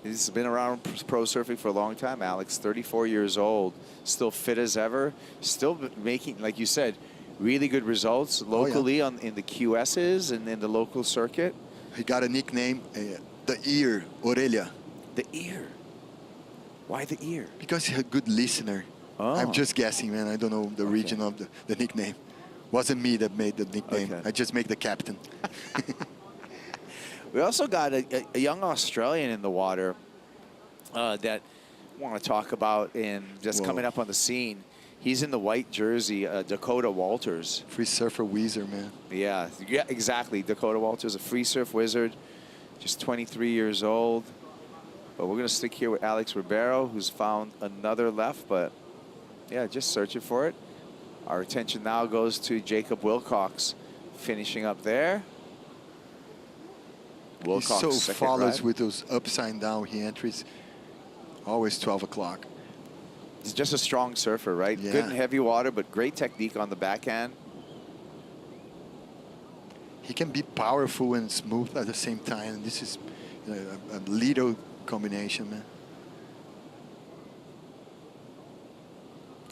He's been around pro surfing for a long time, Alex. 34 years old, still fit as ever, still making, like you said, really good results locally in the QSs and in the local circuit. He got a nickname, the ear, Orelha. The ear. Why the ear? Because he's a good listener. Oh. I'm just guessing, man. I don't know the region of the nickname. Wasn't me that made the nickname. I just make the captain. We also got a young Australian in the water that I want to talk about and just coming up on the scene. He's in the white jersey, Dakota Walters. Free surfer wizard, man. Yeah, exactly. Dakota Walters, a free surf wizard, just 23 years old. But we're going to stick here with Alex Ribeiro, who's found another left, but yeah, just searching for it. Our attention now goes to Jacob Wilcox finishing up there. He's so flawless with those upside down re-entries. Always 12 o'clock. He's just a strong surfer, right? Yeah. Good in heavy water, but great technique on the backhand. He can be powerful and smooth at the same time. This is a little combination, man.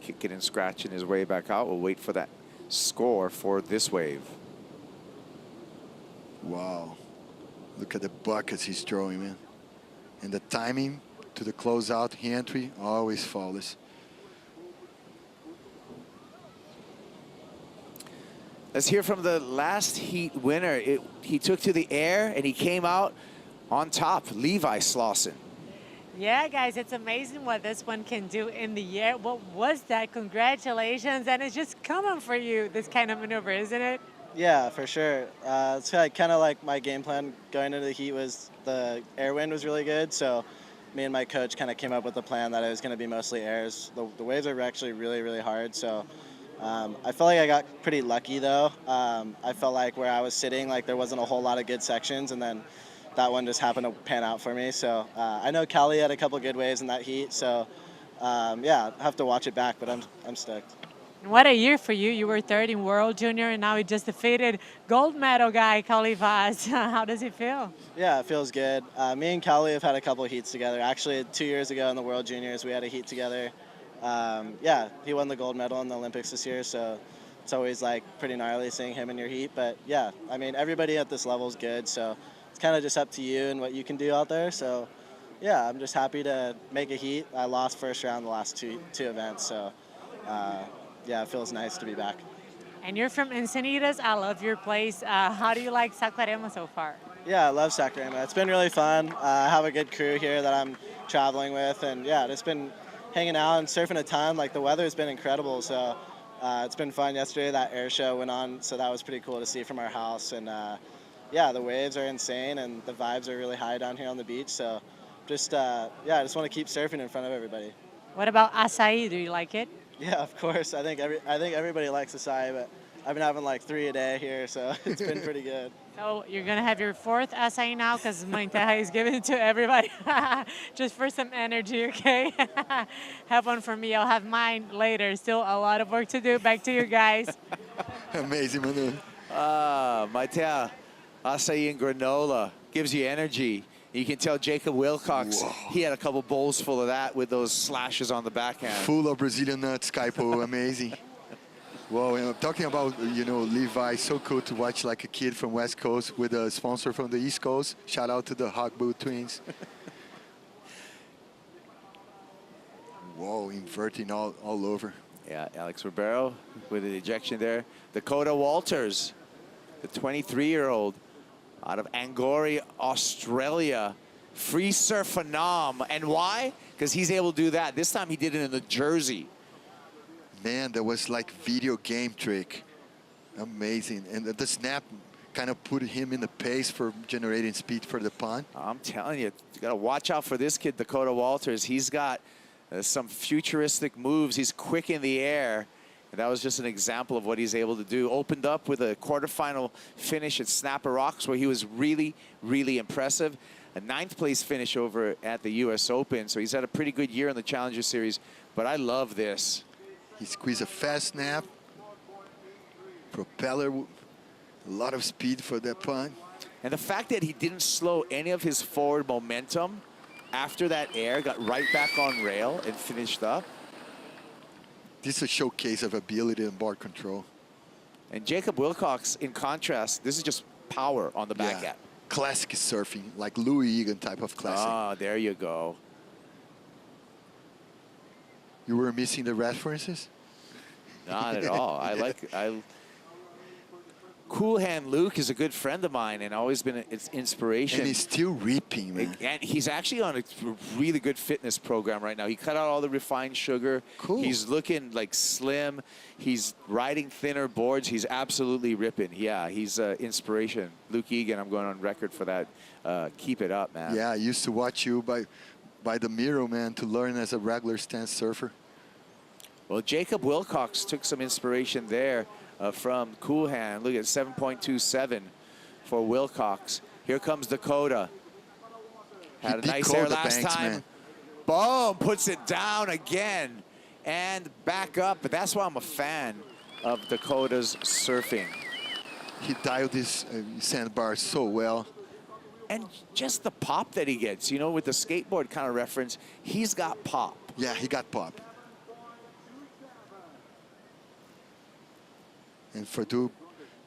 Kicking and scratching his way back out. We'll wait for that score for this wave. Wow. Look at the buckets he's throwing, man. And the timing to the closeout entry, always flawless. Let's hear from the last heat winner. He took to the air and he came out on top, Levi Slauson. Yeah, guys, it's amazing what this one can do in the air. What was that? Congratulations. And it's just coming for you, this kind of maneuver, isn't it? Yeah, for sure. It's kind of like my game plan going into the heat was the air wind was really good. So me and my coach kind of came up with a plan that it was going to be mostly airs. The waves are actually really, really hard. So I felt like I got pretty lucky, though. I felt like where I was sitting, like there wasn't a whole lot of good sections. And then that one just happened to pan out for me. So I know Callie had a couple good waves in that heat. So yeah, I have to watch it back, but I'm stoked. What a year for you. You were third in World Junior, and now you just defeated gold medal guy, Callie Vaz. How does it feel? Yeah, it feels good. Me and Callie have had a couple of heats together. Actually, 2 years ago in the World Juniors, we had a heat together. Yeah, he won the gold medal in the Olympics this year, so it's always like pretty gnarly seeing him in your heat. But yeah, I mean, everybody at this level is good, so it's kind of just up to you and what you can do out there. So yeah, I'm just happy to make a heat. I lost first round the last two events, so yeah, it feels nice to be back. And you're from Encinitas. I love your place. How do you like Saquarema so far? Yeah, I love Saquarema. It's been really fun. I have a good crew here that I'm traveling with, and yeah, just been hanging out and surfing a ton. Like the weather has been incredible, so it's been fun. Yesterday that air show went on, so that was pretty cool to see from our house. And yeah, the waves are insane, and the vibes are really high down here on the beach. So just yeah, I just want to keep surfing in front of everybody. What about acai? Do you like it? Yeah, of course. I think everybody likes acai, but I've been having like 3 a day here, so it's been pretty good. So you're going to have your fourth acai now because Mainteja is giving it to everybody just for some energy, okay? Have one for me. I'll have mine later. Still a lot of work to do. Back to you guys. Amazing, Manu. Mainteja, acai and granola gives you energy. You can tell Jacob Wilcox, he had a couple bowls full of that with those slashes on the backhand. Full of Brazilian nuts, Kaipo, amazing. Well, you know, talking about, you know, Levi, so cool to watch like a kid from West Coast with a sponsor from the East Coast. Shout out to the Hogboot twins. Whoa, inverting all over. Yeah, Alex Ribeiro with an ejection there. Dakota Walters, the 23-year-old. Out of Angori, Australia. Free surf phenom. And why? Because he's able to do that. This time he did it in the jersey. Man, that was like video game trick. Amazing. And the snap kind of put him in the pace for generating speed for the pond. I'm telling you, you got to watch out for this kid, Dakota Walters. He's got some futuristic moves. He's quick in the air. And that was just an example of what he's able to do. Opened up with a quarterfinal finish at Snapper Rocks where he was really, really impressive. A 9th place finish over at the US Open. So he's had a pretty good year in the Challenger Series. But I love this. He squeezed a fast snap. Propeller, a lot of speed for that pond. And the fact that he didn't slow any of his forward momentum after that air, got right back on rail and finished up. This is a showcase of ability and board control. And Jacob Wilcox, in contrast, this is just power on the backhand. Yeah. Classic surfing, like Louis Egan type of classic. Ah, there you go. You were missing the references? Not at all. Cool Hand Luke is a good friend of mine and always been its inspiration. And he's still reaping, man. And he's actually on a really good fitness program right now. He cut out all the refined sugar. Cool. He's looking like slim. He's riding thinner boards. He's absolutely ripping. Yeah, he's inspiration. Luke Egan, I'm going on record for that. Keep it up, man. Yeah, I used to watch you by the mirror, man, to learn as a regular stance surfer. Well, Jacob Wilcox took some inspiration there from Cool Hand. Look at 7.27 for Wilcox. Here comes Dakota. Had a nice air decoded the last banks, time. man. Boom, puts it down again and back up. But that's why I'm a fan of Dakota's surfing. He dialed his sandbar so well. And just the pop that he gets, you know, with the skateboard kind of reference, he's got pop. Yeah, he got pop. And for do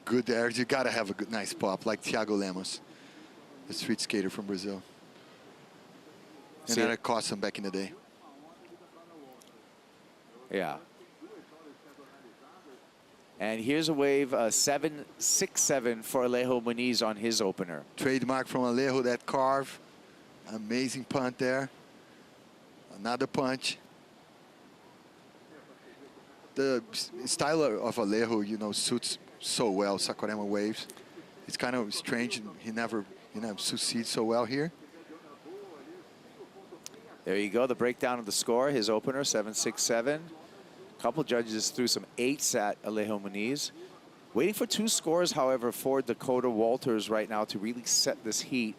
good airs, you gotta have a good, nice pop, like Thiago Lemos, the street skater from Brazil. And that cost him back in the day. Yeah. And here's a wave, 7.67 for Alejo Muniz on his opener. Trademark from Alejo, that carve. Amazing punt there. Another punch. The style of Alejo, you know, suits so well Saquarema waves. It's kind of strange. He never succeeds so well here. There you go, the breakdown of the score. His opener, 7.67. A couple judges threw some 8s at Alejo Muniz. Waiting for 2 scores, however, for Dakota Walters right now to really set this heat.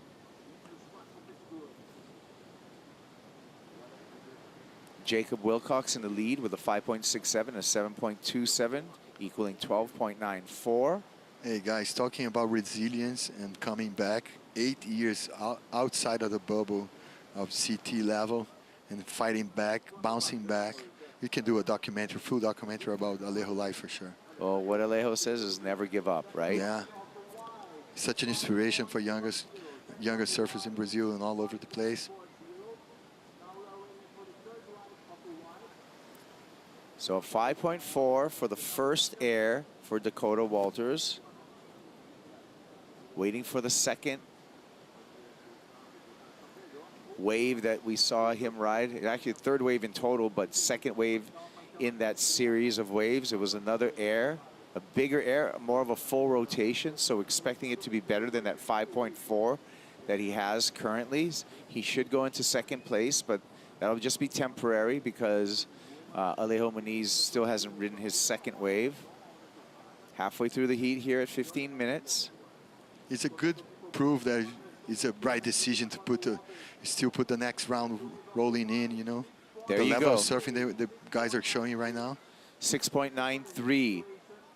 Jacob Wilcox in the lead with a 5.67, a 7.27, equaling 12.94. Hey guys, talking about resilience and coming back, 8 years outside of the bubble of CT level and fighting back, bouncing back. We can do a documentary, full documentary about Alejo life for sure. Well, what Alejo says is never give up, right? Yeah. Such an inspiration for younger surfers in Brazil and all over the place. So 5.4 for the first air for Dakota Walters. Waiting for the second wave that we saw him ride. Actually, third wave in total, but second wave in that series of waves. It was another air, a bigger air, more of a full rotation. So expecting it to be better than that 5.4 that he has currently. He should go into second place, but that'll just be temporary because Alejo Muniz still hasn't ridden his second wave. Halfway through the heat here at 15 minutes. It's a good proof that it's a right decision to still put the next round rolling in, you know. There the you level go. of surfing the guys are showing you right now. 6.93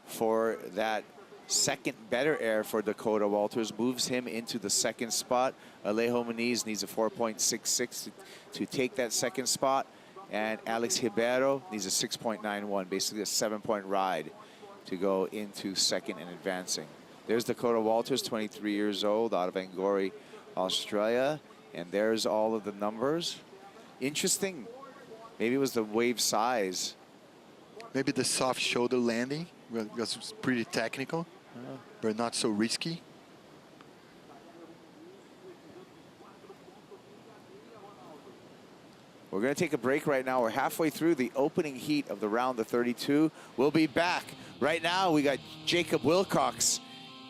for that second better air for Dakota Walters, moves him into the second spot. Alejo Muniz needs a 4.66 to take that second spot. And Alex Ribeiro needs a 6.91, basically a 7-point ride to go into second and advancing. There's Dakota Walters, 23 years old, out of Angori, Australia. And there's all of the numbers. Interesting. Maybe it was the wave size. Maybe the soft shoulder landing, because it's pretty technical, but not so risky. We're going to take a break right now. We're halfway through the opening heat of the round of 32. We'll be back. Right now, we got Jacob Wilcox.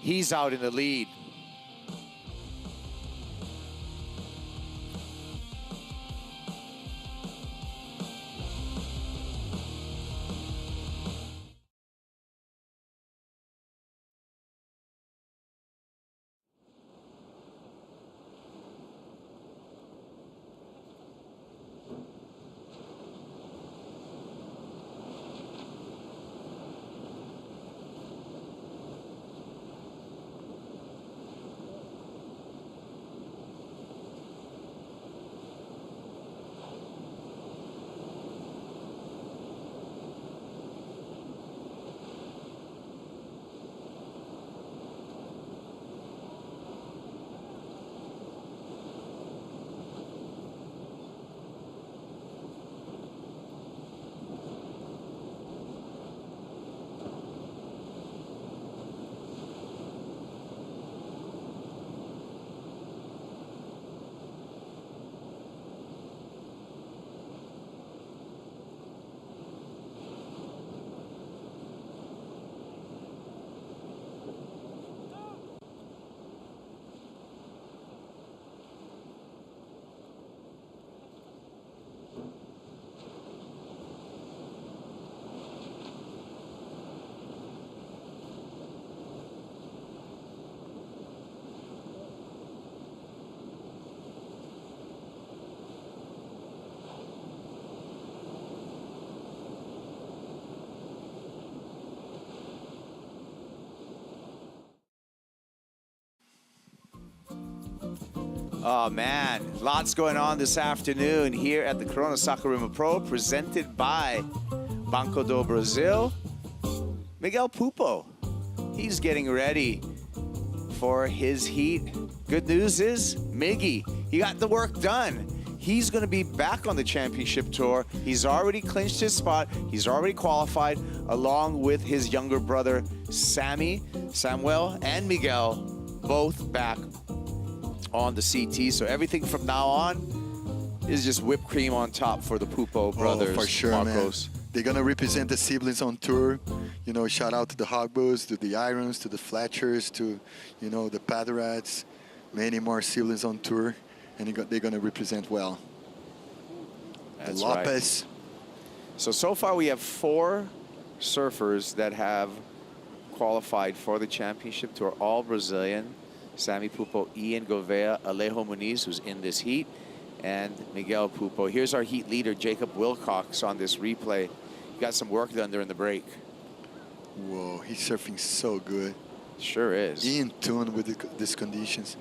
He's out in the lead. Oh man, lots going on this afternoon here at the Corona Saquarema Pro, presented by Banco Do Brasil. Miguel Pupo, he's getting ready for his heat. Good news is, Miggy, he got the work done. He's going to be back on the championship tour. He's already clinched his spot. He's already qualified, along with his younger brother, Samuel, and Miguel, both back on the CT. So everything from now on is just whipped cream on top for the Pupo brothers. Oh, for sure, Marcos. man. They're going to represent the siblings on tour. You know, shout out to the Hogbos, to the Irons, to the Fletchers, to, you know, the Padarats, many more siblings on tour. And they're going to represent well. That's the Lopez. Right. So far we have 4 surfers that have qualified for the championship tour, all Brazilian. Sammy Pupo, Ian Gouveia, Alejo Muniz, who's in this heat, and Miguel Pupo. Here's our heat leader, Jacob Wilcox, on this replay. He got some work done during the break. Whoa, he's surfing so good. Sure is. In tune with these conditions.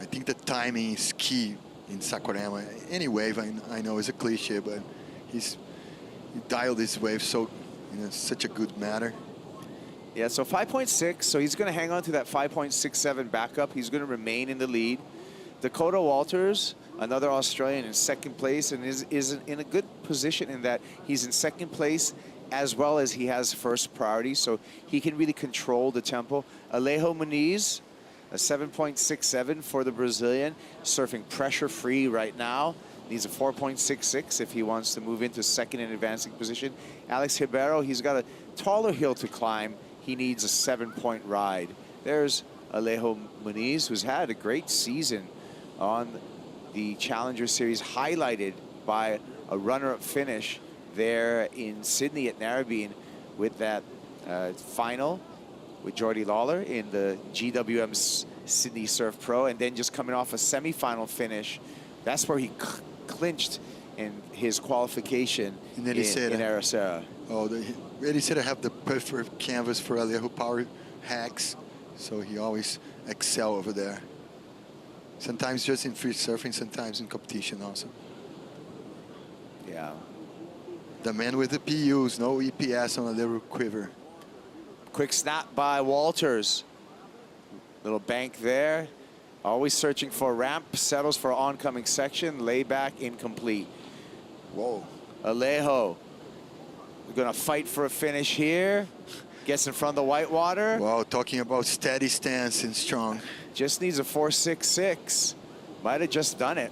I think the timing is key in Saquarema. Any wave, I know, is a cliche, but he dialed his wave so, you know, such a good manner. Yeah, so 5.6, so he's going to hang on to that 5.67 backup. He's going to remain in the lead. Dakota Walters, another Australian, in second place, and is in a good position in that he's in second place as well as he has first priority, so he can really control the tempo. Alejo Muniz, a 7.67 for the Brazilian, surfing pressure-free right now. Needs a 4.66 if he wants to move into second and advancing position. Alex Ribeiro, he's got a taller hill to climb. He needs a 7-point ride. There's Alejo Muniz, who's had a great season on the Challenger Series, highlighted by a runner-up finish there in Sydney at Narrabeen with that final with Jordy Lawler in the GWM Sydney Surf Pro, and then just coming off a semifinal finish. That's where he clinched in his qualification in Ericeira. Oh, Ericeira have the perfect canvas for Alejo power hacks, so he always excel over there. Sometimes just in free surfing, sometimes in competition also. Yeah. The man with the PUs, no EPS on a little quiver. Quick snap by Walters. Little bank there. Always searching for a ramp. Settles for oncoming section. Layback incomplete. Whoa. Alejo. We're going to fight for a finish here. Gets in front of the whitewater. Wow, talking about steady stance and strong. Just needs a 4.66. Might have just done it.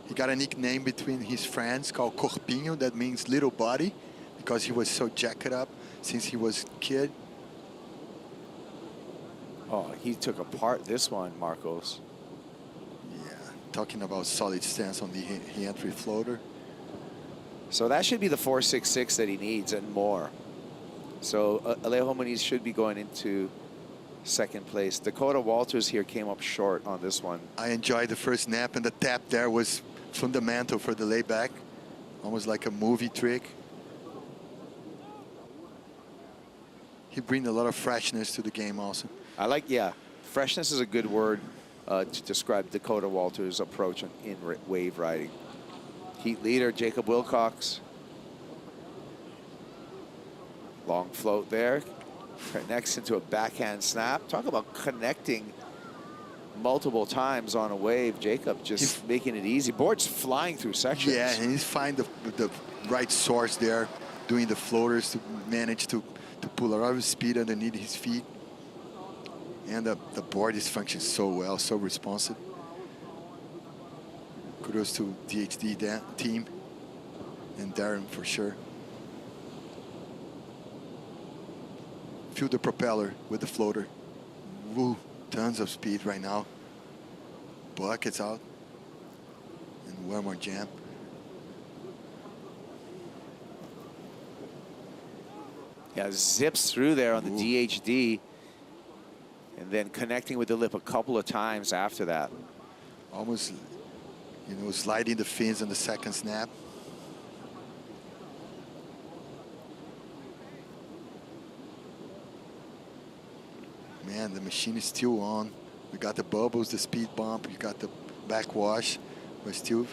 He got a nickname between his friends called Corpinho, that means little body, because he was so jacked up since he was a kid. Oh, he took apart this one, Marcos. Yeah, talking about solid stance on the entry floater. So that should be the 4.66 that he needs and more. So Alejo Muniz should be going into second place. Dakota Walters here came up short on this one. I enjoyed the first nap, and the tap there was fundamental for the layback. Almost like a movie trick. He brings a lot of freshness to the game also. I like, yeah, freshness is a good word to describe Dakota Walters' approach in wave riding. Heat leader, Jacob Wilcox. Long float there. Connects into a backhand snap. Talk about connecting multiple times on a wave. Jacob just making it easy. Board's flying through sections. Yeah, and he's finding the right source there, doing the floaters to manage to pull a lot of speed underneath his feet. And the board is functioning so well, so responsive. Kudos to DHD team and Darren for sure. Feel the propeller with the floater. Woo, tons of speed right now. Buckets out. And one more jam. Yeah, zips through there on the DHD. And then connecting with the lip a couple of times after that. Almost, you know, sliding the fins on the second snap. Man, the machine is still on. We got the bubbles, the speed bump, you got the backwash, but still,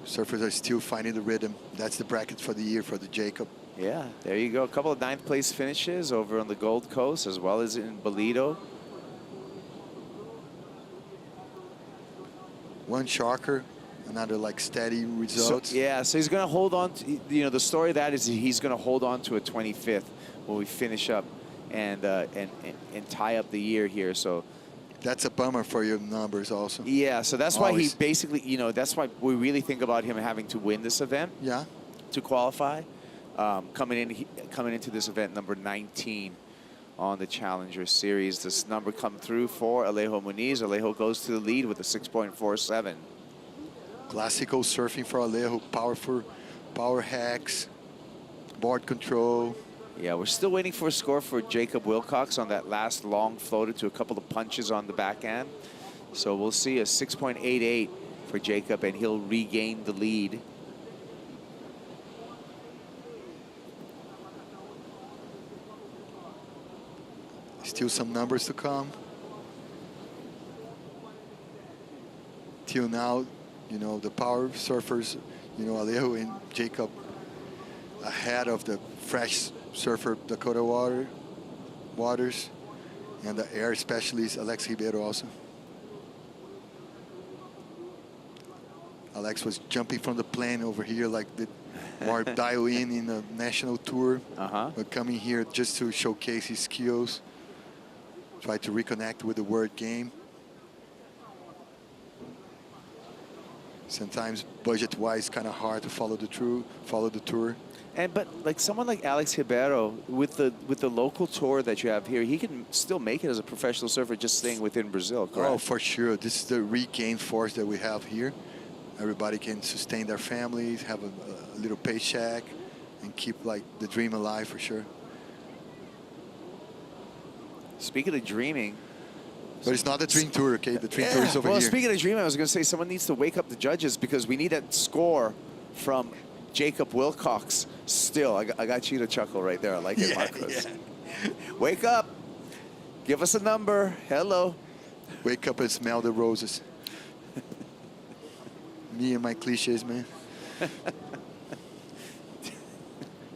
surfers are still finding the rhythm. That's the bracket for the year for the Jacob. Yeah, there you go. A couple of 9th place finishes over on the Gold Coast as well as in Bolito. One sharker, another like steady results. So, yeah, so he's going to hold on to, you know, the story of that is he's going to hold on to a 25th when we finish up and tie up the year here. So that's a bummer for your numbers also. yeah, so that's why he basically, you know, that's why we really think about him having to win this event. Yeah. To qualify. Coming into this event, number 19 on the Challenger Series. This number come through for Alejo Muniz. Alejo goes to the lead with a 6.47. Classical surfing for Alejo, powerful power hacks, board control. Yeah, we're still waiting for a score for Jacob Wilcox on that last long floater to a couple of punches on the backhand. So we'll see a 6.88 for Jacob, and he'll regain the lead. Still some numbers to come. Till now, you know, the power surfers, you know, Alejo and Jacob ahead of the fresh surfer Dakota Waters and the air specialist Alex Ribeiro also. Alex was jumping from the plane over here like the more dial in the national tour, but coming here just to showcase his skills, try to reconnect with the word game. Sometimes budget-wise, kind of hard to follow the tour. But like someone like Alex Ribeiro, with the local tour that you have here, he can still make it as a professional surfer just staying within Brazil, correct? Oh, for sure. This is the regained force that we have here. Everybody can sustain their families, have a little paycheck, and keep like the dream alive for sure. Speaking of dreaming. But it's not the dream tour, okay? The dream tour is over here. Well, speaking of dreaming, I was going to say someone needs to wake up the judges because we need that score from Jacob Wilcox still. I got you to chuckle right there. I like it, Marcos. Yeah. Wake up. Give us a number. Hello. Wake up and smell the roses. Me and my cliches, man.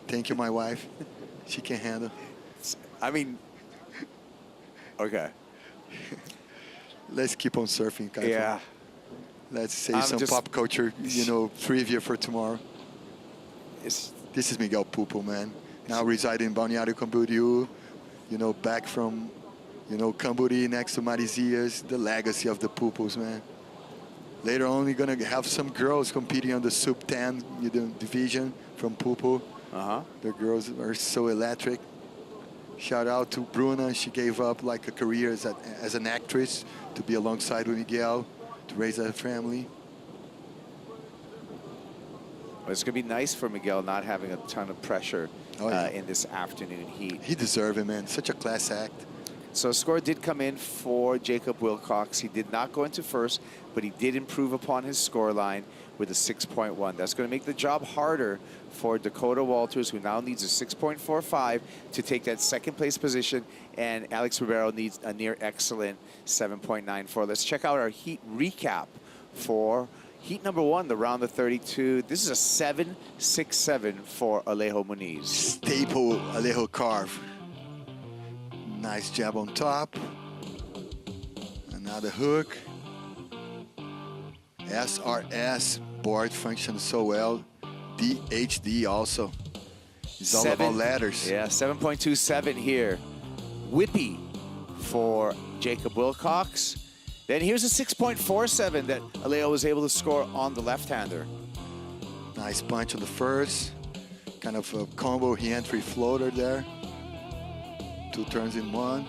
Thank you, my wife. She can handle. I mean, okay. Let's keep on surfing, Kaifa. Yeah. Let's say some pop culture, you know, trivia for tomorrow. This is Miguel Pupo, man. Now residing in Balneário Camboriú, you know, back from, you know, Camboriú next to Marizias, the legacy of the Pupos, man. Later on, we're going to have some girls competing on the sub-10 division from Pupo. The girls are so electric. Shout out to Bruna. She gave up like a career as an actress to be alongside with Miguel to raise a family. Well, it's going to be nice for Miguel not having a ton of pressure in this afternoon heat. He deserves it, man. Such a class act. So a score did come in for Jacob Wilcox. He did not go into first, but he did improve upon his score line with a 6.1. That's going to make the job harder for Dakota Walters, who now needs a 6.45 to take that second place position, and Alex Ribeiro needs a near excellent 7.94. Let's check out our heat recap for heat number 1, the round of 32. This is a 7.67 for Alejo Muniz. Staple Alejo carve. Nice jab on top. Another hook. SRS board functions so well. DHD also. It's all about ladders. Yeah, 7.27 here. Whippy for Jacob Wilcox. Then here's a 6.47 that Alejo was able to score on the left-hander. Nice punch on the first. Kind of a combo re-entry floater there. 2 turns in 1.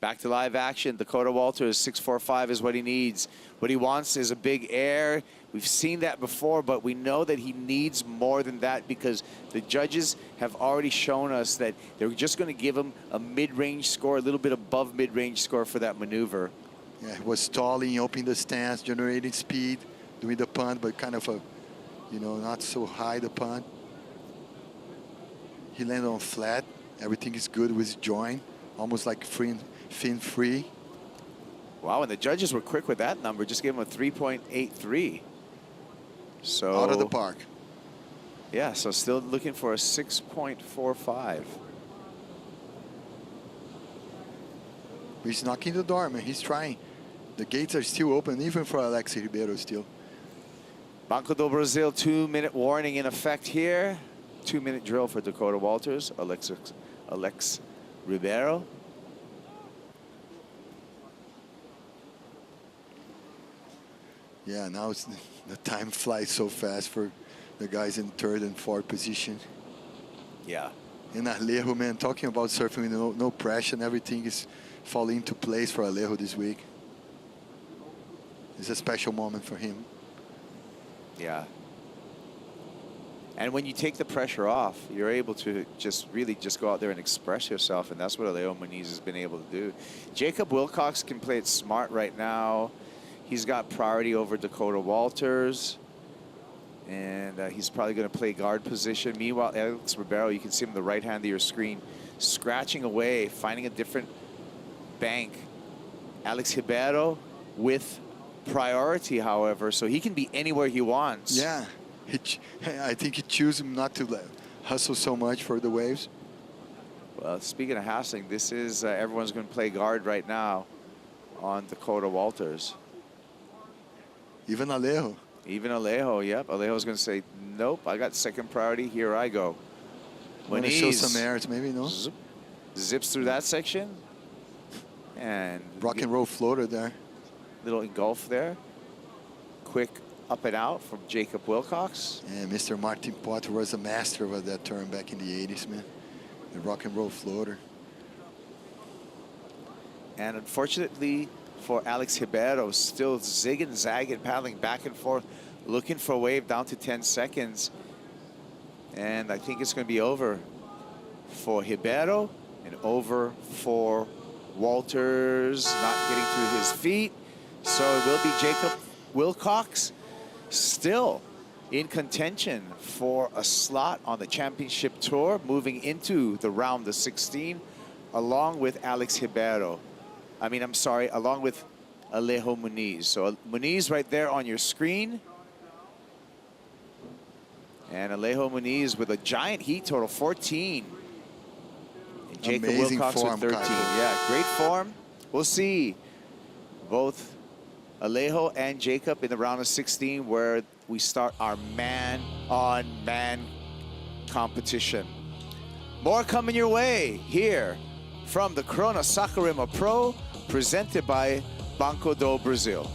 Back to live action. Dakota Walters, 6.45 is what he needs. What he wants is a big air. We've seen that before, but we know that he needs more than that because the judges have already shown us that they're just going to give him a mid-range score, a little bit above mid-range score for that maneuver. Yeah, he was stalling, opening the stance, generating speed, doing the punt, but kind of a, you know, not so high the punt. He landed on flat. Everything is good with his joint. almost like fin free. Wow, and the judges were quick with that number. Just gave him a 3.83. So out of the park. Yeah, so still looking for a 6.45. He's knocking the door, man. He's trying. The gates are still open, even for Alex Ribeiro still. Banco do Brasil 2-minute warning in effect here. 2-minute drill for Dakota Walters, Alex Ribeiro. Yeah, now the time flies so fast for the guys in third and fourth position. Yeah. And Alejo, man, talking about surfing with no pressure and everything is falling into place for Alejo this week. It's a special moment for him. Yeah. And when you take the pressure off, you're able to really go out there and express yourself, and that's what Alejo Muniz has been able to do. Jacob Wilcox can play it smart right now. He's got priority over Dakota Walters, and he's probably going to play guard position. Meanwhile, Alex Ribeiro, you can see him on the right hand of your screen, scratching away, finding a different bank. Alex Ribeiro with priority, however, so he can be anywhere he wants. Yeah, I think he chose not to hustle so much for the waves. Well, speaking of hassling, this is everyone's going to play guard right now on Dakota Walters. Even Alejo. Even Alejo, yep. Alejo's going to say, nope, I got second priority, here I go. Want to show some airs, maybe, no? Zips through that section. And rock and roll floater there. Little engulf there. Quick up and out from Jacob Wilcox. And Mr. Martin Potter was a master of that term back in the 80s, man. The rock and roll floater. And unfortunately for Alex Ribeiro, still zigging, zagging, paddling back and forth, looking for a wave down to 10 seconds. And I think it's going to be over for Ribeiro and over for Walters, not getting to his feet. So it will be Jacob Wilcox still in contention for a slot on the championship tour, moving into the round of 16, along with Alex Ribeiro. Along with Alejo Muniz. So Muniz right there on your screen. And Alejo Muniz with a giant heat total, 14. And Jacob Amazing Wilcox form, with 13. Kyle. Yeah, great form. We'll see both Alejo and Jacob in the round of 16, where we start our man-on-man competition. More coming your way here from the Corona Saquarema Pro, presented by Banco Do Brasil.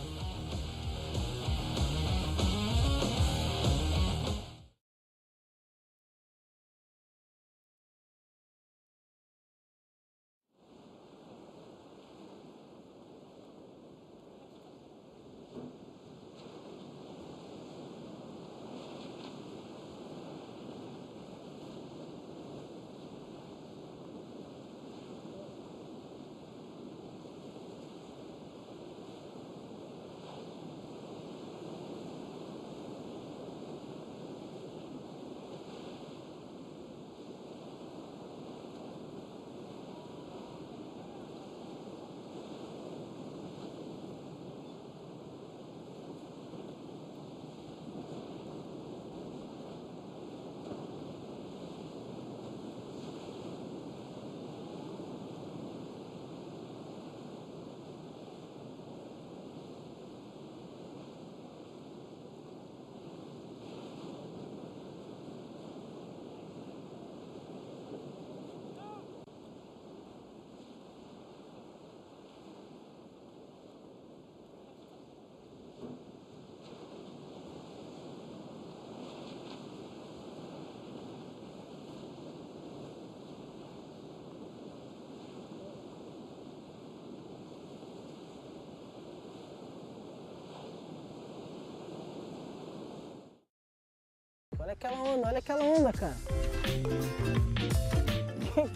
Olha aquela onda, cara.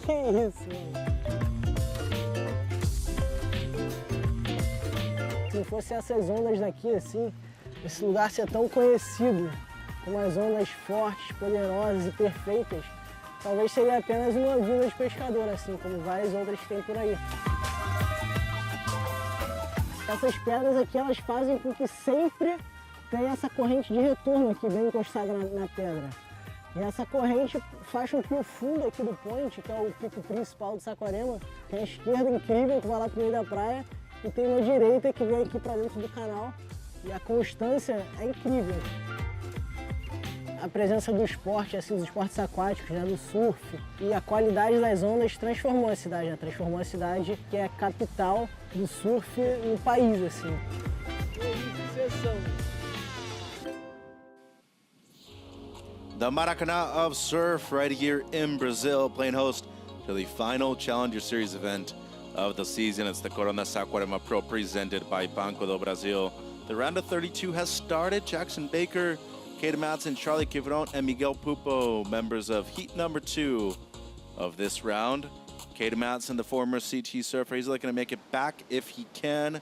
Que é isso, mano? Se não fosse essas ondas daqui, assim, esse lugar ser tão conhecido, com umas ondas fortes, poderosas e perfeitas, talvez seria apenas uma vila de pescador, assim como várias outras que tem por aí. Essas pedras aqui, elas fazem com que sempre tenha essa corrente de retorno aqui bem encostada na pedra. E essa corrente faz com que o fundo aqui do ponte, que é o pico principal do Saquarema, tem a esquerda incrível que vai lá pro meio da praia e tem uma direita que vem aqui para dentro do canal. E a constância é incrível. A presença do esporte, assim, dos esportes aquáticos, né, do surf e a qualidade das ondas transformou a cidade, né? Transformou a cidade que é a capital do surf no país, assim. The Maracanã of Surf right here in Brazil, playing host to the final Challenger Series event of the season. It's the Corona Saquarema Pro presented by Banco Do Brasil. The round of 32 has started. Jackson Baker, Kate Matson, Charlie Quivron, and Miguel Pupo, members of heat number 2 of this round. Kate Matson, the former CT surfer, he's looking to make it back if he can.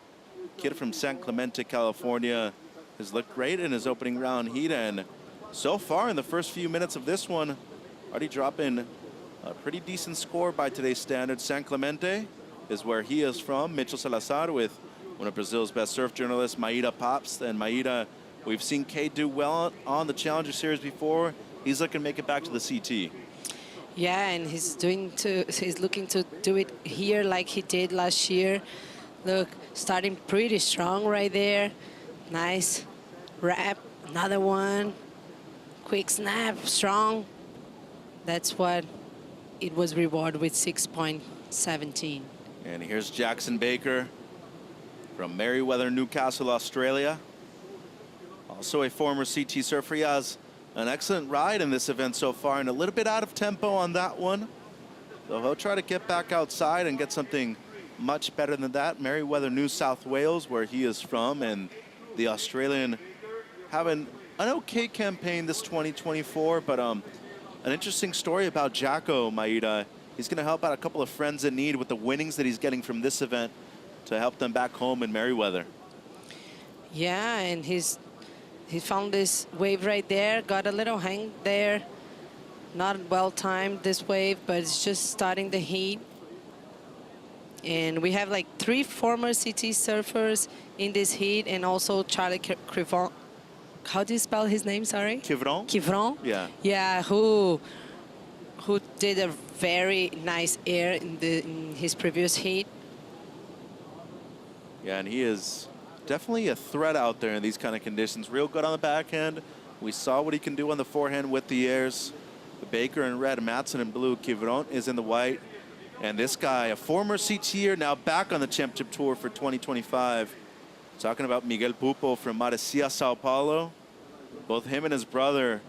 Kid from San Clemente, California, has looked great in his opening round heat, and so far in the first few minutes of this one, already dropping a pretty decent score by today's standards. San Clemente is where he is from. Mitchell Salazar with one of Brazil's best surf journalists, Maíra Pops. And Maíra, we've seen Kate do well on the Challenger Series before. He's looking to make it back to the CT. Yeah, and he's looking to do it here like he did last year. Look, starting pretty strong right there. Nice wrap, another one. Quick snap, strong. That's what it was rewarded with 6.17. And here's Jackson Baker from Merriweather, Newcastle, Australia. Also a former CT surfer. He has an excellent ride in this event so far and a little bit out of tempo on that one. So he'll try to get back outside and get something much better than that. Merriweather, New South Wales, where he is from, and the Australian having an okay campaign this 2024, but an interesting story about Jacko, Maíra. He's going to help out a couple of friends in need with the winnings that he's getting from this event to help them back home in Merriweather. Yeah, and he found this wave right there, got a little hang there. Not well timed, this wave, but it's just starting the heat. And we have like 3 former CT surfers in this heat, and also Charlie Quivron. How do you spell his name, sorry? Quivron. Quivron? Yeah. Yeah, who did a very nice air in his previous heat. Yeah, and he is definitely a threat out there in these kind of conditions. Real good on the backhand. We saw what he can do on the forehand with the airs. Baker in red, Matson in blue, Quivron is in the white. And this guy, a former CTer, now back on the championship tour for 2025. Talking about Miguel Pupo from Marecia, Sao Paulo. Both him and his brother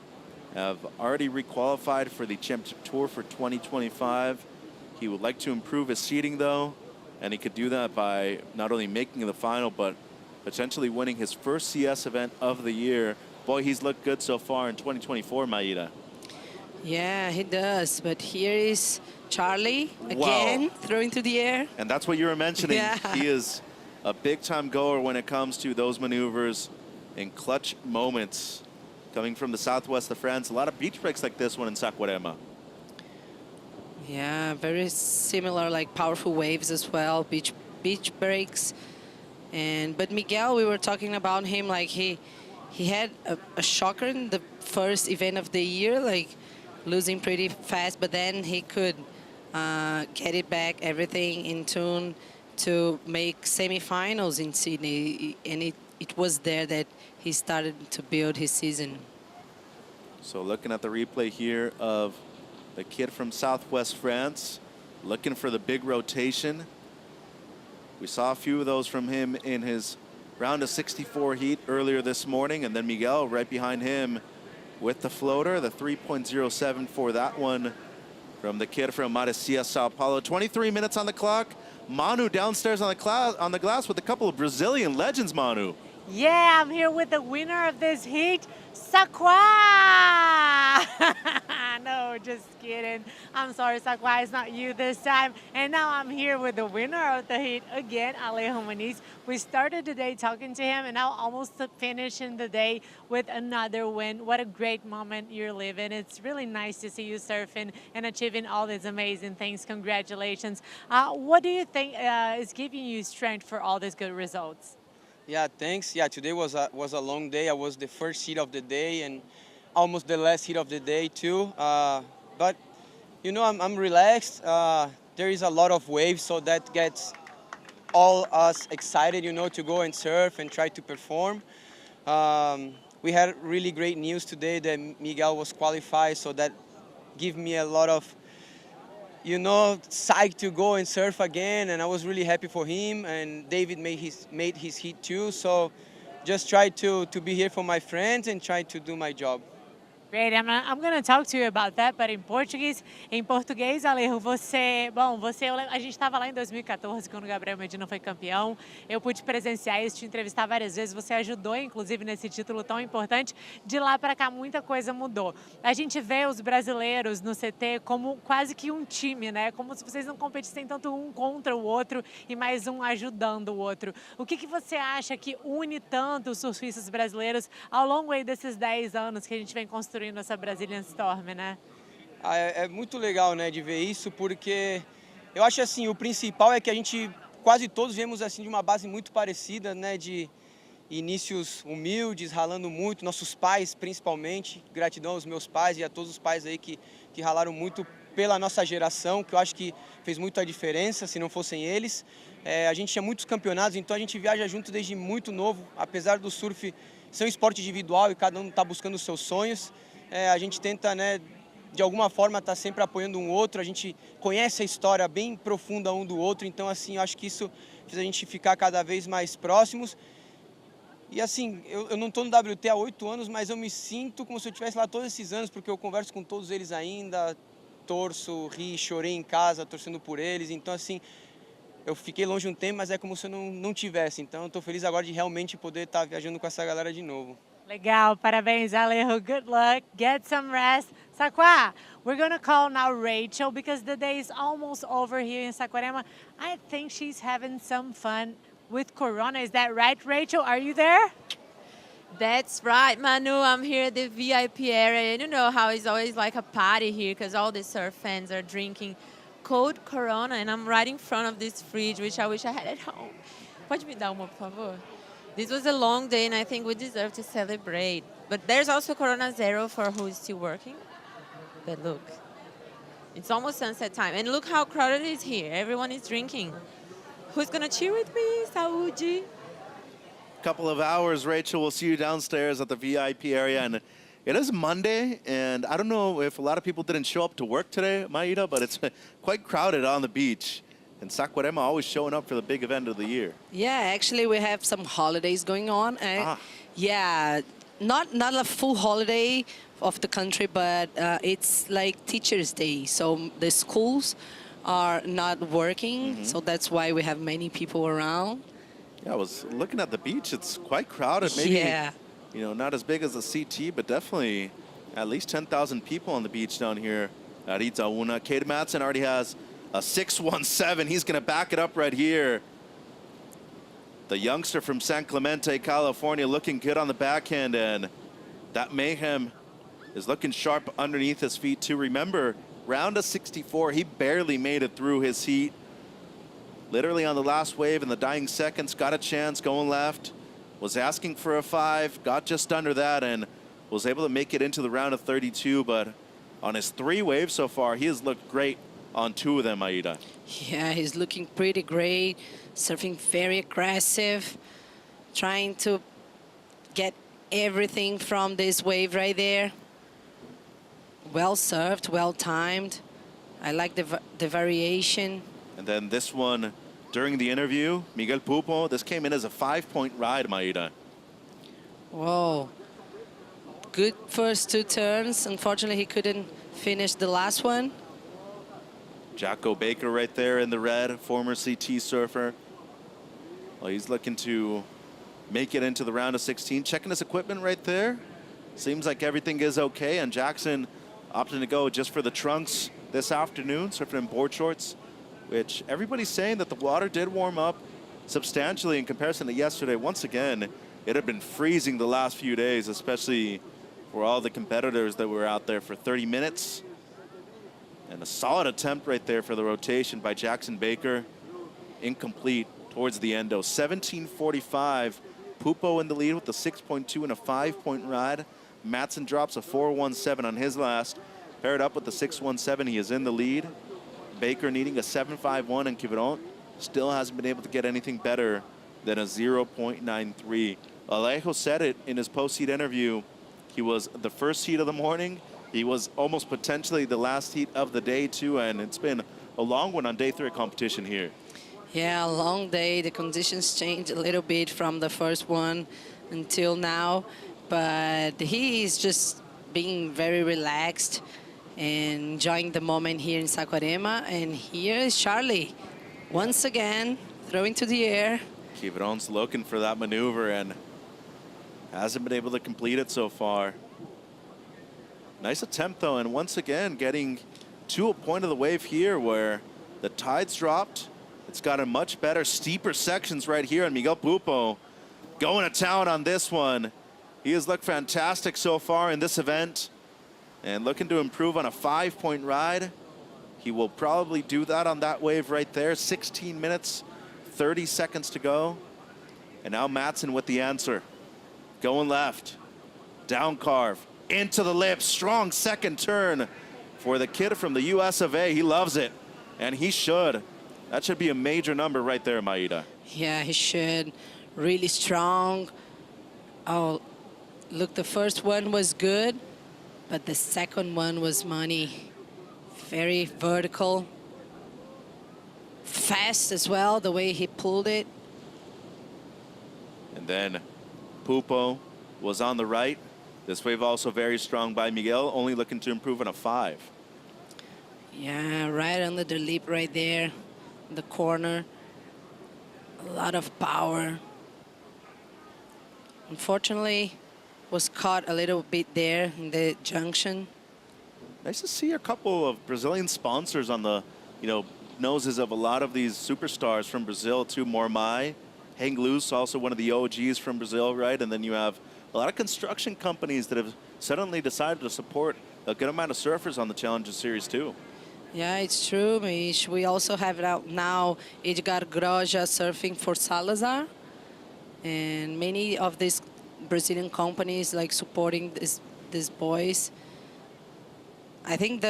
have already requalified for the championship tour for 2025. He would like to improve his seeding, though, and he could do that by not only making the final, but potentially winning his first CS event of the year. Boy, he's looked good so far in 2024, Maíra. Yeah, he does. But here is Charlie again, throwing to the air. And that's what you were mentioning. Yeah. He is a big-time goer when it comes to those maneuvers in clutch moments. Coming from the southwest of France, a lot of beach breaks like this one in Saquarema. Yeah, very similar, like powerful waves as well, beach breaks. But Miguel, we were talking about him, like he had a shocker in the first event of the year, like losing pretty fast, but then he could get it back, everything in tune to make semifinals in Sydney, and it was there that he started to build his season. So looking at the replay here of the kid from Southwest France, looking for the big rotation. We saw a few of those from him in his round of 64 heat earlier this morning, and then Miguel right behind him with the floater, the 3.07 for that one from the kid from Marecia, Sao Paulo. 23 minutes on the clock. Manu downstairs on the glass with a couple of Brazilian legends, Manu. Yeah, I'm here with the winner of this heat, Saquá! No, No, just kidding. I'm sorry, Saquarema, it's not you this time. And now I'm here with the winner of the heat again, Alejo Muniz. We started the day talking to him, and now almost finishing the day with another win. What a great moment you're living. It's really nice to see you surfing and achieving all these amazing things. Congratulations. What do you think is giving you strength for all these good results? Yeah, thanks. Yeah, today was a long day. I was the first heat of the day and almost the last heat of the day too. But you know, I'm relaxed. There is a lot of waves, so that gets all us excited, you know, to go and surf and try to perform. We had really great news today that Miguel was qualified, so that gave me a lot of, you know, psyched to go and surf again, and I was really happy for him. And David made his heat too. So just try to be here for my friends and try to do my job. Great, I'm going to talk to you about that, but in Portuguese. Em português, Alejo, a gente estava lá em 2014, quando o Gabriel Medina foi campeão. Eu pude presenciar isso, te entrevistar várias vezes. Você ajudou, inclusive, nesse título tão importante. De lá para cá, muita coisa mudou. A gente vê os brasileiros no CT como quase que um time, né? Como se vocês não competissem tanto um contra o outro e mais um ajudando o outro. O que você acha que une tanto os surfistas brasileiros ao longo aí desses 10 anos que a gente vem construindo essa Brazilian Storm, né? É muito legal, né, de ver isso, porque eu acho assim, o principal é que a gente quase todos viemos assim de uma base muito parecida, né, de inícios humildes, ralando muito, nossos pais principalmente, gratidão aos meus pais e a todos os pais aí que ralaram muito pela nossa geração, que eu acho que fez muita diferença, se não fossem eles. A gente tinha muitos campeonatos, então a gente viaja junto desde muito novo, apesar do surf ser um esporte individual e cada um está buscando os seus sonhos. A gente tenta, né, de alguma forma, estar sempre apoiando um outro. A gente conhece a história bem profunda um do outro, então, assim, eu acho que isso fez a gente ficar cada vez mais próximos. E, assim, eu não estou no WT há 8 anos, mas eu me sinto como se eu estivesse lá todos esses anos, porque eu converso com todos eles ainda, torço, ri, chorei em casa, torcendo por eles. Então, assim, eu fiquei longe um tempo, mas é como se eu não tivesse. Então, eu estou feliz agora de realmente poder estar viajando com essa galera de novo. Legal, parabéns, Alejo. Good luck. Get some rest. Saquarema, we're going to call now Rachel because the day is almost over here in Saquarema. I think she's having some fun with Corona. Is that right, Rachel? Are you there? That's right, Manu. I'm here at the VIP area. And you know how it's always like a party here because all the surf fans are drinking cold Corona. And I'm right in front of this fridge, which I wish I had at home. Pode me dar uma, por favor? This was a long day, and I think we deserve to celebrate. But there's also Corona Zero for who is still working. But look, it's almost sunset time. And look how crowded it is here. Everyone is drinking. Who's going to cheer with me? Saúde. Couple of hours, Rachel. We'll see you downstairs at the VIP area. And it is Monday, and I don't know if a lot of people didn't show up to work today, Maida, but it's quite crowded on the beach. And Saquarema always showing up for the big event of the year. Yeah, actually we have some holidays going on. Yeah, not a full holiday of the country, but it's like Teachers' Day. So the schools are not working, so that's why we have many people around. Yeah, I was looking at the beach. It's quite crowded. Maybe, you know, not as big as the CT, but definitely at least 10,000 people on the beach down here at Itaúna. Cade Matson already has a 617. He's going to back it up right here. The youngster from San Clemente, California, looking good on the backhand, and that Mayhem is looking sharp underneath his feet too. Remember, round of 64, he barely made it through his heat. Literally on the last wave in the dying seconds, got a chance going left, was asking for a 5, got just under that, and was able to make it into the round of 32. But on his 3 waves so far, he has looked great on 2 of them, Aida. Yeah, he's looking pretty great, surfing very aggressive, trying to get everything from this wave right there. Well served, well timed. I like the variation. And then this one, during the interview, Miguel Pupo, this came in as a 5-point ride, Maida. Whoa. Good first 2 turns. Unfortunately, he couldn't finish the last one. Jacko Baker right there in the red, former CT surfer. Well, he's looking to make it into the round of 16. Checking his equipment right there. Seems like everything is okay. And Jackson opting to go just for the trunks this afternoon, surfing in board shorts, which everybody's saying that the water did warm up substantially in comparison to yesterday. Once again, it had been freezing the last few days, especially for all the competitors that were out there for 30 minutes. And a solid attempt right there for the rotation by Jackson Baker. Incomplete towards the end, though. 17:45. Pupo in the lead with the 6.2 and a 5-point ride. Matson drops a 4.17 on his last. Paired up with the 6.17, he is in the lead. Baker needing a 7.51, and Quiberon still hasn't been able to get anything better than a 0.93. Alejo said it in his post-heat interview. He was the first heat of the morning. He was almost potentially the last heat of the day, too, and it's been a long one on day 3 of competition here. Yeah, a long day. The conditions changed a little bit from the first one until now, but he is just being very relaxed and enjoying the moment here in Saquarema. And here is Charlie, once again, throwing to the air. Quiberon's looking for that maneuver and hasn't been able to complete it so far. Nice attempt, though, and once again getting to a point of the wave here where the tide's dropped. It's got a much better, steeper sections right here, and Miguel Pupo going to town on this one. He has looked fantastic so far in this event and looking to improve on a 5-point ride. He will probably do that on that wave right there. 16 minutes, 30 seconds to go. And now Matson with the answer. Going left, down carve, into the lip, strong second turn for the kid from the US of A. He loves it, and he should. That should be a major number right there, Maida. Yeah, he should. Really strong. Oh, look, the first one was good, but the second one was money. Very vertical. Fast as well, the way he pulled it. And then Pupo was on the right. This wave also very strong by Miguel, only looking to improve on a 5. Yeah, right under the lip right there, the corner. A lot of power. Unfortunately, was caught a little bit there in the junction. Nice to see a couple of Brazilian sponsors on the, noses of a lot of these superstars from Brazil too. Mormai, Hang Loose, also one of the OGs from Brazil, right? And then you have a lot of construction companies that have suddenly decided to support a good amount of surfers on the Challenger Series too. Yeah, it's true, Mish. We also have out now Edgar Groja surfing for Salazar. And many of these Brazilian companies like supporting these boys. I think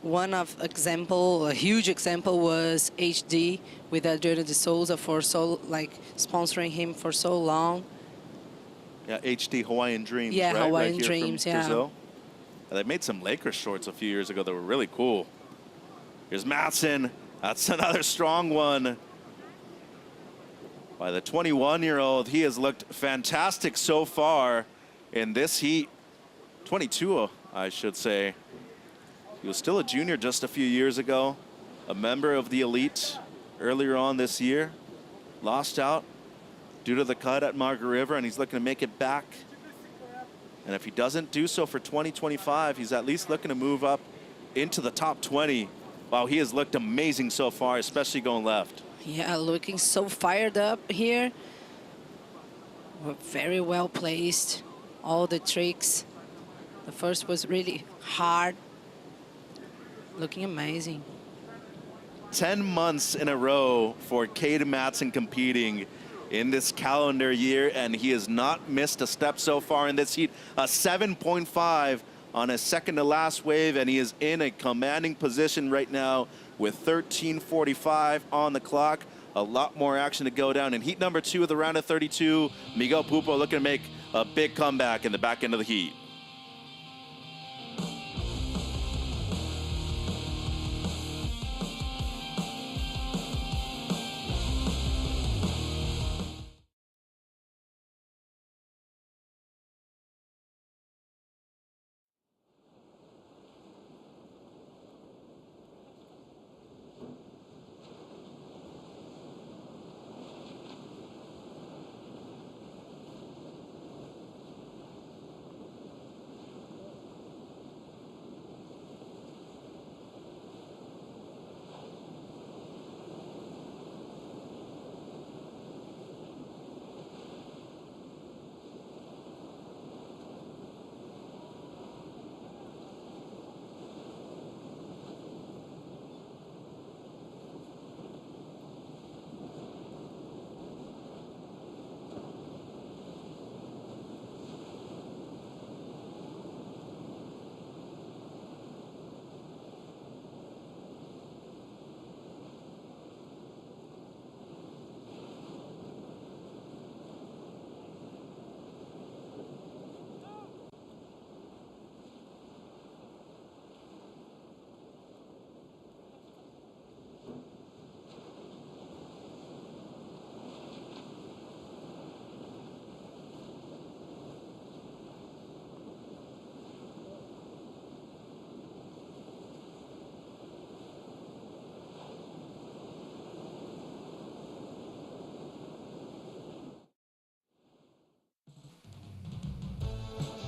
one of example, a huge example was HD with Adriano de Souza sponsoring him for so long. Yeah, HD Hawaiian Dreams, yeah, right? Hawaiian right here Dreams, from yeah. Brazil. They made some Lakers shorts a few years ago that were really cool. Here's Matson. That's another strong one by the 21-year-old. He has looked fantastic so far in this heat. 22, I should say. He was still a junior just a few years ago, a member of the elite earlier on this year. Lost out due to the cut at Margaret River, and he's looking to make it back. And if he doesn't do so for 2025, he's at least looking to move up into the top 20. Wow, he has looked amazing so far, especially going left. Yeah, looking so fired up here. Very well placed. All the tricks. The first was really hard. Looking amazing. 10 months in a row for Cade Matson competing in this calendar year, and he has not missed a step so far in this heat. A 7.5 on his second to last wave, and he is in a commanding position right now with 13:45 on the clock. A lot more action to go down in heat number 2 of the round of 32. Miguel Pupo looking to make a big comeback in the back end of the heat.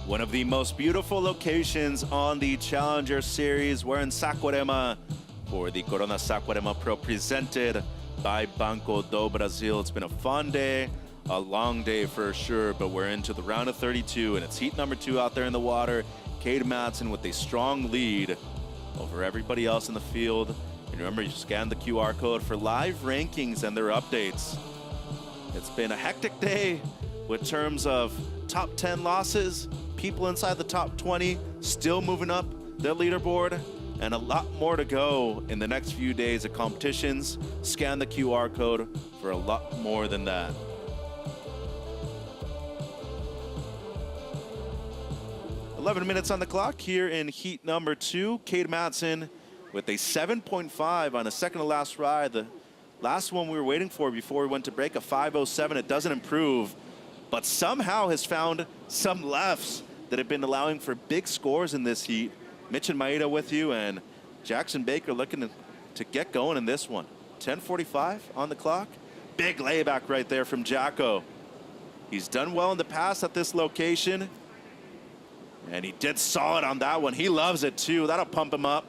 One of the most beautiful locations on the Challenger Series. We're in Saquarema for the Corona Saquarema Pro presented by Banco Do Brasil. It's been a fun day, a long day for sure, but we're into the round of 32 and it's heat number 2 out there in the water. Cade Matson with a strong lead over everybody else in the field. And remember, you scan the QR code for live rankings and their updates. It's been a hectic day with terms of top 10 losses, people inside the top 20 still moving up their leaderboard, and a lot more to go in the next few days of competitions. Scan the QR code for a lot more than that. "11 minutes on the clock here in heat number 2. Cade Matson with a 7.5 on a second to last ride. The last one we were waiting for before we went to break, a 5.07. It doesn't improve, but somehow has found some lefts that have been allowing for big scores in this heat. Mitch and Maeda with you, and Jackson Baker looking to get going in this one. 10:45 on the clock. Big layback right there from Jacko. He's done well in the past at this location, and he did solid on that one. He loves it too. That'll pump him up.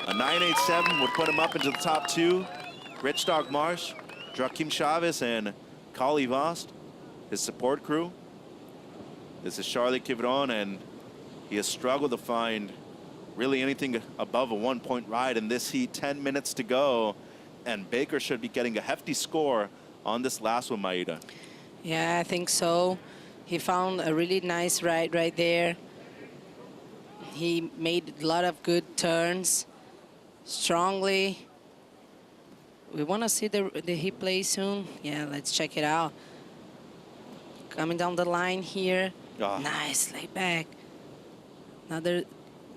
A 9.87 would put him up into the top 2. Rich Dog Marsh, Joaquim Chavez, and Kali Vost, his support crew. This is Charlie Quivron, and he has struggled to find really anything above a 1-point ride in this heat. 10 minutes to go, and Baker should be getting a hefty score on this last one, Maeda. Yeah, I think so. He found a really nice ride right there. He made a lot of good turns, strongly. We want to see the heat play soon. Yeah, let's check it out. Coming down the line here. Oh. Nice lay back. Another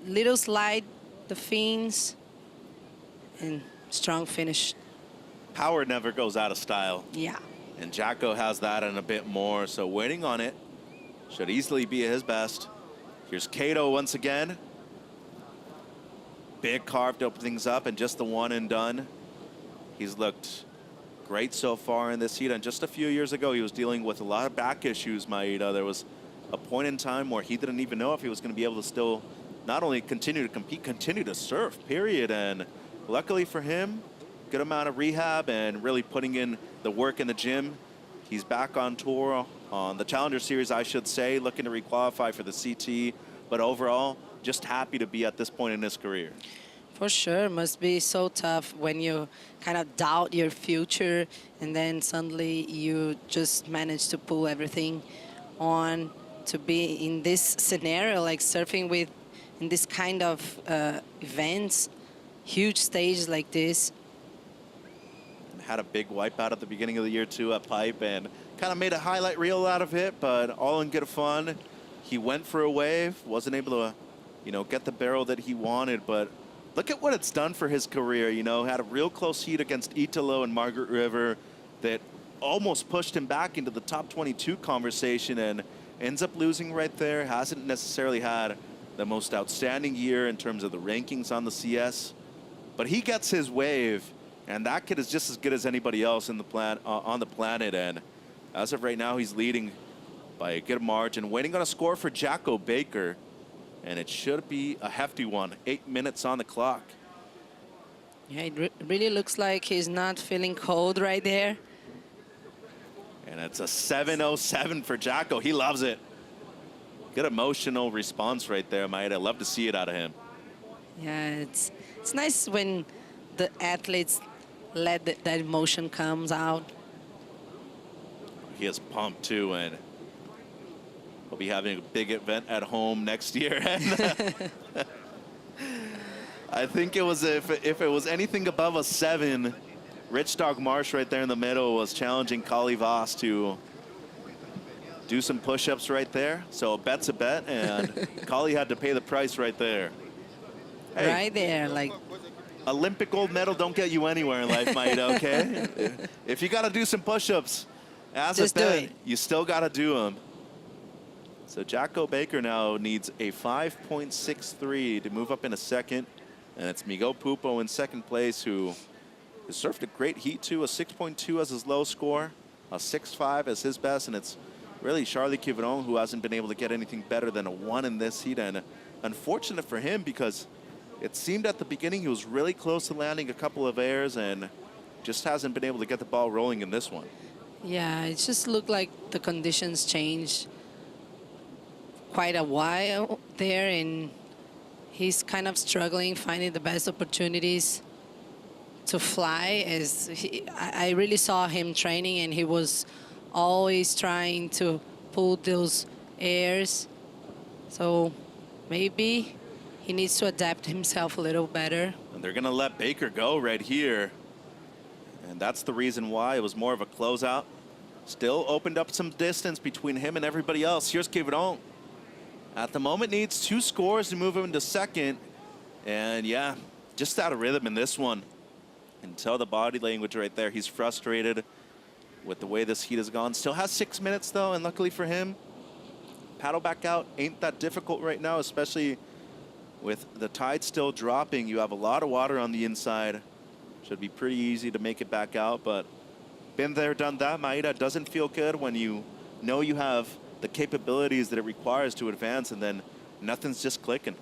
little slide, the fins, and strong finish. Power never goes out of style. Yeah. And Jacko has that and a bit more, so waiting on it should easily be his best. Here's Cato once again. Big carve to open things up, and just the one and done. He's looked great so far in this heat, and just a few years ago he was dealing with a lot of back issues, Maeda. There was a point in time where he didn't even know if he was going to be able to still not only continue to compete, continue to surf, period. And luckily for him, good amount of rehab and really putting in the work in the gym. He's back on tour on the Challenger Series, I should say, looking to requalify for the CT. But overall, just happy to be at this point in his career. For sure, must be so tough when you kind of doubt your future and then suddenly you just manage to pull everything on to be in this scenario, like surfing with in this kind of events, huge stages like this. Had a big wipeout at the beginning of the year too at Pipe, and kind of made a highlight reel out of it, but all in good fun. He went for a wave, wasn't able to, you know, get the barrel that he wanted, but look at what it's done for his career. You know, had a real close heat against Italo and Margaret River that almost pushed him back into the top 22 conversation, and ends up losing right there. Hasn't necessarily had the most outstanding year in terms of the rankings on the CS, but he gets his wave, and that kid is just as good as anybody else in the on the planet. And as of right now, he's leading by a good margin, waiting on a score for Jacko Baker, and it should be a hefty one. 8 minutes on the clock. Yeah, it really looks like he's not feeling cold right there. And it's a 7.07 for Jacko. He loves it. Good emotional response right there, Maeda. Love to see it out of him. Yeah, it's nice when the athletes let that emotion comes out. He is pumped too, and he'll be having a big event at home next year. I think it was if it was anything above a 7, Rich Dog Marsh right there in the middle was challenging Kali Voss to do some push-ups right there. So a bet's a bet, and Kali had to pay the price right there. Hey, right there, like. Olympic gold medal don't get you anywhere in life, Maeda, okay? If you got to do some push-ups as a bet, you still got to do them. So Jacko Baker now needs a 5.63 to move up in a second. And it's Miguel Pupo in second place, who has surfed a great heat too. A 6.2 as his low score, a 6.5 as his best, and it's really Charlie Quiveron, who hasn't been able to get anything better than a 1 in this heat. And unfortunate for him, because it seemed at the beginning he was really close to landing a couple of airs and just hasn't been able to get the ball rolling in this one. Yeah, it just looked like the conditions changed quite a while there, and he's kind of struggling finding the best opportunities to fly. As I really saw him training, and he was always trying to pull those airs. So maybe he needs to adapt himself a little better. And they're going to let Baker go right here. And that's the reason why it was more of a closeout. Still opened up some distance between him and everybody else. Here's Quiveron. At the moment needs 2 scores to move him into second. And yeah, just out of rhythm in this one. And tell the body language right there. He's frustrated with the way this heat has gone. Still has 6 minutes though, and luckily for him, paddle back out ain't that difficult right now, especially with the tide still dropping. You have a lot of water on the inside. Should be pretty easy to make it back out, but been there, done that. Maeda doesn't feel good when you know you have the capabilities that it requires to advance and then nothing's just clicking.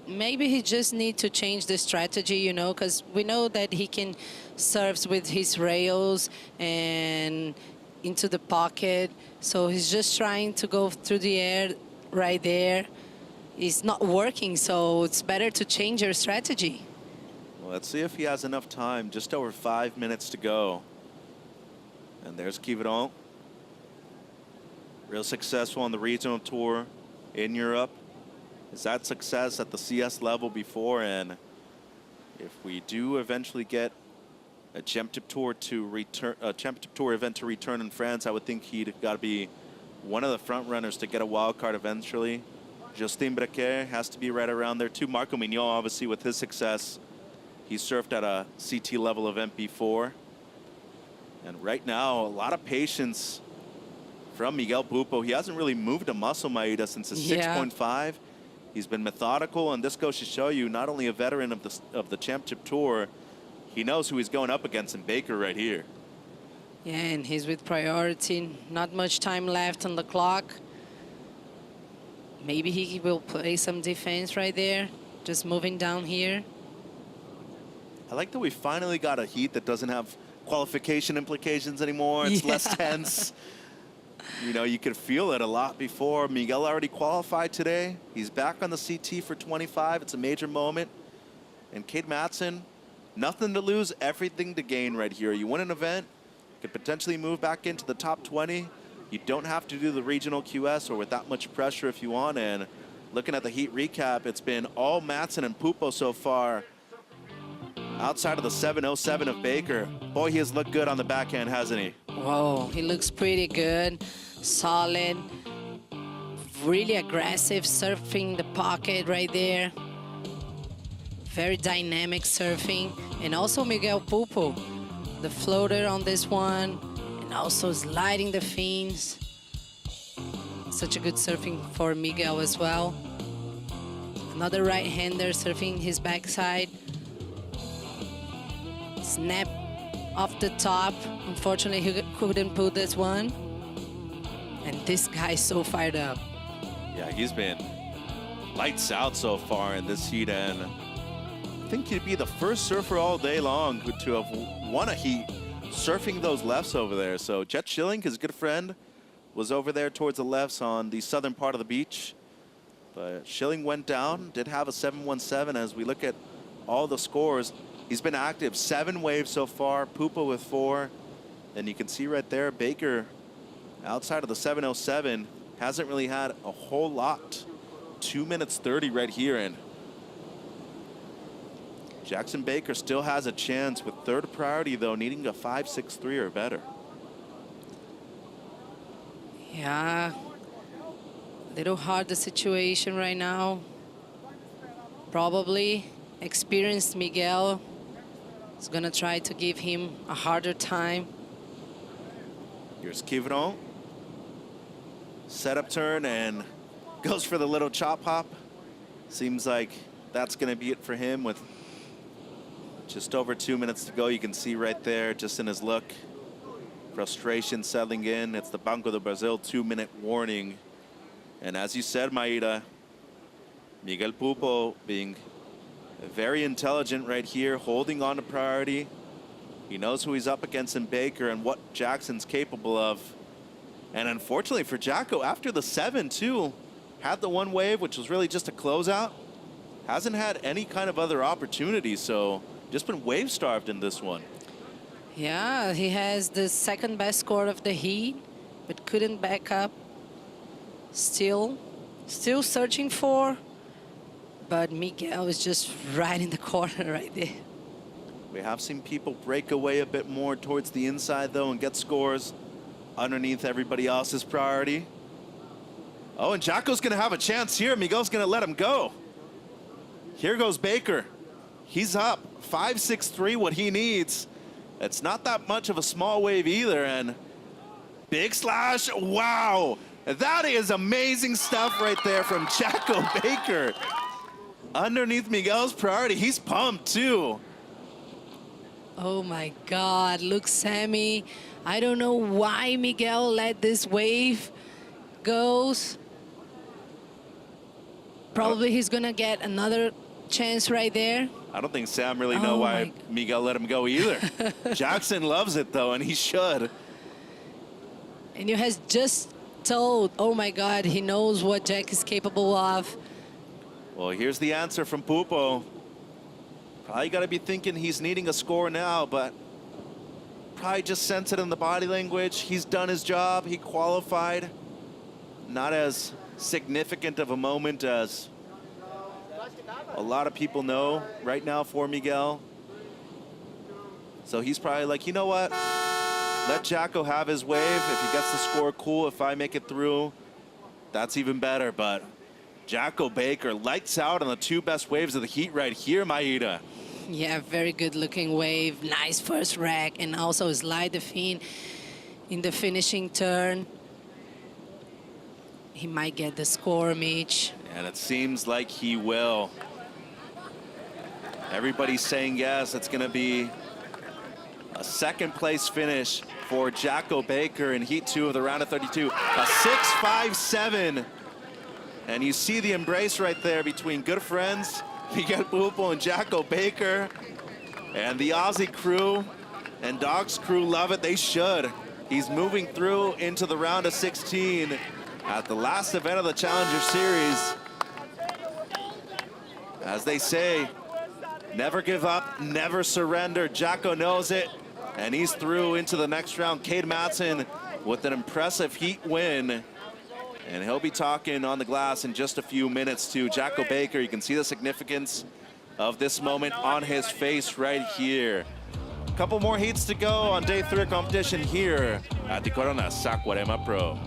Maybe he just needs to change the strategy, you know, because we know that he can serve with his rails and into the pocket. So he's just trying to go through the air right there. It's not working, so it's better to change your strategy. Well, let's see if he has enough time. Just over 5 minutes to go. And there's Quiveron. Real successful on the regional tour in Europe. Is that success at the CS level before? And if we do eventually get a championship tour event to return in France, I would think he'd got to be one of the front runners to get a wild card eventually. Justin Brequet has to be right around there too. Marco Mignon, obviously, with his success, he surfed at a CT level event before. And right now, a lot of patience from Miguel Pupo. He hasn't really moved a muscle, Maeda, since his 6.5. He's been methodical, and this goes to show you, not only a veteran of the championship tour, he knows who he's going up against in Baker right here. Yeah, and he's with priority. Not much time left on the clock. Maybe he will play some defense right there, just moving down here. I like that we finally got a heat that doesn't have qualification implications anymore. It's less tense. You know, you could feel it a lot before. Miguel already qualified today. He's back on the CT for 25. It's a major moment. And Cade Matson, nothing to lose, everything to gain right here. You win an event, could potentially move back into the top 20. You don't have to do the regional QS or with that much pressure if you want. And looking at the heat recap, it's been all Matson and Pupo so far. Outside of the 707 of Baker. Boy, he has looked good on the backhand, hasn't he? Whoa, he looks pretty good, solid, really aggressive, surfing the pocket right there. Very dynamic surfing. And also Miguel Pupo, the floater on this one, and also sliding the fins. Such a good surfing for Miguel as well. Another right-hander surfing his backside. Snap off the top. Unfortunately, he couldn't pull this one. And this guy's so fired up. Yeah, he's been lights out so far in this heat, and I think he'd be the first surfer all day long to have won a heat surfing those lefts over there. So Jet Schilling, his good friend, was over there towards the lefts on the southern part of the beach. But Schilling went down, did have a 717 as we look at all the scores. He's been active, 7 waves so far, Pupo with 4. And you can see right there, Baker, outside of the 707, hasn't really had a whole lot. 2 minutes 30 right here. And Jackson Baker still has a chance with third priority, though, needing a 5.63 or better. Yeah, little hard the situation right now. Probably experienced Miguel is gonna try to give him a harder time. Here's Quiveron. Setup turn and goes for the little chop hop. Seems like that's gonna be it for him with just over 2 minutes to go. You can see right there, just in his look, Frustration settling in. It's the Banco do Brasil 2-minute warning. And as you said, Maida, Miguel Pupo being very intelligent right here, holding on to priority. He knows who he's up against in Baker and what Jackson's capable of. And unfortunately for Jacko, after the 7 too, had the one wave, which was really just a closeout. Hasn't had any kind of other opportunities, so just been wave starved in this one. Yeah, he has the second best score of the heat, but couldn't back up. Still searching for, but Miguel is just right in the corner right there. We have seen people break away a bit more towards the inside though and get scores underneath everybody else's priority. Oh, and Jacko's gonna have a chance here. Miguel's gonna let him go. Here goes Baker. He's up 5-6-3, what he needs. It's not that much of a small wave either, and big slash, wow. That is amazing stuff right there from Jacko Baker. Underneath Miguel's priority, he's pumped too. Oh my God, look, Sammy. I don't know why Miguel let this wave goes. Probably he's gonna get another chance right there. I don't think Sam really know why Miguel let him go either. Jackson loves it though, and he should. And you has just told, oh my God, he knows what Jack is capable of. Well, here's the answer from Pupo. Probably got to be thinking he's needing a score now, but probably just sense it in the body language. He's done his job. He qualified. Not as significant of a moment as a lot of people know right now for Miguel. So he's probably like, you know what? Let Jacko have his wave. If he gets the score, cool. If I make it through, that's even better. But Jacko Baker lights out on the 2 best waves of the heat right here, Maida. Yeah, very good looking wave. Nice first rack, and also slide the fin in the finishing turn. He might get the score, Mitch. And it seems like he will. Everybody's saying yes. It's going to be a 2nd place finish for Jacko Baker in heat 2 of the round of 32. A 6-5-7. And you see the embrace right there between good friends, Miguel Pupo and Jacko Baker. And the Aussie crew and Dogs crew love it. They should. He's moving through into the round of 16 at the last event of the Challenger Series. As they say, never give up, never surrender. Jacko knows it, and he's through into the next round. Cade Matson with an impressive heat win. And he'll be talking on the glass in just a few minutes to Jacko Baker. You can see the significance of this moment on his face right here. A couple more heats to go on day 3 of competition here at the Corona Saquarema Pro.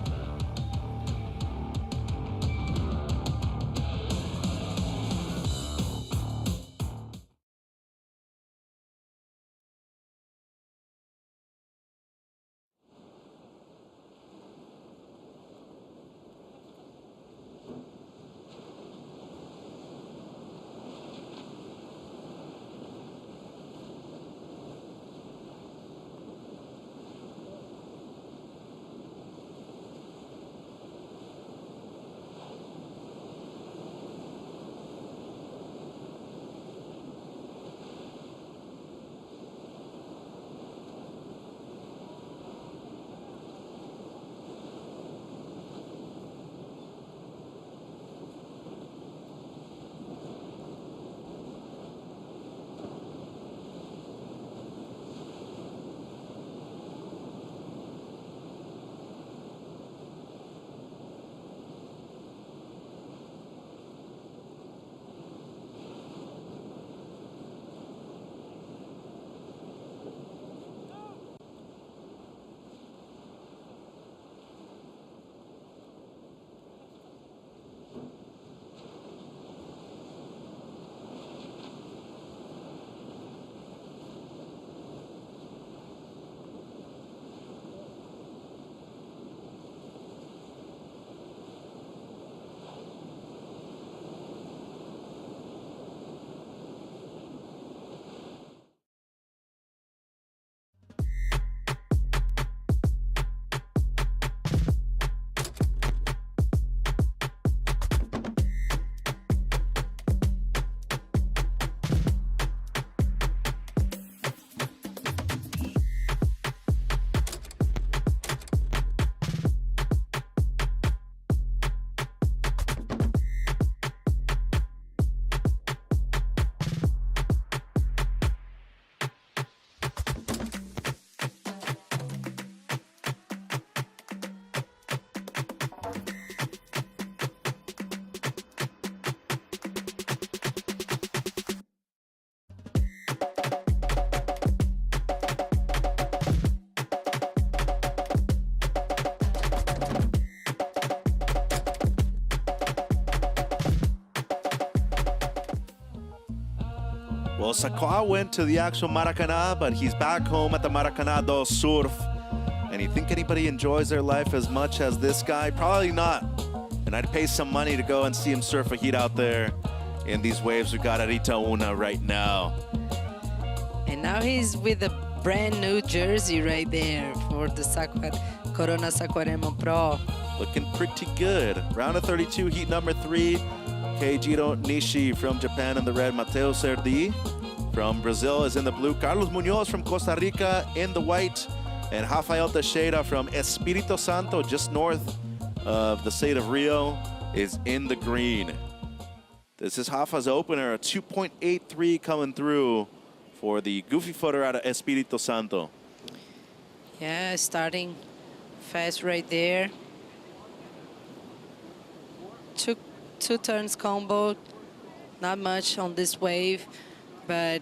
Well, Saquarema went to the actual Maracanã, but he's back home at the Maracanã do Surf. And you think anybody enjoys their life as much as this guy? Probably not. And I'd pay some money to go and see him surf a heat out there in these waves we got at Itaúna right now. And now he's with a brand new jersey right there for the Corona Saquarema Pro. Looking pretty good. Round of 32, heat number 3. Keijiro Nishi from Japan in the red. Matos Herdy from Brazil is in the blue. Carlos Munoz from Costa Rica in the white. And Rafael Teixeira from Espírito Santo, just north of the state of Rio, is in the green. This is Rafa's opener, a 2.83 coming through for the goofy footer out of Espírito Santo. Yeah, starting fast right there. Two turns combo, not much on this wave, but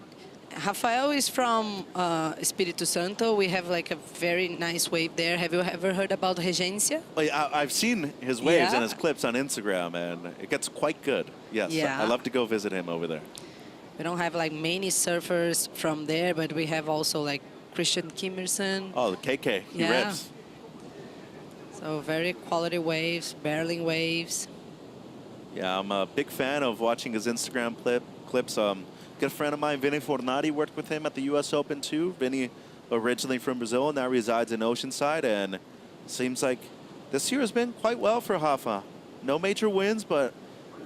Rafael is from Espírito Santo. We have like a very nice wave there. Have you ever heard about Regência? I've seen his waves Yeah. and his clips on Instagram, and it gets quite good. Yes, Yeah. I'd love to go visit him over there. We don't have like many surfers from there, but we have also like Christian Kimmerson. Oh, the KK, he Yeah. rips. So very quality waves, barreling waves. Yeah, I'm a big fan of watching his Instagram clips. Good friend of mine, Vinny Fornati, worked with him at the U.S. Open too. Vinny, originally from Brazil, now resides in Oceanside, and seems like this year has been quite well for Rafa. No major wins, but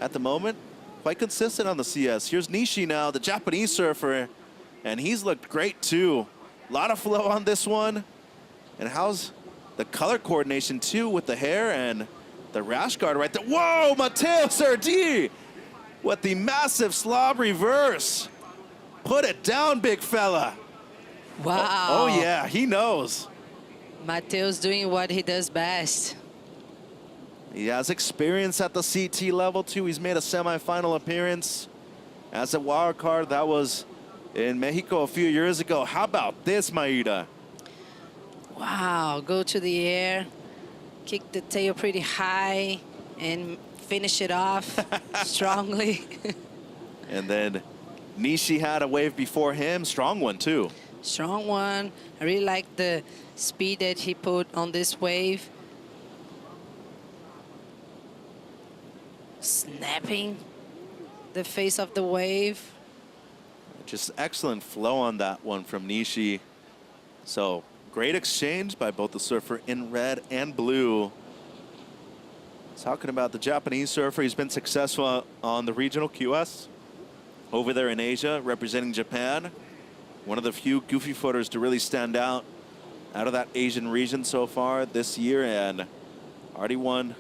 at the moment, quite consistent on the CS. Here's Nishi now, the Japanese surfer, and he's looked great too. A lot of flow on this one. And how's the color coordination too with the hair and the rash guard right there. Whoa, Matos Herdy with the massive slob reverse. Put it down, big fella. Wow. Oh yeah, he knows. Mateus doing what he does best. He has experience at the CT level too. He's made a semifinal appearance as a wild card. That was in Mexico a few years ago. How about this, Maida? Wow, go to the air, kick the tail pretty high, and finish it off strongly. And then Nishi had a wave before him. Strong one too. Strong one. I really like the speed that he put on this wave. Snapping the face of the wave. Just excellent flow on that one from Nishi. So great exchange by both the surfer in red and blue. Talking about the Japanese surfer, he's been successful on the regional QS over there in Asia, representing Japan. One of the few goofy footers to really stand out of that Asian region so far this year, and already won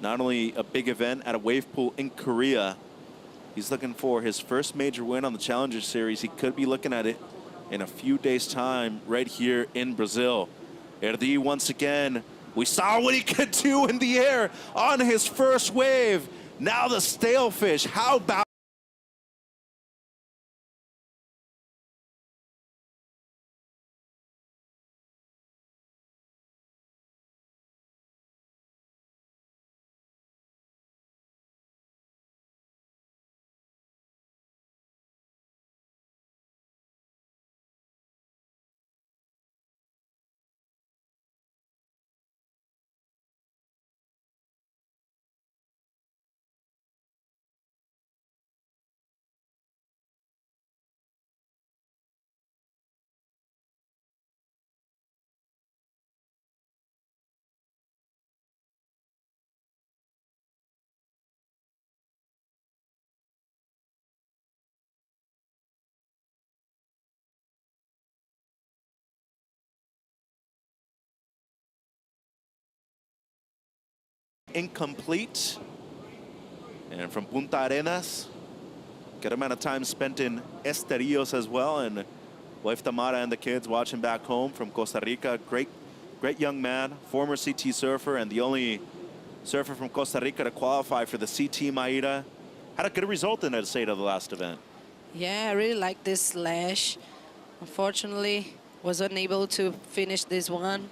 not only a big event at a wave pool in Korea. He's looking for his first major win on the Challenger Series. He could be looking at it in a few days' time right here in Brazil. Herdy once again. We saw what he could do in the air on his first wave. Now the stale fish. How about incomplete? And from Punta Arenas, good amount of time spent in Esterios as well, and wife Tamara and the kids watching back home from Costa Rica. Great young man, former CT surfer, and the only surfer from Costa Rica to qualify for the CT Maida. Had a good result in Ericeira, the last event. Yeah, I really like this slash. Unfortunately, was unable to finish this one.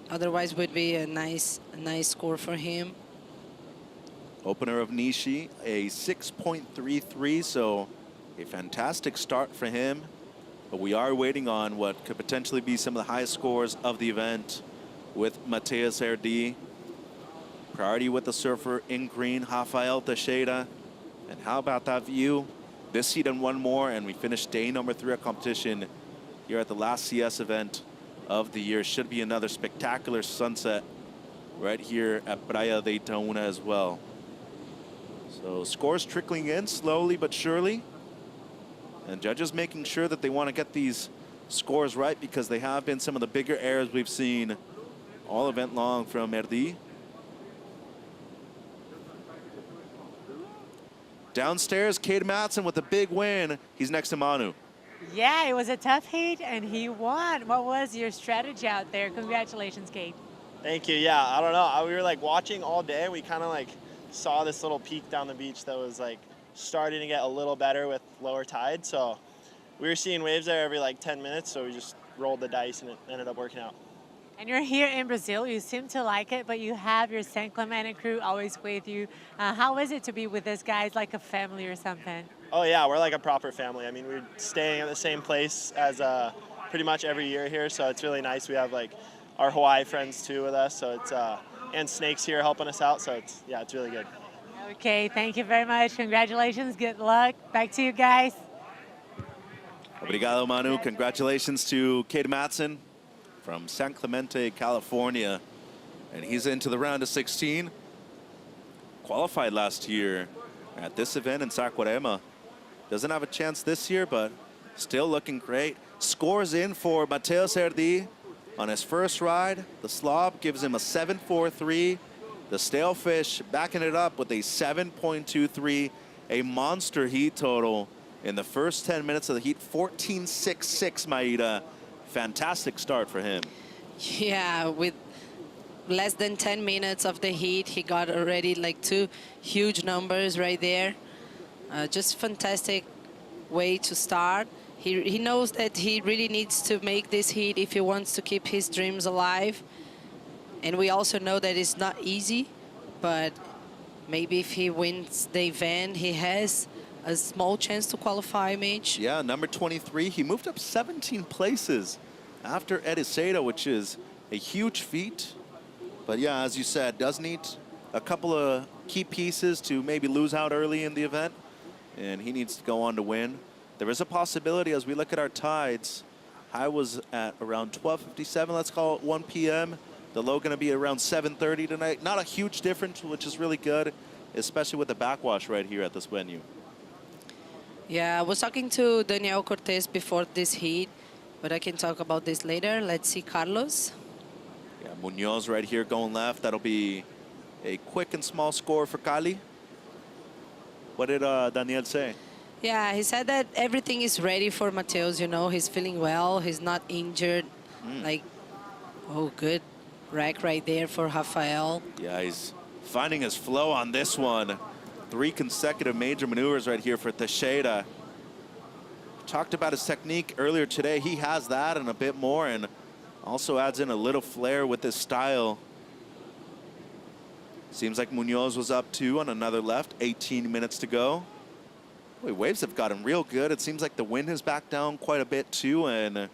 Otherwise would be a nice score for him. Opener of Nishi, a 6.33, so a fantastic start for him. But we are waiting on what could potentially be some of the highest scores of the event with Matos Herdy. Priority with the surfer in green, Rafael Teixeira. And how about that view? This heat and one more, and we finish day number 3 of competition here at the last CS event of the year. Should be another spectacular sunset right here at Praia de Itaúna as well. So scores trickling in slowly but surely. And judges making sure that they want to get these scores right, because they have been some of the bigger errors we've seen all event long from Herdy. Downstairs, Cade Matson with a big win. He's next to Manu. Yeah, it was a tough heat, and he won. What was your strategy out there? Congratulations, Cade. Thank you. Yeah, I don't know. We were like watching all day. We kind of like saw this little peak down the beach that was like starting to get a little better with lower tide. So we were seeing waves there every like 10 minutes. So we just rolled the dice and it ended up working out. And you're here in Brazil. You seem to like it, but you have your San Clemente crew always with you. How is it to be with this guy? It's like a family or something? Oh yeah, we're like a proper family. I mean, we're staying at the same place as pretty much every year here. So it's really nice. We have like our Hawaii friends too with us. So it's, and Snake's here helping us out. So it's, yeah, it's really good. Okay, thank you very much. Congratulations. Good luck. Back to you guys. Obrigado, Manu. Congratulations to Cade Matson from San Clemente, California. And he's into the round of 16. Qualified last year at this event in Saquarema. Doesn't have a chance this year, but still looking great. Scores in for Matos Herdy on his first ride. The slob gives him a 7.43. The Stalefish backing it up with a 7.23. A monster heat total in the first 10 minutes of the heat. 14.66, Maida. Fantastic start for him. Yeah, with less than 10 minutes of the heat, he got already like 2 huge numbers right there. Just fantastic way to start. He knows that he really needs to make this heat if he wants to keep his dreams alive. And we also know that it's not easy, but maybe if he wins the event, he has a small chance to qualify, Mitch. Yeah, number 23. He moved up 17 places after Ericeira, which is a huge feat. But yeah, as you said, does need a couple of key pieces to maybe lose out early in the event. And he needs to go on to win. There is a possibility as we look at our tides. High was at around 12:57, let's call it 1 p.m. The low going to be around 7:30 tonight. Not a huge difference, which is really good, especially with the backwash right here at this venue. Yeah, I was talking to Daniel Cortez before this heat, but I can talk about this later. Let's see Carlos. Yeah, Munoz right here going left. That'll be a quick and small score for Cali. What did Daniel say? Yeah, he said that everything is ready for Matheus, you know. He's feeling well. He's not injured. Like, oh, good rack right there for Rafael. Yeah, he's finding his flow on this one. 3 consecutive major maneuvers right here for Teixeira. Talked about his technique earlier today. He has that and a bit more, and also adds in a little flair with his style. Seems like Munoz was up 2 on another left. 18 minutes to go. Boy, waves have gotten real good. It seems like the wind has backed down quite a bit too, and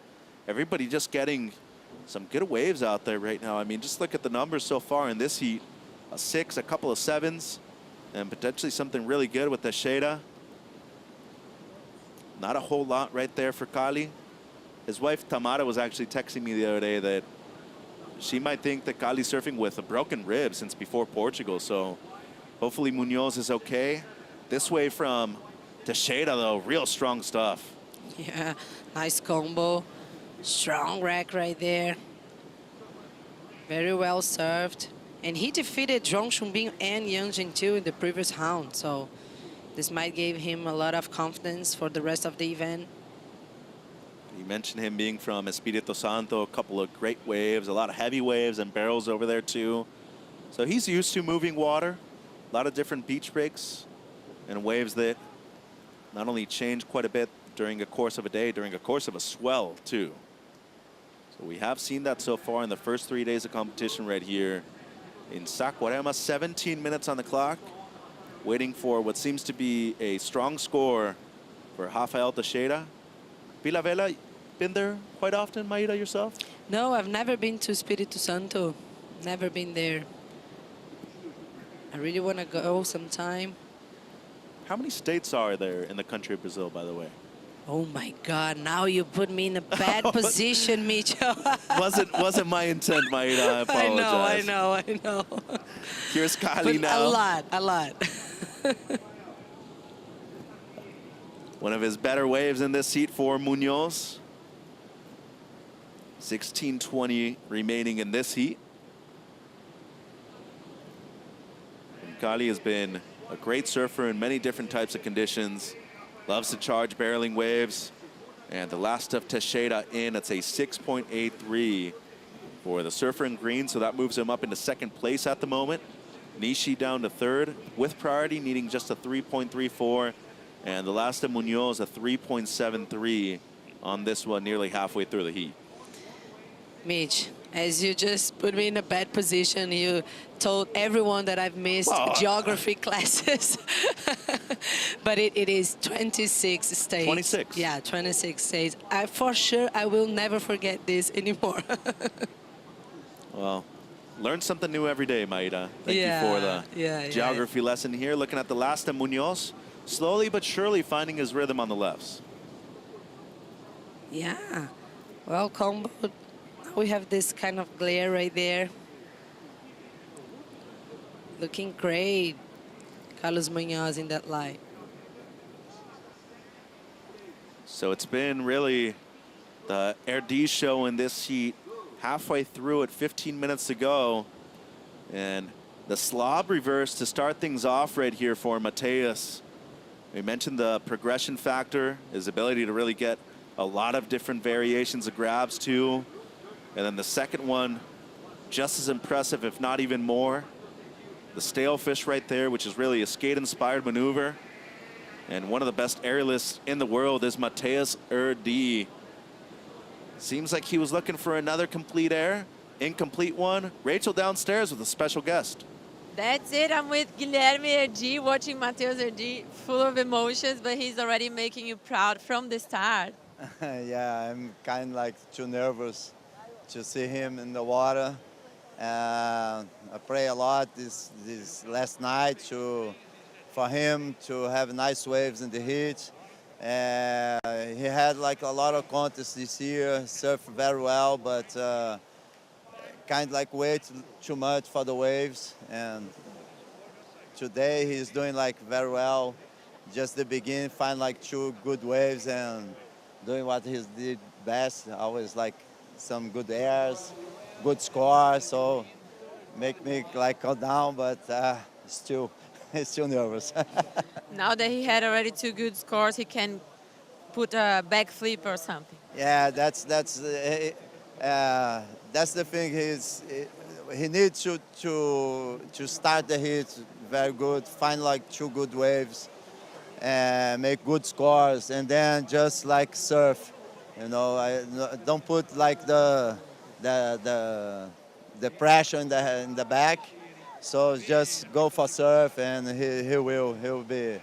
everybody just getting some good waves out there right now. I mean, just look at the numbers so far in this heat. A 6, a couple of 7s, and potentially something really good with Teixeira. Not a whole lot right there for Cali. His wife Tamara was actually texting me the other day that she might think that Cali's surfing with a broken rib since before Portugal, so hopefully Munoz is okay. This way from Teixeira, though, real strong stuff. Yeah, nice combo. Strong rack right there. Very well served. And he defeated Zhong Chumbin and Yang Gentil in the previous round, so this might give him a lot of confidence for the rest of the event. You mentioned him being from Espírito Santo, a couple of great waves, a lot of heavy waves and barrels over there too. So he's used to moving water, a lot of different beach breaks and waves that not only change quite a bit during the course of a day, during the course of a swell too. So we have seen that so far in the first 3 days of competition right here in Saquarema. 17 minutes on the clock. waiting for what seems to be a strong score for Rafael Teixeira. Vila Velha, been there quite often, Maida, yourself? No, I've never been to Espírito Santo. Never been there. I really want to go sometime. How many states are there in the country of Brazil, by the way? Oh my God! Now you put me in a bad position, Mitchell. wasn't my intent, Maida. I apologize. I know. Here's Kali But now. a lot. One of his better waves in this heat for Munoz. 16:20 remaining in this heat. And Kali has been a great surfer in many different types of conditions. Loves to charge barreling waves. And the last of Teixeira in, it's a 6.83 for the surfer in green, so that moves him up into second place at the moment. Nishi down to third with priority, needing just a 3.34. And the last of Munoz, a 3.73 on this one, nearly halfway through the heat. Mitch, as you just put me in a bad position, you told everyone that I've missed geography classes. But it is 26 states. 26? Yeah, 26 states. For sure, I will never forget this anymore. Well, learn something new every day, Maida. Thank you for the geography lesson here. Looking at the last of Munoz, slowly but surely finding his rhythm on the lefts. Yeah. Well, combo. We have this kind of glare right there. Looking great. Carlos Munoz in that light. So it's been really the Herdy show in this heat. Halfway through it, 15 minutes to go. And the slob reverse to start things off right here for Mateus. We mentioned the progression factor, his ability to really get a lot of different variations of grabs too. And then the second one, just as impressive, if not even more. The stale fish right there, which is really a skate-inspired maneuver. And one of the best aerialists in the world is Matos Herdy. Seems like he was looking for another complete air. Incomplete one. Rachel downstairs with a special guest. That's it. I'm with Guilherme Herdy, watching Matos Herdy, full of emotions, but he's already making you proud from the start. Yeah, I'm kind of like too nervous to see him in the water. I pray a lot this last night for him to have nice waves in the heat. He had like a lot of contests this year, surfed very well, but kind of like way too much for the waves. And today he's doing like very well. Just the beginning, find like 2 good waves and doing what he did best. Always like some good airs, good score, so make me like go down, but still nervous. Now that he had already 2 good scores, he can put a backflip or something. Yeah, that's the thing. He needs to start the heat very good, find like 2 good waves, and make good scores, and then just like surf. You know, I don't put like the pressure in the back. So just go for surf, and he'll be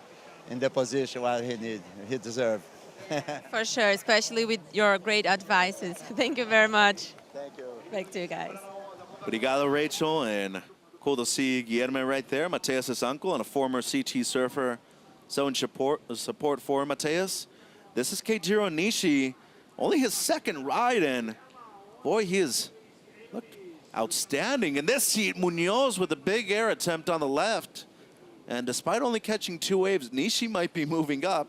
in the position what he deserves. For sure, especially with your great advices. Thank you very much. Thank you. Back to you guys. Obrigado, Rachel, and cool to see Guilherme right there, Mateus' uncle and a former CT surfer. So in support for Mateus. This is Keijiro Nishi. Only his second ride, and boy, he has looked outstanding. In this heat, Munoz with a big air attempt on the left. And despite only catching 2 waves, Nishi might be moving up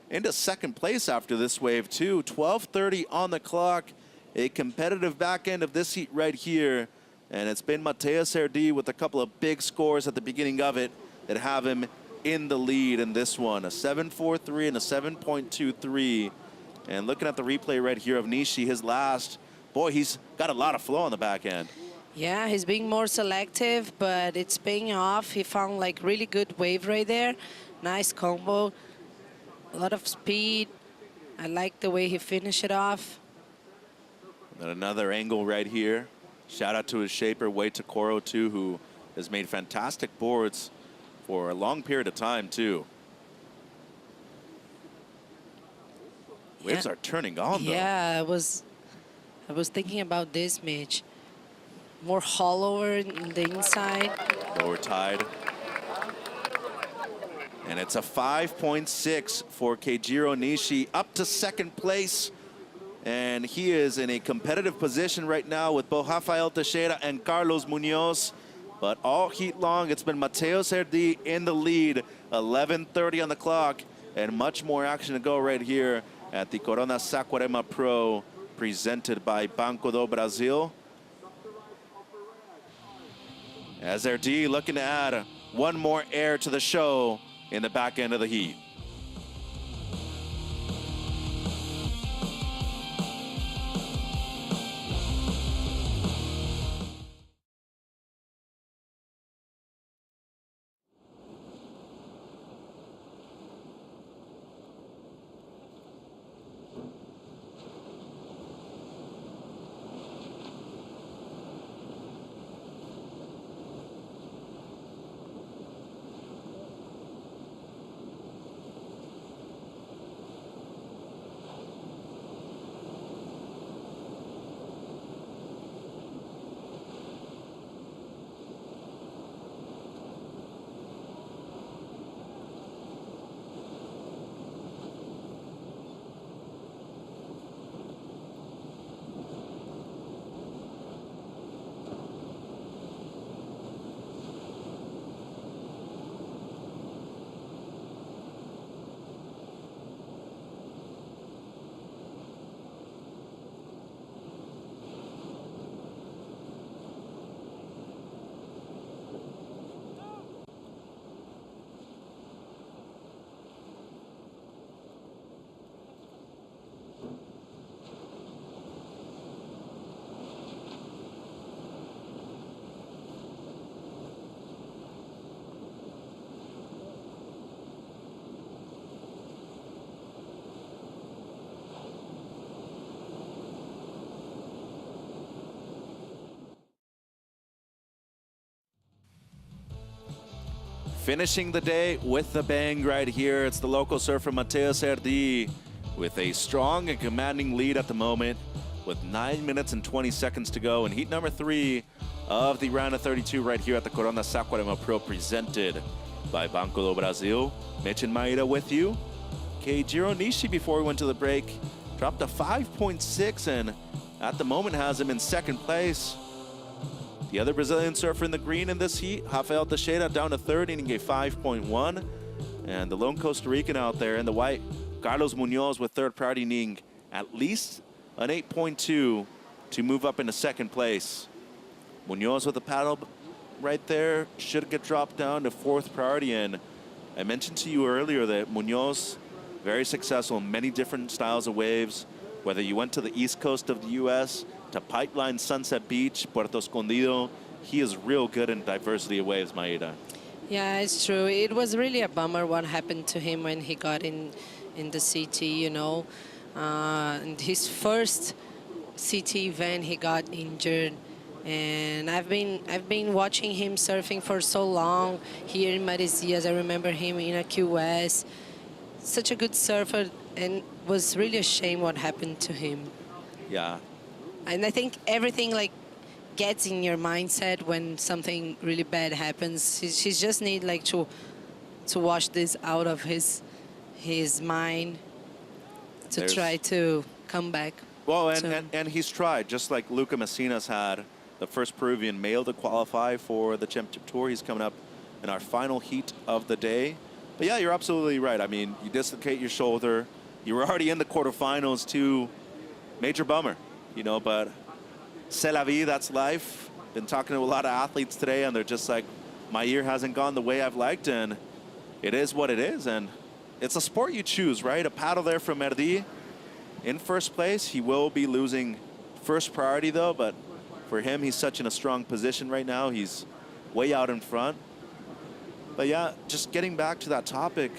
into second place after this wave too. 12:30 on the clock. A competitive back end of this heat right here. And it's been Matos Herdy with a couple of big scores at the beginning of it that have him in the lead in this one. A 7.43 and a 7.23. And looking at the replay right here of Nishi, his last, boy, he's got a lot of flow on the back end. Yeah, he's being more selective, but it's paying off. He found like really good wave right there. Nice combo, a lot of speed. I like the way he finished it off. And another angle right here. Shout out to his shaper, Wei Takoro, too, who has made fantastic boards for a long period of time, too. Waves are turning on, though. Yeah, I was thinking about this, Mitch. More hollower in the inside. Lower tide. And it's a 5.6 for Keijiro Nishi, up to second place. And he is in a competitive position right now with both Rafael Teixeira and Carlos Munoz. But all heat long, it's been Matos Herdy in the lead, 11:30 on the clock, and much more action to go right here at the Corona Saquarema Pro, presented by Banco Do Brasil. As Herdy looking to add one more air to the show in the back end of the heat. Finishing the day with the bang right here. It's the local surfer Matos Herdy with a strong and commanding lead at the moment with 9 minutes and 20 seconds to go in heat number 3 of the round of 32 right here at the Corona Saquarema Pro, presented by Banco Do Brasil. Mitch and Maeda with you. Keijiro Nishi, before we went to the break, dropped a 5.6 and at the moment has him in second place. The other Brazilian surfer in the green in this heat, Rafael Teixeira, down to third, eating a 5.1. And the lone Costa Rican out there in the white, Carlos Munoz, with third priority, needing at least an 8.2 to move up into second place. Munoz with the paddle right there should get dropped down to fourth priority. And I mentioned to you earlier that Munoz, very successful in many different styles of waves, whether you went to the east coast of the U.S., to Pipeline, Sunset Beach, Puerto Escondido. He is real good in diversity of waves, Maeda. Yeah, it's true. It was really a bummer what happened to him when he got in the CT, you know. In his first CT event, he got injured. And I've been watching him surfing for so long here in Maresias. I remember him in a QS. Such a good surfer, and was really a shame what happened to him. Yeah. And I think everything like gets in your mindset when something really bad happens. He just need like to wash this out of his mind to try to come back. Well, and he's tried, just like Luca Messina's had, the first Peruvian male to qualify for the Championship Tour. He's coming up in our final heat of the day. But yeah, you're absolutely right. I mean, you dislocate your shoulder. You were already in the quarterfinals too. Major bummer. You know, but c'est la vie, that's life. Been talking to a lot of athletes today, and they're just like, my year hasn't gone the way I've liked, and it is what it is. And it's a sport you choose, right? A paddle there from Herdy in first place. He will be losing first priority, though, but for him, he's such in a strong position right now. He's way out in front. But yeah, just getting back to that topic,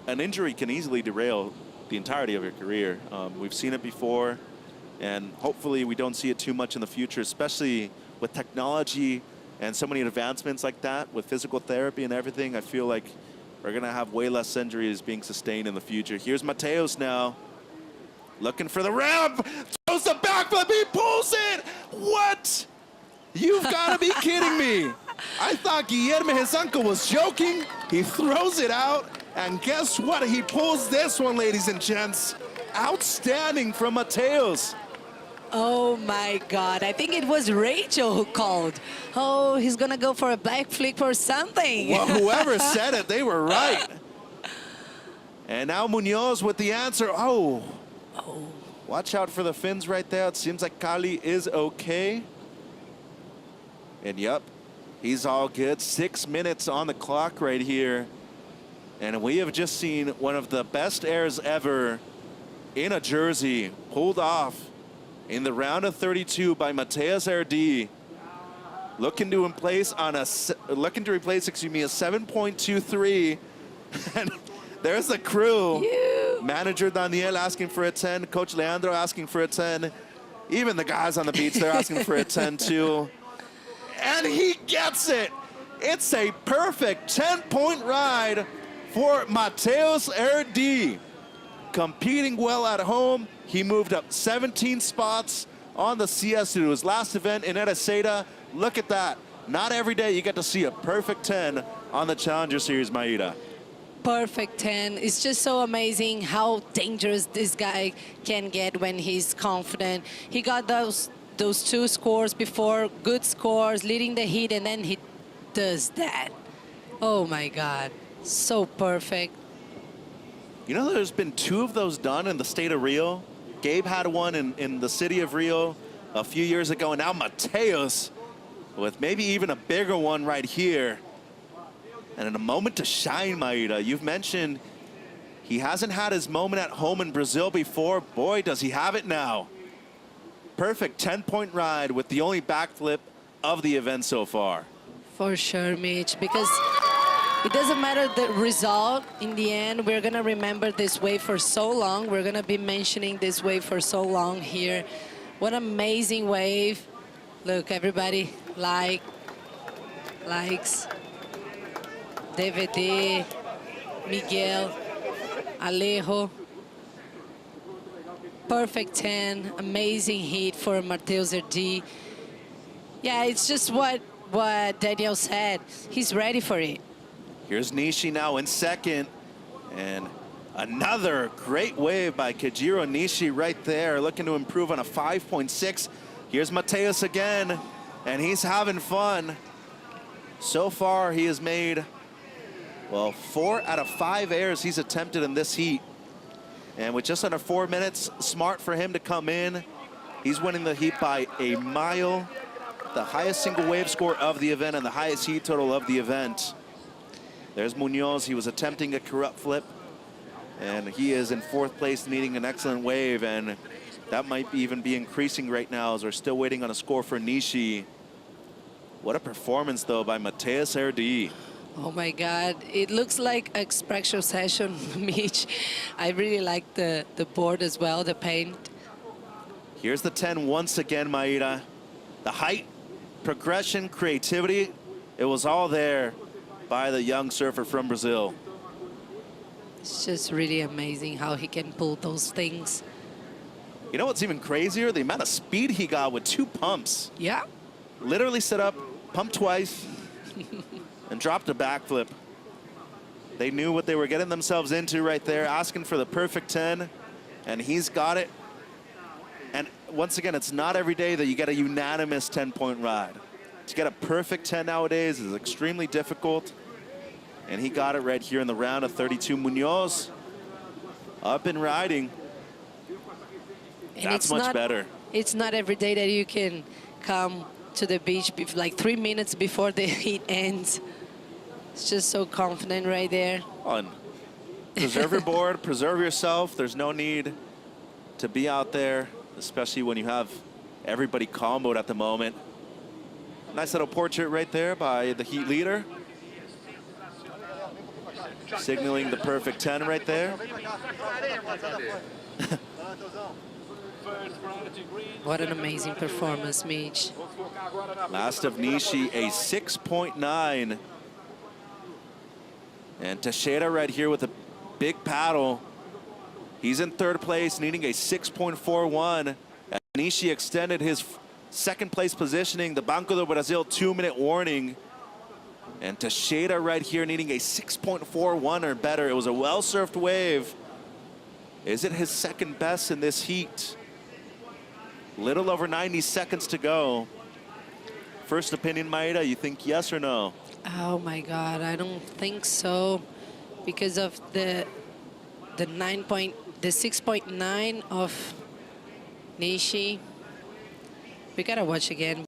an injury can easily derail the entirety of your career. We've seen it before. And hopefully we don't see it too much in the future, especially with technology and so many advancements like that with physical therapy and everything, I feel like we're going to have way less injuries being sustained in the future. Here's Mateus now. Looking for the ramp. Throws the backflip. He pulls it. What? You've got to be kidding me. I thought Guilherme, his uncle, was joking. He throws it out. And guess what? He pulls this one, ladies and gents. Outstanding from Mateus. Oh my God, I think it was Rachel who called. Oh, he's gonna go for a backflip or something. Well, whoever said it, they were right. And now Munoz with the answer. Oh. Watch out for the fins right there. It seems like Kali is okay. And yep, he's all good. 6 minutes on the clock right here. And we have just seen one of the best airs ever in a jersey pulled off in the round of 32 by Matos Herdy, looking to replace, excuse me, a 7.23. And there's the crew. Manager Daniel asking for a 10, Coach Leandro asking for a 10. Even the guys on the beach, they're asking for a 10 too. And he gets it. It's a perfect 10-point ride for Matos Herdy. Competing well at home. He moved up 17 spots on the CS to his last event in Ericeira. Look at that. Not every day you get to see a perfect 10 on the Challenger Series, Maida. Perfect 10. It's just so amazing how dangerous this guy can get when he's confident. He got those 2 scores before, good scores, leading the heat, and then he does that. Oh my God, so perfect. You know, there's been 2 of those done in the state of Rio. Gabe had one in the city of Rio a few years ago, and now Mateus with maybe even a bigger one right here. And in a moment to shine, Maida, you've mentioned he hasn't had his moment at home in Brazil before. Boy, does he have it now. Perfect 10-point ride with the only backflip of the event so far. For sure, Mitch, because it doesn't matter the result. In the end, we're going to remember this wave for so long. We're going to be mentioning this wave for so long here. What an amazing wave. Look, everybody, likes. DVD, Miguel, Alejo. Perfect 10, amazing hit for Matos Herdy. Yeah, it's just what Daniel said. He's ready for it. Here's Nishi now in second. And another great wave by Kajiro Nishi right there, looking to improve on a 5.6. Here's Mateus again, and he's having fun. So far, he has made, well, 4 out of 5 airs he's attempted in this heat. And with just under 4 minutes, smart for him to come in. He's winning the heat by a mile. The highest single wave score of the event and the highest heat total of the event. There's Munoz. He was attempting a corrupt flip, and he is in 4th place, needing an excellent wave, and that might even be increasing right now as we're still waiting on a score for Nishi. What a performance, though, by Matos Herdy. Oh my God, it looks like an espresso session, Mitch. I really like the board as well, the paint. Here's the 10 once again, Maida. The height, progression, creativity, it was all there by the young surfer from Brazil. It's just really amazing how he can pull those things. You know what's even crazier? The amount of speed he got with 2 pumps. Yeah. Literally set up, pumped twice, and dropped a backflip. They knew what they were getting themselves into right there, asking for the perfect 10, and he's got it. And once again, it's not every day that you get a unanimous 10-point ride. To get a perfect 10 nowadays is extremely difficult. And he got it right here in the round of 32. Munoz up and riding. And that's much better. It's not every day that you can come to the beach like 3 minutes before the heat ends. It's just so confident right there. On. Preserve your board, preserve yourself. There's no need to be out there, especially when you have everybody comboed at the moment. Nice little portrait right there by the heat leader. Signaling the perfect 10 right there. What an amazing performance, Mitch. Last of Nishi, a 6.9. And Teixeira right here with a big paddle. He's in third place, needing a 6.41. Nishi extended his second place positioning. The Banco do Brasil 2-minute warning. And Teixeira right here needing a 6.41 or better. It was a well-surfed wave. Is it his second best in this heat? Little over 90 seconds to go. First opinion, Maeda, you think yes or no? Oh my God, I don't think so, because of the 6.9 of Nishi. We gotta watch again.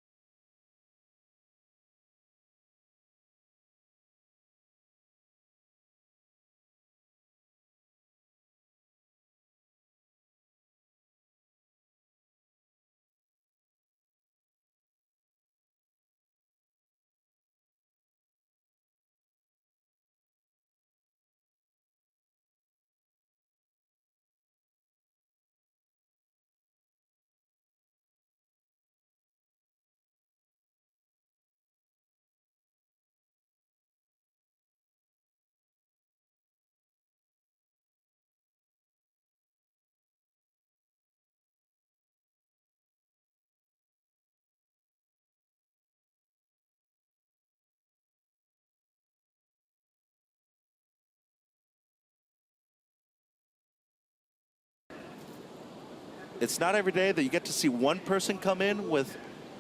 It's not every day that you get to see one person come in with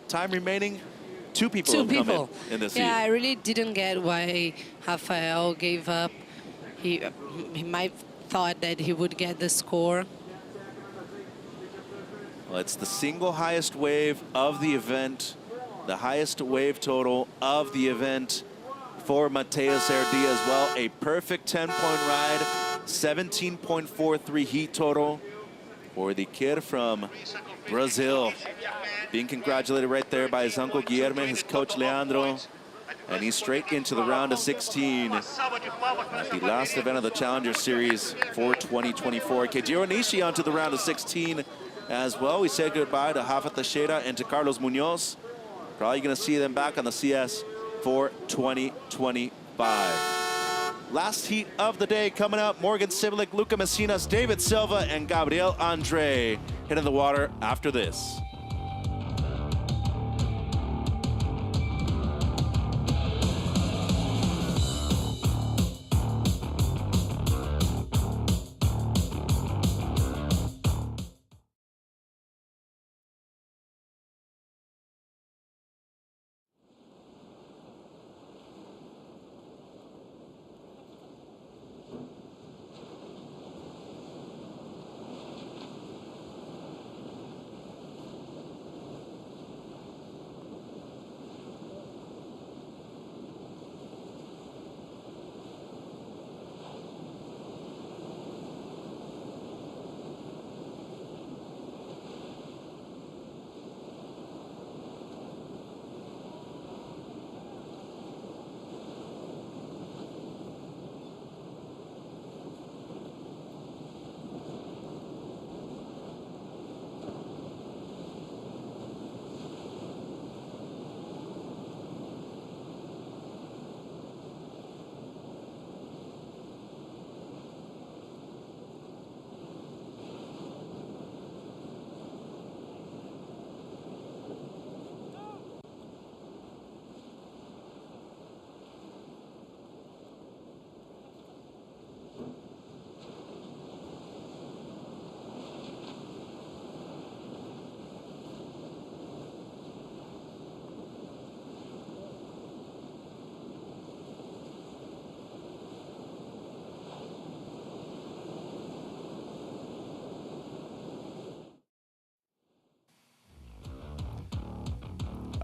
time remaining. Two people Two have come people in this Yeah, heat. I really didn't get why Rafael gave up. He might thought that he would get the score. Well, it's the single highest wave of the event, the highest wave total of the event for Matos Herdy as well. A perfect 10-point ride, 17.43 heat total for the kid from Brazil. Being congratulated right there by his uncle Guilherme, his coach Leandro. And he's straight into the round of 16 at the last event of the Challenger Series for 2024. Keijiro Nishi onto the round of 16 as well. We say goodbye to Rafa Teixeira and to Carlos Munoz. Probably going to see them back on the CS for 2025. Last heat of the day coming up. Morgan Cibilic, Luca Messinas, David Silva, and Gabriel Andre hitting the water after this.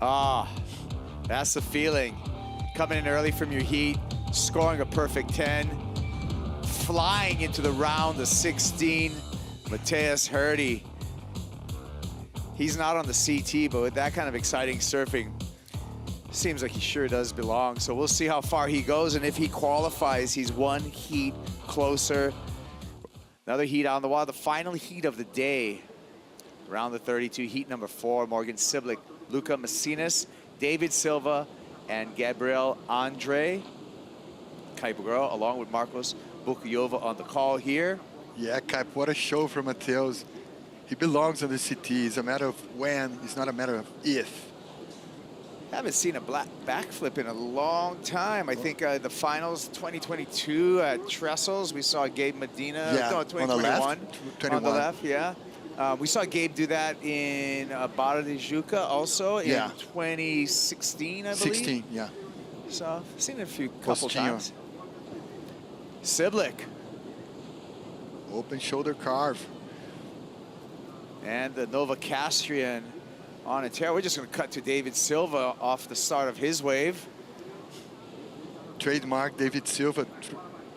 Ah, that's the feeling. Coming in early from your heat, scoring a perfect 10, flying into the round of 16. Matos Herdy. He's not on the CT, but with that kind of exciting surfing, seems like he sure does belong. So we'll see how far he goes, and if he qualifies, he's one heat closer. Another heat on the wall, the final heat of the day. Round the 32, heat number 4, Morgan Siblick, Luca Macinas, David Silva, and Gabriel Andre Caipagro, along with Marcos Bukuyova on the call here. Yeah, Cap, what a show from Mateus. He belongs on the CT. It's a matter of when, it's not a matter of if. Haven't seen a black backflip in a long time. I think the finals 2022 at Trestles, we saw Gabe Medina. Yeah, No, on 2021. the left. 21. On the left, yeah. We saw Gabe do that in Barra de Juca also in 2016, I believe. 16, yeah. So I've seen it a couple Postinho. times. Siblick. Open shoulder carve. And the Nova Castrian on a tear. We're just going to cut to David Silva off the start of his wave. Trademark David Silva,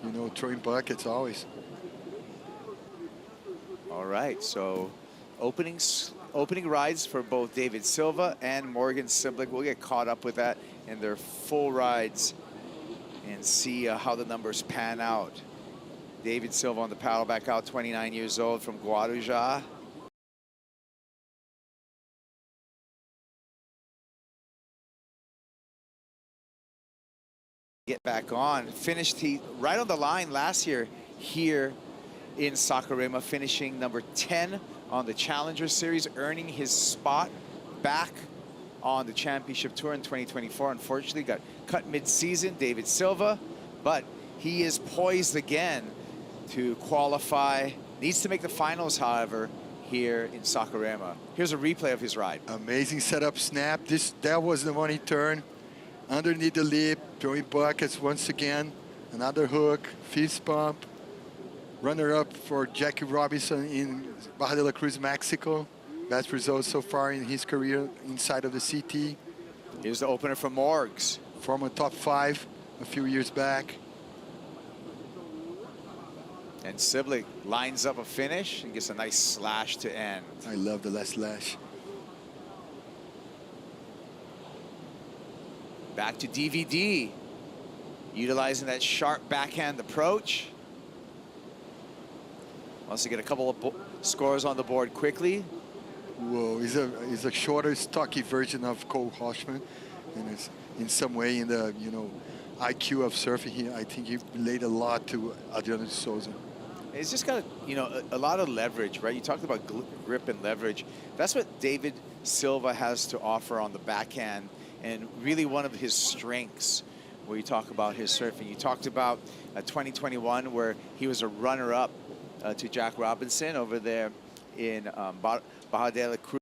you know, throwing buckets always. All right, so opening rides for both David Silva and Morgan Siblick. We'll get caught up with that in their full rides and see how the numbers pan out. David Silva on the paddle back out, 29 years old from Guarujá. Get back on. Finished he right on the line last year here in Saquarema, finishing number 10 on the Challenger Series, earning his spot back on the championship tour in 2024. Unfortunately, got cut mid-season, David Silva, but he is poised again to qualify. Needs to make the finals, however, here in Saquarema. Here's a replay of his ride. Amazing setup snap. That was the money turn. Underneath the lip, throwing buckets once again. Another hook, fist pump. Runner-up for Jackie Robinson in Baja de la Cruz, Mexico. Best results so far in his career inside of the CT. Here's the opener for Morgs. Former top 5 a few years back. And Siblick lines up a finish and gets a nice slash to end. I love the last slash. Back to DVD, utilizing that sharp backhand approach. Wants to get a couple of scores on the board quickly. Whoa, he's a shorter, stocky version of Cole Hoshman, and it's in some way in the IQ of surfing. I think he related a lot to Adriano de Souza. He's just got a lot of leverage, right? You talked about grip and leverage. That's what David Silva has to offer on the backhand. And really one of his strengths where you talk about his surfing. You talked about 2021 where he was a runner-up to Jack Robinson over there in Baja de la Cruz.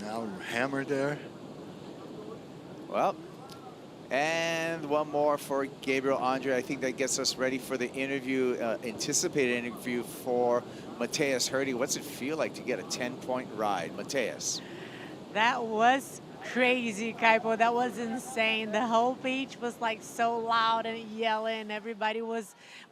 Now hammer there. Well, and one more for Gabriel Andre. I think that gets us ready for the interview, anticipated interview for Matos Herdy. What's it feel like to get a 10-point ride? Matos. That was crazy, Kaipo. That was insane. The whole beach was like so loud and yelling.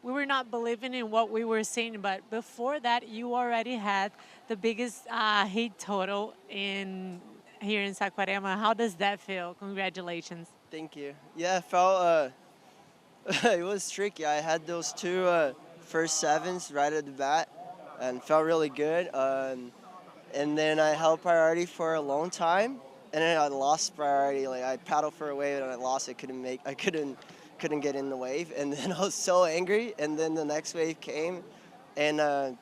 We were not believing in what we were seeing. But before that, you already had the biggest heat total here in Saquarema. How does that feel? Congratulations. Thank you. Yeah, I felt it was tricky. I had those two first sevens right at the bat and felt really good. And then I held priority for a long time, and then I lost priority. Like I paddled for a wave and I lost it. I couldn't get in the wave, and then I was so angry. And then the next wave came, and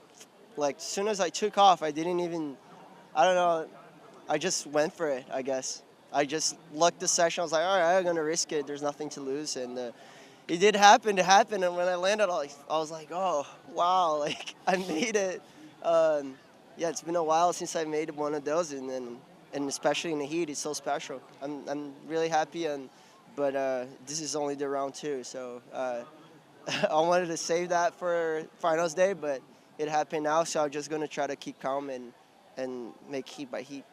like as soon as I took off, I didn't even, I don't know, I just went for it, I guess. I just looked the session. I was like, all right, I'm gonna risk it. There's nothing to lose, and it did happen. It happened, and when I landed, I was like, oh wow, like I made it. Yeah, it's been a while since I made one of those, and especially in the heat, it's so special. I'm really happy, but this is only the round 2, so I wanted to save that for finals day, but it happened now, so I'm just gonna try to keep calm and make heat by heat.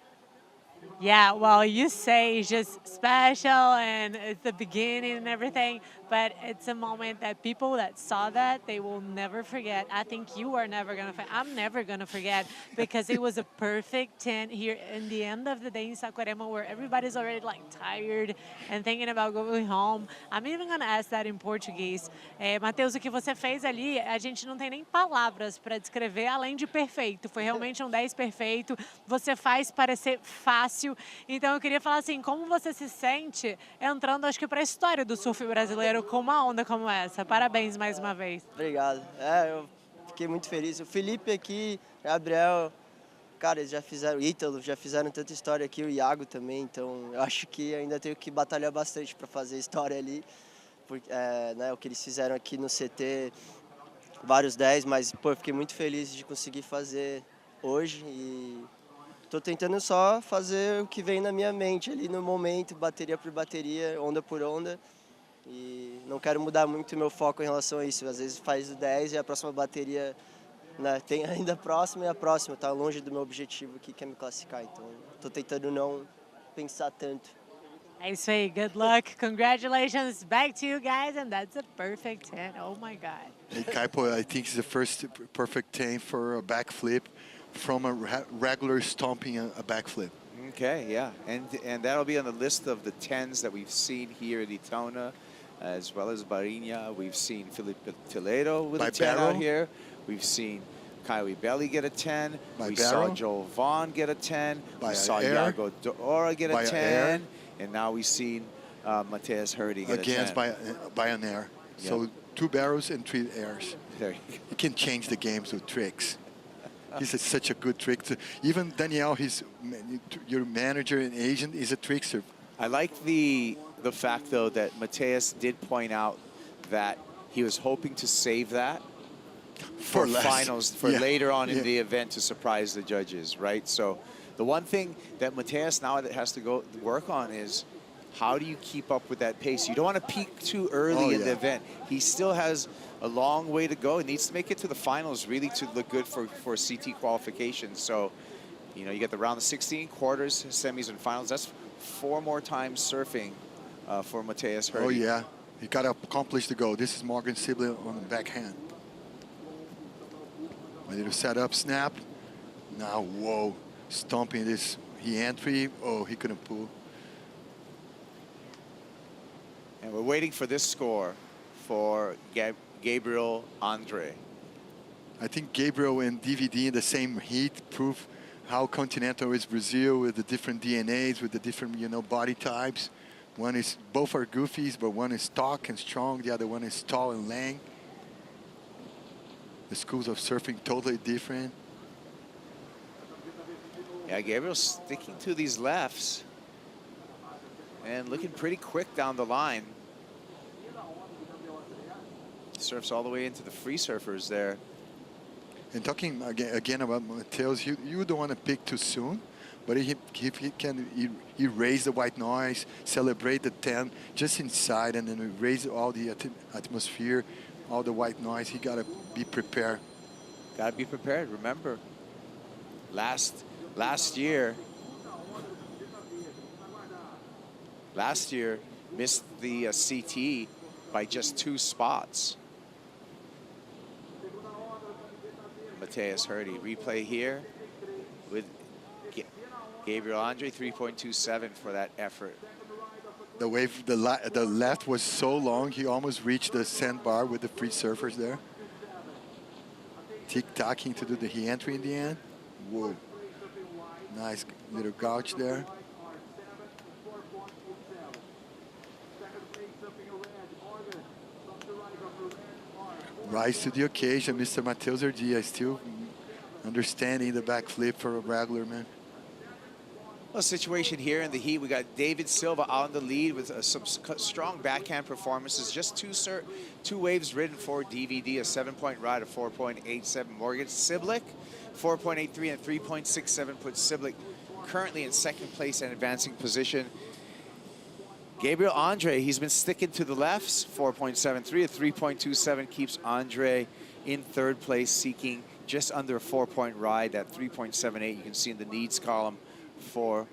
Yeah, well, you say it's just special and it's the beginning and everything, but it's a moment that people that saw that, they will never forget. I think you are never going to forget. I'm never going to forget because it was a perfect 10 here in the end of the day in Saquarema where everybody's already like tired and thinking about going home. I'm even going to ask that in Portuguese. Matheus, o que você fez ali, a gente não tem nem palavras para descrever além de perfeito. Foi realmente um 10 perfeito. Você faz parecer fácil. Então eu queria falar assim, como você se sente entrando, acho que para a história do surf brasileiro com uma onda como essa? Parabéns mais uma vez. Obrigado. Eu fiquei muito feliz. O Felipe aqui, o Gabriel, cara, eles já fizeram, o Ítalo, já fizeram tanta história aqui, o Iago também, então eu acho que ainda tenho que batalhar bastante para fazer história ali, porque, né, o que eles fizeram aqui no CT, vários 10, mas pô, eu fiquei muito feliz de conseguir fazer hoje e tô tentando só fazer o que vem na minha mente ali no momento, bateria por bateria, onda por onda. E não quero mudar muito o meu foco em relação a isso. Às vezes faz o 10 e a próxima bateria, né, tem ainda a próxima e a próxima. Tá longe do meu objetivo aqui, que é me classificar. Então, tô tentando não pensar tanto. É isso aí. Good luck. Congratulations back to you guys. And that's a perfect 10. Oh, my God. Hey, Kaipo, I think it's the first perfect 10 for a backflip from a regular stomping a backflip. Okay, yeah. And that'll be on the list of the 10s that we've seen here at Daytona, as well as Barinha. We've seen Felipe Toledo with a 10 out here. We've seen Kylie Belly get a 10. We saw Joel Vaughn get a 10. We saw Iago Dora get a 10. And now we've seen Matos Herdy get a 10. Against by an air. Yeah. So 2 barrels and 3 airs. There you go. He can change the games with tricks. He's such a good trickster. Even Danielle, your manager and agent, is a trickster. I like the fact, though, that Mateus did point out that he was hoping to save that for finals, for later on in the event to surprise the judges, right? So the one thing that Mateus now has to go work on is how do you keep up with that pace? You don't want to peak too early in the event. He still has a long way to go. He needs to make it to the finals really to look good for CT qualification. So, you know, you get the round of 16, quarters, semis, and finals. That's 4 more times surfing for Matos Herdy. Oh, yeah. He got to accomplish the goal. This is Morgan Sibley on the backhand. A little setup snap. Now, whoa, stomping this entry. Oh, he couldn't pull. And we're waiting for this score for Gabriel Andre. I think Gabriel and DVD in the same heat prove how continental is Brazil with the different DNAs, with the different, you know, body types. Both are goofies, but one is stock and strong. The other one is tall and lang. The schools of surfing totally different. Yeah, Gabriel's sticking to these lefts and looking pretty quick down the line. Surfs all the way into the free surfers there. And talking again about Mateus, you don't want to pick too soon, but if he can erase the white noise, celebrate the 10 just inside, and then erase all the atmosphere, all the white noise, he got to be prepared. Got to be prepared. Remember, last year missed the CT by just 2 spots. Matos Herdy, replay here with Gabriel Andre, 3.27 for that effort. The wave, the left was so long, he almost reached the sandbar with the free surfers there. Tick-tocking to do the he-entry in the end. Whoa. Nice little gouge there. Rise to the occasion, Mr. Matos Herdy. Still understanding the backflip for a regular man. Well, situation here in the heat, we got David Silva on the lead with some strong backhand performances. Just two waves ridden for DVD, a 7-point ride, a 4.87. Morgan Siblick, 4.83 and 3.67 put Siblick currently in 2nd place and advancing position. Gabriel Andre, he's been sticking to the lefts, 4.73, a 3.27 keeps Andre in 3rd place, seeking just under a 4-point ride, that 3.78 you can see in the needs column for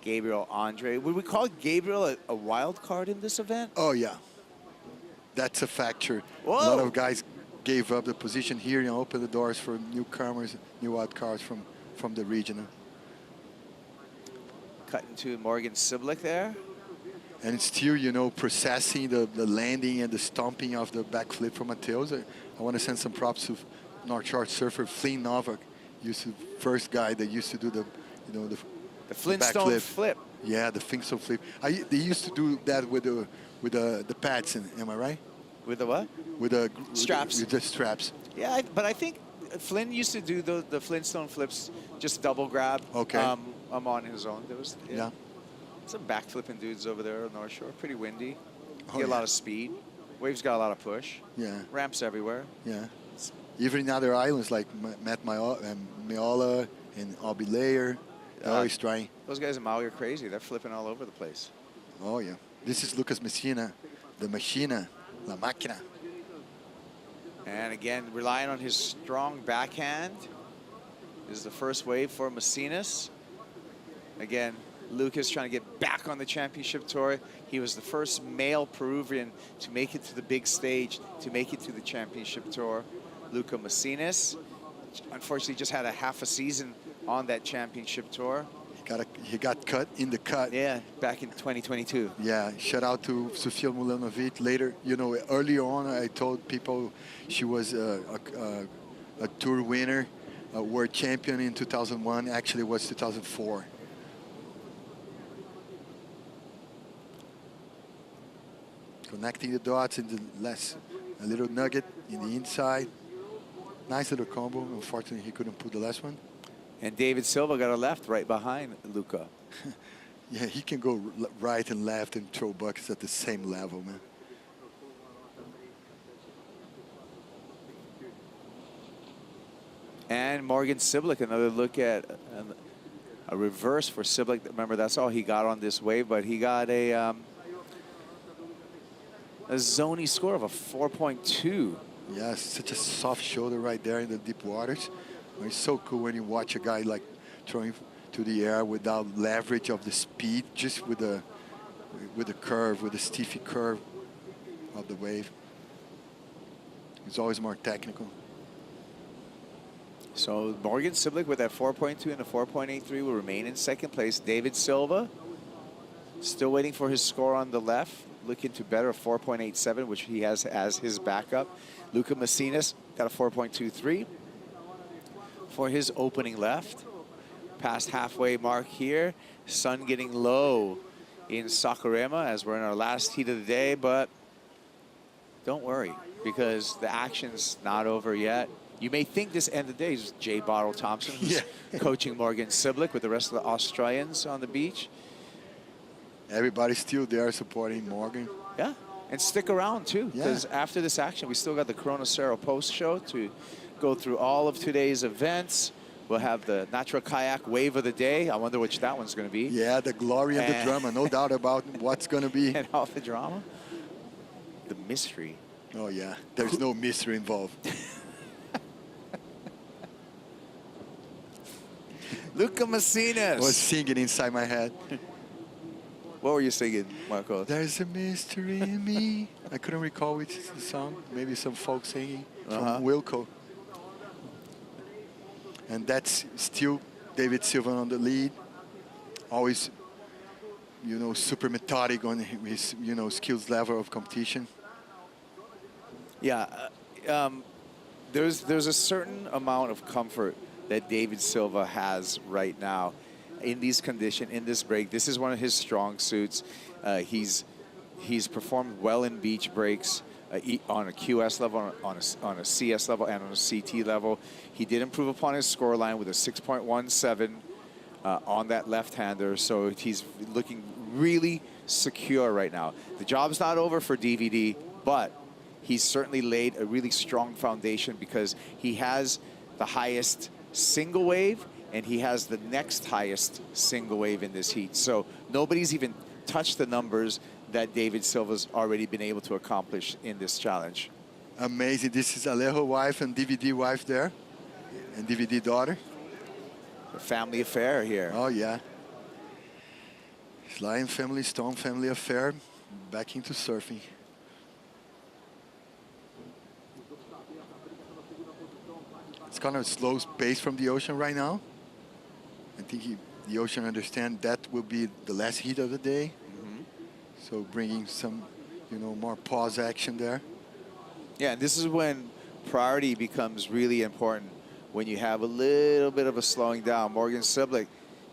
Gabriel Andre. Would we call Gabriel a wild card in this event? Oh, yeah. That's a factor. Whoa. A lot of guys gave up the position here and opened the doors for newcomers, new wild cards from the region. Cutting to Morgan Siblick there. And still, you know, processing the landing and the stomping of the backflip from Mateus. I want to send some props to North Shore surfer Flynn Novak. First guy that used to do the Flintstone backflip. flip. Yeah, the Flintstone flip. They used to do that with the pads, am I right? With the what? With the straps. With the straps. Yeah, but I think Flynn used to do the Flintstone flips, just double grab. Okay. On his own. There was Yeah. some backflipping dudes over there on North Shore. Pretty windy. Oh, Get a yeah. lot of speed. Waves got a lot of push. Yeah. Ramps everywhere. Yeah. Even in other islands like Meola and Albilayer, they're always trying. Those guys in Maui are crazy. They're flipping all over the place. Oh, yeah. This is Lucas Messina, the Machina, La Máquina. And again, relying on his strong backhand is the first wave for Macinas. Again, Lucas trying to get back on the championship tour. He was the first male Peruvian to make it to the big stage, to make it to the championship tour. Luca Macinas, unfortunately, just had a half a season on that championship tour. He got cut in the cut. Yeah, back in 2022. Yeah, shout out to Sofia Mulanovic. Later, you know, earlier on, I told people she was a tour winner, a world champion in 2001. Actually, it was 2004. Connecting the dots in a little nugget in the inside. Nice little combo. Unfortunately, he couldn't put the last one. And David Silva got a left right behind Luca. Yeah, he can go right and left and throw buckets at the same level, man. And Morgan Siblick, another look at a reverse for Siblick. Remember, that's all he got on this wave, but he got a zony score of a 4.2. Yeah, such a soft shoulder right there in the deep waters. It's so cool when you watch a guy like throwing to the air without leverage of the speed, just with the curve, with the stiffy curve of the wave. It's always more technical. So Morgan Siblick with that 4.2 and a 4.83 will remain in second place. David Silva still waiting for his score on the left, looking to better a 4.87, which he has as his backup. Luca Macinas got a 4.23 for his opening left. Past halfway mark here. Sun getting low in Saquarema as we're in our last heat of the day, but don't worry because the action's not over yet. You may think this end of the day is Jay Bottle Thompson, who's coaching Morgan Siblick with the rest of the Australians on the beach. Everybody's still there supporting Morgan. Yeah, and stick around too, because after this action, we still got the Corona Saquarema post show to go through all of today's events. We'll have the Natural Kayak Wave of the Day. I wonder which that one's going to be. Yeah, the glory and the drama, no doubt about what's going to be. And all the drama. The mystery. Oh, yeah, there's no mystery involved. Luca Macinas. I was singing inside my head. What were you singing, Marcos? There's a mystery in me. I couldn't recall which is the song. Maybe some folk singing from Wilco. And that's still David Silva on the lead. Always, you know, super methodic on his, you know, skills level of competition. Yeah, there's a certain amount of comfort that David Silva has right now in these conditions, in this break. This is one of his strong suits. He's performed well in beach breaks on a QS level, on a CS level, and on a CT level. He did improve upon his score line with a 6.17 on that left-hander, so he's looking really secure right now. The job's not over for DVD, but he's certainly laid a really strong foundation because he has the highest single wave and he has the next highest single wave in this heat. So nobody's even touched the numbers that David Silva's already been able to accomplish in this challenge. Amazing. This is Alejo wife and DVD wife there, and DVD daughter. A family affair here. Oh, yeah. Lion family, Stone family affair, back into surfing. It's kind of a slow pace from the ocean right now. I think the ocean understands that will be the last heat of the day. So bringing some, more pause action there. Yeah, and this is when priority becomes really important. When you have a little bit of a slowing down, Morgan Siblick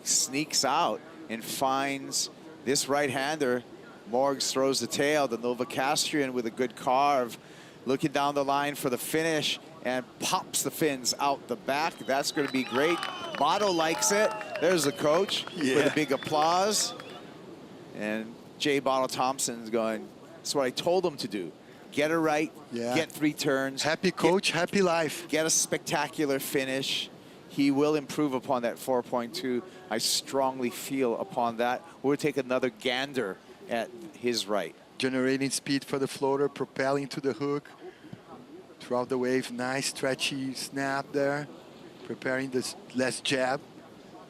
sneaks out and finds this right-hander. Morgs throws the tail, the Novocastrian with a good carve, looking down the line for the finish and pops the fins out the back. That's going to be great. Motto likes it. There's the coach with a big applause. And Jay Bottle Thompson's going, that's what I told him to do. Get it right, get 3 turns. Happy coach, happy life. Get a spectacular finish. He will improve upon that 4.2. I strongly feel upon that. We'll take another gander at his right. Generating speed for the floater, propelling to the hook. Throughout the wave, nice stretchy snap there. Preparing this last jab.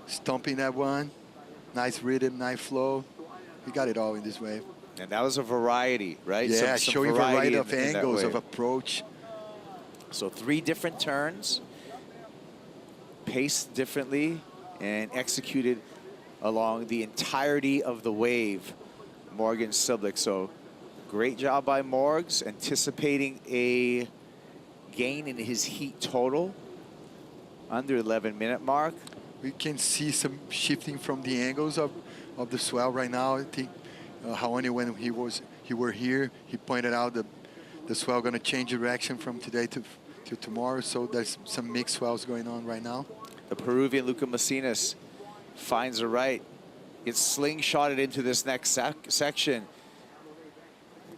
Stomping that one. Nice rhythm, nice flow. He got it all in this wave. And that was a variety, right? Yeah, some showing variety of in angles of approach. So 3 different turns, paced differently, and executed along the entirety of the wave. Morgan Siblick. So great job by Morgs, anticipating a gain in his heat total under 11-minute mark. We can see some shifting from the angles of the swell right now. I think Haoni, when he were here, he pointed out that the swell going to change direction from today to tomorrow. So there's some mixed swells going on right now. The Peruvian Luca Macinas finds a right, gets slingshotted into this next section.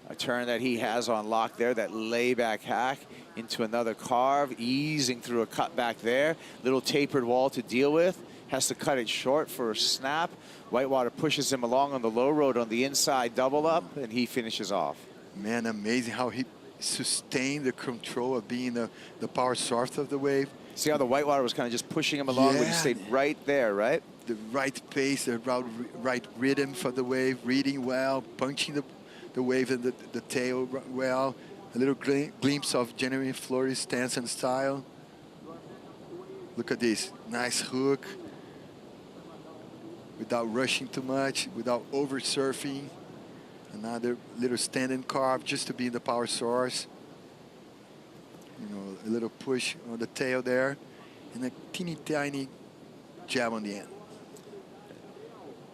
A turn that he has on lock there, that layback hack into another carve, easing through a cutback there. Little tapered wall to deal with. Has to cut it short for a snap. Whitewater pushes him along on the low road on the inside double up, and he finishes off. Man, amazing how he sustained the control of being the power source of the wave. See how the Whitewater was kind of just pushing him along, but he stayed right there, right? The right pace, the right rhythm for the wave, reading well, punching the wave and the tail well. A little glimpse of genuine Flores stance and style. Look at this, nice hook. Without rushing too much, without over surfing. Another little standing carve just to be the power source. A little push on the tail there, and a teeny tiny jab on the end.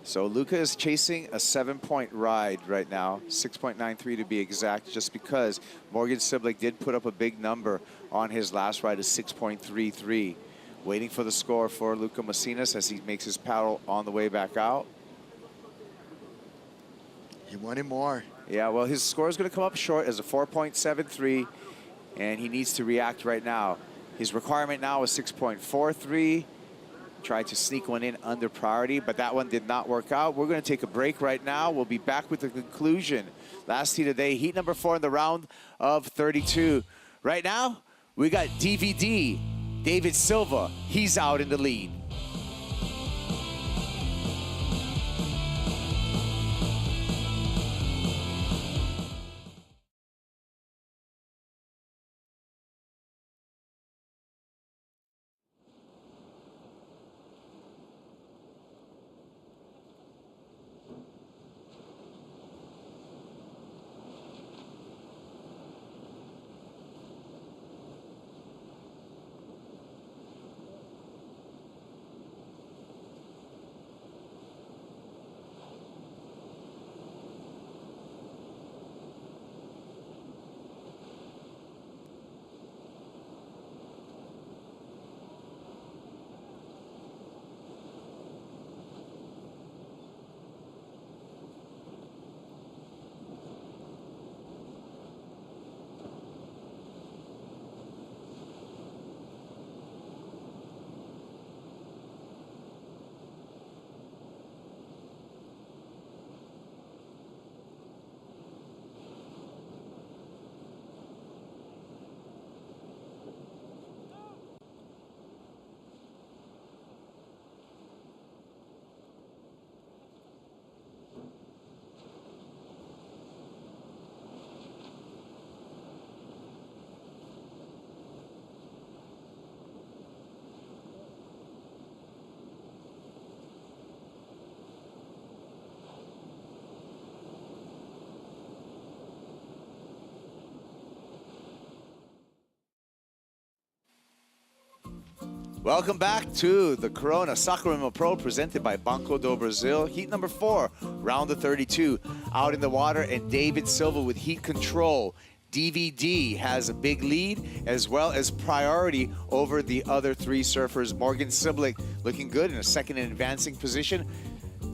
So Luca is chasing a 7-point ride right now, 6.93 to be exact, just because Morgan Siblick did put up a big number on his last ride of 6.33. Waiting for the score for Luca Macinas as he makes his paddle on the way back out. He wanted more. Yeah, well, his score is going to come up short as a 4.73, and he needs to react right now. His requirement now is 6.43. Tried to sneak one in under priority, but that one did not work out. We're going to take a break right now. We'll be back with the conclusion. Last heat of the day, heat number 4 in the round of 32. Right now, we got DVD. David Silva, he's out in the lead. Welcome back to the Corona Saquarema Pro presented by Banco Do Brasil. Heat number 4, round of 32. Out in the water, and David Silva with heat control. DVD has a big lead as well as priority over the other 3 surfers. Morgan Siblick looking good in a second and advancing position.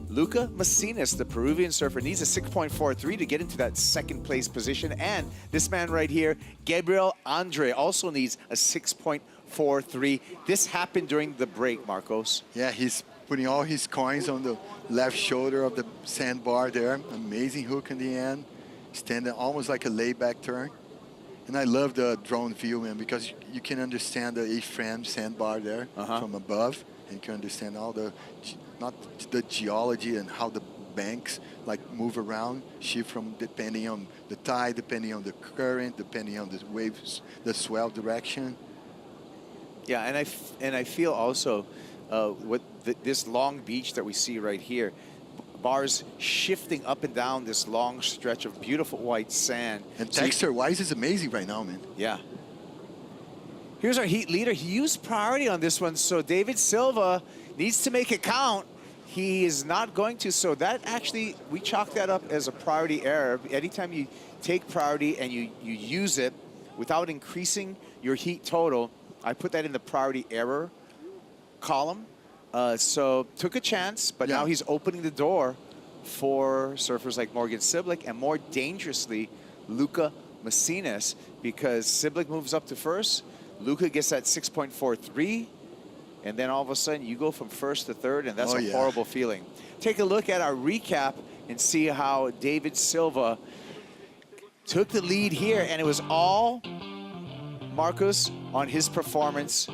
Luca Macinas, the Peruvian surfer, needs a 6.43 to get into that second place position. And this man right here, Gabriel Andre, also needs a 6.43. This happened during the break, Marcos. Yeah, he's putting all his coins on the left shoulder of the sandbar there. Amazing hook in the end. Standing almost like a layback turn. And I love the drone view, man, because you can understand the A-frame sandbar there from above. And you can understand all the, not the geology and how the banks like move around, shift from depending on the tide, depending on the current, depending on the waves, the swell direction. Yeah, and I feel also this long beach that we see right here, bars shifting up and down this long stretch of beautiful white sand. And texture-wise is amazing right now, man. Yeah. Here's our heat leader. He used priority on this one, so David Silva needs to make it count. He is not going to, so that actually, we chalk that up as a priority error. Anytime you take priority and you use it without increasing your heat total, I put that in the priority error column. So took a chance, but now he's opening the door for surfers like Morgan Siblick and more dangerously, Luca Macinas, because Siblick moves up to first, Luca gets that 6.43, and then all of a sudden you go from first to third, and that's a horrible feeling. Take a look at our recap and see how David Silva took the lead here, and it was all Marcus on his performance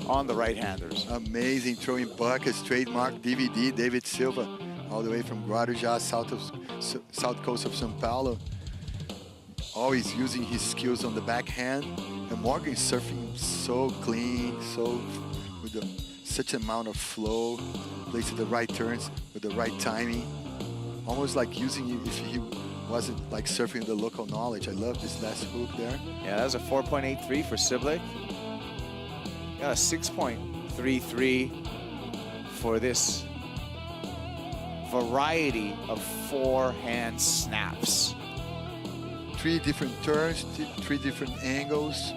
on the right-handers. Amazing throwing buckets, trademark DVD, David Silva, all the way from Guarujá, south coast of São Paulo. Always using his skills on the backhand. And Morgan is surfing so clean, so with such amount of flow, placing the right turns with the right timing. Almost like using it if he wasn't like surfing the local knowledge. I love this last hook there. Yeah, that was a 4.83 for Siblick. Got a 6.33 for this variety of forehand snaps. 3 different turns, 3 different angles,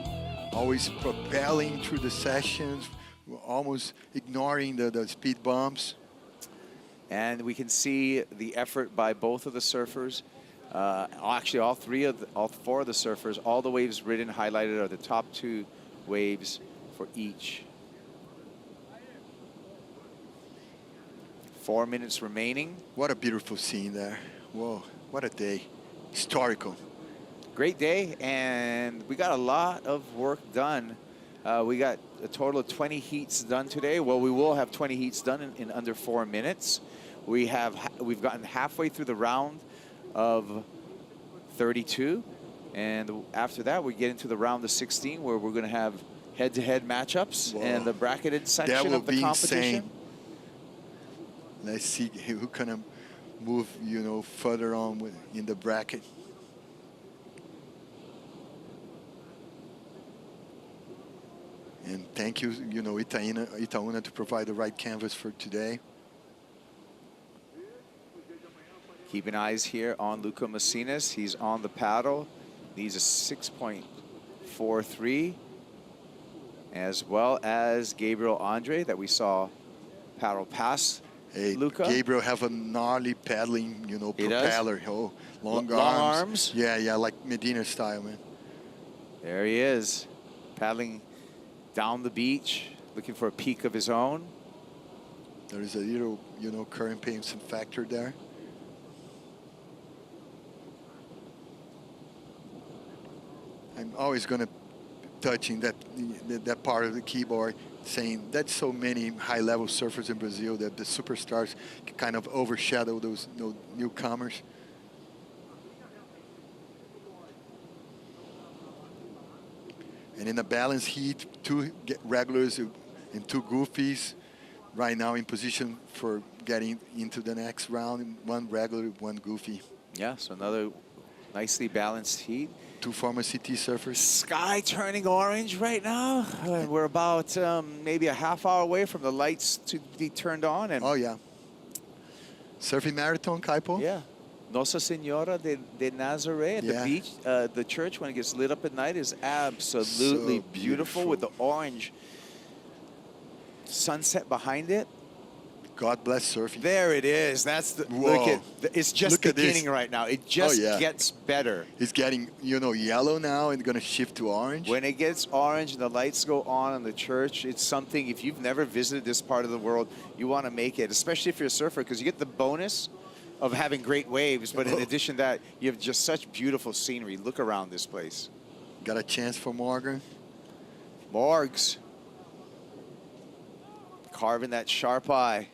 always propelling through the sessions, almost ignoring the speed bumps. And we can see the effort by both of the surfers. Actually, all 4 of the surfers, all the waves ridden highlighted are the top 2 waves for each. 4 minutes remaining. What a beautiful scene there. Whoa, what a day. Historical. Great day, and we got a lot of work done. We got a total of 20 heats done today. Well, we will have 20 heats done in under 4 minutes. We've gotten halfway through the round of 32, and after that we get into the round of 16, where we're going to have head-to-head matchups and the bracketed section of the competition. Insane. Let's see who can move, you know, further on in the bracket. And thank you, you know, Itaúna to provide the right canvas for today. Keeping eyes here on Luca Macinas. He's on the paddle. Needs a 6.43, as well as Gabriel Andre that we saw paddle past Luca. Gabriel have a gnarly paddling, you know, propeller. Oh, long arms. Yeah, like Medina style, man. There he is, paddling down the beach, looking for a peak of his own. There is a little, you know, current paying some factor there. I'm always going to touching that part of the keyboard, saying that so many high-level surfers in Brazil that the superstars kind of overshadow those newcomers. And in a balanced heat, 2 regulars and 2 goofies right now in position for getting into the next round. 1 regular, 1 goofy. Yeah, so another nicely balanced heat. two former CT surfers. Sky turning orange right now. We're about maybe a half hour away from the lights to be turned on. And oh, yeah. Surfing marathon, Kaipo? Yeah. Nossa Senora de Nazaré at the Yeah. beach. The church, when it gets lit up at night, is absolutely So beautiful with the orange sunset behind it. God bless surfing. There it is. That's the Whoa. look at. It's just Look at this. beginning right now. It just yeah. gets better. It's getting, you know, yellow now and gonna shift to orange. When it gets orange and the lights go on in the church, it's something. If you've never visited this part of the world, you want to make it, especially if you're a surfer, because you get the bonus of having great waves. But in addition to that, you have just such beautiful scenery. Look around this place. Got a chance for Morgan. Morgs carving that sharp eye,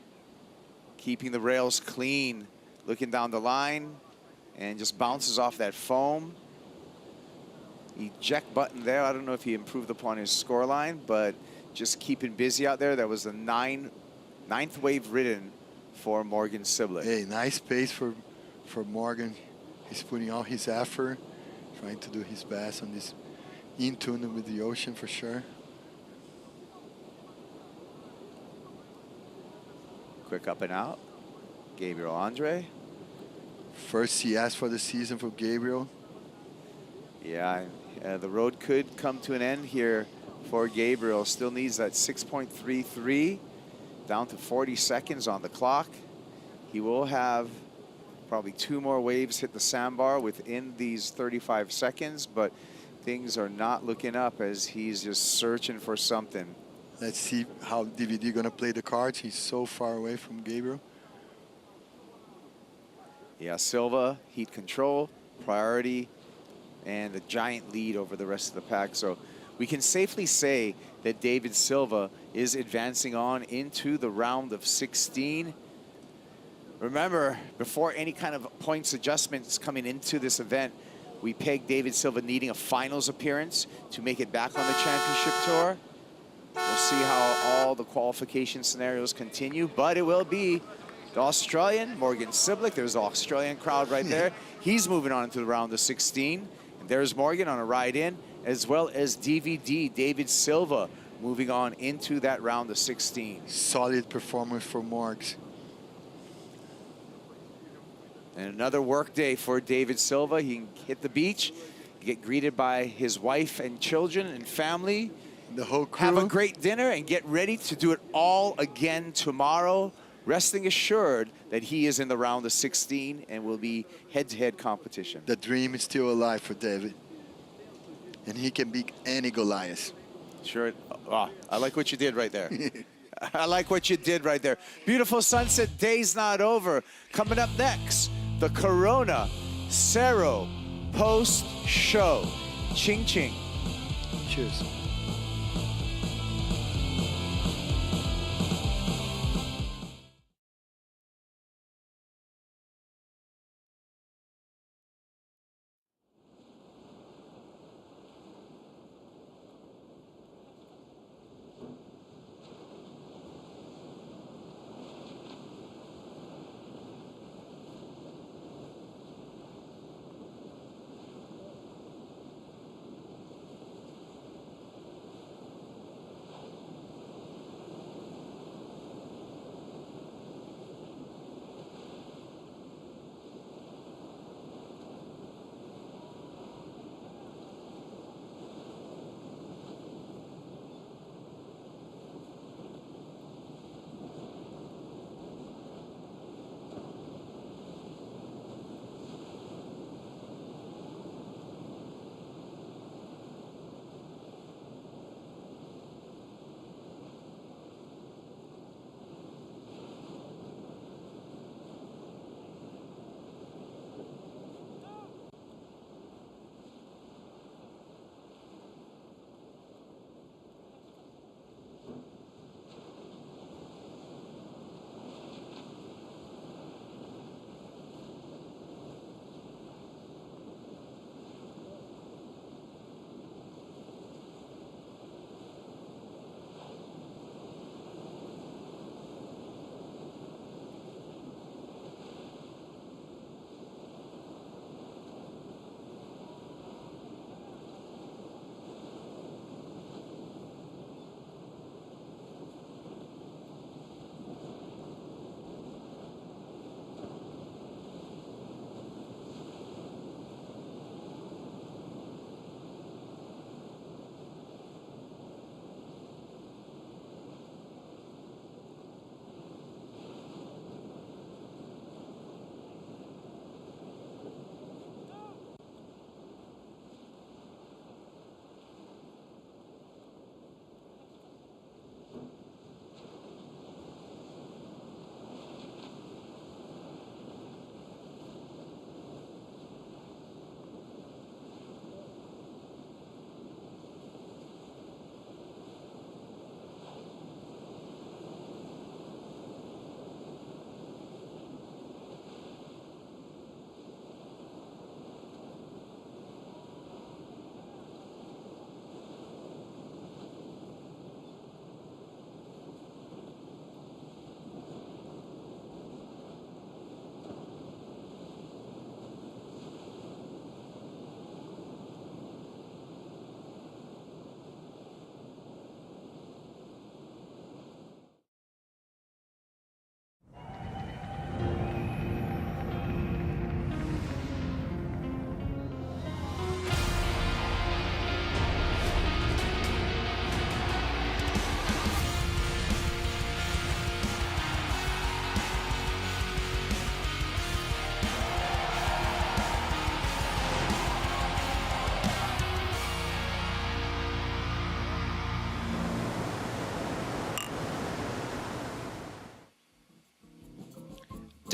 keeping the rails clean, looking down the line, and just bounces off that foam. Eject button there. I don't know if he improved upon his score line, but just keeping busy out there. That was the ninth wave ridden for Morgan Sibley. Hey, nice pace for Morgan. He's putting all his effort, trying to do his best on this in tune with the ocean for sure. Quick up and out. Gabriel Andre. First CS for the season for Gabriel. Yeah, the road could come to an end here for Gabriel. Still needs that 6.33, down to 40 seconds on the clock. He will have probably 2 more waves hit the sandbar within these 35 seconds, but things are not looking up as he's just searching for something. Let's see how DVD gonna play the cards. He's so far away from Gabriel. Yeah, Silva, heat control, priority, and a giant lead over the rest of the pack. So we can safely say that David Silva is advancing on into the round of 16. Remember, before any kind of points adjustments coming into this event, we pegged David Silva needing a finals appearance to make it back on the championship tour. We'll see how all the qualification scenarios continue, but it will be the Australian, Morgan Siblick. There's the Australian crowd right there. He's moving on into the round of 16. And there's Morgan on a ride in, as well as DVD, David Silva, moving on into that round of 16. Solid performance for Morgs. And another work day for David Silva. He can hit the beach, get greeted by his wife and children and family. The whole crew. Have a great dinner and get ready to do it all again tomorrow, resting assured that he is in the round of 16 and will be head-to-head competition. The dream is still alive for David. And he can beat any Goliath. Sure. Oh, I like what you did right there. I like what you did right there. Beautiful sunset, day's not over. Coming up next, the Corona Saquarema post-show. Ching ching. Cheers.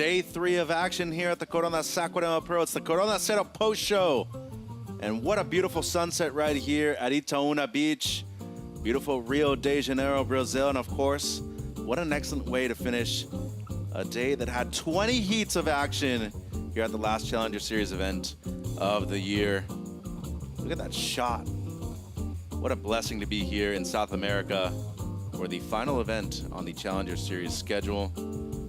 day 3 of action here at the Corona Saquarema Pro. It's the Corona Saquarema post show. And what a beautiful sunset right here at Itaúna Beach. Beautiful Rio de Janeiro, Brazil. And of course, what an excellent way to finish a day that had 20 heats of action here at the last Challenger Series event of the year. Look at that shot. What a blessing to be here in South America for the final event on the Challenger Series schedule.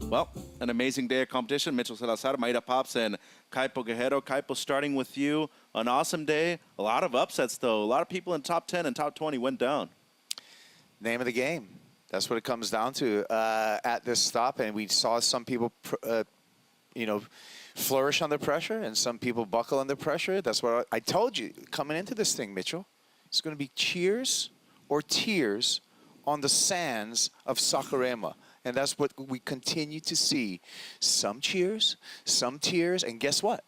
Well, an amazing day of competition. Mitchell Salazar, Maida Pops, and Kaipo Guerrero. Kaipo, starting with you. An awesome day. A lot of upsets, though. A lot of people in top 10 and top 20 went down. Name of the game. That's what it comes down to at this stop. And we saw some people, you know, flourish under pressure and some people buckle under pressure. That's what I told you coming into this thing, Mitchell. It's going to be cheers or tears on the sands of Saquarema. And that's what we continue to see. Some cheers, some tears, and guess what?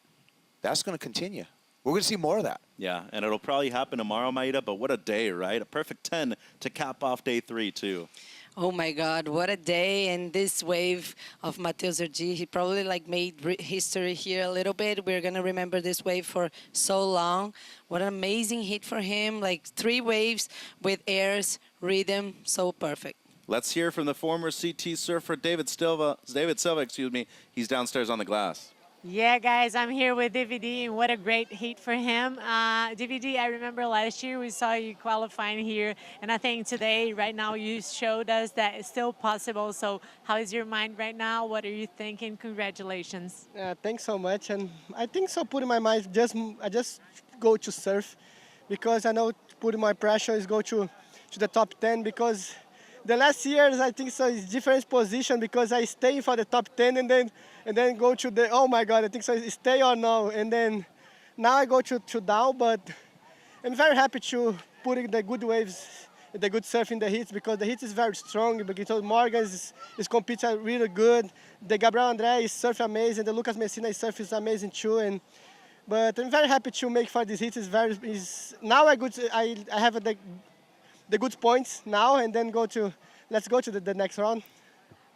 That's going to continue. We're going to see more of that. Yeah, and it'll probably happen tomorrow, Maida, but what a day, right? A perfect 10 to cap off day 3, too. Oh my God, what a day. And this wave of Matos Herdy, he probably like made history here a little bit. We're gonna remember this wave for so long. What an amazing hit for him, like 3 waves with airs, rhythm, so perfect. Let's hear from the former CT surfer, David Silva, excuse me. He's downstairs on the glass. Yeah, guys, I'm here with DVD, and what a great heat for him. DVD, I remember last year we saw you qualifying here, and I think today, right now, you showed us that it's still possible. So how is your mind right now? What are you thinking? Congratulations. Thanks so much. And I think so put in my mind, I just go to surf, because I know putting my pressure is go to the top 10, because the last years, I think so it's different position, because I stay for the top 10 and then go to the, oh my God, I think so stay or no. And then now I go to down, but I'm very happy to put in the good waves, the good surf in the heats, because the heat is very strong. Because Morgan is competing really good. The Gabriel André is surf amazing. The Lucas Messina surf is amazing too. But I'm very happy to make for this heat. Now I have the good points now, and then let's go to the next round.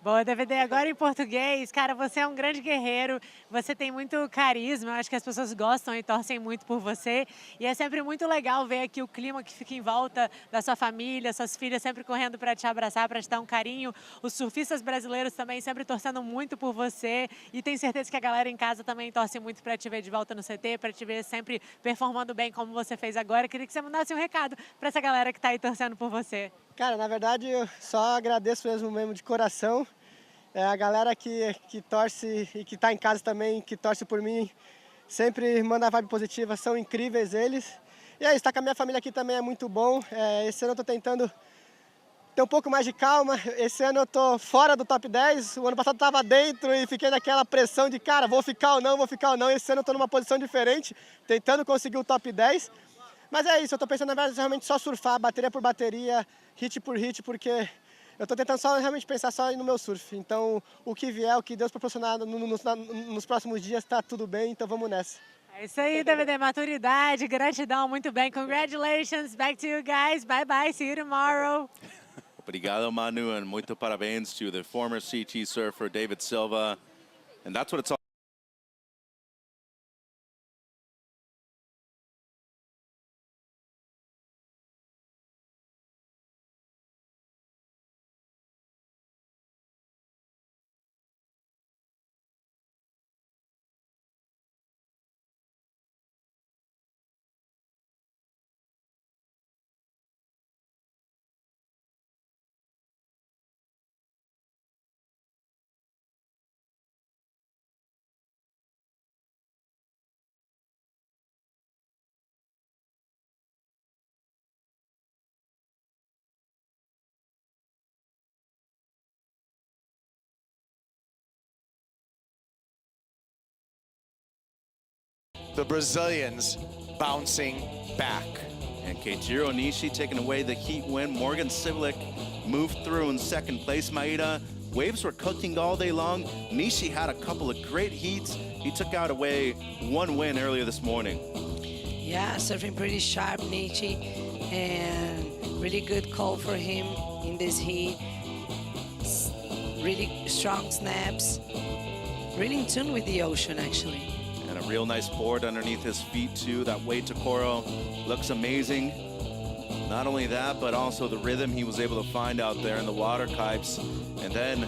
Boa, DVD, agora em português. Cara, você é um grande guerreiro, você tem muito carisma, eu acho que as pessoas gostam e torcem muito por você. E é sempre muito legal ver aqui o clima que fica em volta da sua família, suas filhas sempre correndo para te abraçar, para te dar um carinho. Os surfistas brasileiros também sempre torcendo muito por você. E tenho certeza que a galera em casa também torce muito para te ver de volta no CT, para te ver sempre performando bem como você fez agora. Queria que você mandasse um recado para essa galera que está aí torcendo por você. Cara, na verdade, eu só agradeço mesmo de coração. A galera que torce e que está em casa também, que torce por mim, sempre manda vibe positiva, são incríveis eles. E é isso, estar com a minha família aqui também é muito bom. Esse ano eu estou tentando ter um pouco mais de calma. Esse ano eu estou fora do top 10, o ano passado eu estava dentro e fiquei naquela pressão de, cara, vou ficar ou não, vou ficar ou não. Esse ano eu estou numa posição diferente, tentando conseguir o top 10. Mas é isso, eu estou pensando na verdade realmente só surfar, bateria por bateria, hit por hit, porque eu estou tentando só realmente pensar só no meu surf. Então, o que vier, o que Deus proporcionar nos próximos dias, está tudo bem, então vamos nessa. É isso aí, DVD, maturidade, gratidão, muito bem. Congratulations, back to you guys. Bye bye, see you tomorrow. Obrigado, Manu, and muito parabéns to the former CT surfer, David Silva. And that's what it's all The Brazilians bouncing back. And Keijiro Nishi taking away the heat win. Morgan Civilik moved through in second place. Maida, waves were cooking all day long. Nishi had a couple of great heats. He took out away 1 win earlier this morning. Yeah, surfing pretty sharp, Nishi, and really good call for him in this heat. Really strong snaps. really in tune with the ocean, actually. And a real nice board underneath his feet, too. That weight to Coro looks amazing. Not only that, but also the rhythm he was able to find out there in the water pipes. And then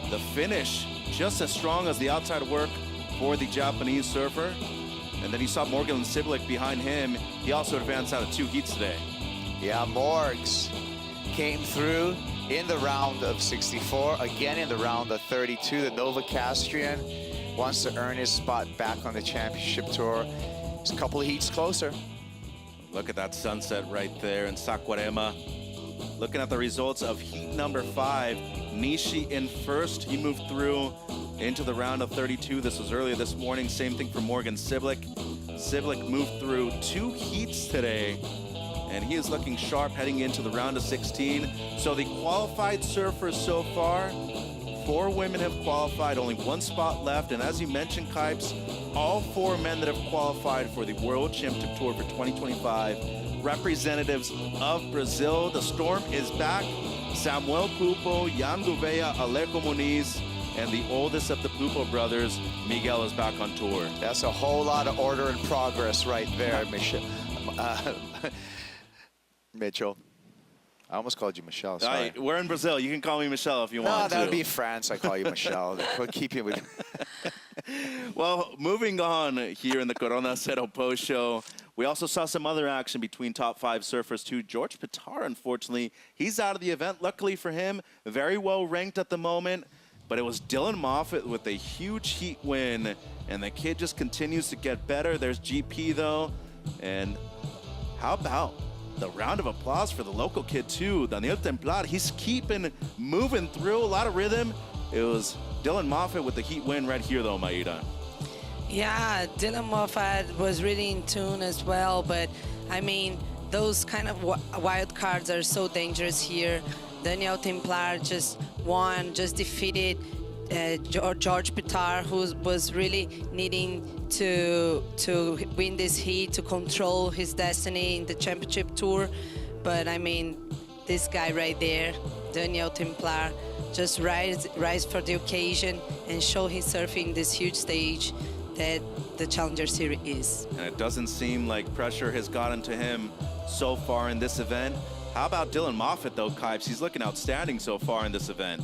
the finish, just as strong as the outside work for the Japanese surfer. And then you saw Morgan Siblick behind him. He also advanced out of 2 heats today. Yeah, Morgs came through in the round of 64, again in the round of 32. The Novocastrian wants to earn his spot back on the championship tour. He's a couple of heats closer. Look at that sunset right there in Saquarema. Looking at the results of heat number 5, Nishi in first. He moved through into the round of 32. This was earlier this morning. Same thing for Morgan Siblick. Siblick moved through 2 heats today, and he is looking sharp heading into the round of 16. So the qualified surfers so far, 4 women have qualified, only 1 spot left. And as you mentioned, Kipes, all 4 men that have qualified for the World Championship Tour for 2025, representatives of Brazil. The storm is back. Samuel Pupo, Jan Gouveia, Alejo Muniz, and the oldest of the Pupo brothers, Miguel, is back on tour. That's a whole lot of order and progress right there, Michelle. Mitchell. I almost called you Michelle, sorry. We're in Brazil. You can call me Michelle if you want to. No, that would be France. I call you Michelle. We'll keep you with... Well, moving on here in the Corona Saquarema Pro show, we also saw some other action between top 5 surfers too. George Pitar, unfortunately, he's out of the event. Luckily for him, very well ranked at the moment. But it was Dylan Moffitt with a huge heat win, and the kid just continues to get better. There's GP though, and how about the round of applause for the local kid too, Daniel Templar. He's keeping moving through, a lot of rhythm. It was Dylan Moffitt with the heat win right here though, Maida. Yeah, Dylan Moffat was really in tune as well, but I mean, those kind of wild cards are so dangerous here. Daniel Templar just won, just defeated George Pitar, who was really needing to win this heat, to control his destiny in the championship tour. But I mean, this guy right there, Daniel Templar, just rise for the occasion and show his surfing this huge stage that the Challenger Series is. And it doesn't seem like pressure has gotten to him so far in this event. How about Dylan Moffitt though, Kipes? He's looking outstanding so far in this event.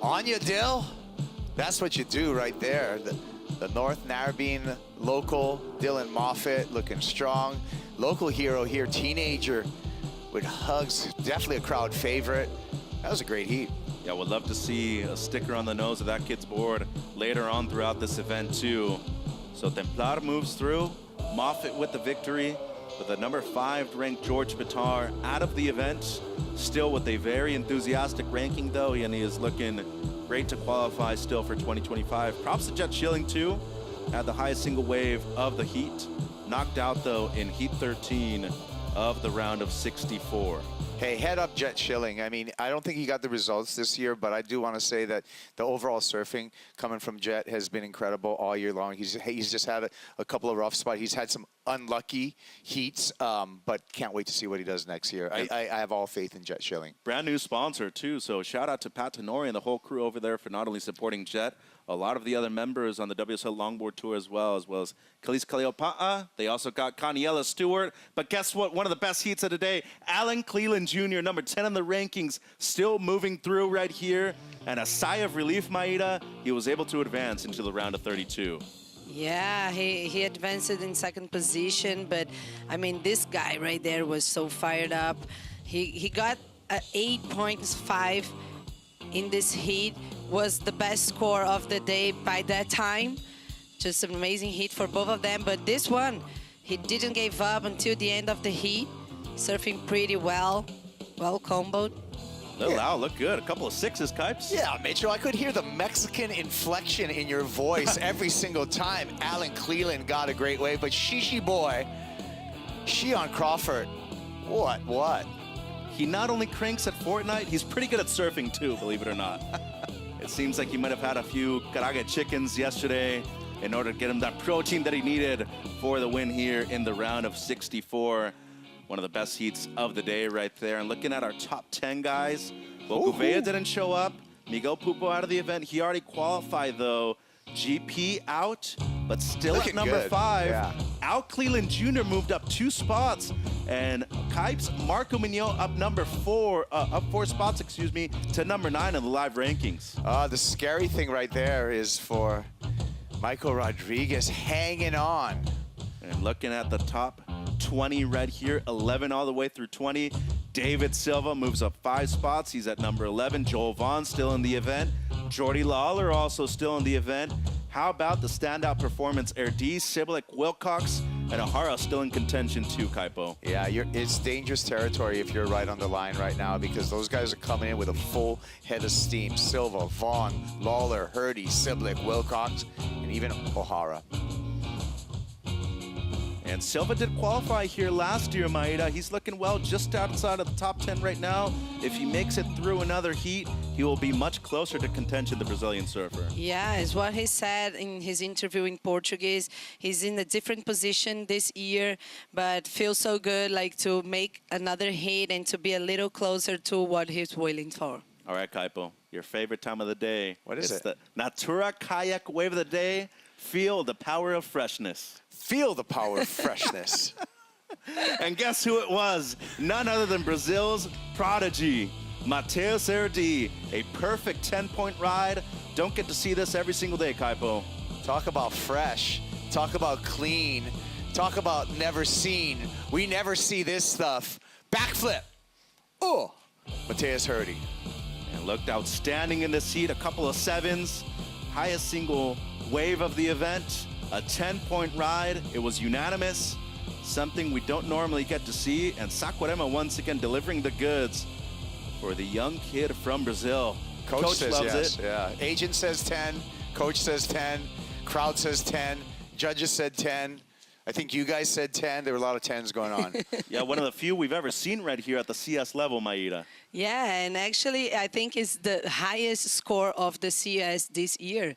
On you, Dill. That's what you do right there. The North Narrabeen local, Dylan Moffitt, looking strong. Local hero here, teenager with hugs, definitely a crowd favorite. That was a great heat. Yeah, would love to see a sticker on the nose of that kid's board later on throughout this event too. So Templar moves through, Moffitt with the victory, with the number 5 ranked George Pitar out of the event, still with a very enthusiastic ranking though, and he is looking great to qualify still for 2025. Props to Jet Schilling too, had the highest single wave of the heat, knocked out though in heat 13 of the round of 64. Hey, head up Jet Schilling. I mean, I don't think he got the results this year, but I do want to say that the overall surfing coming from Jet has been incredible all year long. He's just had a couple of rough spots. He's had some unlucky heats, but can't wait to see what he does next year. I have all faith in Jet Schilling. Brand new sponsor too, so shout out to Pat Tenori and the whole crew over there for not only supporting Jet, a lot of the other members on the WSL Longboard Tour as well as Kalis Kaleopa'a. They also got Caniela Stewart. But guess what? One of the best heats of the day, Alan Cleland Jr., number 10 in the rankings, still moving through right here. And a sigh of relief, Maida, he was able to advance into the round of 32. Yeah, he advanced in second position, but I mean, this guy right there was so fired up. He got 8.5 in this heat, was the best score of the day by that time. Just an amazing heat for both of them, but this one, he didn't give up until the end of the heat, surfing pretty well comboed. Wow, look good. A couple of 6s, Kipes. Yeah, Mitchell, I could hear the Mexican inflection in your voice every single time. Alan Cleland got a great wave, but Shishi boy, Shion Crawford, what? He not only cranks at Fortnite, he's pretty good at surfing too, believe it or not. It seems like he might have had a few karaage chickens yesterday in order to get him that protein that he needed for the win here in the round of 64. One of the best heats of the day right there. And looking at our top 10 guys, well, Gouveia didn't show up. Miguel Pupo out of the event. He already qualified though. GP out, but still Looking at number good. 5. Yeah. Al Cleland Jr. moved up 2 spots, and Kipes Marco Mignot up up 4 spots, excuse me, to number 9 in the live rankings. The scary thing right there is for Michael Rodriguez hanging on. And looking at the top 20 right here, 11 all the way through 20. David Silva moves up 5 spots. He's at number 11. Joel Vaughn still in the event. Jordy Lawler also still in the event. How about the standout performance? Herdy, Siblick, Wilcox, and O'Hara still in contention too, Kaipo. Yeah, it's dangerous territory if you're right on the line right now because those guys are coming in with a full head of steam. Silva, Vaughn, Lawler, Herdy, Siblick, Wilcox, and even O'Hara. And Silva did qualify here last year, Maeda. He's looking well just outside of the top 10 right now. If he makes it through another heat, he will be much closer to contention, the Brazilian surfer. Yeah, it's what he said in his interview in Portuguese. He's in a different position this year, but feels so good like to make another hit and to be a little closer to what he's willing for. All right, Kaipo, your favorite time of the day. What is it's it? The Natura Kayak Wave of the Day. Feel the power of freshness. Feel the power of freshness. And guess who it was? None other than Brazil's prodigy, Matos Herdy. A perfect 10-point ride. Don't get to see this every single day, Kaipo. Talk about fresh. Talk about clean. Talk about never seen. We never see this stuff. Backflip. Oh, Matos Herdy. And looked outstanding in this heat. A couple of 7s. Highest single wave of the event. A 10-point ride. It was unanimous. Something we don't normally get to see. And Saquarema once again delivering the goods for the young kid from Brazil. Coach says loves yes. it. Yeah. Agent says 10. Coach says 10. Crowd says 10. Judges said 10. I think you guys said 10. There were a lot of 10s going on. Yeah, one of the few we've ever seen right here at the CS level, Maeda. Yeah, and actually I think it's the highest score of the CS this year.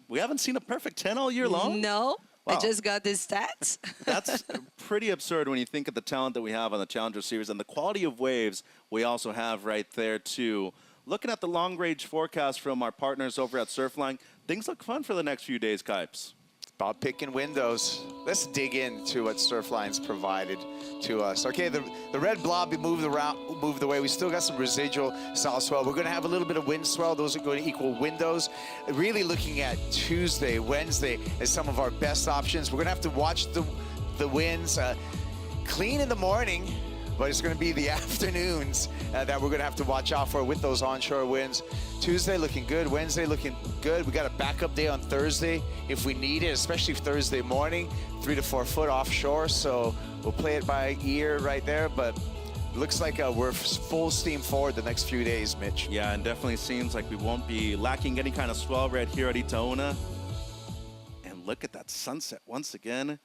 We haven't seen a perfect 10 all year long? No, Wow. I just got the stats. That's pretty absurd when you think of the talent that we have on the Challenger Series and the quality of waves we also have right there, too. Looking at the long-range forecast from our partners over at Surfline, things look fun for the next few days, Kipes. About picking windows. Let's dig into what Surfline's provided to us. Okay, the red blob moved away. We still got some residual south swell. We're going to have a little bit of wind swell. Those are going to equal windows. Really looking at Tuesday, Wednesday as some of our best options. We're going to have to watch the winds. Clean in the morning, but it's going to be the afternoons that we're going to have to watch out for with those onshore winds. Tuesday looking good, Wednesday looking good. We got a backup day on Thursday if we need it, especially Thursday morning, 3 to 4 foot offshore. So we'll play it by ear right there, but looks like we're full steam forward the next few days, Mitch. Yeah, and definitely seems like we won't be lacking any kind of swell right here at Itaúna. And look at that sunset once again.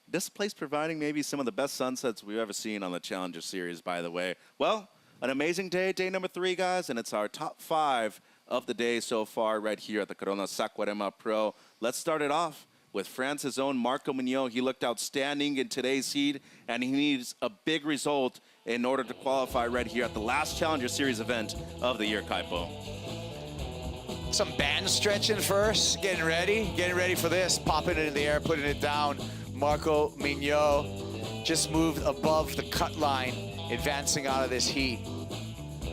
This place providing maybe some of the best sunsets we've ever seen on the Challenger Series, by the way. Well, an amazing day, day number 3, guys, and it's our top 5 of the day so far right here at the Corona Saquarema Pro. Let's start it off with France's own Marco Mignot. He looked outstanding in today's heat, and he needs a big result in order to qualify right here at the last Challenger Series event of the year, Kaipo. Some band stretching first, getting ready for this, popping it in the air, putting it down. Marco Mignot just moved above the cut line, advancing out of this heat.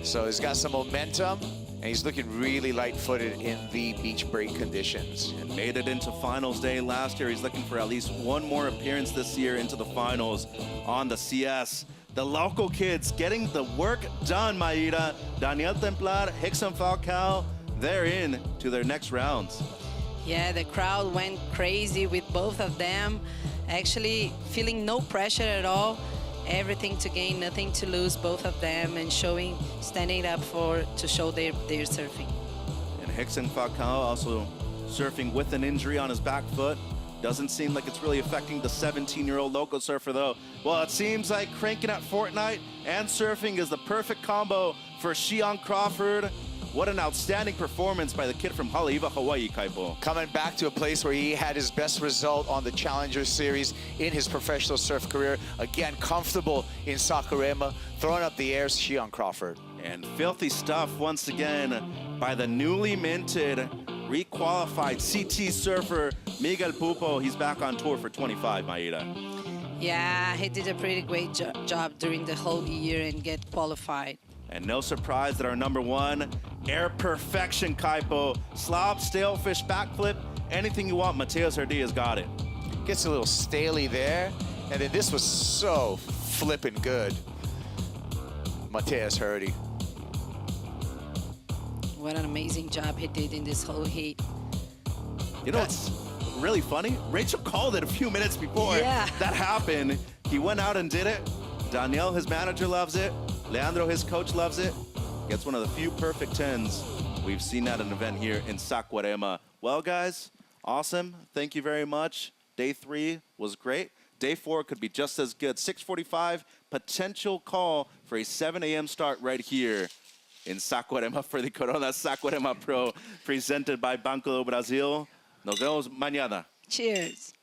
So he's got some momentum, and he's looking really light-footed in the beach break conditions. And made it into finals day last year. He's looking for at least one more appearance this year into the finals on the CS. The local kids getting the work done, Maeda. Daniel Templar, Rickson Falcao, they're in to their next rounds. Yeah, the crowd went crazy with both of them. Actually feeling no pressure at all. Everything to gain, nothing to lose, both of them, and standing up to show their surfing. And Rickson Falcao also surfing with an injury on his back foot. Doesn't seem like it's really affecting the 17-year-old local surfer, though. Well, it seems like cranking at Fortnite and surfing is the perfect combo for Shion Crawford. What an outstanding performance by the kid from Haleiwa, Hawaii, Kaipo. Coming back to a place where he had his best result on the Challenger Series in his professional surf career. Again, comfortable in Saquarema, throwing up the airs, Shion Crawford. And filthy stuff once again by the newly minted Requalified CT surfer Miguel Pupo. He's back on tour for 25, Maida. Yeah, he did a pretty great job during the whole year and get qualified. And no surprise that our number one, air perfection, Kaipo. Slob, stalefish, backflip, anything you want, Matos Herdy has got it. Gets a little staley there. And then this was so flippin' good. Matos Herdy. What an amazing job he did in this whole heat. You know what's really funny? Rachel called it a few minutes before that happened. He went out and did it. Daniel, his manager, loves it. Leandro, his coach, loves it. Gets one of the few perfect 10s we've seen at an event here in Saquarema. Well, guys, awesome. Thank you very much. Day 3 was great. Day 4 could be just as good. 6:45, potential call for a 7 a.m. start right here in Saquarema for the Corona Saquarema Pro, presented by Banco Do Brasil. Nos vemos mañana. Cheers.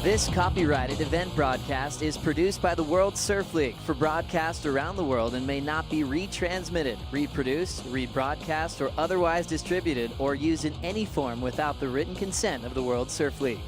This copyrighted event broadcast is produced by the World Surf League for broadcast around the world and may not be retransmitted, reproduced, rebroadcast, or otherwise distributed or used in any form without the written consent of the World Surf League.